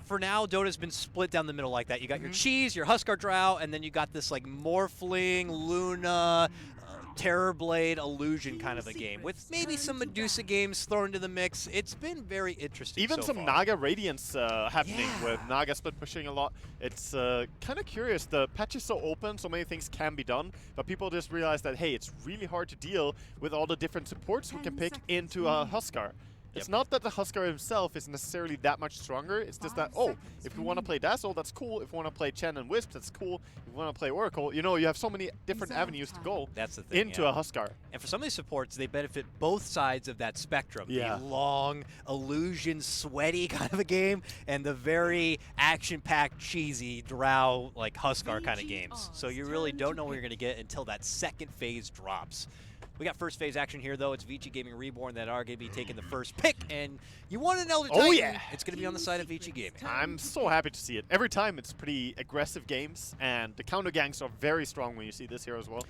for now, Dota's been split down the middle like that. You got your Cheese, your Huskar Drow, and then you got this like Morphling, Luna, Terrorblade, Illusion kind of a game, with maybe some Medusa games thrown into the mix. It's been very interesting. Even so some far. Naga Radiance happening with Naga split pushing a lot. It's kind of curious. The patch is so open, so many things can be done, but people just realize that, hey, it's really hard to deal with all the different supports we can pick into a Huskar. It's not that the Huskar himself is necessarily that much stronger. It's just that, oh, if we want to play Dazzle, that's cool. If we want to play Chen and Wisp, that's cool. If we want to play Oracle, you know, you have so many different avenues to go That's the thing, into a Huskar. And for some of these supports, they benefit both sides of that spectrum. Yeah. The long, illusion, sweaty kind of a game, and the very action-packed, cheesy, drow, like Huskar kind of games. So you really don't know what you're going to get until that second phase drops. We got first phase action here, though. It's VG Gaming Reborn that are going to be taking the first pick, and you want an Elder Titan. Oh, yeah. It's going to be on the side of VG Gaming. I'm so happy to see it. Every time it's pretty aggressive games, and the counter ganks are very strong when you see this here as well.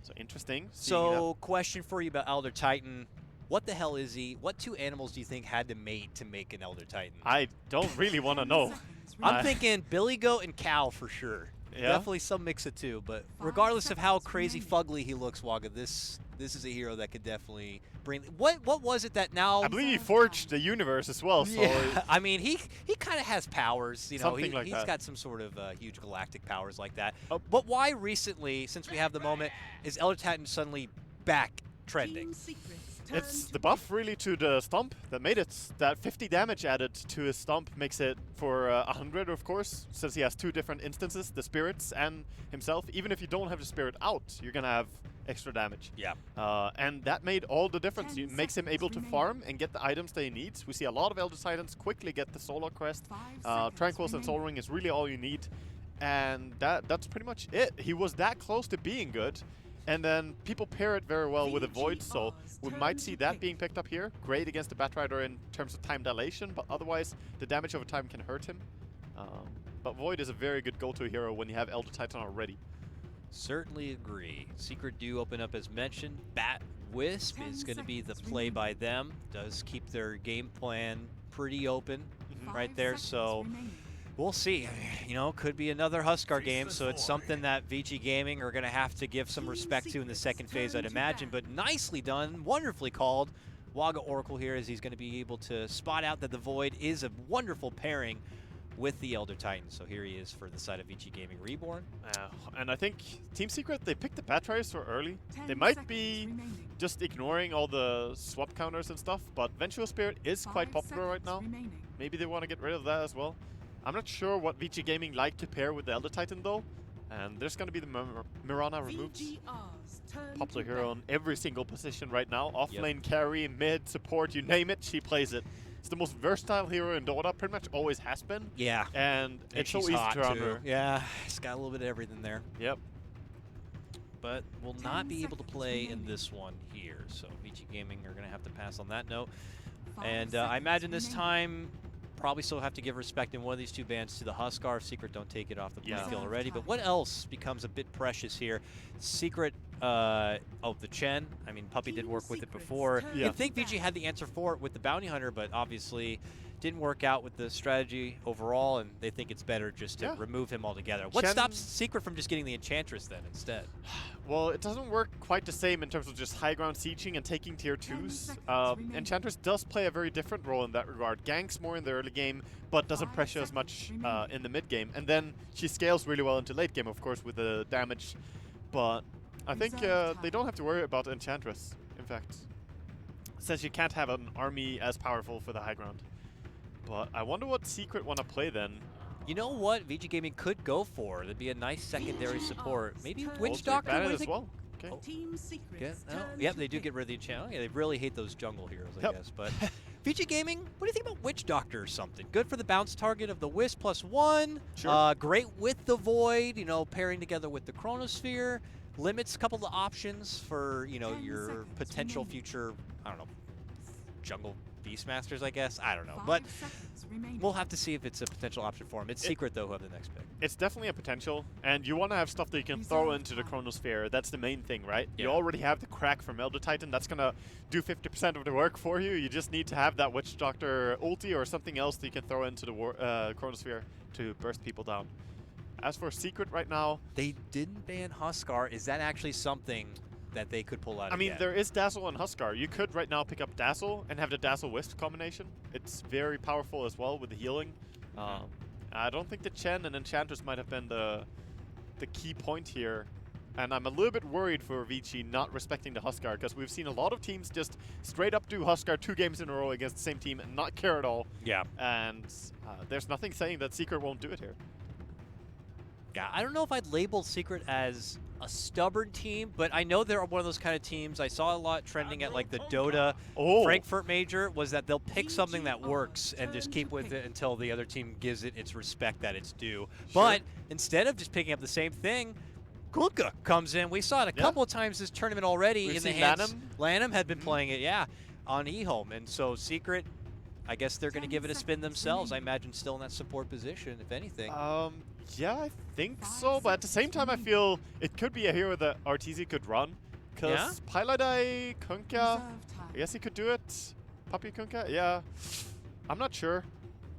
So interesting. So, question for you about Elder Titan. What the hell is he? What 2 animals do you think had to mate to make an Elder Titan? I don't really want to know. I'm thinking Billy Goat and Cow for sure. Yeah? Definitely some mix of 2, but regardless of how crazy fugly he looks, Waga, this is a hero that could definitely bring. What was it that now? I believe he forged the universe as well. So yeah, I mean he kind of has powers, you know. Something like he's that. got some sort of huge galactic powers like that. But why recently, since we have the moment, is Elder Titan suddenly back trending? It's the buff really to the stomp that made it. That 50 damage added to his stomp makes it for 100, of course, since he has 2 different instances, the spirits and himself. Even if you don't have the spirit out, you're going to have extra damage. Yeah. And that made all the difference. It makes him able to farm and get the items that he needs. We see a lot of Elder Titans quickly get the Solar Crest. Tranquils and Soul Ring is really all you need. And that's pretty much it. He was that close to being good. And then people pair it very well with a Void, so we might see that being picked up here. Great against the Batrider in terms of time dilation, but otherwise the damage over time can hurt him. But Void is a very good go-to hero when you have Elder Titan already. Certainly agree. Secret do open up as mentioned. Bat Wisp is going to be the play by them. Does keep their game plan pretty open right there, so we'll see. You know, could be another Huskar game, so it's something that VG Gaming are going to have to give some respect to in the second phase, I'd imagine. But nicely done, wonderfully called. Waga Oracle here, as he's going to be able to spot out that the Void is a wonderful pairing with the Elder Titan. So here he is for the side of VG Gaming Reborn. And I think Team Secret, they picked the Batrider so early. They might be just ignoring all the swap counters and stuff, but Vengeful Spirit is quite popular right now. Maybe they want to get rid of that as well. I'm not sure what VG Gaming like to pair with the Elder Titan though. And there's going to be the Mirana removed. Popular hero on every single position right now. Offlane, carry, mid, support, you name it, she plays it. It's the most versatile hero in Dota, pretty much always has been. Yeah. And it's so she's easy hot to run too. her. Yeah, it's got a little bit of everything there. Yep. But will not be able to play in this one here. So VG Gaming are going to have to pass on that note. And I imagine this time probably still have to give respect in one of these 2 bands to the Huskar. Secret don't take it off the playing field already. But what else becomes a bit precious here? Secret, the Chen. I mean, Puppy did work with it before. You'd think VG had the answer for it with the Bounty Hunter, but obviously didn't work out with the strategy overall, and they think it's better just to remove him altogether. What Chen stops Secret from just getting the Enchantress then instead? Well, it doesn't work quite the same in terms of just high ground sieging and taking tier 2s. Enchantress does play a very different role in that regard. Ganks more in the early game, but doesn't pressure as much in the mid game. And then she scales really well into late game, of course, with the damage. But I think they don't have to worry about Enchantress, in fact, since you can't have an army as powerful for the high ground. But I wonder what Secret want to play then. You know what VG Gaming could go for? That'd be a nice secondary support. Maybe Witch Doctor. Bandit What do you as think? well. Okay. Team Secrets. Yeah, yep, they do get rid of the enchant. Yeah, they really hate those jungle heroes, I Yep. guess. But VG Gaming, what do you think about Witch Doctor or something? Good for the bounce target of the Wisp +1. Sure. Great with the Void, you know, pairing together with the Chronosphere. Limits a couple of options for, you know, 10 your seconds potential remaining. future, I don't know, jungle Beastmasters, I guess. I don't know. But we'll have to see if it's a potential option for him. It's Secret, though, who have the next pick. It's definitely a potential, and you want to have stuff that you can throw into the Chronosphere. That's the main thing, right? You Yeah. already have the crack from Elder Titan. That's going to do 50% of the work for you. You just need to have that Witch Doctor ulti or something else that you can throw into the Chronosphere to burst people down. As for Secret right now, They didn't ban Huskar. Is that actually something that they could pull out I mean, again? there is Dazzle and Huskar. You could right now pick up Dazzle and have the Dazzle Wisp combination. It's very powerful as well with the healing. I don't think the Chen and Enchantress might have been the key point here. And I'm a little bit worried for Vici not respecting the Huskar, because we've seen a lot of teams just straight up do Huskar 2 games in a row against the same team and not care at all. Yeah. And there's nothing saying that Secret won't do it here. Yeah, I don't know if I'd label Secret as a stubborn team, but I know they're one of those kind of teams. I saw a lot trending at like the Dota Frankfurt Major was that they'll pick something that works and just keep with it until the other team gives it its respect that it's due. But instead of just picking up the same thing, Kunkka comes in. We saw it a couple of times this tournament already. We've in the seen hands. Lanham. Lanham had been playing it, on eHome. And so Secret, I guess they're going to give it a spin themselves. I imagine still in that support position, if anything. Yeah, I think so, but at the same time I feel it could be a hero that RTZ could run. Because Paladai, Kunkka, I guess he could do it. Puppy Kunkka, yeah. I'm not sure.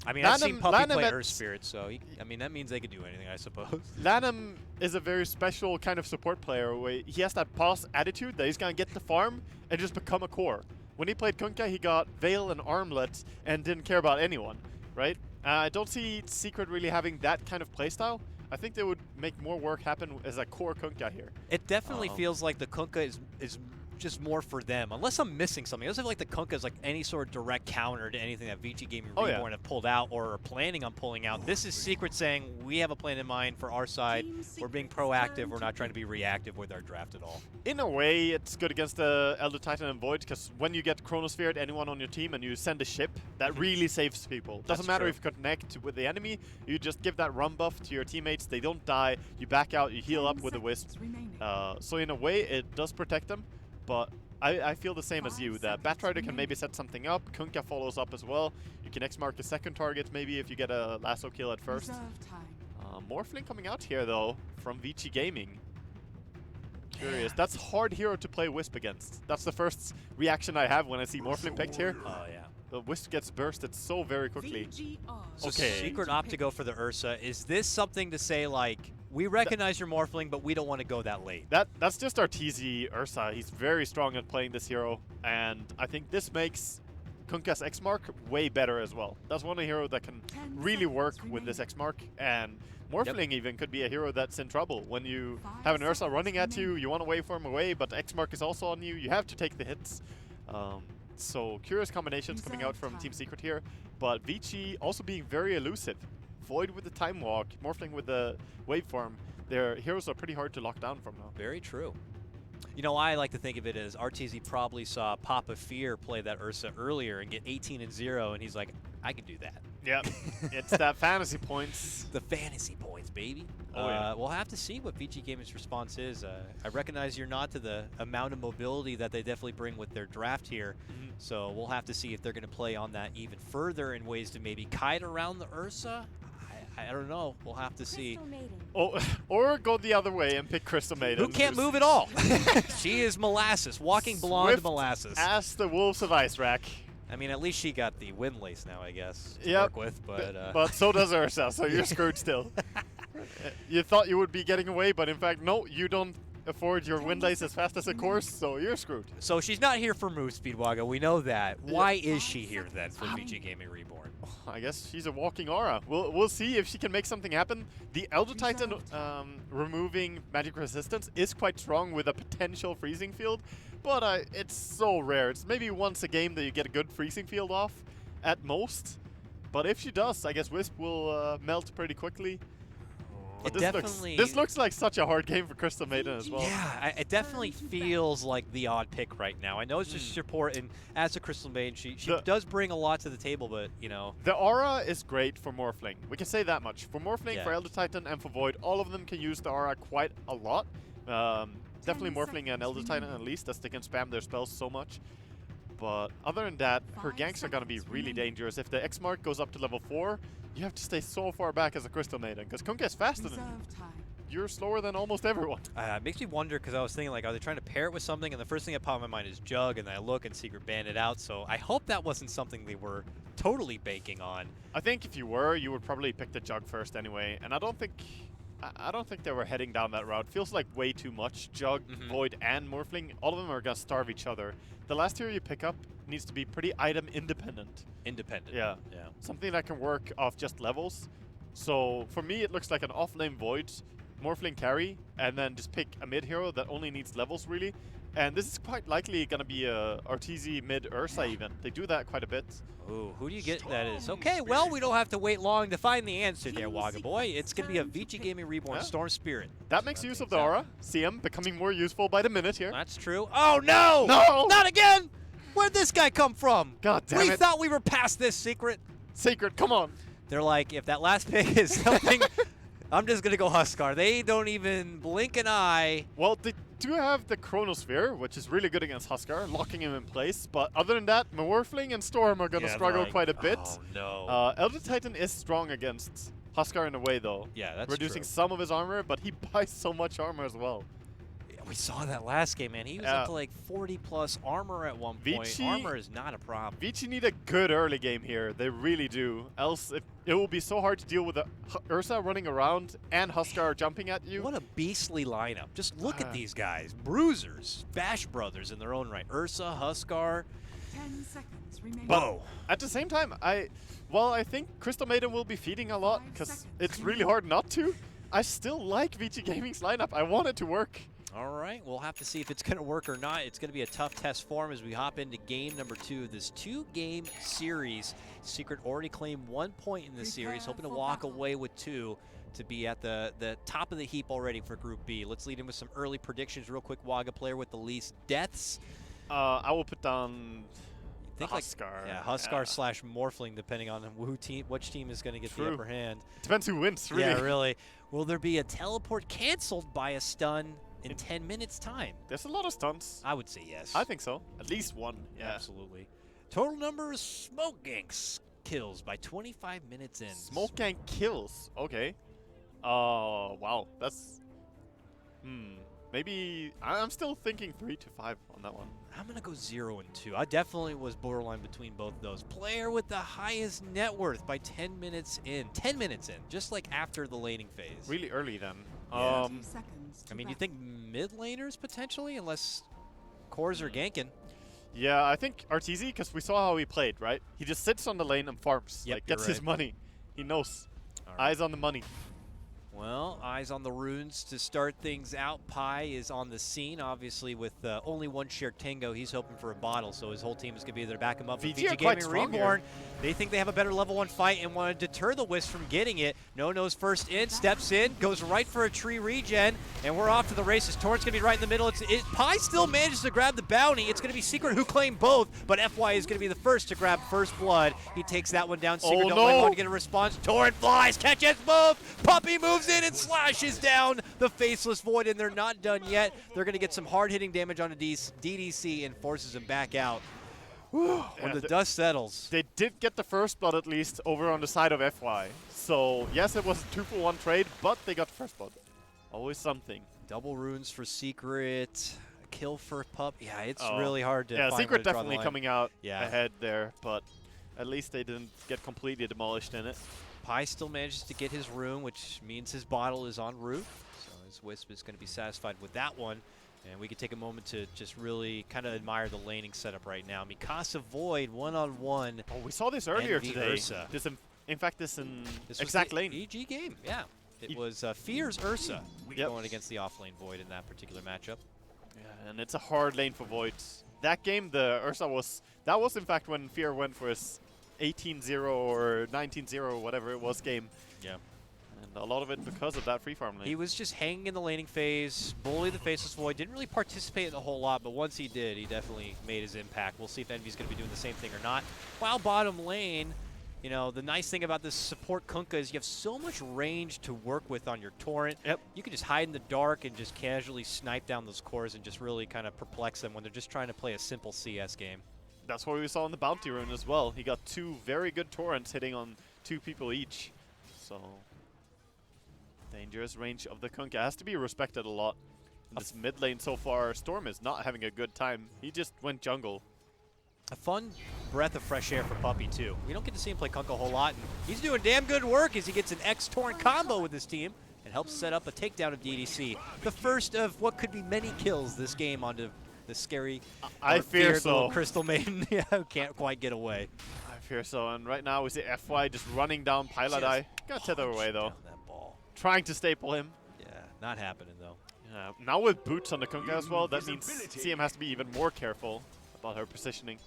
I mean, I've seen Puppy play at Earth Spirit, so I mean that means they could do anything, I suppose. Lanham is a very special kind of support player where he has that boss attitude that he's going to get the farm and just become a core. When he played Kunkka, he got Veil and Armlet and didn't care about anyone, right? I don't see Secret really having that kind of playstyle. I think they would make more work happen as a core Kunkka here. It definitely feels like the Kunkka is just more for them, unless I'm missing something. It doesn't feel like the Kunkka is like any sort of direct counter to anything that VG Gaming Reborn have pulled out or are planning on pulling out. This is Secret saying, we have a plan in mind for our side. We're being proactive. We're not trying to be reactive with our draft at all. In a way, it's good against the Elder Titan and Void, because when you get Chronosphere at anyone on your team and you send a ship, that really saves people. Doesn't matter if you connect with the enemy, you just give that run buff to your teammates, they don't die, you back out, you heal up with a Wisp. So in a way, it does protect them. But I feel the same as you, that Batrider can maybe set something up, Kunkka follows up as well. You can X-mark a second target maybe if you get a lasso kill at first. Morphling coming out here though, from VG Gaming. Curious. That's hard hero to play Wisp against. That's the first reaction I have when I see Morphling picked here. Oh, yeah. The Wisp gets bursted so very quickly. So Secret opt to go for the Ursa. Is this something to say like, we recognize your Morphling, but we don't want to go that late? That's just our TZ Ursa. He's very strong at playing this hero, and I think this makes Kunkka's X-Mark way better as well. That's one hero that can really work with this X-Mark, and Morphling even could be a hero that's in trouble. When you have an Ursa running at you, you want to wait for him away, but X-Mark is also on you, you have to take the hits. So curious combinations coming out from Team Secret here, but Vici also being very elusive. Void with the Time Walk, Morphling with the Waveform. Their heroes are pretty hard to lock down from now. Very true. You know, I like to think of it as RTZ probably saw Papa Fear play that Ursa earlier and get 18-0, and he's like, I can do that. Yep, it's that fantasy points. The fantasy points, baby. Oh, We'll have to see what VG Gaming's response is. I recognize you're not to the amount of mobility that they definitely bring with their draft here. So we'll have to see if they're going to play on that even further in ways to maybe kite around the Ursa. I don't know. We'll have to see. Oh, or go the other way and pick Crystal Maiden. Who can't move at all? She is molasses, walking blonde Swift molasses. as the Wolves of Ice Rack. I mean, at least she got the windlace now, I guess, to work with. But so does Ursa, so you're screwed still. You thought you would be getting away, but in fact, no, you don't afford your windlace as fast as a course, so you're screwed. So she's not here for move speed, Waga. We know that. Why is she here then for VG Gaming Reborn? I guess she's a walking aura. We'll see if she can make something happen. The Elder Titan removing magic resistance is quite strong with a potential freezing field, but it's so rare. It's maybe once a game that you get a good freezing field off, at most. But if she does, I guess Wisp will melt pretty quickly. But It definitely. this looks like such a hard game for Crystal Maiden as well. Yeah, it definitely feels like the odd pick right now. I know it's just support, and as a Crystal Maiden, she does bring a lot to the table, but, you know. The aura is great for Morphling. We can say that much. For Morphling, Yeah. for Elder Titan, and for Void, all of them can use the aura quite a lot. Definitely Morphling and Elder Titan at least, as they can spam their spells so much. But other than that, her ganks are going to be really dangerous. If the X mark goes up to level 4, you have to stay so far back as a Crystal Maiden, because Kunkka is faster than you. You're slower than almost everyone. It makes me wonder, because I was thinking, like, are they trying to pair it with something? And the first thing that popped in my mind is Jug, and then I look and Secret Bandit out. So I hope that wasn't something they were totally banking on. I think if you were, you would probably pick the Jug first anyway. And I don't think they were heading down that route. Feels like way too much. Jug, Void, and Morphling, all of them are going to starve each other. The last hero you pick up needs to be pretty item independent. Yeah. Something that can work off just levels. So for me, it looks like an off-lane Void, Morphling carry, and then just pick a mid hero that only needs levels really. And this is quite likely going to be a RTZ mid Ursa even. They do that quite a bit. Ooh, who do you get that is? Okay, well, we don't have to wait long to find the answer there, Wagga Boy. It's going to be a Vici Gaming Reborn Storm Spirit. That makes use of the aura. CM becoming more useful by the minute here. That's true. Oh, no! No! Not again! Where'd this guy come from? God damn We it. thought we were past this, Secret. Secret, come on. They're like, if that last pick is something, I'm just going to go Huskar. They don't even blink an eye. Well, they do have the Chronosphere, which is really good against Huskar, locking him in place. But other than that, Morphling and Storm are going to struggle quite a bit. Oh, no. Elder Titan is strong against Huskar in a way, though. Yeah, that's reducing true. some of his armor, but he buys so much armor as well. We saw that last game, man. He was up to like 40+ armor at one point. Vici- Armor is not a problem. Vici need a good early game here. They really do. Else, it will be so hard to deal with the Ursa running around and Huskar jumping at you. What a beastly lineup. Just look at these guys. Bruisers, Bash Brothers in their own right. Ursa, Huskar. 10 seconds remaining. But at the same time, I think Crystal Maiden will be feeding a lot because it's really hard not to. I still like Vici Gaming's lineup. I want it to work. All right, we'll have to see if it's going to work or not. It's going to be a tough test for him as we hop into game number 2 of this 2-game series. Secret already claimed 1 point in the series, hoping to walk away with 2 to be at the top of the heap already for Group B. Let's lead in with some early predictions real quick. Wagga, player with the least deaths. I will put down Huskar. Yeah, Huskar / Morphling, depending on which team is going to get the upper hand. Depends who wins, really. Yeah, really. Will there be a teleport canceled by a stun in 10 minutes time? There's a lot of stunts. I would say yes. I think so. At least one. Yeah. Absolutely. Total number of smoke ganks kills by 25 minutes in. Smoke gang kills. Okay. Oh, wow. That's... Maybe... I'm still thinking 3 to 5 on that one. I'm going to go 0 and 2. I definitely was borderline between both of those. Player with the highest net worth by 10 minutes in. 10 minutes in, just like after the laning phase. Really early then. Yeah. I mean, you think mid laners potentially, unless cores are ganking. Yeah, I think Arteezy, because we saw how he played, right? He just sits on the lane and farms. Yep, like, gets his money. He knows. Eyes on the money. Well, eyes on the runes to start things out. Pi is on the scene, obviously, with only one shared Tango. He's hoping for a bottle, so his whole team is going to be there to back him up. VG VG are quite Gaming strong Reborn, here. they think they have a better level 1 fight and want to deter the Wisp from getting it. No-No's first in, steps in, goes right for a tree regen, and we're off to the races. Torrent's going to be right in the middle. Pi still manages to grab the bounty. It's going to be Secret who claim both, but FY is going to be the first to grab first blood. He takes that one down. Secret don't want to get a response. Torrent flies, catches both. Puppy moves in and slashes down the Faceless Void, and they're not done yet. They're going to get some hard-hitting damage onto DDC and forces him back out. When the dust settles. They did get the first blood at least over on the side of FY. So, yes, it was a 2-for-1 trade, but they got the first blood. Always something. Double runes for Secret. A kill for Pup. Yeah, it's really hard to Yeah, find Secret where to draw the definitely line. coming out Yeah. ahead there, but at least they didn't get completely demolished in it. Pi still manages to get his rune, which means his bottle is en route. So his Wisp is going to be satisfied with that one. And we can take a moment to just really kind of admire the laning setup right now. Mikasa Void, one-on-one. Oh, we saw this earlier Envy today. Ursa. This in fact, this in This exact was the lane. EG game, yeah. It was Fear's Ursa going against the offlane Void in that particular matchup. Yeah, and it's a hard lane for Void. That game, the Ursa was... That was, in fact, when Fear went for his 18-0 or 19-0 or whatever it was game. Yeah. And a lot of it because of that free farm lane. He was just hanging in the laning phase, bully the Faceless Void, didn't really participate in a whole lot, but once he did, he definitely made his impact. We'll see if Envy's going to be doing the same thing or not. While bottom lane, you know, the nice thing about this support Kunkka is you have so much range to work with on your torrent. Yep. You can just hide in the dark and just casually snipe down those cores and just really kind of perplex them when they're just trying to play a simple CS game. That's what we saw in the Bounty Rune as well. He got 2 very good torrents hitting on 2 people each. So, dangerous range of the Kunkka has to be respected a lot. In this mid lane so far, Storm is not having a good time. He just went jungle. A fun breath of fresh air for Puppey, too. We don't get to see him play Kunkka a whole lot, and he's doing damn good work as he gets an X-Torrent combo with his team and helps set up a takedown of DDC. The first of what could be many kills this game onto the scary, I fear feared little so. Crystal Maiden who can't quite get away. I fear so. And right now we see FY just running down Piladai. Got tether away though. Down that ball. Trying to staple him. Yeah, not happening, though. Yeah. Now with boots on the Kunkka as well, that means CM has to be even more careful about her positioning.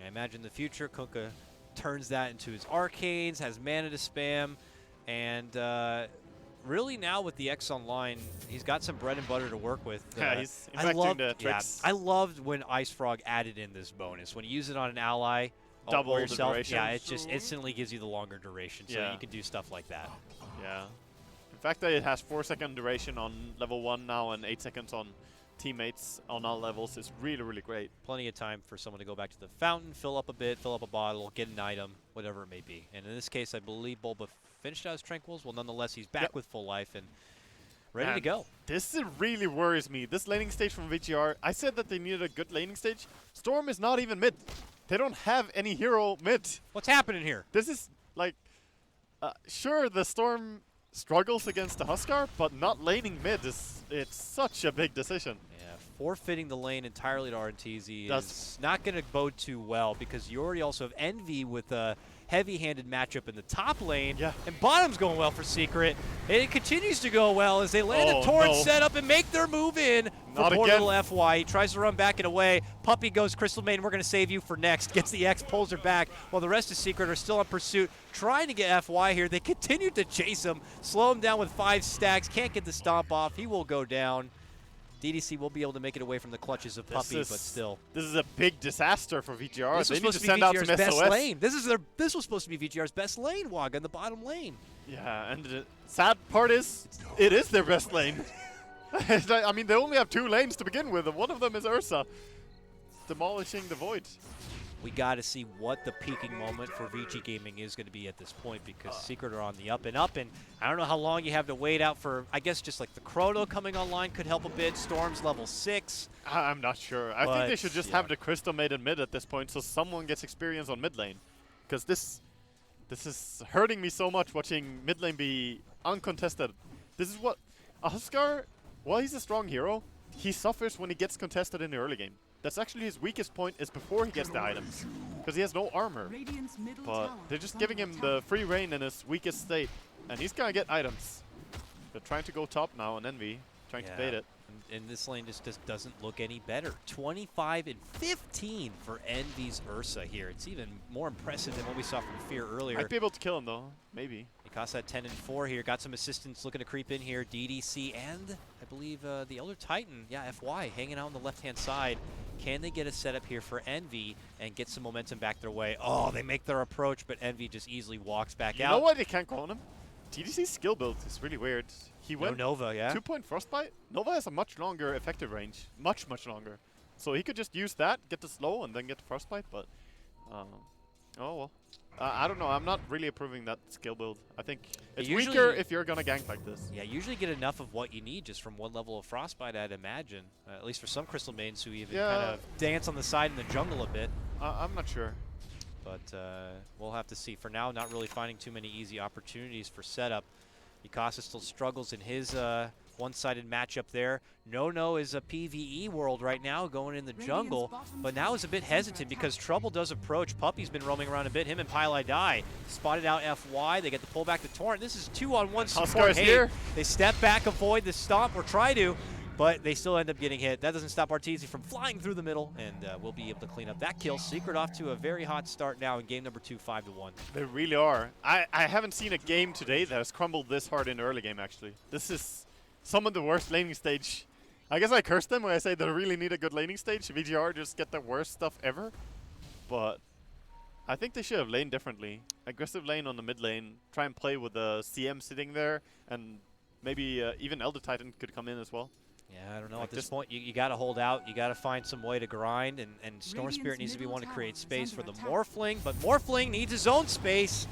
I imagine in the future, Kunkka turns that into his arcanes, has mana to spam, and really now with the X online, he's got some bread and butter to work with. Yeah, he's infecting the tricks. I loved when Ice Frog added in this bonus. When you use it on an ally, Double or the yourself, duration. yeah, it just instantly gives you the longer duration, so Yeah. you can do stuff like that. Yeah. In fact, that it has 4-second duration on level 1 now and 8 seconds on teammates on all levels is really, really great. Plenty of time for someone to go back to the fountain, fill up a bit, fill up a bottle, get an item, whatever it may be. And in this case, I believe Bulba finished out his Tranquils. Well, nonetheless, he's back with full life and ready to go. This really worries me. This laning stage from VGR, I said that they needed a good laning stage. Storm is not even mid. They don't have any hero mid. What's happening here? This is like, sure, the Storm struggles against the Huskar, but not laning mid it's such a big decision. Yeah, forfeiting the lane entirely to RNTZ is not going to bode too well because you already also have Envy with a heavy-handed matchup in the top lane. Yeah. And bottom's going well for Secret. And it continues to go well as they land a torrent setup and make their move in for poor little FY. He tries to run back and away. Puppey goes, Crystal Maiden, we're going to save you for next. Gets the X, pulls her back, while the rest of Secret are still on pursuit, trying to get FY here. They continue to chase him, slow him down with 5 stacks, can't get the stomp off. He will go down. DDC will be able to make it away from the clutches of Puppey, but still. This is a big disaster for VGR. This they was need supposed to to be send out VGR's some best SOS. lane. This was supposed to be VGR's best lane, Wog, on the bottom lane. Yeah, and the sad part is, it is their best lane. I mean, they only have 2 lanes to begin with, and one of them is Ursa. Demolishing the Void. We got to see what the peaking moment for VG Gaming is going to be at this point because Secret are on the up, and I don't know how long you have to wait out for, I guess just like the Chrono coming online could help a bit. Storm's level 6. I'm not sure. I think they should just have the Crystal Maiden mid at this point so someone gets experience on mid lane. Because this is hurting me so much watching mid lane be uncontested. This is what Huskar, while he's a strong hero, he suffers when he gets contested in the early game. That's actually his weakest point, is before he gets the items. Because he has no armor. But they're just giving him the free reign in his weakest state. And he's gonna get items. They're trying to go top now on Envy, trying to bait it. And this lane just doesn't look any better. 25 and 15 for Envy's Ursa here. It's even more impressive than what we saw from Fear earlier. Might be able to kill him though, maybe. Mikasa 10 and 4 here. Got some assistance looking to creep in here. DDC and I believe the Elder Titan, FY, hanging out on the left-hand side. Can they get a setup here for Envy and get some momentum back their way? Oh, they make their approach, but Envy just easily walks back out. You know why they can't clone him? DDC's skill build is really weird. He went Nova, 2-point Frostbite. Nova has a much longer effective range. Much longer. So he could just use that, get the slow, and then get the Frostbite, but... oh well. I don't know. I'm not really approving that skill build. I think it's weaker if you're going to gank like this. Yeah, usually get enough of what you need just from one level of Frostbite, I'd imagine. At least for some Crystal Maidens who even kind of dance on the side in the jungle a bit. I'm not sure. But we'll have to see. For now, not really finding too many easy opportunities for setup. Mikasa still struggles in his one-sided matchup there. No is a PvE world right now, going in the jungle, but now is a bit hesitant because trouble does approach. Puppey's been roaming around a bit. Him and Pylai die. Spotted out FY. They get to pull back the Torrent. This is 2-on-1 support. Here. They step back, avoid the stomp, or try to. but they still end up getting hit. That doesn't stop Arteezy from flying through the middle, and we'll be able to clean up that kill. Secret off to a very hot start now in game number 2, 5-1. They really are. I haven't seen a game today that has crumbled this hard in the early game, actually. This is some of the worst laning stage. I guess I curse them when I say they really need a good laning stage. VGR just get the worst stuff ever. But I think they should have laned differently. Aggressive lane on the mid lane. Try and play with the CM sitting there. And maybe even Elder Titan could come in as well. Yeah, I don't know. At this point, you got to hold out. You got to find some way to grind. And Storm Spirit needs to be one to create space for the Morphling. But Morphling needs his own space.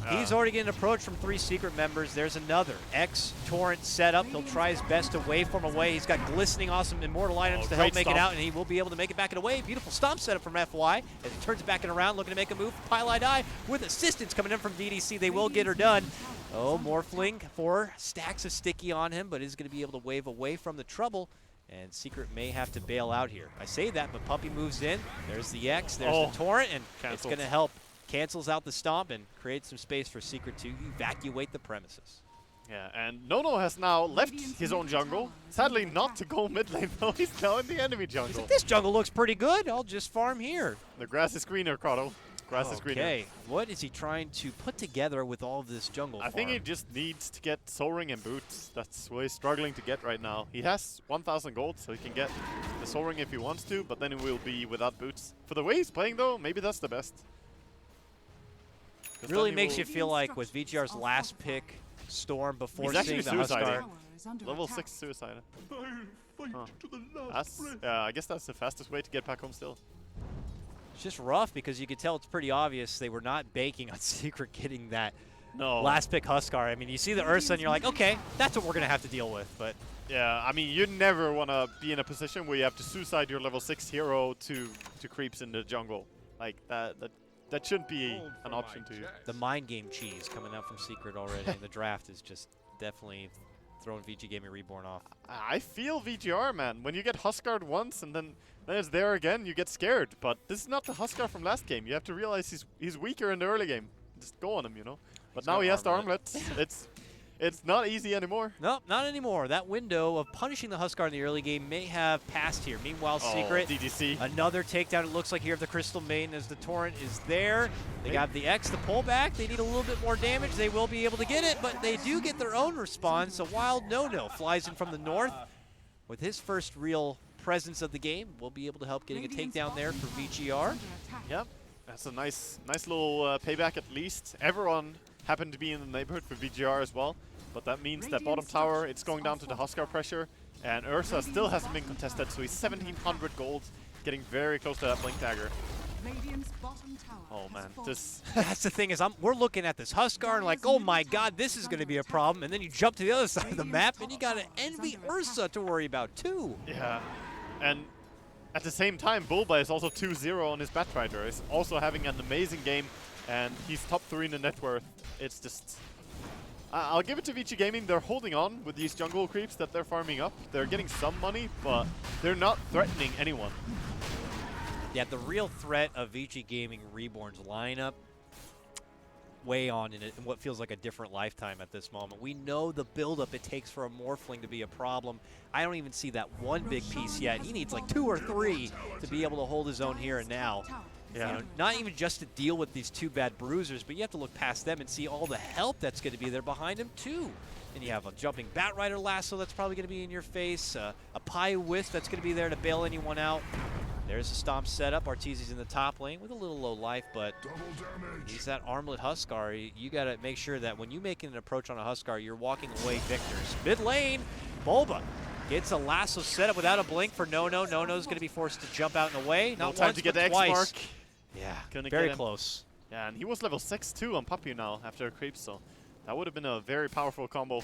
He's already getting approached from 3 secret members. There's another X Torrent setup. He'll try his best to waveform away. He's got glistening, awesome immortal items to help make it out, and he will be able to make it back and away. Beautiful stomp setup from FY as he turns it back and around, looking to make a move. Pile Die with assistance coming in from DDC. They will get her done. Oh, Morphling, 4 stacks of sticky on him, but is going to be able to wave away from the trouble. And Secret may have to bail out here. I say that, but Puppey moves in. There's the X, there's the Torrent, and it's going to help. Cancels out the stomp and creates some space for Secret to evacuate the premises. Yeah, and Nono has now left his own jungle. Sadly, not to go mid lane, though. He's now in the enemy jungle. He's like, this jungle looks pretty good. I'll just farm here. The grass is greener, Kato. Grass is greener. Okay, what is he trying to put together with all of this jungle I think he just needs to get Soul Ring and boots. That's what he's struggling to get right now. He has 1,000 gold, so he can get the Soul Ring if he wants to, but then he will be without boots. For the way he's playing, though, maybe that's the best. Really makes you feel like with VGR's last pick, Storm, before seeing the Huskar. Level 6 suicide. I guess that's the fastest way to get back home still. It's just rough because you could tell it's pretty obvious they were not banking on Secret getting that last pick Huskar. I mean, you see the Ursa and you're like, okay, that's what we're going to have to deal with. But yeah, I mean, you never want to be in a position where you have to suicide your level 6 hero to creeps in the jungle. Like, that shouldn't be an option to you. The mind game cheese coming out from Secret already. The draft is just definitely throwing VG Gaming Reborn off. I feel VGR, man. When you get Huskard once and then it's there again, you get scared. But this is not the Huskar from last game. You have to realize he's weaker in the early game. Just go on him, you know. But now he has the armlet. It's not easy anymore. No, not anymore. That window of punishing the Huskar in the early game may have passed here. Meanwhile, Secret, DDC. Another takedown, it looks like here of the Crystal Maiden as the Torrent is there. They got the X to pull back. They need a little bit more damage. They will be able to get it, but they do get their own response. A Wild No-No flies in from the north with his first real presence of the game. We'll be able to help getting a takedown there for VGR. Yep, that's a nice little payback at least. Everyone happened to be in the neighborhood for VGR as well. But that means that bottom tower, it's going down to the Huskar pressure. And Ursa still hasn't been contested, so he's 1,700 gold, getting very close to that Blink Dagger. Oh man, that's the thing is, we're looking at this Huskar and like, oh my god, this is going to be a problem. And then you jump to the other side of the map and you got an Envy Ursa to worry about too. Yeah, and at the same time, Bulba is also 2-0 on his Batrider. He's also having an amazing game, and he's top 3 in the net worth. It's just... I'll give it to VG Gaming. They're holding on with these jungle creeps that they're farming up. They're getting some money, but they're not threatening anyone. Yeah, the real threat of VG Gaming Reborn's lineup way on in what feels like a different lifetime at this moment. We know the buildup it takes for a Morphling to be a problem. I don't even see that one big piece yet. He needs like 2 or 3 to be able to hold his own here and now. Yeah. You know, not even just to deal with these 2 bad bruisers, but you have to look past them and see all the help that's going to be there behind him too. And you have a jumping Batrider lasso that's probably going to be in your face, a Pi Wisp that's going to be there to bail anyone out. There's a stomp setup. Arteezy's in the top lane with a little low life, but he's that armlet Huskar. You got to make sure that when you make an approach on a Huskar, you're walking away victors. Mid lane, Bulba gets a lasso set up without a blink for No-No. No-No's going to be forced to jump out and away. Not time once, to get but the twice. X-Mark. Yeah, very close. Yeah, and he was level 6 too on Puppey now after a creep, so that would have been a very powerful combo.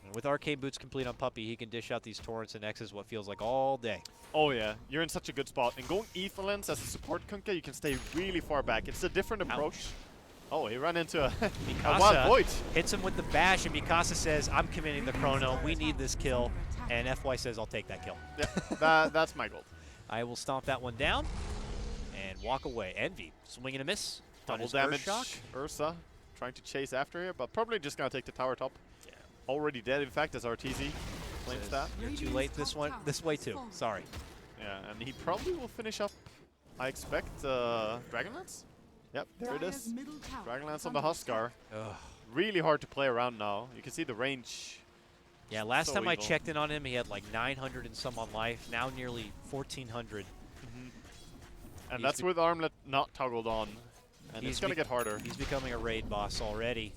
And with Arcane Boots complete on Puppey, he can dish out these Torrents and X's what feels like all day. Oh yeah, you're in such a good spot. And going Ethelens as a support Kunkka, you can stay really far back. It's a different approach. Ouch. Oh, he ran into a Mikasa Wild Void. Hits him with the bash, and Mikasa says, I'm committing the chrono. We need this kill. And FY says, I'll take that kill. Yeah, that's my goal. I will stomp that one down and walk away. Envy, swing and a miss. Double damage. Ursa trying to chase after here, but probably just going to take the tower top. Yeah. Already dead, in fact, as Arteezy. Claims that. You're too late this way too. Sorry. Yeah, and he probably will finish up, I expect, Dragonlance? Yep, there it is. Dragonlance on the Huskar. Ugh. Really hard to play around now. You can see the range. Yeah, last So time I evil. checked in on him, he had like 900 and some on life. Now nearly 1,400. And He's that's with Armlet not toggled on. And He's it's going to be- get harder. He's becoming a raid boss already.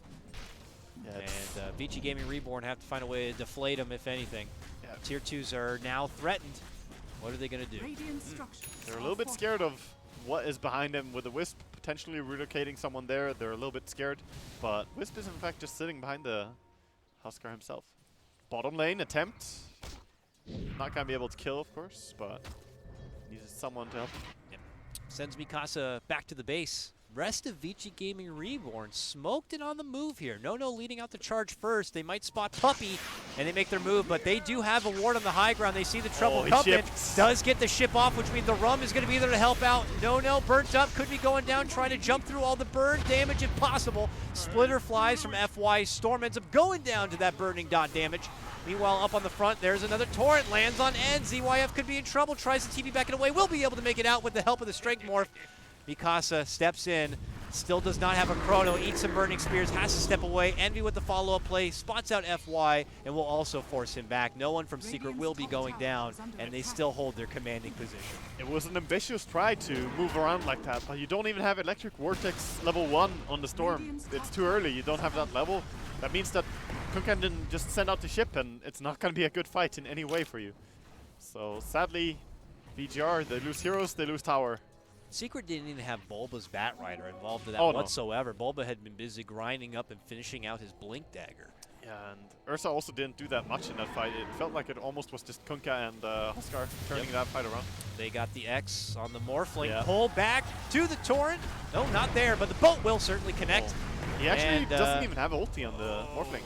Yeah, it's- And Vici Gaming Reborn have to find a way to deflate him, if anything. Yeah. Tier 2s are now threatened. What are they going to do? They're a little bit scared of what is behind him with the Wisp potentially relocating someone there. They're a little bit scared. But Wisp is in fact just sitting behind the Huskar himself. Bottom lane attempt. Not going to be able to kill, of course, but needs someone to help. Sends Mikasa back to the base. Rest of Vici Gaming Reborn smoked it on the move here. No leading out the charge first. They might spot Puppey, and they make their move, but they do have a ward on the high ground. They see the trouble he coming. shipped. Does get the ship off, which means the Rum is going to be there to help out. No, burnt up. Could be going down, trying to jump through all the burn damage if possible. Splitter flies from FY. Storm ends up going down to that burning dot damage. Meanwhile, up on the front, there's another torrent. Lands on end. ZYF could be in trouble. Tries to TP back and away. Will be able to make it out with the help of the Strength Morph. Mikasa steps in. Still does not have a chrono. Eats some burning spears. Has to step away. Envy with the follow-up play. Spots out FY and will also force him back. No one from Secret will be going down, and they still hold their commanding position. It was an ambitious try to move around like that, but you don't even have Electric Vortex level 1 on the Storm. It's too early. You don't have that level. That means that Kunkan didn't just send out the ship, and it's not going to be a good fight in any way for you. So sadly, VGR, they lose heroes, they lose tower. Secret didn't even have Bulba's Batrider involved in that Oh, no. whatsoever. Bulba had been busy grinding up and finishing out his Blink Dagger. Yeah, and Ursa also didn't do that much in that fight. It felt like it almost was just Kunkka and Huskar turning that fight around. They got the X on the Morphling. Yeah. Pull back to the Torrent. No, not there, but the boat will certainly connect. Oh. He actually And, doesn't even have ulti on the Morphling.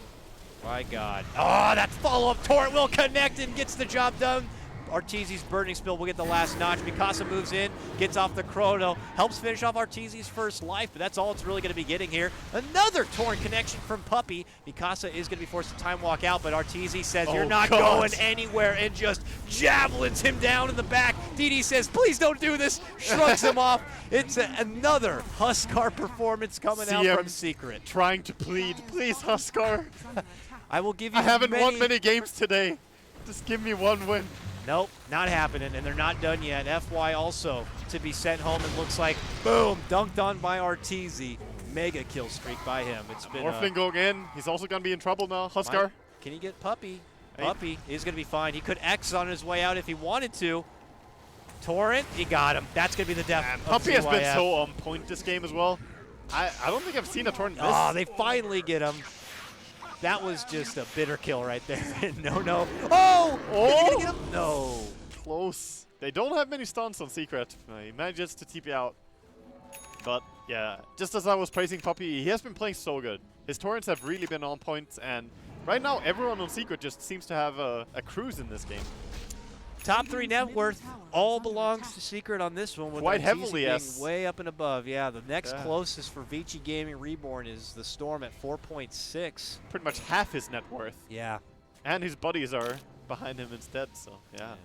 My God. Oh, that follow-up Torrent will connect and gets the job done. Arteezy's Burning Spill will get the last notch. Mikasa moves in, gets off the chrono, helps finish off Arteezy's first life, but that's all it's really going to be getting here. Another Torrent connection from Puppey. Mikasa is going to be forced to time walk out, but Arteezy says, you're not going anywhere, and just javelins him down in the back. DD says, please don't do this, shrugs him off. It's another Huskar performance coming out from Secret. Trying to plead, please Huskar. I will give you I haven't won many games today. Just give me one win. Nope, not happening, and they're not done yet. FY also to be sent home, and looks like, boom, dunked on by Arteezy. Mega kill streak by him. It's been Morphling going in. He's also going to be in trouble now. Huskar. Can he get Puppey? Hey. Puppey is going to be fine. He could X on his way out if he wanted to. Torrent, he got him. That's going to be the death of Puppey has been ZYF. so on point this game as well. I don't think I've seen a Torrent miss. Oh, they finally get him. That was just a bitter kill right there. No. Oh! Is he gonna get him? No. Close. They don't have many stuns on Secret. He manages to TP out. But yeah, just as I was praising Puppey, he has been playing so good. His torrents have really been on point, and right now everyone on Secret just seems to have a cruise in this game. Top 3 net worth all belongs to Secret on this one, with Quite Arteezy heavily, being yes. way up and above. Yeah, the next Yeah. closest for Vici Gaming Reborn is the Storm at 4.6. Pretty much half his net worth. Yeah. And his buddies are behind him instead, so yeah.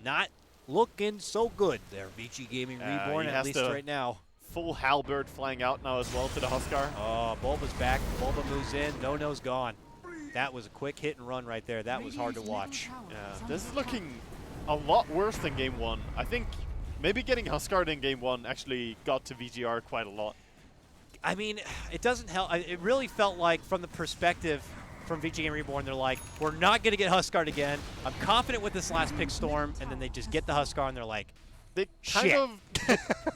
Not looking so good there, Vici Gaming Reborn, he at has least to right now. Full halberd flying out now as well to the Huskar. Oh, Bulba's back. Bulba moves in. No-no's gone. That was a quick hit and run right there. That was hard to watch. Yeah, this is looking a lot worse than Game 1. I think maybe getting Huskar in Game 1 actually got to VGR quite a lot. I mean, it doesn't help. It really felt like, from the perspective from Vici Gaming Reborn, they're like, we're not going to get Huskar again. I'm confident with this last pick, Storm. And then they just get the Huskar, and they're like, They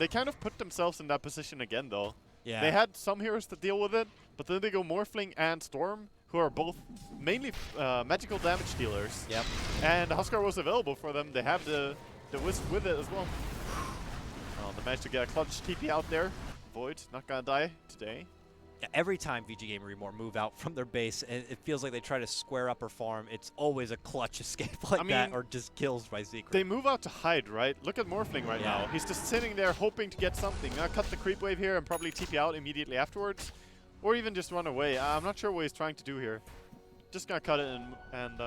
kind of put themselves in that position again, though. yeah. They had some heroes to deal with it, but then they go Morphling and Storm, who are both mainly magical damage dealers. Yep. And Huskar was available for them. They have the Wisp with it as well. Oh, they managed to get a clutch TP out there. Void, not gonna die today. Yeah, every time VG Gaming Reborn move out from their base, and it feels like they try to square up or farm, it's always a clutch escape like that, or just kills by Secret. They move out to hide, right? Look at Morphling right Yeah. now. He's just sitting there hoping to get something. Cut the creep wave here and probably TP out immediately afterwards. Or even just run away. I'm not sure what he's trying to do here. just gonna cut it and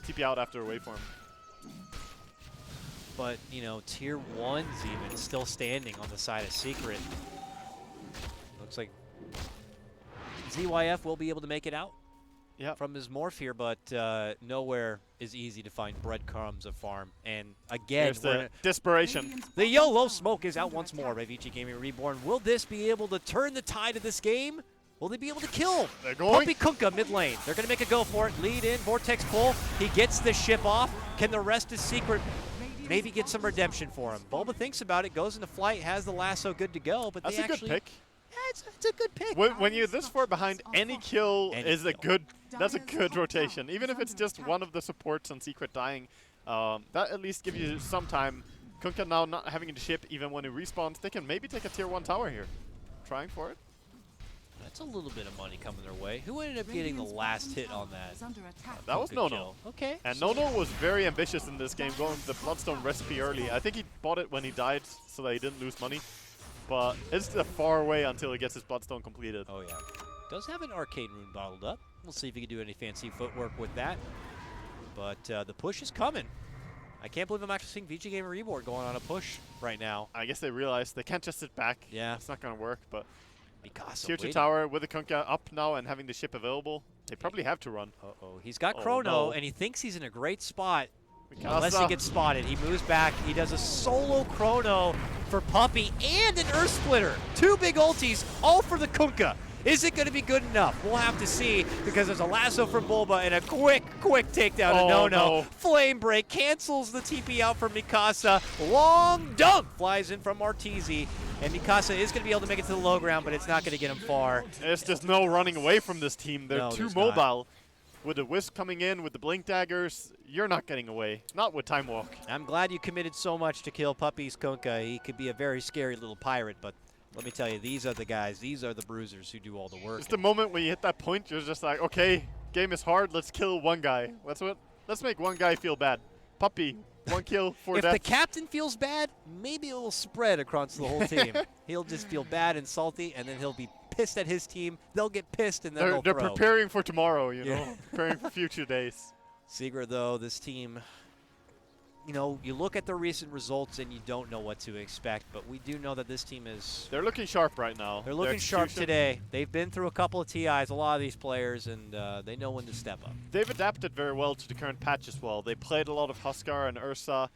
TP out after a waveform. But, you know, tier 1's even still standing on the side of Secret. Looks like ZYF will be able to make it out from his morph here, but nowhere is easy to find breadcrumbs of farm. And again, the desperation. The YOLO smoke is out once more by VG Gaming Reborn. Will this be able to turn the tide of this game? Will they be able to kill? They're going. Puppy Kunkka mid lane. They're going to make a go for it. Lead in, Vortex pull. He gets the ship off. Can the rest of Secret maybe get some redemption for him? Bulba thinks about it, goes into flight, has the lasso good to go, but that's they a actually... good pick. Yeah, it's a good pick. When you're this far behind, any kill is a good. That's a good rotation. Even if it's just one of the supports on Secret dying, that at least gives you some time. Kunkka now not having the ship, even when he respawns, they can maybe take a tier 1 tower here. Trying for it. That's a little bit of money coming their way. Who ended up getting the last hit on that? That was Nono. Okay. And Nono was very ambitious in this game, going for the Bloodstone recipe early. I think he bought it when he died so that he didn't lose money. But it's far away until he gets his Bloodstone completed. Oh, yeah. Does have an Arcane Rune bottled up. We'll see if he can do any fancy footwork with that. But the push is coming. I can't believe I'm actually seeing VG Gamer Reborn going on a push right now. I guess they realized they can't just sit back. Yeah. It's not going to work, but Mikasa tier 2 waiting. tower with the Kunkka up now and having the ship available, they probably have to run. Uh-oh. He's got Oh, Chrono, no. and he thinks he's in a great spot. Mikasa. Unless he gets spotted. He moves back. He does a solo Chrono for Puppy and an Earth Splitter. 2 big ultis, all for the Kunkka. Is it going to be good enough? We'll have to see, because there's a lasso from Bulba and a quick takedown of Nono. No. Flame break cancels the TP out from Mikasa. Long dunk flies in from Arteezy. And Mikasa is going to be able to make it to the low ground, but it's not going to get him far. There's just no running away from this team. They're No, too there's mobile. With the Wisp coming in, with the Blink Daggers, you're not getting away. Not with Time Walk. I'm glad you committed so much to kill Puppy's Kunkka. He could be a very scary little pirate, but let me tell you, these are the guys, these are the bruisers who do all the work. It's the moment when you hit that point, you're just like, okay, game is hard, let's kill one guy. Let's make one guy feel bad. Puppy, 1 kill, 4 If deaths. the captain feels bad, maybe it will spread across the whole team. He'll just feel bad and salty, and then he'll be pissed at his team. They'll get pissed, and then They're throw. preparing for tomorrow, you know, preparing for future days. Secret, though, this team, you know, you look at the recent results and you don't know what to expect, but we do know that this team is... They're looking sharp right now. They're looking sharp today. They've been through a couple of TIs, a lot of these players, and they know when to step up. They've adapted very well to the current patch as well. They played a lot of Huskar and Ursa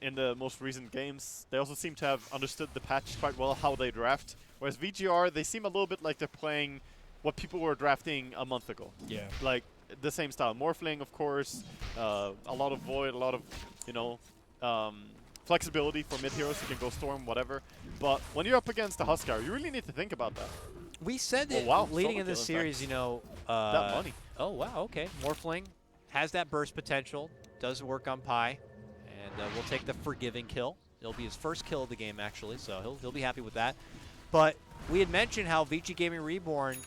in the most recent games. They also seem to have understood the patch quite well, how they draft. Whereas VGR, they seem a little bit like they're playing what people were drafting a month ago. Yeah. Like the same style. Morphling, of course, a lot of Void, a lot of, you know, flexibility for mid-heroes. You can go Storm, whatever. But when you're up against the Huskar, you really need to think about that. We said it leading in this series, you know. That money. Oh, wow, okay. Morphling has that burst potential, does work on Pi, and we'll take the forgiving kill. It'll be his first kill of the game, actually, so he'll be happy with that. But we had mentioned how VG Gaming Reborn,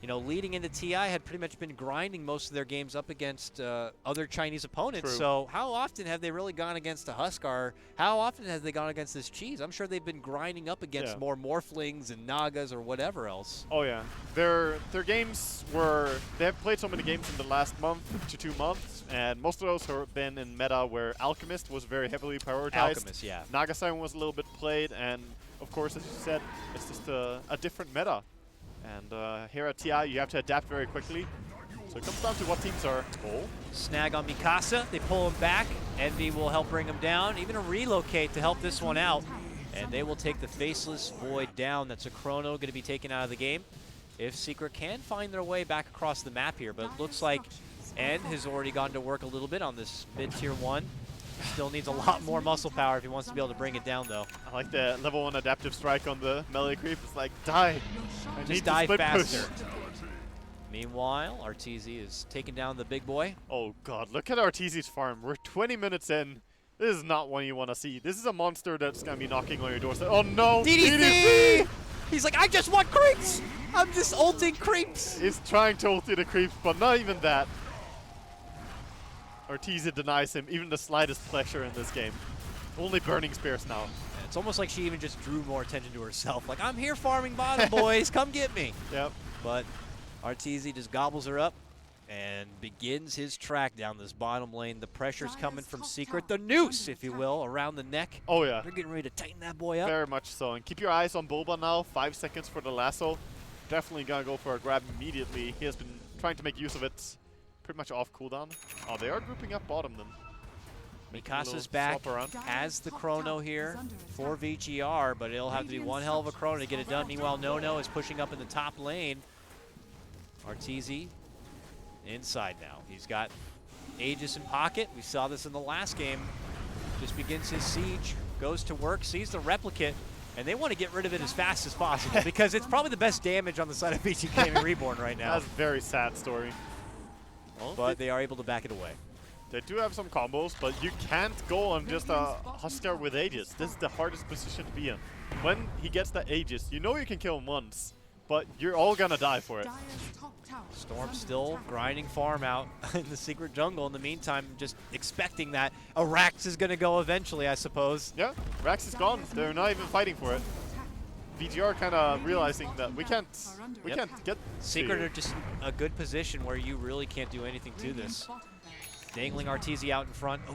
you know, leading into TI had pretty much been grinding most of their games up against other Chinese opponents. True. So how often have they really gone against a Huskar? How often have they gone against this Cheese? I'm sure they've been grinding up against more Morphlings and Nagas or whatever else. Oh yeah, their games they have played so many games in the last month to 2 months, and most of those have been in meta where Alchemist was very heavily prioritized. Alchemist, yeah. Naga Siren was a little bit played, and of course, as you said, it's just a different meta. And here at TI, you have to adapt very quickly. So it comes down to what teams are. Oh. Snag on Mikasa. They pull him back. Envy will help bring him down. Even a relocate to help this one out. And they will take the Faceless Void down. That's a Chrono going to be taken out of the game. If Secret can find their way back across the map here, but it looks like N has already gone to work a little bit on this mid-tier 1. Still needs a lot more muscle power if he wants to be able to bring it down, though. I like the level 1 adaptive strike on the melee creep. It's like, die. I need Just to die split faster. push. Meanwhile, Arteezy is taking down the big boy. Oh god, look at Arteezy's farm. We're 20 minutes in. This is not one you want to see. This is a monster that's going to be knocking on your doorstep. Oh no! DDC! He's like, I just want creeps! I'm just ulting creeps! He's trying to ulti the creeps, but not even that. Arteezy denies him even the slightest pleasure in this game. Only burning spears now. It's almost like she even just drew more attention to herself. Like, I'm here farming bottom, boys. Come get me. Yep. But Arteezy just gobbles her up. and begins his track down this bottom lane. The pressure's coming from Secret, the noose, if you will, around the neck. Oh yeah. They're getting ready to tighten that boy up. Very much so. And keep your eyes on Bulba now. 5 seconds for the lasso. Definitely gonna go for a grab immediately. He has been trying to make use of it. Pretty much off cooldown. Oh, they are grouping up bottom then. Mikasa's back, has the chrono here for VGR, but it'll have to be one hell of a chrono to get it done. Meanwhile, Nono is pushing up in the top lane. Arteezy inside now. He's got Aegis in pocket. We saw this in the last game. Just begins his siege, goes to work, sees the replicate, and they want to get rid of it as fast as possible because it's probably the best damage on the side of VG Gaming Reborn right now. That's a very sad story. But they are able to back it away. They do have some combos, but you can't go on just a Huskar with Aegis. This is the hardest position to be in. When he gets that Aegis, you know you can kill him once, but you're all gonna die for it. Storm still grinding farm out in the secret jungle. In the meantime, just expecting that a Rax is gonna go eventually, I suppose. Yeah, Rax is gone. They're not even fighting for it. VGR kind of realizing that we can't get Secret are just a good position where you really can't do anything to this. Dangling Arteezy out in front. Oh,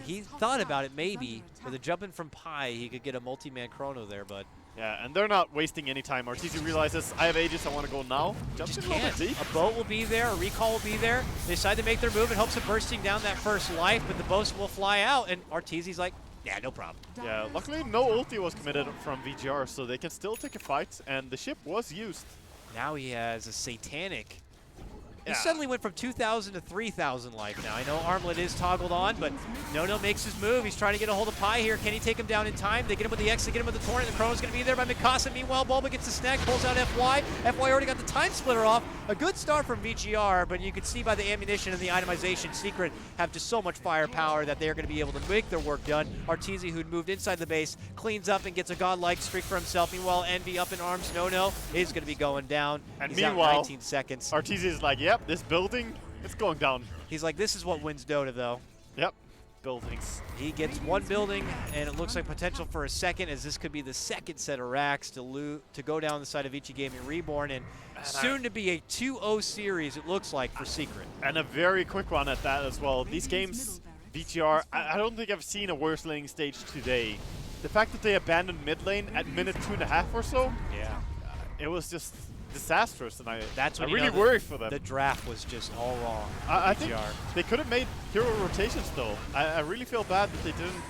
he thought about it maybe. With a jump in from Pi, he could get a multi-man chrono there, but... Yeah, and they're not wasting any time. Arteezy realizes, I have Aegis, I want to go now. Just can't. A boat will be there, a recall will be there. They decide to make their move in hopes of bursting down that first life, but the boat will fly out, and Arteezy's like, yeah, no problem. Yeah, luckily no ulti was committed from VGR, so they can still take a fight, and the ship was used. Now he has a satanic. He Yeah. suddenly went from 2,000 to 3,000 life now. I know Armlet is toggled on, but Nono makes his move. He's trying to get a hold of Pi here. Can he take him down in time? They get him with the X, they get him with the Torrent. The Chrono's going to be there by Mikasa. Meanwhile, Bulba gets the snag, pulls out FY. FY already got the time splitter off. A good start from VGR, but you can see by the ammunition and the itemization, Secret have just so much firepower that they're going to be able to make their work done. Arteezy, who'd moved inside the base, cleans up and gets a godlike streak for himself. Meanwhile, Envy up in arms. Nono is going to be going down. And He's out meanwhile, 19 seconds. Arteezy is like, yep, this building, it's going down. He's like, this is what wins Dota, though. Yep, buildings. He gets one building, and it looks like potential for a second, as this could be the second set of racks to go down the side of Ichi Gaming Reborn, and soon to be a 2-0 series, it looks like, for Secret. And a very quick one at that as well. These games, VGR, I don't think I've seen a worse laning stage today. The fact that they abandoned mid lane at minute 2.5 or so, yeah, it was just disastrous, and I really know worry for them. The draft was just all wrong. I think they could have made hero rotations though. I really feel bad that they didn't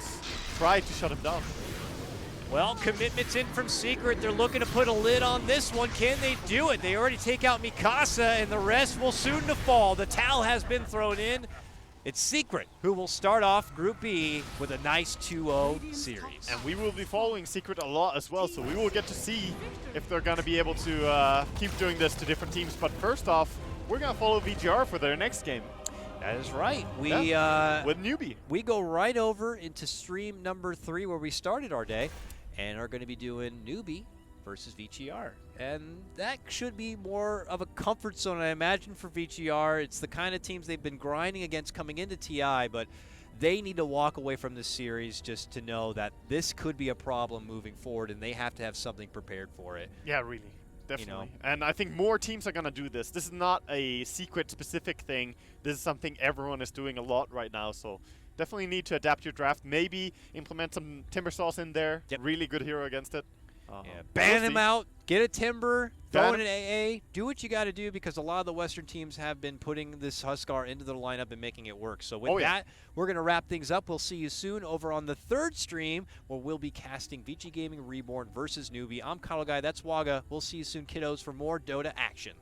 try to shut him down. Well, commitments in from Secret. They're looking to put a lid on this one. Can they do it? They already take out Mikasa, and the rest will soon to fall. The towel has been thrown in. It's Secret who will start off Group B with a nice 2-0 series. And we will be following Secret a lot as well, so we will get to see if they're going to be able to keep doing this to different teams. But first off, we're going to follow VGR for their next game. That is right. With Newbie. We go right over into stream number 3 where we started our day and are going to be doing Newbie versus VGR. And that should be more of a comfort zone, I imagine, for VGR. It's the kind of teams they've been grinding against coming into TI, but they need to walk away from this series just to know that this could be a problem moving forward, and they have to have something prepared for it. Yeah, really. Definitely. You know? And I think more teams are going to do this. This is not a Secret-specific thing. This is something everyone is doing a lot right now, so definitely need to adapt your draft. Maybe implement some Timber Sauce in there. Yep. Really good hero against it. Yeah, ban him out, get a Timber, throw in an AA, do what you got to do, because a lot of the Western teams have been putting this Huskar into their lineup and making it work. So with that, we're going to wrap things up. We'll see you soon over on the third stream, where we'll be casting VG Gaming Reborn versus Newbie. I'm Kyle Guy, that's Waga. We'll see you soon, kiddos, for more Dota action.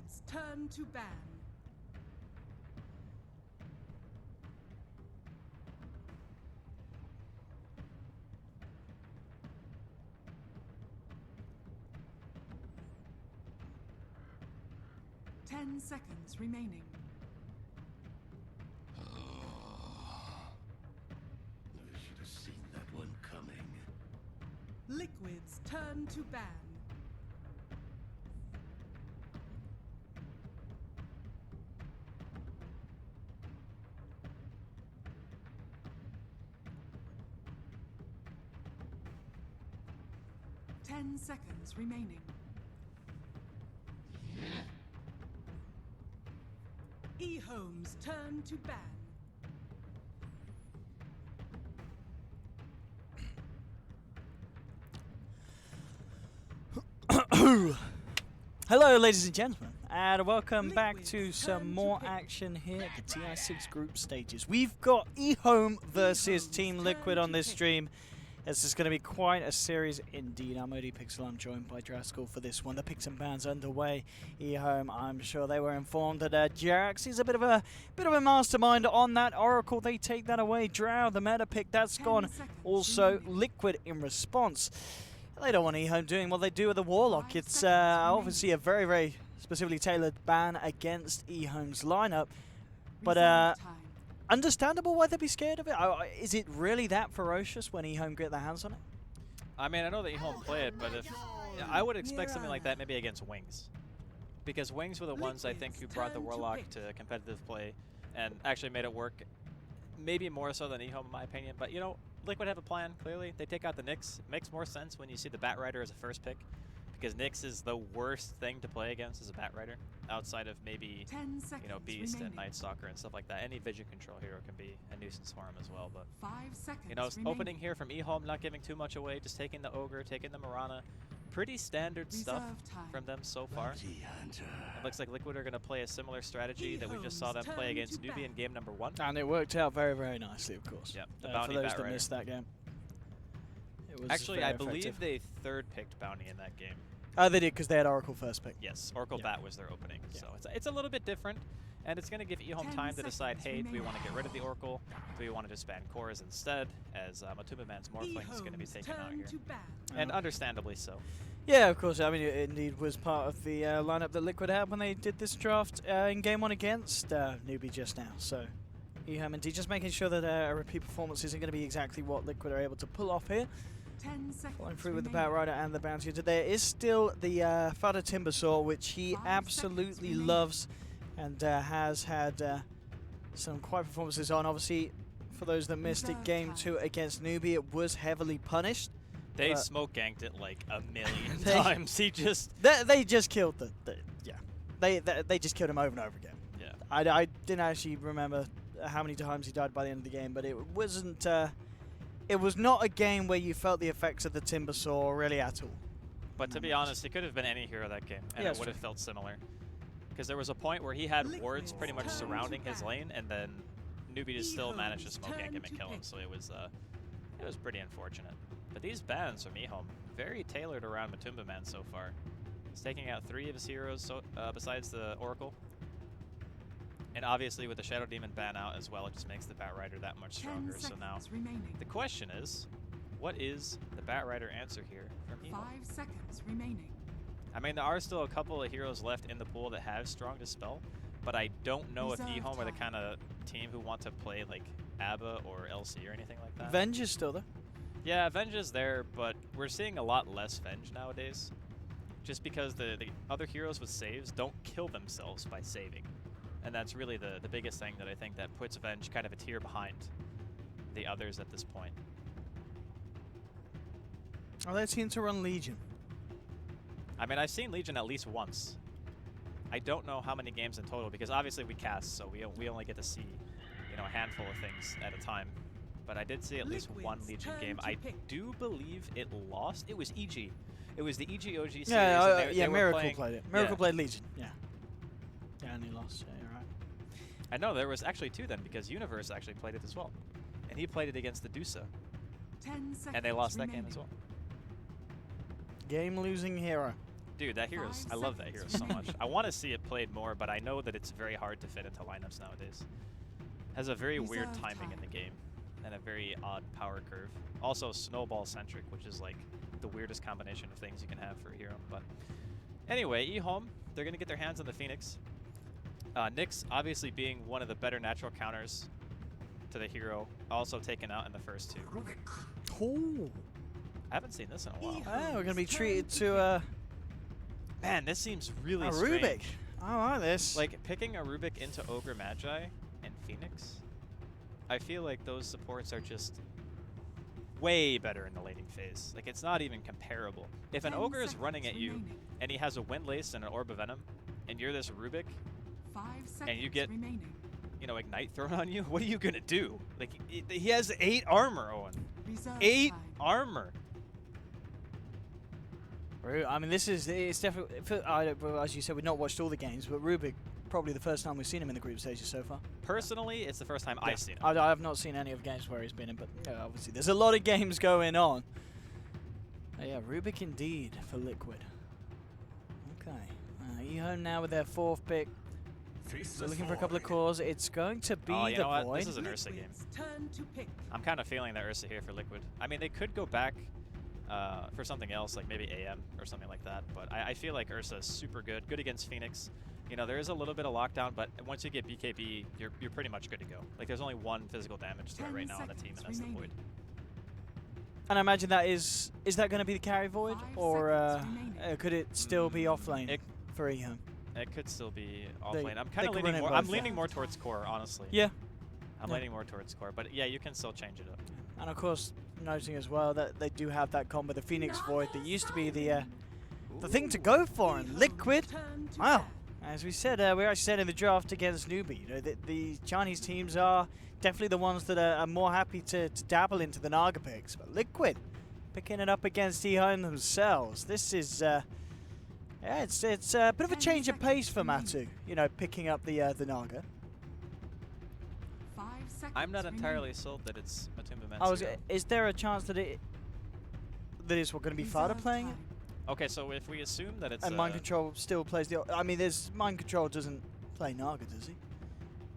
Liquid's turn to ban. Ten seconds remaining. I should have seen that one coming. Liquid's turn to ban. Ten seconds remaining. E-Home's turn to ban. Hello, ladies and gentlemen, and welcome back to some more action here at the TI6 group stages. We've got eHome versus Team Liquid on this stream. This is going to be quite a series indeed. I'm ODPixel, I'm joined by Draskell for this one. The picks and bans underway. eHome, I'm sure they were informed that Jarax is a bit of a mastermind on that. Oracle, they take that away. Drow, the meta pick, that's gone. Also, Liquid in response. They don't want eHome doing what they do with the Warlock. It's obviously a very, very specifically tailored ban against eHome's lineup. But understandable why they'd be scared of it. Is it really that ferocious when eHome get their hands on it? I mean, I know that eHome play it, but I would expect something like that maybe against Wings. Because Wings were the ones, I think, who brought the Warlock to competitive play and actually made it work. Maybe more so than eHome, in my opinion. But, you know, Liquid have a plan, clearly. They take out the Nyx. It makes more sense when you see the Batrider as a first pick, because Nyx is the worst thing to play against as a Batrider, outside of maybe, you know, Beast and Night Stalker and stuff like that. Any vision control hero can be a nuisance for him as well. But, 5 seconds you know, remaining. opening here from eHome, not giving too much away, just taking the Ogre, taking the Mirana. Pretty standard stuff from them so far. It looks like Liquid are going to play a similar strategy that we just saw them play against Newbie in game number 1. And it worked out very, very nicely, of course. Yep, the for Bounty those that Batrider. missed that game. It was Actually, very I believe effective. they third-picked Bounty in that game. Oh, they did, because they had Oracle first pick. Yes, Oracle Yeah. Bat was their opening. Yeah. So it's a little bit different, and it's going to give eHome 10 time to decide, hey, do we seconds want to get rid of the Oracle? Do we want to just ban cores instead, as Matumba Man's Morphling is going to be E-Home's taken out turn here. to ban. And understandably so. Yeah, of course. I mean, it indeed was part of the lineup that Liquid had when they did this draft in Game 1 against Newbie just now. So, eHome indeed just making sure that a repeat performance isn't going to be exactly what Liquid are able to pull off here. 10 seconds Following through with the remaining. Batrider and the Bounty Hunter. There is still the Fada Timbersaw, which he 5 absolutely seconds remaining. loves and has had some quite performances on. Obviously, for those that missed it, Reserve Game time. 2 against Newbie, it was heavily punished. They But- smoke ganked it like a million They- times. He just... They just killed they just killed him over and over again. Yeah. I didn't actually remember how many times he died by the end of the game, but it wasn't. It was not a game where you felt the effects of the Timbersaw really at all. But to be honest, it could have been any hero that game, and Yeah, it it's would have true. felt similar. Because there was a point where he had wards pretty much Liquid's surrounding turn his to lane, and then Newbie just still managed to eHome's smoke gank turn him and to kill him, pick. so it was pretty unfortunate. But these bans from eHome, very tailored around Matumba Man so far. He's taking out 3 of his heroes besides the Oracle. And obviously with the Shadow Demon ban out as well, it just makes the Batrider that much 10 stronger. seconds So now, remaining. the question is, what is the Batrider answer here from eHome? 5 seconds remaining. I mean, there are still a couple of heroes left in the pool that have strong Dispel, but I don't know if Reserve eHome are the time. kind of team who want to play like ABBA or LC or anything like that. Venge is still there. Yeah, Venge is there, but we're seeing a lot less Venge nowadays. Just because the other heroes with saves don't kill themselves by saving. And that's really the biggest thing that I think that puts Venge kind of a tier behind the others at this point. Oh, they seem to run Legion. I mean, I've seen Legion at least once. I don't know how many games in total, because obviously we cast, so we only get to see, you know, a handful of things at a time. But I did see at least one Liquid's Legion turn game. to I pick. do believe it lost. It was EG. It was the EG OG series. Yeah, and they were Miracle playing, played it. Miracle yeah. played Legion. Yeah. Yeah, and he lost. Yeah, you're right. I know there was actually 2 then, because Universe actually played it as well, and he played it against the Dusa, 10 seconds and they lost that game remaining. as well. Game losing hero. Dude, that hero's, I love that hero so much. I want to see it played more, but I know that it's very hard to fit into lineups nowadays. Has a very weird timing in the game and a very odd power curve. Also snowball centric, which is like the weirdest combination of things you can have for a hero. But anyway, eHome, they're going to get their hands on the Phoenix. Nyx obviously being one of the better natural counters to the hero, also taken out in the first two. Ooh. I haven't seen this in a while. Oh, we're going to be treated to Man, this seems really a strange. Rubik. I like this. Like, picking a Rubik into Ogre Magi and Phoenix, I feel like those supports are just way better in the laning phase. Like, it's not even comparable. If an Ogre is running at you, and he has a Windlace and an Orb of Venom, and you're this Rubik, and you get, you know, Ignite thrown on you, what are you gonna do? Like, he has 8 armor, Owen. 8 armor. I mean, it's definitely, as you said, we've not watched all the games, but Rubik, probably the first time we've seen him in the group stages so far. Personally, it's the first time I've seen him. I have not seen any of the games where he's been in, but obviously there's a lot of games going on. Yeah, Rubik indeed for Liquid. Okay. eHome now with their 4th pick. So looking for a couple of cores. It's going to be you the know what? Void. This is an Ursa game. I'm kind of feeling that Ursa here for Liquid. I mean, they could go back for something else, like maybe AM or something like that. But I feel like Ursa is super good. Good against Phoenix. You know, there is a little bit of lockdown, but once you get BKB, you're pretty much good to go. Like, there's only 1 physical damage threat right now on the team, and that's the Void. And I imagine that is that going to be the carry Void, or could it still be off lane for eHome? It could still be off lane. I'm kind of leaning more. I'm leaning more towards core, honestly. Yeah. I'm leaning more towards core, but yeah, you can still change it up. And of course, noting as well that they do have that combo, the Phoenix Void, that used to be the thing to go for in Liquid. Wow. As we said, we actually said in the draft against Newbie, you know, the Chinese teams are definitely the ones that are more happy to dabble into the Naga picks. But Liquid picking it up against eHome themselves. This is, it's a bit of a change of pace for Matu, you know, picking up the Naga. I'm not entirely sold that it's Matumba Man's hero. Is there a chance that it's going to be Fada playing it? Okay, so if we assume that it's and Mind Control still plays the. I mean, there's Mind Control doesn't play Naga, does he?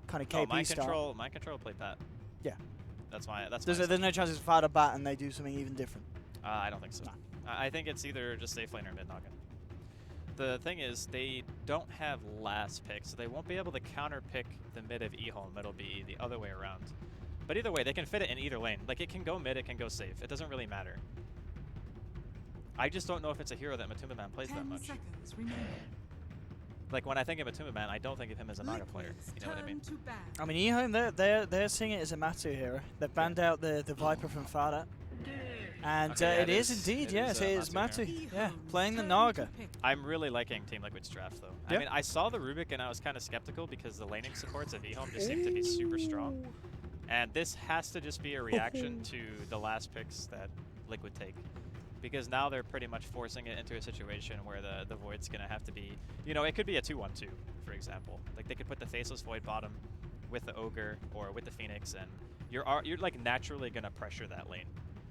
Kind of KP style. Mind Control play Bat. Yeah. That's why. There's no chance it's Fada Bat and they do something even different. I don't think so. No. I think it's either just safe lane or mid Naga. The thing is, they don't have last pick, so they won't be able to counter pick the mid of eHome. It'll be the other way around. But either way, they can fit it in either lane. Like, it can go mid, it can go safe. It doesn't really matter. I just don't know if it's a hero that Matumba Man plays that much. Like, when I think of Matumba Man, I don't think of him as a Naga player. You know what I mean? I mean, eHome, they're seeing it as a Matu hero. They've banned out the Viper from Fada. And okay, it is indeed, yes, it is Matu. Yeah, playing the Naga. I'm really liking Team Liquid's draft, though. Yeah. I mean, I saw the Rubik and I was kind of skeptical because the laning supports of eHome just seem to be super strong. And this has to just be a reaction to the last picks that Liquid take. Because now they're pretty much forcing it into a situation where the Void's going to have to be, you know, it could be a 2-1-2, for example. Like, they could put the Faceless Void bottom with the Ogre or with the Phoenix, and you're like, naturally going to pressure that lane.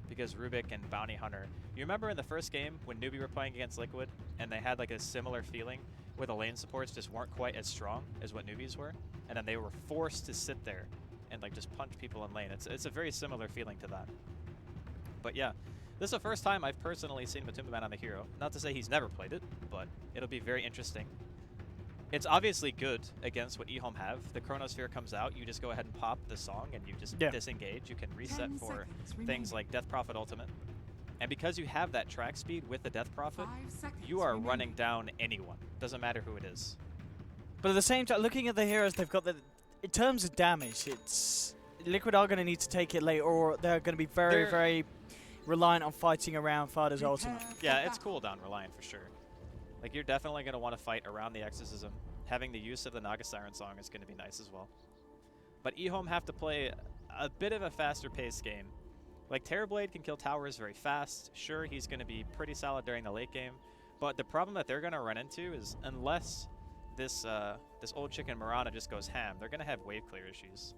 Because Rubik and Bounty Hunter, you remember in the first game when Newbie were playing against Liquid, and they had, like, a similar feeling where the lane supports just weren't quite as strong as what Newbies were, and then they were forced to sit there and, like, just punch people in lane. It's a very similar feeling to that. But yeah. This is the first time I've personally seen Matumba Man on the hero. Not to say he's never played it, but it'll be very interesting. It's obviously good against what eHome have. The Chronosphere comes out, you just go ahead and pop the song and you just disengage. You can reset for things like Death Prophet Ultimate. And because you have that track speed with the Death Prophet, you are running down anyone. Doesn't matter who it is. But at the same time, looking at the heroes, they've got in terms of damage, it's Liquid are going to need to take it late, or they're going to be very reliant on fighting around Fada's ultimate. Yeah, it's cooldown reliant for sure. Like, you're definitely going to want to fight around the Exorcism. Having the use of the Naga Siren song is going to be nice as well. But eHome have to play a bit of a faster paced game. Like, Terrorblade can kill towers very fast. Sure, he's going to be pretty solid during the late game. But the problem that they're going to run into is unless this old chicken Mirana just goes ham, they're going to have wave clear issues.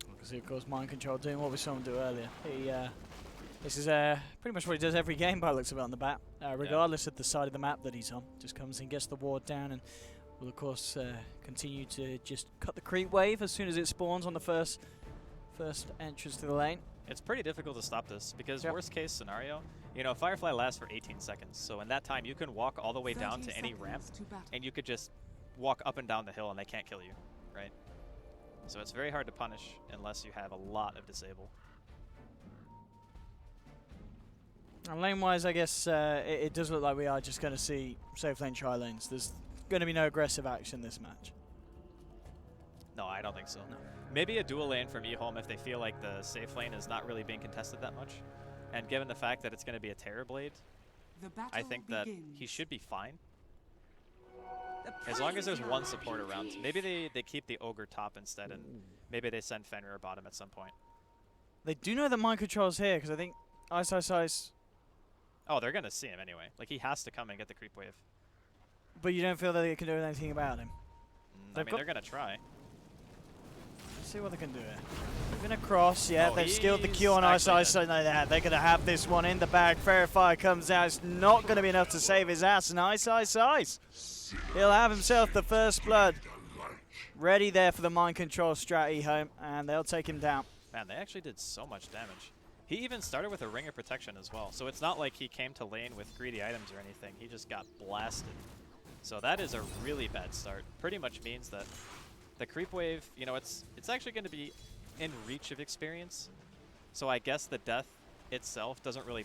Because of course Mind Control doing what we saw him do earlier. He This is pretty much what he does every game by the looks of it on the bat, regardless of the side of the map that he's on. Just comes in, gets the ward down, and will of course continue to just cut the creep wave as soon as it spawns on the first entrance to the lane. It's pretty difficult to stop this because worst case scenario, you know, Firefly lasts for 18 seconds. So in that time, you can walk all the way down to any ramp, and you could just walk up and down the hill, and they can't kill you, right? So it's very hard to punish unless you have a lot of disable. And lane-wise, I guess it does look like we are just going to see safe lane tri-lanes. There's going to be no aggressive action this match. No, I don't think so. No. Maybe a dual lane from eHome if they feel like the safe lane is not really being contested that much. And given the fact that it's going to be a Terror Blade, I think that he should be fine. As long as there's one support around. Maybe they keep the Ogre top instead, and maybe they send Fenrir bottom at some point. They do know that mind control's here, because I think Ice. Oh, they're going to see him anyway. Like, he has to come and get the creep wave. But you don't feel that they can do anything about him? I mean, they're going to try. Let's see what they can do here. Moving across, yeah, Oh, they've skilled the Q on Ice, so they're going to have this one in the bag. Verifier comes out. It's not going to be enough to save his ass, and Ice. He'll have himself the first blood. Ready there for the mind control strat home, and they'll take him down. Man, they actually did so much damage. He even started with a Ring of Protection as well, so it's not like he came to lane with greedy items or anything. He just got blasted. So that is a really bad start. Pretty much means that the creep wave, you know, it's actually going to be in reach of experience. So I guess the death itself doesn't really...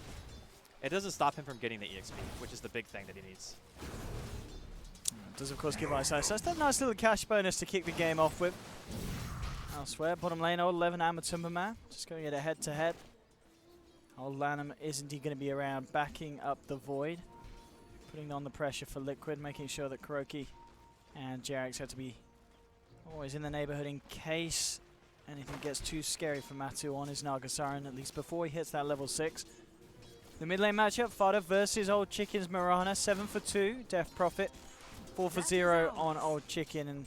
It doesn't stop him from getting the EXP, which is the big thing that he needs. Does, of course, give Ice. So it's that nice little cash bonus to kick the game off with. Elsewhere, bottom lane, Old 11 and Matumba just going at a head-to-head. Old Lanham is indeed going to be around, backing up the Void. Putting on the pressure for Liquid, making sure that Kuroki and Jarex have to be always in the neighborhood in case anything gets too scary for Matu on his Nagasaran, at least before he hits that level 6. The mid lane matchup, Fodder versus Old Chicken's Mirana, 7 for 2, Death Prophet, 4 for 0 on Old Chicken. And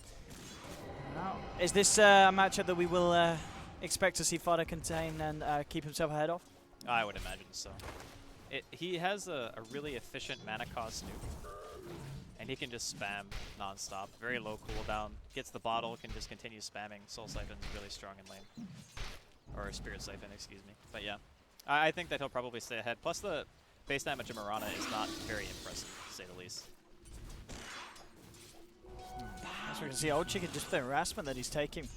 is this a matchup that we will expect to see Fodder contain and keep himself ahead of? I would imagine so. He has a really efficient mana cost nuke, and he can just spam non-stop. Very low cooldown. Gets the bottle, can just continue spamming. Soul Siphon is really strong in lane. Or Spirit Siphon, excuse me. But yeah, I think that he'll probably stay ahead. Plus the base damage of Mirana is not very impressive, to say the least. As we can see, Old Chicken, just the harassment that he's taking.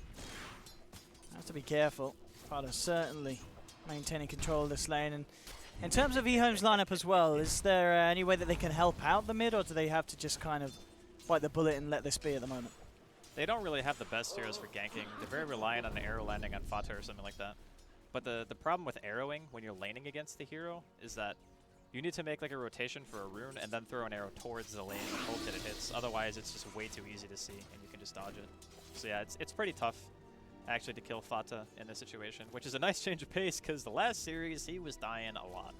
Has to be careful. Fodder certainly maintaining control of this lane. And in terms of eHome's lineup as well, is there any way that they can help out the mid, or do they have to just kind of bite the bullet and let this be at the moment? They don't really have the best heroes for ganking. They're very reliant on an arrow landing on Fata or something like that. But the problem with arrowing when you're laning against the hero is that you need to make like a rotation for a rune and then throw an arrow towards the lane and hope that it hits. Otherwise, it's just way too easy to see and you can just dodge it. So yeah, it's pretty tough actually to kill Fata in this situation, which is a nice change of pace because the last series he was dying a lot.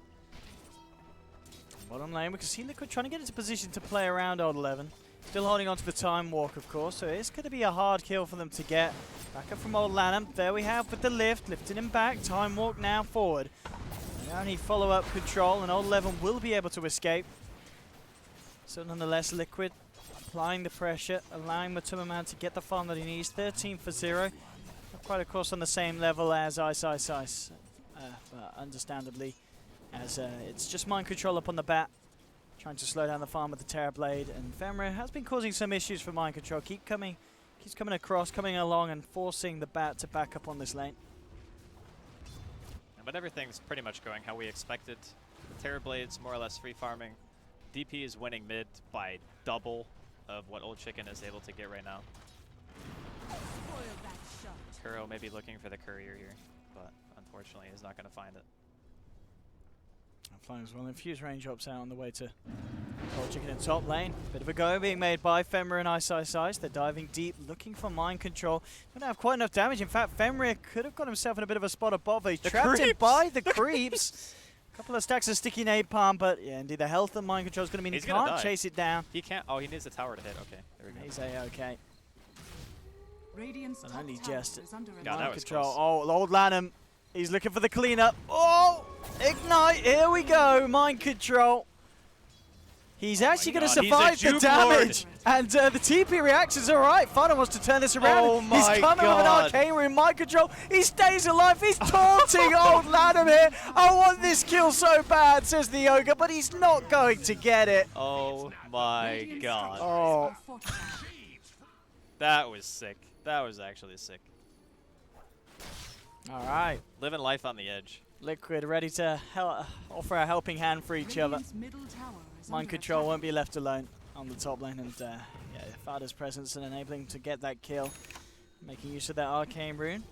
Bottom lane, we can see Liquid trying to get into position to play around Old 11. Still holding on to the Time Walk, of course, so it's going to be a hard kill for them to get. Back up from Old Lanham. There we have with the lift, lifting him back. Time Walk now forward. They now need follow-up control, and Old 11 will be able to escape. So nonetheless, Liquid applying the pressure, allowing Matumba to get the farm that he needs. 13 for 0. Not quite, of course, on the same level as Ice. But understandably, as it's just mind control up on the bat. Trying to slow down the farm with the Terror Blade, and Femra has been causing some issues for mind control. Keeps coming across, coming along, and forcing the bat to back up on this lane. But everything's pretty much going how we expected. Terror Blade's more or less free farming. DP is winning mid by double of what Old Chicken is able to get right now. Kuro may be looking for the courier here, but unfortunately he's not going to find it. Flying as well. Infuse Raindrops out on the way to Old Chicken in top lane. Bit of a go being made by Femra and Ice. They're diving deep, looking for mind control. Don't have quite enough damage. In fact, Femra could have got himself in a bit of a spot above. He trapped him by the creeps. Couple of stacks of sticky napalm, but yeah, indeed the health and mind control is going to mean he can't chase it down. He can't. Oh, he needs the tower to hit. Okay, there we go. He's a-okay. Radiant's and only just God, that was control. close. Oh, Old Lanham. He's looking for the cleanup. Oh! Ignite, here we go, mind control. He's actually going to survive the damage. And the TP reaction's all right. Fada wants to turn this around. Oh my He's coming with an arcane room, mind control. He stays alive. He's taunting old Lanham here. I want this kill so bad, says the Ogre, but he's not going to get it. Oh my god. Oh. That was sick. That was actually sick. All right. Living life on the edge. Liquid ready to offer a helping hand for each other. Mind control won't be left alone on the top lane, and yeah, Fada's presence and enabling to get that kill, making use of that arcane rune.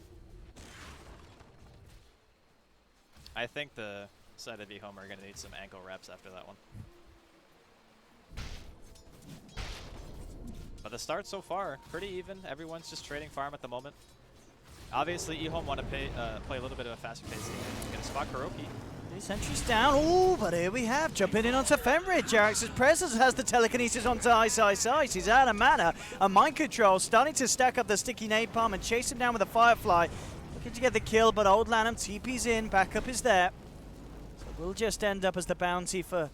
I think the side of eHome are going to need some ankle wraps after that one. But the start so far, pretty even. Everyone's just trading farm at the moment. Obviously, eHome want to play a little bit of a faster pace game. Gonna spot Kuroki. This entry's down. Oh, but here we have jumping in onto Fenrir. Jarax's presence has the telekinesis onto Ice. He's out of mana. A mind control starting to stack up the sticky napalm and chase him down with a Firefly. Looking to get the kill, but old Lanham TP's in. Backup is there. So we'll just end up as the bounty for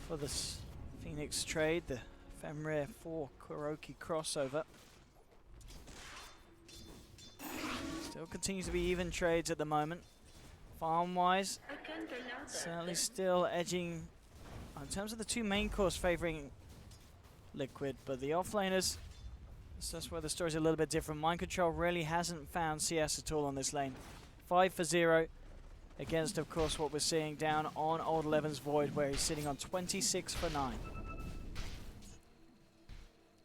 this Phoenix trade. The Fenrir for Kuroki crossover. Still continues to be even trades at the moment. Farm-wise, certainly still edging in terms of the two main cores favoring Liquid, but the offlaners, that's where the story's a little bit different. Mind Control really hasn't found CS at all on this lane. 5 for 0 against, of course, what we're seeing down on Old 11's Void, where he's sitting on 26 for 9.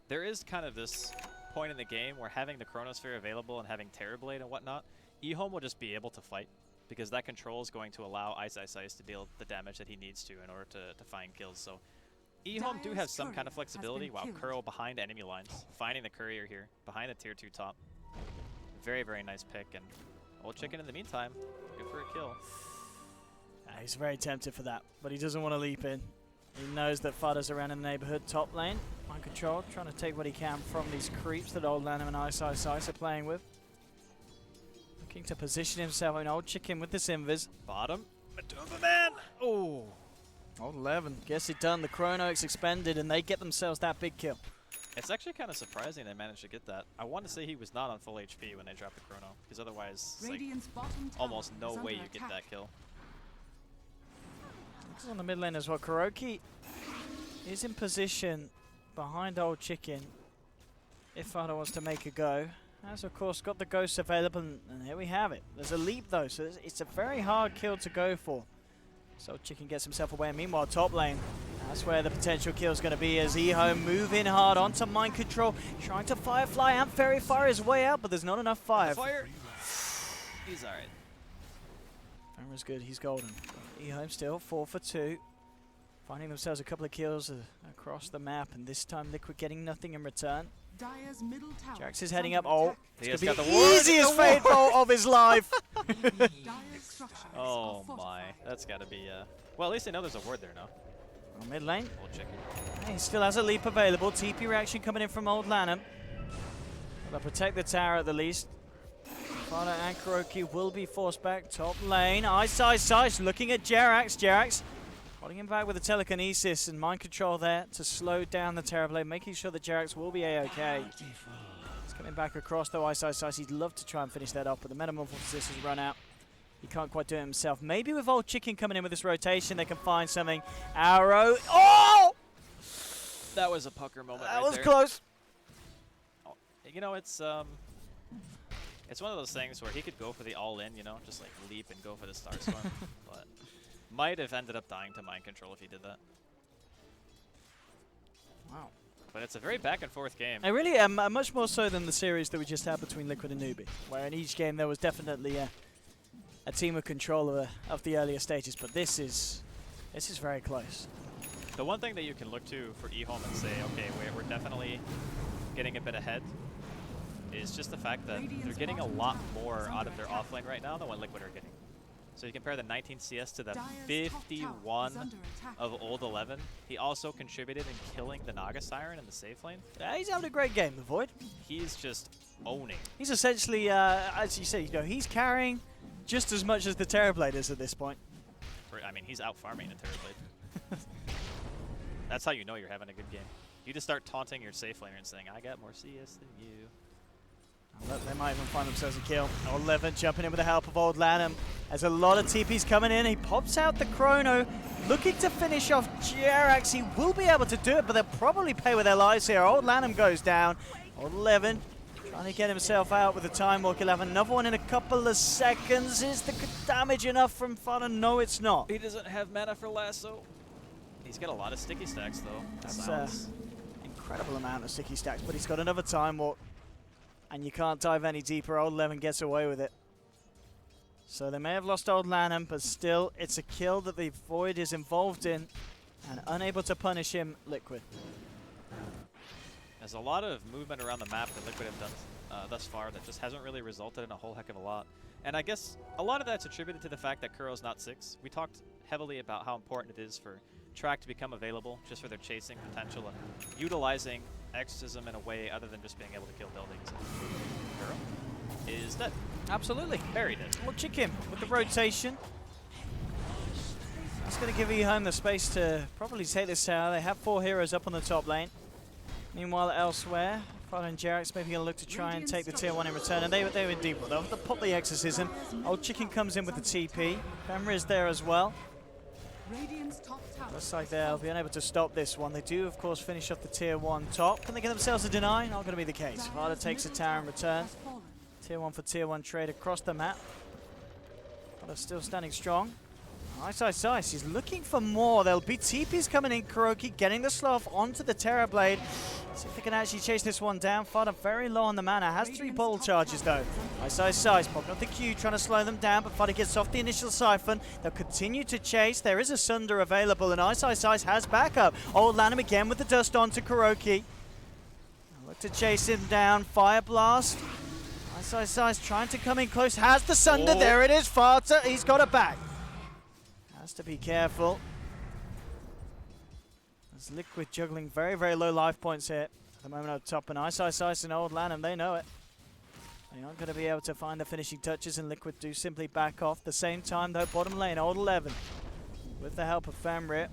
There is kind of this point in the game where having the Chronosphere available and having Terrorblade and whatnot, eHome will just be able to fight, because that control is going to allow Ice to deal the damage that he needs to in order to find kills. So eHome do have some kind of flexibility while Curl behind enemy lines, finding the courier here, behind the tier 2 top. Very, very nice pick, and Old Chicken in the meantime, good for a kill. He's very tempted for that, but he doesn't want to leap in. He knows that Fada's around in the neighborhood. Top lane, Mind Control, trying to take what he can from these creeps that Old Lanham and Ice are playing with. Looking to position himself in Old Chicken with the Invis. Bottom, Matumba man! Oh! Old 11 gets it done. The Chrono is expended, and they get themselves that big kill. It's actually kind of surprising they managed to get that. I want to say he was not on full HP when they dropped the Chrono, because otherwise, it's like, almost no way you get that kill. On the mid lane as well. Kuroki is in position behind Old Chicken if Fada wants to make a go. Has, of course, got the Ghost available, and here we have it. There's a leap, though, so it's a very hard kill to go for. So Old Chicken gets himself away, and meanwhile, top lane, that's where the potential kill is going to be as eHome move in hard onto Mind Control, trying to Firefly and Fairy Fire his way out, but there's not enough fire. He's alright. Farmer's good, he's golden. eHome still 4 for 2. Finding themselves a couple of kills across the map, and this time Liquid getting nothing in return. Jax is heading up. Oh, it's going to be the easiest fade bolt of his life. Oh my, that's got to be, well, at least they know there's a ward there now. On mid lane. Old Chicken. He still has a leap available. TP reaction coming in from Old Lanham. They'll protect the tower at the least. Fada and Kuroki will be forced back. Top lane. Ice looking at Jarax. Jarax holding him back with the telekinesis and Mind Control there to slow down the Terrorblade, making sure that Jarax will be A-OK. He's coming back across though. Ice. He'd love to try and finish that up, but the Metamorphosis has run out. He can't quite do it himself. Maybe with Old Chicken coming in with this rotation, they can find something. Arrow. Oh! That was a pucker moment. That right was there. close. Oh, you know, it's one of those things where he could go for the all-in, you know, just like leap and go for the Starstorm, but might have ended up dying to Mind Control if he did that. Wow. But it's a very back-and-forth game. I really much more so than the series that we just had between Liquid and Newbie, where in each game there was definitely a team of control of the earlier stages, but this is very close. The one thing that you can look to for eHome and say, okay, we're definitely getting a bit ahead, is just the fact that they're getting a lot more out of their offlane right now than what Liquid are getting. So you compare the 19 CS to the 51 of Old 11. He also contributed in killing the Naga Siren in the safe lane. Yeah, he's having a great game, the Void. He's just owning. He's essentially, as you say, he's carrying just as much as the Terrorblade is at this point. mean, he's out farming the Terrorblade. That's how you know you're having a good game. You just start taunting your safe laner and saying, I got more CS than you. They might even find themselves a kill. Old Levin jumping in with the help of Old Lanham. There's a lot of TPs coming in. He pops out the Chrono, looking to finish off Jerax. He will be able to do it, but they'll probably pay with their lives here. Old Lanham goes down. Old Levin trying to get himself out with the Time Walk. He'll have another one in a couple of seconds. Is the damage enough from Fana? No, it's not. He doesn't have mana for Lasso. He's got a lot of sticky stacks, though. That's incredible amount of sticky stacks, but he's got another Time Walk. And you can't dive any deeper. Old Levin gets away with it. So they may have lost Old Lanham, but still, it's a kill that the Void is involved in, and unable to punish him, Liquid. There's a lot of movement around the map that Liquid have done thus far that just hasn't really resulted in a whole heck of a lot. And I guess a lot of that's attributed to the fact that Kuro's not 6. We talked heavily about how important it is for Track to become available just for their chasing potential and utilizing exorcism in a way other than just being able to kill buildings. Kuro is dead. Absolutely. Very dead. Well, Chicken with the rotation. That's going to give eHome the space to probably take this tower. They have 4 heroes up on the top lane. Meanwhile, elsewhere, Fana and Jerax maybe going to look to try and take the tier 1 in return, and they indeed will. They'll pop the exorcism. Old Chicken comes in with the TP. Femra is there as well. Looks like they'll be unable to stop this one. They do, of course, finish off the tier 1 top. Can they get themselves a deny? Not going to be the case. Vada takes a tower in return. Tier 1 for tier 1 trade across the map. Vada still standing strong. Ice. He's looking for more. There'll be TPs coming in. Kuroki getting the slow off onto the Terrorblade. See if they can actually chase this one down. Fada very low on the mana. Has 3 bottle charges though. Ice. Popping up the Q, trying to slow them down, but Fada gets off the initial siphon. They'll continue to chase. There is a Sunder available, and Ice has backup. Old Lanham again with the dust onto Kuroki. Look to chase him down. Fire Blast. Ice trying to come in close. Has the Sunder. Oh. There it is. Fata. He's got it back. Has to be careful. There's Liquid juggling very, very low life points here. At the moment up top, and Ice and Old Lanham, they know it. They aren't going to be able to find the finishing touches, and Liquid do simply back off. The same time, though, bottom lane, Old 11, with the help of Femrit,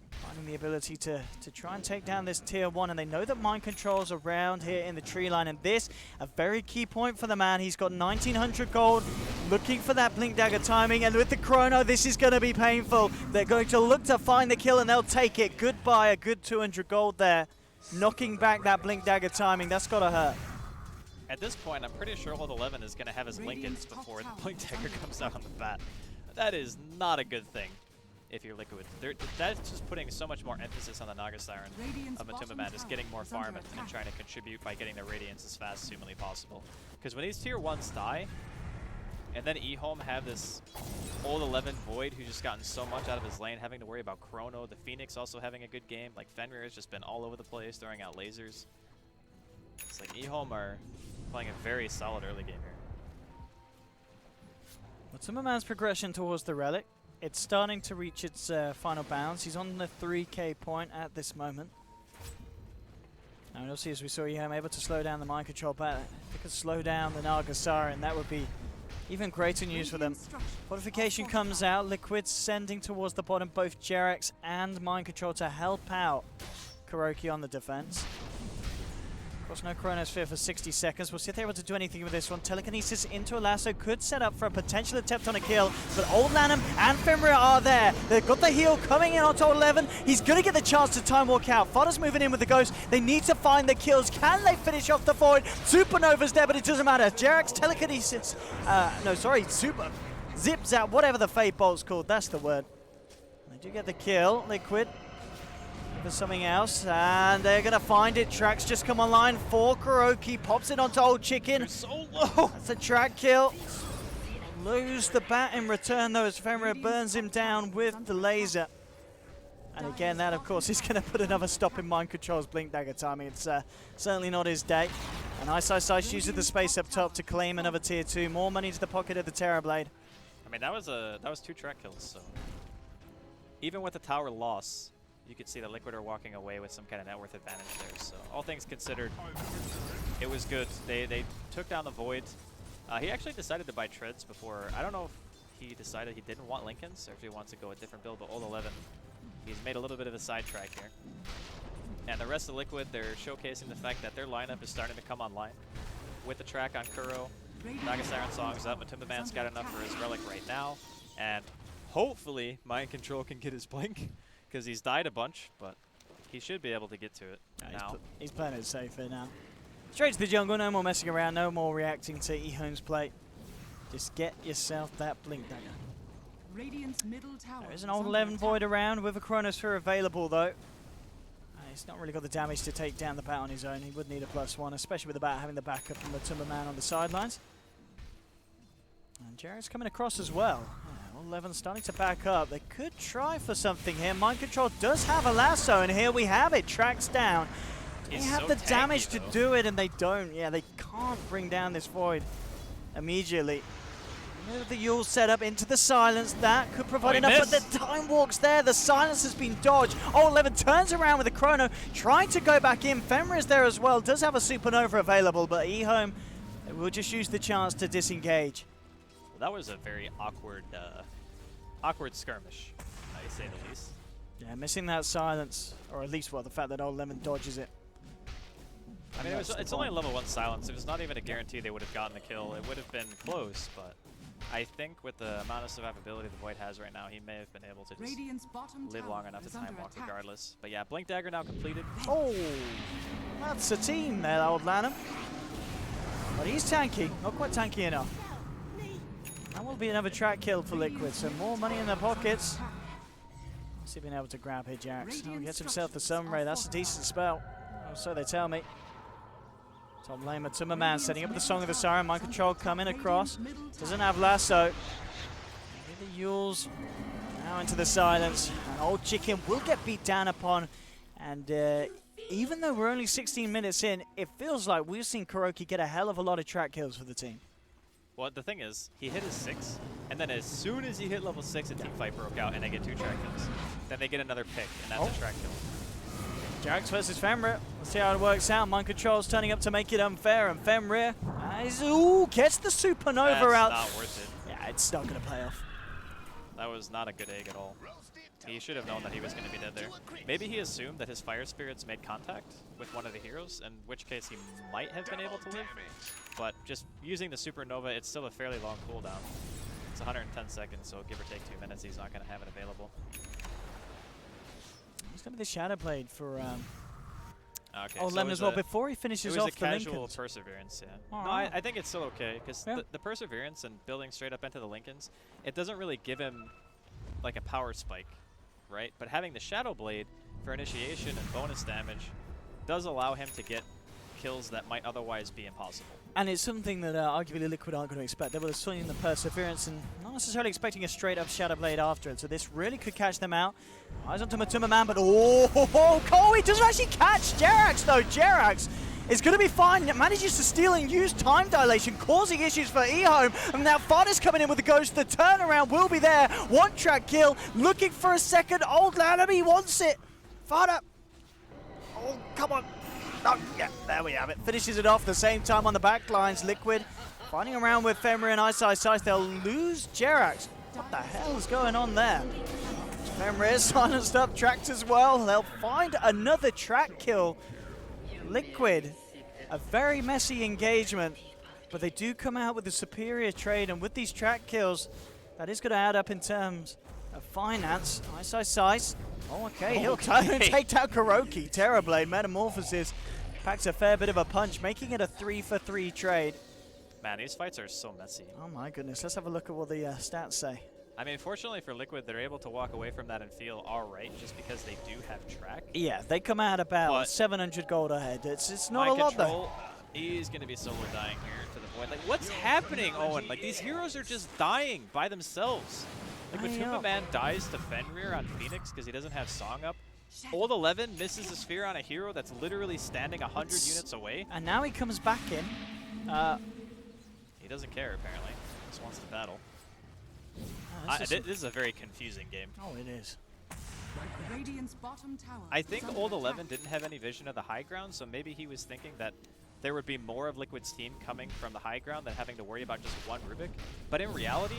finding the ability to try and take down this tier 1, and they know that mind control's around here in the tree line, and this, a very key point for the man. He's got 1900 gold, looking for that Blink Dagger timing, and with the Chrono, this is going to be painful. They're going to look to find the kill, and they'll take it. Goodbye, a good 200 gold there. Knocking back that Blink Dagger timing, that's got to hurt. At this point, I'm pretty sure Old 11 is going to have his Lincolns before the Blink Dagger comes out on the bat. That is not a good thing if you're Liquid. That's just putting so much more emphasis on the Naga Siren of Matumbaman, just getting more farm and trying to contribute by getting their Radiance as fast as humanly possible. Because when these tier 1s die, and then eHome have this Old 11 Void who's just gotten so much out of his lane, having to worry about Chrono, the Phoenix also having a good game, like Fenrir has just been all over the place, throwing out lasers. It's like eHome are playing a very solid early game here. Matumbaman's progression towards the Relic, it's starting to reach its final bounds. He's on the 3k point at this moment. Now you'll see, as we saw, I'm able to slow down the mind control, but if it could slow down the Naga Siren, that would be even greater news for them. Fortification comes out. Liquid sending towards the bottom both Jerax and mind control to help out Kuroki on the defense. Of course, no Chronosphere for 60 seconds. We'll see if they're able to do anything with this one. Telekinesis into a lasso could set up for a potential attempt on a kill, but Old Lanham and Femra are there. They've got the heal coming in onto 11. He's going to get the chance to time walk out. Fada's moving in with the Ghost. They need to find the kills. Can they finish off the Void? Supernova's there, but it doesn't matter. Jerax telekinesis. Super zips out, whatever the Fate Bolt's called. That's the word. They do get the kill. Liquid for something else, and they're gonna find it. Track's just come online for Kuroki, pops it onto Old Chicken. They're so low. That's a track kill. Lose the bat in return though, as Femra burns him down with the laser. And again, that of course is gonna put another stop in mind control's Blink Dagger timing. It's certainly not his day. And Ice uses the space up top to claim another tier 2. More money to the pocket of the Terrorblade. I mean, that was 2 track kills, so even with the tower loss, you could see the Liquid are walking away with some kind of net worth advantage there. So all things considered, it was good. They took down the Void. He actually decided to buy treads before. I don't know if he decided he didn't want Lincolns or if he wants to go a different build, but Old 11, he's made a little bit of a sidetrack here. And the rest of Liquid, they're showcasing the fact that their lineup is starting to come online. With the track on Kuro, Naga Siren Song's up, Matumba Man's got enough for his Relic right now, and hopefully Mind Control can get his Blink, because he's died a bunch, but he should be able to get to it now. He's playing it safer now. Straight to the jungle, no more messing around, no more reacting to eHome's play. Just get yourself that Blink Dagger. Radiant's middle tower. There is an Old 11 Void around with a Chronosphere available though. He's not really got the damage to take down the bat on his own. He would need a +1, especially with the bat having the backup from the Timberman on the sidelines. And Jared's coming across as well. Yeah, Old 11 starting to back up. They could try for something here. Mind Control does have a lasso, and here we have it. Tracks down. They have so the tanky, damage to though. do it, and they don't. Yeah, they can't bring down this Void immediately. Move the Yule setup into the silence. That could provide enough, but the Time Walk's there. The silence has been dodged. Old 11 turns around with a Chrono, trying to go back in. Fenrir is there as well. Does have a Supernova available, but eHome will just use the chance to disengage. Well, that was a very awkward skirmish, I say the least. Yeah, missing that silence, or at least, well, the fact that Old 11 dodges it. I mean, it's only a level 1 silence. It was not even a guarantee they would have gotten the kill. It would have been close, but I think with the amount of survivability the Void has right now, he may have been able to just live long enough to time walk regardless. But yeah, Blink Dagger now completed. Oh, that's a team there, Old Lanham. But he's tanky, not quite tanky enough. That will be another track kill for Liquid, so more money in their pockets. Let's see if being able to grab here, Jax. Oh, he gets himself the Sunray. That's a decent spell. Oh, so they tell me. Top lane, Timberman setting up the Song of the Siren. Mind Control coming across. Doesn't have lasso. Maybe the Yules now into the silence. And Old Chicken will get beat down upon. And even though we're only 16 minutes in, it feels like we've seen Kuroki get a hell of a lot of track kills for the team. Well, the thing is, he hit his 6, and then as soon as he hit level 6, a team fight broke out, and they get 2 track kills. Then they get another pick, and that's a track kill. Jax versus Fenrir. Let's see how it works out. Mind Control's turning up to make it unfair, and Fenrir gets the Supernova out. That's not worth it. Yeah, it's not going to pay off. That was not a good egg at all. He should have known that he was going to be dead there. Maybe he assumed that his fire spirits made contact with one of the heroes, in which case he might have been able to live. But just using the Supernova, it's still a fairly long cooldown. It's 110 seconds, so give or take 2 minutes, he's not going to have it available. He's going to be the Shadow Blade for Okay, Old Lemon as well, before he finishes off the Lincolns. It was a casual Perseverance, yeah. Oh, No, I think it's still okay, because the Perseverance and building straight up into the Lincolns, it doesn't really give him like a power spike, right? But having the Shadow Blade for initiation and bonus damage does allow him to get kills that might otherwise be impossible. And it's something that arguably Liquid aren't going to expect. They were swinging the Perseverance and not necessarily expecting a straight-up Shadow Blade after it. So this really could catch them out. Eyes onto Matumba Man, but Koei doesn't actually catch Jerax though. Jerax is going to be fine. It manages to steal and use time dilation, causing issues for eHome. And now Fada's coming in with the ghost. The turnaround will be there. One track kill, looking for a second. Old Lanham wants it. Fada. Oh, come on. Oh, yeah, there we have it. Finishes it off the same time on the back lines. Liquid fighting around with Fenrir and Ice. They'll lose Jerax. What the hell is going on there? Fenrir is silenced up, tracked as well. They'll find another track kill. Liquid, a very messy engagement, but they do come out with a superior trade, and with these track kills, that is going to add up in terms of finance. Ice. Oh, okay, he'll take down Kuroki. Terrorblade, Metamorphosis, packs a fair bit of a punch, making it a 3-for-3 trade. Man, these fights are so messy. Oh my goodness, let's have a look at what the stats say. I mean, fortunately for Liquid, they're able to walk away from that and feel alright, just because they do have track. Yeah, they come out about 700 gold ahead. It's not a lot though. He's going to be solo dying here to the point. Like, what's happening, Owen? Like, these heroes are just dying by themselves. Like, Matumba Man dies to Fenrir on Phoenix because he doesn't have Song up. Old 11 misses a sphere on a hero that's literally standing 100 units away. And now he comes back in. He doesn't care, apparently. He just wants to battle. This is a very confusing game. Oh, it is. Radiant's bottom tower I think Old 11 didn't have any vision of the high ground, so maybe he was thinking that there would be more of Liquid's team coming from the high ground than having to worry about just one Rubik. But in reality,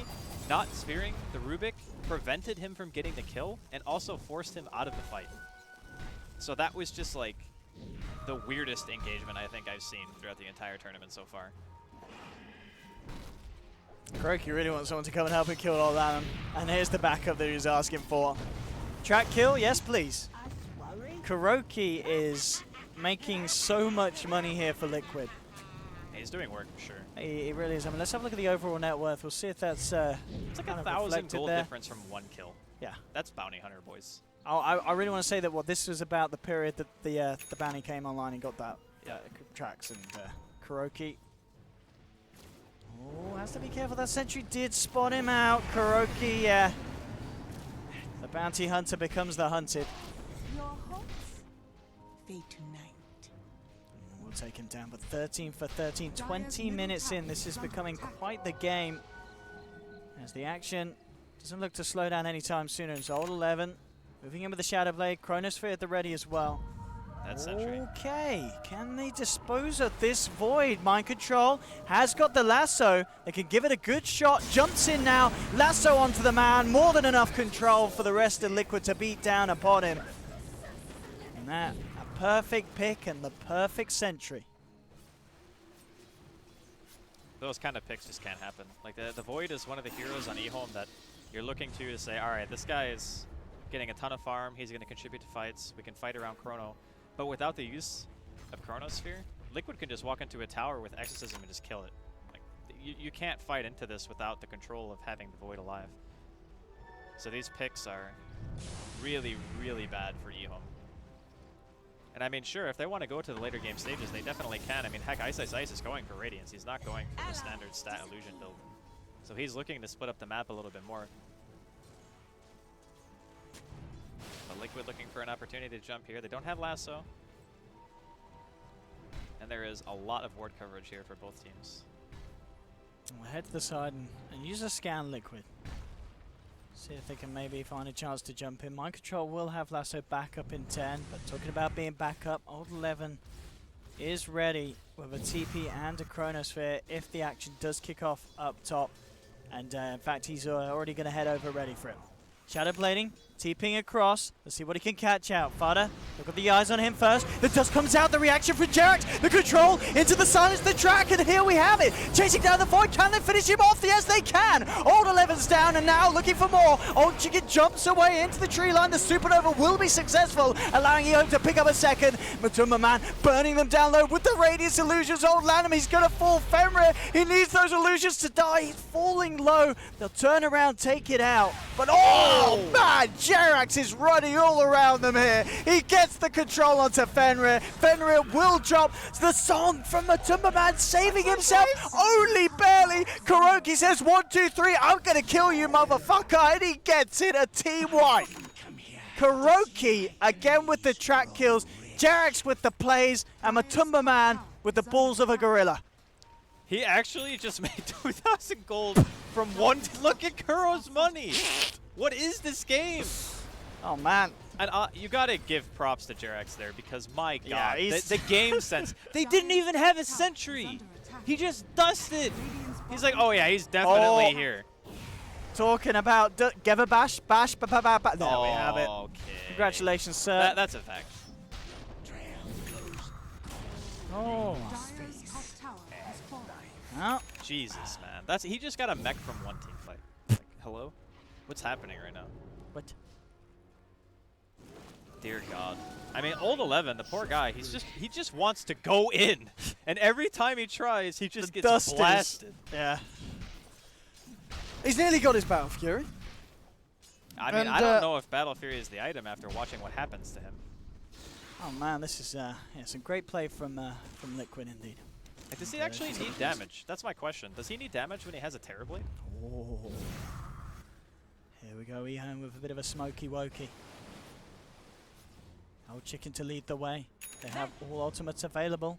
not spearing the Rubik prevented him from getting the kill and also forced him out of the fight. So that was just like the weirdest engagement I think I've seen throughout the entire tournament so far. KuroKy really wants someone to come and help him kill Oldlanum. And here's the backup that he was asking for. Track kill? Yes, please. KuroKy is making so much money here for Liquid. He's doing work for sure. He really is. I mean, let's have a look at the overall net worth. We'll see if that's it's like 1,000 gold there. difference from one kill. Yeah. That's bounty hunter, boys. I really want to say that this was about the period that the bounty came online and got that tracks and KuroKy. Oh, has to be careful. That sentry did spot him out. KuroKy, the bounty hunter becomes the hunted. Your hopes fade tonight. We'll take him down, but 13 for 13, 20 minutes in. This is becoming quite the game. As the action doesn't look to slow down anytime soon. It's Old 11 moving in with the Shadow Blade. Chronosphere at the ready as well. That's sentry. Okay, can they dispose of this Void? Mind Control has got the lasso. They can give it a good shot. Jumps in now. Lasso onto the man. More than enough control for the rest of Liquid to beat down upon him. And that, a perfect pick and the perfect sentry. Those kind of picks just can't happen. Like the Void is one of the heroes on eHome that you're looking to say, all right, this guy is getting a ton of farm. He's going to contribute to fights. We can fight around Chrono. But without the use of Chronosphere, Liquid can just walk into a tower with Exorcism and just kill it. Like, you can't fight into this without the control of having the Void alive. So these picks are really, really bad for eHome. And I mean, sure, if they want to go to the later game stages, they definitely can. I mean, heck, Ice is going for Radiance. He's not going for the standard stat illusion build. So he's looking to split up the map a little bit more. But Liquid looking for an opportunity to jump here. They don't have lasso. And there is a lot of ward coverage here for both teams. We'll head to the side and use a scan Liquid. See if they can maybe find a chance to jump in. Mind Control will have lasso back up in 10, but talking about being back up, Old 11 is ready with a TP and a Chronosphere if the action does kick off up top. And in fact, he's already going to head over ready for it. Shadow Blading, TPing across. Let's see what he can catch out. Fada, look at the eyes on him first. The dust comes out, the reaction from Jerax. The control into the silence, the track, and here we have it. Chasing down the Void, can they finish him off? Yes, they can. Old 11's down and now looking for more. Old Chicken jumps away into the tree line. The Supernova will be successful, allowing Eho to pick up a second. Matumba Man burning them down low with the Radiance Illusions. Old Lanham, he's going to fall. Fenrir, he needs those illusions to die. He's falling low. They'll turn around, take it out. But oh man, Jerax is running all around them here. He gets the control onto Fenrir. Fenrir will drop. The song from Matumba Man saving himself only barely. KuroKy says 1, 2, 3. I'm gonna kill you, motherfucker, and he gets it. A team wipe. KuroKy again with the track kills. Jerax with the plays, and Matumba Man with the balls of a gorilla. He actually just made 2,000 gold from one. Look at Kuro's money. What is this game? Oh man. And you gotta give props to Jerax there because my god, Yeah, the game sense. They didn't even have a sentry. He just dusted. He's like, oh yeah, he's definitely here. Talking about give a bash, bash, ba ba ba ba. There we have it. Okay. Congratulations, sir. That's a fact. Oh. Oh. Jesus, man. He just got a mech from one team fight. Like, hello? What's happening right now? What? Dear God. I mean, Old 11, the poor guy, he just wants to go in. And every time he tries, he just gets blasted. Yeah. He's nearly got his Battle Fury. I mean, I don't know if Battle Fury is the item after watching what happens to him. Oh man, this is yeah, some great play from Liquid indeed. Like, does he actually need damage? That's my question. Does he need damage when he has a Terrorblade? Oh. Here we go, Ehome with a bit of a smoky wokey. Old Chicken to lead the way. They have all ultimates available.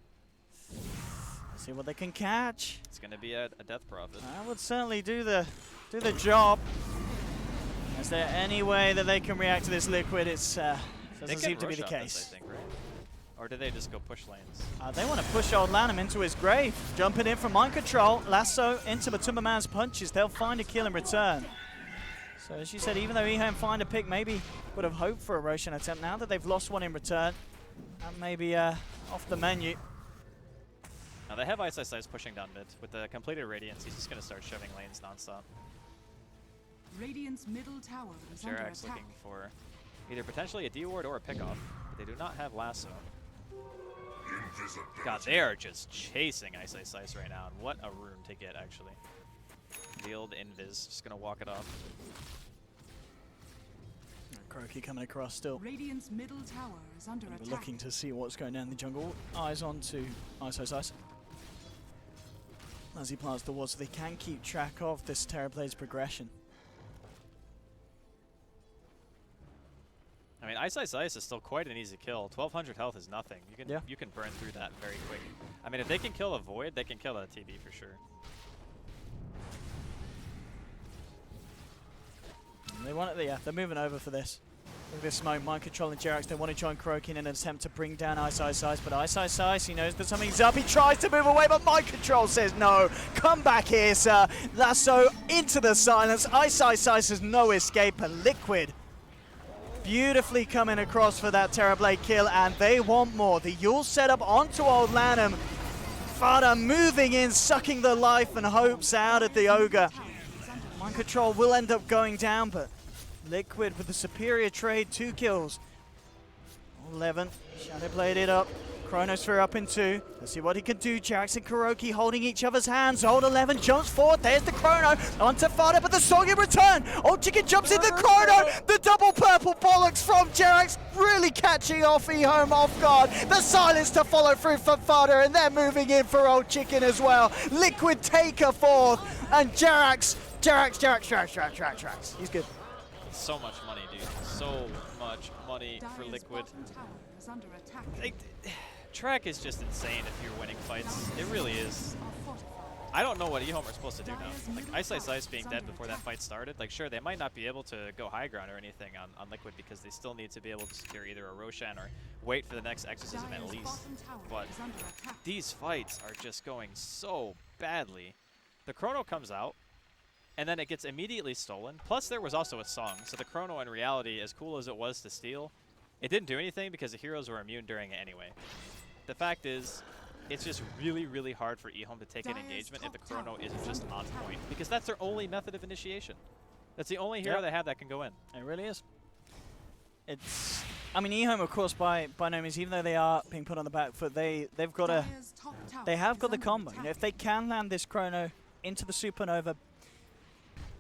Let's see what they can catch. It's going to be a Death Prophet. That would certainly do the job. Is there any way that they can react to this Liquid? It's doesn't seem to be the case. This, I think, right? Or do they just go push lanes? They want to push old Lanham into his grave. Jumping in from mind control. Lasso into Matumba Man's punches. They'll find a kill in return. So as you said, even though Ehome find a pick, maybe would have hoped for a Roshan attempt. Now that they've lost one in return, that may be off the menu. Now they have Ice pushing down mid. With the completed Radiance, he's just going to start shoving lanes nonstop. Radiant's middle tower is under Jarek's attack. looking for either potentially a D-ward or a pickoff, but they do not have Lasso. God, they are just chasing Ice right now, and what a rune to get, actually. The old Invis, just going to walk it off. Kroki coming across still. Radiant's middle tower is under attack. Looking to see what's going down in the jungle. Eyes on to Ice. As he plants the ward, so they can keep track of this Terrablade's progression. I mean, Ice is still quite an easy kill. 1200 health is nothing. You can burn through that very quick. I mean, if they can kill a Void, they can kill a TB for sure. And they want it, yeah, they're moving over for this. Look at this smoke, mind control and Jerax. They want to join Kroki in an attempt to bring down Ice. But Ice, he knows that something's up. He tries to move away, but mind control says no. Come back here, sir. Lasso into the silence. Ice has no escape. And Liquid beautifully coming across for that Terrorblade kill, and they want more. The Yule setup onto old Lanham. Fada moving in, sucking the life and hopes out of the Ogre. Mind control will end up going down, but Liquid with the superior trade, 2 kills. 11, Shadowblade it up. Chronosphere up in 2. Let's see what he can do. Jax and Kuroki holding each other's hands. Old 11 jumps forward. There's the Chrono. Onto Fada, but the song in return. Old Chicken jumps in the Chrono. The double purple bollocks from Jax. Really catching off Ehome off guard. The silence to follow through from Fada, and they're moving in for Old Chicken as well. Liquid take her forth, and Jax. He's good. So much money, dude. So much money for Liquid. Track is just insane if you're winning fights. It really is. I don't know what Ehome are supposed to do now. Like, Ice being dead before that fight started, like, sure, they might not be able to go high ground or anything on Liquid because they still need to be able to secure either a Roshan or wait for the next Exorcism at least. But these fights are just going so badly. The Chrono comes out, and then it gets immediately stolen. Plus, there was also a song, so the Chrono, in reality, as cool as it was to steal, it didn't do anything because the heroes were immune during it anyway. The fact is, it's just really, really hard for Ehome to take an engagement if the Chrono isn't just on point, because that's their only method of initiation. That's the only hero they have that can go in. It really is. It's, I mean, Ehome, of course, by no means, even though they are being put on the back foot, they have got the combo. You know, if they can land this Chrono into the Supernova,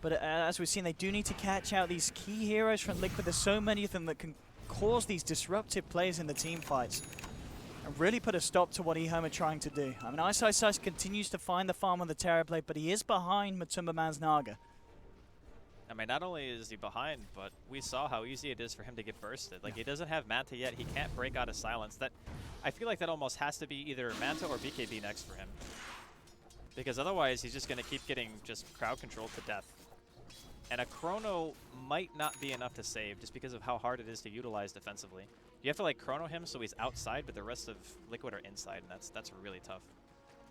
but as we've seen, they do need to catch out these key heroes from Liquid. There's so many of them that can cause these disruptive plays in the team fights and really put a stop to what Ehome are trying to do. I mean, Ice continues to find the farm on the Terrorblade, but he is behind Matumba Man's Naga. I mean, not only is he behind, but we saw how easy it is for him to get bursted. Like, he doesn't have Manta yet. He can't break out of silence. That, I feel like that almost has to be either Manta or BKB next for him, because otherwise he's just going to keep getting just crowd controlled to death. And a Chrono might not be enough to save just because of how hard it is to utilize defensively. You have to, like, Chrono him so he's outside, but the rest of Liquid are inside, and that's really tough.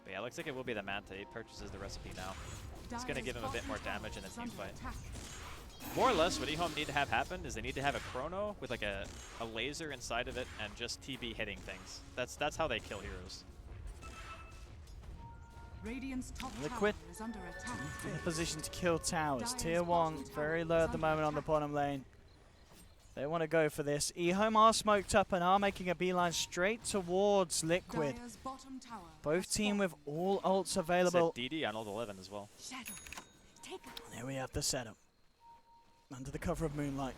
But yeah, looks like it will be the Manta. He purchases the recipe now. It's going to give him a bit more damage in the team fight. More or less, what Ehome need to have happen is they need to have a Chrono with, like, a laser inside of it and just TB hitting things. That's how they kill heroes. Liquid is under attack. In a position to kill towers. Tier 1 very low at the moment on the bottom lane. They want to go for this. Ehome are smoked up and are making a beeline straight towards Liquid. Both team with all ults available. DD on ult 11 as well. There we have the setup. Under the cover of moonlight.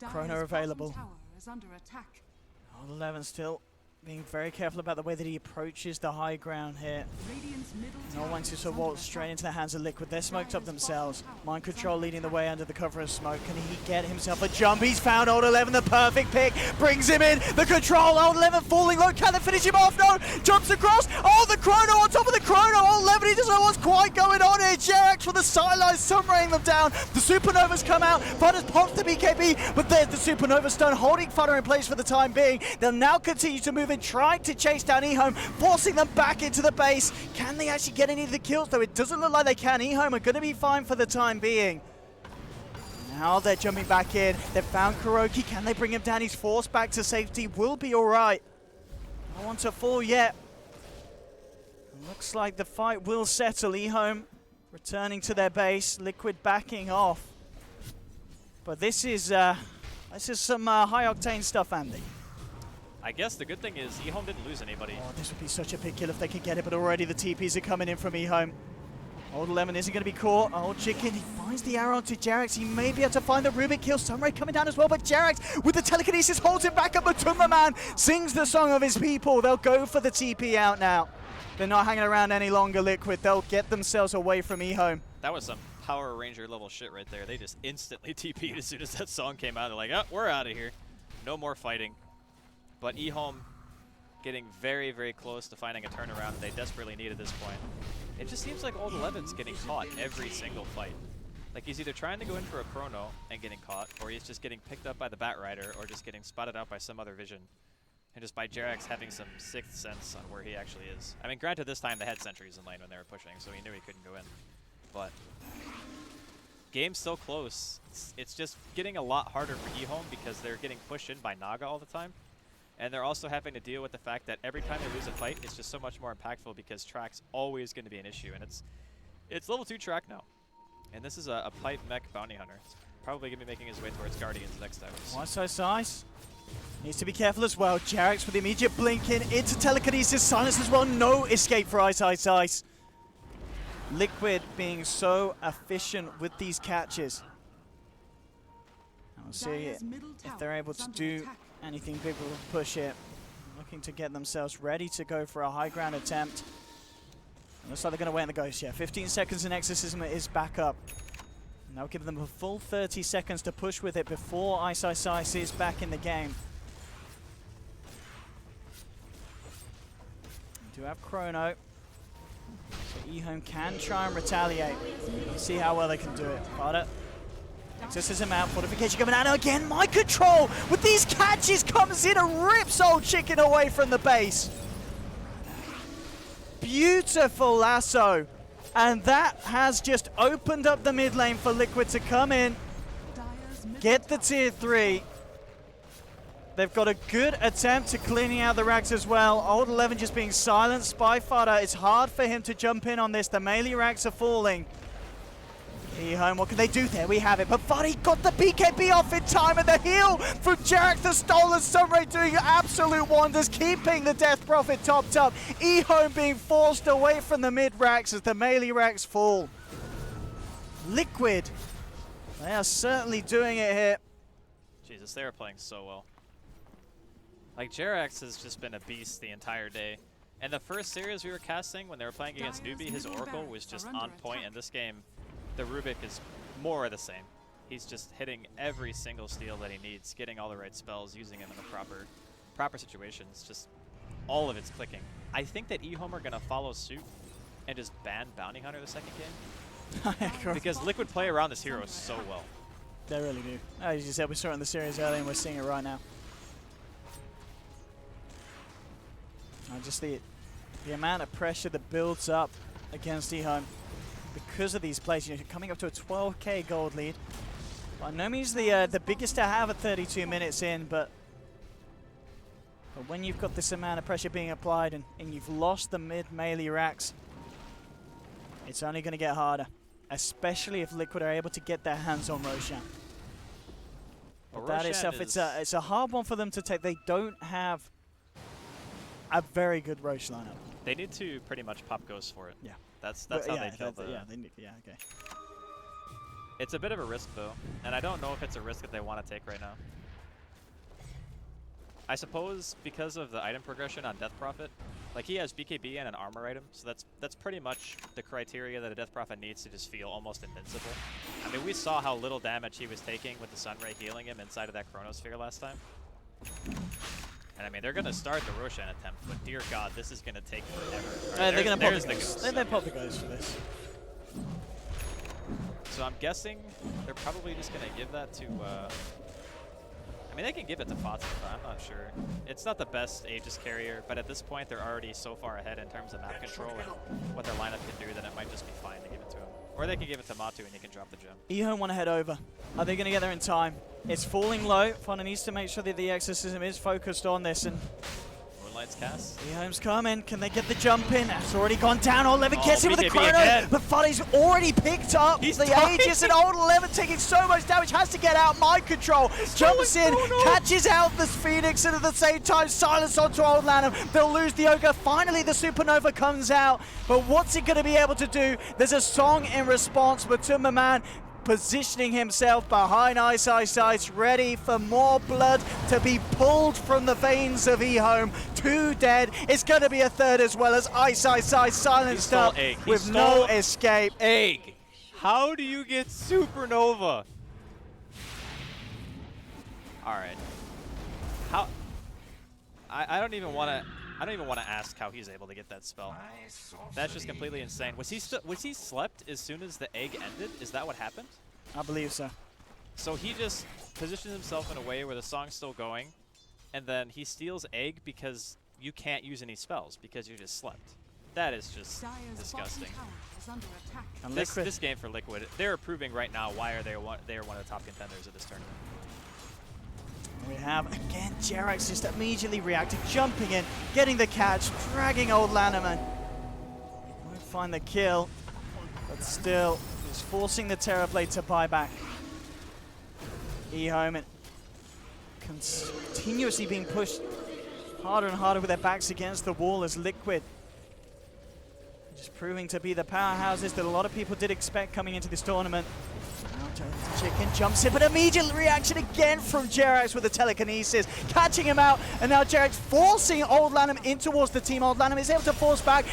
Chrono available. Is under attack. Ult 11 still being very careful about the way that he approaches the high ground here. No one to sort of waltz straight into the hands of Liquid. They're smoked up themselves. Mind Control leading the way under the cover of smoke. Can he get himself a jump? He's found Old 11, the perfect pick. Brings him in. The control. Old 11 falling low. Can they finish him off? No. Jumps across. Oh, the chrono on top of the chrono. Old 11, he doesn't know what's quite going on here. Jerax from the sidelines, sunraying them down. The Supernovas come out. Fudder's pops the BKB, but there's the Supernova Stone holding Fudder in place for the time being. They'll now continue to move in, trying to chase down eHome, forcing them back into the base. Can they actually get any of the kills, though? It doesn't look like they can. eHome are going to be fine for the time being. Now they're jumping back in. They've found Kuroki. Can they bring him down? He's forced back to safety. Will be all right. No one to fall yet. Looks like the fight will settle. eHome returning to their base. Liquid backing off. But this is some high-octane stuff, Andy. I guess the good thing is eHome didn't lose anybody. Oh, this would be such a big kill if they could get it, but already the TPs are coming in from eHome. Old Lemon isn't going to be caught. Old Chicken, he finds the arrow onto Jerax. He may be able to find the Rubik kill. Sunray coming down as well, but Jerax with the telekinesis holds him back up. Matumba Man sings the song of his people. They'll go for the TP out now. They're not hanging around any longer, Liquid. They'll get themselves away from eHome. That was some Power Ranger level shit right there. They just instantly TP'd as soon as that song came out. They're like, oh, we're out of here. No more fighting. But eHome getting very, very close to finding a turnaround that they desperately need at this point. It just seems like Old 11's getting caught every single fight. Like he's either trying to go in for a chrono and getting caught, or he's just getting picked up by the Bat Rider, or just getting spotted out by some other vision. And just by Jerax having some sixth sense on where he actually is. I mean, granted, this time they had sentries in lane when they were pushing, so he knew he couldn't go in. But game's so close. It's just getting a lot harder for eHome because they're getting pushed in by Naga all the time. And they're also having to deal with the fact that every time they lose a fight, it's just so much more impactful because track's always going to be an issue. And it's level 2 track now. And this is a pipe mech bounty hunter. It's probably going to be making his way towards Guardians next time. One so size. Needs to be careful as well. Jerax with the immediate blink in into telekinesis. Silence as well. No escape for Ice Ice Ice. Liquid being so efficient with these catches. And we'll see if they're able to do anything big will push it. Looking to get themselves ready to go for a high ground attempt. Looks like they're going to wait on the Ghost. Yeah, 15 seconds and Exorcism is back up. And that'll give them a full 30 seconds to push with it before Ice Ice Ice is back in the game. We do have Chrono. So eHome can try and retaliate. See how well they can do it. Fodder. Exorcism out, fortification coming out again. Mind Control with these catches comes in and rips Old Chicken away from the base. Beautiful lasso. And that has just opened up the mid lane for Liquid to come in, get the tier 3. They've got a good attempt to cleaning out the racks as well. Old 11 just being silenced by Fodder. It's hard for him to jump in on this. The melee racks are falling. eHome, what can they do? There we have it. But Fodder got the BKB off in time, and the heal from Jerax, the stolen Sunray doing absolute wonders, keeping the Death Prophet topped up. eHome being forced away from the mid racks as the melee racks fall. Liquid, they are certainly doing it here. Jesus, they are playing so well. Like, Jerax has just been a beast the entire day. And the first series we were casting, when they were playing against Newbie, his Oracle was just on point. In this game, the Rubik is more of the same. He's just hitting every single steal that he needs, getting all the right spells, using them in the proper situations. Just all of it's clicking. I think that eHome are going to follow suit and just ban Bounty Hunter the second game. Because Liquid play around this hero so well. They really do. As you said, we saw it in the series earlier and we're seeing it right now. Just the amount of pressure that builds up against eHome because of these plays. You know, coming up to a 12k gold lead. By no means the biggest to have at 32 minutes in, but when you've got this amount of pressure being applied and you've lost the mid melee racks, it's only going to get harder, especially if Liquid are able to get their hands on Roshan. But that itself, it's a hard one for them to take. They don't have a very good Roche lineup. They need to pretty much pop Ghost for it. Yeah. That's how they kill the... Yeah, okay. It's a bit of a risk, though, and I don't know if it's a risk that they want to take right now. I suppose because of the item progression on Death Prophet, like he has BKB and an armor item, so that's pretty much the criteria that a Death Prophet needs to just feel almost invincible. I mean, we saw how little damage he was taking with the Sunray healing him inside of that Chronosphere last time. And I mean, they're gonna start the Roshan attempt, but dear God, this is gonna take forever. Right, they're gonna pop the ghost. They pop the ghost for this. So I'm guessing they're probably just gonna give that to. I mean, they can give it to Fatima, but I'm not sure. It's not the best Aegis carrier, but at this point, they're already so far ahead in terms of map control and what their lineup can do that it might just be fine to give it to him. Or they can give it to Matu and he can drop the gem. Ehome want to head over. Are they going to get there in time? It's falling low. Fauna needs to make sure that the exorcism is focused on this. And Moonlight's cast. Ehome's coming. Can they get the jump in? That's already gone down. Old 11 gets it with the BKB chrono. again. But Funny's already picked up the Aegis, and Old 11 taking so much damage. Has to get out. Mind control. Jumps in. Catches out the Phoenix, and at the same time, silence onto Old Lanham. They'll lose the Ogre. Finally, the Supernova comes out. But what's it going to be able to do? There's a song in response. Matumba Man positioning himself behind Ice Ice, ready for more blood to be pulled from the veins of Ehome. 2 dead. It's going to be a third as well as Ice silenced up with no escape. Egg. How do you get Supernova? All right. How? I don't even want to. I don't even want to ask how he's able to get that spell. That's just completely insane. Was he slept as soon as the egg ended? Is that what happened? I believe so. So he just positions himself in a way where the song's still going, and then he steals egg because you can't use any spells because you just slept. That is just disgusting. And This game for Liquid, they're proving right now why they are one of the top contenders of this tournament. We have, again, Jerax just immediately reacting, jumping in, getting the catch, dragging Old Lanneman. Won't find the kill, but still, is forcing the Terrorblade to buy back. Ehome continuously being pushed harder and harder with their backs against the wall as Liquid just proving to be the powerhouses that a lot of people did expect coming into this tournament. Chicken jumps in, but immediate reaction again from Jerax with the telekinesis, catching him out, and now Jerax forcing Old Lanham in towards the team. Old Lanham is able to force back,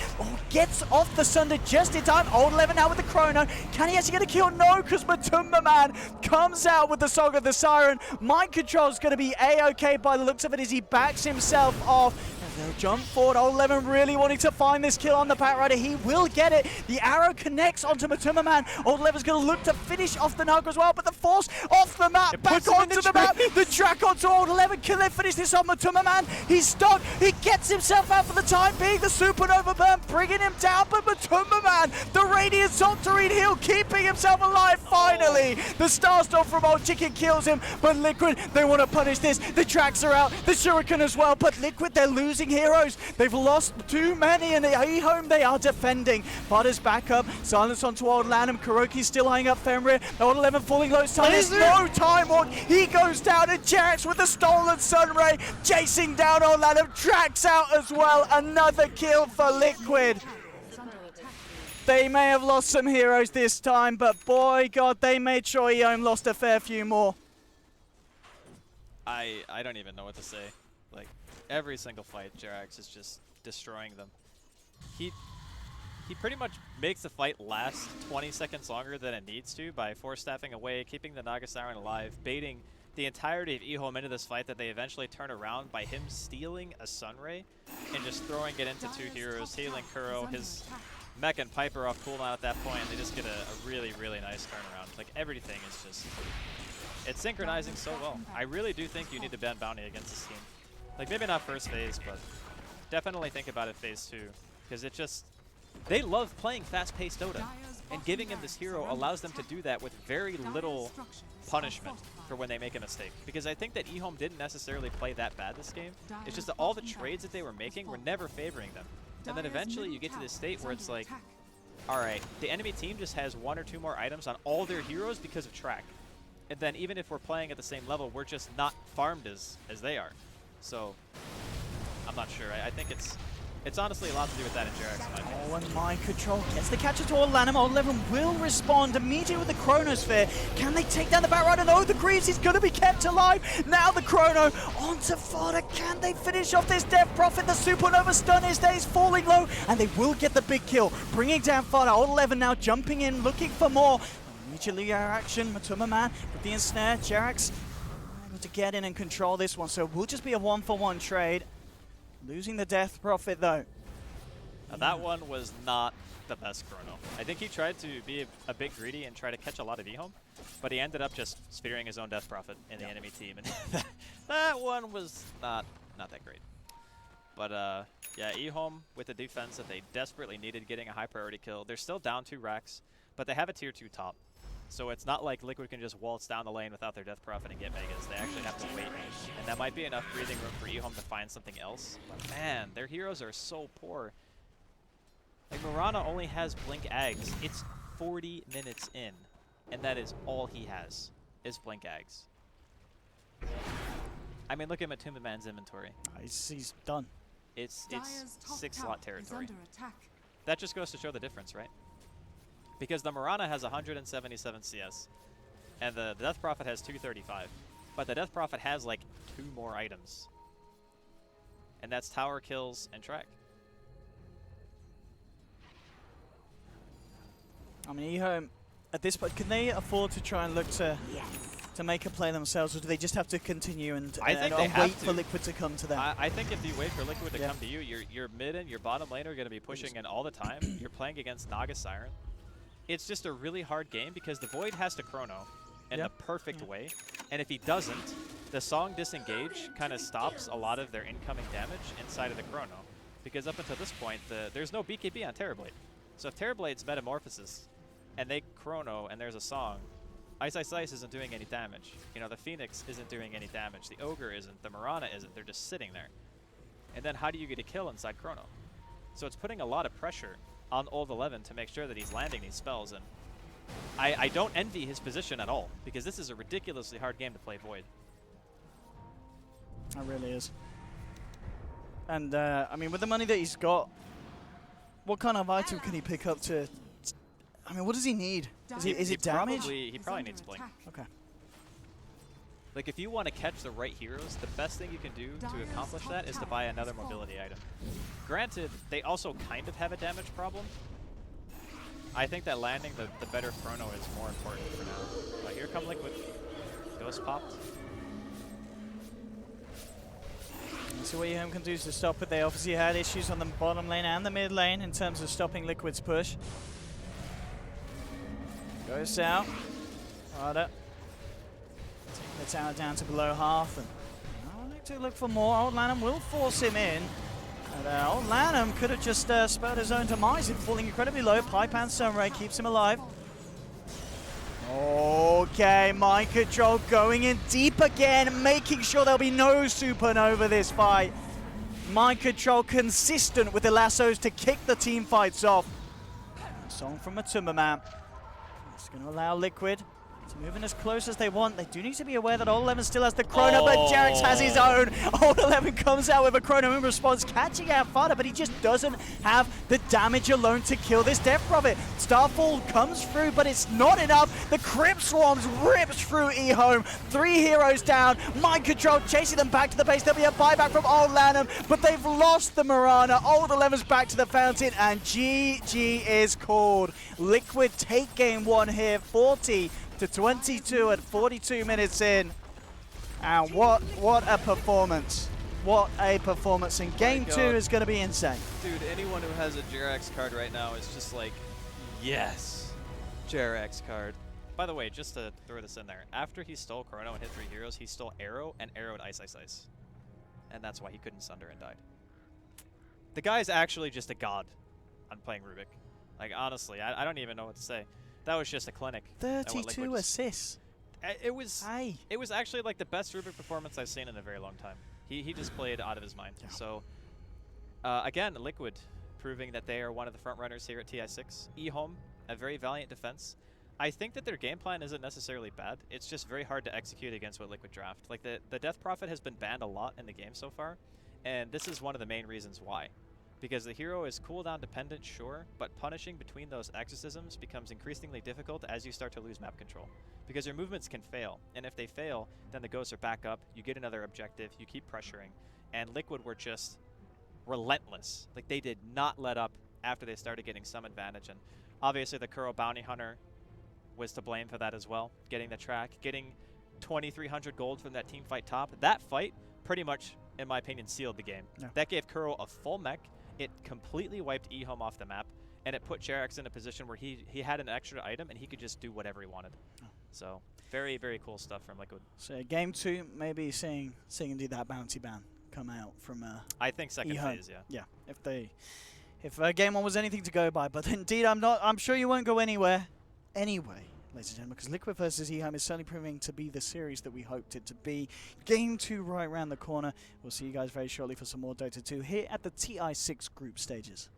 gets off the Sunder just in time. Old 11 now with the chrono. Can he actually get a kill? No, because Matumba Man comes out with the Song of the Siren. Mind control is going to be A-okay by the looks of it as he backs himself off. They'll jump forward. Old 11 really wanting to find this kill on the Bat Rider. He will get it. The arrow connects onto Matumba Man. Old 11's going to look to finish off the Naga as well, but the force off the map, back onto the map. The track onto Old 11. Can they finish this on Matumba Man? He's stuck. He gets himself out for the time being. The Supernova burn bringing him down, but Matumba Man, the Radiant Zoltarine heal, keeping himself alive finally. The Starstorm from Old Chicken kills him, but Liquid, they want to punish this. The tracks are out. The Shuriken as well, but Liquid, they're losing heroes. They've lost too many, and Ehome they are defending. Butters back up, silence onto Old Lanham. Kuroki's still eyeing up Fenrir. Old 11 falling low. There's no time on. He goes down, and Jerax with the stolen Sunray, chasing down Old Lanham, tracks out as well. Another kill for Liquid. They may have lost some heroes this time, but boy, God, they made sure Ehome lost a fair few more. I don't even know what to say. Like, every single fight, Jerax is just destroying them. He pretty much makes the fight last 20 seconds longer than it needs to by force-staffing away, keeping the Naga Siren alive, baiting the entirety of Ehome into this fight that they eventually turn around by him stealing a Sunray and just throwing it into 2 heroes, healing Kuro, his Mech and Piper off cooldown at that point, and they just get a really, really nice turnaround. Like, everything is just... It's synchronizing so well. I really do think you need to ban Bounty against this team. Like, maybe not first phase, but definitely think about it phase 2. Because it just... They love playing fast-paced Dota. And giving him this hero allows them to do that with very little punishment for when they make a mistake. Because I think that Ehome didn't necessarily play that bad this game. It's just that all the trades that they were making were never favoring them. And then eventually you get to this state where it's like, alright, the enemy team just has 1 or 2 more items on all their heroes because of track. And then even if we're playing at the same level, we're just not farmed as they are. So, I'm not sure. I think it's It's honestly a lot to do with that in JRX, in my opinion. Oh, and Mind Control gets the catcher to Orlanum. Old11 will respond immediately with the Chronosphere. Can they take down the Batrider? No, the Greaves is going to be kept alive. Now the Chrono onto Fodder. Can they finish off this Death Prophet? The Supernova stun is there. He's falling low, and they will get the big kill, bringing down Fodder. Old11 now jumping in, looking for more. Immediately our action. Matuma Man with the ensnare. JRX able to get in and control this one, so it will just be a 1-for-1 trade. Losing the Death Prophet, though. Now, that one was not the best Chrono. I think he tried to be a bit greedy and try to catch a lot of E-Home, but he ended up just spearing his own Death Prophet in the enemy team, and that one was not that great. But yeah, E-Home with the defense that they desperately needed, getting a high priority kill. They're still down 2 racks, but they have a tier 2 top. So it's not like Liquid can just waltz down the lane without their Death Prophet and get Megas. They actually have to wait. And that might be enough breathing room for E-Home to find something else. But man, their heroes are so poor. Like, Mirana only has Blink Ags. It's 40 minutes in. And that is all he has, is Blink Ags. I mean, look at Matuma Man's inventory. He's done. It's 6-slot territory. That just goes to show the difference, right? Because the Mirana has 177 CS, and the Death Prophet has 235. But the Death Prophet has like 2 more items. And that's tower kills and track. I mean, E-Home, at this point, can they afford to try and look to make a play themselves, or do they just have to continue and wait for Liquid to come to them? I think if you wait for Liquid to come to you, your mid and your bottom lane are going to be pushing in all the time. You're playing against Naga Siren. It's just a really hard game because the Void has to Chrono in the perfect way, and if he doesn't, the Song Disengage kind of stops a lot of their incoming damage inside of the Chrono, because up until this point, there's no BKB on Terrorblade. So if Terrorblade's Metamorphosis, and they Chrono, and there's a Song, Ice Ice Ice isn't doing any damage. You know, the Phoenix isn't doing any damage, the Ogre isn't, the Mirana isn't, they're just sitting there. And then how do you get a kill inside Chrono? So it's putting a lot of pressure on Old11 to make sure that he's landing these spells, and I don't envy his position at all, because this is a ridiculously hard game to play Void. It really is. And I mean, with the money that he's got, what kind of item can he pick up to? I mean, what does he need? Is it damage? He probably needs Blink. Okay. Like, if you want to catch the right heroes, the best thing you can do to accomplish that is to buy another mobility item. Granted, they also kind of have a damage problem. I think that landing the better Chrono is more important for now. But here come Liquid. Ghost popped. Let's see what E-Home can do to stop it. They obviously had issues on the bottom lane and the mid lane in terms of stopping Liquid's push. Goes out. Harder. The tower down to below half, and I'll need to look for more. Old Lanham will force him in. And Old Lanham could have just spurred his own demise in falling incredibly low. Pipe and Sunray keeps him alive. Okay, Mind Control going in deep again, making sure there'll be no Supernova this fight. Mind Control consistent with the lassos to kick the team fights off. Song from Matuma Man. It's going to allow Liquid to move in as close as they want. They do need to be aware that Old11 still has the Chrono, but JRX has his own. Old11 comes out with a Chrono in response, catching out Fada, but he just doesn't have the damage alone to kill this Death Prophet. Starfall comes through, but it's not enough. The Crypt Swarms rips through E-Home. 3 heroes down. Mind Control chasing them back to the base. There'll be a buyback from Old Lanham, but they've lost the Mirana. Old11's back to the fountain, and GG is called. Liquid take game 1 here, 40 to 22 at 42 minutes in. And what a performance. What a performance. And game 2 is going to be insane. Dude, anyone who has a JRX card right now is just like, yes, JRX card. By the way, just to throw this in there, after he stole Chrono and hit 3 heroes, he stole Arrow and arrowed Ice Ice Ice. And that's why he couldn't Sunder and died. The guy's actually just a god on playing Rubik. Like, honestly, I don't even know what to say. That was just a clinic. 32 assists. It was actually like the best Rubik performance I've seen in a very long time. He just played out of his mind. Yeah. So, again, Liquid proving that they are one of the front runners here at TI6. E-Home, a very valiant defense. I think that their game plan isn't necessarily bad. It's just very hard to execute against what Liquid draft. Like, the Death Prophet has been banned a lot in the game so far, and this is one of the main reasons why. Because the hero is cooldown dependent, sure, but punishing between those exorcisms becomes increasingly difficult as you start to lose map control. Because your movements can fail, and if they fail, then the ghosts are back up, you get another objective, you keep pressuring, and Liquid were just relentless. Like, they did not let up after they started getting some advantage, and obviously the Kuro Bounty Hunter was to blame for that as well. Getting the track, getting 2,300 gold from that team fight top. That fight pretty much, in my opinion, sealed the game. Yeah. That gave Kuro a full mech. It completely wiped eHome off the map, and it put Jerax in a position where he had an extra item and he could just do whatever he wanted. Oh. So very, very cool stuff from Liquid. So game 2, maybe seeing indeed that bounty ban come out from I think second eHome. phase, yeah. Yeah, if game 1 was anything to go by, but indeed I'm sure you won't go anywhere anyway, ladies and gentlemen, because Liquid versus eHome is certainly proving to be the series that we hoped it to be. Game 2 right around the corner. We'll see you guys very shortly for some more Dota 2 here at the TI6 group stages.